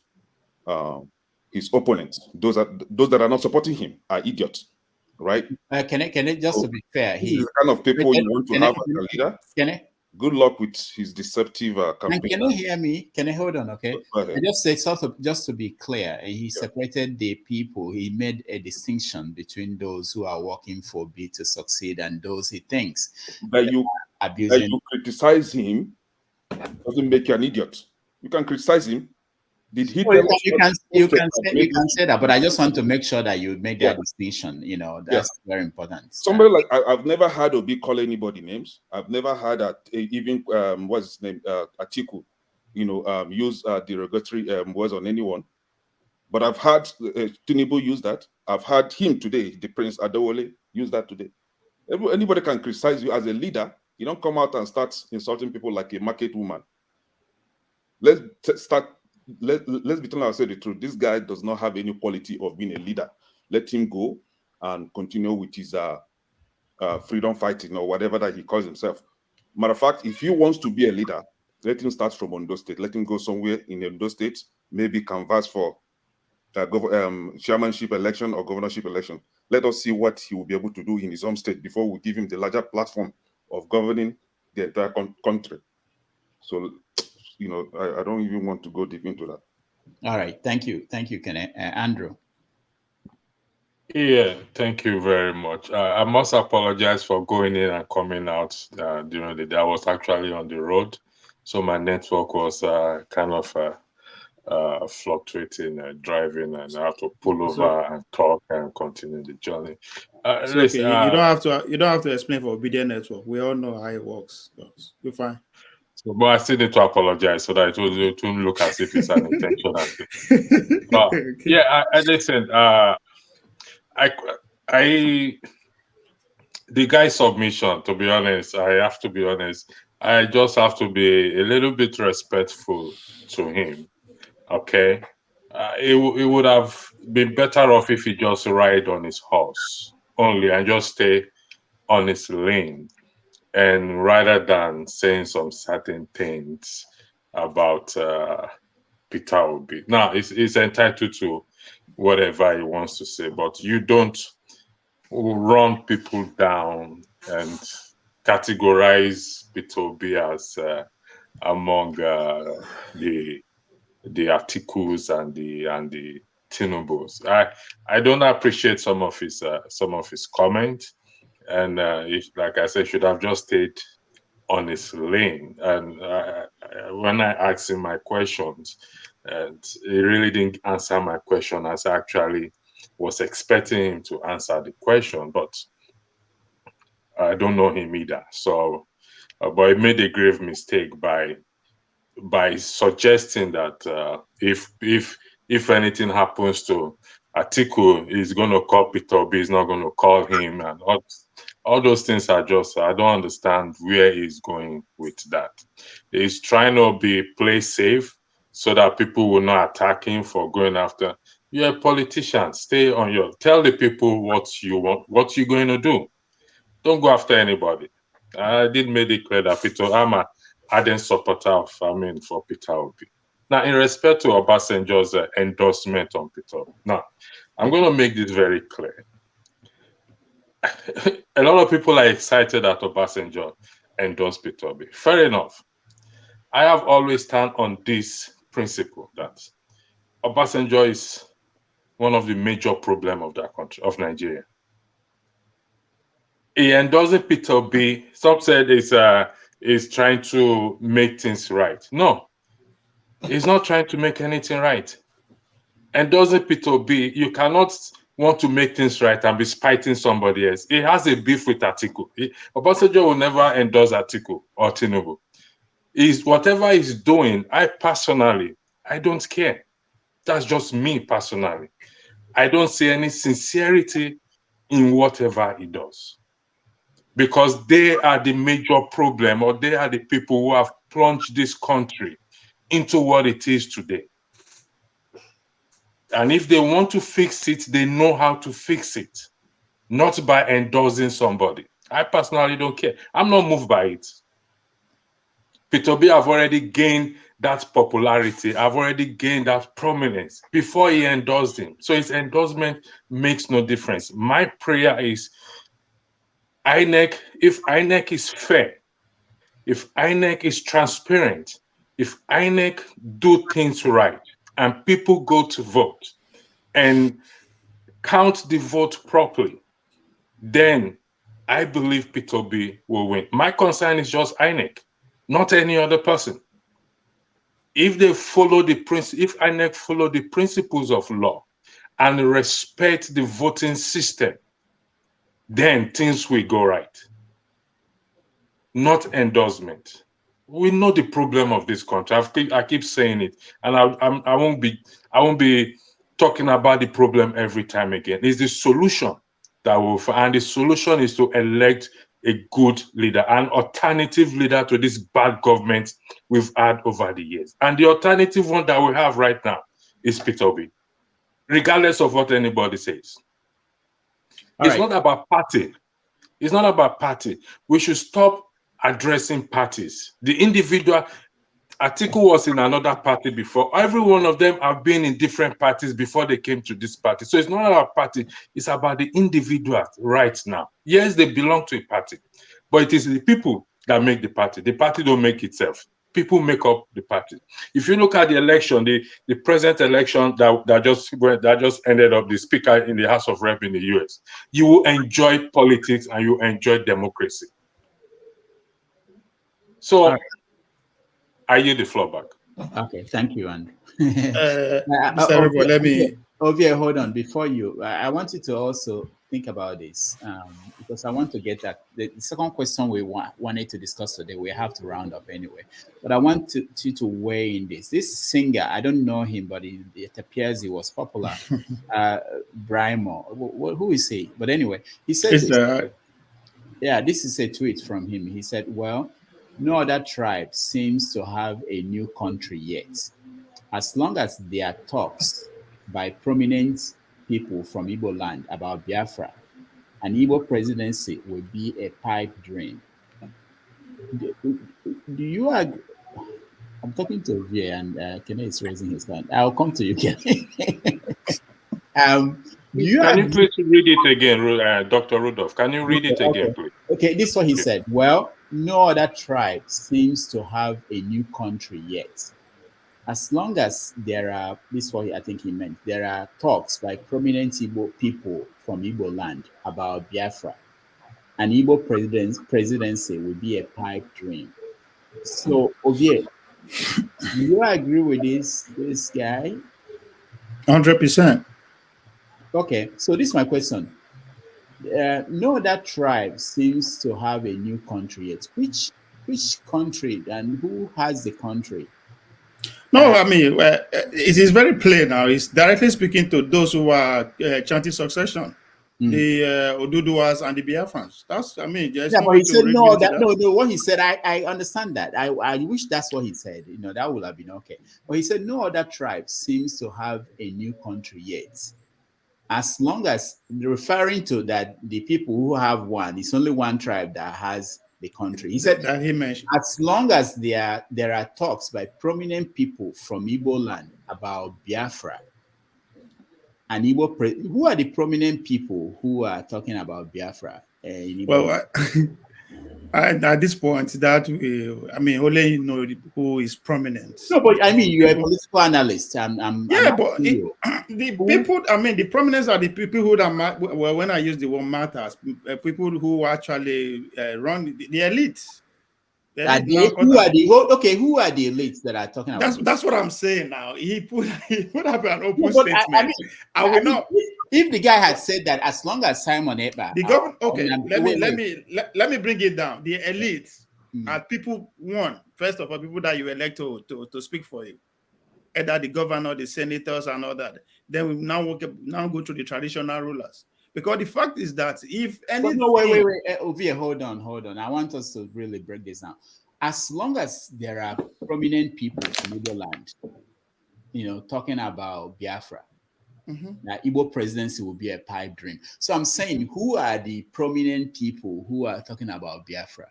his opponents. Those that are not supporting him are idiots, right? Can I just to be fair, he's the kind of people you want to have as a leader. Can I? Good luck with his deceptive campaign. Can you hear me? Can I hold on? Okay. I just say just to be clear, he separated the people. He made a distinction between those who are working for B to succeed and those he thinks that you abusing. That you criticize him doesn't make you an idiot. You can criticize him. Did he? Well, you can say that, but I just want to make sure that you make that distinction. You know, that's very important. Somebody like I've never heard Obi call anybody names. I've never heard that even what's his name, Atiku, you know, use derogatory words on anyone. But I've heard Tinubu use that. I've heard him today, the Prince Adewole, use that today. Anybody can criticize you as a leader. You don't come out and start insulting people like a market woman. Let's be telling ourselves the truth. This guy does not have any quality of being a leader. Let him go and continue with his freedom fighting or whatever that he calls himself. Matter of fact, if he wants to be a leader, let him start from Ondo State. Let him go somewhere in Ondo State, maybe canvass for chairmanship election or governorship election. Let us see what he will be able to do in his home state before we give him the larger platform of governing the entire country. So, you know, I don't even want to go deep into that. All right. Thank you, Kenneth. Andrew. Yeah, thank you very much. I must apologize for going in and coming out during the day. I was actually on the road, so my network was kind of fluctuating, driving, and I have to pull over and talk and continue the journey. Listen, you don't have to explain for obedient network. We all know how it works. You're fine. So, but I still need to apologize so that it won't look as if it's an intentional thing. But yeah, listen. The guy's submission, to be honest, I have to be honest. I just have to be a little bit respectful to him. Okay, it would have been better off if he just ride on his horse only and just stay on his lane, and rather than saying some certain things about Peter Obi. Now, he's entitled to whatever he wants to say, but you don't run people down and categorize Peter Obi as among the articles and the Tinubus. I don't appreciate some of his comments, and like I said, should have just stayed on his lane. And when I asked him my questions, and he really didn't answer my question as I actually was expecting him to answer the question, but I don't know him either. So, but he made a grave mistake by suggesting that if anything happens to Atiku, he's going to call Peter Obi, he's not going to call him, and all those things are just, I don't understand where he's going with that. He's trying to play safe so that people will not attack him for going after. You're a politician. Stay on tell the people what you want, what you're going to do. Don't go after anybody. I did make it clear that I'm an ardent supporter for Peter Obi. Now, in respect to Obasanjo's endorsement on Peter Obi, now, I'm going to make this very clear. A lot of people are excited that Obasanjo endorsed Peter Obi. Fair enough. I have always stand on this principle that Obasanjo is one of the major problems of that country, of Nigeria. He endorsing Peter Obi. Some said is trying to make things right. No, he's not trying to make anything right. Endorsing Peter Obi, you cannot want to make things right and be spiting somebody else. He has a beef with Atiku. Obasanjo will never endorse Atiku or Tinubu. Whatever he's doing, I don't care. That's just me personally. I don't see any sincerity in whatever he does, because they are the major problem, or they are the people who have plunged this country into what it is today. And if they want to fix it, they know how to fix it, not by endorsing somebody. I personally don't care. I'm not moved by it. Peter Obi have already gained that popularity. I've already gained that prominence before he endorsed him. So his endorsement makes no difference. My prayer is INEC, if INEC is fair, if INEC is transparent, if INEC do things right and people go to vote and count the vote properly, then I believe Peter Obi will win. My concern is just INEC, not any other person. If they follow if INEC follow the principles of law and respect the voting system, then things will go right. Not endorsement. We know the problem of this country. I keep saying it, and I won't be talking about the problem every time again. It's the solution that will, and the solution is to elect a good leader, an alternative leader to this bad government we've had over the years. And the alternative one that we have right now is Peter Obi, regardless of what anybody says. It's not about party. It's not about party. We should stop addressing parties. The individual, Atiku was in another party before. Every one of them have been in different parties before they came to this party. So it's not about party. It's about the individuals right now. Yes, they belong to a party, but it is the people that make the party. The party don't make itself. People make up the party. If you look at the election, the present election that just ended up, the speaker in the House of Rep in the US, you will enjoy politics and you enjoy democracy. So I yield the floor back. Okay, thank you, Andrew. Let me. Ovie, hold on. Before you, I want you to also think about this, because I want to get that. The second question we wanted to discuss today, we have to round up anyway. But I want you to weigh in this. This singer, I don't know him, but it appears he was popular. Brimo, who is he? But anyway, he said, yeah, this is a tweet from him. He said, well, no other tribe seems to have a new country yet. As long as there are talks by prominent people from Igbo land about Biafra, an Igbo presidency will be a pipe dream. Do you agree? I'm talking to Ovie, and Kene is raising his hand. I'll come to you, Kene. Can you please read it again, Dr. Rudolph? Can you read it again, please? Okay, this is what he said. Well, no other tribe seems to have a new country yet. As long as there are, this is what I think he meant, there are talks by prominent Igbo people from Igbo land about Biafra, an Igbo presidency will be a pipe dream. So, Ovie, do you agree with this guy? 100%. Okay, so this is my question. No other tribe seems to have a new country yet. Which country and who has the country? No, I mean, it is very plain now. It's directly speaking to those who are chanting succession, the Oduduwas and the Biafrans. That's, I mean, there's no but way he said to no. that. What he said, I understand that. I wish that's what he said. You know, that would have been okay. But he said no other tribe seems to have a new country yet. As long as, referring to that, the people who have one, it's only one tribe that has the country. He said that he mentioned. As long as there are talks by prominent people from Igbo land about Biafra, and Igbo, who are the prominent people who are talking about Biafra? Well, And at this point, that only you know who is prominent. No, but I mean, you're a political analyst. I'm but the people, the prominence are the people who that well, when I use the word matters, people who actually run the elite. Who are the elites that are talking about? That's what I'm saying now. He put up an open statement. If the guy had said that, as long as Simon Ekpa, the government, let me bring it down. The elites are people. First of all, people that you elect to speak for you, either the governor, the senators, and all that. Then we now go to the traditional rulers. Because the fact is that if anything... wait. Ovie, hold on. I want us to really break this down. As long as there are prominent people from Igbo land, talking about Biafra, that Igbo presidency will be a pipe dream. So I'm saying, who are the prominent people who are talking about Biafra?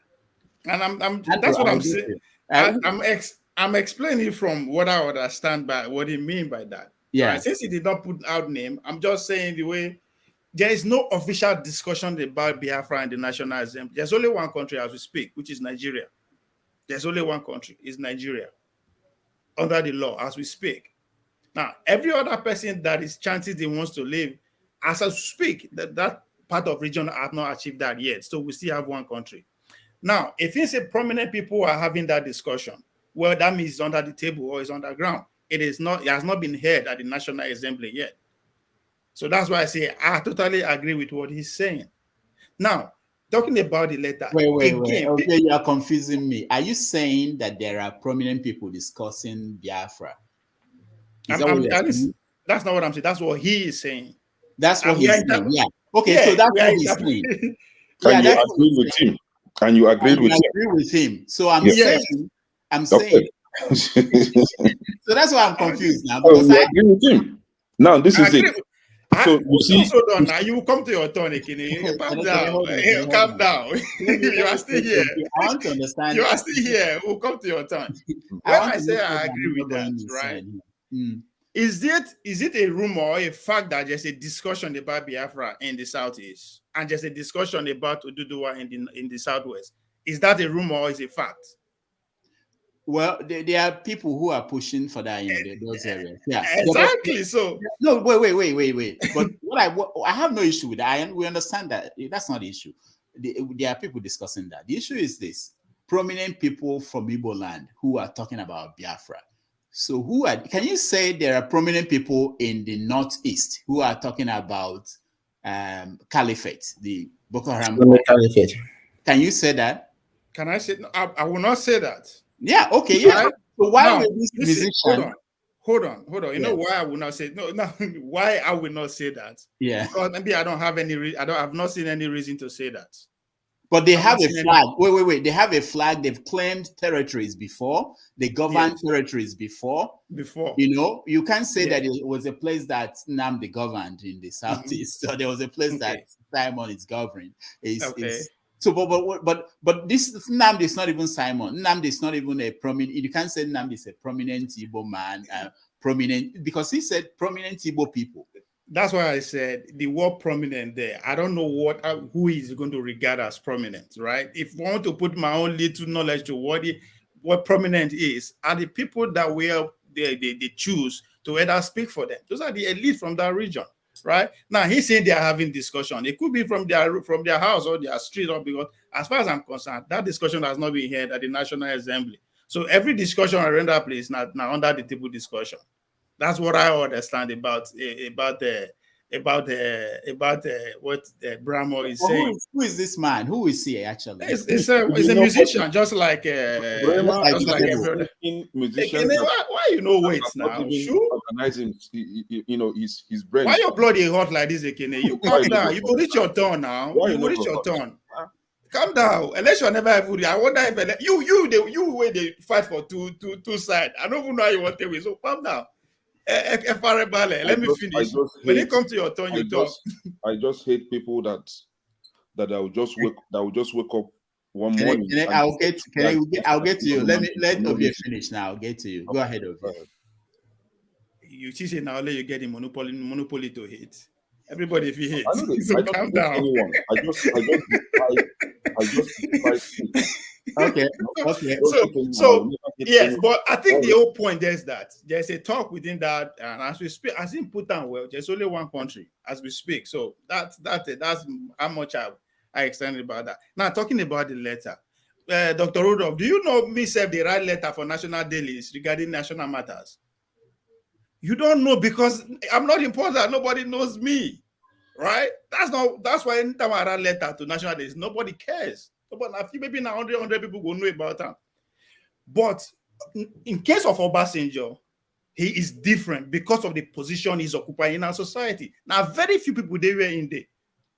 And that's what I'm saying. I'm explaining from what I understand by what he mean by that. Yeah. Right? Since he did not put out name, I'm just saying the way there is no official discussion about Biafra and the National Assembly. There's only one country as we speak, which is Nigeria. There's only one country, is Nigeria, under the law as we speak. Now, every other person that is chanting he wants to live, as I speak, that part of region have not achieved that yet. So we still have one country. Now, if you say prominent people are having that discussion, well, that means it's under the table or it's underground. It has not been heard at the National Assembly yet. So that's why I say I totally agree with what he's saying. Now, talking about the letter. Wait. Okay, you are confusing me. Are you saying that there are prominent people discussing Biafra? That's not what I'm saying. That's what he is saying. That's what he's saying. Yeah. Okay, so that's what he's saying. Can you agree with him? Can you agree with him? Agree with him. So I'm saying. So that's why I'm confused now. Because I agree with him. Now this is it. So you see, now you will come to your turn, Ekene. Calm down. You are still here. I want to understand. You are still here. We'll come to your turn. When I say I agree with that, right? Is it a rumor or a fact that there's a discussion about Biafra in the southeast and there's a discussion about Oduduwa in the southwest? Is that a rumor or is it a fact? Well, there are people who are pushing for that in those areas. Yeah, exactly. So no, wait. But I have no issue with that. We understand that that's not the issue. There are people discussing that. The issue is this: prominent people from Igbo land who are talking about Biafra. So can you say there are prominent people in the northeast who are talking about caliphate, the Boko Haram caliphate? Can you say that? Can I say? No, I will not say that. Yeah, okay, yeah. Right? So why will this musician... Hold on. You know why I will not say why I will not say that? Yeah. Because maybe I don't have any I've not seen any reason to say that. But they have a flag. Wait. They have a flag. They've claimed territories before. They governed territories before. You can't say that it was a place that Nnamdi governed in the southeast. So there was a place that Simon is governing. So, but this Nnamdi is not even Simon. Nnamdi is not even a prominent. You can't say Nnamdi is a prominent Igbo man, prominent, because he said prominent Igbo people. That's why I said the word prominent there. I don't know who is going to regard as prominent, right? If I want to put my own little knowledge to what prominent is, are the people that they choose to either speak for them. Those are the elite from that region. Right now, he's saying they are having discussion. It could be from their house or their street, or because, as far as I'm concerned, that discussion has not been held at the National Assembly. So every discussion around that place now under the table discussion. That's what I understand about what Brahmo is saying. Who is this man? Who is he actually? It's a musician, just like musician. Why you know weights now? Organize him, his brain. Why your bloody hot like this, Ekene? You calm down. You will reach your turn now. You will reach your turn. Calm down. Unless you're never ever. I wonder if you where they fight for two sides. I don't even know how you want to win. So calm down. Let me finish. When it comes to your turn, you talk. I just hate people that will just wake up one morning. I'll get to you. Let Ovie finish now. I'll get to you. Go ahead, Ovie. You say now let you get the monopoly to hate. Everybody if you hate. So calm down. I just Okay. So yes, but I think the whole point is that there's a talk within that, and as we speak, as in put down, well, there's only one country as we speak. So that's how much I extended about that. Now talking about the letter, Dr. Rudolph, do you know me serve the right letter for national dailies regarding national matters? You don't know because I'm not important. Nobody knows me, right? That's why anytime I write letter to national days, nobody cares. Nobody, maybe now 100 people will know about them. But in case of Obasanjo, he is different because of the position he's occupying in our society. Now, very few people they were in there.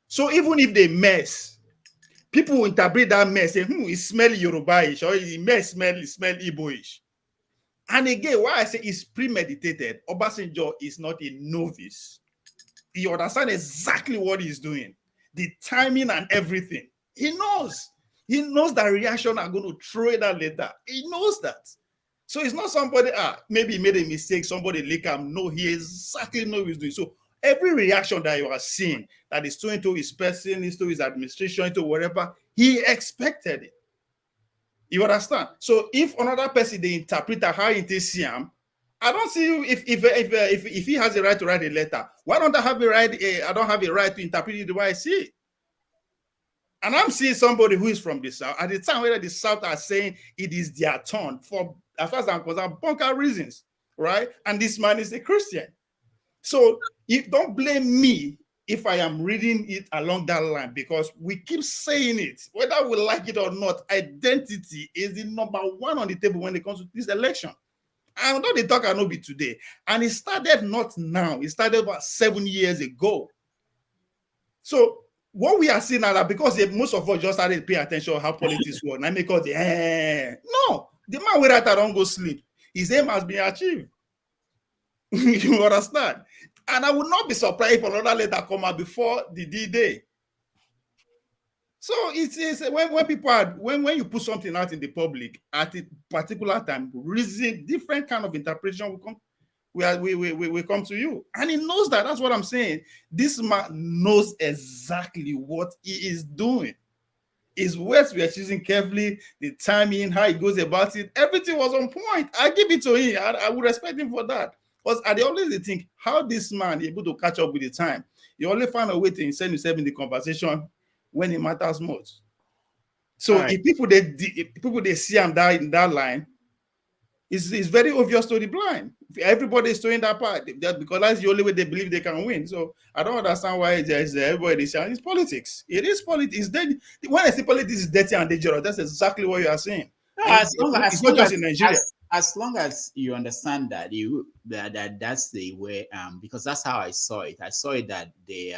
So even if they mess, people will interpret that mess and it smell Yoruba-ish or it smell Igbo-ish. And again, why I say it's premeditated, Obasanjo is not a novice. He understands exactly what he's doing, the timing and everything. He knows. He knows that reaction are going to throw it out later. He knows that. So it's not somebody, maybe he made a mistake, somebody leak him. No, he exactly knows what he's doing. So every reaction that you are seeing that is thrown into his person, into his administration, into whatever, he expected it. You understand? So if another person, they interpret how it is him, I don't see if he has a right to write a letter. Why don't I have a right? I don't have a right to interpret it the way I see it. And I'm seeing somebody who is from the South. At the time where the South are saying it is their turn for, as far as I'm concerned, bunker reasons, right? And this man is a Christian. So don't blame me if I am reading it along that line, because we keep saying it, whether we like it or not. Identity is the number one on the table when it comes to this election. And not the talk I know be today. And it started not now. It started about 7 years ago. So what we are seeing now, because most of us just started paying attention to how politics work, and because no, the man with that don't go sleep. His aim has been achieved. You understand? And I would not be surprised if another letter come out before the D-Day. So it is when people are when you put something out in the public at a particular time, reason different kind of interpretation will come. We come to you, and he knows that. That's what I'm saying. This man knows exactly what he is doing. His words we are choosing carefully, the timing, how he goes about it, everything was on point. I give it to him. I would respect him for that. Because I always think how this man is able to catch up with the time. You only find a way to insert yourself in the conversation when it matters most. So if people they see him in that line, it's very obvious to the blind. Everybody is doing that part because that's the only way they believe they can win. So I don't understand why there's everybody saying it's politics. It is politics. When I say politics is dirty and dangerous, that's exactly what you are saying. No, it's not just in Nigeria. As long as you understand that that's the way, because that's how I saw it. I saw it that they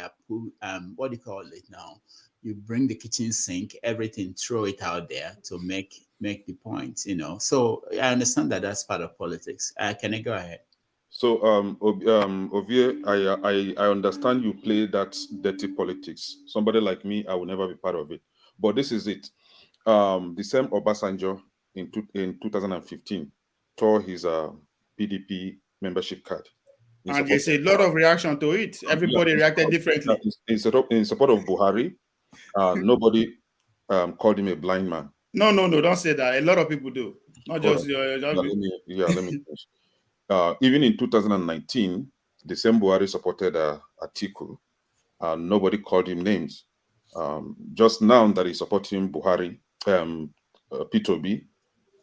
what do you call it now? You bring the kitchen sink, everything, throw it out there to make the point, So I understand that that's part of politics. Can I go ahead? So, Ovie, I understand you play that dirty politics. Somebody like me, I will never be part of it. But this is it. The same Obasanjo in 2015 tore his PDP membership card. And there's a lot of reaction to it. Everybody reacted differently. In support of Buhari, nobody called him a blind man. No, don't say that. A lot of people do. Not just let me finish. Even in 2019, the same Buhari supported Atiku, and nobody called him names. Just now that he's supporting Buhari, P2B,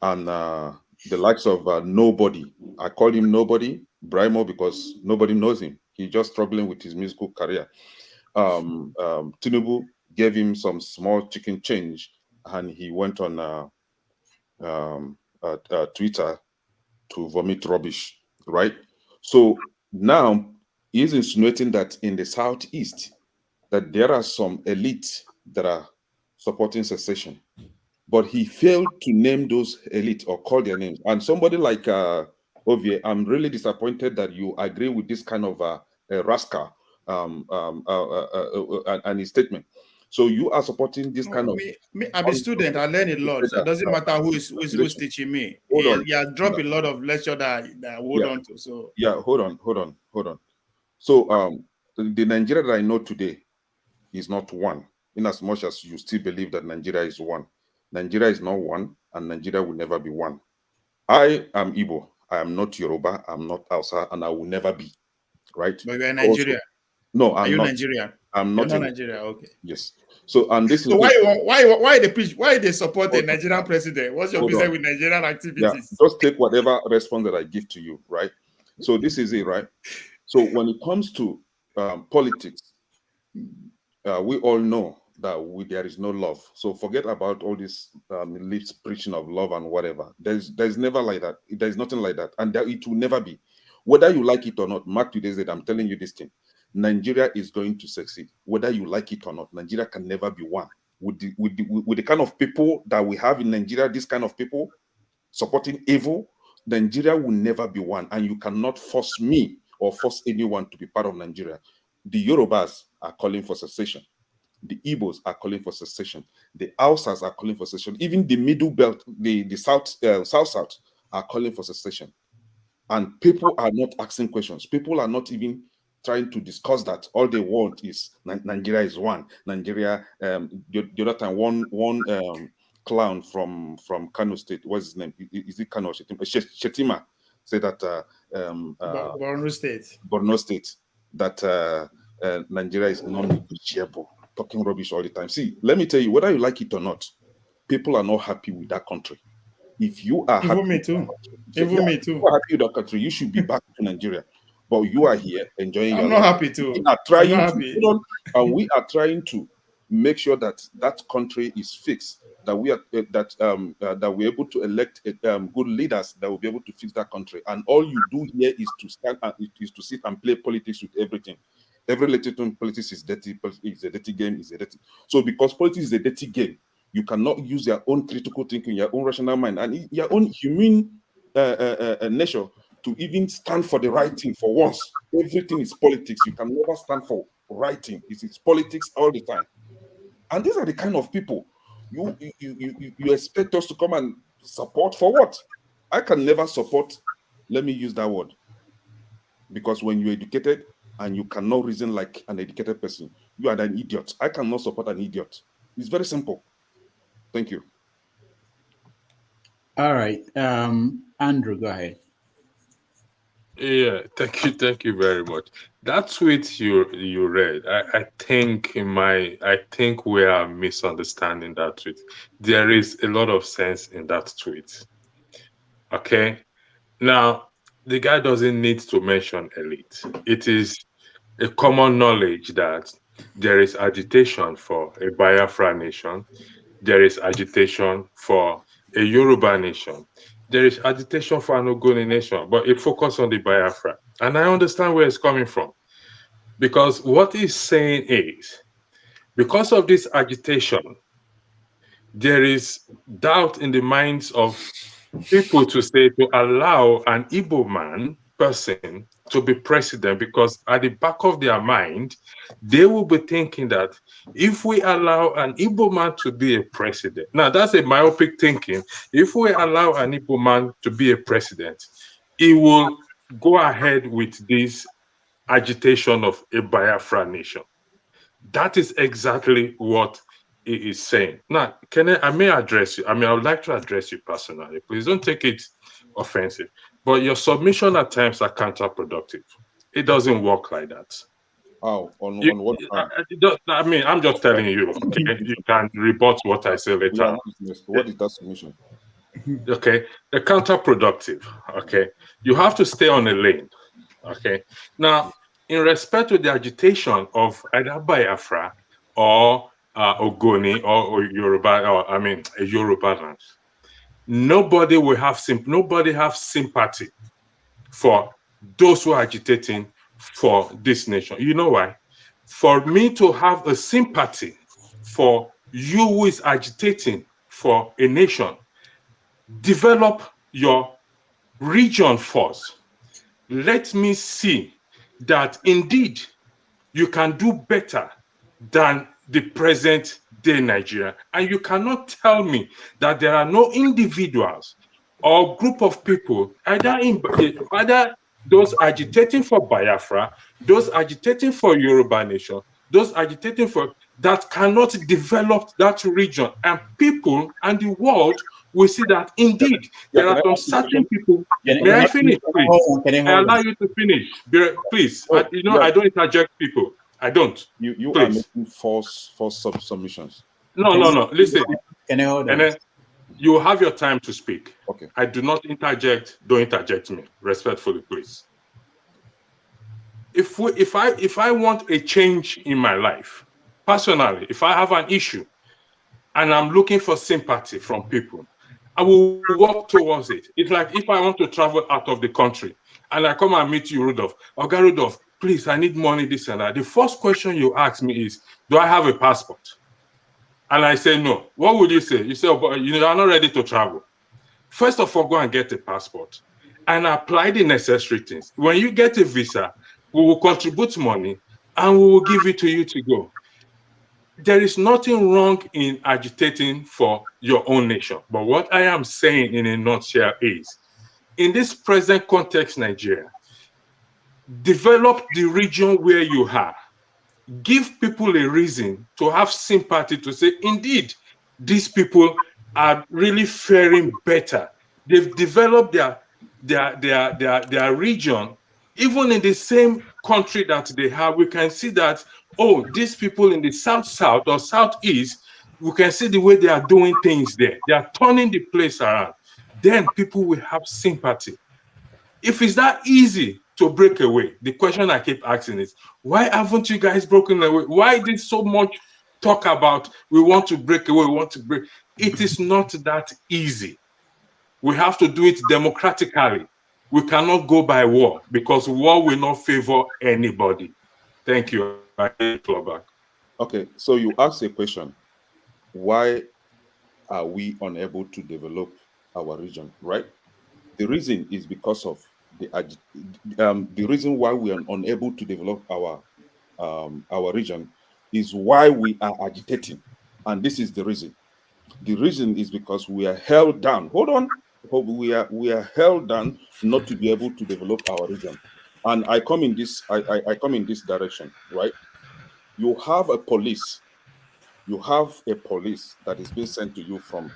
and the likes of nobody. I call him nobody, Brimo, because nobody knows him. He's just struggling with his musical career. Tinubu gave him some small chicken change, and he went on Twitter to vomit rubbish, right? So now he's insinuating that in the Southeast, that there are some elites that are supporting secession, but he failed to name those elites or call their names. And somebody like Ovie, I'm really disappointed that you agree with this kind of rascal and his statement. So you are supporting this kind of. I'm a student. I learn a lot. So it doesn't matter who is teaching me. He has dropped a lot of lecture that I hold on to. So hold on. So the Nigeria that I know today is not one. In as much as you still believe that Nigeria is one, Nigeria is not one. and Nigeria will never be one. I am Igbo. I am not Yoruba. I'm not Hausa, and I will never be. Right? But you're in Nigeria. Also, no, Are I'm you not. Nigerian? I'm You're not. not Nigeria. Okay. Yes. So, and this is So why they support a Nigerian president? What's your business with Nigerian activities? Yeah, just take whatever response that I give to you, right? So this is it, right? So when it comes to politics, we all know that there is no love. So forget about all this lips preaching of love and whatever. There's never like that. There's nothing like that, and it will never be. Whether you like it or not, mark today's date. I'm telling you this thing. Nigeria is going to succeed, whether you like it or not. Nigeria can never be one. With the kind of people that we have in Nigeria, this kind of people supporting evil, Nigeria will never be one. And you cannot force me or force anyone to be part of Nigeria. The Yorubas are calling for secession. The Igbos are calling for secession. The Hausas are calling for secession. Even the Middle Belt, the South are calling for secession. And people are not asking questions. People are not even trying to discuss that. All they want is Nigeria is one. Nigeria, the other time, one clown from Kano State, what's his name? Is it Kano? Shetima said that Borno State, that Nigeria is non-negotiable, talking rubbish all the time. See, let me tell you, whether you like it or not, people are not happy with that country. If you are happy, me too. If you are happy with that country, you should be back to Nigeria. But you are here enjoying your life. I'm not happy too. We are trying to make sure that that country is fixed. That we are that we're able to elect good leaders that will be able to fix that country. And all you do here is to sit and play politics with everything. Every little politics is dirty. It's a dirty game. It's a dirty. So because politics is a dirty game, you cannot use your own critical thinking, your own rational mind, and your own human nature to even stand for the right thing for once. Everything is politics. You can never stand for right thing. It's politics all the time. And these are the kind of people you expect us to come and support for what? I can never support, let me use that word. Because when you're educated and you cannot reason like an educated person, you are an idiot. I cannot support an idiot. It's very simple. Thank you. All right. Andrew, go ahead. Yeah, thank you very much. That tweet you read, I think we are misunderstanding that tweet. There is a lot of sense in that tweet. Okay, now the guy doesn't need to mention elite. It is a common knowledge that there is agitation for a Biafra nation. There is agitation for a Yoruba nation. There is agitation for an Ogoni nation, but it focuses on the Biafra. And I understand where it's coming from. Because what he's saying is, because of this agitation, there is doubt in the minds of people to allow an Igbo person to be president, because at the back of their mind, they will be thinking that if we allow an Igbo man to be a president, now that's a myopic thinking. If we allow an Igbo man to be a president, he will go ahead with this agitation of a Biafra nation. That is exactly what he is saying. Now, I may address you. I would like to address you personally. Please don't take it offensive. But your submission at times are counterproductive. It doesn't work like that. Oh, on what? I'm just telling you. Okay, you can rebut what I say later. What is that submission? Okay, the counterproductive. Okay, you have to stay on a lane. Okay, now in respect to the agitation of either Biafra or Ogoni or Yoruba, or a Yoruba land, nobody have sympathy for those who are agitating for this nation. You know why? For me to have a sympathy for you who is agitating for a nation, develop your region first. Let me see that indeed you can do better than the present day Nigeria. And you cannot tell me that there are no individuals or group of people, either those agitating for Biafra, those agitating for Yoruba nation, those agitating for that cannot develop that region, and people and the world we see that indeed there are some certain people. May I finish, please? I allow you to finish, please. I don't interject people. I don't. You please. are making false submissions. No. Listen. Can I hold on? And then you have your time to speak. Okay. I do not interject. Don't interject me. Respectfully, please. If I want a change in my life, personally, if I have an issue and I'm looking for sympathy from people, I will work towards it. It's like if I want to travel out of the country and I come and meet you, Rudolph. Okay, Rudolph, please, I need money, this and that. The first question you ask me is, do I have a passport? And I say, no. What would you say? You say, oh, but you are not ready to travel. First of all, go and get a passport and apply the necessary things. When you get a visa, we will contribute money and we will give it to you to go. There is nothing wrong in agitating for your own nation. But what I am saying in a nutshell is, in this present context, Nigeria, develop the region where you are. Give people a reason to have sympathy to say, indeed, these people are really faring better. They've developed their region. Even in the same country that they have, we can see that, oh, these people in the south or southeast, we can see the way they are doing things there. They are turning the place around. Then people will have sympathy. If it's that easy to break away, the question I keep asking is, why haven't you guys broken away? Why did so much talk about we want to break away, we want to break? It is not that easy. We have to do it democratically. We cannot go by war because war will not favor anybody. Thank you. Okay, so you asked a question. Why are we unable to develop our region, right? The reason is because of the reason why we are unable to develop our region is why we are agitating, and this is the reason. The reason is because we are held down. Hold on, we are held down not to be able to develop our region, and I come in this direction, right? You have a police. You have a police that is being sent to you from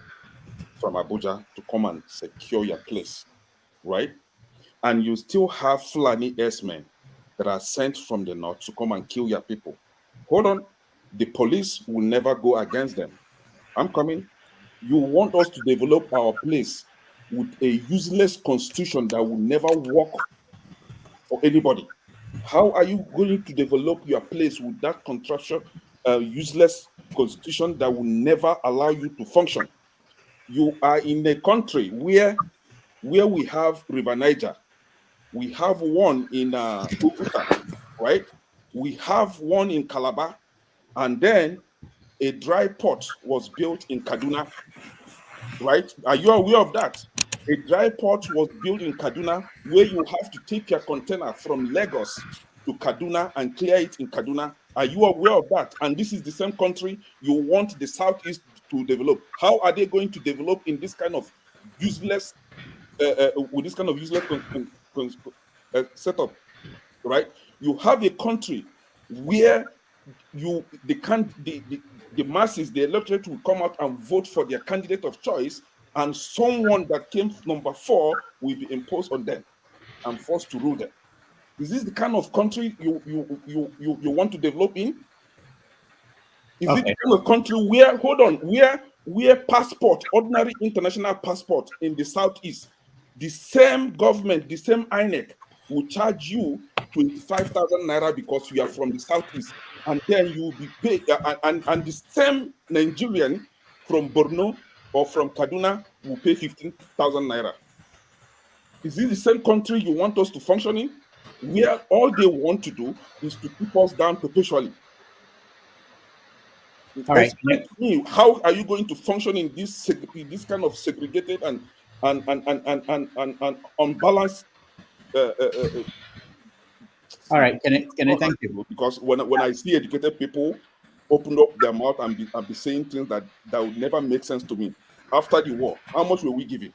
Abuja to come and secure your place, right? And you still have Fulani S-men that are sent from the north to come and kill your people. Hold on. The police will never go against them. I'm coming. You want us to develop our place with a useless constitution that will never work for anybody. How are you going to develop your place with that contraption, useless constitution that will never allow you to function? You are in a country where we have River Niger. We have one in Oguta, right? We have one in Calabar, and then a dry port was built in Kaduna, right? Are you aware of that? A dry port was built in Kaduna where you have to take your container from Lagos to Kaduna and clear it in Kaduna. Are you aware of that? And this is the same country you want the Southeast to develop. How are they going to develop in this kind of useless, with this kind of useless setup, right? You have a country where the masses, the electorate will come out and vote for their candidate of choice, and someone that came number 4 will be imposed on them and forced to rule them. Is this the kind of country you want to develop in? Is it the kind of country where, hold on, where passport, ordinary international passport in the Southeast, the same government, the same INEC will charge you 25,000 naira because you are from the Southeast, and then you will be paid, and the same Nigerian from Borno or from Kaduna will pay 15,000 naira. Is this the same country you want us to function in, where all they want to do is to keep us down perpetually? All right. Explain to me, how are you going to function in this kind of segregated and unbalanced? All right. Can I thank you? Because when I see educated people open up their mouth and be saying things that would never make sense to me. After the war, how much were we giving?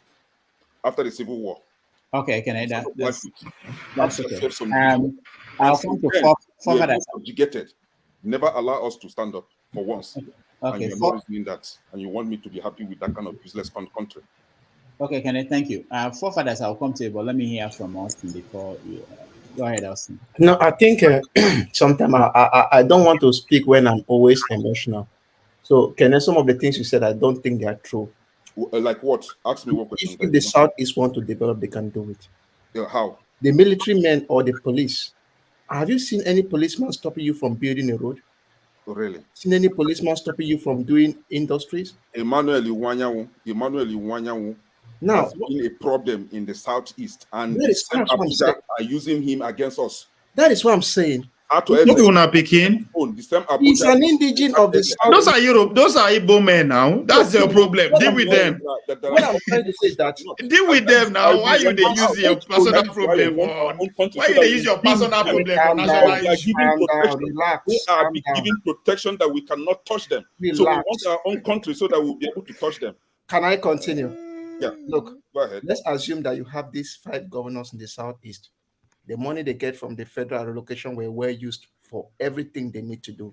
After the Civil War. Okay, can I? That's okay. I'll come to further that. Subjugated. Never allow us to stand up for once. Okay. And you're not reasoning that, and you want me to be happy with that kind of useless country. Okay, Kenneth, thank you. Forefathers, I'll come to you, but let me hear from Austin before you. Go ahead, Austin. No, I think sometimes I don't want to speak when I'm always emotional. So, Kenneth, some of the things you said, I don't think they are true. Like what? Ask me what question. If the Southeast want to develop, they can do it. How? The military men or the police. Have you seen any policeman stopping you from building a road? Oh, really? Seen any policeman stopping you from doing industries? Emmanuel Iwanyawu now has been a problem in the Southeast, and that the is same what I'm Abuja saying. are using him against us. That is what I'm saying. Look at Peking. He's an indigene of the South. Those are Europe. Those are Igbo men now. That's their problem. Deal with them. What I'm trying to say is that deal with them now. Why you they use your personal problem for? Why you they use your personal problem for national issue? Relax. They are giving protection that we cannot touch them. So we want our own country so that we'll be able to touch them. Can I continue? Yeah. Look, go ahead. Let's assume that you have these 5 governors in the Southeast. The money they get from the federal allocation were well used for everything they need to do.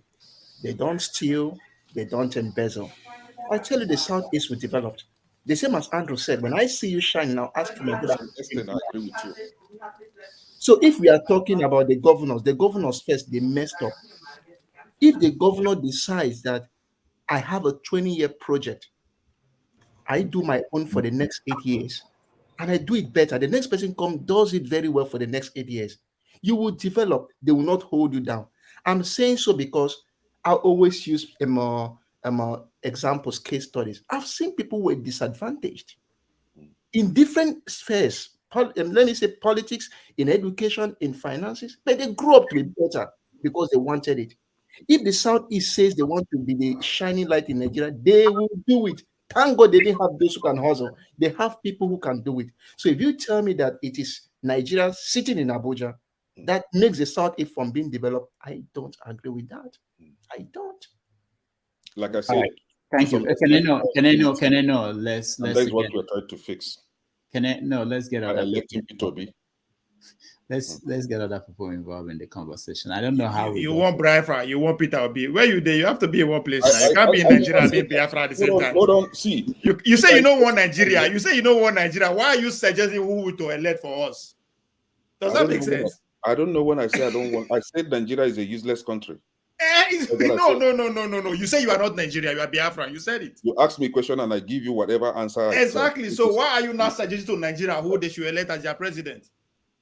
They don't steal, they don't embezzle. I tell you, the Southeast will develop. The same as Andrew said, when I see you shine now, ask me. I agree with you. So if we are talking about the governors first, they messed up. If the governor decides that I have a 20-year project, I do my own for the next 8 years, and I do it better. The next person does it very well for the next 8 years. You will develop. They will not hold you down. I'm saying so because I always use examples, case studies. I've seen people who were disadvantaged in different spheres. Let me say politics, in education, in finances, but they grew up to be better because they wanted it. If the Southeast says they want to be the shining light in Nigeria, they will do it. Thank God they didn't have those who can hustle. They have people who can do it. So if you tell me that it is Nigeria sitting in Abuja that makes the Southeast from being developed, I don't agree with that. I don't. Like I said, thank you. Can I know? Let's that's what we're trying to fix. Let's get other people. Let's get other people involved in the conversation. I don't know how you want Biafra, you want Peter Obi. Where you there? You have to be in one place. You can't be in Nigeria and in Biafra at the same time. Hold on, see. You say you don't want Nigeria. You say you don't want Nigeria. Why are you suggesting who to elect for us? Does that make sense? I don't know when I say I don't want. I said Nigeria is a useless country. No. You say you are not Nigeria. You are Biafra. You said it. You ask me a question and I give you whatever answer. Exactly. So why are you not suggesting to Nigeria who they should elect as their president?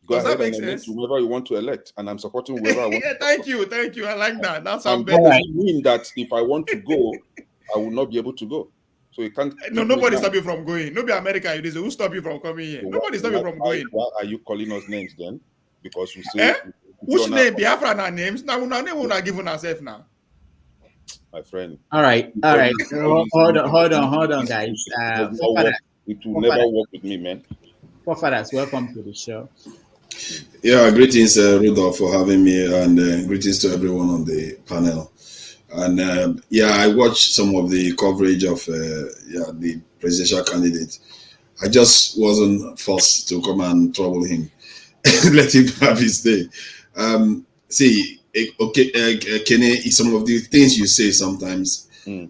Does that make sense? Whoever you want to elect, and I'm supporting whoever I want. Thank you. I like that. That's how. That doesn't mean that if I want to go, I will not be able to go. So you can't. No, nobody stop you from going. Nobody America. Who stop you from coming here? Nobody stop you from going. Why are you calling us names then? Because we say. Which name? Biafra and our names. Now name will not give ourselves now. My friend. All right. Hold on, guys. It will never work with me, man. Forefathers, welcome to the show. Yeah, greetings, Rudolph, for having me, and greetings to everyone on the panel. And I watched some of the coverage of the presidential candidate. I just wasn't forced to come and trouble him. Let him have his day. Kenny, some of the things you say sometimes,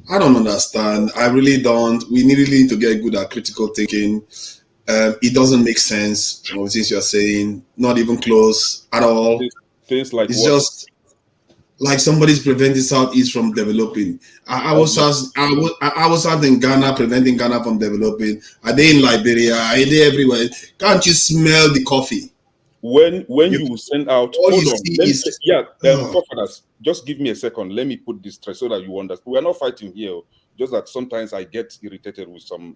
I don't understand. I really don't. We really need to get good at critical thinking. It doesn't make sense. Some of the things you're saying, not even close at all. Things like it's just like somebody's preventing Southeast from developing. I was out in Ghana, preventing Ghana from developing. Are they in Liberia? Are they everywhere? Can't you smell the coffee? When you send out, hold on. Just give me a second. Let me put this so that you understand. We're not fighting here. Just that sometimes I get irritated with some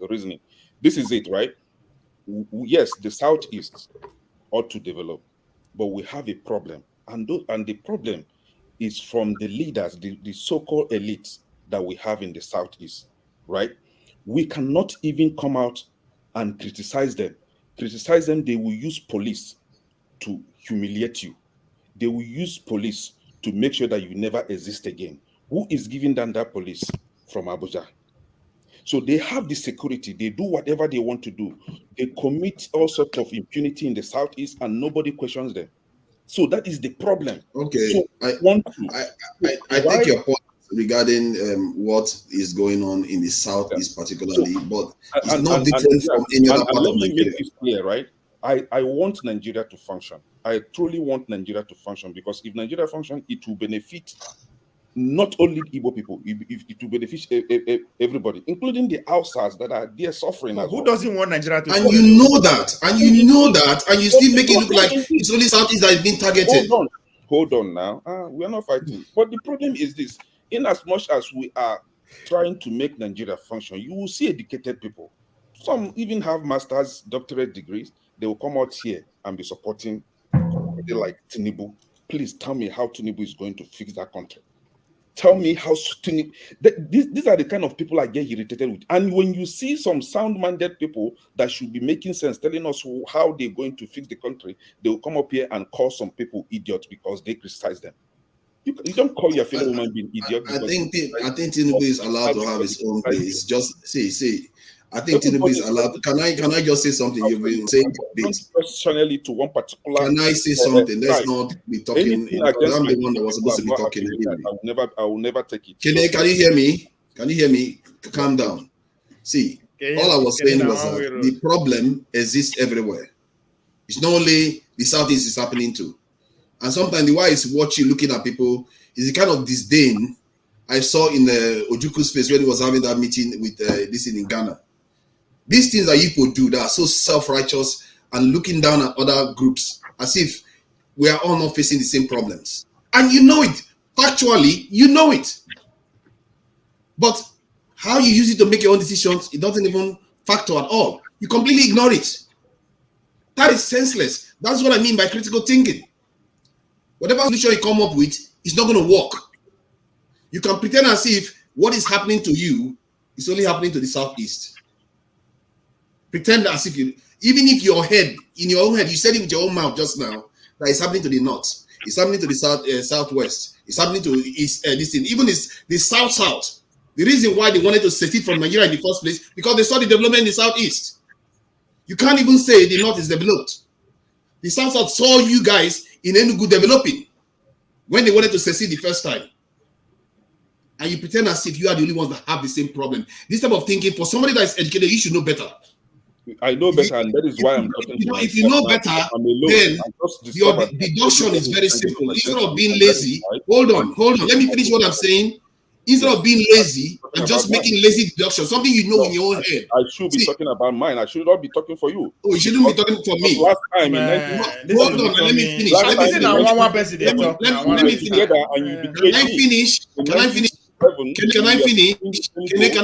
reasoning. This is it, right? Yes, the Southeast ought to develop, but we have a problem. And the problem is from the leaders, the so-called elites that we have in the Southeast, right? We cannot even come out and criticize them. They will use police to humiliate you. They will use police to make sure that you never exist again. Who is giving them that police? From Abuja. So they have the security. They do whatever they want to do. They commit all sorts of impunity in the Southeast and nobody questions them. So that is the problem. Okay. So I take your point. regarding what is going on in the southeast, particularly, but it's not different from any other part of Nigeria. Let me make this clear, right? I want Nigeria to function. I truly want Nigeria to function, because if Nigeria function, it will benefit not only Igbo people, it will benefit everybody, including the outsiders that are there suffering. Who doesn't want Nigeria to? And you know that, and you still make it look like it's only Southeast that is being targeted. Hold on now. We are not fighting. But the problem is this: in as much as we are trying to make Nigeria function, you will see educated people. Some even have master's, doctorate degrees. They will come out here and be supporting somebody like Tinubu. Please tell me how Tinubu is going to fix that country. Tell me how Tinubu. These are the kind of people I get irritated with. And when you see some sound-minded people that should be making sense, telling us how they're going to fix the country, they will come up here and call some people idiots because they criticize them. You don't call your fellow human being idiot. I think Tinubu is allowed to have his own place. Just say. I think Tinubu is allowed. Can I just say something? You've been saying this personally to one particular. Can I say something? Let's not be talking. Because I'm the one that was supposed to be talking. I will never take it. Can you hear me? Can you hear me? Calm down. See, all I was saying was that the problem exists everywhere. It's not only the Southeast is happening to. And sometimes the way is watching, looking at people, is the kind of disdain I saw in Ojuku's face when he was having that meeting with this in Ghana. These things that people do that are so self-righteous and looking down at other groups as if we are all not facing the same problems. And you know it. Factually, you know it. But how you use it to make your own decisions, it doesn't even factor at all. You completely ignore it. That is senseless. That's what I mean by critical thinking. Whatever solution you come up with is not going to work. You can pretend as if what is happening to you is only happening to the Southeast. Pretend as if even if in your own head, you said it with your own mouth just now, that it's happening to the north, it's happening to the southwest, it's happening to this thing, even the south. The reason why they wanted to secede from Nigeria in the first place, because they saw the development in the southeast. You can't even say the north is developed. The south saw you guys in Enugu developing when they wanted to secede the first time. And you pretend as if you are the only ones that have the same problem. This type of thinking, for somebody that is educated, you should know better. I know better, and that is why I'm talking to you. If you know better, then your deduction is very simple. Instead of being lazy, hold on. Let me finish what I'm saying. Instead of being lazy and just making lazy deduction, something you know in your own head. I should be talking about mine. I should not be talking for you. Oh, you shouldn't be talking for me. Last time, hold on, let me finish. Let me finish. Can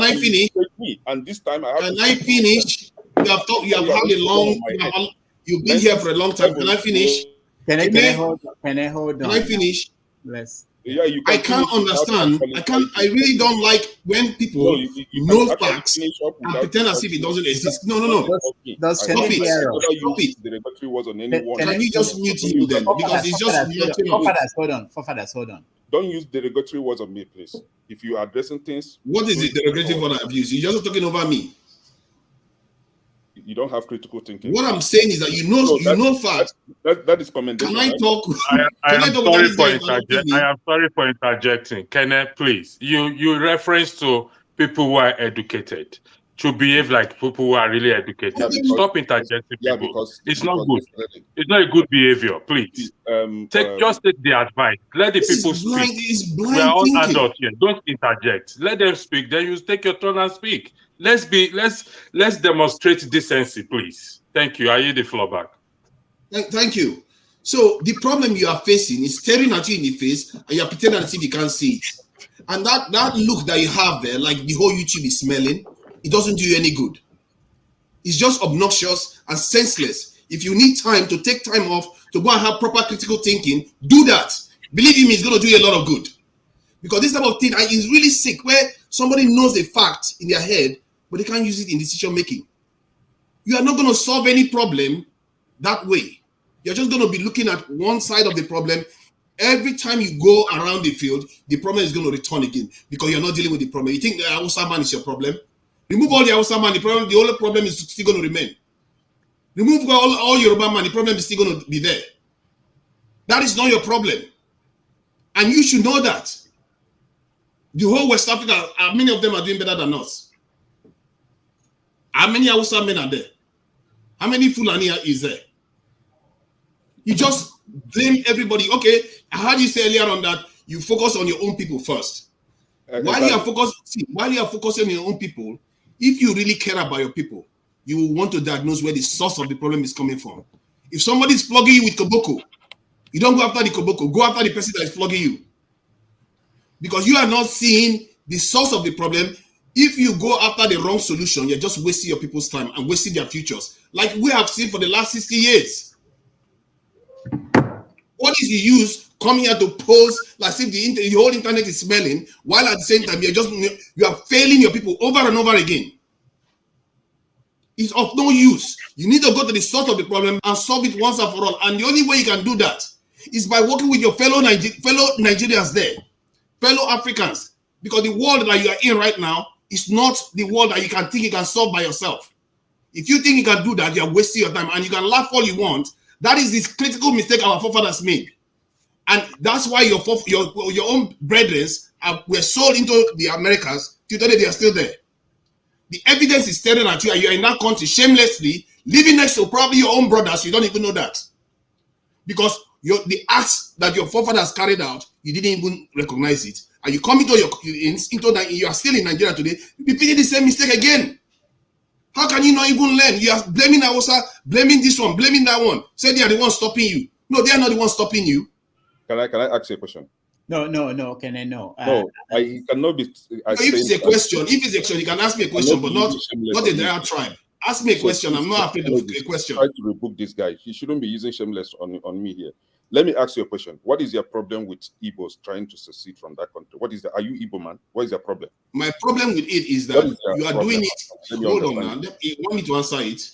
I finish? And this time I have. Can I finish? You've been here for a long time. Can I finish? Can I hold on? Can I finish? Let's. Yeah, I can't understand. I really don't like when people know facts and pretend as if it doesn't exist. No. Stop it. Can you just mute you then? Because it's just Hold on. Don't use derogatory words on me, please. If you are addressing things. What is the derogatory word I have used? You're just talking over me. You don't have critical thinking. What I'm saying is that you know facts. That is commendation. Can I talk? I am sorry for interjecting. Kenneth, please. You reference to people who are educated to behave like people who are really educated. Stop interjecting people. It's not good. It's not a good behavior. Please just take the advice. Let the people speak. We are all adults here. Don't interject. Let them speak. Then you take your turn and speak. Let's demonstrate decency, please. Thank you. I yield the floor back. Thank you. So the problem you are facing is staring at you in the face, and you're pretending as if you can't see it. And that look that you have there, like the whole YouTube is smelling, it doesn't do you any good. It's just obnoxious and senseless. If you need time to take time off to go and have proper critical thinking, do that. Believe me, it's going to do you a lot of good. Because this type of thing is really sick, where somebody knows a fact in their head, but they can't use it in decision making. You are not going to solve any problem that way. You're just going to be looking at one side of the problem. Every time you go around the field, the problem is going to return again because you're not dealing with the problem. You think the Hausa man is your problem? Remove all the Hausa man, the only problem is still going to remain. Remove all Yoruba man, the problem is still going to be there. That is not your problem. And you should know that. The whole West Africa, many of them are doing better than us. How many Hausa men are there? How many Fulani is there? You just blame everybody. Okay, I heard you say earlier on that you focus on your own people first. While you are focusing on your own people, if you really care about your people, you will want to diagnose where the source of the problem is coming from. If somebody is flogging you with koboko, you don't go after the koboko, go after the person that is flogging you. Because you are not seeing the source of the problem. If you go after the wrong solution, you're just wasting your people's time and wasting their futures. Like we have seen for the last 60 years. What is the use coming here to pose like if the whole internet is smelling, while at the same time you are failing your people over and over again? It's of no use. You need to go to the source of the problem and solve it once and for all. And the only way you can do that is by working with your fellow Nigerians there, fellow Africans, because the world that you are in right now is not the world that you can think you can solve by yourself. If you think you can do that, you are wasting your time, and you can laugh all you want. That is this critical mistake our forefathers made. And that's why your own brethren were sold into the Americas. Today they are still there. The evidence is staring at you, and you are in that country shamelessly, living next to probably your own brothers. You don't even know that. Because the acts that your forefathers carried out, you didn't even recognize it. And you come into that, you are still in Nigeria today, repeating the same mistake again. How can you not even learn? You are blaming Hausa, blaming this one, blaming that one. Say they are the ones stopping you. No, they are not the ones stopping you. Can I ask you a question? No. Can I know? No, I cannot be. If it's a question, you can ask me a question, but not a direct tribe. Ask me a question. I'm not afraid of a question. Try to rebuke this guy. He shouldn't be using shameless on me here. Let me ask you a question. What is your problem with Igbos trying to secede from that country? Are you Igbo man? What is your problem? My problem with it is that you are doing it. Hold on now. You want me to answer it?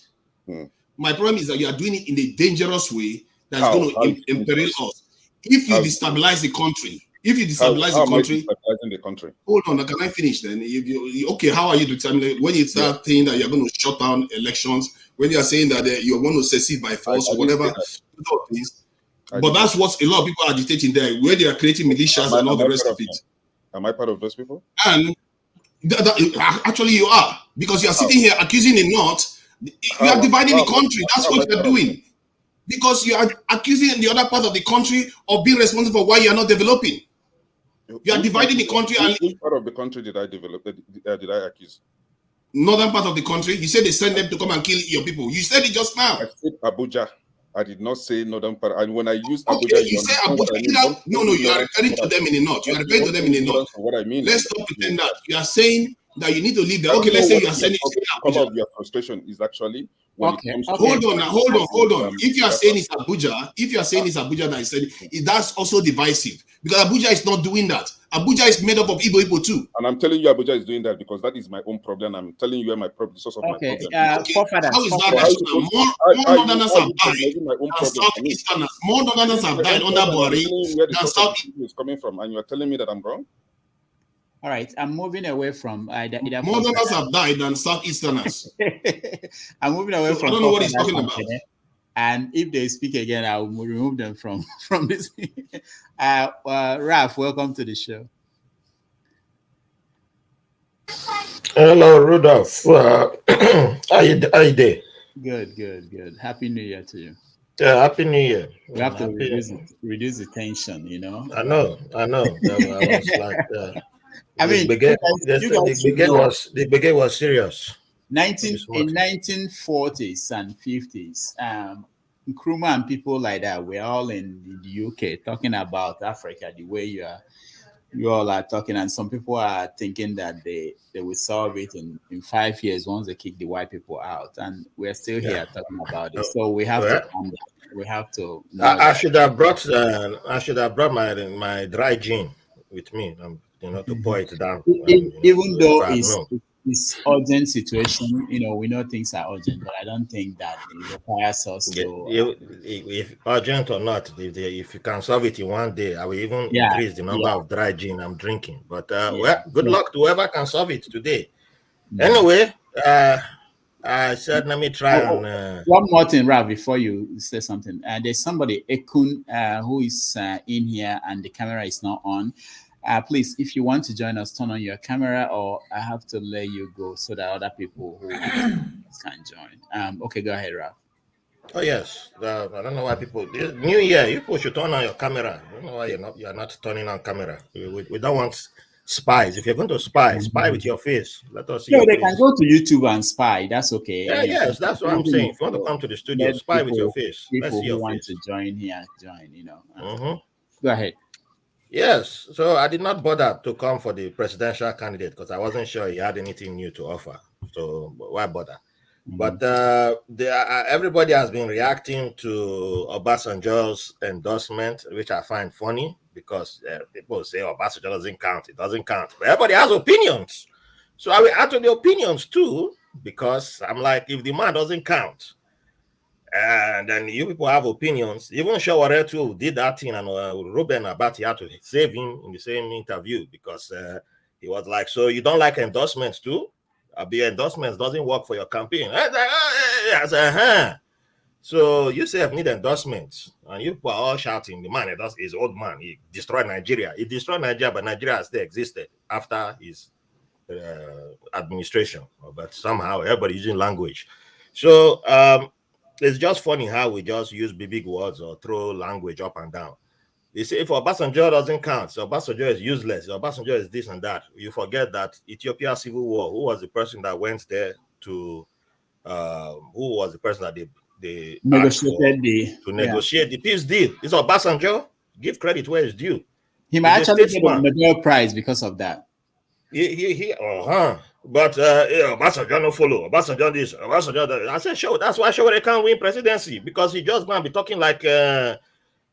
My problem is that you are doing it in a dangerous way that's going to imperil us. If you destabilize the country, the country. Hold on, can I finish then? Okay, how are you determining when you start saying that you're going to shut down elections, when you are saying that you're going to secede by force or whatever? But that's what a lot of people are agitating there, where they are creating militias and all the rest of it. Am I part of those people? And actually you are, because you are sitting here accusing the North. You are dividing the country. That's what you are doing. Because you are accusing the other part of the country of being responsible for why you are not developing. You are dividing the country. Which part of the country did I develop? Did I accuse? Northern part of the country. You said they send them to come and kill your people. You said it just now. I said Abuja. I did not say northern part. And when I use Abuja, you say Abuja. No, you are referring to them in the north. You are referring to them in the north. What I mean. Let's stop pretending that. You are saying that you need to leave there. Okay, let's say you are sending. Some of your frustration is actually. Hold on. If you are saying it's Abuja, that is saying that's also divisive, because Abuja is not doing that. Abuja is made up of Igbo too. And I'm telling you, Abuja is doing that because that is my own problem. I'm telling you where my problem, the source of my problem. How is that? More Northerners have died than Southeasterners. More Northerners have died under Buhari than Southeasterners is coming from, and you are telling me that I'm wrong. All right, I'm moving away from more Northerners have died than Southeasterners. I'm moving away from. I don't know what he's talking about. And if they speak again, I will remove them from this. Ralph, welcome to the show. Hello, Rudolph. How you doing? Good. Happy New Year to you. Yeah, Happy New Year. We have to reduce the tension, you know. I know. I was like, I mean, the beginning was serious. In 1940s and 50s, Nkrumah and people like that were all in the UK talking about Africa the way you all are talking, and some people are thinking that they will solve it in 5 years once they kick the white people out, and we're still here talking about it. So we have to calm down. We have to. I should have brought my dry gin with me, to pour it down. Even though it's urgent situation, we know things are urgent, but I don't think that it requires us to. If urgent or not, if you can solve it in one day, I will even increase the number of dry gin I'm drinking. But good luck to whoever can solve it today. Anyway, I said let me try one more thing, Ralph, before you say something. There's somebody, Ekun, who is in here, and the camera is not on. Please, if you want to join us, turn on your camera, or I have to let you go so that other people who want to can join. Okay, go ahead, Ralph. Oh yes, I don't know why people. New Year, you people should turn on your camera. I don't know why you're not turning on camera. We don't want spies. If you're going to spy with your face. Let us see. No, your they face. can go to YouTube and spy. That's okay. Yeah, yes, that's what I'm saying. If you want to come to the studio, spy with your face. Let's see your want face. to join here, join. Go ahead. Yes, so I did not bother to come for the presidential candidate because I wasn't sure he had anything new to offer. So why bother? But everybody has been reacting to Obasanjo's endorsement, which I find funny because people say Obasanjo doesn't count. It doesn't count. But everybody has opinions. So I will add to the opinions too, because I'm like, if the man doesn't count, and then you people have opinions. Even Shaware too did that thing, and Ruben Abati had to save him in the same interview because he was like, so you don't like endorsements too? The endorsements doesn't work for your campaign. I said, So you say I need endorsements, and you are all shouting, the man is old man. He destroyed Nigeria. He destroyed Nigeria, but Nigeria still existed after his administration. But somehow everybody using language. So it's just funny how we just use big words or throw language up and down. They say if Obasanjo doesn't count, so Obasanjo is useless, Obasanjo is this and that. You forget that Ethiopia Civil War, who was the person that went there to, who was the person that they negotiated negotiate the peace deal? It's Obasanjo. Give credit where it's due. He might actually get a Nobel Prize because of that. But Obasanjo no follow. Obasanjo this, Obasanjo that. I said, sure, that's why they can't win presidency, because he just gonna be talking like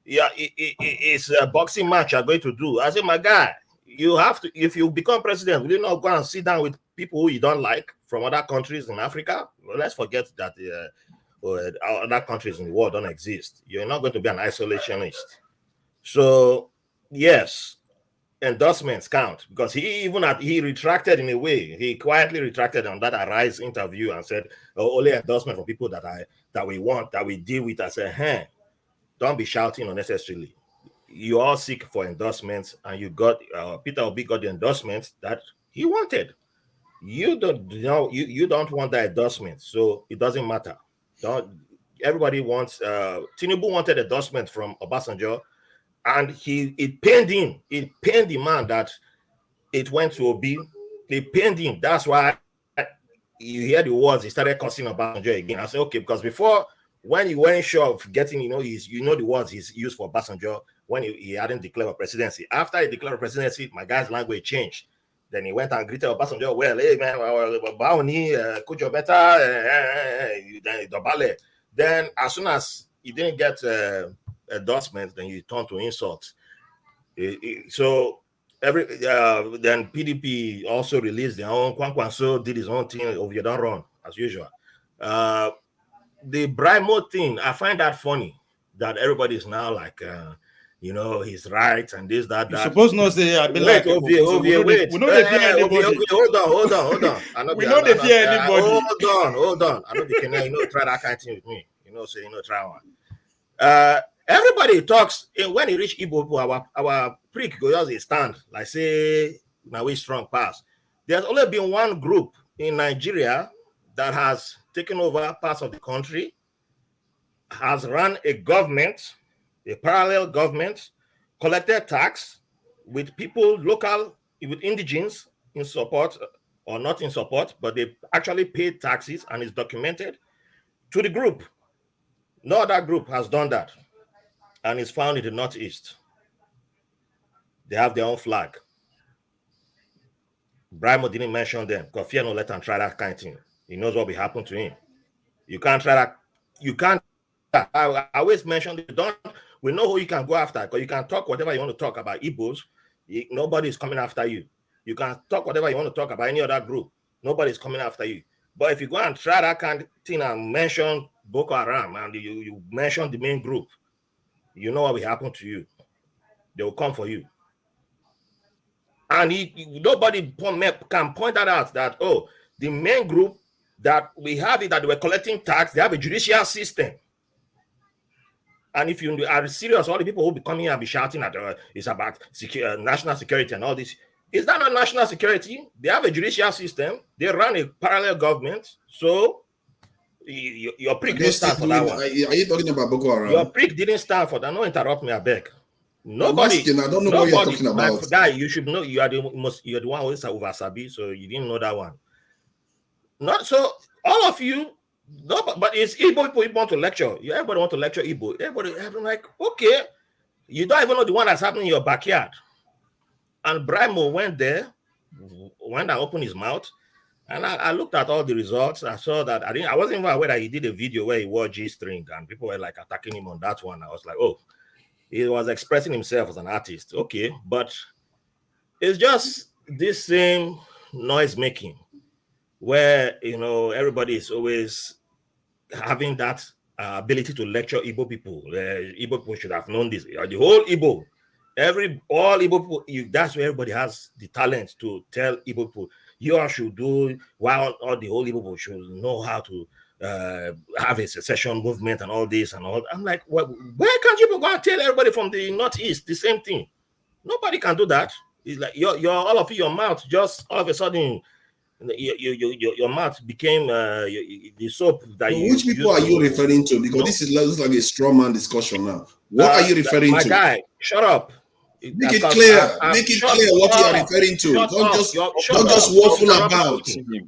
it's a boxing match you're going to do. I said, my guy, you have to, if you become president, will you not go and sit down with people who you don't like from other countries in Africa? Well, let's forget that other countries in the world don't exist. You're not going to be an isolationist. So yes, endorsements count, because he retracted in a way. He quietly retracted on that Arise interview and said, only endorsement from people that we want, that we deal with. I said, don't be shouting unnecessarily. You all seek for endorsements, and you got Peter Obi got the endorsements that he wanted. You don't want the endorsement, so it doesn't matter. Everybody wants. Tinubu wanted endorsement from Obasanjo, and it pained him. It pained the man that it went to Obi. It pained him. That's why you hear the words. He started cussing Obasanjo again. I said, okay, because before, when he weren't sure of getting, the words he's used for Obasanjo when he hadn't declared a presidency. After he declared a presidency, my guy's language changed. Then he went and greeted Obasanjo. Well, hey man, Baoni, could you better? Then as soon as he didn't get endorsement, then you turn to insults. So then PDP also released their own. Kwankwanso did his own thing. Over you don't run as usual. The Brimo thing, I find that funny that everybody is now like, he's right and this, that. You suppose not say, I be like, wait. We know they fear anybody. Hold on. We know they fear anybody. Hold on. I know they can, try that kind of thing with me. Try one. Everybody talks, when he reach Igbo, our prick goes a stand, like say, now we strong pass. There's only been one group in Nigeria that has taken over parts of the country, has run a government, a parallel government, collected tax with people local, with indigenes in support or not in support, but they actually paid taxes, and it's documented to the group. No other group has done that, and it's found in the Northeast. They have their own flag. Brimo didn't mention them because fear no let him try that kind of thing. He knows what will happen to him. You can't try that. You can't. I always mention it. We know who you can go after, because you can talk whatever you want to talk about Igbos. Nobody's coming after you. You can talk whatever you want to talk about any other group. Nobody's coming after you. But if you go and try that kind of thing and mention Boko Haram and you mention the main group, you know what will happen to you. They will come for you. And nobody can point that out that, the main group that we have it, that they were collecting tax, they have a judicial system. And if you are serious, all the people who will be coming and be shouting at it's about national security and all this. Is that not national security? They have a judicial system. They run a parallel government. So your prick didn't stand for that one. Are you talking about Boko Haram? Your prick didn't stand for that. No, interrupt me, I beg. Nobody. I don't know what you're talking about. My guy, you should know. You are the one who is over Sabi, so you didn't know that one. Not so. All of you. No, but it's Igbo people want to lecture. Everybody want to lecture Igbo. Everybody having like, okay, you don't even know the one that's happening in your backyard. And Brimo went there, went and opened his mouth, and I looked at all the results. I saw that I wasn't even aware that he did a video where he wore G-string, and people were like attacking him on that one. I was like, oh, he was expressing himself as an artist. Okay, but it's just this same noise making where everybody is always having that ability to lecture Igbo people. Igbo people should have known this. The whole Igbo, all Igbo people, that's where everybody has the talent to tell Igbo people, you all should do, while all the whole Igbo people should know how to have a secession movement and all this and all. I'm like, well, where can't you go and tell everybody from the Northeast the same thing? Nobody can do that. It's like all of your mouth just all of a sudden, your mouth became the soap that you. Which people are you referring to? Because this looks like a straw man discussion now. What are you referring to? My guy, shut up. Make it clear. Make it clear what you are referring to. Don't just waffle about. You're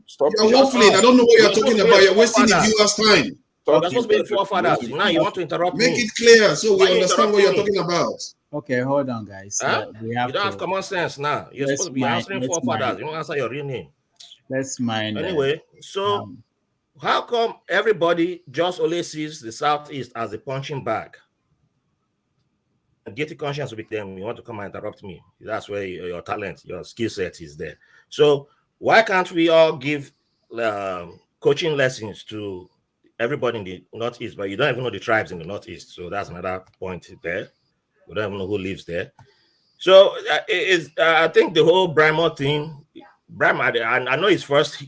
waffling. I don't know what you're talking about. You're wasting the viewers' time. That's supposed to be the forefathers. Now you want to interrupt me. Make it clear so we understand what you're talking about. Okay, hold on, guys. You don't have common sense now. You're supposed to be answering forefathers. You don't answer your real name. Let's mind. Anyway, so how come everybody just only sees the Southeast as a punching bag? And guilty conscience will be them. You want to come and interrupt me? That's where your talent, your skill set is there. So why can't we all give coaching lessons to everybody in the Northeast? But you don't even know the tribes in the Northeast. So that's another point there. We don't even know who lives there. So I think the whole Brimo thing. I know his first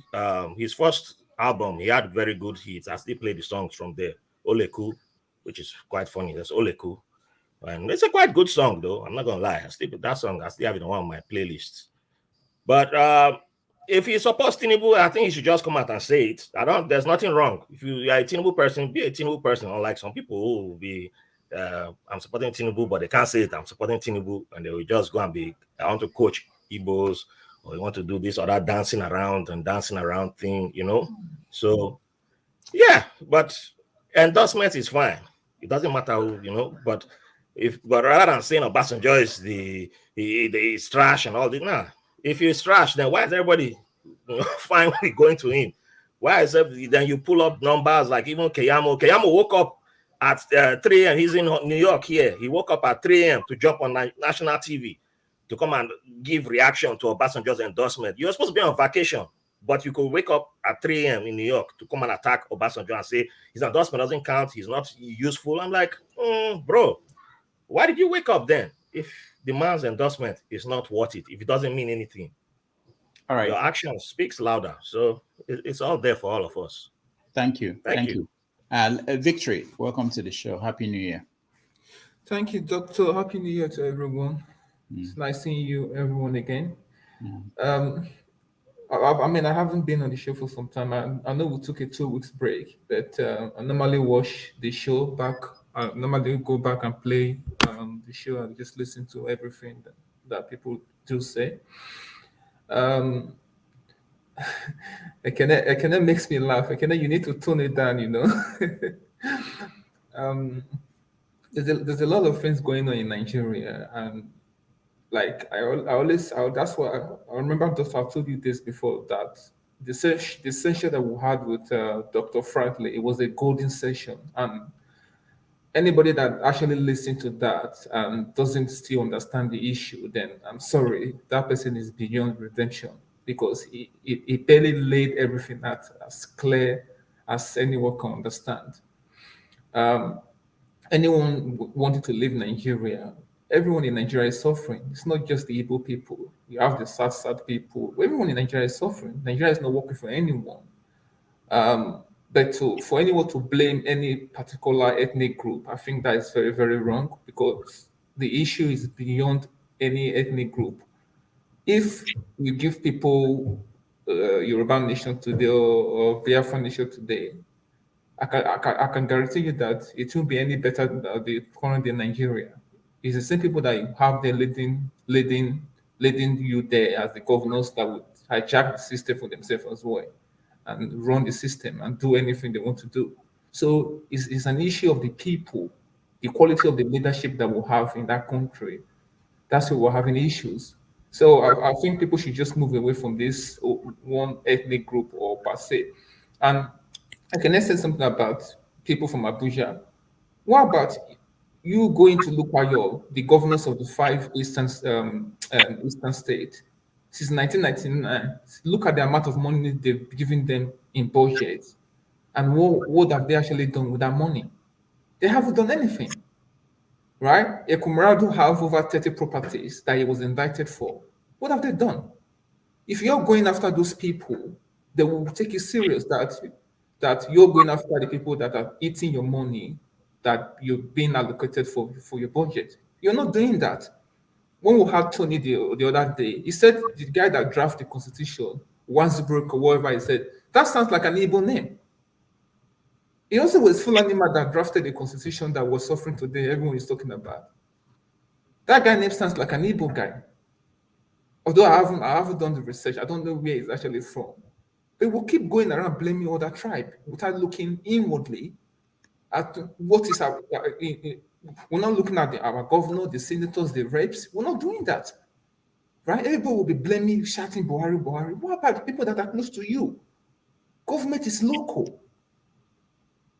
album, he had very good hits. I still play the songs from there. Oleku, which is quite funny. That's Oleku. And it's a quite good song, though. I'm not going to lie. I still have it on one of my playlists. But if he supports Tinubu, I think he should just come out and say it. There's nothing wrong. If you are a Tinubu person, be a Tinubu person. Unlike some people who will be, I'm supporting Tinubu, but they can't say it. I'm supporting Tinubu. And they will just go and be, I want to coach Igbos, or you want to do this or that dancing around thing, So, yeah, but endorsement is fine. It doesn't matter who, but rather than saying Obasanjo is the trash and all this, nah. If he's trash, then why is everybody fine with going to him? Why is it then you pull up numbers like even Keyamo? Keyamo woke up at 3 a.m. He's in New York here. He woke up at 3 a.m. to jump on national TV. To come and give reaction to Obasanjo's endorsement. You're supposed to be on vacation, but you could wake up at 3 a.m. in New York to come and attack Obasanjo and say his endorsement doesn't count, he's not useful. I'm like, bro, why did you wake up then if the man's endorsement is not worth it, if it doesn't mean anything? All right. Your action speaks louder. So it's all there for all of us. Thank you. Thank you. Victory, welcome to the show. Happy New Year. Thank you, Doctor. Happy New Year to everyone. It's nice seeing you, everyone, again. I haven't been on the show for some time. I know we took a 2 weeks break, but I normally watch the show back. I normally go back and play the show and just listen to everything that people do say. Ekene makes me laugh. Ekene, you need to tone it down, There's a lot of things going on in Nigeria, and like I remember I've told you this before, that the session that we had with Dr. Franklin, it was a golden session, and anybody that actually listened to that and doesn't still understand the issue, then I'm sorry, that person is beyond redemption, because he barely laid everything out as clear as anyone can understand. Anyone wanting to leave Nigeria, everyone in Nigeria is suffering. It's not just the Igbo people. You have the sad people. Everyone in Nigeria is suffering. Nigeria is not working for anyone. But for anyone to blame any particular ethnic group, I think that is very, very wrong, because the issue is beyond any ethnic group. If you give people Yoruba nation today or Biafra nation today, I can guarantee you that it won't be any better than the current in Nigeria. It's the same people that you have there leading you there as the governors that would hijack the system for themselves as well and run the system and do anything they want to do. So it's an issue of the people, the quality of the leadership that we'll have in that country. That's why we're having issues. So I think people should just move away from this one ethnic group or per se. And I can say something about people from Abuja. What about you going to look at the governors of the 5 eastern states since 1999? Look at the amount of money they've given them in budget, and what have they actually done with that money? They haven't done anything, right? Ekumeradu have over 30 properties that he was indicted for. What have they done? If you're going after those people, they will take it serious that you're going after the people that are eating your money that you're being allocated for your budget. You're not doing that. When we had Tony the other day, he said the guy that drafted the constitution, Wanzibrook or whatever, he said, that sounds like an Igbo name. He also was Fulani man that drafted the constitution that was suffering today, everyone is talking about. That guy name sounds like an Igbo guy. Although I haven't done the research, I don't know where he's actually from. But we'll keep going around blaming other tribe without looking inwardly at what is our. We're not looking at our governor, the senators, the reps. We're not doing that, right? Everybody will be blaming, shouting, Buhari, Buhari. What about the people that are close to you? Government is local,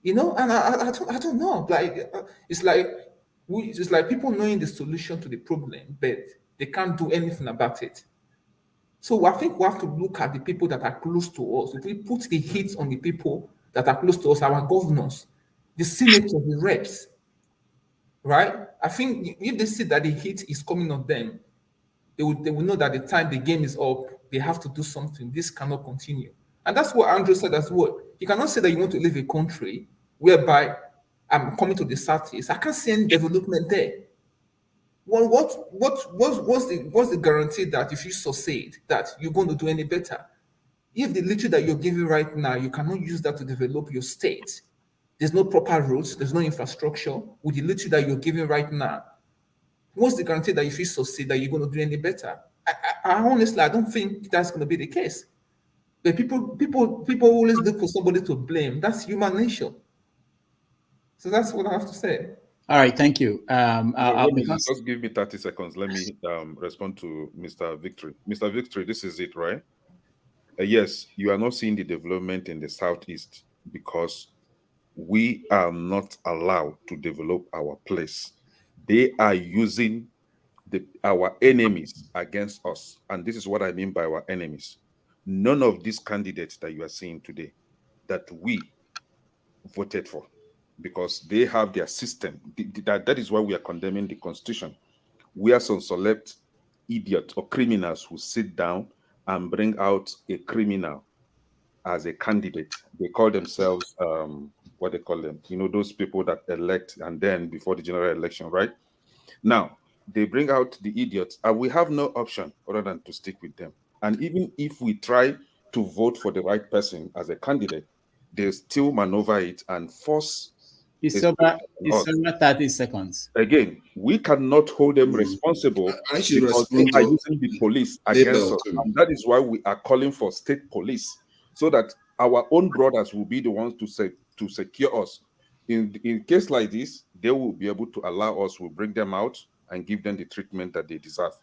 and I don't know. Like it's like people knowing the solution to the problem, but they can't do anything about it. So I think we have to look at the people that are close to us. If we put the hits on the people that are close to us, our governors, the senators, the reps, right? I think if they see that the hit is coming on them, they will know that the time the game is up, they have to do something. This cannot continue. And that's what Andrew said as well. You cannot say that you want to live a country whereby I'm coming to the Southeast. I can't see any development there. Well, what's the guarantee that if you succeed, that you're going to do any better? If the literature that you're giving right now, you cannot use that to develop your state. There's no proper roads, there's no infrastructure. With the literature that you're giving right now, what's the guarantee that if you succeed, that you're going to do any better? I honestly, I don't think that's going to be the case. But people always look for somebody to blame. That's human nature. So that's what I have to say. All right, thank you. Just give me 30 seconds. Let me respond to Mr. Victory. Mr. Victory, this is it, right? Yes, you are not seeing the development in the Southeast because we are not allowed to develop our place. They are using our enemies against us. And this is what I mean by our enemies. None of these candidates that you are seeing today that we voted for, because they have their system. That is why we are condemning the constitution. We are some select idiots or criminals who sit down and bring out a criminal as a candidate. They call themselves, what they call them, those people that elect and then before the general election, right? Now, they bring out the idiots and we have no option other than to stick with them. And even if we try to vote for the right person as a candidate, they still maneuver it and force. It's over 30 seconds. Again, we cannot hold them responsible because they are using the police against us. And that is why we are calling for state police, so that our own brothers will be the ones to secure us. In case like this, they will be able to allow us, we'll bring them out and give them the treatment that they deserve.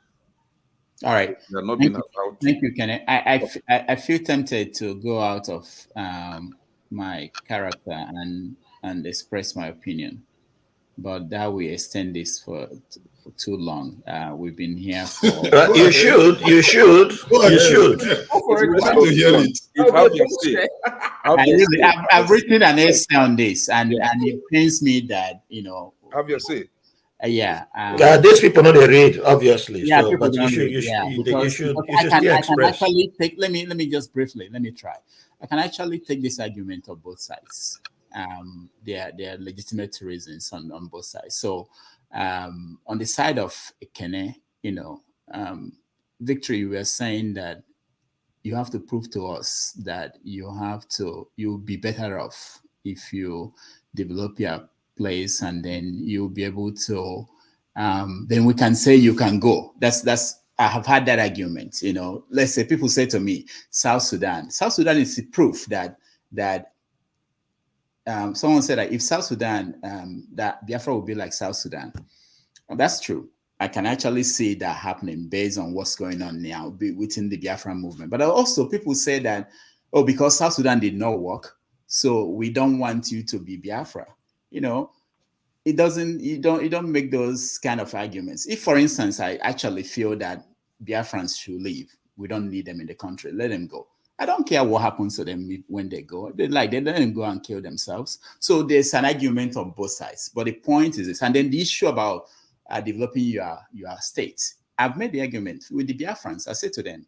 All right. They are not being allowed. Thank you, Kenneth. I feel tempted to go out of my character and express my opinion, but that will extend this for too long. We've been here for. You should. I've written an essay on this, and it pains me that Have your say. These people know they read, obviously. Yeah, so, but you should actually take. Let me just briefly. Let me try. I can actually take this argument of both sides. There are legitimate reasons on both sides. So on the side of Ekene, Victory, we are saying that you have to prove to us that you'll be better off if you develop your place, and then you'll be able to, then we can say you can go. I have had that argument. Let's say people say to me, South Sudan is the proof that someone said that if South Sudan, that Biafra will be like South Sudan. Well, that's true. I can actually see that happening based on what's going on now within the Biafra movement. But also people say that, because South Sudan did not work, so we don't want you to be Biafra. It doesn't, you don't make those kind of arguments. If, for instance, I actually feel that Biafrans should leave, we don't need them in the country, let them go. I don't care what happens to them when they go. They let them go and kill themselves. So there's an argument on both sides. But the point is this, and then the issue about developing your state. I've made the argument with the Biafrans. I said to them,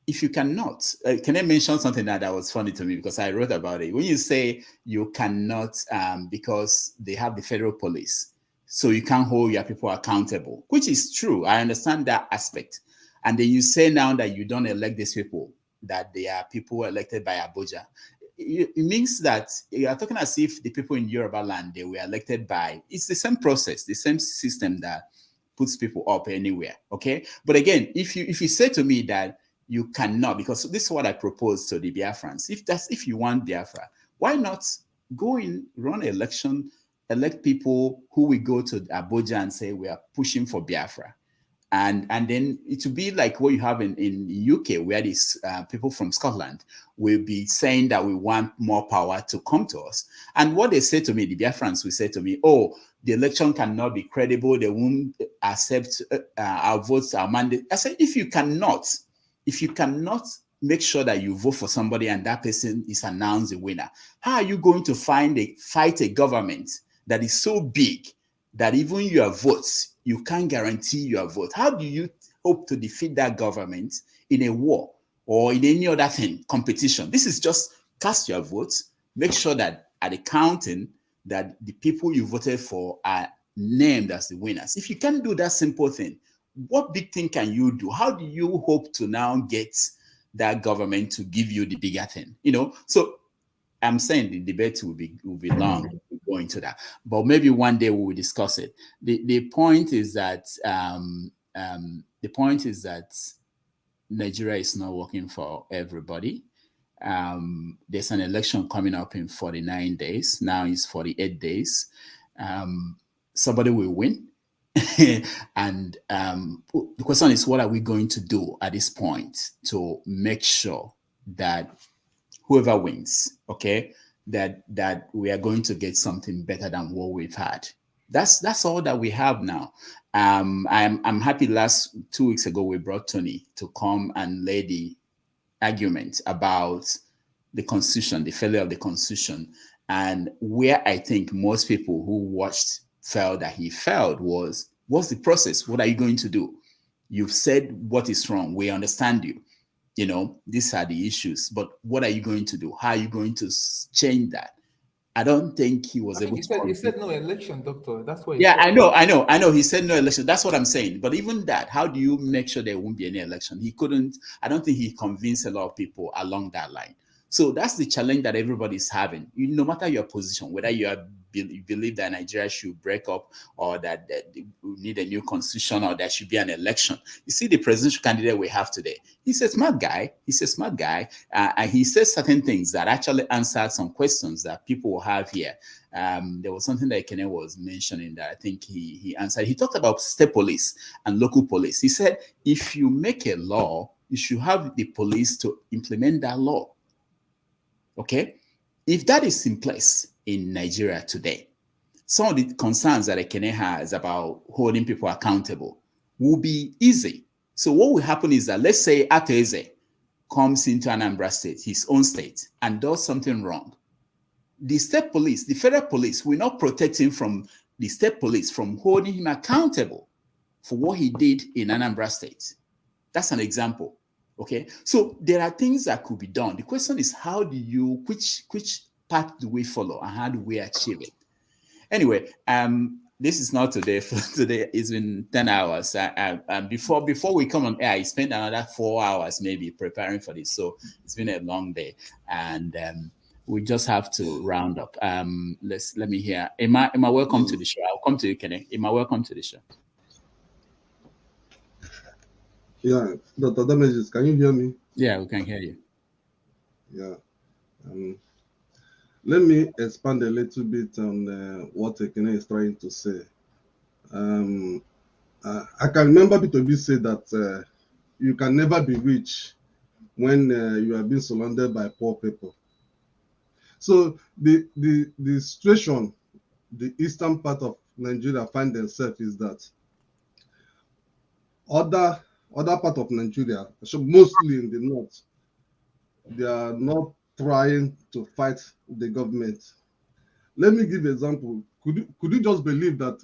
if you cannot, can I mention something that was funny to me because I wrote about it? When you say you cannot, because they have the federal police, so you can't hold your people accountable, which is true. I understand that aspect. And then you say now that you don't elect these people, that they are people elected by Abuja. It means that you are talking as if the people in Yoruba land, they were elected by, it's the same process, the same system that puts people up anywhere, okay? But again, if you say to me that you cannot, because this is what I propose to the Biafrans, if you want Biafra, why not go in, run an election, elect people who will go to Abuja and say we are pushing for Biafra. And then it will be like what you have in UK, where these people from Scotland will be saying that we want more power to come to us. And what they say to me, the Biafrans will say to me, the election cannot be credible, they won't accept our votes, our mandate. I say, if you cannot make sure that you vote for somebody and that person is announced the winner, how are you going to fight a government that is so big that even your votes, you can't guarantee your vote? How do you hope to defeat that government in a war or in any other competition? This is just cast your votes, make sure that at the counting that the people you voted for are named as the winners. If you can't do that simple thing, what big thing can you do? How do you hope to now get that government to give you the bigger thing? So I'm saying the debate will be long. We'll go into that, but maybe one day we will discuss it. The point is that Nigeria is not working for everybody. There's an election coming up in 49 days. Now it's 48 days. Somebody will win. And the question is, what are we going to do at this point to make sure that whoever wins, okay, that we are going to get something better than what we've had? That's all that we have now. I'm happy 2 weeks ago we brought Tony to come and lay the argument about the Constitution, the failure of the Constitution, and where I think most people who watched felt that he failed was, what's the process? What are you going to do? You've said what is wrong. We understand you. These are the issues, but what are you going to do? How are you going to change that? I don't think he was able to. He said no election, doctor. That's what. Yeah, I know. He said no election. That's what I'm saying. But even that, how do you make sure there won't be any election? He couldn't. I don't think he convinced a lot of people along that line. So that's the challenge that everybody's having. No matter your position, whether you believe that Nigeria should break up or that we need a new constitution or there should be an election. You see the presidential candidate we have today. He's a smart guy. And he says certain things that actually answered some questions that people will have here. There was something that Kene was mentioning that I think he answered. He talked about state police and local police. He said, if you make a law, you should have the police to implement that law. Okay, if that is in place in Nigeria today, some of the concerns that Ekene has about holding people accountable will be easy. So what will happen is that, let's say Ateze comes into Anambra State, his own state, and does something wrong. The state police, the federal police, will not protect him from the state police from holding him accountable for what he did in Anambra State. That's an example. Okay, so there are things that could be done. The question is, how do you, which path do we follow, and how do we achieve it? Anyway, this is not today. For today, it's been 10 hours. Before we come on air, I spent another 4 hours maybe preparing for this. So it's been a long day, and we just have to round up. Let me hear. Emma, welcome to the show. I'll come to you, Kenny. Emma, welcome to the show. Yeah, Dr. Damages, can you hear me? Yeah, we can hear you. Yeah. Let me expand a little bit on what Ekene is trying to say. I can remember P2B said that you can never be rich when you are being surrounded by poor people. So the situation the eastern part of Nigeria find themselves is that other part of Nigeria, so mostly in the north, they are not trying to fight the government. Let me give an example. Could you just believe that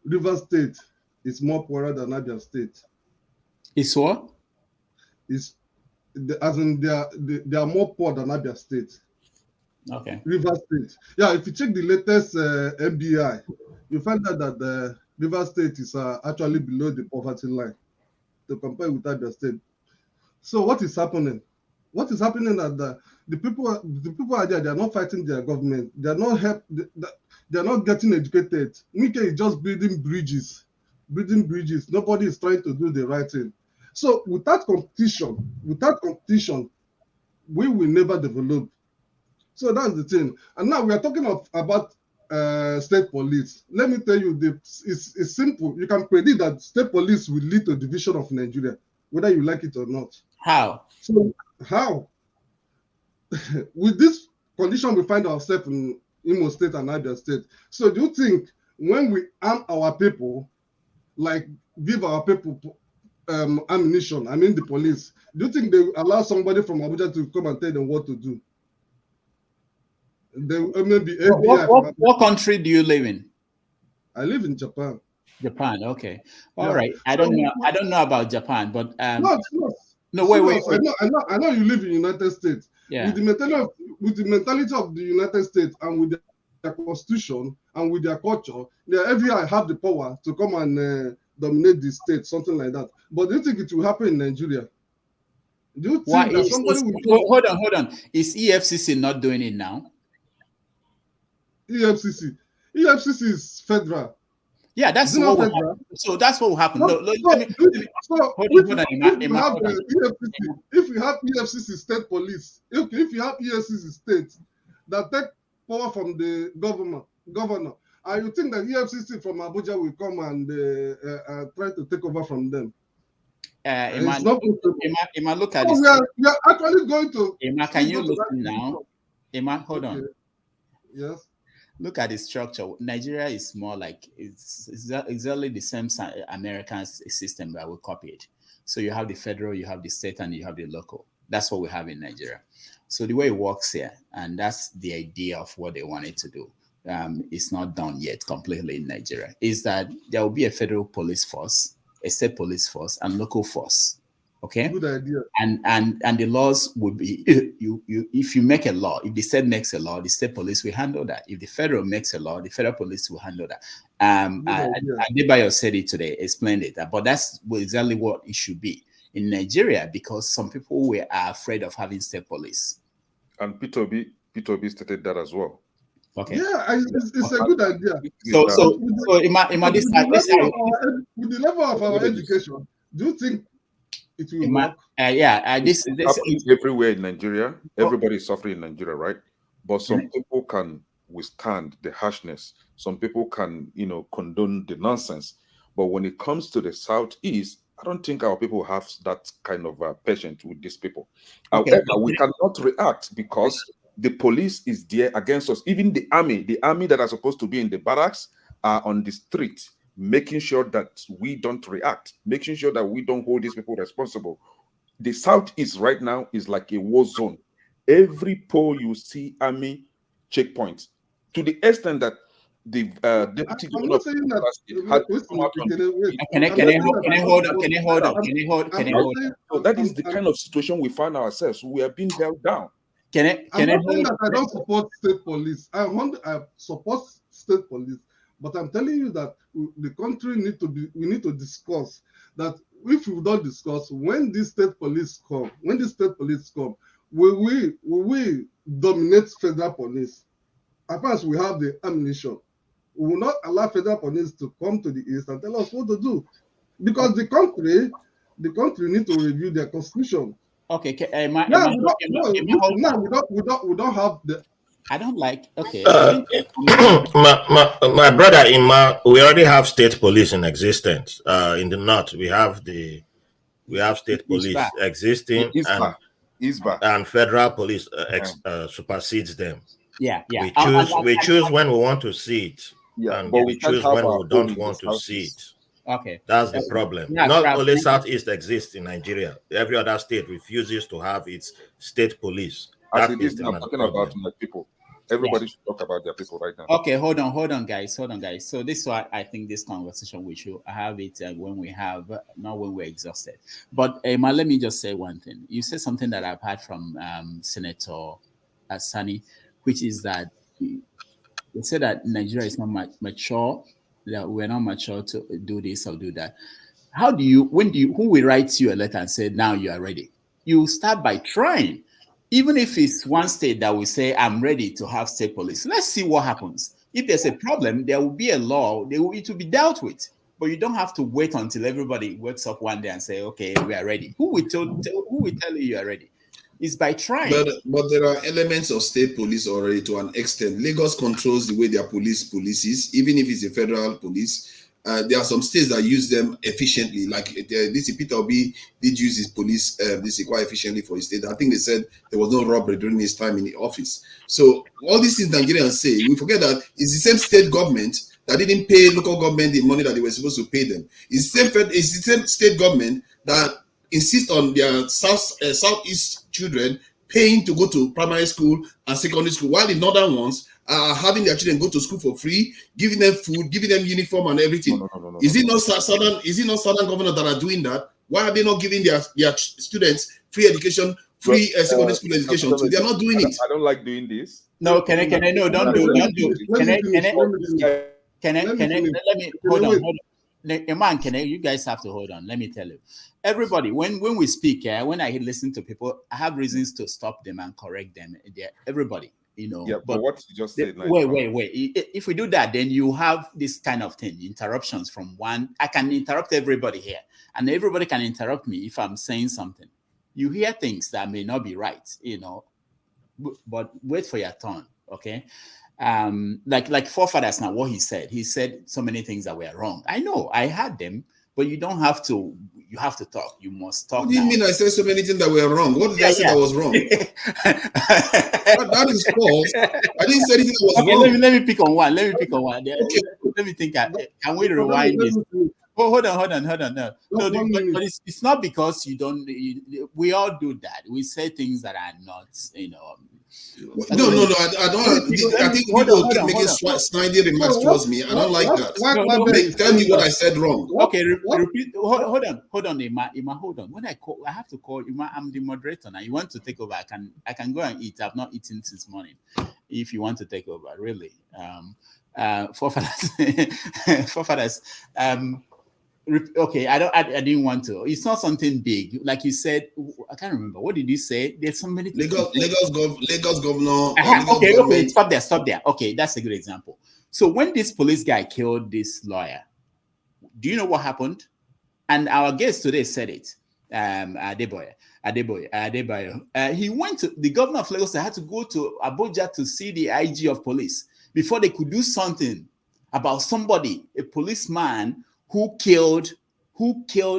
River State is more poorer than Abia State? It's what? As in they are more poor than Abia State. Okay. River State. Yeah, if you check the latest MBI, you find out that the River State is actually below the poverty line to compare with Abia State. So what is happening? What is happening that the people are there, they are not fighting their government. They are not they are not getting educated. Nike is just building bridges. Nobody is trying to do the right thing. So without competition, we will never develop. So that's the thing. And now we are talking about state police. Let me tell you, it's simple. You can predict that state police will lead to division of Nigeria, whether you like it or not. How? So how? With this condition we find ourselves in Imo State and Abia State. So do you think when we arm our people, like give our people ammunition, I mean the police, do you think they allow somebody from Abuja to come and tell them what to do? Maybe what country do you live in? I live in Japan. Japan, okay. All right. I don't know about Japan, but no, wait. I know you live in United States. Yeah. With the mentality of the United States and with their constitution and with their culture, every year have the power to come and dominate the state, something like that. But do you think it will happen in Nigeria? Do you think that somebody will hold on. Is EFCC not doing it now? EFCC is federal. Yeah, that's what will happen. So that's what will happen. If we have EFCC state police, if you have EFCC state that take power from the governor, and you think that EFCC from Abuja will come and try to take over from them? Emma, look at this. We are actually going to. Emma, can you look now? Emma, hold on. Yes. Look at the structure. Nigeria is more like it's exactly the same American system that we copied. So you have the federal, you have the state, and you have the local. That's what we have in Nigeria. So the way it works here, and that's the idea of what they wanted to do. It's not done yet completely in Nigeria. Is that there will be a federal police force, a state police force, and local force. Okay. Good idea. And the laws would be if you make a law, if the state makes a law, the state police will handle that. If the federal makes a law, the federal police will handle that. Adebayo said it today, explained it. But that's exactly what it should be in Nigeria, because some people are afraid of having state police. And P2B stated that as well. Okay. Yeah, it's a good idea. So with the level of our education, do you think it will work? This happens everywhere in Nigeria. Everybody is suffering in Nigeria, right? But some people can withstand the harshness. Some people can, condone the nonsense. But when it comes to the Southeast, I don't think our people have that kind of patience with these people. Okay. However, we cannot react because the police is there against us. Even the army that are supposed to be in the barracks are on the street, making sure that we don't react, making sure that we don't hold these people responsible. The Southeast right now is like a war zone. Every pole you see army checkpoints, to the extent that the deputy I'm governor not of saying that. Anambra State had to come out on Can I hold on? So that is the kind of situation we find ourselves. We are being held down. I'm not saying that I don't support state police. I support state police, but I'm telling you that the country we need to discuss that. If we don't discuss when these state police come, we will dominate federal police. Apart, we have the ammunition. We will not allow federal police to come to the east and tell us what to do, because the country need to review their constitution. Okay, we don't have the. I don't like. Okay. My brother Ima, we already have state police in existence. In the north, we have state police existing, and federal police supersedes them. Yeah. We choose when we want to see it, and we choose when we don't want to see it. Okay, that's the problem. Not only Southeast exists in Nigeria; every other state refuses to have its state police. As it is, I'm talking about my people. Everybody should talk about their people right now. Okay, hold on, guys. So this is why I think this conversation we should have it when we have, not when we're exhausted. But Emma, let me just say one thing. You said something that I've heard from Senator Sani, which is that they said that Nigeria is not mature, that we're not mature to do this or do that. Who will write you a letter and say, now you are ready? You start by trying. Even if it's one state that will say, I'm ready to have state police, let's see what happens. If there's a problem, there will be a law, it will be dealt with. But you don't have to wait until everybody wakes up one day and say, okay, we are ready. Who will tell you are ready? It's by trying. But there are elements of state police already to an extent. Lagos controls the way their polices, even if it's a federal police. There are some states that use them efficiently, like this Peter Obi did use his police quite efficiently for his state. I think they said there was no robbery during his time in the office. So all these things Nigerians say, we forget that it's the same state government that didn't pay local government the money that they were supposed to pay them. It's the same state government that insists on their southeast children paying to go to primary school and secondary school, while the northern ones are having their children go to school for free, giving them food, giving them uniform and everything. No. Is it not southern governors that are doing that? Why are they not giving their students free education, free secondary school education? So they are not doing it. I don't like doing this. No, can I? No, don't do. Can I? Let me hold on. Man, you guys have to hold on. Let me tell you, everybody. When we speak, when I listen to people, I have reasons to stop them and correct them. Everybody. Yeah, but what you just said. Wait. If we do that, then you have this kind of thing, interruptions from one. I can interrupt everybody here, and everybody can interrupt me if I'm saying something. You hear things that may not be right, but wait for your turn, okay? Like forefathers now, what he said so many things that were wrong. I know, I heard them, but you don't have to. You have to talk. You must talk. What do you mean I said so many things that were wrong? What did I say that was wrong? that is false. I didn't say anything that was wrong. Let me pick on one. Okay. Let me think. Can we rewind this? Oh, hold on. No, but it's not because you don't. We all do that. We say things that are not, No, I don't. I think people keep making snidey remarks towards me. I don't like that. Tell me what I said wrong. Okay, repeat. Hold on, Ima, hold on. When I have to call Ima. I'm the moderator now. You want to take over? I can go and eat. I've not eaten since morning. If you want to take over, really, forefathers. Okay, I didn't want to. It's not something big, like you said. I can't remember. What did you say? There's so many. Lagos governor. Okay. Stop there. Okay, that's a good example. So when this police guy killed this lawyer, do you know what happened? And our guest today said it. Adebayo. He went to the governor of Lagos. Had to go to Abuja to see the IG of police before they could do something about somebody, a policeman who killed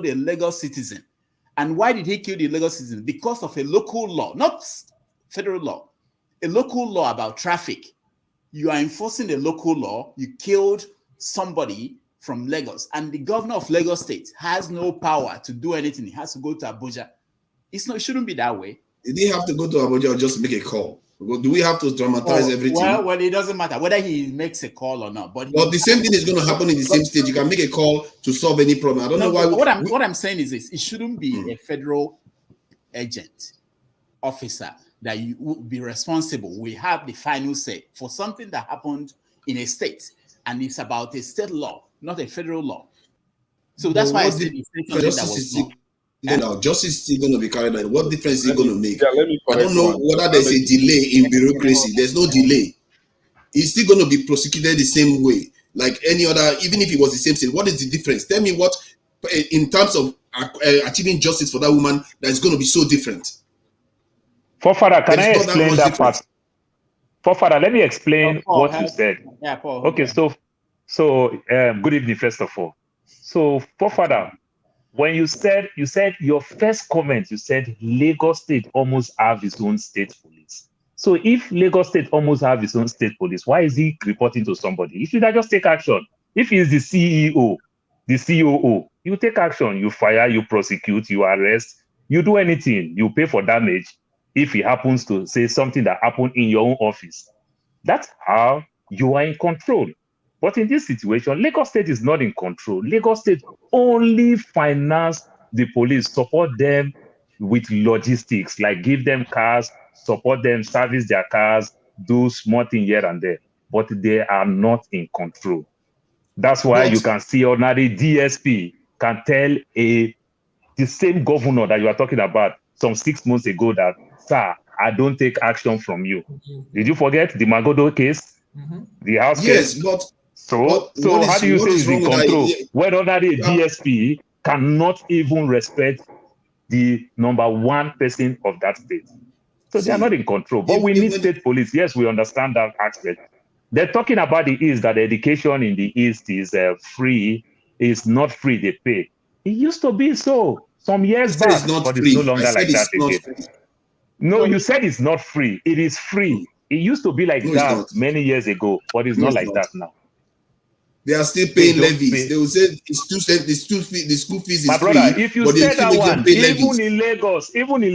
a Lagos citizen. And why did he kill the Lagos citizen? Because of a local law, not federal law, a local law about traffic. You are enforcing the local law. You killed somebody from Lagos, and the governor of Lagos State has no power to do anything. He has to go to Abuja. It shouldn't be that way. Did he have to go to Abuja or just make a call? Do we have to dramatize everything? Well, it doesn't matter whether he makes a call or not. But the same thing is going to happen in the same state. You can make a call to solve any problem. I don't know why. What I'm saying is this: it shouldn't be a federal agent, officer that you would be responsible. We have the final say for something that happened in a state, and it's about a state law, not a federal law. So that's why I said justice is still going to be carried out. What difference is it going to make? Yeah, I don't know whether there's a delay in bureaucracy. There's no delay. It's still going to be prosecuted the same way, like any other, even if it was the same state. What is the difference? Tell me what, in terms of achieving justice for that woman, that is going to be so different. Forefather, can I explain that part? Forefather, let me explain what you said. Yeah, Paul. Okay, so good evening, first of all. So, Forefather, when you said your first comment, you said Lagos State almost have its own state police. So if Lagos State almost have its own state police, why is he reporting to somebody? He should just take action. If he's the CEO, the COO, you take action, you fire, you prosecute, you arrest, you do anything, you pay for damage if he happens to say something that happened in your own office. That's how you are in control. But in this situation, Lagos State is not in control. Lagos State only finance the police, support them with logistics, like give them cars, support them, service their cars, do small thing here and there. But they are not in control. That's why you can see ordinary DSP can tell the same governor that you are talking about some 6 months ago that, sir, I don't take action from you. Did you forget the Magodo case? The house case? Yes, So how do you say he's in control when ordinary DSP cannot even respect the number one person of that state? So they are not in control. But we need state police. Yes, we understand that aspect. They're talking about the East, that education in the East is free. It's not free, they pay. It used to be so some years back, but it's no longer like that again. No, you said it's not free. It is free. It used to be like that many years ago, but it's not like that now. They are still paying levies. They will say the school fees is my brother, free, if you said that one, even in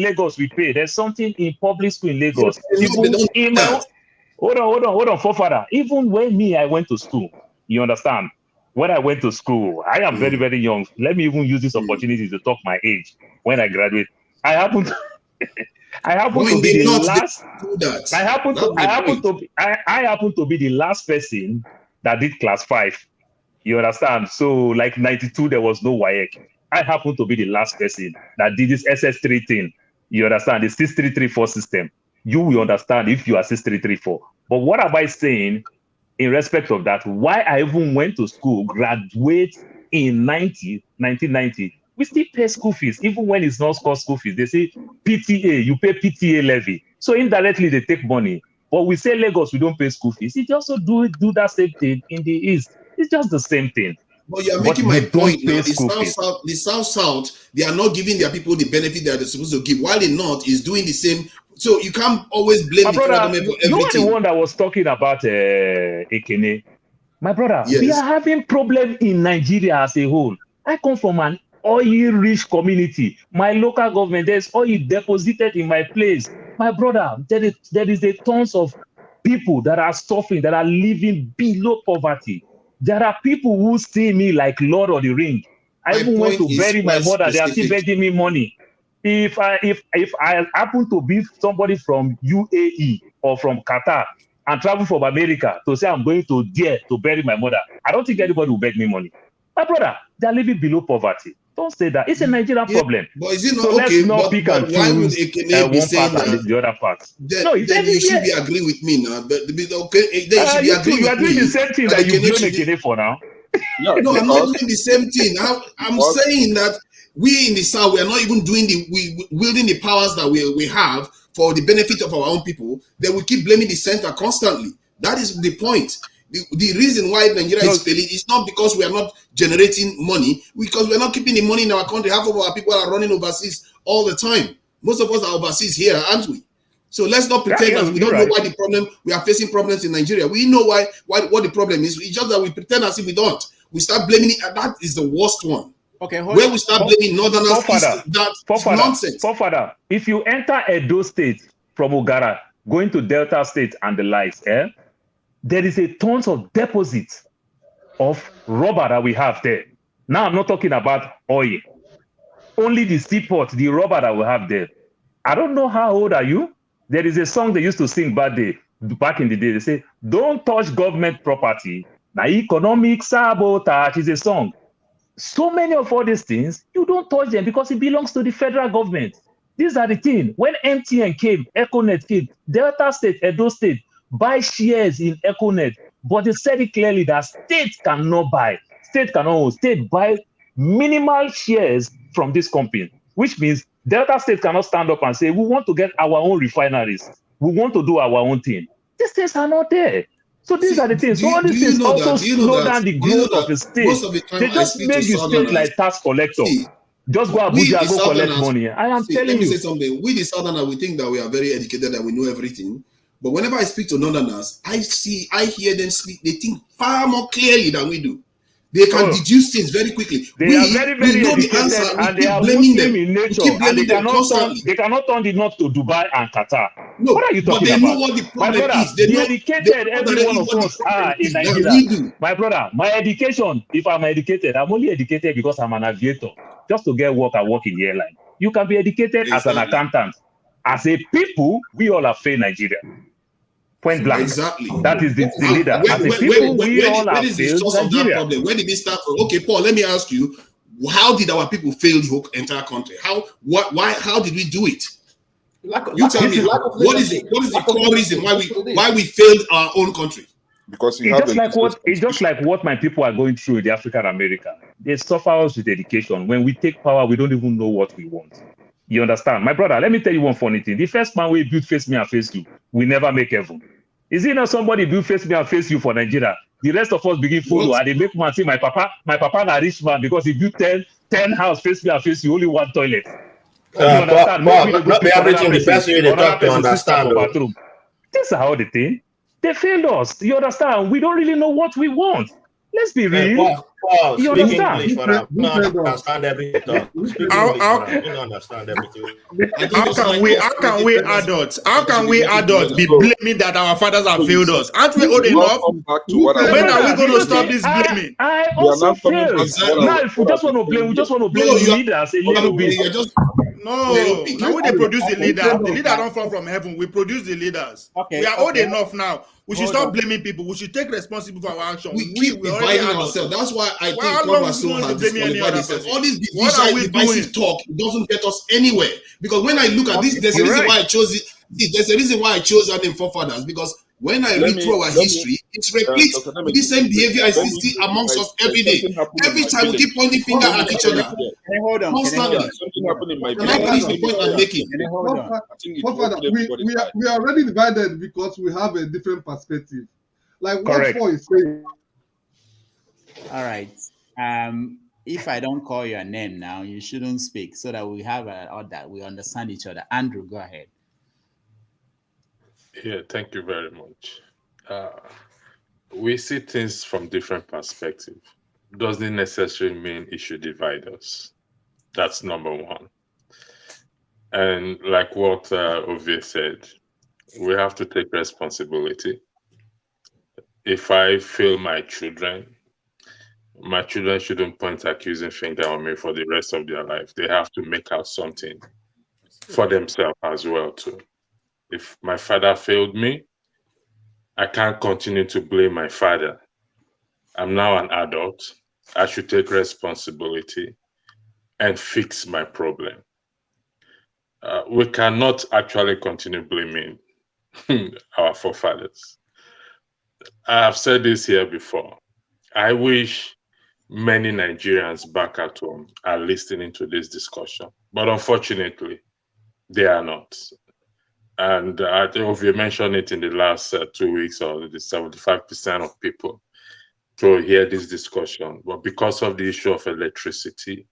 Lagos, we pay. There's something in public school in Lagos. Hold on, forefather. Even when I went to school, you understand? When I went to school, I am very, very young. Let me even use this opportunity to talk my age. When I graduate, I happen to be the last. I happen to be the last person that did class 5. You understand? So, like 92, there was no WAEC. I happen to be the last person that did this SS3 thing. You understand? The 6334 system. You will understand if you are 6334. But what am I saying in respect of that? Why I even went to school, graduate in 1990, we still pay school fees, even when it's not called school fees. They say PTA, you pay PTA levy. So indirectly, they take money. But we say Lagos, we don't pay school fees. It also do that same thing in the East. It's just the same thing. But you're making my point now. The South, they are not giving their people the benefit that they're supposed to give, while the North is doing the same. So you can't always blame the government for everything. You are the one that was talking about Ekene. My brother, we are having problem in Nigeria as a whole. I come from an oil-rich community. My local government, there's oil deposited in my place. My brother, there is a tons of people that are suffering, that are living below poverty. There are people who see me like Lord of the Ring. I even went to bury my mother. They are still begging me money. If I happen to be somebody from UAE or from Qatar and travel from America to say I'm going to there to bury my mother, I don't think anybody will beg me money. My brother, they are living below poverty. Don't say that. It's a Nigerian problem. But is it not so okay? Let's not pick and why would choose Ekene be one saying part and that? the other part. Then you should be agreeing with me now. Then you should be agreeing you are with me. doing the same thing that you blame Ekene for now. No, I'm not doing the same thing. I'm saying that we in the South, we are not even doing wielding the powers that we have for the benefit of our own people. Then we keep blaming the center constantly. That is the point. The reason why Nigeria is failing is not because we are not generating money, because we are not keeping the money in our country. Half of our people are running overseas all the time. Most of us are overseas here, aren't we? So let's not pretend that we don't know why we are facing problems in Nigeria. We know what the problem is. It's just that we pretend as if we don't. We start blaming it, and that is the worst one. Okay, where we start blaming Northerners, that's nonsense. Forefather, if you enter Edo State from Ogara, going to Delta State and the likes, there is a tons of deposits of rubber that we have there. Now I'm not talking about oil. Only the seaport, the rubber that we have there. I don't know how old are you. There is a song they used to sing back in the day. They say, "Don't touch government property. Now economic sabotage" is a song. So many of all these things, you don't touch them because it belongs to the federal government. These are the things. When MTN came, Econet came, Delta State, Edo State, buy shares in Econet, but they said it clearly that state cannot buy. State cannot own. State buy minimal shares from this company, which means Delta State cannot stand up and say, we want to get our own refineries. We want to do our own thing. These things are not there. So these are the things. So all these things also slow down the growth of a state. Most of the time They just make the state like tax collector. Just go Abuja, go collect money. I am telling you. Let me say something. We the Southerners, we think that we are very educated, that we know everything. But whenever I speak to Northerners, I hear them speak. They think far more clearly than we do. They can deduce things very quickly. They are very, very know educated, the answer. and We they keep are blaming Muslim them. in We nature, keep and they blaming them constantly. cannot turn the north to Dubai and Qatar. No, What are you but talking they about? know what the My problem brother, is. They the know educated, every one of what the us problem are in is that Nigeria. we do. My brother, my education, if I'm educated, I'm only educated because I'm an aviator. Just to get work, I work in the airline. You can be educated as an accountant. As a people, we all have failed Nigeria. Point blank. Exactly. That is the leader. As a people, we all have where is the failed source of that Nigeria. problem? Where did it start from? Okay, Paul, let me ask you, how did our people fail the whole entire country? How did we do it? You tell me, what is the core reason why we failed our own country? Because It's just like what my people are going through in the African America. They suffer us with education. When we take power, we don't even know what we want. You understand? My brother, let me tell you one funny thing. The first man we build face me and face you, we never make heaven. Is it not somebody build face me and face you for Nigeria? The rest of us begin follow, and they make man say, my papa na rich man because he built 10 house face me and face you, only one toilet. You understand? Not be everything the person they talk to understand. Bathroom. These are all the things. They failed us. You understand? We don't really know what we want. Let's be real. Paul, You speak understand? English for him. You don't understand everything. Speak English for him. You don't understand everything. How can we adults? How can we adults be blaming that our fathers have failed us? Aren't we old enough? When are we going to stop this blaming? I also failed. Now, if we just want to blame, the leaders a little bit. No, now we they produce the leader. The leader don't fall from heaven. We produce the leaders. We are old enough now. We should stop blaming people. We should take responsibility for our action. We keep dividing ourselves. That's why I think Prof. So has disqualified himself. All this divisive talk doesn't get us anywhere. Because when I look at this, there's a reason why I chose it. There's a reason why I chose that name forefathers. Because when I read through our history, it's replete with the same behavior I see amongst us every day. Every time we keep pointing finger at each other. Hold on. Constantly. Can I finish the point I'm making? We are already divided because we have a different perspective. Like what Paul is saying. All right. If I don't call your name now, you shouldn't speak so that we have we understand each other. Andrew, go ahead. Yeah, thank you very much. We see things from different perspectives. Doesn't necessarily mean it should divide us. That's number one. And like what Ovie said, we have to take responsibility. If I fail my children shouldn't point accusing finger on me for the rest of their life. They have to make out something for themselves as well too. If my father failed me, I can't continue to blame my father. I'm now an adult. I should take responsibility and fix my problem. We cannot actually continue blaming our forefathers. I have said this here before. I wish many Nigerians back at home are listening to this discussion, but unfortunately, they are not. And I think you mentioned it in the last 2 weeks, or the 75% of people to hear this discussion. But because of the issue of electricity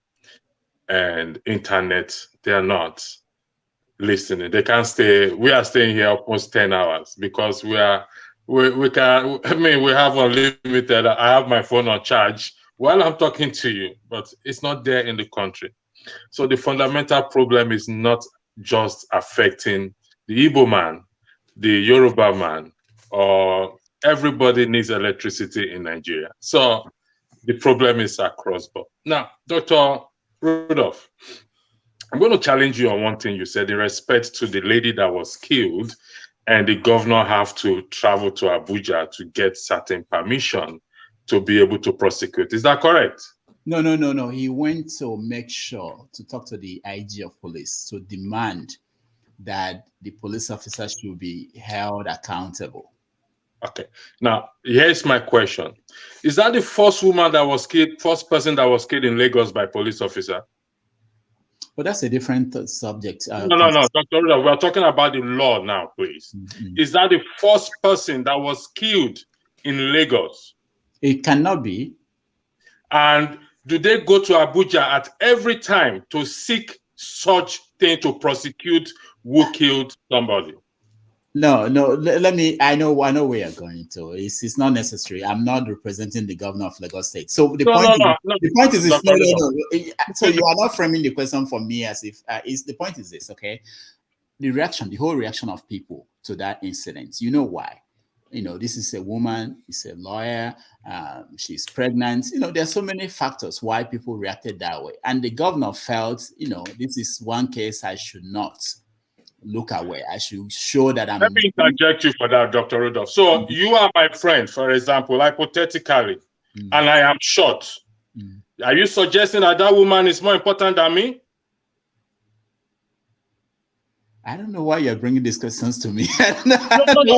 and internet, they are not listening. They can't stay. We are staying here almost 10 hours because we have unlimited. I have my phone on charge while I'm talking to you, but it's not there in the country. So the fundamental problem is not just affecting the Igbo man, the Yoruba man, or everybody needs electricity in Nigeria. So the problem is across board. Now, Dr. Rudolph, I'm going to challenge you on one thing you said in respect to the lady that was killed, and the governor have to travel to Abuja to get certain permission to be able to prosecute. Is that correct? No. He went to make sure to talk to the IG of police to demand that the police officer should be held accountable. Okay. Now, here's my question. Is that the first woman that was killed, first person that was killed in Lagos by police officer? But that's a different subject. No, Dr. Rudolph, we're talking about the law now, please. Is that the first person that was killed in Lagos? It cannot be. And do they go to Abuja at every time to seek such thing to prosecute who killed somebody? No. Let me. I know where you're going to. It's not necessary. I'm not representing the governor of Lagos State. So the point is, no. So you are not framing the question for me as if. The point is this, okay? The whole reaction of people to that incident. You know why? This is a woman. It's a lawyer. She's pregnant. There's so many factors why people reacted that way, and the governor felt, this is one case I should not look away. I should show that I'm. Let me interject you for that, Dr. Rudolph. So you are my friend, for example, hypothetically, and I am short. Are you suggesting that woman is more important than me? I don't know why you're bringing these questions to me. No,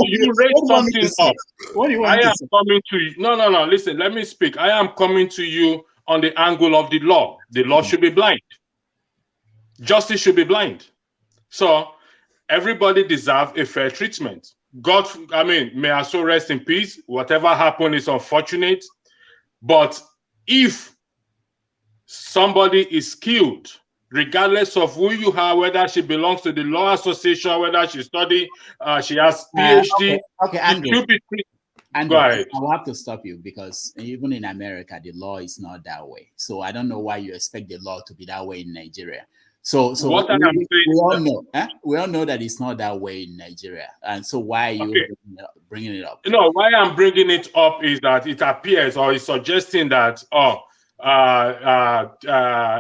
you raised something up. What do you want I am coming to you. No. Listen, let me speak. I am coming to you on the angle of the law. The law should be blind. Justice should be blind. So everybody deserves a fair treatment. May her soul rest in peace. Whatever happened is unfortunate. But if somebody is killed, regardless of who you are, whether she belongs to the law association, whether she studied, she has PhD. Okay, Andrew. Go ahead. I will have to stop you because even in America, the law is not that way. So I don't know why you expect the law to be that way in Nigeria. So what we all know that it's not that way in Nigeria. And so why are you bringing it up? Why I'm bringing it up is that it appears or is suggesting that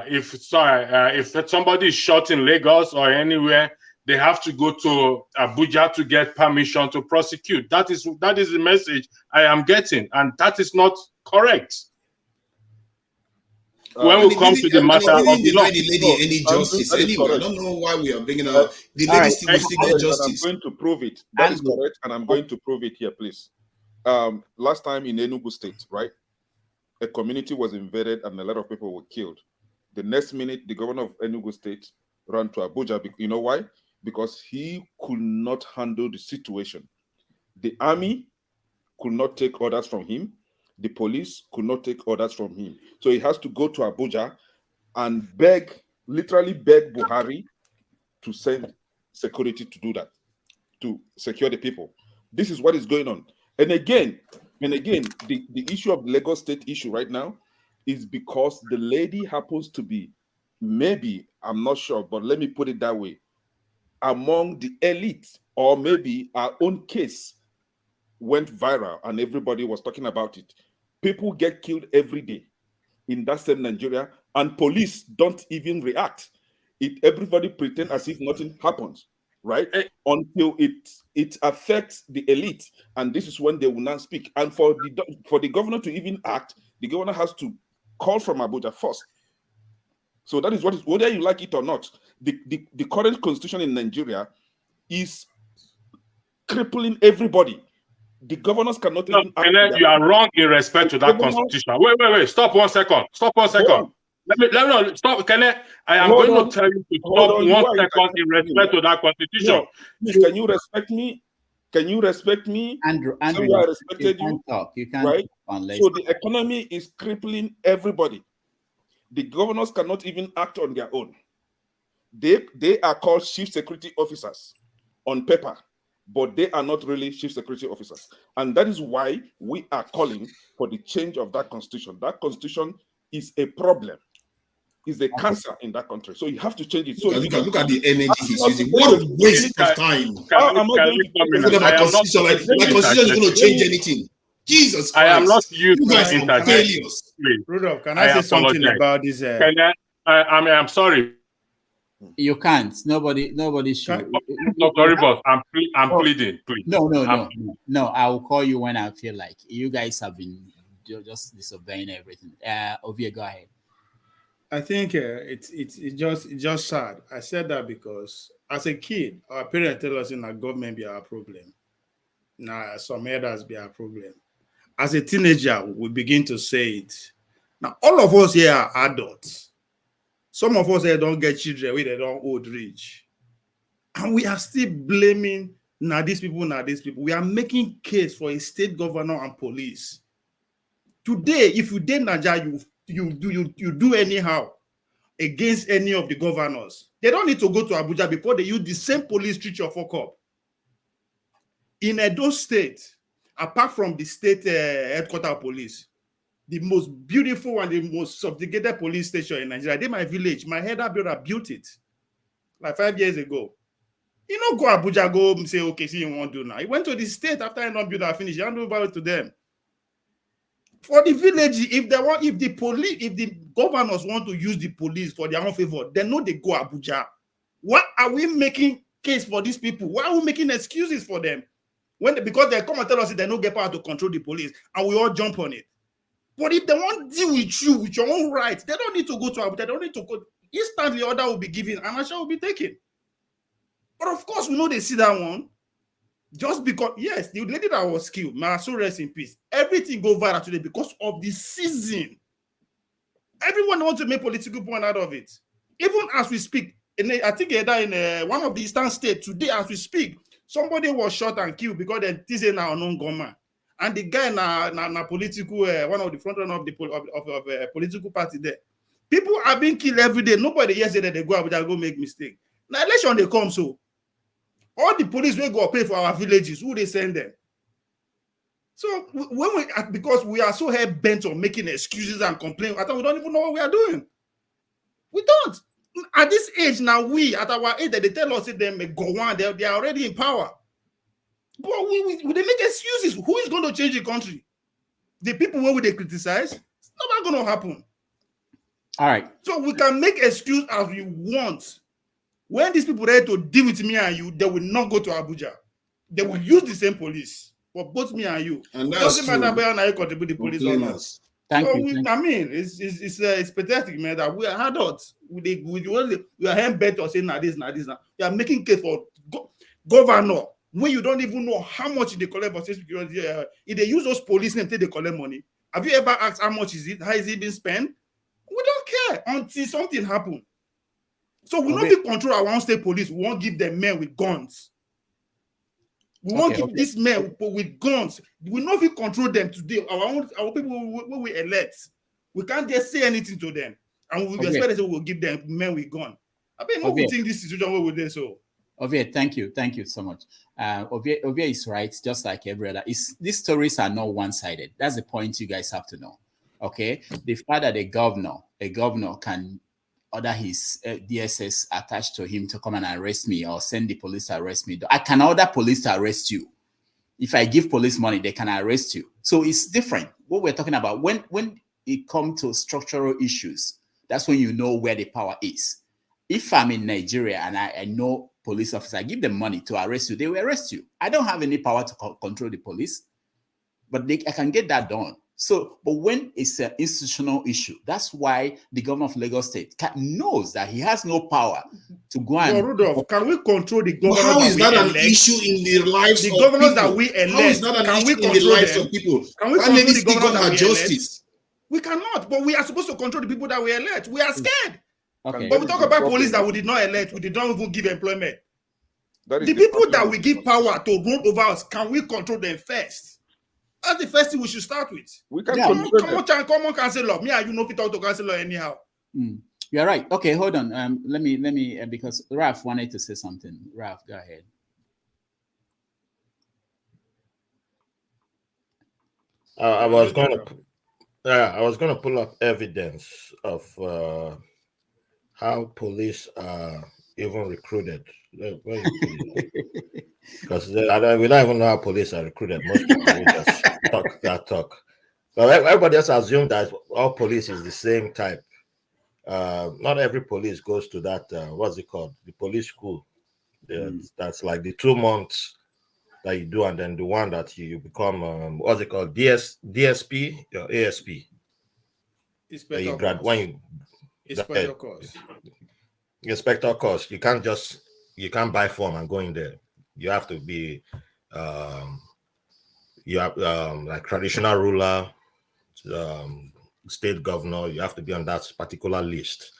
if somebody is shot in Lagos or anywhere, they have to go to Abuja to get permission to prosecute. That is the message I am getting, and that is not correct. When we come to the matter of the law, the lady any justice anyway. I don't know why we are bringing up the lady still get justice. I'm going to prove it. That is correct, and I'm going to prove it here, please. Last time in Enugu State, right? A community was invaded and a lot of people were killed. The next minute, the governor of Enugu State ran to Abuja. You know why? Because he could not handle the situation. The army could not take orders from him. The police could not take orders from him. So he has to go to Abuja and literally beg Buhari to send security to do that, to secure the people. This is what is going on. And again, the issue of the Lagos State issue right now is because the lady happens to be, maybe, I'm not sure, but let me put it that way, among the elite, or maybe our own case went viral and everybody was talking about it. People get killed every day in that same Nigeria, and police don't even react. Everybody pretend as if nothing happens, right? Until it affects the elite, and this is when they will not speak. And for the governor to even act, the governor has to call from Abuja first. So that is what is, whether you like it or not, the current constitution in Nigeria is crippling everybody. The governors cannot even act. You are wrong in respect to that constitution. Wait. Stop 1 second. Stop 1 second. Let me stop. I am going to tell you to stop 1 second in respect to that constitution. No. Please, can you respect me? Can you respect me? Andrew, I respected you. You can't right? Unless so the economy is crippling everybody. The governors cannot even act on their own. They are called chief security officers on paper, but they are not really chief security officers. And that is why we are calling for the change of that constitution. That constitution is a problem. is a cancer in that country. So you have to change it. So Look at the energy he's using. What a waste of time. How am I going to my constitution, my constitution is going to change anything. Jesus Christ. I am not used you guys to are interject. failures. Rudolph, can I say something about this? I'm sorry. You can't. Nobody should. Dr. Rivers, I'm pleading, please. No. I will call you when I feel like. You guys have been just disobeying everything. Ovie, go ahead. I think it's just sad. I said that because as a kid, our parents tell us that government be our problem. Now some others be our problem. As a teenager, we begin to say it. Now all of us here are adults. Some of us here don't get children, they don't old rich. And we are still blaming these people. We are making case for a state governor and police. Today, if you did Nigeria, you do anyhow against any of the governors. They don't need to go to Abuja before they use the same police treat your fuck up. In Edo State, apart from the state headquarters police, the most beautiful and the most sophisticated police station in Nigeria, they my village, my head brother built it like 5 years ago. You don't go Abuja, go and say, okay, see you won't do now. He went to the state after I not build and finish, he handed over to them. For the village, if the governors want to use the police for their own favor, they know they go Abuja. Why are we making case for these people? Why are we making excuses for them? Because they come and tell us that they don't get power to control the police, and we all jump on it. But if they want to deal with you with your own rights, they don't need to go to Abuja. They don't need to go. Instantly, order will be given, and action will be taken. But of course, we know they see that one. Just because, yes, the lady that was killed, may so rest in peace. Everything go viral today because of the season. Everyone wants to make political point out of it. Even as we speak, I think in one of the eastern states today, as we speak, somebody was shot and killed because they say now non government. And the guy na political, one of the front runner of the political party there. People are being killed every day. Nobody yesterday that they go out, they go make mistake. Now election they come so. All the police will go pay for our villages. Who they send them? So because we are so hell bent on making excuses and complaining, I thought we don't even know what we are doing. We don't. At this age now, at our age, they tell us that they may go on. They are already in power. But they make excuses. Who is going to change the country? The people where they criticize? It's not going to happen. All right. So we can make excuse as we want. When these people are ready to deal with me and you, they will not go to Abuja. They will use the same police for both me and you. And that's doesn't matter whether I contribute the police or not. Thank you. It's pathetic, man, that we are adults. We are hand bent on saying this. You are making case for governor when you don't even know how much they collect for security. If they use those police names, they collect money. Have you ever asked how much is it? How is it being spent? We don't care until something happens. So we don't control our own state police. We won't give them men with guns. We won't give these men with guns. We not even control them today. Our people we elect. We can't just say anything to them. And we expect that we'll give them men with guns. I mean, what we think this situation will be so. Ovie, thank you so much. Ovie is right, just like every other. These stories are not one-sided. That's the point you guys have to know. Okay, the fact that a governor can order his DSS attached to him to come and arrest me or send the police to arrest me. I can order police to arrest you. If I give police money, they can arrest you. So it's different. What we're talking about, when it comes to structural issues, that's when you know where the power is. If I'm in Nigeria and I know police officers, I give them money to arrest you, they will arrest you. I don't have any power to control the police, but I can get that done. So, but when it's an institutional issue, that's why the governor of Lagos State knows that he has no power to go and... Rudolph, can we control the governors? How is that an issue in the lives of people? The governors that we elect, how is that an issue in the lives of people? Can we control the governors that we justice? We cannot, but we are supposed to control the people that we elect. We are scared. Okay. But we talk about police that we did not elect, we did not even give employment. The people that we give power to rule over us, can we control them first? That's the first thing we should start with. We can come on, Councillor. Me and you know Peter to Councillor anyhow. You're right. Okay, hold on. Let me because Ralph wanted to say something. Ralph, go ahead. I was going to pull up evidence of how police are even recruited. Because we don't even know how police are recruited. Most people will just talk that talk. So everybody else assume that all police is the same type. Not every police goes to that. What's it called? The police school. That's like the 2 months that you do, and then the one that you become. What's it called? DSP or ASP. Inspector course. Inspector course. You can't buy form and go in there. You have to be you have like traditional ruler, state governor. You have to be on that particular list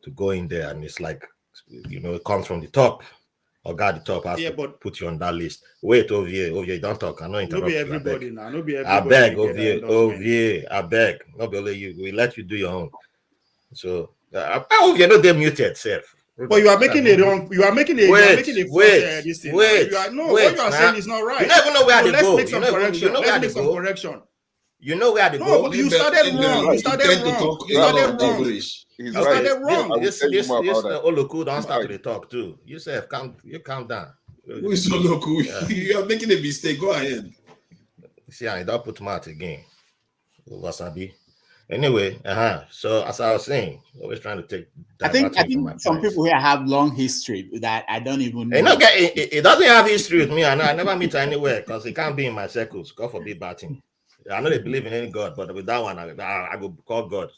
to go in there, and it's like, it comes from the top. Or guard the top has to put you on that list. Wait, Ovie, don't talk. I know interrupt. No be everybody now. No be everybody. I beg, Ovie, I beg. No be only you. We let you do your own. So Ovie, no, they muted, self. But you are making a wrong. You are making a. Wait. What you are saying is not right. You don't even know where they go. Let's make some correction. Let's make some correction. You know where they go. No, you started wrong. You started wrong. You started wrong. You started wrong. This Oloku don't start to talk too. You say calm down. Who is Oloku? You are making a mistake. Go ahead. See, I don't put mouth again. Wasabi. Anyway, so as I was saying, always trying to take. I think some people here have long history that I don't even know. It doesn't have history with me. I never meet her anywhere because it can't be in my circles. God forbid batting. I know they believe in any God, but with that one, I go call God.